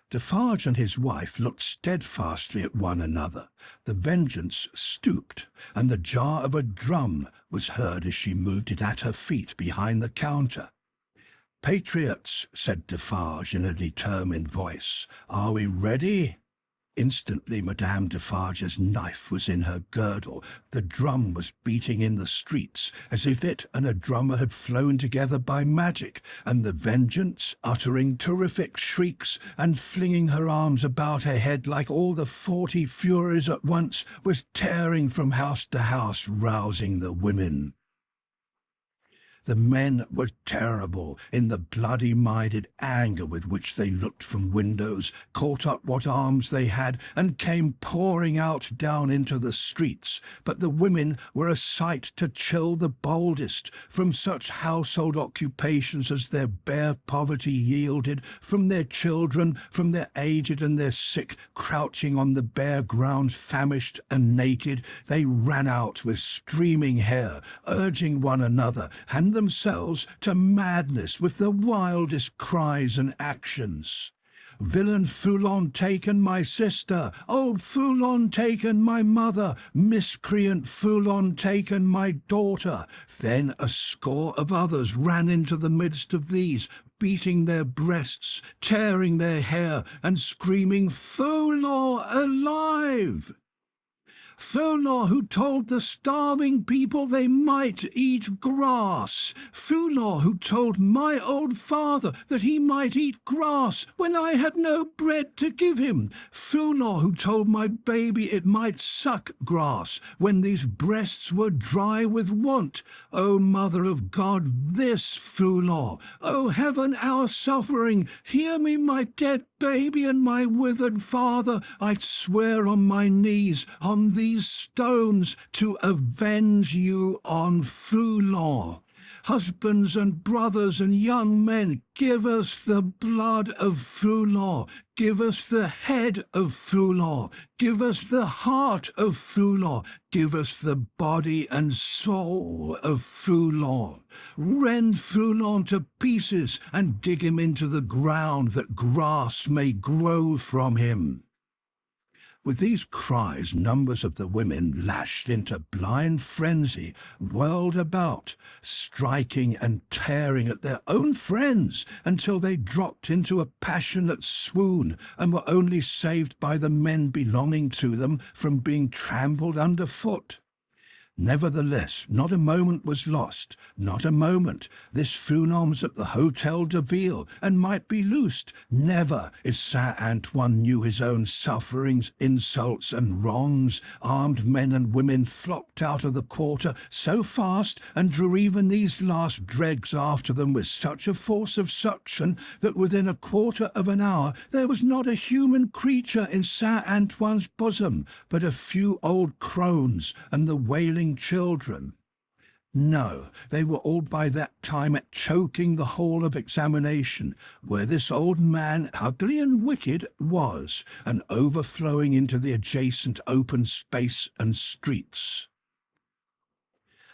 Defarge and his wife looked steadfastly at one another. The Vengeance stooped, and the jar of a drum was heard as she moved it at her feet behind the counter. "Patriots," said Defarge in a determined voice, "are we ready?" Instantly Madame Defarge's knife was in her girdle. The drum was beating in the streets, as if it and a drummer had flown together by magic, and the Vengeance, uttering terrific shrieks and flinging her arms about her head like all the 40 Furies at once, was tearing from house to house, rousing the women. The men were terrible in the bloody-minded anger with which they looked from windows, caught up what arms they had, and came pouring out down into the streets. But the women were a sight to chill the boldest, from such household occupations as their bare poverty yielded, from their children, from their aged and their sick, crouching on the bare ground, famished and naked. They ran out with streaming hair, urging one another, and themselves to madness with the wildest cries and actions. Villain Foulon taken my sister, old Foulon taken my mother, miscreant Foulon taken my daughter. Then a score of others ran into the midst of these, beating their breasts, tearing their hair, and screaming, "Foulon alive!" Foulon who told the starving people they might eat grass. Foulon who told my old father that he might eat grass when I had no bread to give him. Foulon who told my baby it might suck grass when these breasts were dry with want. O Mother of God, this Foulon! O Heaven, our suffering! Hear me, my dead baby and my withered father. I swear on my knees, on these stones, to avenge you on Foulon. Husbands and brothers and young men, give us the blood of Foulon. Give us the head of Foulon. Give us the heart of Foulon. Give us the body and soul of Foulon. Rend Foulon to pieces and dig him into the ground that grass may grow from him. With these cries, numbers of the women, lashed into blind frenzy, whirled about, striking and tearing at their own friends until they dropped into a passionate swoon and were only saved by the men belonging to them from being trampled underfoot. Nevertheless, not a moment was lost, not a moment. This Foulon's at the Hôtel de Ville, and might be loosed. Never, if Saint Antoine knew his own sufferings, insults, and wrongs, armed men and women flocked out of the quarter so fast, and drew even these last dregs after them with such a force of suction, that within a quarter of an hour there was not a human creature in Saint Antoine's bosom, but a few old crones and the wailing children. No, they were all by that time at choking the hall of examination, where this old man, ugly and wicked, was, and overflowing into the adjacent open space and streets.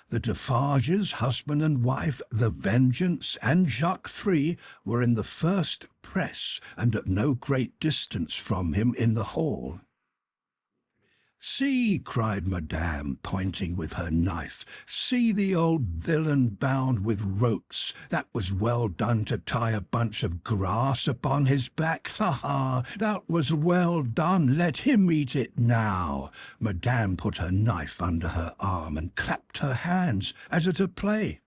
The Defarges, husband and wife, the Vengeance, and Jacques III were in the first press, and at no great distance from him in the hall. "See," cried Madame, pointing with her knife, "see the old villain bound with ropes. That was well done to tie a bunch of grass upon his back. Ha ha! That was well done. Let him eat it now." Madame put her knife under her arm and clapped her hands, as at a play.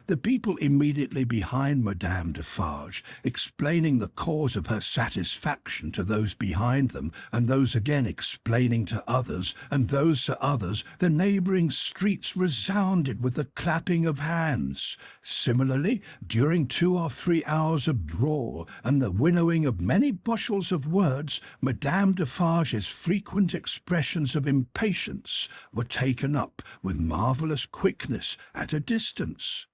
The people immediately behind Madame Defarge, explaining the cause of her satisfaction to those behind them, and those again explaining to others, and those to others, the neighbouring streets resounded with the clapping of hands. Similarly, during 2 or 3 hours of drawl, and the winnowing of many bushels of words, Madame Defarge's frequent expressions of impatience were taken up with marvellous quickness at a distance.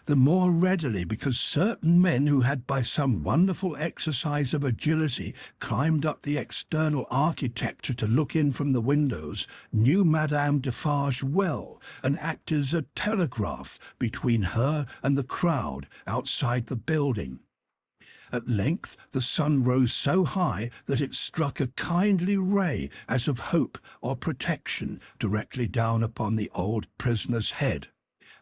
The more readily because certain men who had by some wonderful exercise of agility climbed up the external architecture to look in from the windows, knew Madame Defarge well, and acted as a telegraph between her and the crowd outside the building. At length the sun rose so high that it struck a kindly ray as of hope or protection directly down upon the old prisoner's head.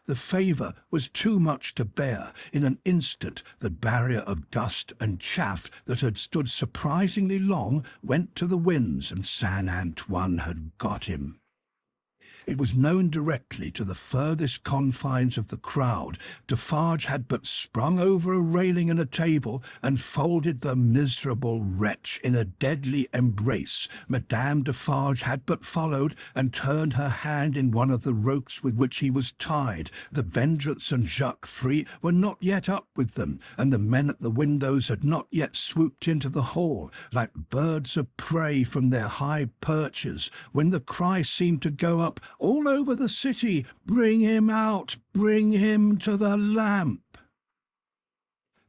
The favour was too much to bear. In an instant the barrier of dust and chaff that had stood surprisingly long went to the winds, and Saint Antoine had got him. It was known directly to the furthest confines of the crowd. Defarge had but sprung over a railing and a table and folded the miserable wretch in a deadly embrace. Madame Defarge had but followed and turned her hand in one of the ropes with which he was tied. The Vengeance and Jacques Three were not yet up with them, and the men at the windows had not yet swooped into the hall, like birds of prey from their high perches, when the cry seemed to go up all over the city, "Bring him out! Bring him to the lamp!"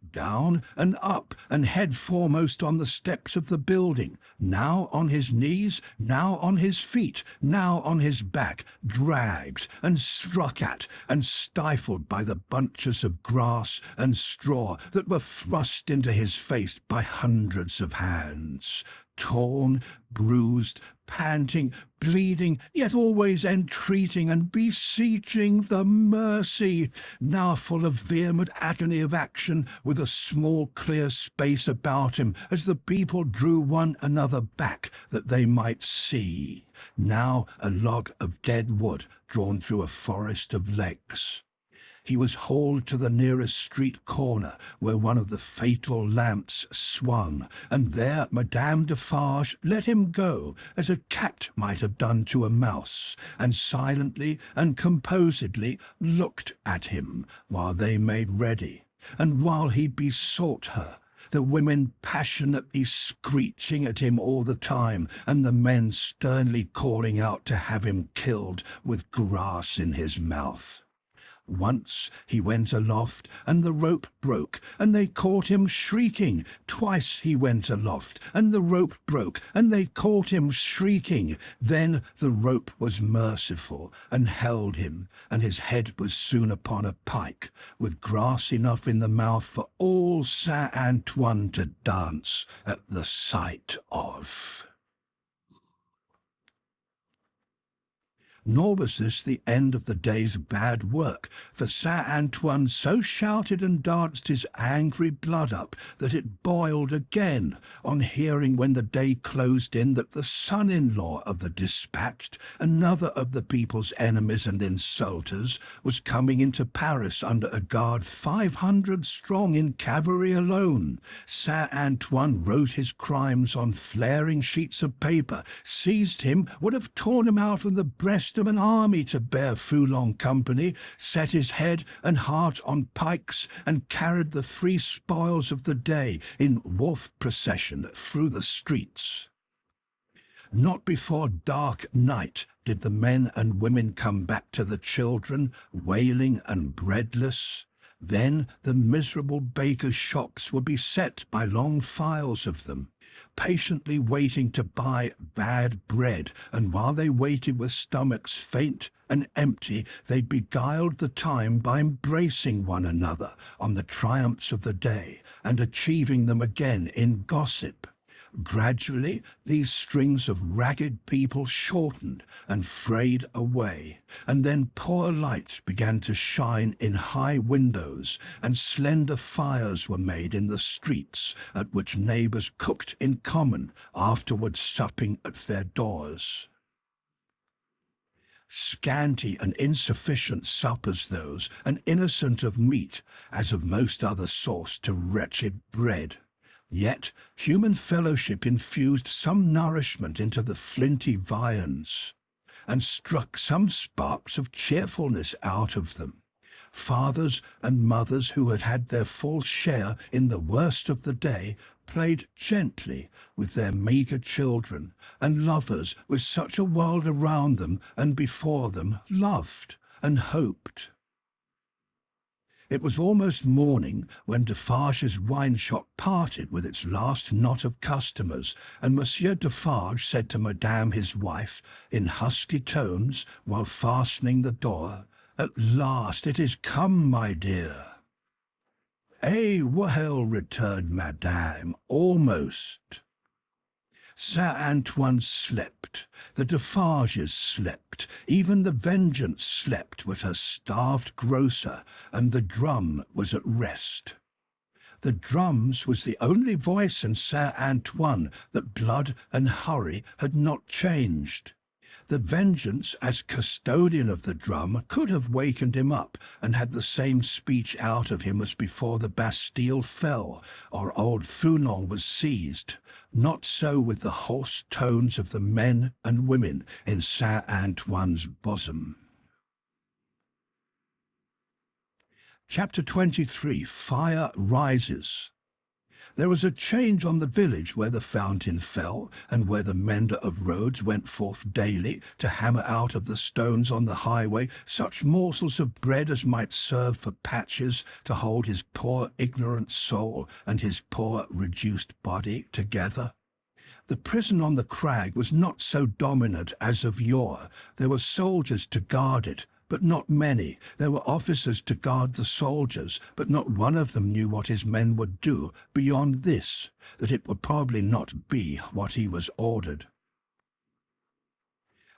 Down and up and head foremost on the steps of the building, now on his knees, now on his feet, now on his back, dragged and struck at and stifled by the bunches of grass and straw that were thrust into his face by hundreds of hands. Torn, bruised, panting, bleeding, yet always entreating and beseeching the mercy, now full of vehement agony of action, with a small clear space about him as the people drew one another back that they might see, now a log of dead wood drawn through a forest of legs. He was hauled to the nearest street corner, where one of the fatal lamps swung, and there Madame Defarge let him go, as a cat might have done to a mouse, and silently and composedly looked at him while they made ready, and while he besought her, the women passionately screeching at him all the time, and the men sternly calling out to have him killed with grass in his mouth. Once he went aloft, and the rope broke, and they caught him shrieking. Twice he went aloft, and the rope broke, and they caught him shrieking. Then the rope was merciful, and held him, and his head was soon upon a pike, with grass enough in the mouth for all Saint Antoine to dance at the sight of. Nor was this the end of the day's bad work, for Saint Antoine so shouted and danced his angry blood up that it boiled again on hearing, when the day closed in, that the son-in-law of the dispatched, another of the people's enemies and insulters, was coming into Paris under a guard 500 strong in cavalry alone. Saint Antoine wrote his crimes on flaring sheets of paper, seized him, would have torn him out from the breast of an army to bear Foulon company, set his head and heart on pikes, and carried the 3 spoils of the day in wolf procession through the streets. Not before dark night did the men and women come back to the children, wailing and breadless. Then the miserable bakers' shops would be set by long files of them, patiently waiting to buy bad bread, and while they waited with stomachs faint and empty, they beguiled the time by embracing one another on the triumphs of the day, and achieving them again in gossip. Gradually these strings of ragged people shortened and frayed away, and then poor lights began to shine in high windows, and slender fires were made in the streets, at which neighbours cooked in common, afterwards supping at their doors. Scanty and insufficient suppers those, and innocent of meat, as of most other sauce, to wretched bread. Yet human fellowship infused some nourishment into the flinty viands, and struck some sparks of cheerfulness out of them. Fathers and mothers who had had their full share in the worst of the day played gently with their meagre children, and lovers, with such a world around them and before them, loved and hoped. It was almost morning when Defarge's wine-shop parted with its last knot of customers, and Monsieur Defarge said to Madame his wife, in husky tones, while fastening the door, "At last it is come, my dear." "Eh, well," returned Madame, "almost." Saint Antoine slept, the Defarges slept, even the Vengeance slept with her starved grocer, and the drum was at rest. The drums was the only voice in Saint Antoine that blood and hurry had not changed. The Vengeance, as custodian of the drum, could have wakened him up and had the same speech out of him as before the Bastille fell or old Founon was seized. Not so with the hoarse tones of the men and women in Saint Antoine's bosom. Chapter 23. Fire Rises. There was a change on the village where the fountain fell, and where the mender of roads went forth daily to hammer out of the stones on the highway such morsels of bread as might serve for patches to hold his poor ignorant soul and his poor reduced body together. The prison on the crag was not so dominant as of yore. There were soldiers to guard it, but not many. There were officers to guard the soldiers, but not one of them knew what his men would do, beyond this, that it would probably not be what he was ordered.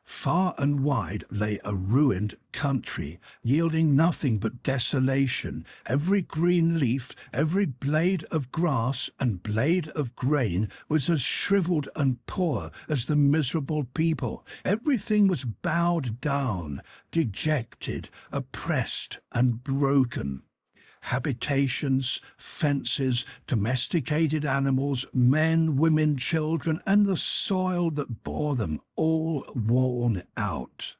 Far and wide lay a ruined country, yielding nothing but desolation. Every green leaf, every blade of grass and blade of grain was as shriveled and poor as the miserable people. Everything was bowed down, dejected, oppressed, and broken. Habitations, fences, domesticated animals, men, women, children, and the soil that bore them, all worn out.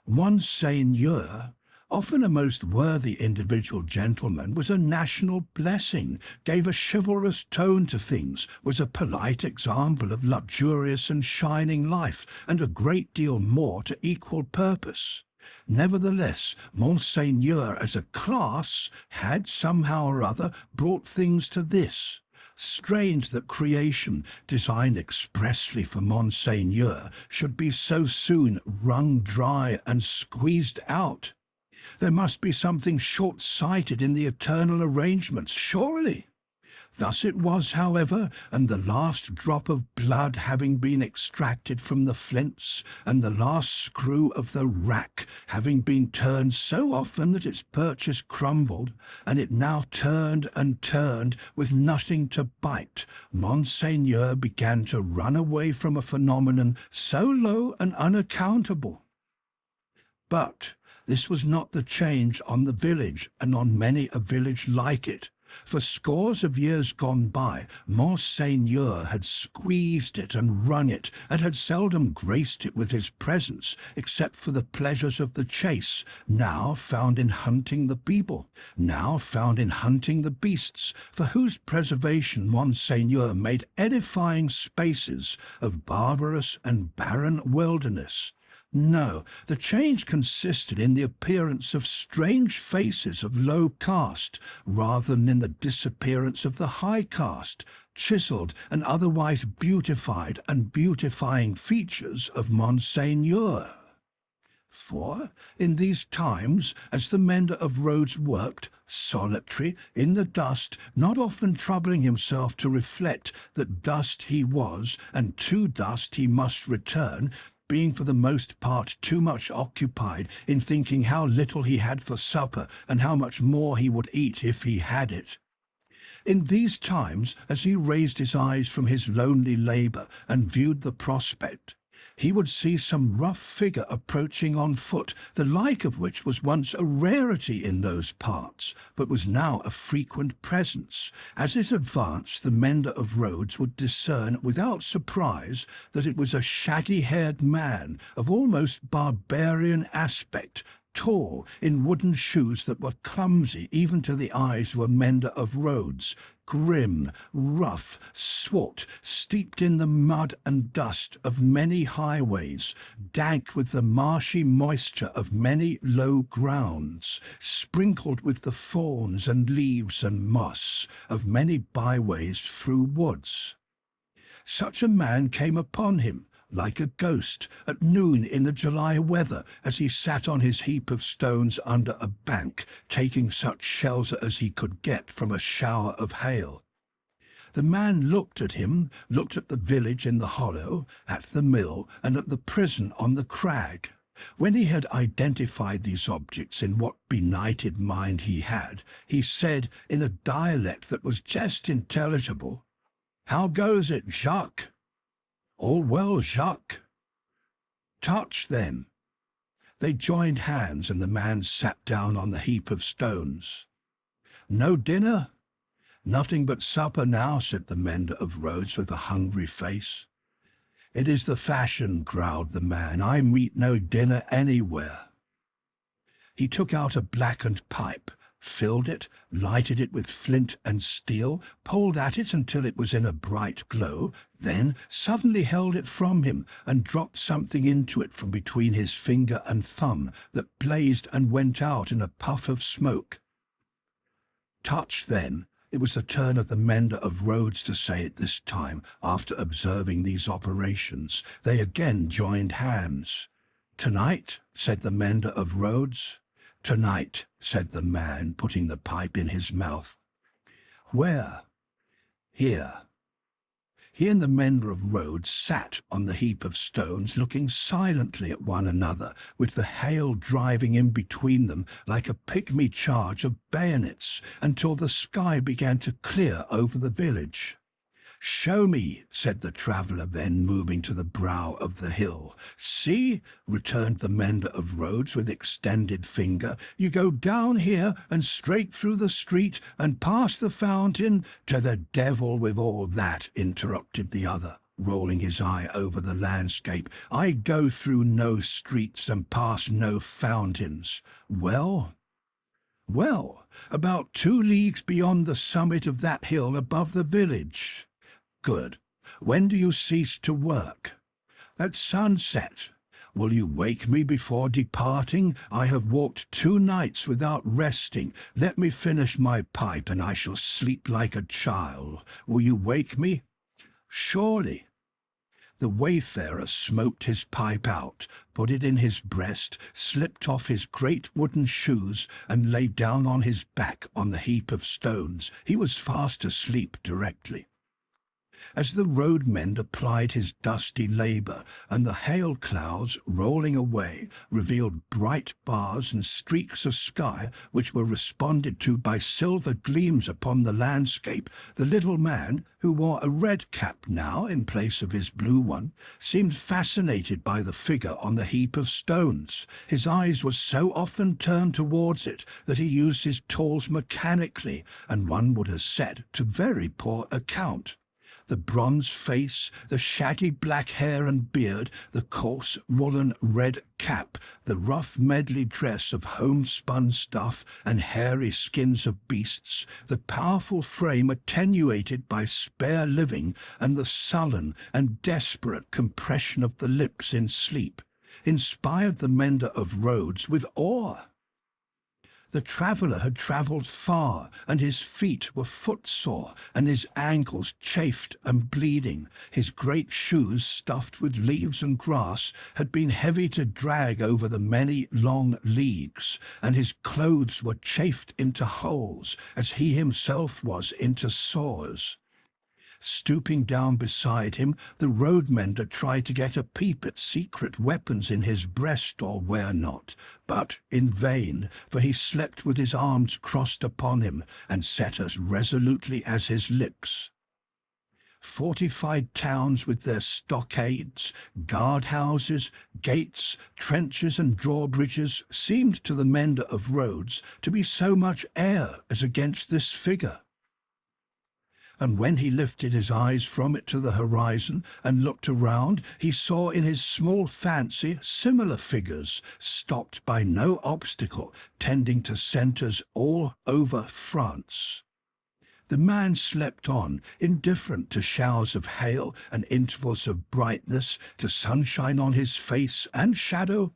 One seigneur, often a most worthy individual gentleman, was a national blessing, gave a chivalrous tone to things, was a polite example of luxurious and shining life, and a great deal more to equal purpose. Nevertheless, Monseigneur as a class had somehow or other brought things to this. Strange that creation, designed expressly for Monseigneur, should be so soon wrung dry and squeezed out. There must be something short-sighted in the eternal arrangements, surely. Thus it was, however, and the last drop of blood having been extracted from the flints, and the last screw of the rack having been turned so often that its purchase crumbled, and it now turned and turned with nothing to bite, Monseigneur began to run away from a phenomenon so low and unaccountable. But this was not the change on the village, and on many a village like it. For scores of years gone by, Monseigneur had squeezed it and wrung it, and had seldom graced it with his presence, except for the pleasures of the chase, now found in hunting the people, now found in hunting the beasts, for whose preservation Monseigneur made edifying spaces of barbarous and barren wilderness. No, the change consisted in the appearance of strange faces of low caste, rather than in the disappearance of the high caste, chiselled and otherwise beautified and beautifying features of Monseigneur. For, in these times, as the mender of roads worked, solitary, in the dust, not often troubling himself to reflect that dust he was, and to dust he must return, being for the most part too much occupied in thinking how little he had for supper and how much more he would eat if he had it. In these times, as he raised his eyes from his lonely labour and viewed the prospect, he would see some rough figure approaching on foot, the like of which was once a rarity in those parts, but was now a frequent presence. As it advanced, the mender of roads would discern without surprise that it was a shaggy-haired man of almost barbarian aspect, tall, in wooden shoes that were clumsy even to the eyes of a mender of roads, grim, rough, swart, steeped in the mud and dust of many highways, dank with the marshy moisture of many low grounds, sprinkled with the thorns and leaves and moss of many byways through woods. Such a man came upon him, like a ghost, at noon in the July weather, as he sat on his heap of stones under a bank, taking such shelter as he could get from a shower of hail. The man looked at him, looked at the village in the hollow, at the mill, and at the prison on the crag. When he had identified these objects in what benighted mind he had, he said in a dialect that was just intelligible, "How goes it, Jacques?" "All well, Jacques." "Touch, then." They joined hands, and the man sat down on the heap of stones. "No dinner?" "Nothing but supper now," said the mender of roads with a hungry face. "It is the fashion," growled the man. "I meet no dinner anywhere." He took out a blackened pipe, filled it, lighted it with flint and steel, pulled at it until it was in a bright glow, then suddenly held it from him and dropped something into it from between his finger and thumb that blazed and went out in a puff of smoke. "Touch, then." It was the turn of the mender of roads to say it this time. After observing these operations, they again joined hands. "Tonight," said the mender of roads. "Tonight," said the man, putting the pipe in his mouth. "Where?" "Here." He and the mender of roads sat on the heap of stones, looking silently at one another, with the hail driving in between them like a pygmy charge of bayonets, until the sky began to clear over the village. "Show me," said the traveller, then moving to the brow of the hill. "See," returned the mender of roads with extended finger, "you go down here and straight through the street and past the fountain." "To the devil with all that," interrupted the other, rolling his eye over the landscape. "I go through no streets and past no fountains." "Well?" "Well, about 2 leagues beyond the summit of that hill above the village." "Good. When do you cease to work?" "At sunset." "Will you wake me before departing? I have walked 2 nights without resting. Let me finish my pipe, and I shall sleep like a child. Will you wake me?" "Surely." The wayfarer smoked his pipe out, put it in his breast, slipped off his great wooden shoes, and lay down on his back on the heap of stones. He was fast asleep directly. As the road mender plied his dusty labour, and the hail clouds, rolling away, revealed bright bars and streaks of sky which were responded to by silver gleams upon the landscape, the little man, who wore a red cap now in place of his blue one, seemed fascinated by the figure on the heap of stones. His eyes were so often turned towards it that he used his tools mechanically, and one would have said to very poor account. The bronze face, the shaggy black hair and beard, the coarse woolen red cap, the rough medley dress of homespun stuff and hairy skins of beasts, the powerful frame attenuated by spare living, and the sullen and desperate compression of the lips in sleep, inspired the mender of roads with awe. The traveller had travelled far, and his feet were footsore, and his ankles chafed and bleeding. His great shoes, stuffed with leaves and grass, had been heavy to drag over the many long leagues, and his clothes were chafed into holes, as he himself was into sores. Stooping down beside him, the road mender tried to get a peep at secret weapons in his breast or where not, but in vain, for he slept with his arms crossed upon him, and set as resolutely as his lips. Fortified towns with their stockades, guard-houses, gates, trenches and drawbridges seemed to the mender of roads to be so much air as against this figure. And when he lifted his eyes from it to the horizon and looked around, he saw in his small fancy similar figures, stopped by no obstacle, tending to centres all over France. The man slept on, indifferent to showers of hail and intervals of brightness, to sunshine on his face and shadow,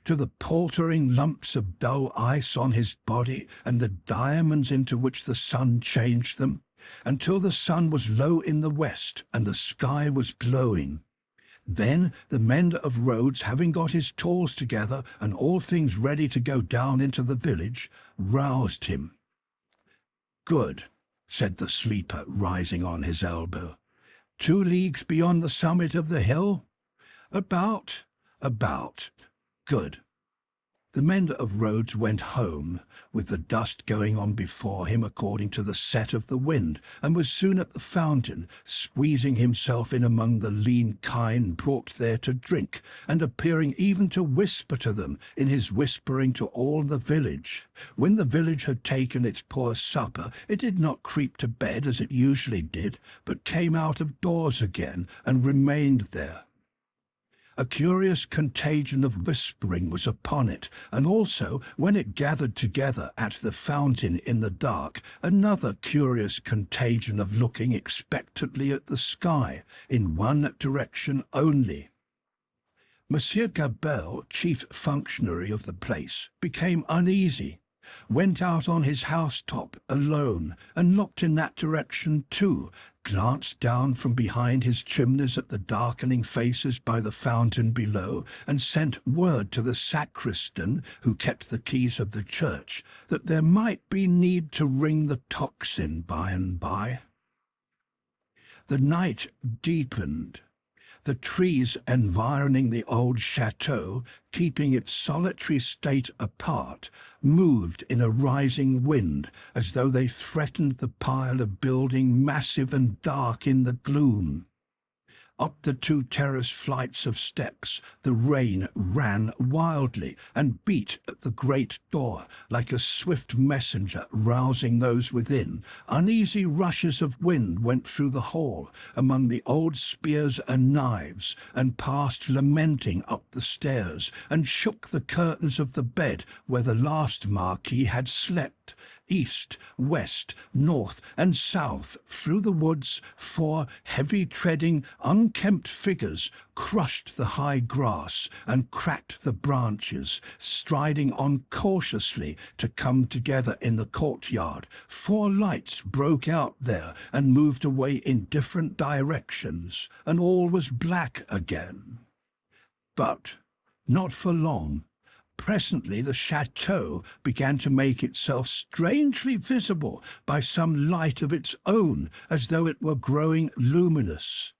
to the paltering lumps of dull ice on his body and the diamonds into which the sun changed them, until the sun was low in the west and the sky was glowing. Then the mender of roads, having got his tools together and all things ready to go down into the village, roused him. "Good. said the sleeper, rising on his elbow. 2 leagues beyond the summit of the hill? About. Good. The mender of roads went home, with the dust going on before him according to the set of the wind, and was soon at the fountain, squeezing himself in among the lean kine brought there to drink, and appearing even to whisper to them in his whispering to all the village. When the village had taken its poor supper, it did not creep to bed as it usually did, but came out of doors again and remained there. A curious contagion of whispering was upon it, and also, when it gathered together at the fountain in the dark, another curious contagion of looking expectantly at the sky, in one direction only. Monsieur Gabelle, chief functionary of the place, became uneasy, went out on his housetop alone, and looked in that direction too, glanced down from behind his chimneys at the darkening faces by the fountain below, and sent word to the sacristan, who kept the keys of the church, that there might be need to ring the tocsin by and by. The night deepened. The trees environing the old chateau, keeping its solitary state apart, moved in a rising wind, as though they threatened the pile of building massive and dark in the gloom. Up the 2 terrace flights of steps the rain ran wildly and beat at the great door like a swift messenger rousing those within. Uneasy rushes of wind went through the hall among the old spears and knives, and passed lamenting up the stairs, and shook the curtains of the bed where the last Marquis had slept. East, west, north, and south, through the woods, 4 heavy-treading, unkempt figures crushed the high grass and cracked the branches, striding on cautiously to come together in the courtyard. 4 lights broke out there and moved away in different directions, and all was black again. But not for long. Presently the chateau began to make itself strangely visible by some light of its own, as though it were growing luminous.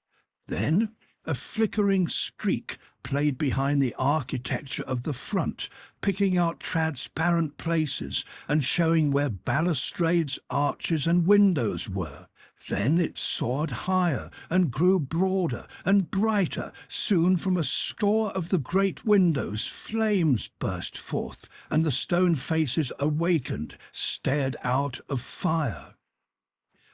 Then a flickering streak played behind the architecture of the front, picking out transparent places and showing where balustrades, arches, and windows were. Then it soared higher and grew broader and brighter. Soon from a score of the great windows flames burst forth, and the stone faces awakened, stared out of fire.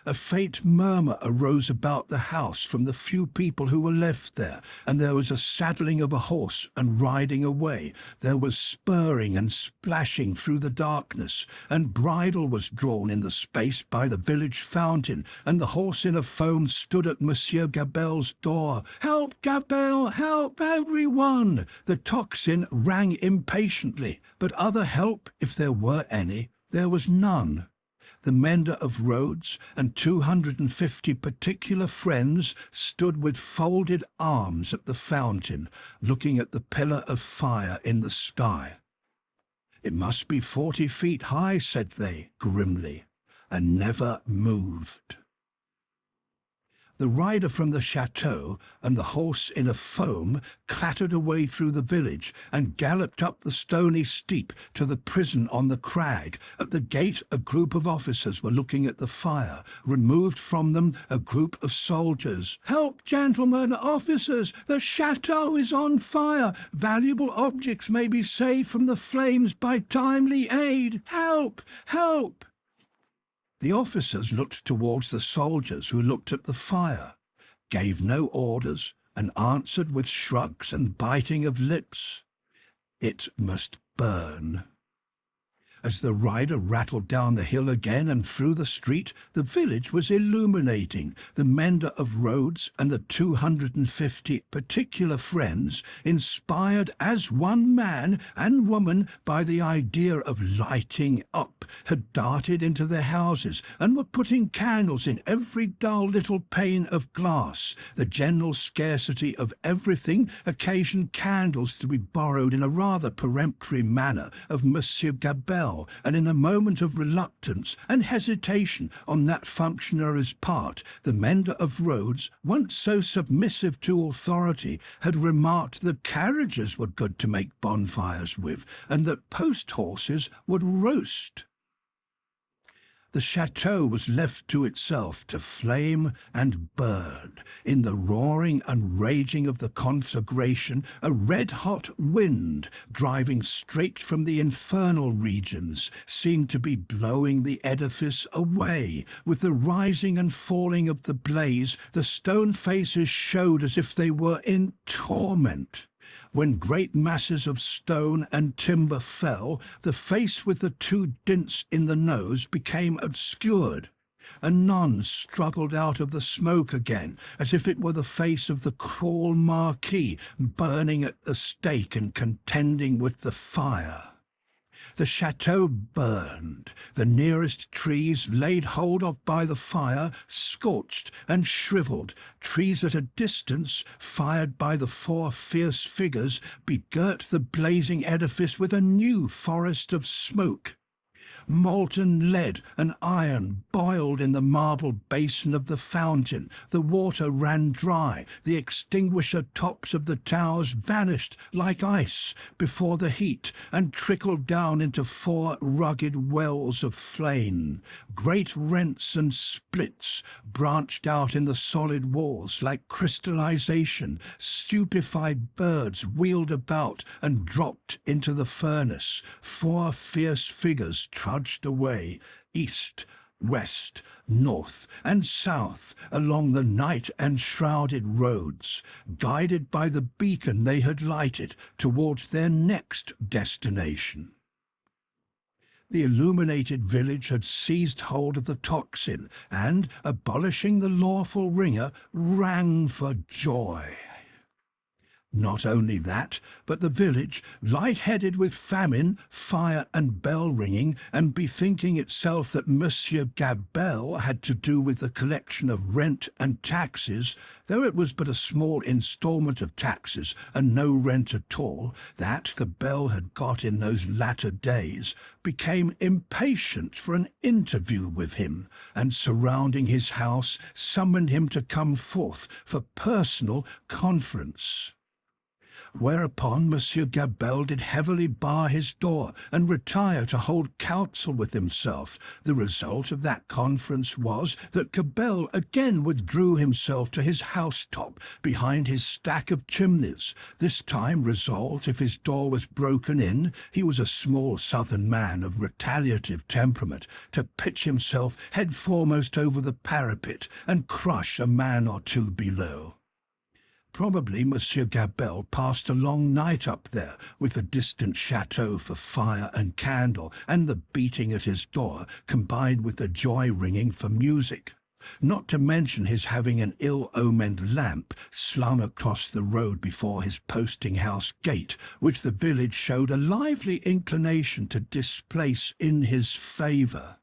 A faint murmur arose about the house from the few people who were left there, and there was a saddling of a horse and riding away. There was spurring and splashing through the darkness, and bridle was drawn in the space by the village fountain, and the horse in a foam stood at Monsieur Gabelle's door. "Help, Gabelle! Help, everyone!" The tocsin rang impatiently, but other help, if there were any, there was none. The mender of roads and 250 particular friends stood with folded arms at the fountain, looking at the pillar of fire in the sky. "It must be 40 feet high," said they, grimly, and never moved. The rider from the chateau and the horse in a foam clattered away through the village and galloped up the stony steep to the prison on the crag. At the gate a group of officers were looking at the fire. Removed from them a group of soldiers. "Help, gentlemen, officers! The chateau is on fire! Valuable objects may be saved from the flames by timely aid! Help! Help!" The officers looked towards the soldiers, who looked at the fire, gave no orders, and answered with shrugs and biting of lips. It must burn. As the rider rattled down the hill again and through the street, the village was illuminating. The mender of roads and the 250 particular friends, inspired as one man and woman by the idea of lighting up, had darted into their houses and were putting candles in every dull little pane of glass. The general scarcity of everything occasioned candles to be borrowed in a rather peremptory manner of Monsieur Gabelle, fell, and in a moment of reluctance and hesitation on that functionary's part, the mender of roads, once so submissive to authority, had remarked that carriages were good to make bonfires with, and that post-horses would roast. The chateau was left to itself to flame and burn. In the roaring and raging of the conflagration, a red-hot wind, driving straight from the infernal regions, seemed to be blowing the edifice away. With the rising and falling of the blaze, the stone faces showed as if they were in torment. When great masses of stone and timber fell, the face with the two dints in the nose became obscured. Anon struggled out of the smoke again, as if it were the face of the cruel marquis, burning at the stake and contending with the fire. The chateau burned. The nearest trees, laid hold of by the fire, scorched and shriveled. Trees at a distance, fired by the four fierce figures, begirt the blazing edifice with a new forest of smoke. Molten lead and iron boiled in the marble basin of the fountain. The water ran dry. The extinguisher tops of the towers vanished like ice before the heat and trickled down into four rugged wells of flame. Great rents and splits branched out in the solid walls like crystallization. Stupefied birds wheeled about and dropped into the furnace. Four fierce figures trudged away, east, west, north, and south, along the night-enshrouded roads, guided by the beacon they had lighted towards their next destination. The illuminated village had seized hold of the tocsin and, abolishing the lawful ringer, rang for joy. Not only that, but the village, light-headed with famine, fire, and bell-ringing, and bethinking itself that Monsieur Gabelle had to do with the collection of rent and taxes, though it was but a small instalment of taxes and no rent at all, that Gabelle had got in those latter days, became impatient for an interview with him, and surrounding his house, summoned him to come forth for personal conference. Whereupon Monsieur Gabelle did heavily bar his door and retire to hold counsel with himself. The result of that conference was that Gabelle again withdrew himself to his housetop behind his stack of chimneys, this time resolved, if his door was broken in, he was a small southern man of retaliative temperament, to pitch himself head foremost over the parapet and crush a man or two below. Probably Monsieur Gabelle passed a long night up there, with the distant chateau for fire and candle, and the beating at his door, combined with the joy-ringing for music. Not to mention his having an ill-omened lamp slung across the road before his posting-house gate, which the village showed a lively inclination to displace in his favour.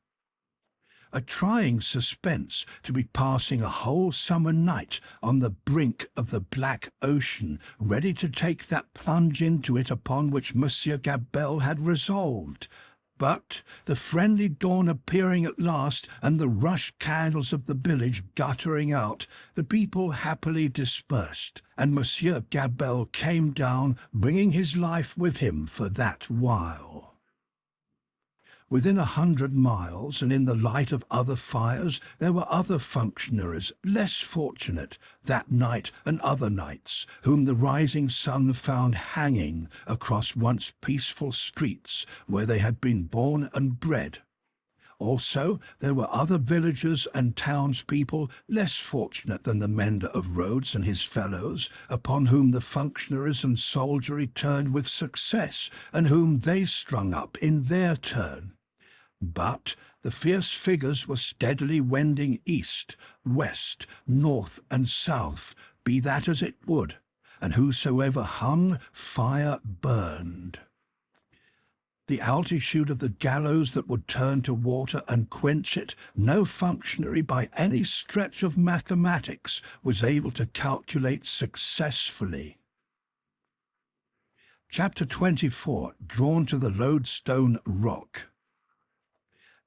A trying suspense to be passing a whole summer night on the brink of the black ocean, ready to take that plunge into it upon which Monsieur Gabelle had resolved. But the friendly dawn appearing at last, and the rush candles of the village guttering out, the people happily dispersed, and Monsieur Gabelle came down, bringing his life with him for that while. Within 100 miles, and in the light of other fires, there were other functionaries, less fortunate, that night and other nights, whom the rising sun found hanging across once peaceful streets where they had been born and bred. Also, there were other villagers and townspeople less fortunate than the mender of roads and his fellows, upon whom the functionaries and soldiery turned with success, and whom they strung up in their turn. But the fierce figures were steadily wending east, west, north, and south, be that as it would, and whosoever hung, fire burned. The altitude of the gallows that would turn to water and quench it, no functionary by any stretch of mathematics was able to calculate successfully. Chapter 24, drawn to the lodestone rock.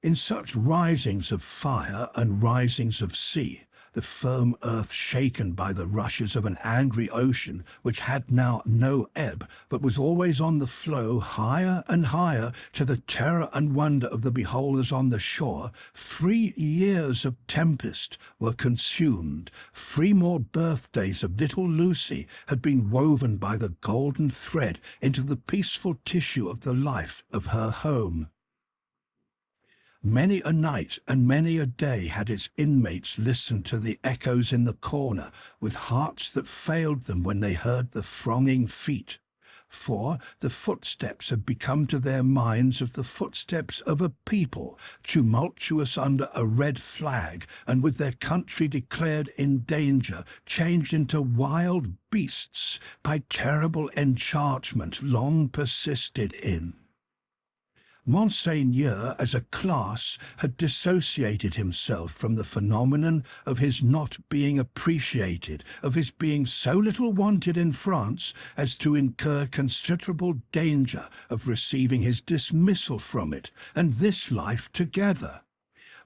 In such risings of fire and risings of sea, the firm earth shaken by the rushes of an angry ocean which had now no ebb, but was always on the flow higher and higher, to the terror and wonder of the beholders on the shore, 3 years of tempest were consumed. 3 more birthdays of little Lucie had been woven by the golden thread into the peaceful tissue of the life of her home. Many a night and many a day had its inmates listened to the echoes in the corner, with hearts that failed them when they heard the thronging feet. For the footsteps had become to their minds of the footsteps of a people, tumultuous under a red flag, and with their country declared in danger, changed into wild beasts by terrible enchantment long persisted in. Monseigneur, as a class, had dissociated himself from the phenomenon of his not being appreciated, of his being so little wanted in France as to incur considerable danger of receiving his dismissal from it, and this life together.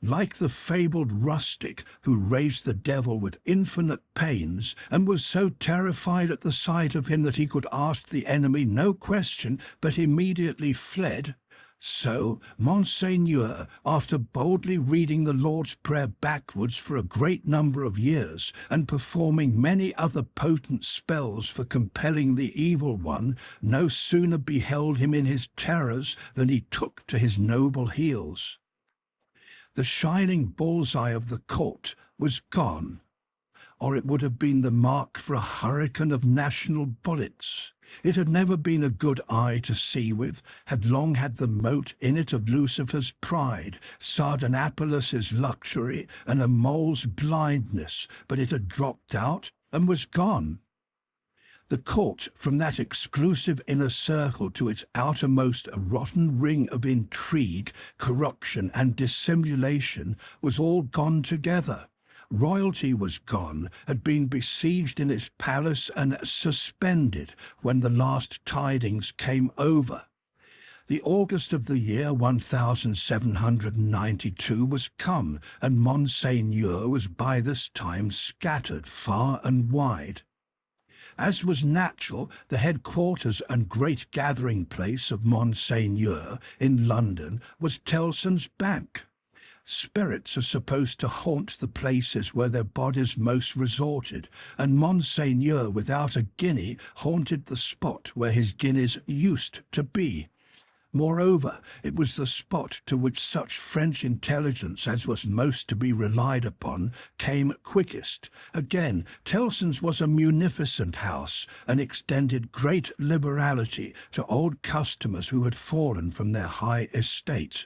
Like the fabled rustic who raised the devil with infinite pains, and was so terrified at the sight of him that he could ask the enemy no question, but immediately fled, so Monseigneur, after boldly reading the Lord's Prayer backwards for a great number of years, and performing many other potent spells for compelling the evil one, no sooner beheld him in his terrors than he took to his noble heels. The shining bull's-eye of the court was gone, or it would have been the mark for a hurricane of national bullets. It had never been a good eye to see with, had long had the mote in it of Lucifer's pride, Sardanapalus' luxury, and a mole's blindness, but it had dropped out and was gone. The court, from that exclusive inner circle to its outermost rotten ring of intrigue, corruption, and dissimulation, was all gone together. Royalty was gone, had been besieged in its palace and suspended when the last tidings came over. The August of the year 1792 was come, and Monseigneur was by this time scattered far and wide. As was natural, the headquarters and great gathering place of Monseigneur in London was Tellson's Bank. Spirits are supposed to haunt the places where their bodies most resorted, and Monseigneur, without a guinea, haunted the spot where his guineas used to be. Moreover, it was the spot to which such French intelligence as was most to be relied upon came quickest. Again, Tellson's was a munificent house, and extended great liberality to old customers who had fallen from their high estate.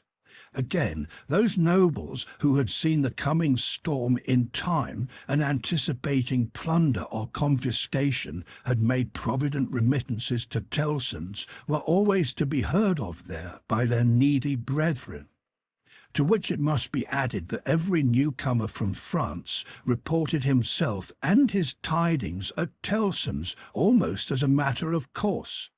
Again, those nobles who had seen the coming storm in time, and anticipating plunder or confiscation, had made provident remittances to Tellson's, were always to be heard of there by their needy brethren. To which it must be added that every newcomer from France reported himself and his tidings at Tellson's almost as a matter of course.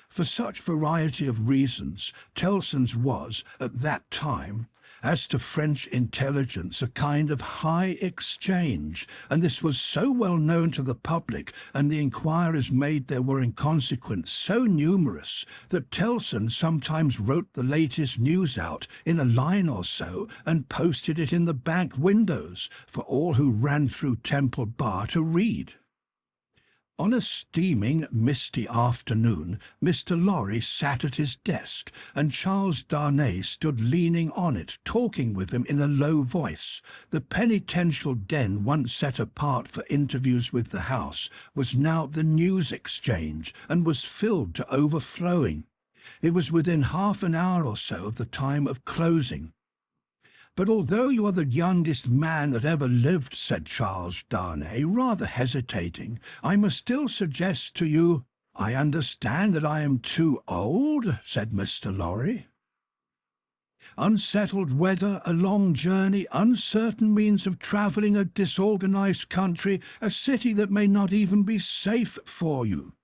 For such variety of reasons, Tellson's was, at that time, as to French intelligence, a kind of high exchange, and this was so well known to the public, and the inquiries made there were in consequence so numerous, that Tellson sometimes wrote the latest news out in a line or so, and posted it in the bank windows, for all who ran through Temple Bar to read. On a steaming, misty afternoon, Mr. Lorry sat at his desk, and Charles Darnay stood leaning on it, talking with him in a low voice. The penitential den once set apart for interviews with the House was now the news exchange, and was filled to overflowing. It was within half an hour or so of the time of closing. "But although you are the youngest man that ever lived," said Charles Darnay, rather hesitating, "I must still suggest to you—" "I understand that I am too old," said Mr. Lorry. "Unsettled weather, a long journey, uncertain means of travelling, a disorganized country, a city that may not even be safe for you."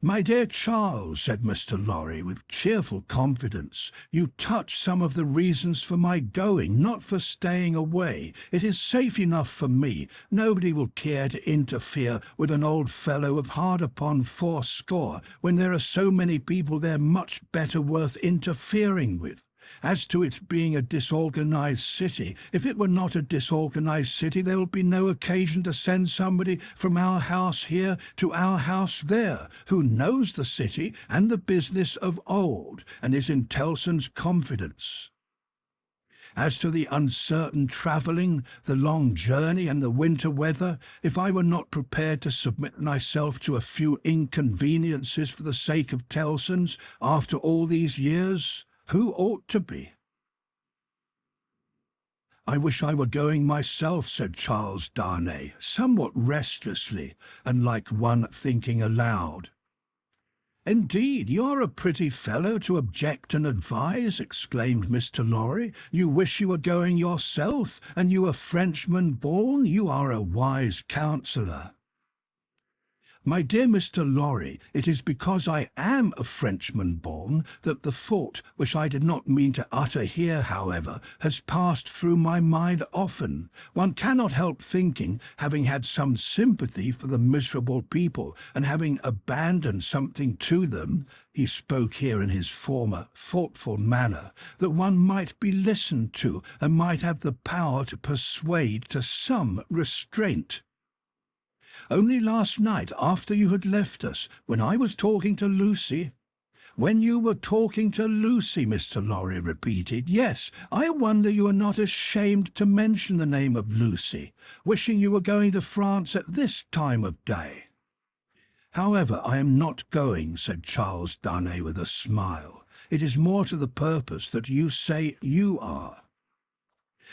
"My dear Charles," said Mr. Lorry with cheerful confidence, "you touch some of the reasons for my going, not for staying away. It is safe enough for me. Nobody will care to interfere with an old fellow of hard upon 80 when there are so many people there much better worth interfering with. As to its being a disorganized city, if it were not a disorganized city, there would be no occasion to send somebody from our house here to our house there, who knows the city and the business of old, and is in Tellson's confidence. As to the uncertain travelling, the long journey and the winter weather, if I were not prepared to submit myself to a few inconveniences for the sake of Tellson's, after all these years, who ought to be?" "I wish I were going myself," said Charles Darnay, somewhat restlessly, and like one thinking aloud. "Indeed, you're a pretty fellow to object and advise," exclaimed Mr. Lorry. "You wish you were going yourself, and you a Frenchman born? You are a wise counsellor." "My dear Mr. Lorry, it is because I am a Frenchman born that the thought, which I did not mean to utter here, however, has passed through my mind often. One cannot help thinking, having had some sympathy for the miserable people, and having abandoned something to them," he spoke here in his former thoughtful manner, "that one might be listened to, and might have the power to persuade to some restraint. Only last night, after you had left us, when I was talking to Lucie—" "When you were talking to Lucie," Mr. Lorry repeated. "Yes, I wonder you are not ashamed to mention the name of Lucie, wishing you were going to France at this time of day." "However, I am not going," said Charles Darnay with a smile. "It is more to the purpose that you say you are."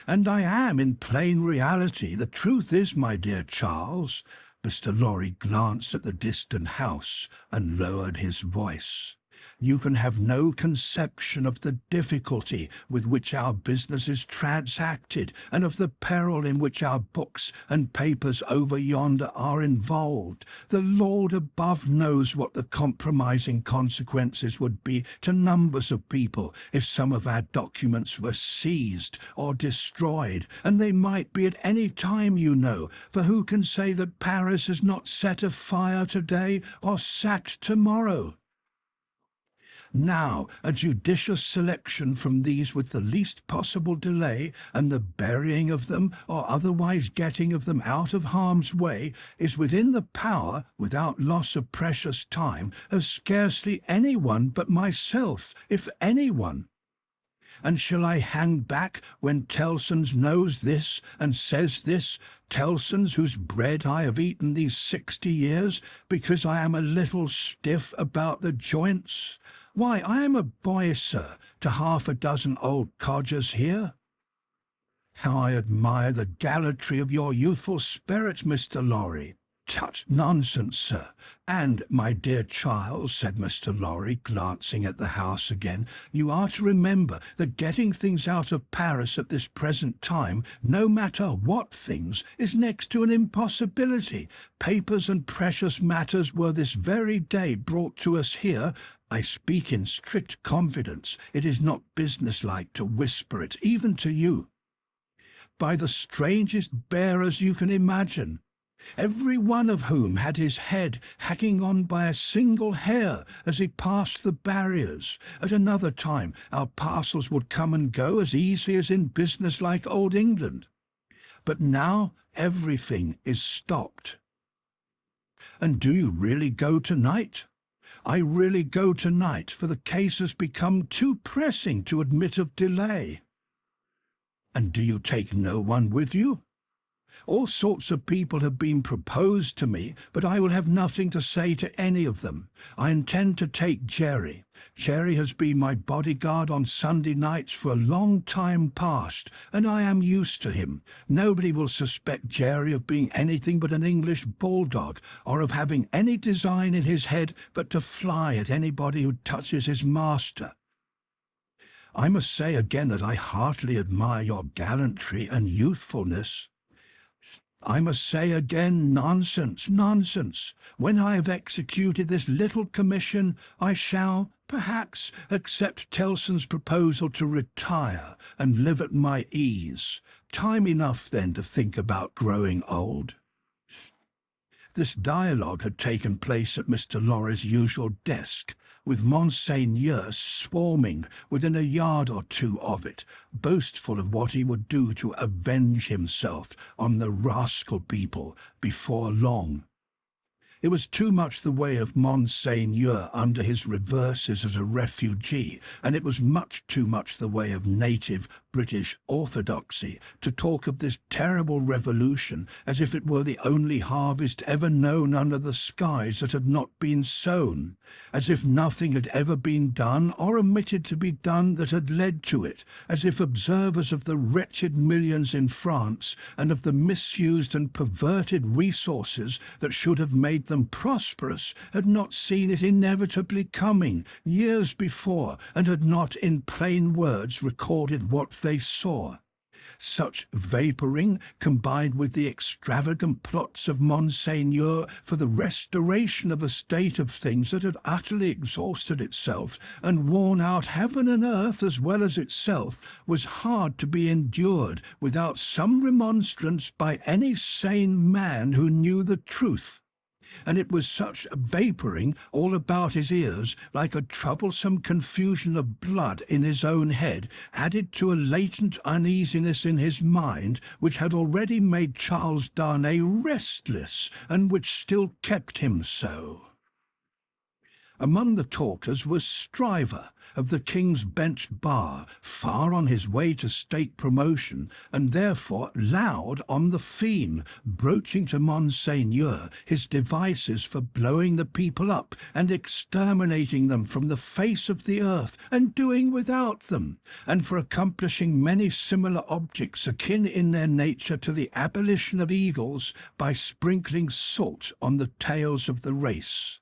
"And I am in plain reality. The truth is, my dear Charles—" Mr. Lorry glanced at the distant house and lowered his voice. "You can have no conception of the difficulty with which our business is transacted, and of the peril in which our books and papers over yonder are involved. The Lord above knows what the compromising consequences would be to numbers of people if some of our documents were seized or destroyed, and they might be at any time, you know, for who can say that Paris is not set afire today or sacked tomorrow? Now, a judicious selection from these with the least possible delay, and the burying of them, or otherwise getting of them out of harm's way, is within the power, without loss of precious time, of scarcely any one but myself, if any one. And shall I hang back when Tellson's knows this and says this, Tellson's whose bread I have eaten these 60 years, because I am a little stiff about the joints? Why, I am a boy, sir, to 6 old codgers here. How I admire the gallantry of your youthful spirit, Mr. Lorry. Tut, nonsense, sir. And, my dear Charles, said Mr. Lorry, glancing at the house again, you are to remember that getting things out of Paris at this present time, no matter what things, is next to an impossibility. Papers and precious matters were this very day brought to us here. I speak in strict confidence. It is not businesslike to whisper it, even to you. By the strangest bearers you can imagine, every one of whom had his head hanging on by a single hair as he passed the barriers. At another time our parcels would come and go as easily as in business-like old England. But now everything is stopped. And do you really go tonight? I really go tonight, for the case has become too pressing to admit of delay. And do you take no one with you? All sorts of people have been proposed to me, but I will have nothing to say to any of them. I intend to take Jerry. Jerry has been my bodyguard on Sunday nights for a long time past, and I am used to him. Nobody will suspect Jerry of being anything but an English bulldog, or of having any design in his head but to fly at anybody who touches his master. I must say again that I heartily admire your gallantry and youthfulness. I must say again, nonsense, nonsense. When I have executed this little commission, I shall, perhaps, accept Tellson's proposal to retire and live at my ease. Time enough then to think about growing old. This dialogue had taken place at Mr. Lorry's usual desk, with Monseigneur swarming within a yard or two of it, boastful of what he would do to avenge himself on the rascal people before long. It was too much the way of Monseigneur under his reverses as a refugee, and it was much too much the way of native British orthodoxy to talk of this terrible revolution as if it were the only harvest ever known under the skies that had not been sown, as if nothing had ever been done or omitted to be done that had led to it, as if observers of the wretched millions in France and of the misused and perverted resources that should have made them prosperous had not seen it inevitably coming years before and had not in plain words recorded what they saw. Such vapouring, combined with the extravagant plots of Monseigneur for the restoration of a state of things that had utterly exhausted itself and worn out heaven and earth as well as itself, was hard to be endured without some remonstrance by any sane man who knew the truth. And it was such vapouring all about his ears, like a troublesome confusion of blood in his own head, added to a latent uneasiness in his mind, which had already made Charles Darnay restless, and which still kept him so. Among the talkers was Stryver, of the King's Bench Bar, far on his way to state promotion, and therefore loud on the theme, broaching to Monseigneur his devices for blowing the people up and exterminating them from the face of the earth, and doing without them, and for accomplishing many similar objects akin in their nature to the abolition of eagles by sprinkling salt on the tails of the race.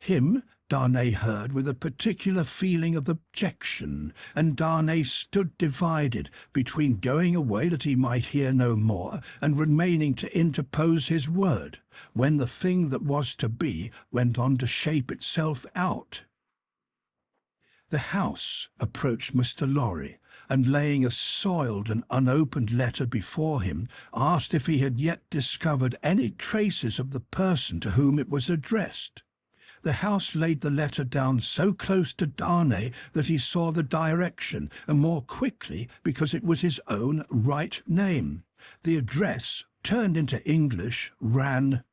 Him Darnay heard with a particular feeling of objection, and Darnay stood divided between going away that he might hear no more and remaining to interpose his word, when the thing that was to be went on to shape itself out. The House approached Mr. Lorry, and laying a soiled and unopened letter before him, asked if he had yet discovered any traces of the person to whom it was addressed. The House laid the letter down so close to Darnay that he saw the direction, and more quickly because it was his own right name. The address, turned into English, ran,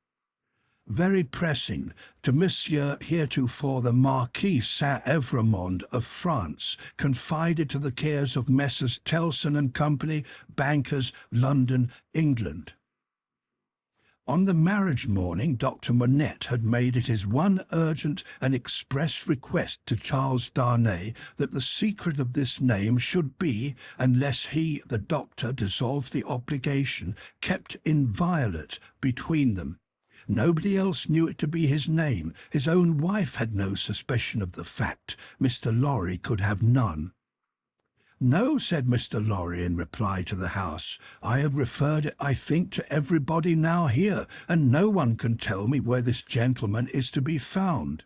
"Very pressing, to Monsieur heretofore the Marquis Saint-Evremond of France, confided to the cares of Messrs. Tellson and Company, bankers, London, England." On the marriage morning, Dr. Manette had made it his one urgent and express request to Charles Darnay that the secret of this name should be, unless he, the doctor, dissolved the obligation, kept inviolate between them. Nobody else knew it to be his name. His own wife had no suspicion of the fact. Mr. Lorry could have none. "No," said Mr. Lorry in reply to the House. "I have referred it, I think, to everybody now here, and no one can tell me where this gentleman is to be found."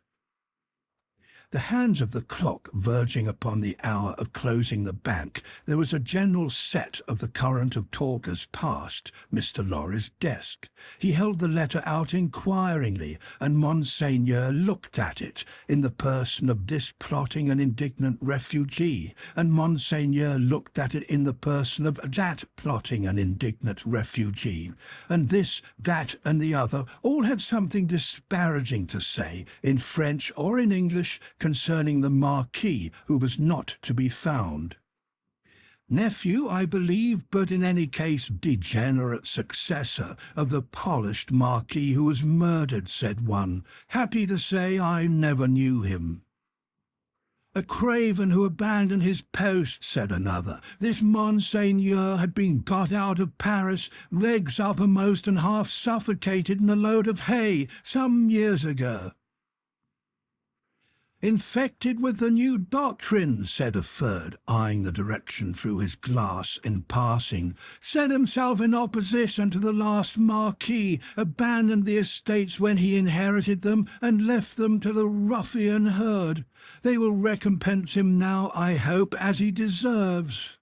The hands of the clock verging upon the hour of closing the bank, there was a general set of the current of talkers past Mr. Lorry's desk. He held the letter out inquiringly, and Monseigneur looked at it, in the person of this plotting and indignant refugee, and Monseigneur looked at it in the person of that plotting and indignant refugee, and this, that, and the other all had something disparaging to say, in French or in English, concerning the Marquis, who was not to be found. "Nephew, I believe, but in any case degenerate successor of the polished Marquis who was murdered," said one. "Happy to say I never knew him." "A craven who abandoned his post," said another. "This Monseigneur had been got out of Paris, legs uppermost and half suffocated in a load of hay, some years ago." Infected with the new doctrine, said a third, eyeing the direction through his glass in passing. Set himself in opposition to the last Marquis, abandoned the estates when he inherited them, and left them to the ruffian herd. They will recompense him now, I hope, as he deserves.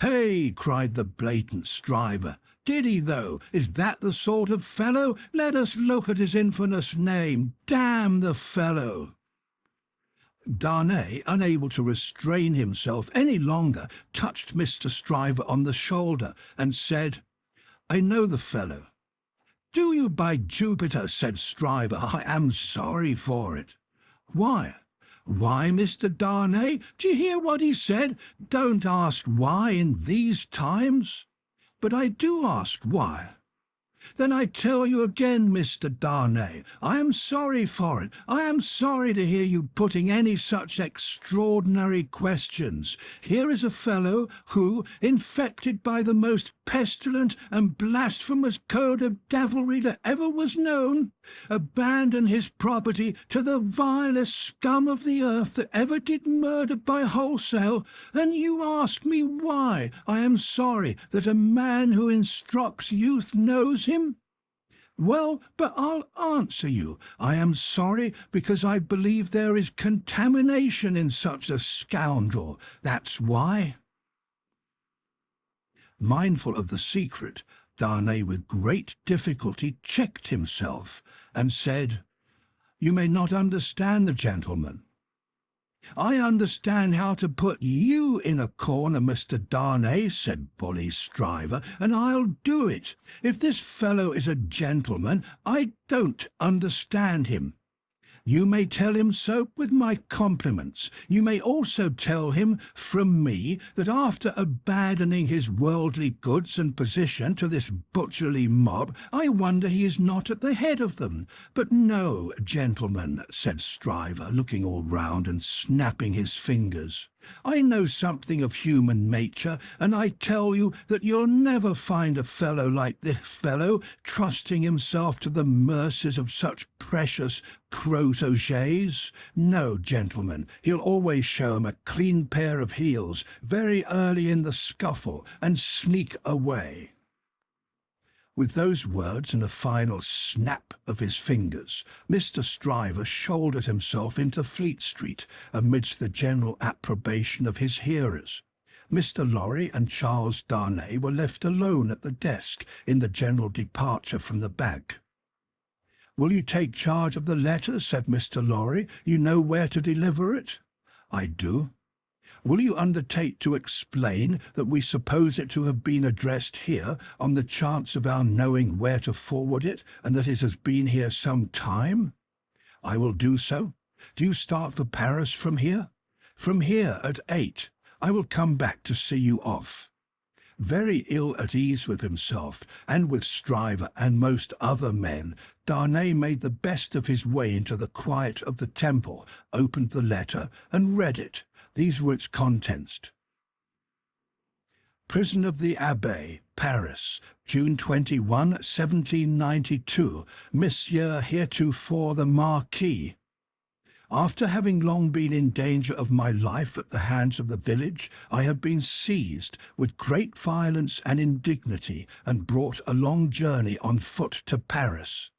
Hey, cried the blatant Stryver. Did he, though? Is that the sort of fellow? Let us look at his infamous name. Damn the fellow! Darnay, unable to restrain himself any longer, touched Mr. Stryver on the shoulder and said, I know the fellow. Do you, by Jupiter, said Stryver, I am sorry for it. Why? Why, Mr. Darnay? Do you hear what he said? Don't ask why in these times. But I do ask why. Then I tell you again, Mr. Darnay, I am sorry for it. I am sorry to hear you putting any such extraordinary questions. Here is a fellow who, infected by the most pestilent and blasphemous code of devilry that ever was known, abandoned his property to the vilest scum of the earth that ever did murder by wholesale, and you ask me why I am sorry that a man who instructs youth knows him? Well, but I'll answer you. I am sorry because I believe there is contamination in such a scoundrel. That's why. Mindful of the secret, Darnay with great difficulty checked himself and said, You may not understand the gentleman. I understand how to put you in a corner, Mr. Darnay, said bully Stryver, and I'll do it. If this fellow is a gentleman, I don't understand him. You may tell him so with my compliments. You may also tell him from me that after abandoning his worldly goods and position to this butcherly mob, I wonder he is not at the head of them. But no, gentlemen, said Stryver, looking all round and snapping his fingers. I know something of human nature, and I tell you that you'll never find a fellow like this fellow trusting himself to the mercies of such precious protégés. No, gentlemen, he'll always show 'em a clean pair of heels very early in the scuffle and sneak away. With those words and a final snap of his fingers, Mr. Stryver shouldered himself into Fleet Street amidst the general approbation of his hearers. Mr. Lorry and Charles Darnay were left alone at the desk in the general departure from the bank. "Will you take charge of the letter?" said Mr. Lorry. "You know where to deliver it?" "I do." "Will you undertake to explain that we suppose it to have been addressed here on the chance of our knowing where to forward it, and that it has been here some time?" "I will do so. Do you start for Paris from here?" "From here at 8. I will come back to see you off." Very ill at ease with himself, and with Stryver and most other men, Darnay made the best of his way into the quiet of the Temple, opened the letter, and read it. These were its contents. "Prison of the Abbaye, Paris, June 21, 1792. Monsieur heretofore the Marquis. After having long been in danger of my life at the hands of the village, I have been seized with great violence and indignity and brought a long journey on foot to Paris.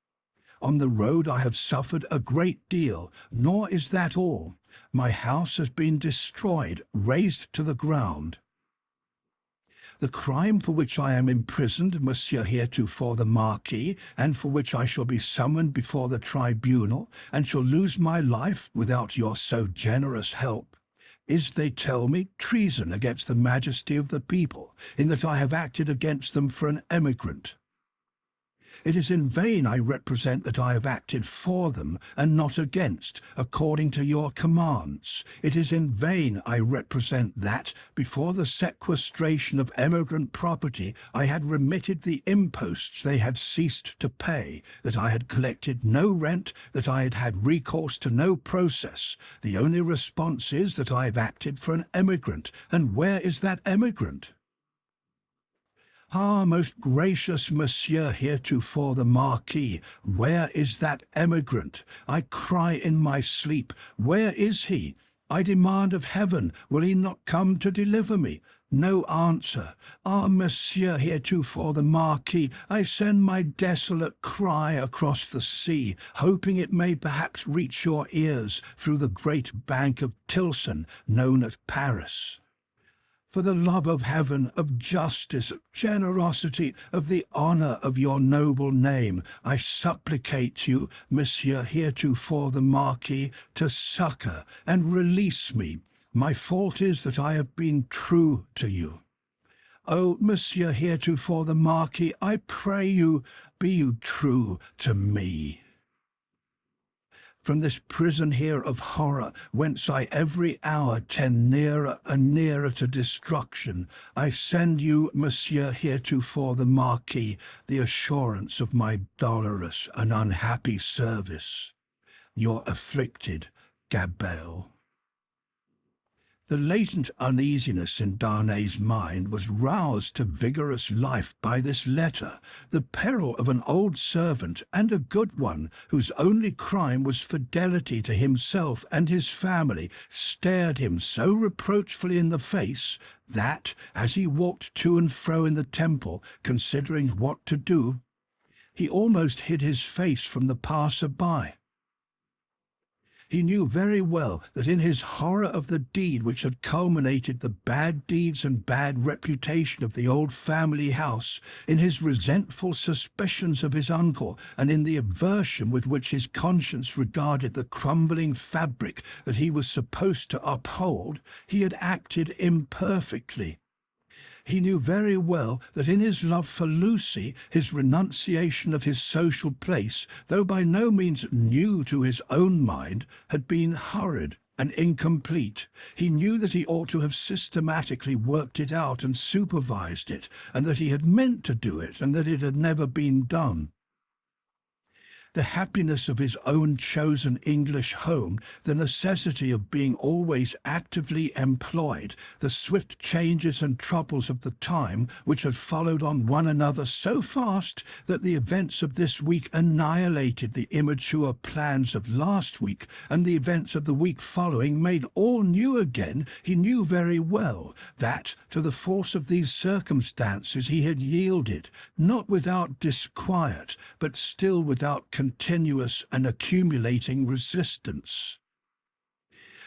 On the road I have suffered a great deal, nor is that all. My house has been destroyed, razed to the ground. The crime for which I am imprisoned, Monsieur heretofore the Marquis, and for which I shall be summoned before the tribunal, and shall lose my life without your so generous help, is, they tell me, treason against the majesty of the people, in that I have acted against them for an emigrant. It is in vain I represent that I have acted for them and not against, according to your commands. It is in vain I represent that, before the sequestration of emigrant property, I had remitted the imposts they had ceased to pay, that I had collected no rent, that I had had recourse to no process. The only response is that I have acted for an emigrant, and where is that emigrant? Ah, most gracious Monsieur heretofore the Marquis, where is that emigrant? I cry in my sleep, where is he? I demand of heaven, will he not come to deliver me? No answer. Ah, Monsieur heretofore the Marquis, I send my desolate cry across the sea, hoping it may perhaps reach your ears through the great bank of Tilson, known as Paris. For the love of heaven, of justice, of generosity, of the honour of your noble name, I supplicate you, Monsieur heretofore the Marquis, to succour and release me. My fault is that I have been true to you. Oh, Monsieur heretofore the Marquis, I pray you, be you true to me. From this prison here of horror, whence I every hour tend nearer and nearer to destruction, I send you, Monsieur heretofore the Marquis, the assurance of my dolorous and unhappy service. Your afflicted Gabelle. The latent uneasiness in Darnay's mind was roused to vigorous life by this letter. The peril of an old servant, and a good one, whose only crime was fidelity to himself and his family, stared him so reproachfully in the face that, as he walked to and fro in the temple, considering what to do, he almost hid his face from the passer-by. He knew very well that in his horror of the deed which had culminated the bad deeds and bad reputation of the old family house, in his resentful suspicions of his uncle, and in the aversion with which his conscience regarded the crumbling fabric that he was supposed to uphold, he had acted imperfectly. He knew very well that in his love for Lucie, his renunciation of his social place, though by no means new to his own mind, had been hurried and incomplete. He knew that he ought to have systematically worked it out and supervised it, and that he had meant to do it, and that it had never been done. The happiness of his own chosen English home, the necessity of being always actively employed, the swift changes and troubles of the time which had followed on one another so fast that the events of this week annihilated the immature plans of last week, and the events of the week following made all new again. He knew very well that, to the force of these circumstances, he had yielded, not without disquiet, but still without continuous and accumulating resistance.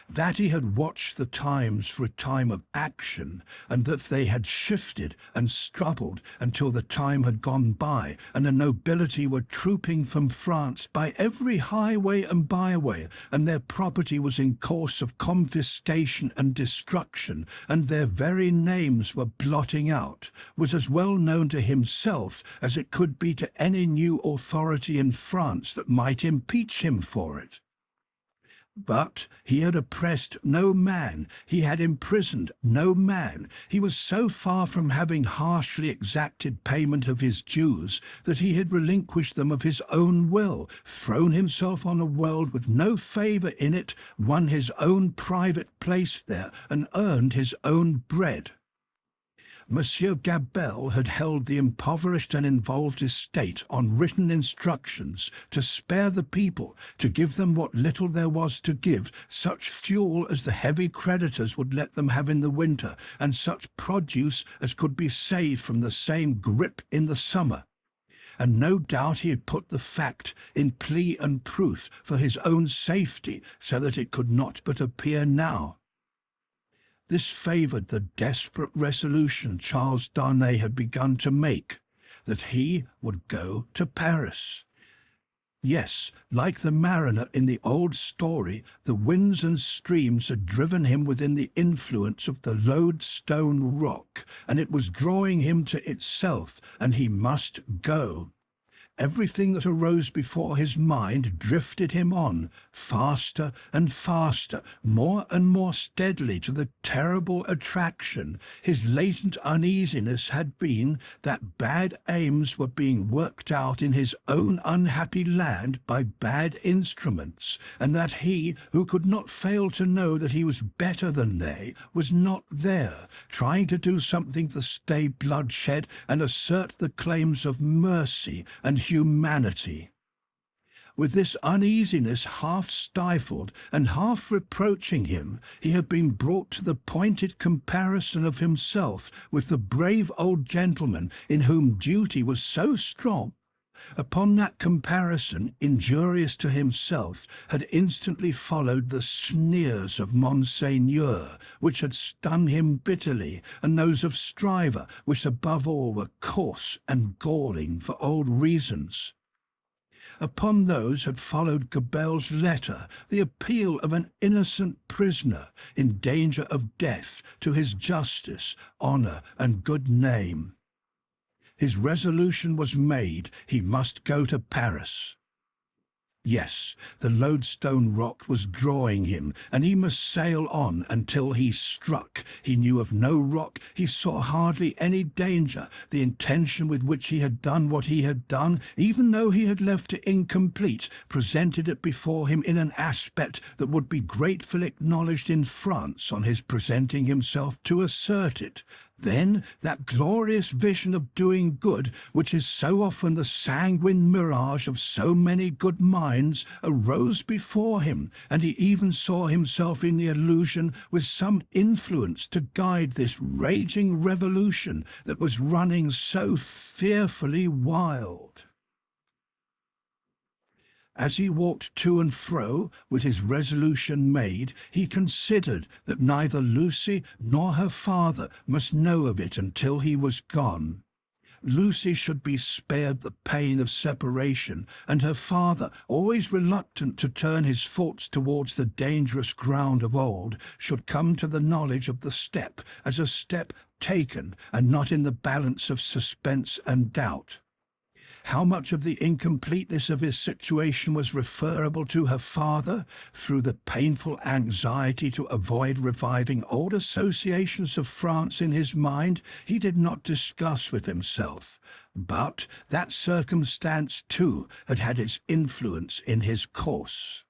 That he had watched the times for a time of action, and that they had shifted and struggled until the time had gone by, and the nobility were trooping from France by every highway and byway, and their property was in course of confiscation and destruction, and their very names were blotting out, was as well known to himself as it could be to any new authority in France that might impeach him for it. But he had oppressed no man, he had imprisoned no man. He was so far from having harshly exacted payment of his dues that he had relinquished them of his own will, thrown himself on a world with no favour in it, won his own private place there, and earned his own bread. Monsieur Gabelle had held the impoverished and involved estate on written instructions to spare the people, to give them what little there was to give, such fuel as the heavy creditors would let them have in the winter, and such produce as could be saved from the same grip in the summer. And no doubt he had put the fact in plea and proof for his own safety, so that it could not but appear now. This favoured the desperate resolution Charles Darnay had begun to make, that he would go to Paris. Yes, like the mariner in the old story, the winds and streams had driven him within the influence of the lodestone rock, and it was drawing him to itself, and he must go. Everything that arose before his mind drifted him on, faster and faster, more and more steadily, to the terrible attraction. His latent uneasiness had been that bad aims were being worked out in his own unhappy land by bad instruments, and that he, who could not fail to know that he was better than they, was not there, trying to do something to stay bloodshed and assert the claims of mercy and humanity. With this uneasiness half stifled and half reproaching him, he had been brought to the pointed comparison of himself with the brave old gentleman in whom duty was so strong. Upon that comparison, injurious to himself, had instantly followed the sneers of Monseigneur, which had stung him bitterly, and those of Stryver, which above all were coarse and galling for old reasons. Upon those had followed Gabelle's letter, the appeal of an innocent prisoner in danger of death to his justice, honour, and good name. His resolution was made. He must go to Paris. Yes, the lodestone rock was drawing him, and he must sail on until he struck. He knew of no rock, he saw hardly any danger. The intention with which he had done what he had done, even though he had left it incomplete, presented it before him in an aspect that would be gratefully acknowledged in France on his presenting himself to assert it. Then that glorious vision of doing good, which is so often the sanguine mirage of so many good minds, arose before him, and he even saw himself in the illusion with some influence to guide this raging revolution that was running so fearfully wild. As he walked to and fro, with his resolution made, he considered that neither Lucie nor her father must know of it until he was gone. Lucie should be spared the pain of separation, and her father, always reluctant to turn his thoughts towards the dangerous ground of old, should come to the knowledge of the step as a step taken, and not in the balance of suspense and doubt. How much of the incompleteness of his situation was referable to her father, through the painful anxiety to avoid reviving old associations of France in his mind, he did not discuss with himself. But that circumstance, too, had had its influence in his course.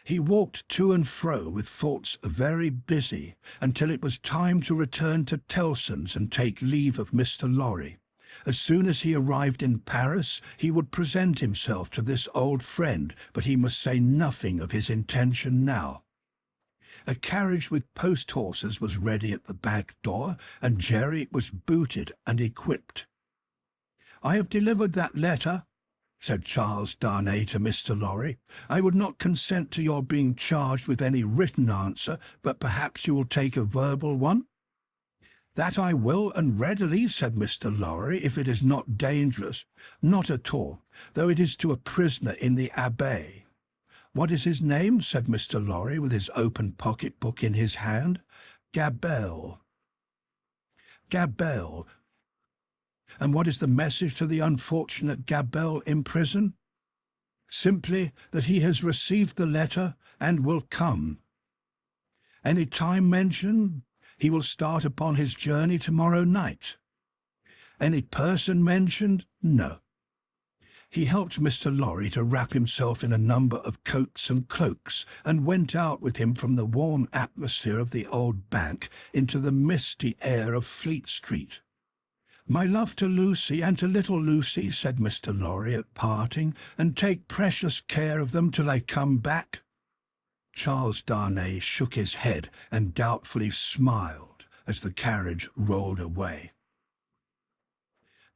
He walked to and fro with thoughts very busy, until it was time to return to Tellson's and take leave of Mr. Lorry. As soon as he arrived in Paris, he would present himself to this old friend, but he must say nothing of his intention now. A carriage with post-horses was ready at the back door, and Jerry was booted and equipped. "I have delivered that letter," said Charles Darnay to Mr. Lorry. "I would not consent to your being charged with any written answer, but perhaps you will take a verbal one?" "That I will, and readily," said Mr. Lorry, "if it is not dangerous." "Not at all, though it is to a prisoner in the Abbaye." "What is his name?" said Mr. Lorry, with his open pocket-book in his hand. "Gabelle." "Gabelle. And what is the message to the unfortunate Gabelle in prison?" "Simply that he has received the letter and will come." "Any time mentioned?" "He will start upon his journey tomorrow night." "Any person mentioned?" "No." He helped Mr. Lorry to wrap himself in a number of coats and cloaks, and went out with him from the warm atmosphere of the old bank into the misty air of Fleet Street. "My love to Lucie and to little Lucie," said Mr. Lorry at parting, "and take precious care of them till I come back." Charles Darnay shook his head and doubtfully smiled as the carriage rolled away.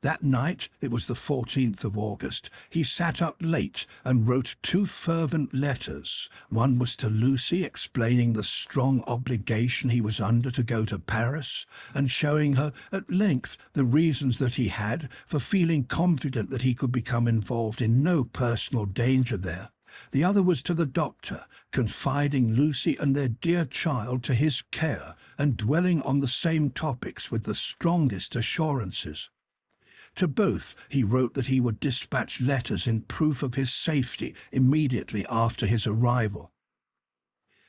That night, it was the 14th of August, he sat up late and wrote 2 fervent letters. One was to Lucie, explaining the strong obligation he was under to go to Paris, and showing her at length the reasons that he had for feeling confident that he could become involved in no personal danger there. The other was to the doctor, confiding Lucie and their dear child to his care, and dwelling on the same topics with the strongest assurances. To both he wrote that he would dispatch letters in proof of his safety immediately after his arrival.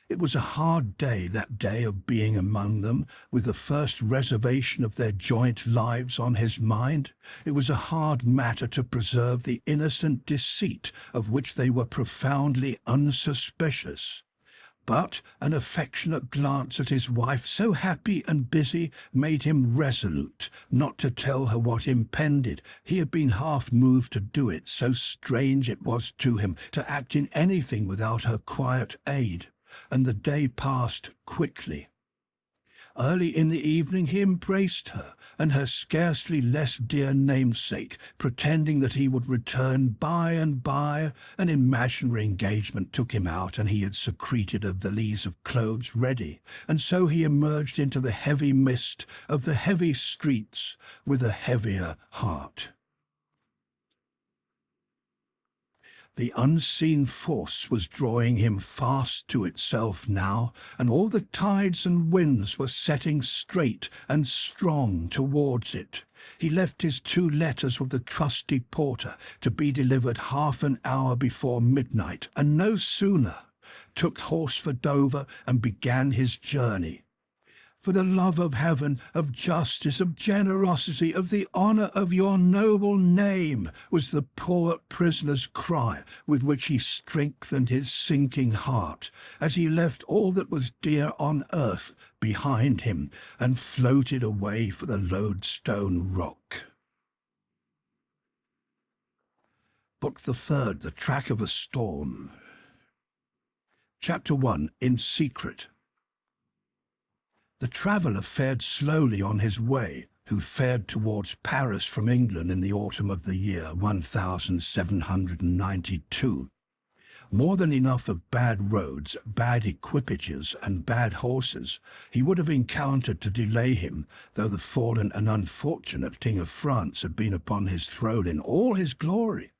It was a hard day, that day of being among them, with the first reservation of their joint lives on his mind. It was a hard matter to preserve the innocent deceit of which they were profoundly unsuspicious. But an affectionate glance at his wife, so happy and busy, made him resolute not to tell her what impended. He had been half moved to do it, so strange it was to him to act in anything without her quiet aid. And the day passed quickly. Early in the evening he embraced her and her scarcely less dear namesake, pretending that he would return by and by. An imaginary engagement took him out, and he had secreted a valise of clothes ready, and so he emerged into the heavy mist of the heavy streets with a heavier heart. The unseen force was drawing him fast to itself now, and all the tides and winds were setting straight and strong towards it. He left his 2 letters with the trusty porter to be delivered half an hour before midnight, and no sooner took horse for Dover and began his journey. For the love of heaven, of justice, of generosity, of the honour of your noble name, was the poor prisoner's cry with which he strengthened his sinking heart, as he left all that was dear on earth behind him and floated away for the lodestone rock. Book the Third, The Track of a Storm. Chapter 1. In Secret. The traveller fared slowly on his way, who fared towards Paris from England in the autumn of the year 1792. More than enough of bad roads, bad equipages, and bad horses he would have encountered to delay him, though the fallen and unfortunate King of France had been upon his throne in all his glory.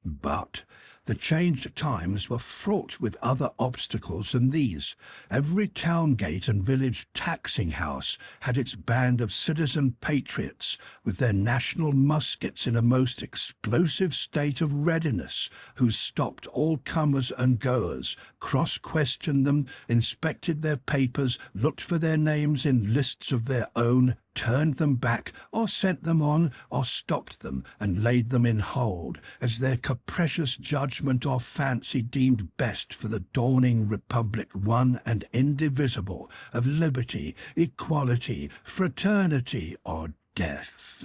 But the changed times were fraught with other obstacles than these. Every town gate and village taxing house had its band of citizen patriots, with their national muskets in a most explosive state of readiness, who stopped all comers and goers, cross-questioned them, inspected their papers, looked for their names in lists of their own, turned them back, or sent them on, or stopped them and laid them in hold, as their capricious judgment or fancy deemed best for the dawning republic, one and indivisible, of liberty, equality, fraternity, or death.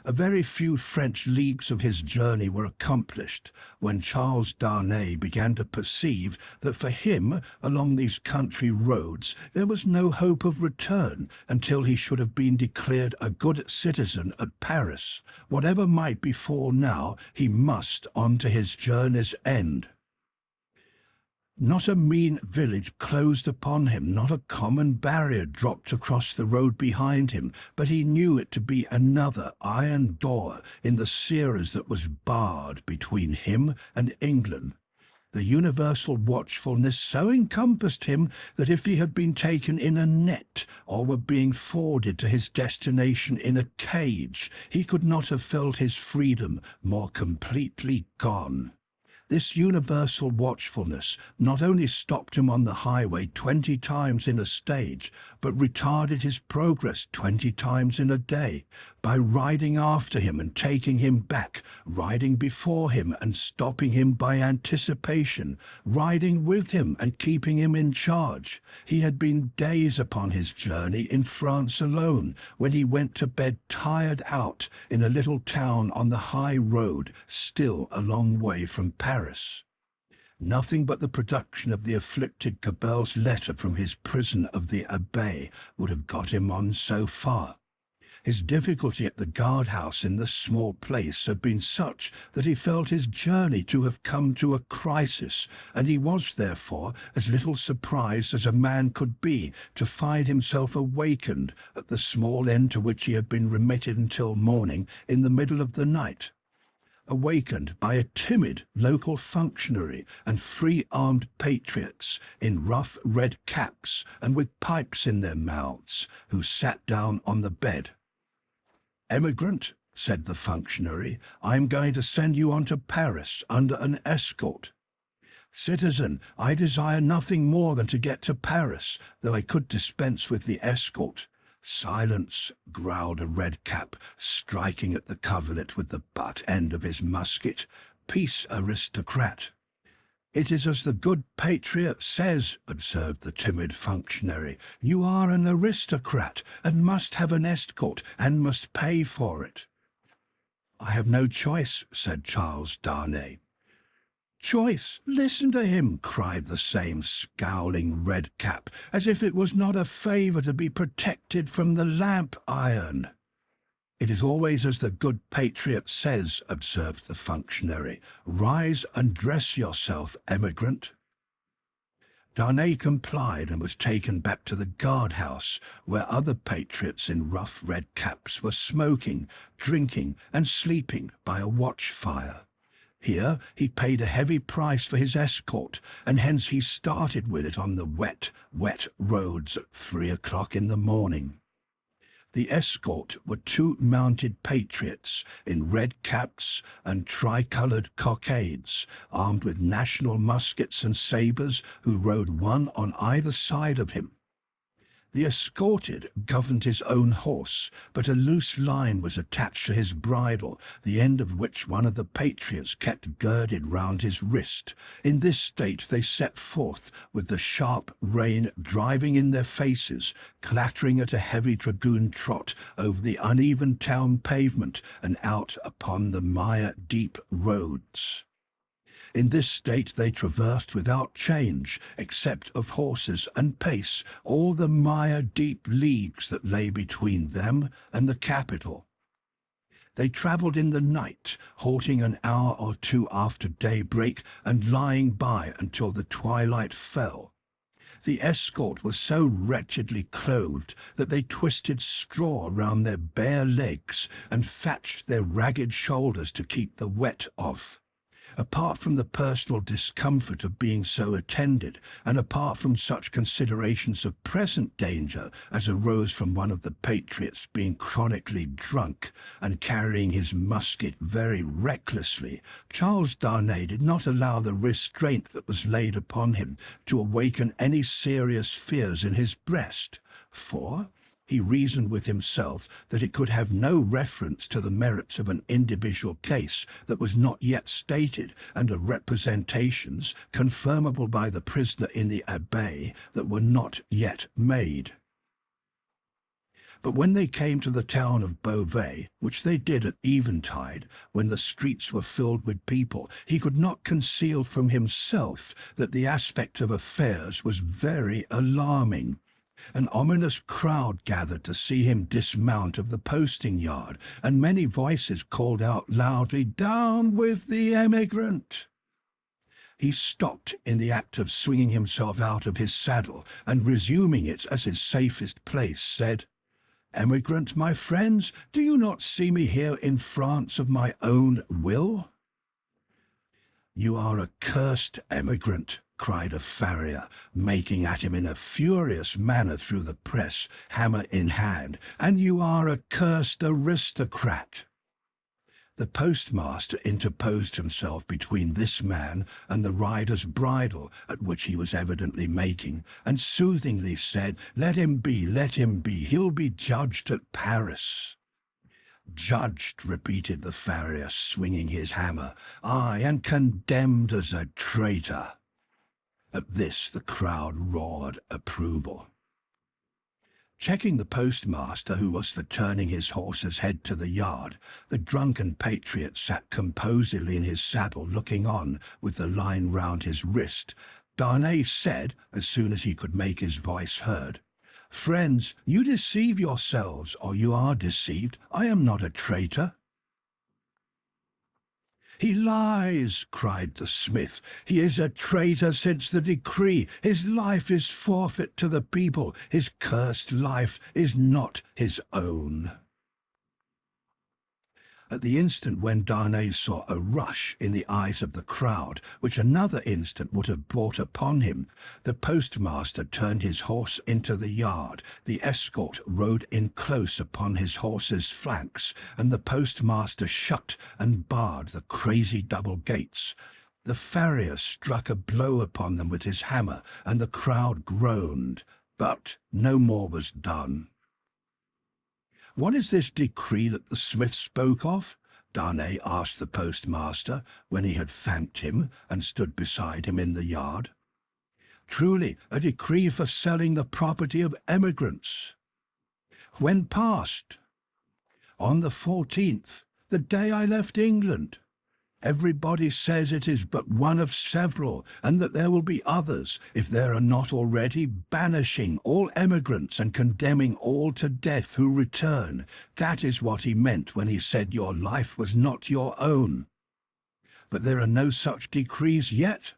A very few French leagues of his journey were accomplished when Charles Darnay began to perceive that for him, along these country roads, there was no hope of return until he should have been declared a good citizen at Paris. Whatever might befall now, he must on to his journey's end. Not a mean village closed upon him, not a common barrier dropped across the road behind him, but he knew it to be another iron door in the series that was barred between him and England. The universal watchfulness so encompassed him that if he had been taken in a net, or were being forwarded to his destination in a cage, he could not have felt his freedom more completely gone. This universal watchfulness not only stopped him on the highway 20 times in a stage, but retarded his progress 20 times in a day, by riding after him and taking him back, riding before him and stopping him by anticipation, riding with him and keeping him in charge. He had been days upon his journey in France alone, when he went to bed tired out in a little town on the high road, still a long way from Paris. Nothing but the production of the afflicted Cabell's letter from his prison of the Abbaye would have got him on so far. His difficulty at the guardhouse in this small place had been such that he felt his journey to have come to a crisis, and he was therefore as little surprised as a man could be to find himself awakened at the small end to which he had been remitted until morning in the middle of the night. Awakened by a timid local functionary and 3 armed patriots in rough red caps and with pipes in their mouths, who sat down on the bed. "Emigrant," said the functionary. "I am going to send you on to Paris under an escort." "Citizen, I desire nothing more than to get to Paris, though I could dispense with the escort." "Silence," growled a redcap, striking at the coverlet with the butt end of his musket. "Peace, aristocrat." "It is as the good patriot says," observed the timid functionary. "You are an aristocrat, and must have an escort, and must pay for it." "I have no choice," said Charles Darnay. "Choice! Listen to him," cried the same scowling redcap, "as if it was not a favour to be protected from the lamp iron." "It is always as the good patriot says," observed the functionary. "Rise and dress yourself, emigrant." Darnay complied and was taken back to the guardhouse, where other patriots in rough red caps were smoking, drinking, and sleeping by a watch fire. Here he paid a heavy price for his escort, and hence he started with it on the wet, wet roads at 3 o'clock in the morning. The escort were 2 mounted patriots in red caps and tricoloured cockades, armed with national muskets and sabres, who rode one on either side of him. The escorted governed his own horse, but a loose line was attached to his bridle, the end of which one of the patriots kept girded round his wrist. In this state they set forth, with the sharp rain driving in their faces, clattering at a heavy dragoon trot over the uneven town pavement and out upon the mire-deep roads. In this state they traversed without change, except of horses and pace, all the mire-deep leagues that lay between them and the capital. They travelled in the night, halting an hour or 2 after daybreak and lying by until the twilight fell. The escort was so wretchedly clothed that they twisted straw round their bare legs and thatched their ragged shoulders to keep the wet off. Apart from the personal discomfort of being so attended, and apart from such considerations of present danger as arose from one of the patriots being chronically drunk and carrying his musket very recklessly, Charles Darnay did not allow the restraint that was laid upon him to awaken any serious fears in his breast, for he reasoned with himself that it could have no reference to the merits of an individual case that was not yet stated, and of representations, confirmable by the prisoner in the Abbaye, that were not yet made. But when they came to the town of Beauvais, which they did at eventide, when the streets were filled with people, he could not conceal from himself that the aspect of affairs was very alarming. An ominous crowd gathered to see him dismount of the posting-yard, and many voices called out loudly, "Down with the emigrant!" He stopped in the act of swinging himself out of his saddle, and resuming it as his safest place, said, "Emigrant, my friends, do you not see me here in France of my own will?" "You are a cursed emigrant," cried a farrier, making at him in a furious manner through the press, hammer in hand, "and you are a cursed aristocrat." The postmaster interposed himself between this man and the rider's bridle, at which he was evidently making, and soothingly said, let him be, he'll be judged at Paris." "Judged," repeated the farrier, swinging his hammer, "aye, and condemned as a traitor." At this the crowd roared approval. Checking the postmaster, who was for turning his horse's head to the yard, the drunken patriot sat composedly in his saddle looking on, with the line round his wrist. Darnay said, as soon as he could make his voice heard, "Friends, you deceive yourselves, or you are deceived. I am not a traitor." "He lies," cried the smith. "He is a traitor since the decree. His life is forfeit to the people. His cursed life is not his own." At the instant when Darnay saw a rush in the eyes of the crowd, which another instant would have brought upon him, the postmaster turned his horse into the yard, the escort rode in close upon his horse's flanks, and the postmaster shut and barred the crazy double gates. The farrier struck a blow upon them with his hammer, and the crowd groaned, but no more was done. "What is this decree that the smith spoke of?" Darnay asked the postmaster, when he had thanked him and stood beside him in the yard. "Truly, a decree for selling the property of emigrants." "When passed?" "On the 14th, the day I left England. Everybody says it is but one of several, and that there will be others, if there are not already, banishing all emigrants and condemning all to death who return. That is what he meant when he said your life was not your own. But there are no such decrees yet."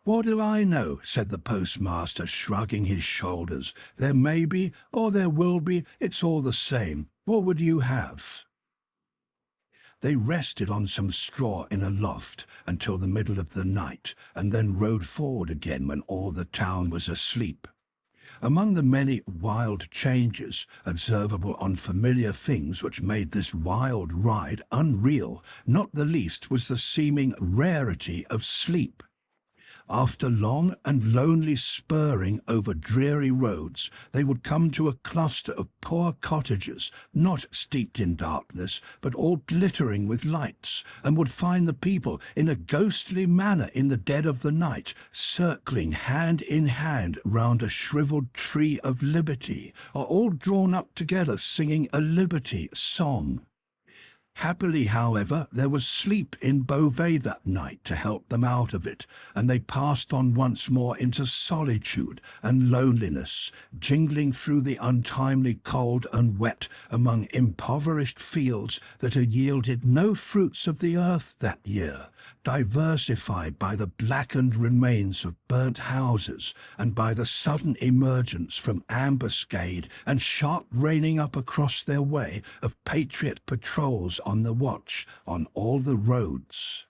"What do I know?" said the postmaster, shrugging his shoulders. "There may be, or there will be, it's all the same. What would you have?" They rested on some straw in a loft until the middle of the night, and then rode forward again when all the town was asleep. Among the many wild changes observable on familiar things which made this wild ride unreal, not the least was the seeming rarity of sleep. After long and lonely spurring over dreary roads, they would come to a cluster of poor cottages, not steeped in darkness, but all glittering with lights, and would find the people in a ghostly manner in the dead of the night, circling hand in hand round a shriveled tree of liberty, or all drawn up together singing a liberty song. Happily, however, there was sleep in Beauvais that night to help them out of it, and they passed on once more into solitude and loneliness, jingling through the untimely cold and wet among impoverished fields that had yielded no fruits of the earth that year, diversified by the blackened remains of burnt houses and by the sudden emergence from ambuscade and sharp reining up across their way of patriot patrols on the watch on all the roads.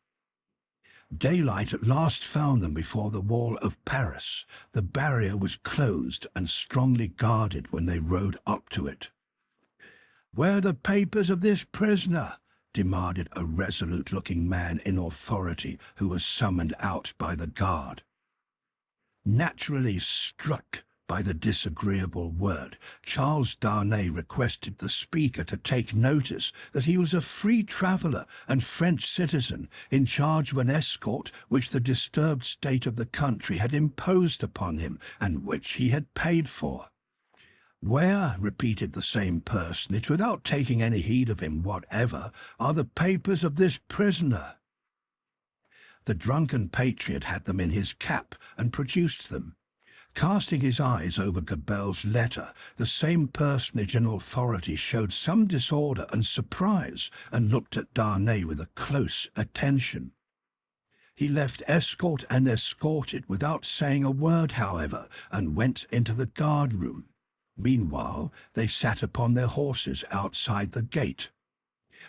Daylight at last found them before the wall of Paris. The barrier was closed and strongly guarded when they rode up to it. "Where are the papers of this prisoner?" demanded a resolute-looking man in authority who was summoned out by the guard. Naturally struck by the disagreeable word, Charles Darnay requested the speaker to take notice that he was a free traveller and French citizen in charge of an escort which the disturbed state of the country had imposed upon him and which he had paid for. "Where," repeated the same personage, without taking any heed of him whatever, "are the papers of this prisoner?" The drunken patriot had them in his cap and produced them. Casting his eyes over Gabelle's letter, the same personage in authority showed some disorder and surprise, and looked at Darnay with a close attention. He left escort and escorted without saying a word, however, and went into the guard-room. Meanwhile, they sat upon their horses outside the gate.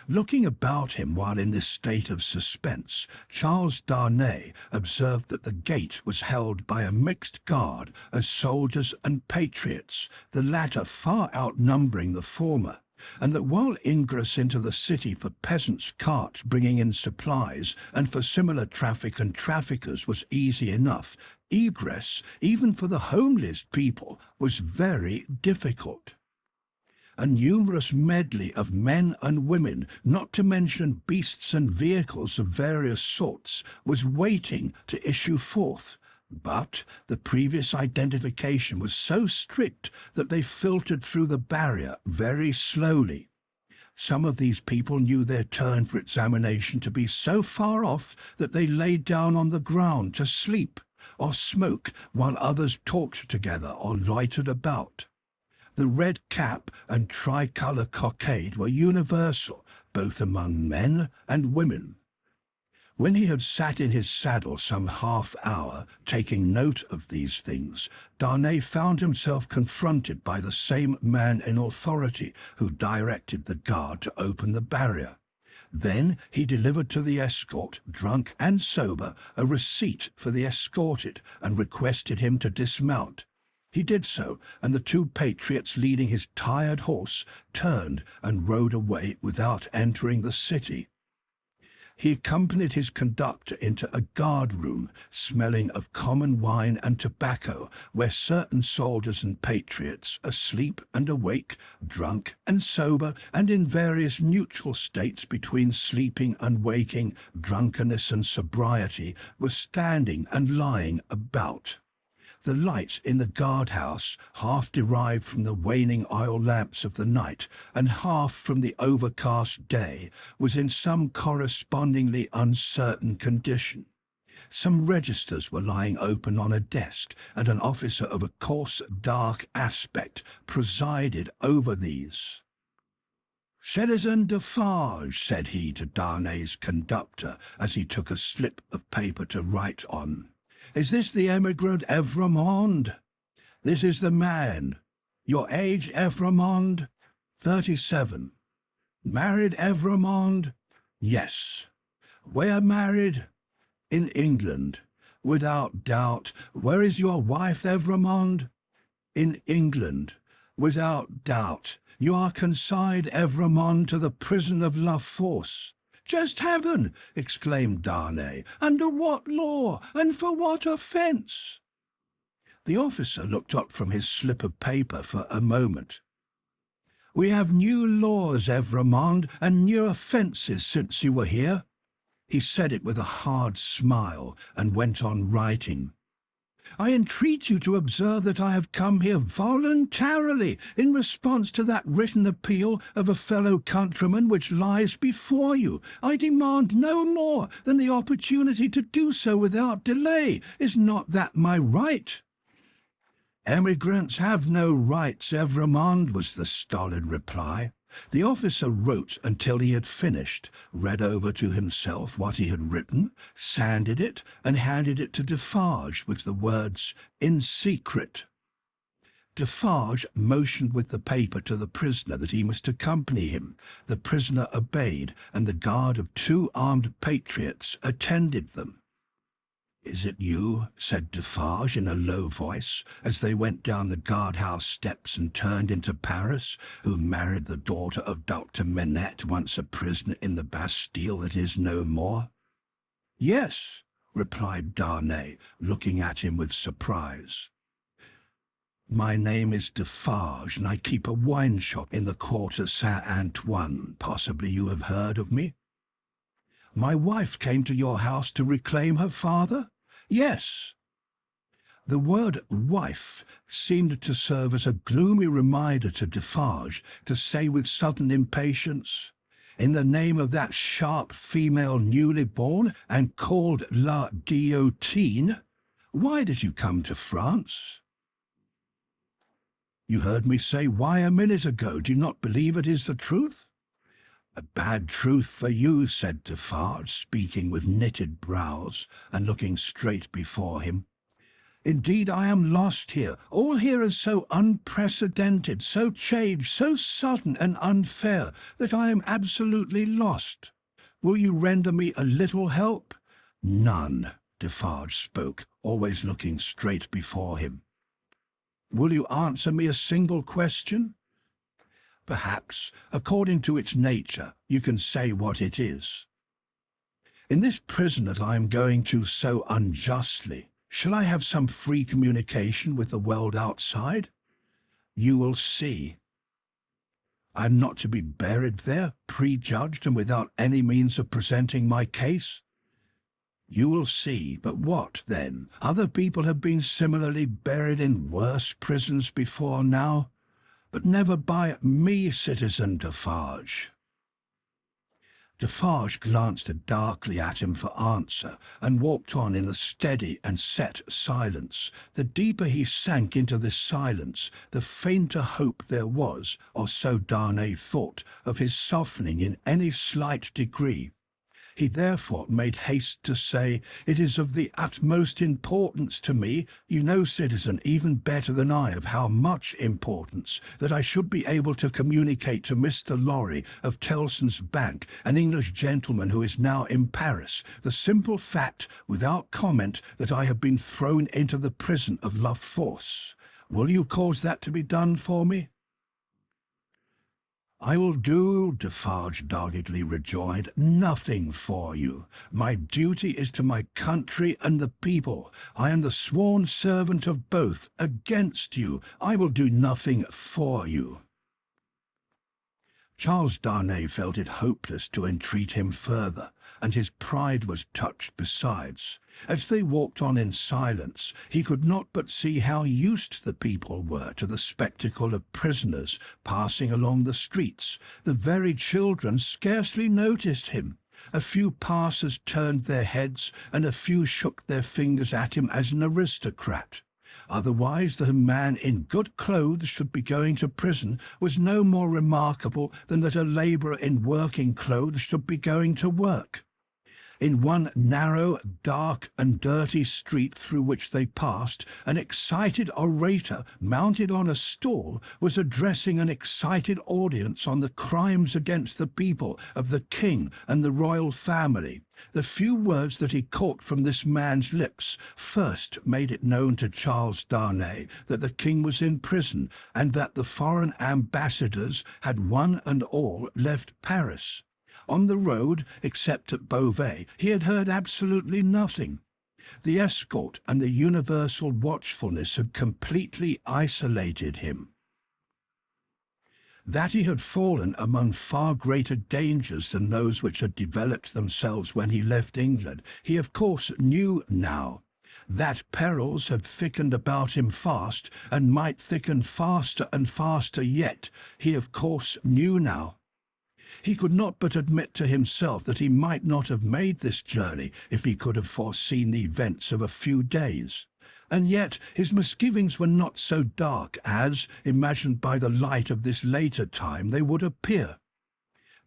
Looking about him while in this state of suspense, Charles Darnay observed that the gate was held by a mixed guard of soldiers and patriots, the latter far outnumbering the former, and that while ingress into the city for peasants' carts bringing in supplies and for similar traffic and traffickers was easy enough, egress, even for the homeliest people, was very difficult. A numerous medley of men and women, not to mention beasts and vehicles of various sorts, was waiting to issue forth. But the previous identification was so strict that they filtered through the barrier very slowly. Some of these people knew their turn for examination to be so far off that they lay down on the ground to sleep or smoke, while others talked together or loitered about. The red cap and tricolour cockade were universal, both among men and women. When he had sat in his saddle some half hour, taking note of these things, Darnay found himself confronted by the same man in authority who directed the guard to open the barrier. Then he delivered to the escort, drunk and sober, a receipt for the escorted and requested him to dismount. He did so, and the two patriots, leading his tired horse, turned and rode away without entering the city. He accompanied his conductor into a guard-room, smelling of common wine and tobacco, where certain soldiers and patriots, asleep and awake, drunk and sober, and in various neutral states between sleeping and waking, drunkenness and sobriety, were standing and lying about. The light in the guardhouse, half derived from the waning oil lamps of the night and half from the overcast day, was in some correspondingly uncertain condition. Some registers were lying open on a desk, and an officer of a coarse, dark aspect presided over these. "Citizen Defarge," said he to Darnay's conductor as he took a slip of paper to write on. "Is this the emigrant Evrémonde?" "This is the man." "Your age, Evrémonde?" 37. "Married, Evrémonde?" "Yes." "Where married?" "In England." "Without doubt. Where is your wife, Evrémonde?" "In England." "Without doubt. You are consigned, Evrémonde, to the prison of La Force." "Just heaven!" exclaimed Darnay. "Under what law, and for what offence?" The officer looked up from his slip of paper for a moment. "We have new laws, Evrémonde, and new offences since you were here." He said it with a hard smile and went on writing. "I entreat you to observe that I have come here voluntarily in response to that written appeal of a fellow countryman which lies before you. I demand no more than the opportunity to do so without delay. Is not that my right?" "Emigrants have no rights, Evrémonde," was the stolid reply. The officer wrote until he had finished, read over to himself what he had written, sanded it, and handed it to Defarge with the words, "In secret." Defarge motioned with the paper to the prisoner that he must accompany him. The prisoner obeyed, and the guard of 2 armed patriots attended them. "Is it you?" said Defarge in a low voice, as they went down the guardhouse steps and turned into Paris, "who married the daughter of Dr. Manette, once a prisoner in the Bastille that is no more?" "Yes," replied Darnay, looking at him with surprise. "My name is Defarge, and I keep a wine shop in the Quarter Saint-Antoine. Possibly you have heard of me?" "My wife came to your house to reclaim her father?" "Yes." The word wife seemed to serve as a gloomy reminder to Defarge to say with sudden impatience, "In the name of that sharp female newly born and called La Guillotine, why did you come to France?" "You heard me say why a minute ago. Do you not believe it is the truth?" "A bad truth for you," said Defarge, speaking with knitted brows and looking straight before him. "Indeed, I am lost here. All here is so unprecedented, so changed, so sudden and unfair, that I am absolutely lost. Will you render me a little help?" "None," Defarge spoke, always looking straight before him. "Will you answer me a single question?" "Perhaps, according to its nature, you can say what it is." "In this prison that I am going to so unjustly, shall I have some free communication with the world outside?" "You will see." "I am not to be buried there, prejudged and without any means of presenting my case?" "You will see. But what, then? Other people have been similarly buried in worse prisons before now. But never by me, citizen Defarge." Defarge glanced darkly at him for answer, and walked on in a steady and set silence. The deeper he sank into this silence, the fainter hope there was, or so Darnay thought, of his softening in any slight degree. He therefore made haste to say, "It is of the utmost importance to me, you know, citizen, even better than I of how much importance, that I should be able to communicate to Mr. Lorry of Tellson's Bank, an English gentleman who is now in Paris, the simple fact, without comment, that I have been thrown into the prison of La Force. Will you cause that to be done for me?" "I will do," Defarge doggedly rejoined, "nothing for you. My duty is to my country and the people. I am the sworn servant of both. Against you, I will do nothing for you." Charles Darnay felt it hopeless to entreat him further, and his pride was touched besides. As they walked on in silence, he could not but see how used the people were to the spectacle of prisoners passing along the streets. The very children scarcely noticed him. A few passers turned their heads, and a few shook their fingers at him as an aristocrat. Otherwise, that a man in good clothes should be going to prison was no more remarkable than that a labourer in working clothes should be going to work. In one narrow, dark, and dirty street through which they passed, an excited orator, mounted on a stool, was addressing an excited audience on the crimes against the people of the king and the royal family. The few words that he caught from this man's lips first made it known to Charles Darnay that the king was in prison, and that the foreign ambassadors had one and all left Paris. On the road, except at Beauvais, he had heard absolutely nothing. The escort and the universal watchfulness had completely isolated him. That he had fallen among far greater dangers than those which had developed themselves when he left England, he of course knew now. That perils had thickened about him fast, and might thicken faster and faster yet, he of course knew now. He could not but admit to himself that he might not have made this journey if he could have foreseen the events of a few days. And yet his misgivings were not so dark as, imagined by the light of this later time, they would appear.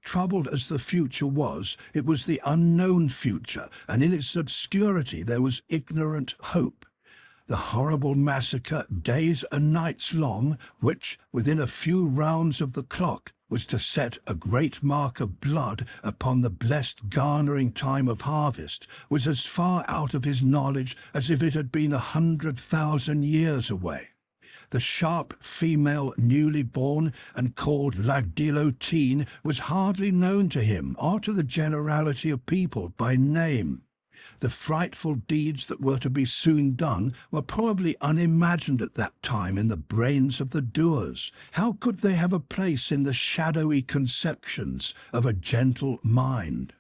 Troubled as the future was, it was the unknown future, and in its obscurity there was ignorant hope. The horrible massacre, days and nights long, which, within a few rounds of the clock, was to set a great mark of blood upon the blessed garnering time of harvest, was as far out of his knowledge as if it had been 100,000 years away. The sharp female newly born and called La Guillotine was hardly known to him or to the generality of people by name. The frightful deeds that were to be soon done were probably unimagined at that time in the brains of the doers. How could they have a place in the shadowy conceptions of a gentle mind?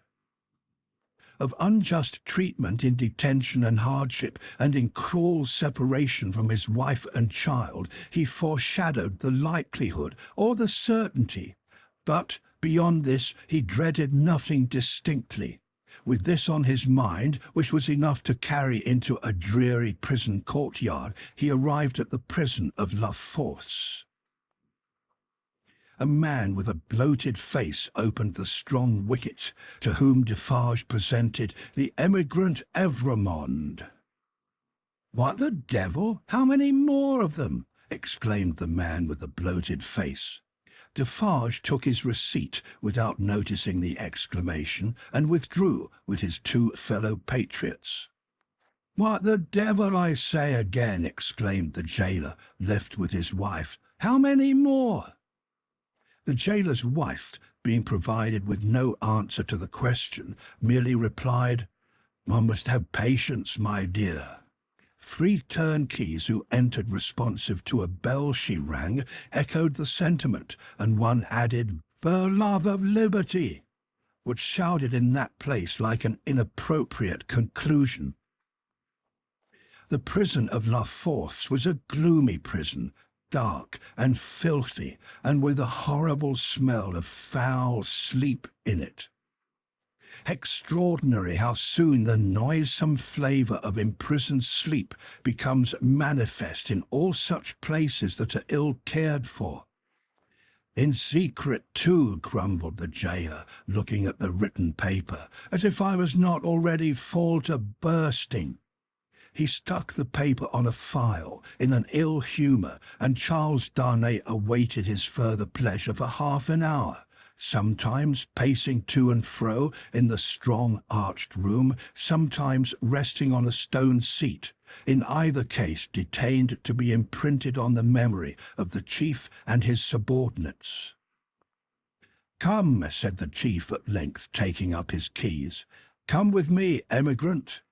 Of unjust treatment in detention and hardship, and in cruel separation from his wife and child, he foreshadowed the likelihood or the certainty. But beyond this he dreaded nothing distinctly. With this on his mind, which was enough to carry into a dreary prison courtyard, he arrived at the prison of La Force. A man with a bloated face opened the strong wicket, to whom Defarge presented the emigrant Evrémonde. "What the devil? How many more of them?" exclaimed the man with the bloated face. Defarge took his receipt without noticing the exclamation, and withdrew with his two fellow patriots. "What the devil, I say again!" exclaimed the jailer, left with his wife. "How many more?" The jailer's wife, being provided with no answer to the question, merely replied, "One must have patience, my dear." 3 turnkeys who entered responsive to a bell she rang echoed the sentiment, and one added, "For love of liberty," which shouted in that place like an inappropriate conclusion. The prison of La Force was a gloomy prison, dark and filthy, and with a horrible smell of foul sleep in it. Extraordinary how soon the noisome flavour of imprisoned sleep becomes manifest in all such places that are ill cared for. In secret too, grumbled the jailer, looking at the written paper, as if I was not already full to bursting. He stuck the paper on a file in an ill humour, and Charles Darnay awaited his further pleasure for half an hour, sometimes pacing to and fro in the strong arched room, sometimes resting on a stone seat, in either case detained to be imprinted on the memory of the chief and his subordinates. "Come," said the chief at length, taking up his keys. "Come with me, emigrant."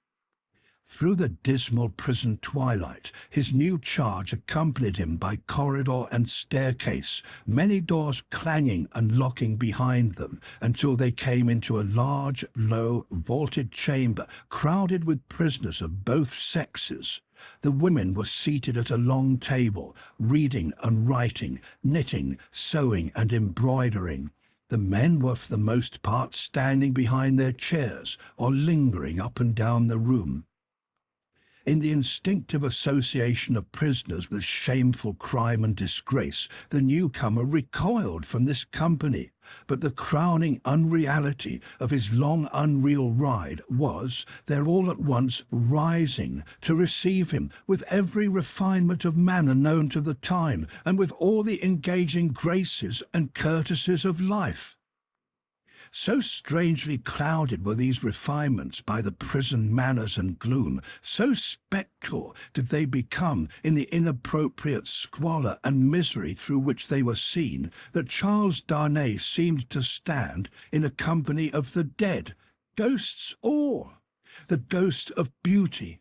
Through the dismal prison twilight, his new charge accompanied him by corridor and staircase, many doors clanging and locking behind them, until they came into a large, low, vaulted chamber crowded with prisoners of both sexes. The women were seated at a long table, reading and writing, knitting, sewing and embroidering. The men were for the most part standing behind their chairs or lingering up and down the room. In the instinctive association of prisoners with shameful crime and disgrace, the newcomer recoiled from this company, but the crowning unreality of his long unreal ride was, their all at once rising to receive him with every refinement of manner known to the time, and with all the engaging graces and courtesies of life. So strangely clouded were these refinements by the prison manners and gloom, so spectral did they become in the inappropriate squalor and misery through which they were seen, that Charles Darnay seemed to stand in a company of the dead, ghosts all, the ghost of beauty,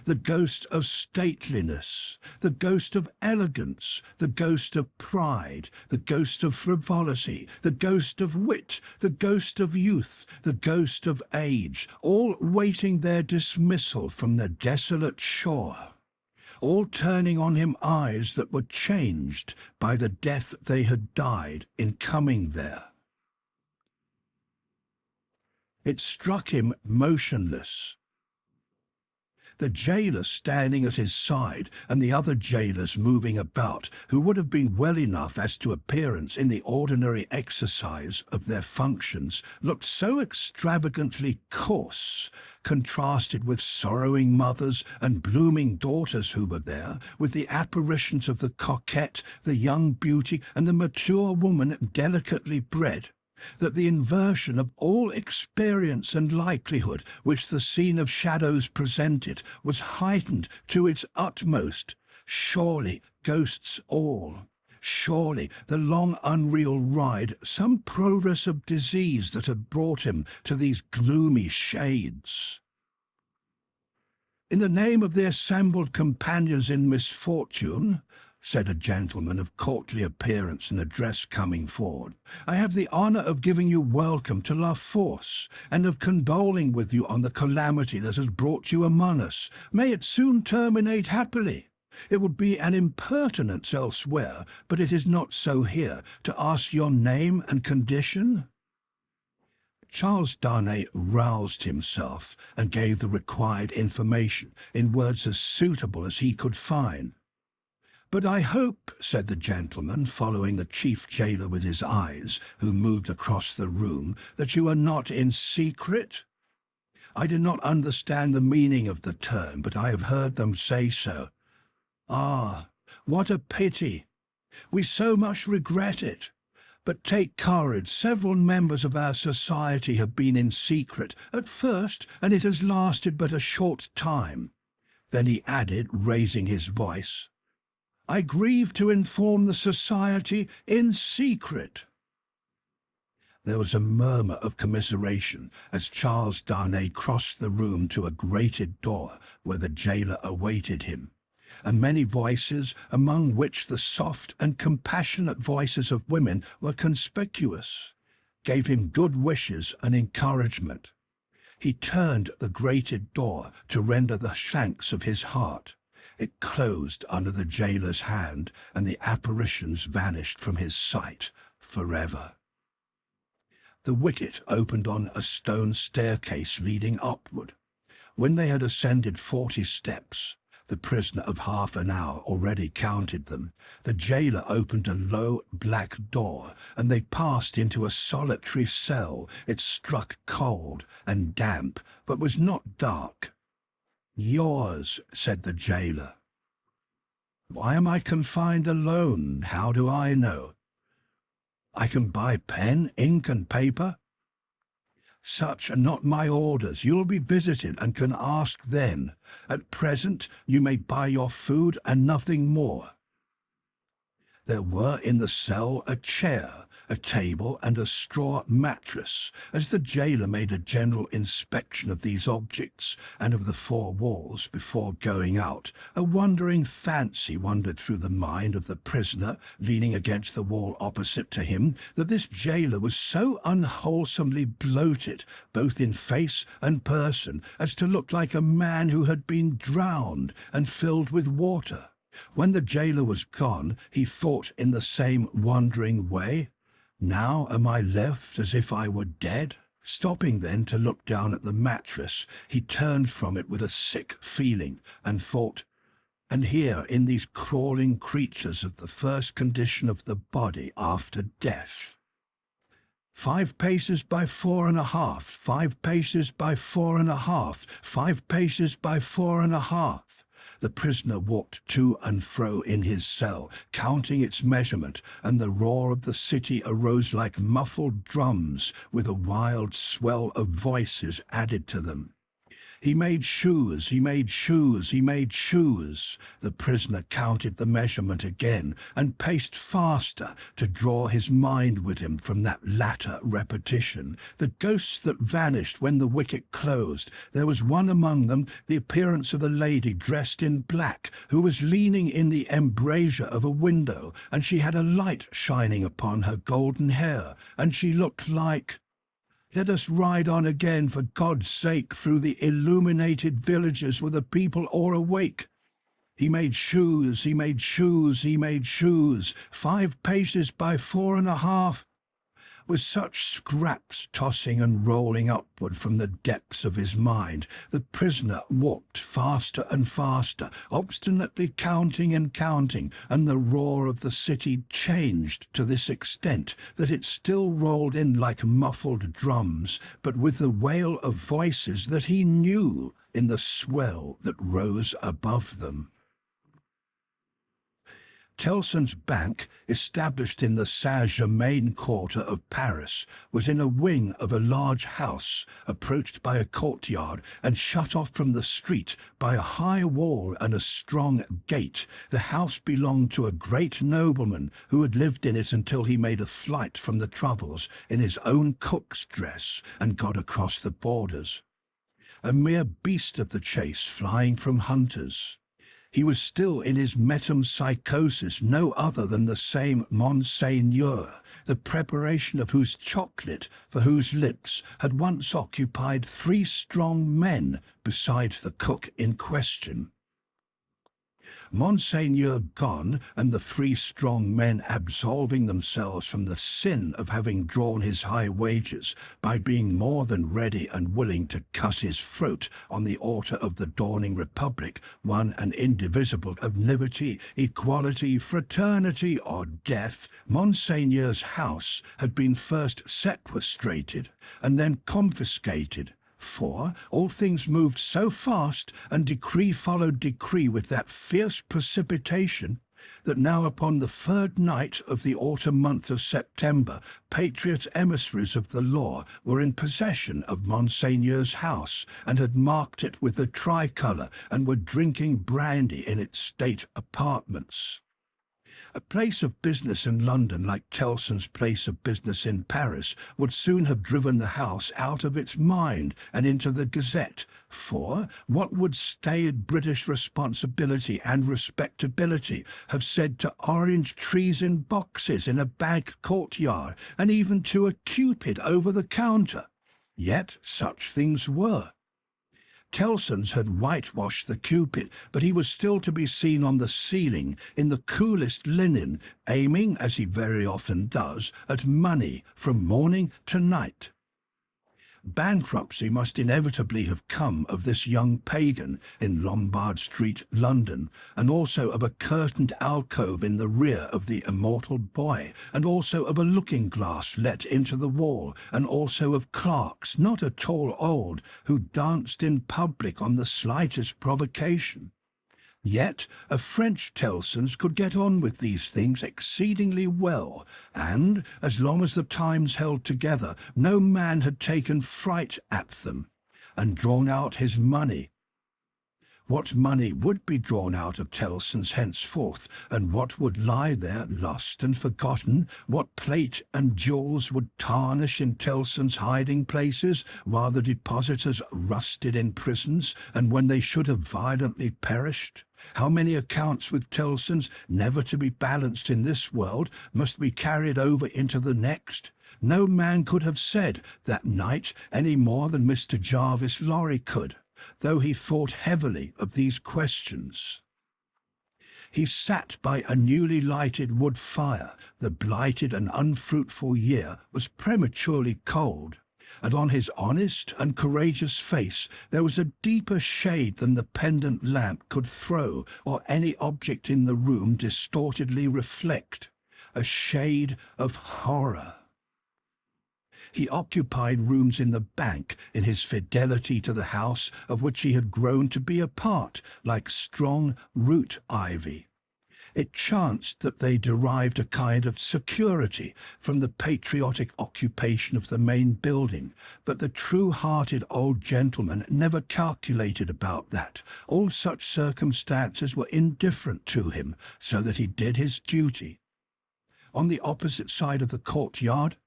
the ghost of stateliness, the ghost of elegance, the ghost of pride, the ghost of frivolity, the ghost of wit, the ghost of youth, the ghost of age, all waiting their dismissal from the desolate shore, all turning on him eyes that were changed by the death they had died in coming there. It struck him motionless. The jailer standing at his side, and the other jailers moving about, who would have been well enough as to appearance in the ordinary exercise of their functions, looked so extravagantly coarse, contrasted with sorrowing mothers and blooming daughters who were there, with the apparitions of the coquette, the young beauty, and the mature woman delicately bred, that the inversion of all experience and likelihood which the scene of shadows presented was heightened to its utmost. Surely ghosts all. Surely the long unreal ride some progress of disease that had brought him to these gloomy shades. "In the name of the assembled companions in misfortune," said a gentleman of courtly appearance and address coming forward, "I have the honour of giving you welcome to La Force, and of condoling with you on the calamity that has brought you among us. May it soon terminate happily. It would be an impertinence elsewhere, but it is not so here, to ask your name and condition." Charles Darnay roused himself and gave the required information in words as suitable as he could find. "But I hope," said the gentleman, following the chief jailer with his eyes, who moved across the room, "that you are not in secret?" "I do not understand the meaning of the term, but I have heard them say so." "Ah, what a pity! We so much regret it. But take courage. Several members of our society have been in secret at first, and it has lasted but a short time." Then he added, raising his voice, "I grieve to inform the society in secret." There was a murmur of commiseration as Charles Darnay crossed the room to a grated door where the jailer awaited him, and many voices, among which the soft and compassionate voices of women were conspicuous, gave him good wishes and encouragement. He turned the grated door to render the thanks of his heart. It closed under the jailer's hand, and the apparitions vanished from his sight forever. The wicket opened on a stone staircase leading upward. When they had ascended 40 steps, The prisoner of half an hour already counted them. The jailer opened a low black door, and they passed into a solitary cell. It struck cold and damp, but was not dark. "Yours," said the jailer. "Why am I confined alone? How do I know?" "I can buy pen, ink, and paper." "Such are not my orders. You'll be visited and can ask then. At present you may buy your food and nothing more." There were in the cell a chair, a table, and a straw mattress. As the jailer made a general inspection of these objects and of the four walls before going out, a wondering fancy wandered through the mind of the prisoner, leaning against the wall opposite to him, that this jailer was so unwholesomely bloated, both in face and person, as to look like a man who had been drowned and filled with water. When the jailer was gone, he thought in the same wondering way, "Now am I left as if I were dead?" Stopping then to look down at the mattress, he turned from it with a sick feeling and thought, "And here in these crawling creatures of the first condition of the body after death. 5 paces by 4.5, 5 paces by 4.5, 5 paces by 4.5. The prisoner walked to and fro in his cell, counting its measurement, and the roar of the city arose like muffled drums, with a wild swell of voices added to them. He made shoes, he made shoes, he made shoes. The prisoner counted the measurement again, and paced faster to draw his mind with him from that latter repetition. The ghosts that vanished when the wicket closed, there was one among them, the appearance of a lady dressed in black, who was leaning in the embrasure of a window, and she had a light shining upon her golden hair, and she looked like— "Let us ride on again, for God's sake, through the illuminated villages where the people all awake." He made shoes, he made shoes, he made shoes, 5 paces by 4.5. With such scraps tossing and rolling upward from the depths of his mind, the prisoner walked faster and faster, obstinately counting and counting, and the roar of the city changed to this extent that it still rolled in like muffled drums, but with the wail of voices that he knew in the swell that rose above them. Tellson's Bank, established in the Saint-Germain quarter of Paris, was in a wing of a large house, approached by a courtyard and shut off from the street by a high wall and a strong gate. The house belonged to a great nobleman who had lived in it until he made a flight from the troubles in his own cook's dress and got across the borders. A mere beast of the chase flying from hunters. He was still in his metempsychosis, no other than the same Monseigneur, the preparation of whose chocolate, for whose lips, had once occupied 3 strong men beside the cook in question. Monseigneur gone, and the 3 strong men absolving themselves from the sin of having drawn his high wages by being more than ready and willing to cut his throat on the altar of the dawning republic, one and indivisible, of liberty, equality, fraternity, or death, Monseigneur's house had been first sequestrated and then confiscated. For all things moved so fast, and decree followed decree with that fierce precipitation, that now upon the 3rd night of the autumn month of September, patriot emissaries of the law were in possession of Monseigneur's house, and had marked it with the tricolour, and were drinking brandy in its state apartments. A place of business in London, like Tellson's place of business in Paris, would soon have driven the house out of its mind and into the Gazette, for what would staid British responsibility and respectability have said to orange trees in boxes in a back courtyard, and even to a Cupid over the counter? Yet such things were. Tellson's had whitewashed the Cupid, but he was still to be seen on the ceiling in the coolest linen, aiming, as he very often does, at money from morning to night. Bankruptcy must inevitably have come of this young pagan in Lombard Street, London, and also of a curtained alcove in the rear of the immortal boy, and also of a looking-glass let into the wall, and also of clerks, not at all old, who danced in public on the slightest provocation. Yet a French Tellson's could get on with these things exceedingly well, and, as long as the times held together, no man had taken fright at them, and drawn out his money. What money would be drawn out of Tellson's henceforth, and what would lie there lost and forgotten, what plate and jewels would tarnish in Tellson's hiding places, while the depositors rusted in prisons, and when they should have violently perished? How many accounts with Tellson's, never to be balanced in this world, must be carried over into the next? No man could have said that night any more than Mr. Jarvis Lorry could, though he thought heavily of these questions. He sat by a newly lighted wood fire. The blighted and unfruitful year was prematurely cold, and on his honest and courageous face there was a deeper shade than the pendant lamp could throw, or any object in the room distortedly reflect, a shade of horror. He occupied rooms in the bank in his fidelity to the house of which he had grown to be a part, like strong root ivy. It chanced that they derived a kind of security from the patriotic occupation of the main building, but the true-hearted old gentleman never calculated about that. All such circumstances were indifferent to him, so that he did his duty. On the opposite side of the courtyard,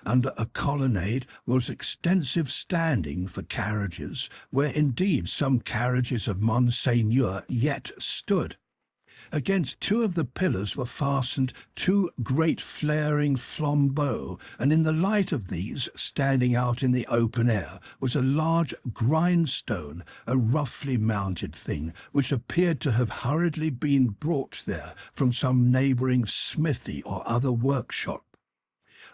under a colonnade, was extensive standing for carriages, where indeed some carriages of Monseigneur yet stood. Against two of the pillars were fastened two great flaring flambeaux, and in the light of these, standing out in the open air, was a large grindstone, a roughly mounted thing, which appeared to have hurriedly been brought there from some neighbouring smithy or other workshop.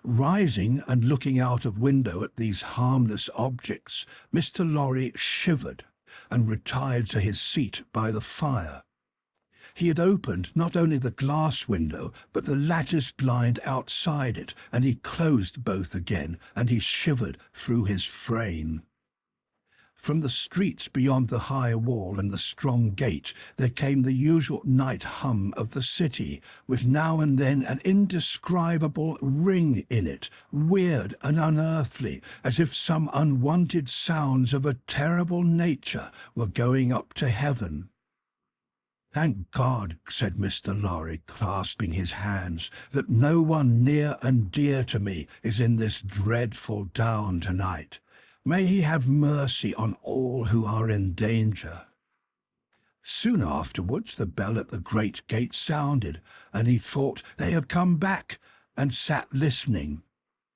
Rising and looking out of window at these harmless objects, Mr. Lorry shivered and retired to his seat by the fire. He had opened not only the glass window, but the lattice blind outside it, and he closed both again, and he shivered through his frame. From the streets beyond the high wall and the strong gate there came the usual night hum of the city, with now and then an indescribable ring in it, weird and unearthly, as if some unwanted sounds of a terrible nature were going up to heaven. "Thank God," said Mr. Lorry, clasping his hands, "that no one near and dear to me is in this dreadful down tonight. May he have mercy on all who are in danger." Soon afterwards the bell at the great gate sounded, and he thought they had come back, and sat listening.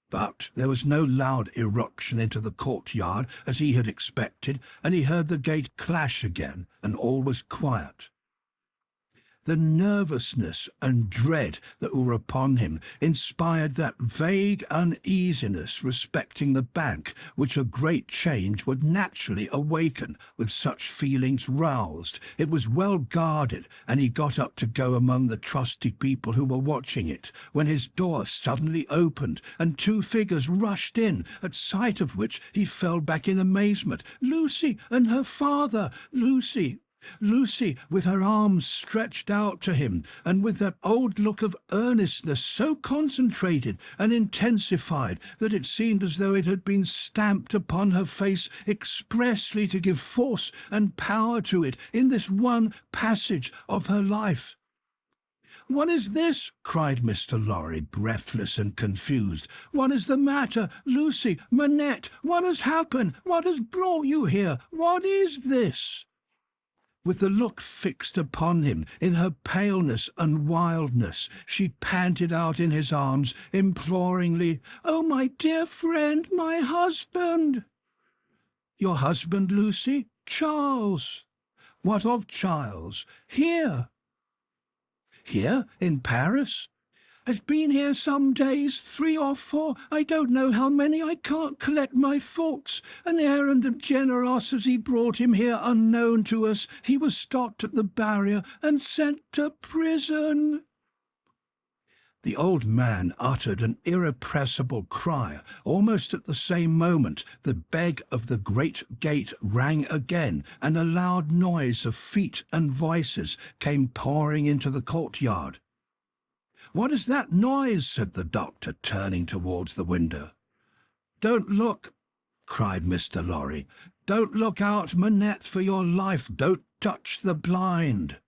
But there was no loud irruption into the courtyard, as he had expected, and he heard the gate clash again, and all was quiet. The nervousness and dread that were upon him inspired that vague uneasiness respecting the bank which a great change would naturally awaken with such feelings roused. It was well guarded, and he got up to go among the trusty people who were watching it, when his door suddenly opened, and two figures rushed in, at sight of which he fell back in amazement. Lucie and her father! Lucie, with her arms stretched out to him, and with that old look of earnestness so concentrated and intensified that it seemed as though it had been stamped upon her face expressly to give force and power to it in this one passage of her life. "What is this?" cried Mr. Lorry, breathless and confused. "What is the matter? Lucie Manette, what has happened? What has brought you here? What is this?" With the look fixed upon him, in her paleness and wildness, she panted out in his arms, imploringly, "Oh, my dear friend, my husband!" "Your husband, Lucie? Charles!" "What of Charles?" "Here." "Here? In Paris?" has been here some days, 3 or 4, I don't know how many, I can't collect my thoughts. An errand of generosity brought him here unknown to us. He was stopped at the barrier and sent to prison." The old man uttered an irrepressible cry. Almost at the same moment, the bell of the great gate rang again, and a loud noise of feet and voices came pouring into the courtyard. "What is that noise?" said the doctor, turning towards the window. "Don't look," cried Mr. Lorry. "Don't look out, Manette, for your life. Don't touch the blind."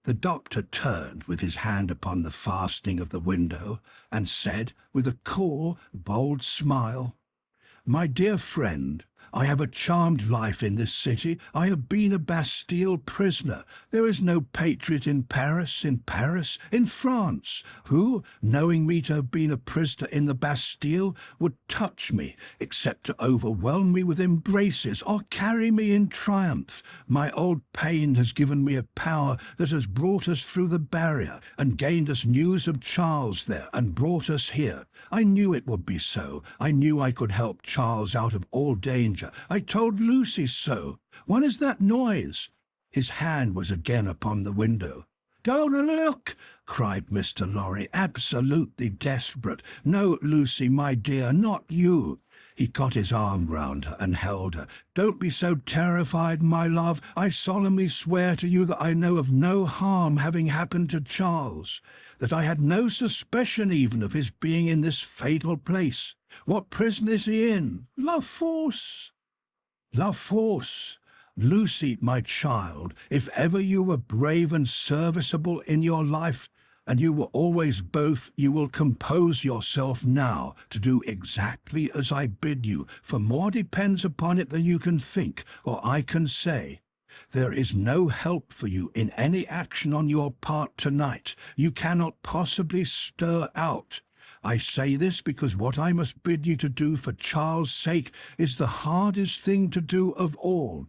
The doctor turned with his hand upon the fastening of the window and said, with a cool, bold smile, "My dear friend, I have a charmed life in this city. I have been a Bastille prisoner. There is no patriot in Paris, in France, who, knowing me to have been a prisoner in the Bastille, would touch me, except to overwhelm me with embraces or carry me in triumph. My old pain has given me a power that has brought us through the barrier and gained us news of Charles there and brought us here. I knew it would be so. I knew I could help Charles out of all danger. I told Lucie so. What is that noise?" His hand was again upon the window. "Go and look!" cried Mr. Lorry, absolutely desperate. "No, Lucie, my dear, not you." He got his arm round her and held her. "Don't be so terrified, my love. I solemnly swear to you that I know of no harm having happened to Charles, that I had no suspicion even of his being in this fatal place. What prison is he in? La Force. La Force. Lucie, my child, if ever you were brave and serviceable in your life, and you were always both, you will compose yourself now to do exactly as I bid you, for more depends upon it than you can think or I can say. There is no help for you in any action on your part tonight. You cannot possibly stir out. I say this because what I must bid you to do for Charles' sake is the hardest thing to do of all.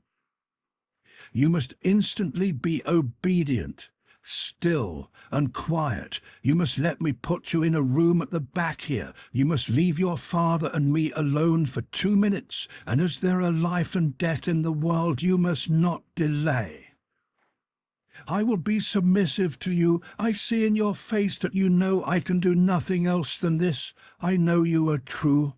You must instantly be obedient, still and quiet. You must let me put you in a room at the back here. You must leave your father and me alone for 2 minutes, and as there are life and death in the world, you must not delay. I will be submissive to you. I see in your face that you know I can do nothing else than this. I know you are true."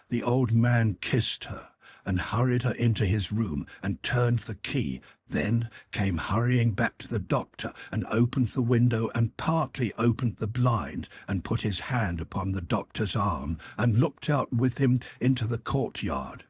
The old man kissed her and hurried her into his room and turned the key, then came hurrying back to the doctor and opened the window and partly opened the blind and put his hand upon the doctor's arm and looked out with him into the courtyard.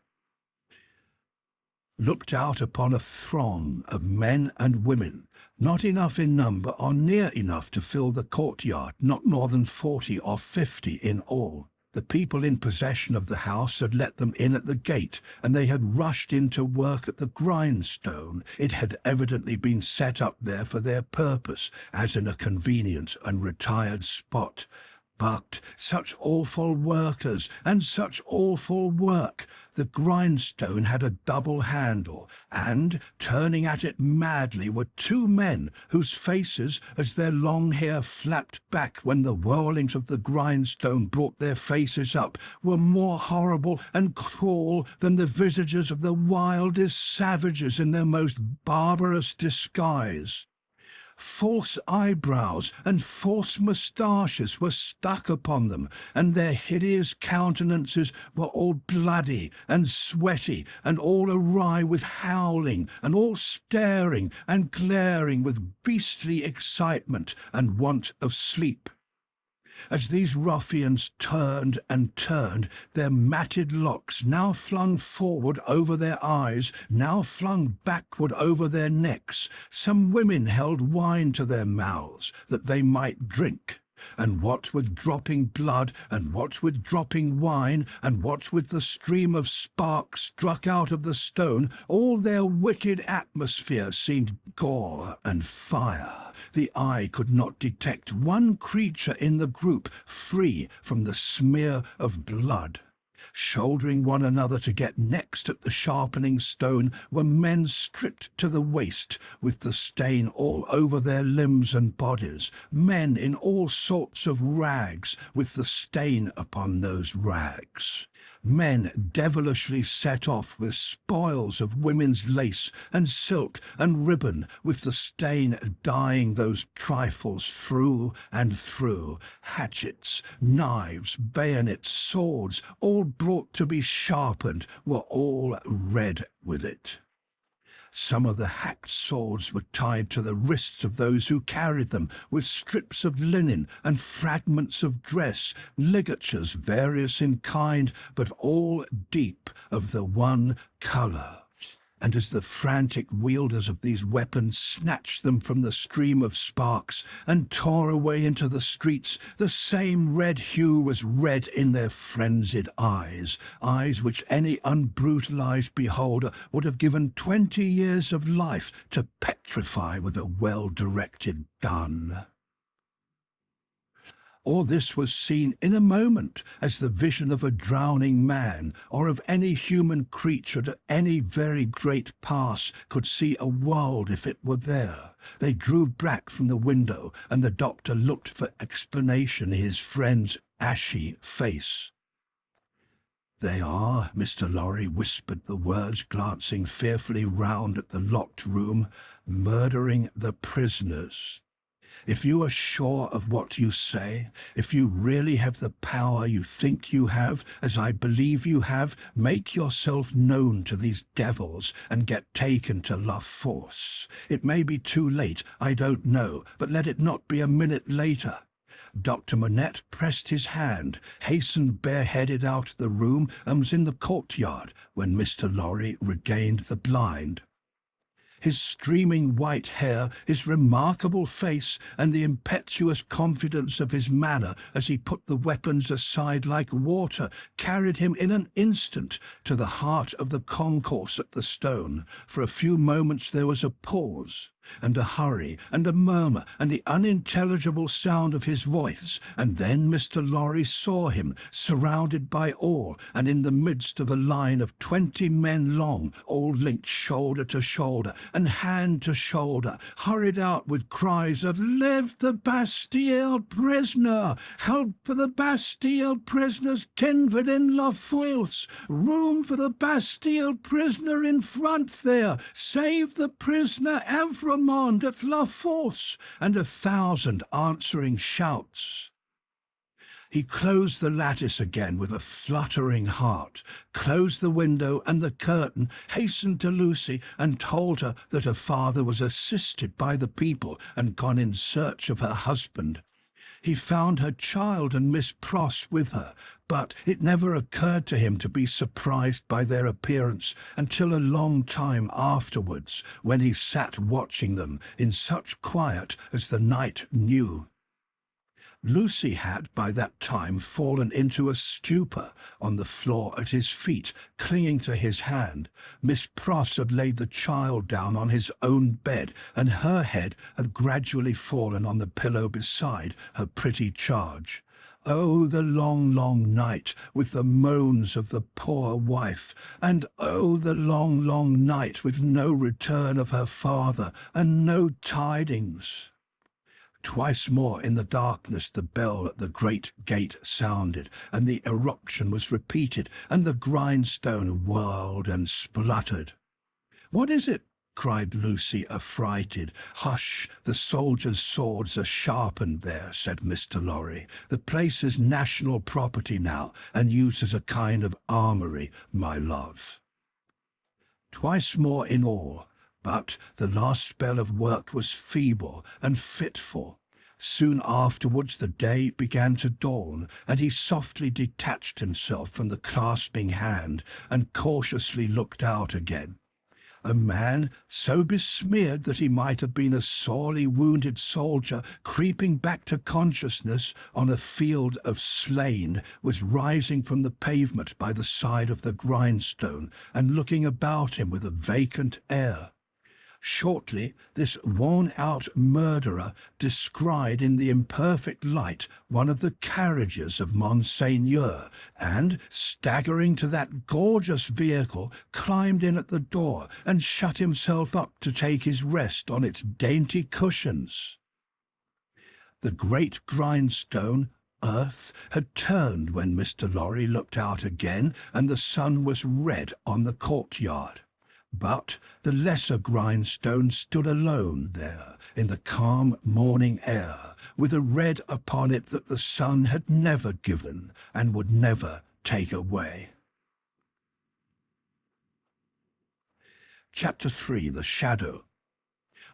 Looked out upon a throng of men and women, not enough in number or near enough to fill the courtyard, not more than 40 or 50 in all. The people in possession of the house had let them in at the gate, and they had rushed in to work at the grindstone. It had evidently been set up there for their purpose, as in a convenient and retired spot. But such awful workers and such awful work! The grindstone had a double handle, and, turning at it madly, were 2 men whose faces, as their long hair flapped back when the whirlings of the grindstone brought their faces up, were more horrible and cruel than the visages of the wildest savages in their most barbarous disguise. False eyebrows and false moustaches were stuck upon them, and their hideous countenances were all bloody and sweaty, and all awry with howling, and all staring and glaring with beastly excitement and want of sleep. As these ruffians turned and turned, their matted locks now flung forward over their eyes, now flung backward over their necks. Some women held wine to their mouths, that they might drink. And what with dropping blood, and what with dropping wine, and what with the stream of sparks struck out of the stone, all their wicked atmosphere seemed gore and fire. The eye could not detect one creature in the group free from the smear of blood. Shouldering one another to get next at the sharpening stone were men stripped to the waist, with the stain all over their limbs and bodies, men in all sorts of rags, with the stain upon those rags. Men devilishly set off with spoils of women's lace and silk and ribbon, with the stain dyeing those trifles through and through. Hatchets, knives, bayonets, swords, all brought to be sharpened, were all red with it. Some of the hacked swords were tied to the wrists of those who carried them with strips of linen and fragments of dress, ligatures various in kind, but all deep of the one colour. And as the frantic wielders of these weapons snatched them from the stream of sparks and tore away into the streets, the same red hue was red in their frenzied eyes, eyes which any unbrutalized beholder would have given 20 years of life to petrify with a well-directed gun. All this was seen in a moment as the vision of a drowning man, or of any human creature to any very great pass could see a world if it were there. They drew back from the window, and the doctor looked for explanation in his friend's ashy face. "They are," Mr. Lorry whispered the words, glancing fearfully round at the locked room, "murdering the prisoners. If you are sure of what you say, if you really have the power you think you have, as I believe you have, make yourself known to these devils and get taken to La Force. It may be too late, I don't know, but let it not be a minute later." Dr. Manette pressed his hand, hastened bareheaded out of the room, and was in the courtyard when Mr. Lorry regained the blind. His streaming white hair, his remarkable face, and the impetuous confidence of his manner as he put the weapons aside like water, carried him in an instant to the heart of the concourse at the stone. For a few moments there was a pause, and a hurry, and a murmur, and the unintelligible sound of his voice, and then Mr. Lorry saw him, surrounded by all, and in the midst of a line of 20 men long, all linked shoulder to shoulder, and hand to shoulder, hurried out with cries of "Live the Bastille prisoner! Help for the Bastille prisoners kindred in La Force! Room for the Bastille prisoner in front there! Save the prisoner Evremond at La Force!" and 1,000 answering shouts. He closed the lattice again with a fluttering heart, closed the window and the curtain, hastened to Lucie and told her that her father was assisted by the people and gone in search of her husband. He found her child and Miss Pross with her, but it never occurred to him to be surprised by their appearance until a long time afterwards, when he sat watching them in such quiet as the night knew. Lucie had by that time fallen into a stupor on the floor at his feet, clinging to his hand. Miss Pross had laid the child down on his own bed, and her head had gradually fallen on the pillow beside her pretty charge. Oh, the long, long night, with the moans of the poor wife, and oh, the long, long night, with no return of her father, and no tidings. Twice more in the darkness the bell at the great gate sounded, and the eruption was repeated, and the grindstone whirled and spluttered. "What is it?" cried Lucie, affrighted. "Hush, the soldiers' swords are sharpened there," said Mr. Lorry. "The place is national property now, and used as a kind of armoury, my love." Twice more in all. But the last spell of work was feeble and fitful. Soon afterwards the day began to dawn, and he softly detached himself from the clasping hand and cautiously looked out again. A man, so besmeared that he might have been a sorely wounded soldier creeping back to consciousness on a field of slain, was rising from the pavement by the side of the grindstone and looking about him with a vacant air. Shortly, this worn-out murderer descried in the imperfect light one of the carriages of Monseigneur, and, staggering to that gorgeous vehicle, climbed in at the door and shut himself up to take his rest on its dainty cushions. The great grindstone, earth, had turned when Mr. Lorry looked out again, and the sun was red on the courtyard. But the lesser grindstone stood alone there, in the calm morning air, with a red upon it that the sun had never given and would never take away. Chapter 3. The Shadow.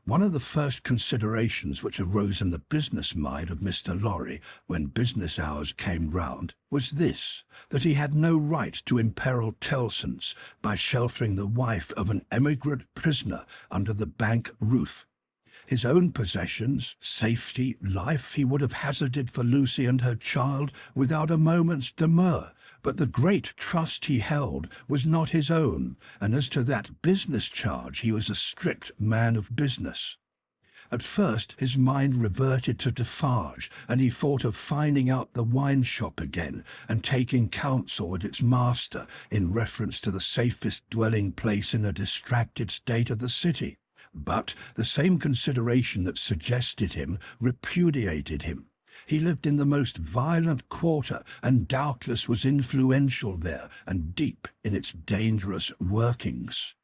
One of the first considerations which arose in the business mind of Mr. Lorry when business hours came round was this, that he had no right to imperil Tellson's by sheltering the wife of an emigrant prisoner under the bank roof. His own possessions, safety, life he would have hazarded for Lucie and her child without a moment's demur, but the great trust he held was not his own, and as to that business charge he was a strict man of business. At first his mind reverted to Defarge, and he thought of finding out the wine-shop again and taking counsel with its master in reference to the safest dwelling-place in a distracted state of the city. But the same consideration that suggested him repudiated him. He lived in the most violent quarter, and doubtless was influential there and deep in its dangerous workings.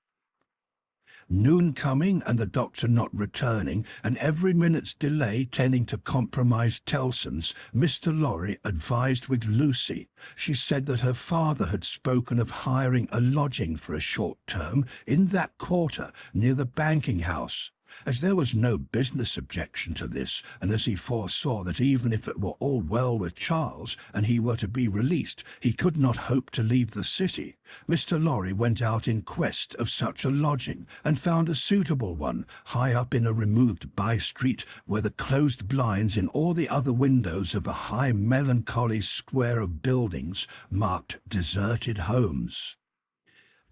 Noon coming and the doctor not returning, and every minute's delay tending to compromise Tellson's, Mr. Lorry advised with Lucie. She said that her father had spoken of hiring a lodging for a short term in that quarter near the banking house. As there was no business objection to this, and as he foresaw that even if it were all well with Charles, and he were to be released, he could not hope to leave the city, Mr. Lorry went out in quest of such a lodging, and found a suitable one, high up in a removed by-street, where the closed blinds in all the other windows of a high melancholy square of buildings marked deserted homes.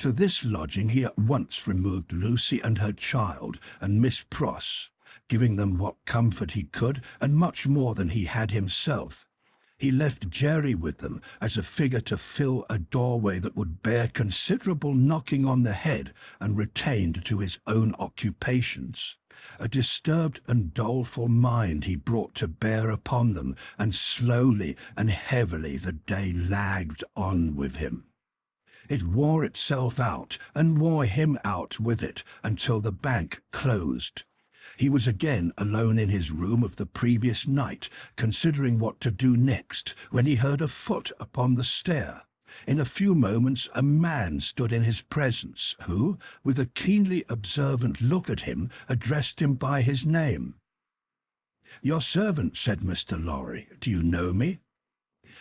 To this lodging he at once removed Lucie and her child and Miss Pross, giving them what comfort he could, and much more than he had himself. He left Jerry with them as a figure to fill a doorway that would bear considerable knocking on the head, and retained to his own occupations. A disturbed and doleful mind he brought to bear upon them, and slowly and heavily the day lagged on with him. It wore itself out, and wore him out with it, until the bank closed. He was again alone in his room of the previous night, considering what to do next, when he heard a foot upon the stair. In a few moments a man stood in his presence, who, with a keenly observant look at him, addressed him by his name. "Your servant," said Mr. Lorry. "Do you know me?"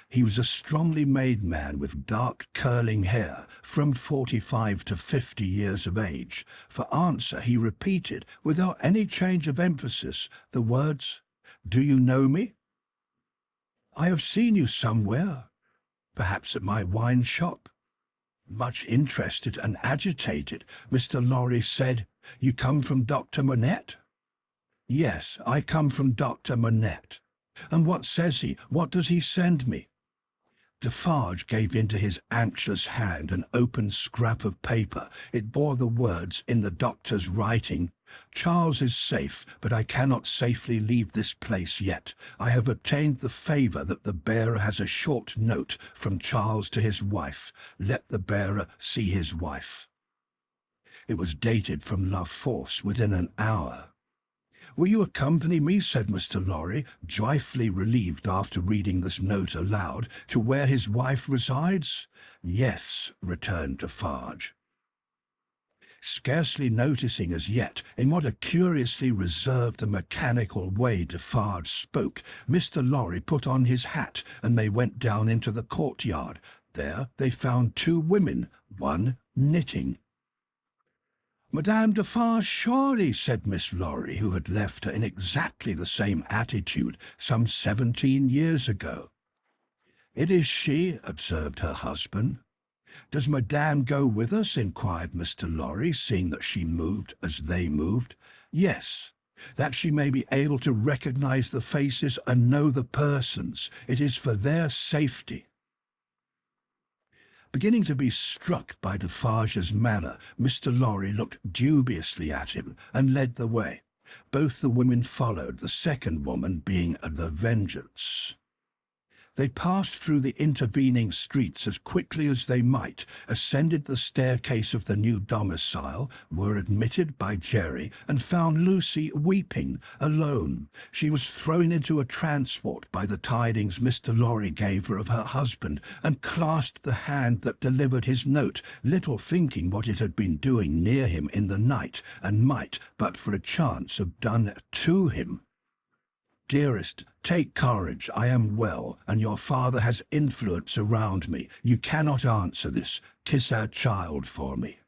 He was a strongly made man with dark curling hair, from 45 to 50 years of age. For answer he repeated, without any change of emphasis, the words, "Do you know me?" "I have seen you somewhere, perhaps at my wine shop." Much interested and agitated, Mr. Lorry said, "You come from Dr. Manette?" "Yes, I come from Dr. Manette." "And what says he? What does he send me?" Defarge gave into his anxious hand an open scrap of paper. It bore the words in the doctor's writing, "Charles is safe, but I cannot safely leave this place yet. I have obtained the favour that the bearer has a short note from Charles to his wife. Let the bearer see his wife." It was dated from La Force within an hour. "Will you accompany me," said Mr. Lorry, joyfully relieved after reading this note aloud, "to where his wife resides?" "Yes," returned Defarge. Scarcely noticing as yet in what a curiously reserved and mechanical way Defarge spoke, Mr. Lorry put on his hat, and they went down into the courtyard. There they found two women, one knitting. "Madame Defarge, surely," said Miss Lorry, who had left her in exactly the same attitude some 17 years ago. "It is she," observed her husband. "Does Madame go with us?" inquired Mr. Lorry, seeing that she moved as they moved. "Yes, that she may be able to recognize the faces and know the persons. It is for their safety." Beginning to be struck by Defarge's manner, Mr. Lorry looked dubiously at him and led the way. Both the women followed, the second woman being the Vengeance. They passed through the intervening streets as quickly as they might, ascended the staircase of the new domicile, were admitted by Jerry, and found Lucie weeping, alone. She was thrown into a transport by the tidings Mr. Lorry gave her of her husband, and clasped the hand that delivered his note, little thinking what it had been doing near him in the night, and might, but for a chance, have done to him. "Dearest, take courage. I am well, and your father has influence around me. You cannot answer this. Kiss our child for me."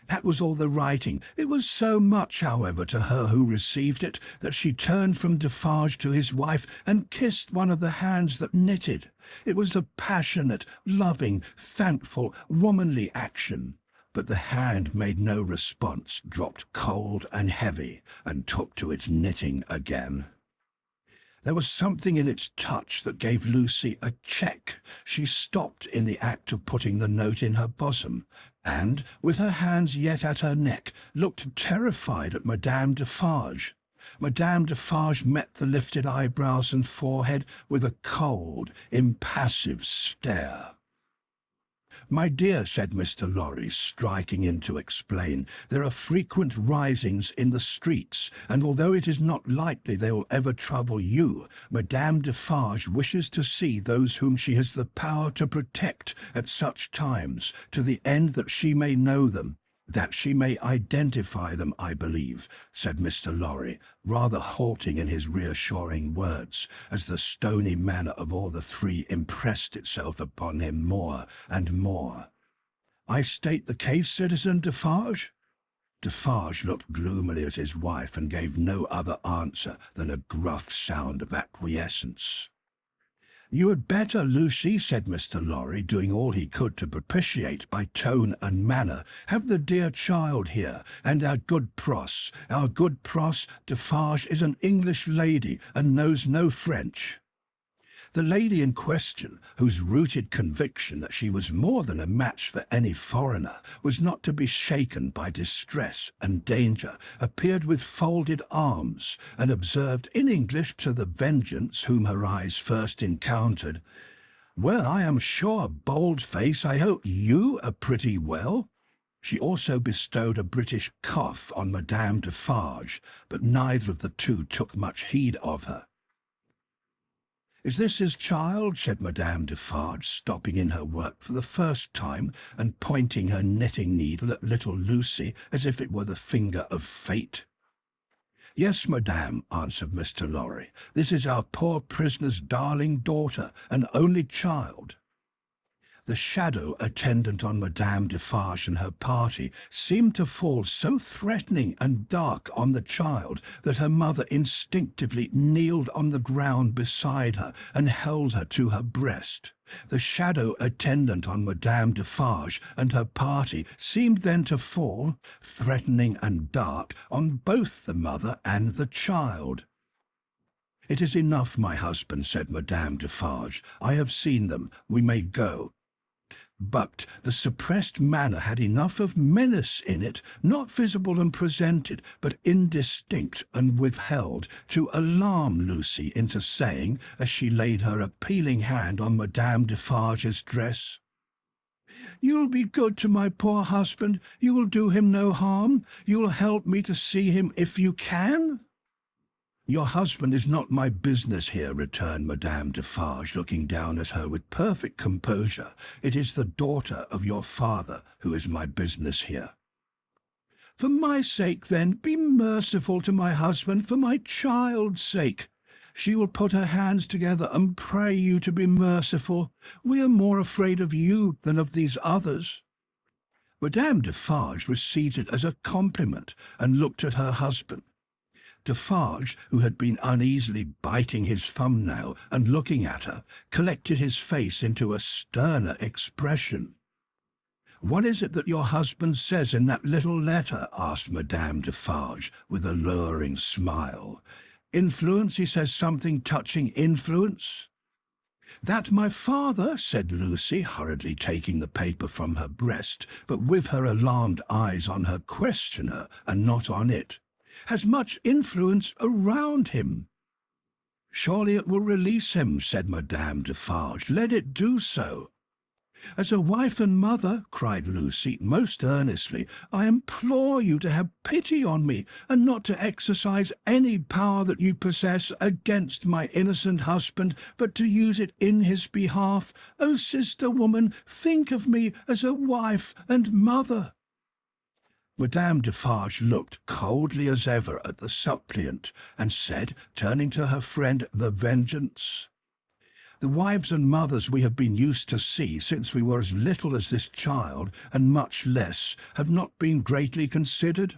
That was all the writing. It was so much, however, to her who received it, that she turned from Defarge to his wife and kissed one of the hands that knitted. It was a passionate, loving, thankful, womanly action. But the hand made no response, dropped cold and heavy, and took to its knitting again. There was something in its touch that gave Lucie a check. She stopped in the act of putting the note in her bosom, and, with her hands yet at her neck, looked terrified at Madame Defarge. Madame Defarge met the lifted eyebrows and forehead with a cold, impassive stare. "My dear," said Mr. Lorry, striking in to explain, "there are frequent risings in the streets, and although it is not likely they will ever trouble you, Madame Defarge wishes to see those whom she has the power to protect at such times, to the end that she may know them, that she may identify them, I believe," said Mr. Lorry, rather halting in his reassuring words, as the stony manner of all the three impressed itself upon him more and more. "I state the case, Citizen Defarge?" Defarge looked gloomily at his wife and gave no other answer than a gruff sound of acquiescence. "You had better, Lucie," said Mr. Lorry, doing all he could to propitiate by tone and manner, "have the dear child here, and our good Pross. Our good Pross Defarge is an English lady, and knows no French." The lady in question, whose rooted conviction that she was more than a match for any foreigner, was not to be shaken by distress and danger, appeared with folded arms, and observed in English to the Vengeance, whom her eyes first encountered, "Well, I am sure, bold-face, I hope you are pretty well." She also bestowed a British cough on Madame Defarge, but neither of the two took much heed of her. "Is this his child?" said Madame Defarge, stopping in her work for the first time, and pointing her knitting needle at little Lucie as if it were the finger of fate. "Yes, madame," answered Mr. Lorry. "This is our poor prisoner's darling daughter, and only child." The shadow attendant on Madame Defarge and her party seemed to fall so threatening and dark on the child that her mother instinctively kneeled on the ground beside her and held her to her breast. The shadow attendant on Madame Defarge and her party seemed then to fall, threatening and dark, on both the mother and the child. "It is enough, my husband," said Madame Defarge. "I have seen them. We may go." But the suppressed manner had enough of menace in it, not visible and presented, but indistinct and withheld, to alarm Lucie into saying, as she laid her appealing hand on Madame Defarge's dress, "You will be good to my poor husband. You will do him no harm. You will help me to see him if you can." "Your husband is not my business here," returned Madame Defarge, looking down at her with perfect composure. "It is the daughter of your father who is my business here." "For my sake, then, be merciful to my husband, for my child's sake. She will put her hands together and pray you to be merciful. We are more afraid of you than of these others." Madame Defarge received it as a compliment, and looked at her husband. Defarge, who had been uneasily biting his thumbnail and looking at her, collected his face into a sterner expression. "What is it that your husband says in that little letter?" asked Madame Defarge, with a luring smile. "Influence, he says something touching influence." "That my father," said Lucie, hurriedly taking the paper from her breast, but with her alarmed eyes on her questioner and not on it, "has much influence around him." "Surely it will release him," said Madame Defarge. "Let it do so." "As a wife and mother," cried Lucie most earnestly, "I implore you to have pity on me, and not to exercise any power that you possess against my innocent husband, but to use it in his behalf. O sister woman, think of me as a wife and mother." Madame Defarge looked coldly as ever at the suppliant, and said, turning to her friend, the Vengeance, "The wives and mothers we have been used to see since we were as little as this child, and much less, have not been greatly considered.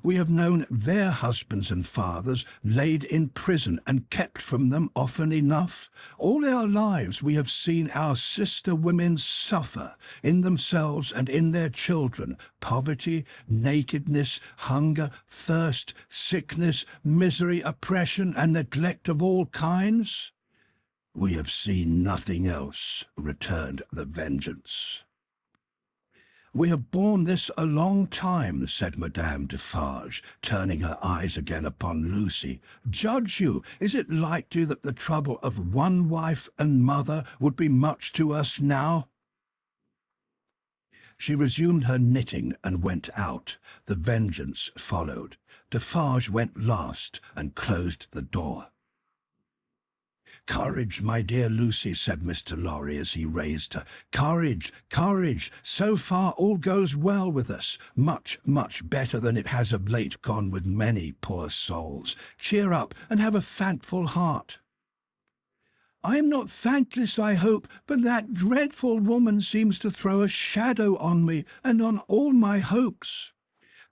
We have known their husbands and fathers laid in prison and kept from them often enough. All our lives we have seen our sister women suffer, in themselves and in their children, poverty, nakedness, hunger, thirst, sickness, misery, oppression, and neglect of all kinds." "We have seen nothing else," returned the Vengeance. "We have borne this a long time," said Madame Defarge, turning her eyes again upon Lucie. "Judge you, is it likely that the trouble of one wife and mother would be much to us now?" She resumed her knitting and went out. The Vengeance followed. Defarge went last and closed the door. "Courage, my dear Lucie," said Mr. Lorry as he raised her. "Courage, courage. So far all goes well with us. Much, much better than it has of late gone with many poor souls. Cheer up and have a thankful heart." "I am not thankless, I hope, but that dreadful woman seems to throw a shadow on me and on all my hopes."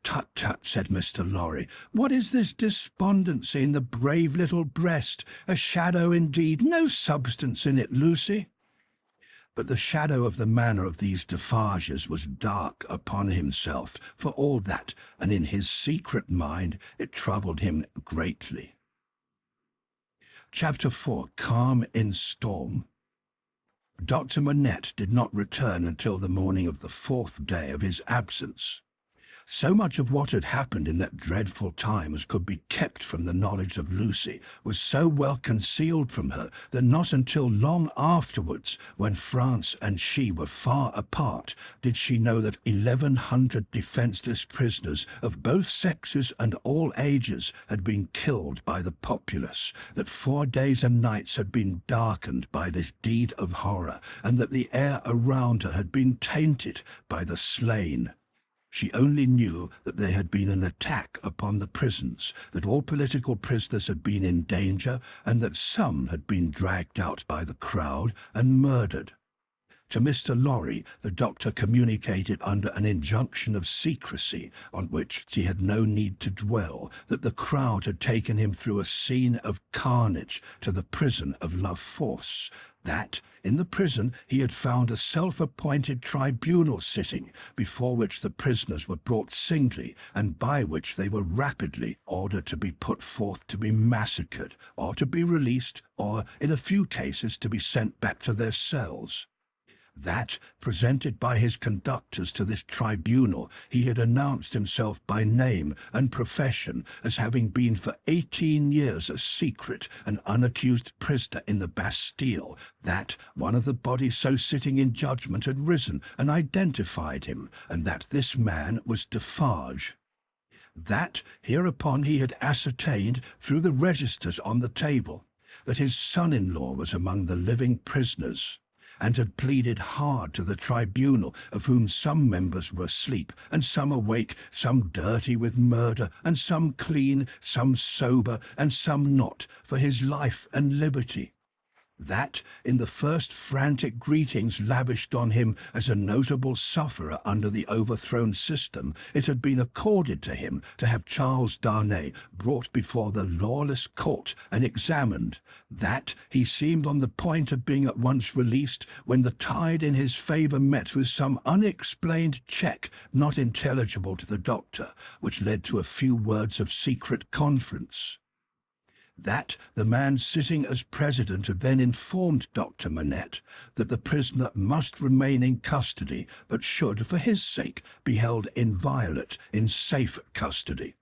"Tut, tut," said Mr. Lorry. "What is this despondency in the brave little breast? A shadow indeed, no substance in it, Lucie." But the shadow of the manner of these Defarges was dark upon himself, for all that, and in his secret mind it troubled him greatly. Chapter 4. Calm in Storm. Dr. Manette did not return until the morning of the 4th day of his absence. So much of what had happened in that dreadful time as could be kept from the knowledge of Lucie was so well concealed from her that not until long afterwards, when France and she were far apart, did she know that 1,100 defenceless prisoners of both sexes and all ages had been killed by the populace, that 4 days and nights had been darkened by this deed of horror, and that the air around her had been tainted by the slain. She only knew that there had been an attack upon the prisons, that all political prisoners had been in danger, and that some had been dragged out by the crowd and murdered. To Mr. Lorry the doctor communicated under an injunction of secrecy, on which he had no need to dwell, that the crowd had taken him through a scene of carnage to the prison of La Force, that, in the prison, he had found a self-appointed tribunal sitting, before which the prisoners were brought singly, and by which they were rapidly ordered to be put forth to be massacred, or to be released, or, in a few cases, to be sent back to their cells. That, presented by his conductors to this tribunal, he had announced himself by name and profession as having been for 18 years a secret and unaccused prisoner in the Bastille, that one of the bodies so sitting in judgment had risen and identified him, and that this man was Defarge. That, hereupon, he had ascertained, through the registers on the table, that his son-in-law was among the living prisoners, and had pleaded hard to the tribunal, of whom some members were asleep, and some awake, some dirty with murder, and some clean, some sober, and some not, for his life and liberty. That, in the first frantic greetings lavished on him as a notable sufferer under the overthrown system, it had been accorded to him to have Charles Darnay brought before the lawless court and examined. That he seemed on the point of being at once released when the tide in his favour met with some unexplained check not intelligible to the doctor, which led to a few words of secret conference. That the man sitting as president had then informed Dr. Manette that the prisoner must remain in custody, but should, for his sake, be held inviolate in safe custody.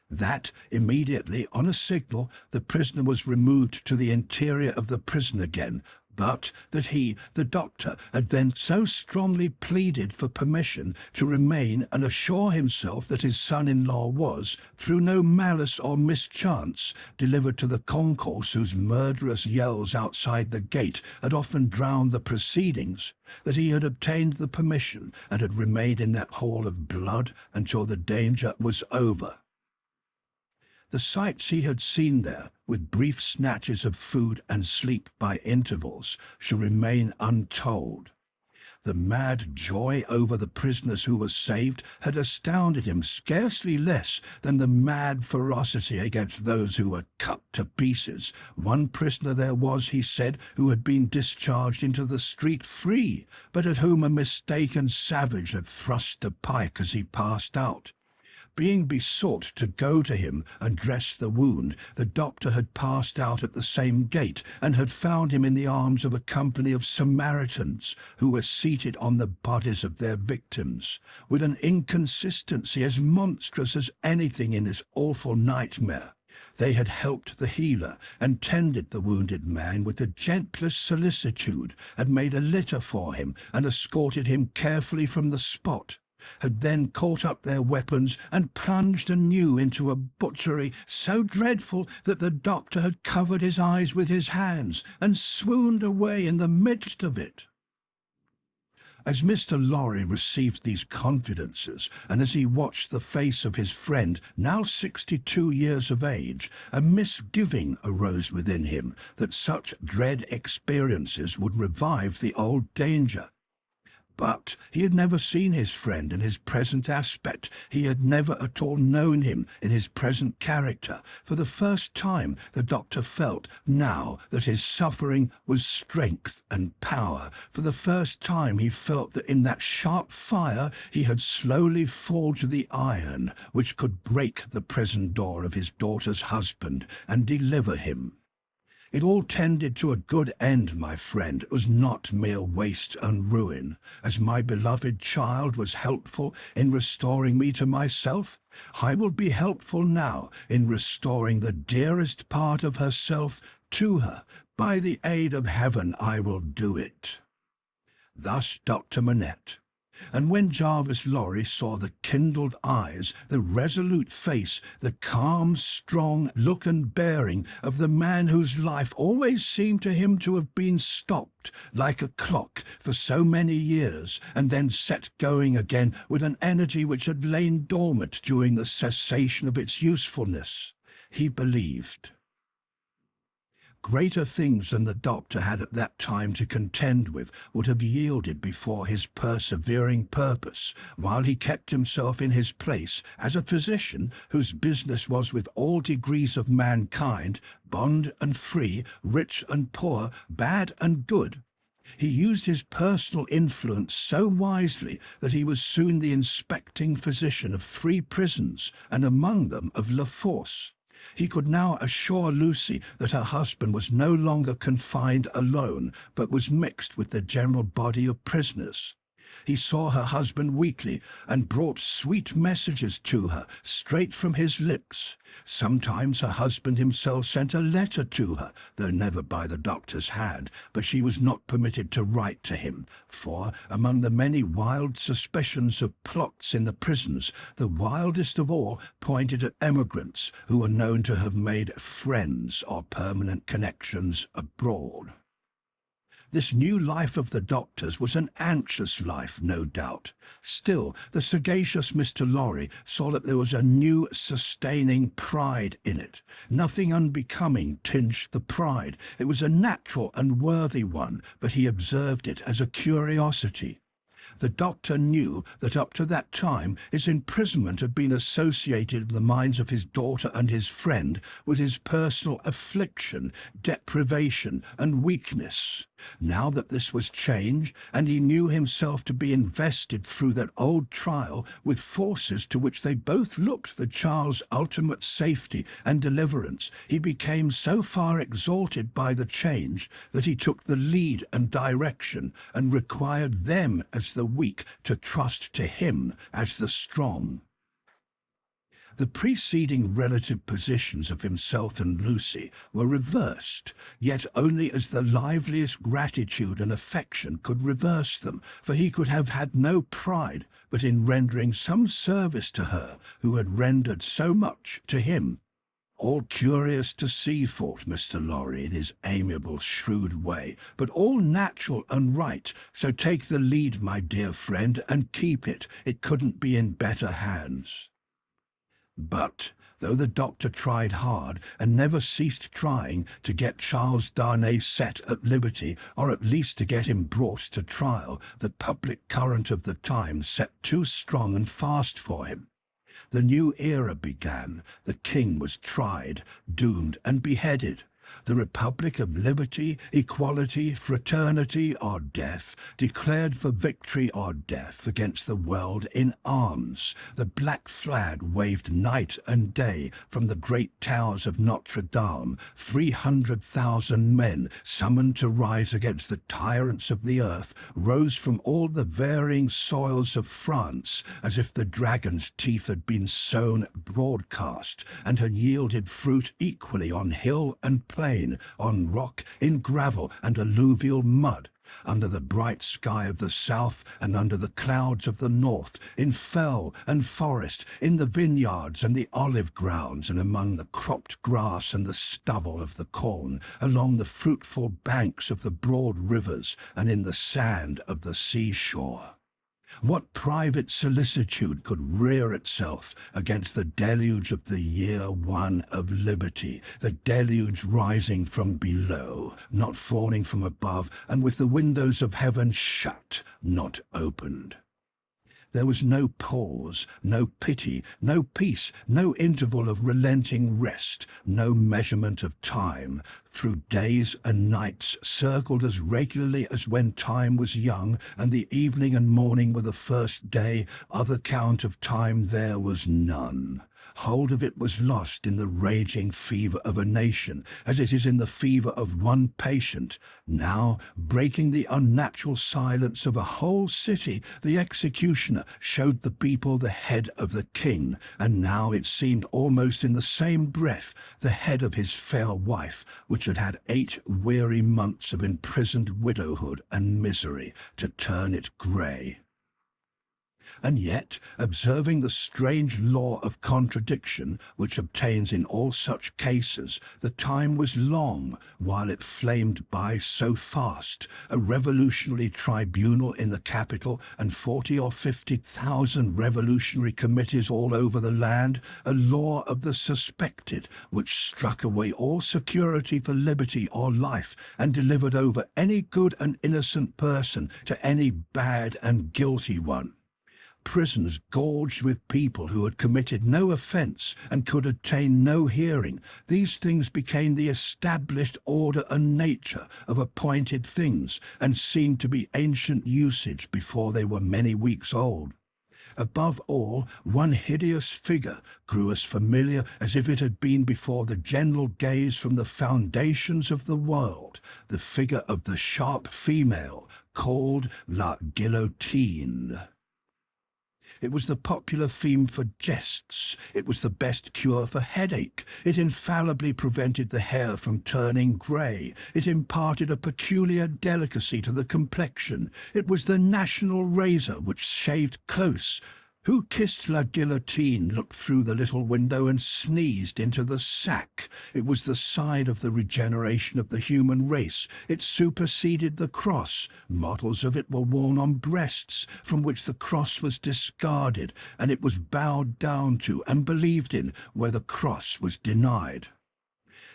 That, immediately, on a signal, the prisoner was removed to the interior of the prison again, but that he, the doctor, had then so strongly pleaded for permission to remain and assure himself that his son-in-law was, through no malice or mischance, delivered to the concourse whose murderous yells outside the gate had often drowned the proceedings, that he had obtained the permission and had remained in that hall of blood until the danger was over. The sights he had seen there, with brief snatches of food and sleep by intervals, shall remain untold. The mad joy over the prisoners who were saved had astounded him scarcely less than the mad ferocity against those who were cut to pieces. One prisoner there was, he said, who had been discharged into the street free, but at whom a mistaken savage had thrust a pike as he passed out. Being besought to go to him and dress the wound, the doctor had passed out at the same gate and had found him in the arms of a company of Samaritans who were seated on the bodies of their victims, with an inconsistency as monstrous as anything in his awful nightmare. They had helped the healer and tended the wounded man with the gentlest solicitude, had made a litter for him and escorted him carefully from the spot, had then caught up their weapons and plunged anew into a butchery so dreadful that the doctor had covered his eyes with his hands and swooned away in the midst of it. As Mr. Lorry received these confidences, and as he watched the face of his friend, now 62 years of age, a misgiving arose within him that such dread experiences would revive the old danger. But he had never seen his friend in his present aspect. He had never at all known him in his present character. For the first time, the doctor felt now that his suffering was strength and power. For the first time, he felt that in that sharp fire he had slowly forged the iron which could break the prison door of his daughter's husband and deliver him. It all tended to a good end, my friend. It was not mere waste and ruin. As my beloved child was helpful in restoring me to myself, I will be helpful now in restoring the dearest part of herself to her. By the aid of heaven I will do it. Thus Dr. Manette. And when Jarvis Lorry saw the kindled eyes, the resolute face, the calm, strong look and bearing of the man whose life always seemed to him to have been stopped like a clock for so many years, and then set going again with an energy which had lain dormant during the cessation of its usefulness, he believed. Greater things than the doctor had at that time to contend with would have yielded before his persevering purpose, while he kept himself in his place as a physician whose business was with all degrees of mankind, bond and free, rich and poor, bad and good. He used his personal influence so wisely that he was soon the inspecting physician of 3 prisons, and among them of La Force. He could now assure Lucie that her husband was no longer confined alone, but was mixed with the general body of prisoners. He saw her husband weekly and brought sweet messages to her, straight from his lips. Sometimes her husband himself sent a letter to her, though never by the doctor's hand, but she was not permitted to write to him, for, among the many wild suspicions of plots in the prisons, the wildest of all pointed at emigrants who were known to have made friends or permanent connections abroad. This new life of the doctor's was an anxious life, no doubt. Still, the sagacious Mr. Lorry saw that there was a new, sustaining pride in it. Nothing unbecoming tinged the pride. It was a natural and worthy one, but he observed it as a curiosity. The doctor knew that up to that time his imprisonment had been associated in the minds of his daughter and his friend with his personal affliction, deprivation, and weakness. Now that this was changed, and he knew himself to be invested through that old trial with forces to which they both looked the child's ultimate safety and deliverance, he became so far exalted by the change that he took the lead and direction and required them as the weak to trust to him as the strong. The preceding relative positions of himself and Lucie were reversed, yet only as the liveliest gratitude and affection could reverse them, for he could have had no pride but in rendering some service to her who had rendered so much to him. All curious to see, thought Mr. Lorry in his amiable, shrewd way, but all natural and right, so take the lead, my dear friend, and keep it. It couldn't be in better hands. But, though the doctor tried hard and never ceased trying to get Charles Darnay set at liberty, or at least to get him brought to trial, the public current of the time set too strong and fast for him. The new era began. The king was tried, doomed, and beheaded. The Republic of Liberty, Equality, Fraternity, or Death, declared for victory or death against the world in arms. The black flag waved night and day from the great towers of Notre Dame. 300,000 men, summoned to rise against the tyrants of the earth, rose from all the varying soils of France, as if the dragon's teeth had been sown broadcast, and had yielded fruit equally on hill and plain, on rock, in gravel and alluvial mud, under the bright sky of the south and under the clouds of the north, in fell and forest, in the vineyards and the olive grounds, and among the cropped grass and the stubble of the corn, along the fruitful banks of the broad rivers, and in the sand of the seashore. What private solicitude could rear itself against the deluge of the year one of liberty, the deluge rising from below, not falling from above, and with the windows of heaven shut, not opened? There was no pause, no pity, no peace, no interval of relenting rest, no measurement of time. Through days and nights circled as regularly as when time was young, and the evening and morning were the first day, other count of time there was none. Hold of it was lost in the raging fever of a nation, as it is in the fever of one patient. Now, breaking the unnatural silence of a whole city, the executioner showed the people the head of the king, and now it seemed almost in the same breath the head of his fair wife, which had had 8 weary months of imprisoned widowhood and misery to turn it grey. And yet, observing the strange law of contradiction which obtains in all such cases, the time was long while it flamed by so fast. A revolutionary tribunal in the capital and 40 or 50,000 revolutionary committees all over the land, a law of the suspected which struck away all security for liberty or life and delivered over any good and innocent person to any bad and guilty one. Prisons gorged with people who had committed no offence and could obtain no hearing. These things became the established order and nature of appointed things, and seemed to be ancient usage before they were many weeks old. Above all, one hideous figure grew as familiar as if it had been before the general gaze from the foundations of the world, the figure of the sharp female, called La Guillotine. It was the popular theme for jests. It was the best cure for headache. It infallibly prevented the hair from turning grey. It imparted a peculiar delicacy to the complexion. It was the national razor which shaved close, Who kissed la guillotine looked through the little window and sneezed into the sack. It was the side of the regeneration of the human race. It superseded the cross. Models of it were worn on breasts from which the cross was discarded, and it was bowed down to and believed in where the cross was denied.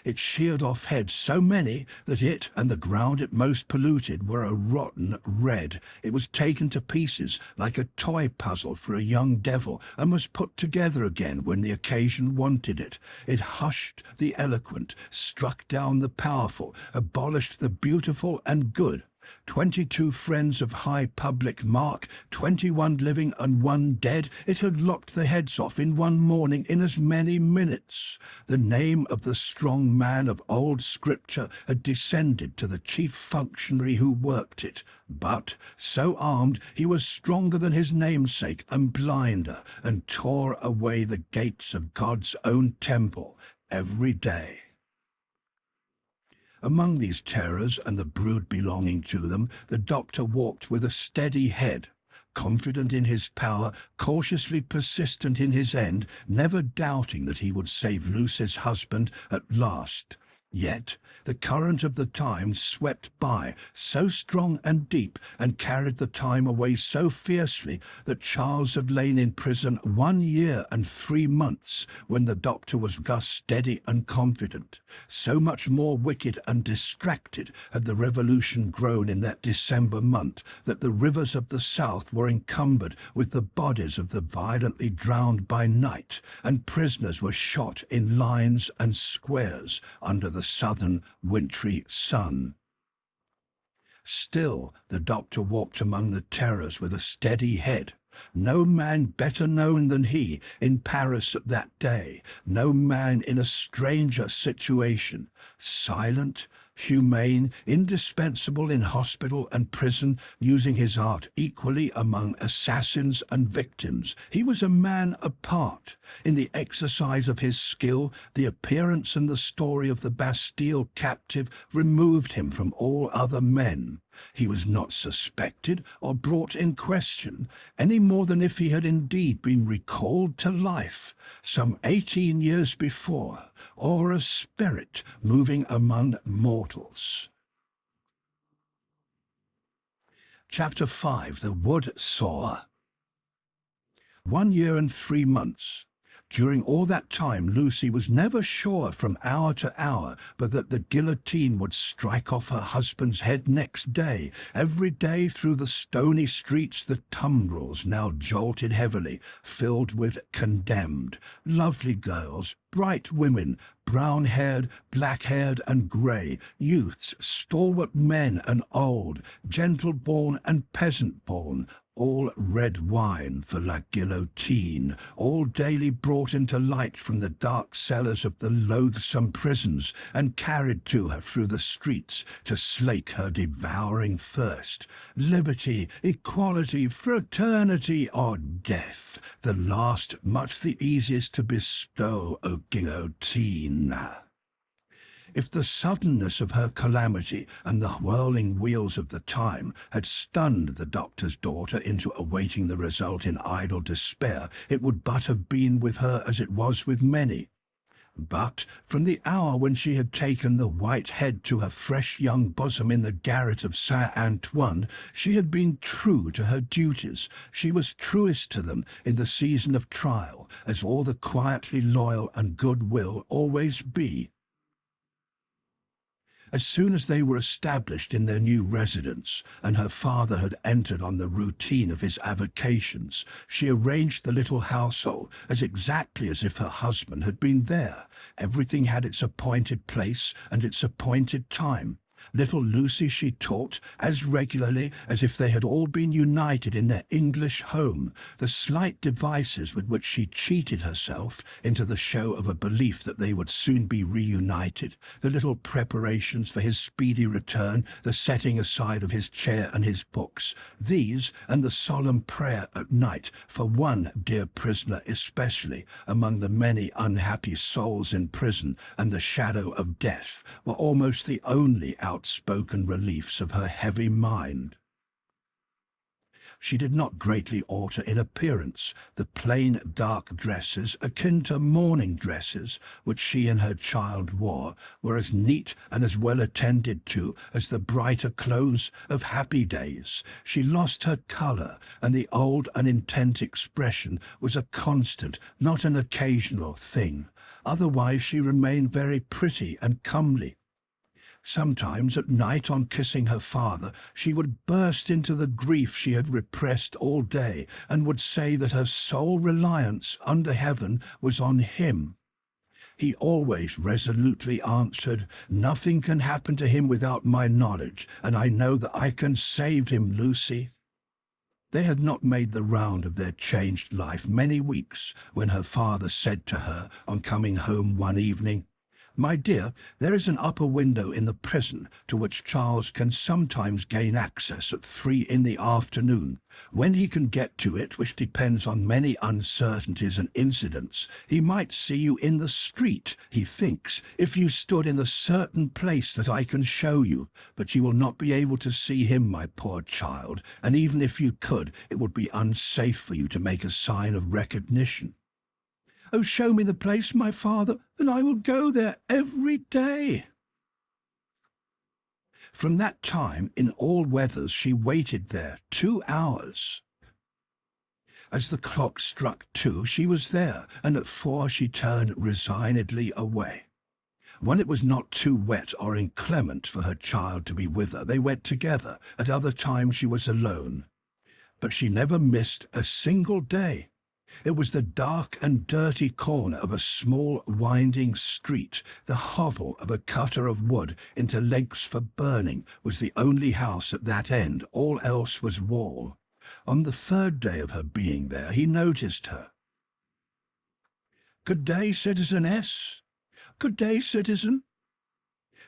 It sheared off heads so many that it and the ground it most polluted were a rotten red. It was taken to pieces like a toy puzzle for a young devil, and was put together again when the occasion wanted it. It hushed the eloquent, struck down the powerful, abolished the beautiful and good. 22 friends of high public mark, 21 living and 1 dead, it had lopped the heads off in one morning in as many minutes. The name of the strong man of old scripture had descended to the chief functionary who worked it, but, so armed, he was stronger than his namesake and blinder, and tore away the gates of God's own temple every day. Among these terrors and the brood belonging to them, the doctor walked with a steady head, confident in his power, cautiously persistent in his end, never doubting that he would save Lucie's husband at last. Yet the current of the time swept by, so strong and deep, and carried the time away so fiercely that Charles had lain in prison 1 year and 3 months when the doctor was thus steady and confident. So much more wicked and distracted had the revolution grown in that December month that the rivers of the south were encumbered with the bodies of the violently drowned by night, and prisoners were shot in lines and squares under the southern wintry sun. Still, the doctor walked among the terrors with a steady head. No man better known than he in Paris at that day, no man in a stranger situation, silent, humane, indispensable in hospital and prison, using his art equally among assassins and victims. He was a man apart. In the exercise of his skill, the appearance and the story of the Bastille captive removed him from all other men. He was not suspected or brought in question, any more than if he had indeed been recalled to life some 18 years before, or a spirit moving among mortals. Chapter 5. The Wood Saw. 1 year and 3 months. During all that time, Lucie was never sure from hour to hour but that the guillotine would strike off her husband's head next day. Every day through the stony streets the tumbrils now jolted heavily, filled with condemned. Lovely girls, bright women, brown-haired, black-haired and grey, youths, stalwart men and old, gentle-born and peasant-born, all red wine for la guillotine, all daily brought into light from the dark cellars of the loathsome prisons and carried to her through the streets to slake her devouring thirst. Liberty, equality, fraternity, or death, the last much the easiest to bestow, O guillotine. If the suddenness of her calamity and the whirling wheels of the time had stunned the doctor's daughter into awaiting the result in idle despair, it would but have been with her as it was with many. But from the hour when she had taken the white head to her fresh young bosom in the garret of Saint Antoine, she had been true to her duties. She was truest to them in the season of trial, as all the quietly loyal and good will always be. As soon as they were established in their new residence, and her father had entered on the routine of his avocations, she arranged the little household as exactly as if her husband had been there. Everything had its appointed place and its appointed time. Little Lucie she taught as regularly as if they had all been united in their English home. The slight devices with which she cheated herself into the show of a belief that they would soon be reunited, the little preparations for his speedy return, the setting aside of his chair and his books, these and the solemn prayer at night for one dear prisoner especially among the many unhappy souls in prison and the shadow of death, were almost the only outspoken reliefs of her heavy mind. She did not greatly alter in appearance. The plain dark dresses, akin to mourning dresses, which she and her child wore, were as neat and as well attended to as the brighter clothes of happy days. She lost her colour, and the old and intent expression was a constant, not an occasional thing. Otherwise she remained very pretty and comely. Sometimes at night, on kissing her father, she would burst into the grief she had repressed all day, and would say that her sole reliance under heaven was on him. He always resolutely answered, "Nothing can happen to him without my knowledge, and I know that I can save him, Lucie." They had not made the round of their changed life many weeks when her father said to her on coming home one evening, "My dear, there is an upper window in the prison to which Charles can sometimes gain access at 3 in the afternoon. When he can get to it, which depends on many uncertainties and incidents, he might see you in the street, he thinks, if you stood in a certain place that I can show you. But you will not be able to see him, my poor child, and even if you could, it would be unsafe for you to make a sign of recognition." "Oh, show me the place, my father, and I will go there every day." From that time, in all weathers, she waited there 2 hours. As the clock struck 2, she was there, and at 4 she turned resignedly away. When it was not too wet or inclement for her child to be with her, they went together. At other times she was alone. But she never missed a single day. It was the dark and dirty corner of a small winding street. The hovel of a cutter of wood into lengths for burning was the only house at that end. All else was wall. On the 3rd day of her being there, he noticed her. "Good day, citizeness." "Good day, citizen."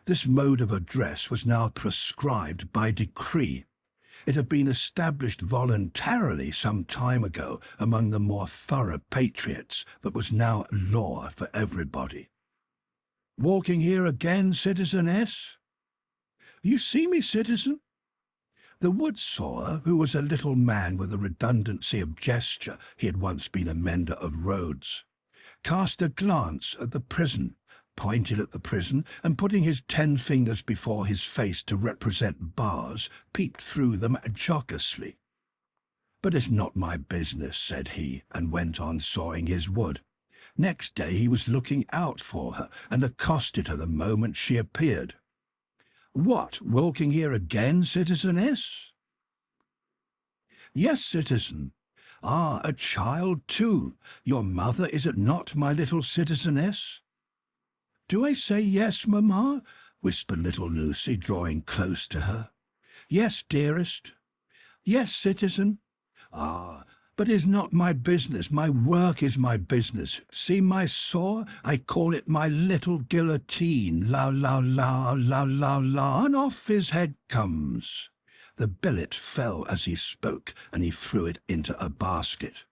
This mode of address was now prescribed by decree. It had been established voluntarily some time ago among the more thorough patriots, but was now law for everybody. "Walking here again, citizeness?" "You see me, citizen?" The wood sawyer, who was a little man with a redundancy of gesture, he had once been a mender of roads, cast a glance at the prison, pointed at the prison, and putting his 10 fingers before his face to represent bars, peeped through them jocosely. "But it's not my business," said he, and went on sawing his wood. Next day he was looking out for her, and accosted her the moment she appeared. "What, walking here again, citizeness?" "Yes, citizen." "Ah, a child too. Your mother, is it not, my little citizeness?" "Do I say yes, mamma?" whispered little Lucie, drawing close to her. "Yes, dearest." "Yes, citizen." "Ah, but is not my business. My work is my business. See my saw? I call it my little guillotine. La, la, la, la, la, la, and off his head comes." The billet fell as he spoke, and he threw it into a basket.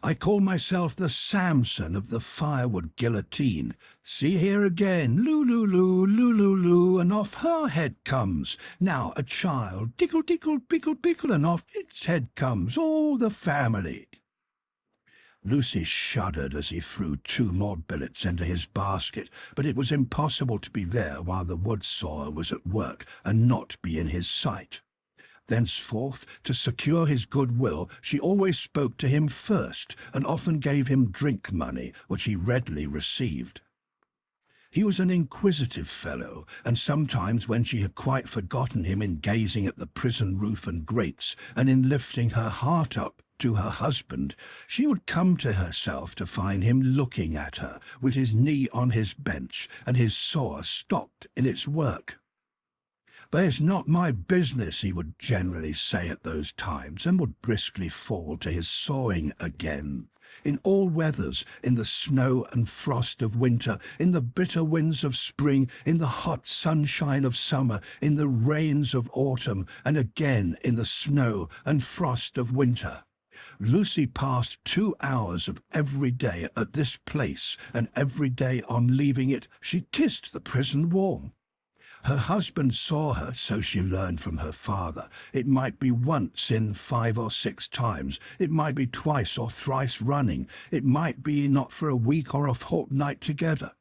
"I call myself the Samson of the firewood guillotine. See here again, loo-loo-loo, loo-loo-loo, and off her head comes. Now a child, tickle-tickle, pickle-pickle, and off its head comes, all the family." Lucie shuddered as he threw 2 more billets into his basket, but it was impossible to be there while the wood sawyer was at work and not be in his sight. Thenceforth, to secure his goodwill, she always spoke to him first, and often gave him drink money, which he readily received. He was an inquisitive fellow, and sometimes when she had quite forgotten him in gazing at the prison roof and grates, and in lifting her heart up to her husband, she would come to herself to find him looking at her, with his knee on his bench, and his saw stopped in its work. "But it's not my business," he would generally say at those times, and would briskly fall to his sawing again. In all weathers, in the snow and frost of winter, in the bitter winds of spring, in the hot sunshine of summer, in the rains of autumn, and again in the snow and frost of winter, Lucie passed 2 hours of every day at this place, and every day on leaving it she kissed the prison wall. Her husband saw her, so she learned from her father. It might be once in 5 or 6 times. It might be twice or thrice running. It might be not for a week or a fortnight together.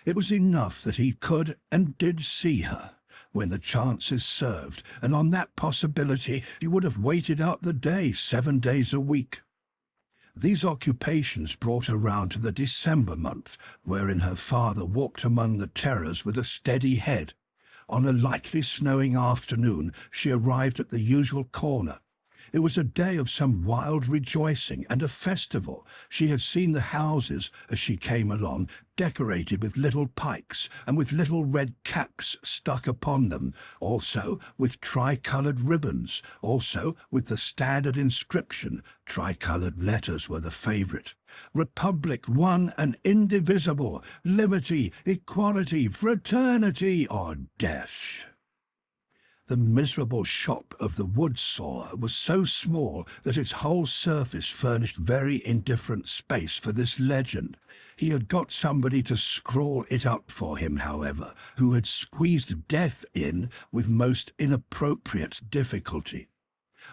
It was enough that he could and did see her when the chances served, and on that possibility he would have waited out the day 7 days a week. These occupations brought her round to the December month, wherein her father walked among the terrors with a steady head. On a lightly snowing afternoon she arrived at the usual corner. It was a day of some wild rejoicing and a festival. She had seen the houses, as she came along, decorated with little pikes and with little red caps stuck upon them, also with tricoloured ribbons, also with the standard inscription. Tricoloured letters were the favourite. Republic one and indivisible, liberty, equality, fraternity, or death. The miserable shop of the wood sawer was so small that its whole surface furnished very indifferent space for this legend. He had got somebody to scrawl it up for him, however, who had squeezed death in with most inappropriate difficulty.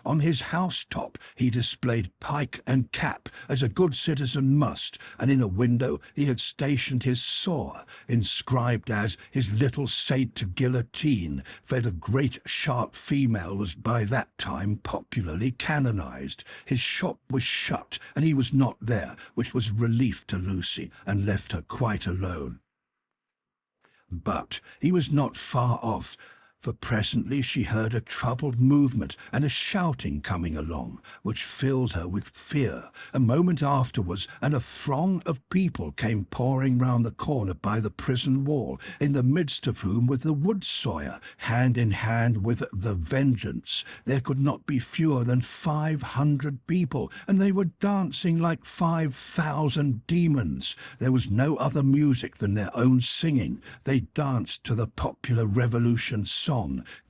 On his housetop he displayed pike and cap, as a good citizen must, and in a window he had stationed his saw, inscribed as his little Saint Guillotine, for the great sharp female was by that time popularly canonized. His shop was shut, and he was not there, which was relief to Lucie, and left her quite alone. But he was not far off, for presently she heard a troubled movement and a shouting coming along, which filled her with fear. A moment afterwards, and a throng of people came pouring round the corner by the prison wall, in the midst of whom was the wood sawyer, hand in hand with the Vengeance. There could not be fewer than 500 people, and they were dancing like 5,000 demons. There was no other music than their own singing. They danced to the popular revolution song,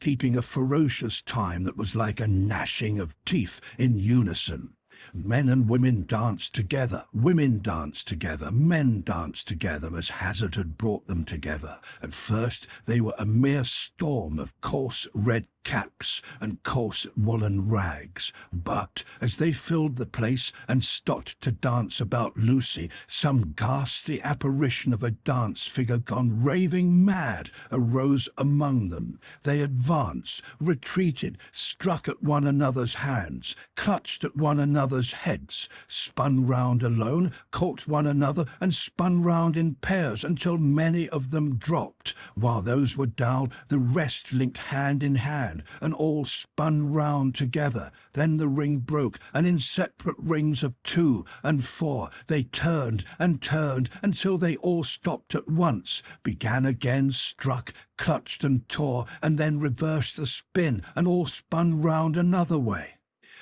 keeping a ferocious time that was like a gnashing of teeth in unison. Men and women danced together, women danced together, men danced together as hazard had brought them together. At first they were a mere storm of coarse red caps and coarse woolen rags, but as they filled the place and stopped to dance about Lucie, some ghastly apparition of a dance figure gone raving mad arose among them. They advanced, retreated, struck at one another's hands, clutched at one another's heads, spun round alone, caught one another, and spun round in pairs until many of them dropped. While those were down, the rest linked hand in hand, and all spun round together. Then the ring broke, and in separate rings of 2 and 4 they turned and turned until they all stopped at once, began again, struck, clutched and tore, and then reversed the spin, and all spun round another way.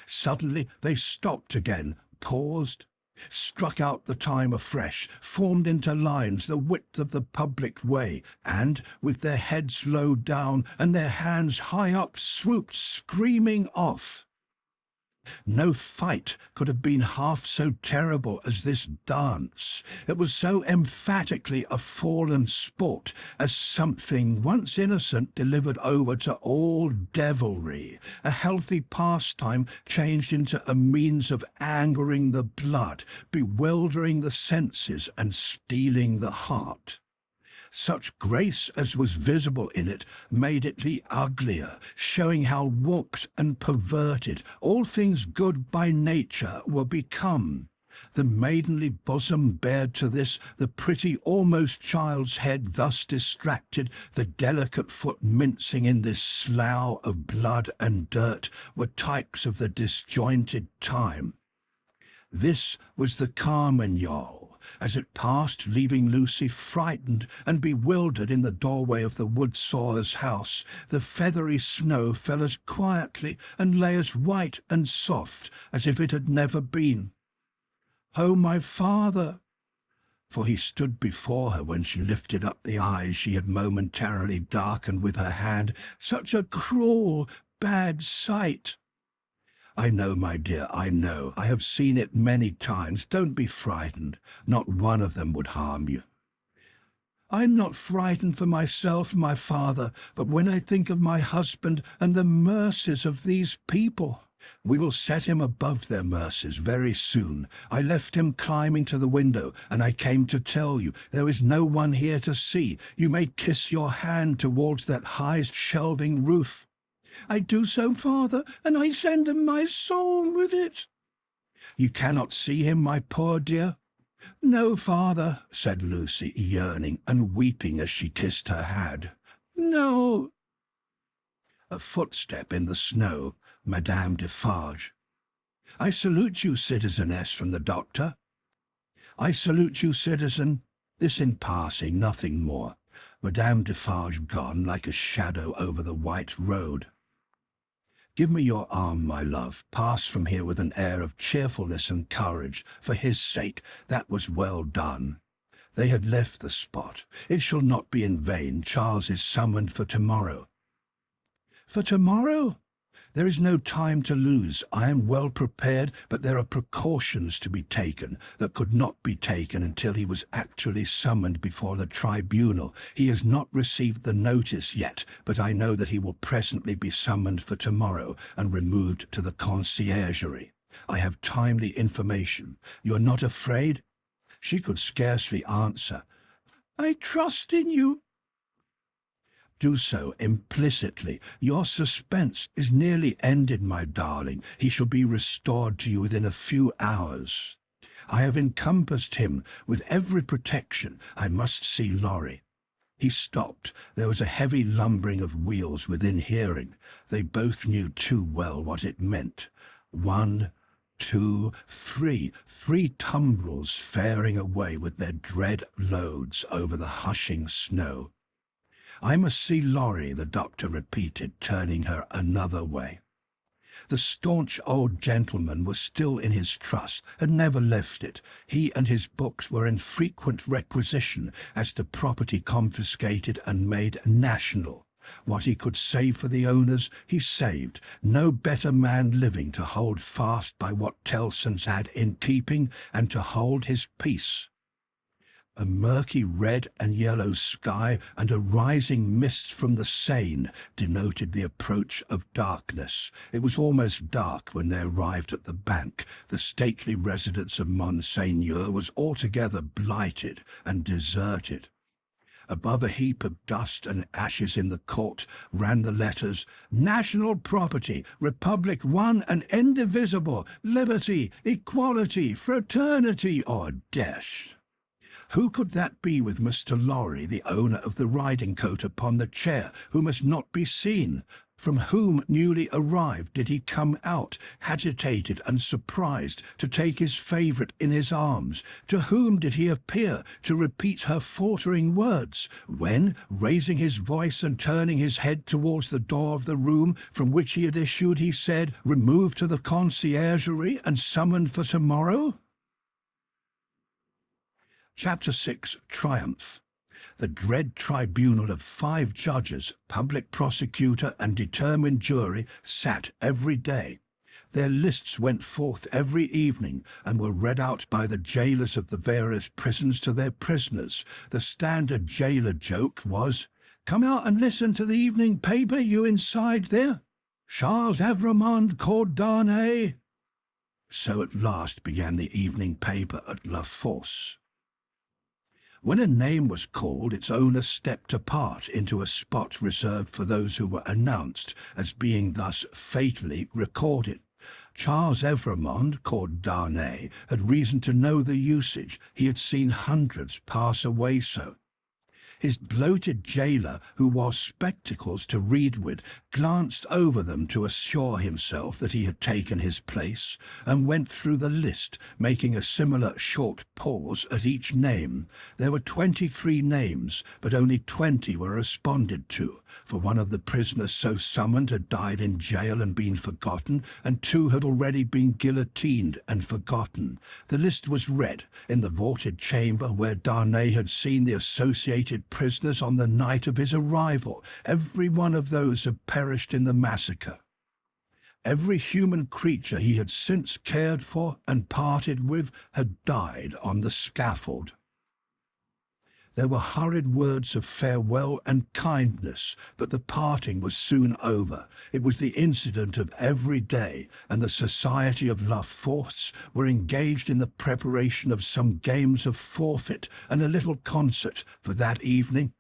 Suddenly they stopped again, paused, struck out the time afresh, formed into lines the width of the public way, and, with their heads low down and their hands high up, swooped screaming off. No fight could have been half so terrible as this dance. It was so emphatically a fallen sport, as something once innocent delivered over to all devilry, a healthy pastime changed into a means of angering the blood, bewildering the senses, and stealing the heart. Such grace as was visible in it made it the uglier, showing how warped and perverted all things good by nature were become. The maidenly bosom bared to this, the pretty almost child's head thus distracted, the delicate foot mincing in this slough of blood and dirt, were types of the disjointed time. This was the Carmagnole, as it passed, leaving Lucie frightened and bewildered in the doorway of the wood sawyer's house. The feathery snow fell as quietly and lay as white and soft as if it had never been. "Oh, my father!" For he stood before her when she lifted up the eyes she had momentarily darkened with her hand. "Such a cruel, bad sight!" "I know, my dear, I know. I have seen it many times. Don't be frightened. Not one of them would harm you." I'm not frightened for myself, my father, but when I think of my husband and the mercies of these people. We will set him above their mercies very soon. I left him climbing to the window, and I came to tell you, there is no one here to see. You may kiss your hand towards that high shelving roof. I do so, father, and I send him my soul with it. You cannot see him, my poor dear? No, father, said Lucie, yearning and weeping as she kissed her hand. No. A footstep in the snow. Madame Defarge. I salute you, citizeness, from the doctor. I salute you, citizen. This in passing, nothing more. Madame Defarge gone like a shadow over the white road. Give me your arm, my love. Pass from here with an air of cheerfulness and courage. For his sake, that was well done. They had left the spot. It shall not be in vain. Charles is summoned for tomorrow. For tomorrow? There is no time to lose. I am well prepared, but there are precautions to be taken that could not be taken until he was actually summoned before the tribunal. He has not received the notice yet, but I know that he will presently be summoned for tomorrow and removed to the conciergerie. I have timely information. You are not afraid? She could scarcely answer. I trust in you. Do so implicitly. Your suspense is nearly ended, my darling. He shall be restored to you within a few hours. I have encompassed him with every protection. I must see Lorry. He stopped. There was a heavy lumbering of wheels within hearing. They both knew too well what it meant. 1, 2, 3. 3 tumbrils faring away with their dread loads over the hushing snow. I must see Lorry, the doctor repeated, turning her another way. The staunch old gentleman was still in his trust, and never left it. He and his books were in frequent requisition as to property confiscated and made national. What he could save for the owners, he saved. No better man living to hold fast by what Tellson's had in keeping, and to hold his peace. A murky red and yellow sky and a rising mist from the Seine denoted the approach of darkness. It was almost dark when they arrived at the bank. The stately residence of Monseigneur was altogether blighted and deserted. Above a heap of dust and ashes in the court ran the letters, National Property, Republic one and indivisible, Liberty, Equality, Fraternity, or Death. Who could that be with Mr. Lorry, the owner of the riding-coat upon the chair, who must not be seen? From whom, newly arrived, did he come out, agitated and surprised, to take his favourite in his arms? To whom did he appear, to repeat her faltering words, when, raising his voice and turning his head towards the door of the room from which he had issued, he said, "Removed to the conciergerie and summoned for tomorrow"? Chapter 6. Triumph. The dread tribunal of 5 judges, public prosecutor and determined jury sat every day. Their lists went forth every evening and were read out by the jailers of the various prisons to their prisoners. The standard jailer joke was, "Come out and listen to the evening paper, you inside there. Charles Darnay." So at last began the evening paper at La Force. When a name was called, its owner stepped apart into a spot reserved for those who were announced as being thus fatally recorded. Charles Evremond, called Darnay, had reason to know the usage. He had seen hundreds pass away so. His bloated jailer, who wore spectacles to read with, glanced over them to assure himself that he had taken his place, and went through the list, making a similar short pause at each name. There were 23 names, but only 20 were responded to, for one of the prisoners so summoned had died in jail and been forgotten, and 2 had already been guillotined and forgotten. The list was read in the vaulted chamber where Darnay had seen the associated prisoners on the night of his arrival. Every one of those had perished in the massacre. Every human creature he had since cared for and parted with had died on the scaffold. There were hurried words of farewell and kindness, but the parting was soon over. It was the incident of every day, and the Society of La Force were engaged in the preparation of some games of forfeit and a little concert for that evening.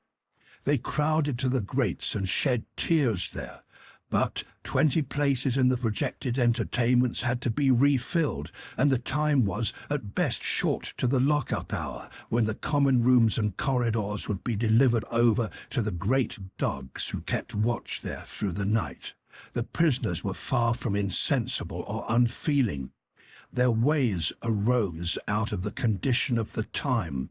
They crowded to the grates and shed tears there. But 20 places in the projected entertainments had to be refilled, and the time was at best short to the lock-up hour, when the common rooms and corridors would be delivered over to the great dogs who kept watch there through the night. The prisoners were far from insensible or unfeeling. Their ways arose out of the condition of the time.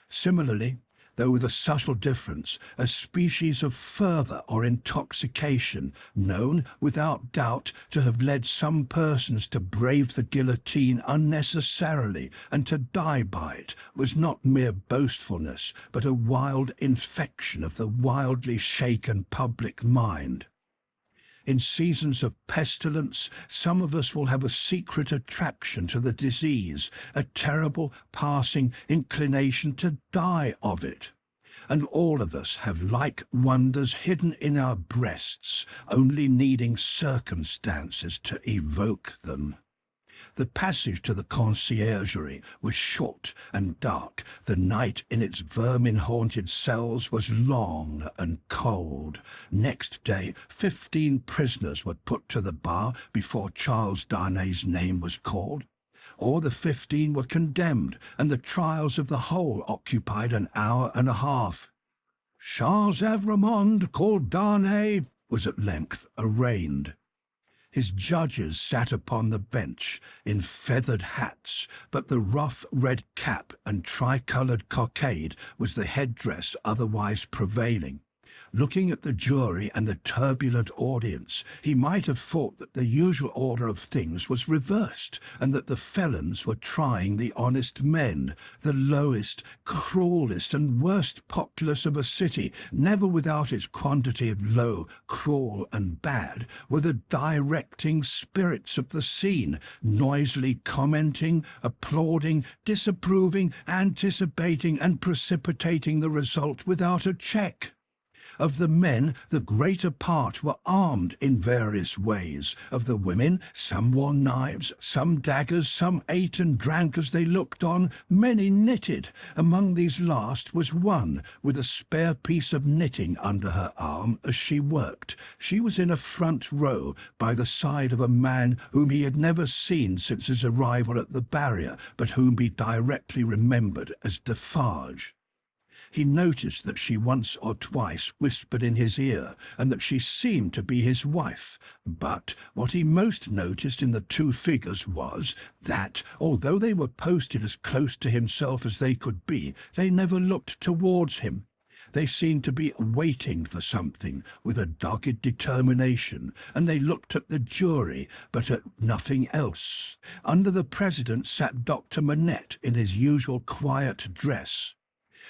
Similarly, though with a subtle difference, a species of fervour or intoxication, known, without doubt, to have led some persons to brave the guillotine unnecessarily and to die by it, was not mere boastfulness, but a wild infection of the wildly shaken public mind. In seasons of pestilence, some of us will have a secret attraction to the disease, a terrible passing inclination to die of it. And all of us have like wonders hidden in our breasts, only needing circumstances to evoke them. The passage to the conciergerie was short and dark. The night in its vermin-haunted cells was long and cold. Next day, 15 prisoners were put to the bar before Charles Darnay's name was called. All the 15 were condemned, and the trials of the whole occupied an hour and a half. Charles Evremond, called Darnay, was at length arraigned. His judges sat upon the bench in feathered hats, but the rough red cap and tricoloured cockade was the headdress otherwise prevailing. Looking at the jury and the turbulent audience, he might have thought that the usual order of things was reversed, and that the felons were trying the honest men. The lowest, cruellest, and worst populace of a city, never without its quantity of low, cruel, and bad, were the directing spirits of the scene, noisily commenting, applauding, disapproving, anticipating, and precipitating the result without a check. Of the men, the greater part were armed in various ways. Of the women, some wore knives, some daggers, some ate and drank as they looked on, many knitted. Among these last was one, with a spare piece of knitting under her arm as she worked. She was in a front row, by the side of a man whom he had never seen since his arrival at the barrier, but whom he directly remembered as Defarge. He noticed that she once or twice whispered in his ear, and that she seemed to be his wife. But what he most noticed in the two figures was that, although they were posted as close to himself as they could be, they never looked towards him. They seemed to be waiting for something with a dogged determination, and they looked at the jury, but at nothing else. Under the president sat Dr. Manette in his usual quiet dress.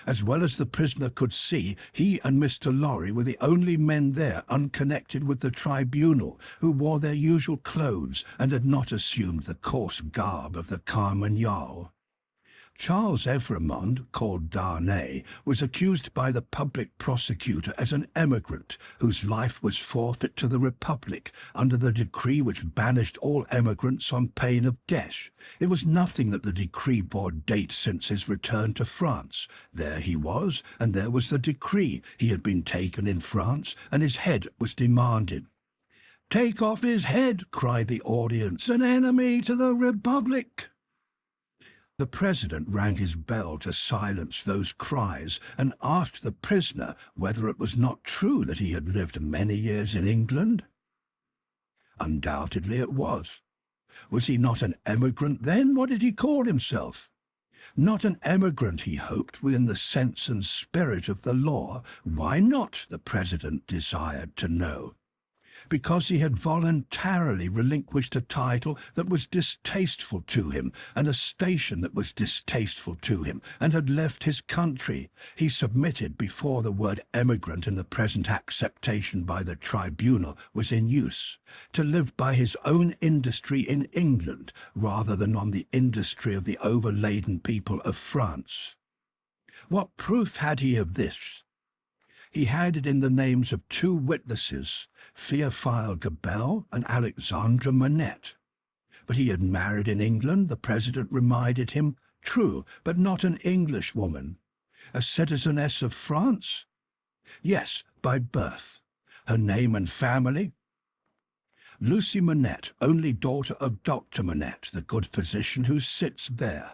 As well as the prisoner could see, he and Mr. Lorry were the only men there unconnected with the tribunal, who wore their usual clothes and had not assumed the coarse garb of the Carmagnole. Charles Evremond, called Darnay, was accused by the public prosecutor as an emigrant whose life was forfeit to the Republic under the decree which banished all emigrants on pain of death. It was nothing that the decree bore date since his return to France. There he was, and there was the decree. He had been taken in France, and his head was demanded. "Take off his head," cried the audience, "an enemy to the Republic." The president rang his bell to silence those cries, and asked the prisoner whether it was not true that he had lived many years in England. Undoubtedly it was. Was he not an emigrant then? What did he call himself? Not an emigrant, he hoped, within the sense and spirit of the law. Why not? The president desired to know. Because he had voluntarily relinquished a title that was distasteful to him, and a station that was distasteful to him, and had left his country. He submitted before the word emigrant in the present acceptation by the tribunal was in use, to live by his own industry in England, rather than on the industry of the overladen people of France. What proof had he of this? He had it in the names of two witnesses, Théophile Gabelle and Alexandre Manette. But he had married in England, the president reminded him. True, but not an English woman. A citizeness of France? Yes, by birth. Her name and family? Lucie Manette, only daughter of Dr. Manette, the good physician who sits there.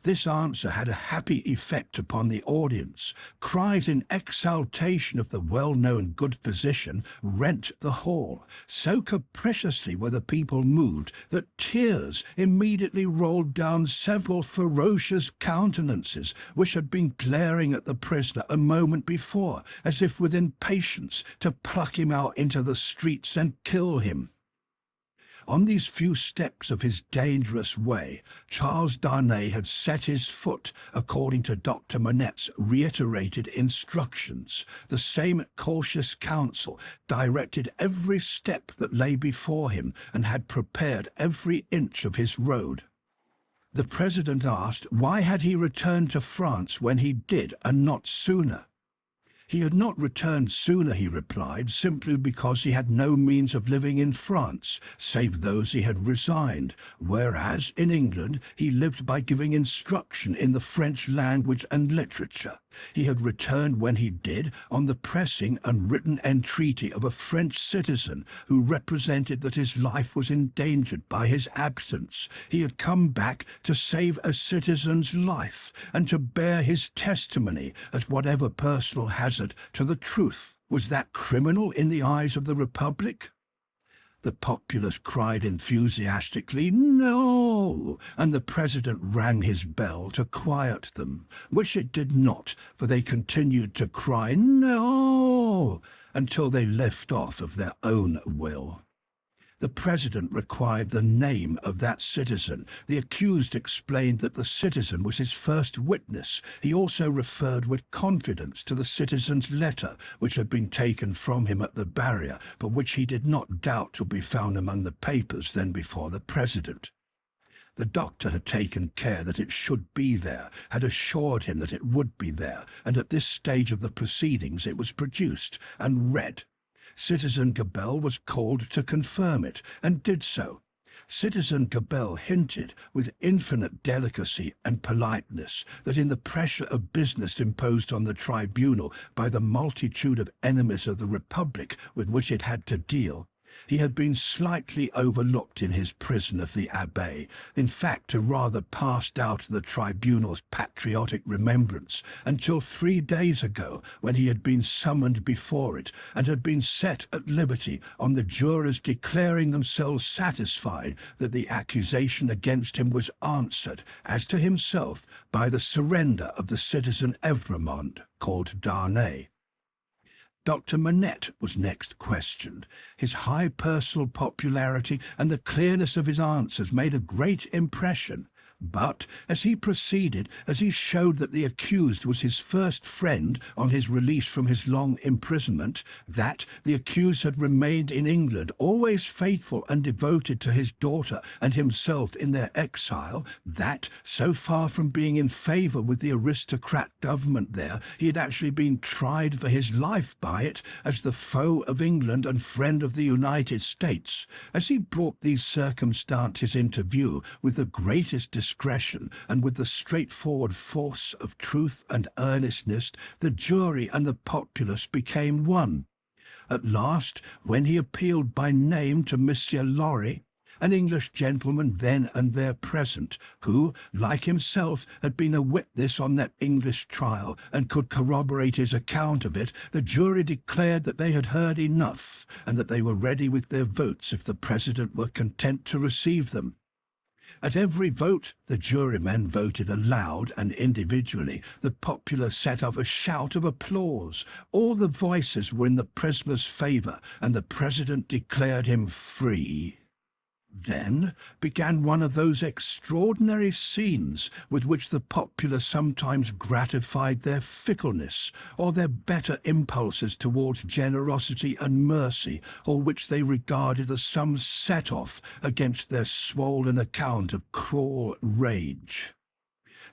This answer had a happy effect upon the audience. Cries in exaltation of the well-known good physician rent the hall. So capriciously were the people moved that tears immediately rolled down several ferocious countenances which had been glaring at the prisoner a moment before, as if with impatience to pluck him out into the streets and kill him. On these few steps of his dangerous way, Charles Darnay had set his foot according to Dr. Manette's reiterated instructions. The same cautious counsel directed every step that lay before him and had prepared every inch of his road. The president asked why had he returned to France when he did and not sooner. He had not returned sooner, he replied, simply because he had no means of living in France, save those he had resigned, whereas in England he lived by giving instruction in the French language and literature. He had returned when he did on the pressing and written entreaty of a French citizen who represented that his life was endangered by his absence. He had come back to save a citizen's life and to bear his testimony at whatever personal hazard to the truth. Was that criminal in the eyes of the Republic? The populace cried enthusiastically, "No!" and the president rang his bell to quiet them, which it did not, for they continued to cry, "No!" until they left off of their own will. The president required the name of that citizen. The accused explained that the citizen was his first witness. He also referred with confidence to the citizen's letter, which had been taken from him at the barrier, but which he did not doubt to be found among the papers then before the president. The doctor had taken care that it should be there, had assured him that it would be there, and at this stage of the proceedings it was produced and read. Citizen Gabelle was called to confirm it, and did so. Citizen Gabelle hinted, with infinite delicacy and politeness, that in the pressure of business imposed on the tribunal by the multitude of enemies of the Republic with which it had to deal, he had been slightly overlooked in his prison of the Abbaye, in fact rather passed out of the tribunal's patriotic remembrance, until 3 days ago, when he had been summoned before it, and had been set at liberty on the jurors declaring themselves satisfied that the accusation against him was answered, as to himself, by the surrender of the citizen Evremond, called Darnay. Dr. Manette was next questioned. His high personal popularity and the clearness of his answers made a great impression. But, as he proceeded, as he showed that the accused was his first friend on his release from his long imprisonment, that the accused had remained in England, always faithful and devoted to his daughter and himself in their exile, that, so far from being in favour with the aristocrat government there, he had actually been tried for his life by it as the foe of England and friend of the United States. As he brought these circumstances into view with the greatest discretion and with the straightforward force of truth and earnestness, the jury and the populace became one. At last, when he appealed by name to Monsieur Lorry, an English gentleman then and there present, who, like himself, had been a witness on that English trial and could corroborate his account of it, the jury declared that they had heard enough, and that they were ready with their votes if the president were content to receive them. At every vote, the jurymen voted aloud and individually. The populace set up a shout of applause. All the voices were in the prisoner's favour, and the president declared him free. Then began one of those extraordinary scenes with which the populace sometimes gratified their fickleness, or their better impulses towards generosity and mercy, or which they regarded as some set-off against their swollen account of cruel rage.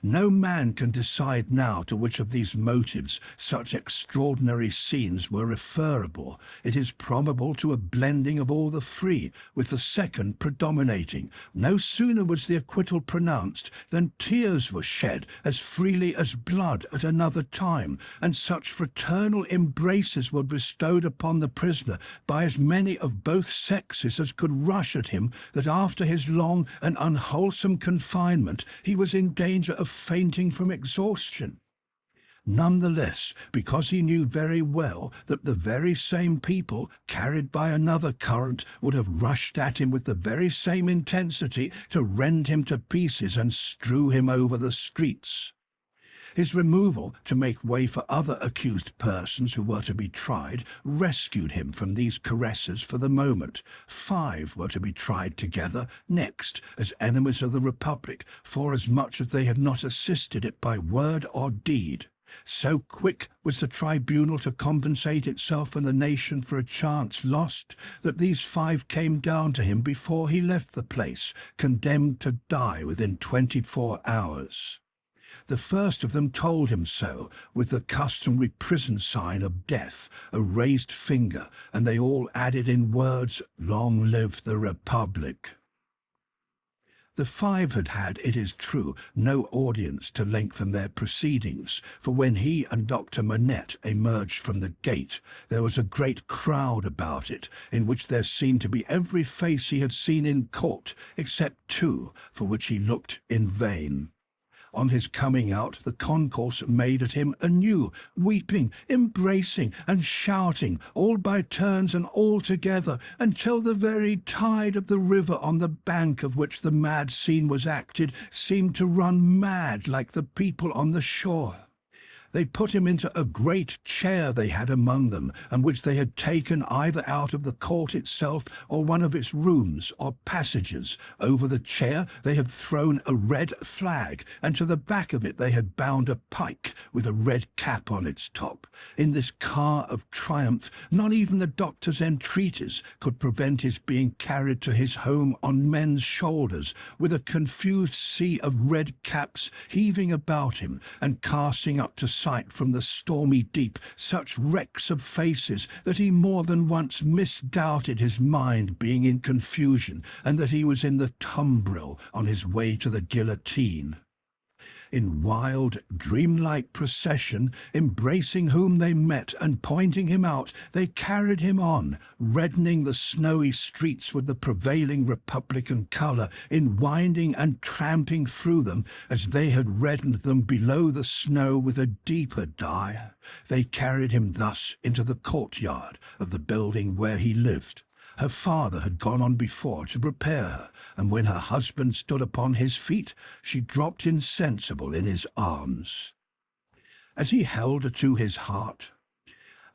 No man can decide now to which of these motives such extraordinary scenes were referable. It is probable to a blending of all the three, with the second predominating. No sooner was the acquittal pronounced than tears were shed as freely as blood at another time, and such fraternal embraces were bestowed upon the prisoner by as many of both sexes as could rush at him, that after his long and unwholesome confinement he was in danger of fainting from exhaustion. Nonetheless, because he knew very well that the very same people, carried by another current, would have rushed at him with the very same intensity to rend him to pieces and strew him over the streets. His removal to make way for other accused persons who were to be tried rescued him from these caresses for the moment. 5 were to be tried together next as enemies of the Republic, forasmuch as they had not assisted it by word or deed. So quick was the tribunal to compensate itself and the nation for a chance lost, that these 5 came down to him before he left the place, condemned to die within 24 hours. The first of them told him so, with the customary prison sign of death, a raised finger, and they all added in words, "Long live the Republic." The 5 had had, it is true, no audience to lengthen their proceedings, for when he and Dr. Manette emerged from the gate, there was a great crowd about it, in which there seemed to be every face he had seen in court, except 2, for which he looked in vain. On his coming out, the concourse made at him anew, weeping, embracing, and shouting, all by turns and all together, until the very tide of the river on the bank of which the mad scene was acted seemed to run mad like the people on the shore. They put him into a great chair they had among them, and which they had taken either out of the court itself or one of its rooms or passages. Over the chair they had thrown a red flag, and to the back of it they had bound a pike with a red cap on its top. In this car of triumph, not even the doctor's entreaties could prevent his being carried to his home on men's shoulders, with a confused sea of red caps heaving about him, and casting up to sight from the stormy deep such wrecks of faces that he more than once misdoubted his mind being in confusion, and that he was in the tumbril on his way to the guillotine. In wild, dreamlike procession, embracing whom they met and pointing him out, they carried him on, reddening the snowy streets with the prevailing Republican colour, in winding and tramping through them, as they had reddened them below the snow with a deeper dye. They carried him thus into the courtyard of the building where he lived. Her father had gone on before to prepare her, and when her husband stood upon his feet, she dropped insensible in his arms. As he held her to his heart,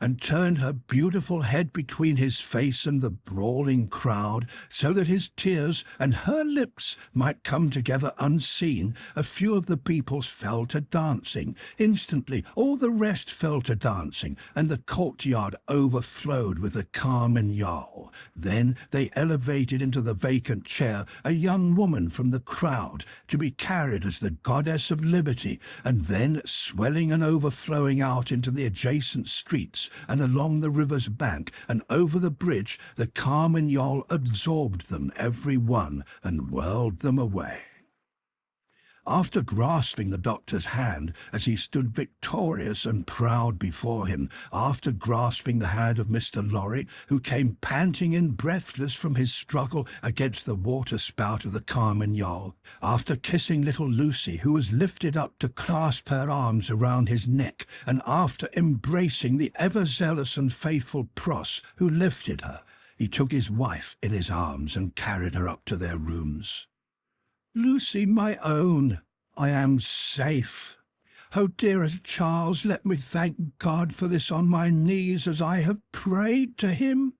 and turned her beautiful head between his face and the brawling crowd, so that his tears and her lips might come together unseen, a few of the people fell to dancing. Instantly all the rest fell to dancing, and the courtyard overflowed with a carmagnole. Then they elevated into the vacant chair a young woman from the crowd, to be carried as the goddess of liberty, and then, swelling and overflowing out into the adjacent streets, and along the river's bank, and over the bridge, the carmagnole absorbed them every one, and whirled them away. After grasping the doctor's hand as he stood victorious and proud before him, after grasping the hand of Mr. Lorry, who came panting and breathless from his struggle against the water-spout of the carmagnole, after kissing little Lucie, who was lifted up to clasp her arms around his neck, and after embracing the ever-zealous and faithful Pross, who lifted her, he took his wife in his arms and carried her up to their rooms. "Lucie, my own, I am safe. Oh, dearest Charles, let me thank God for this on my knees as I have prayed to him."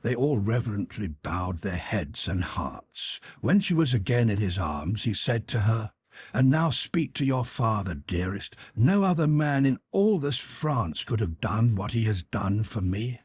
They all reverently bowed their heads and hearts. When she was again in his arms, he said to her, "And now speak to your father, dearest. No other man in all this France could have done what he has done for me."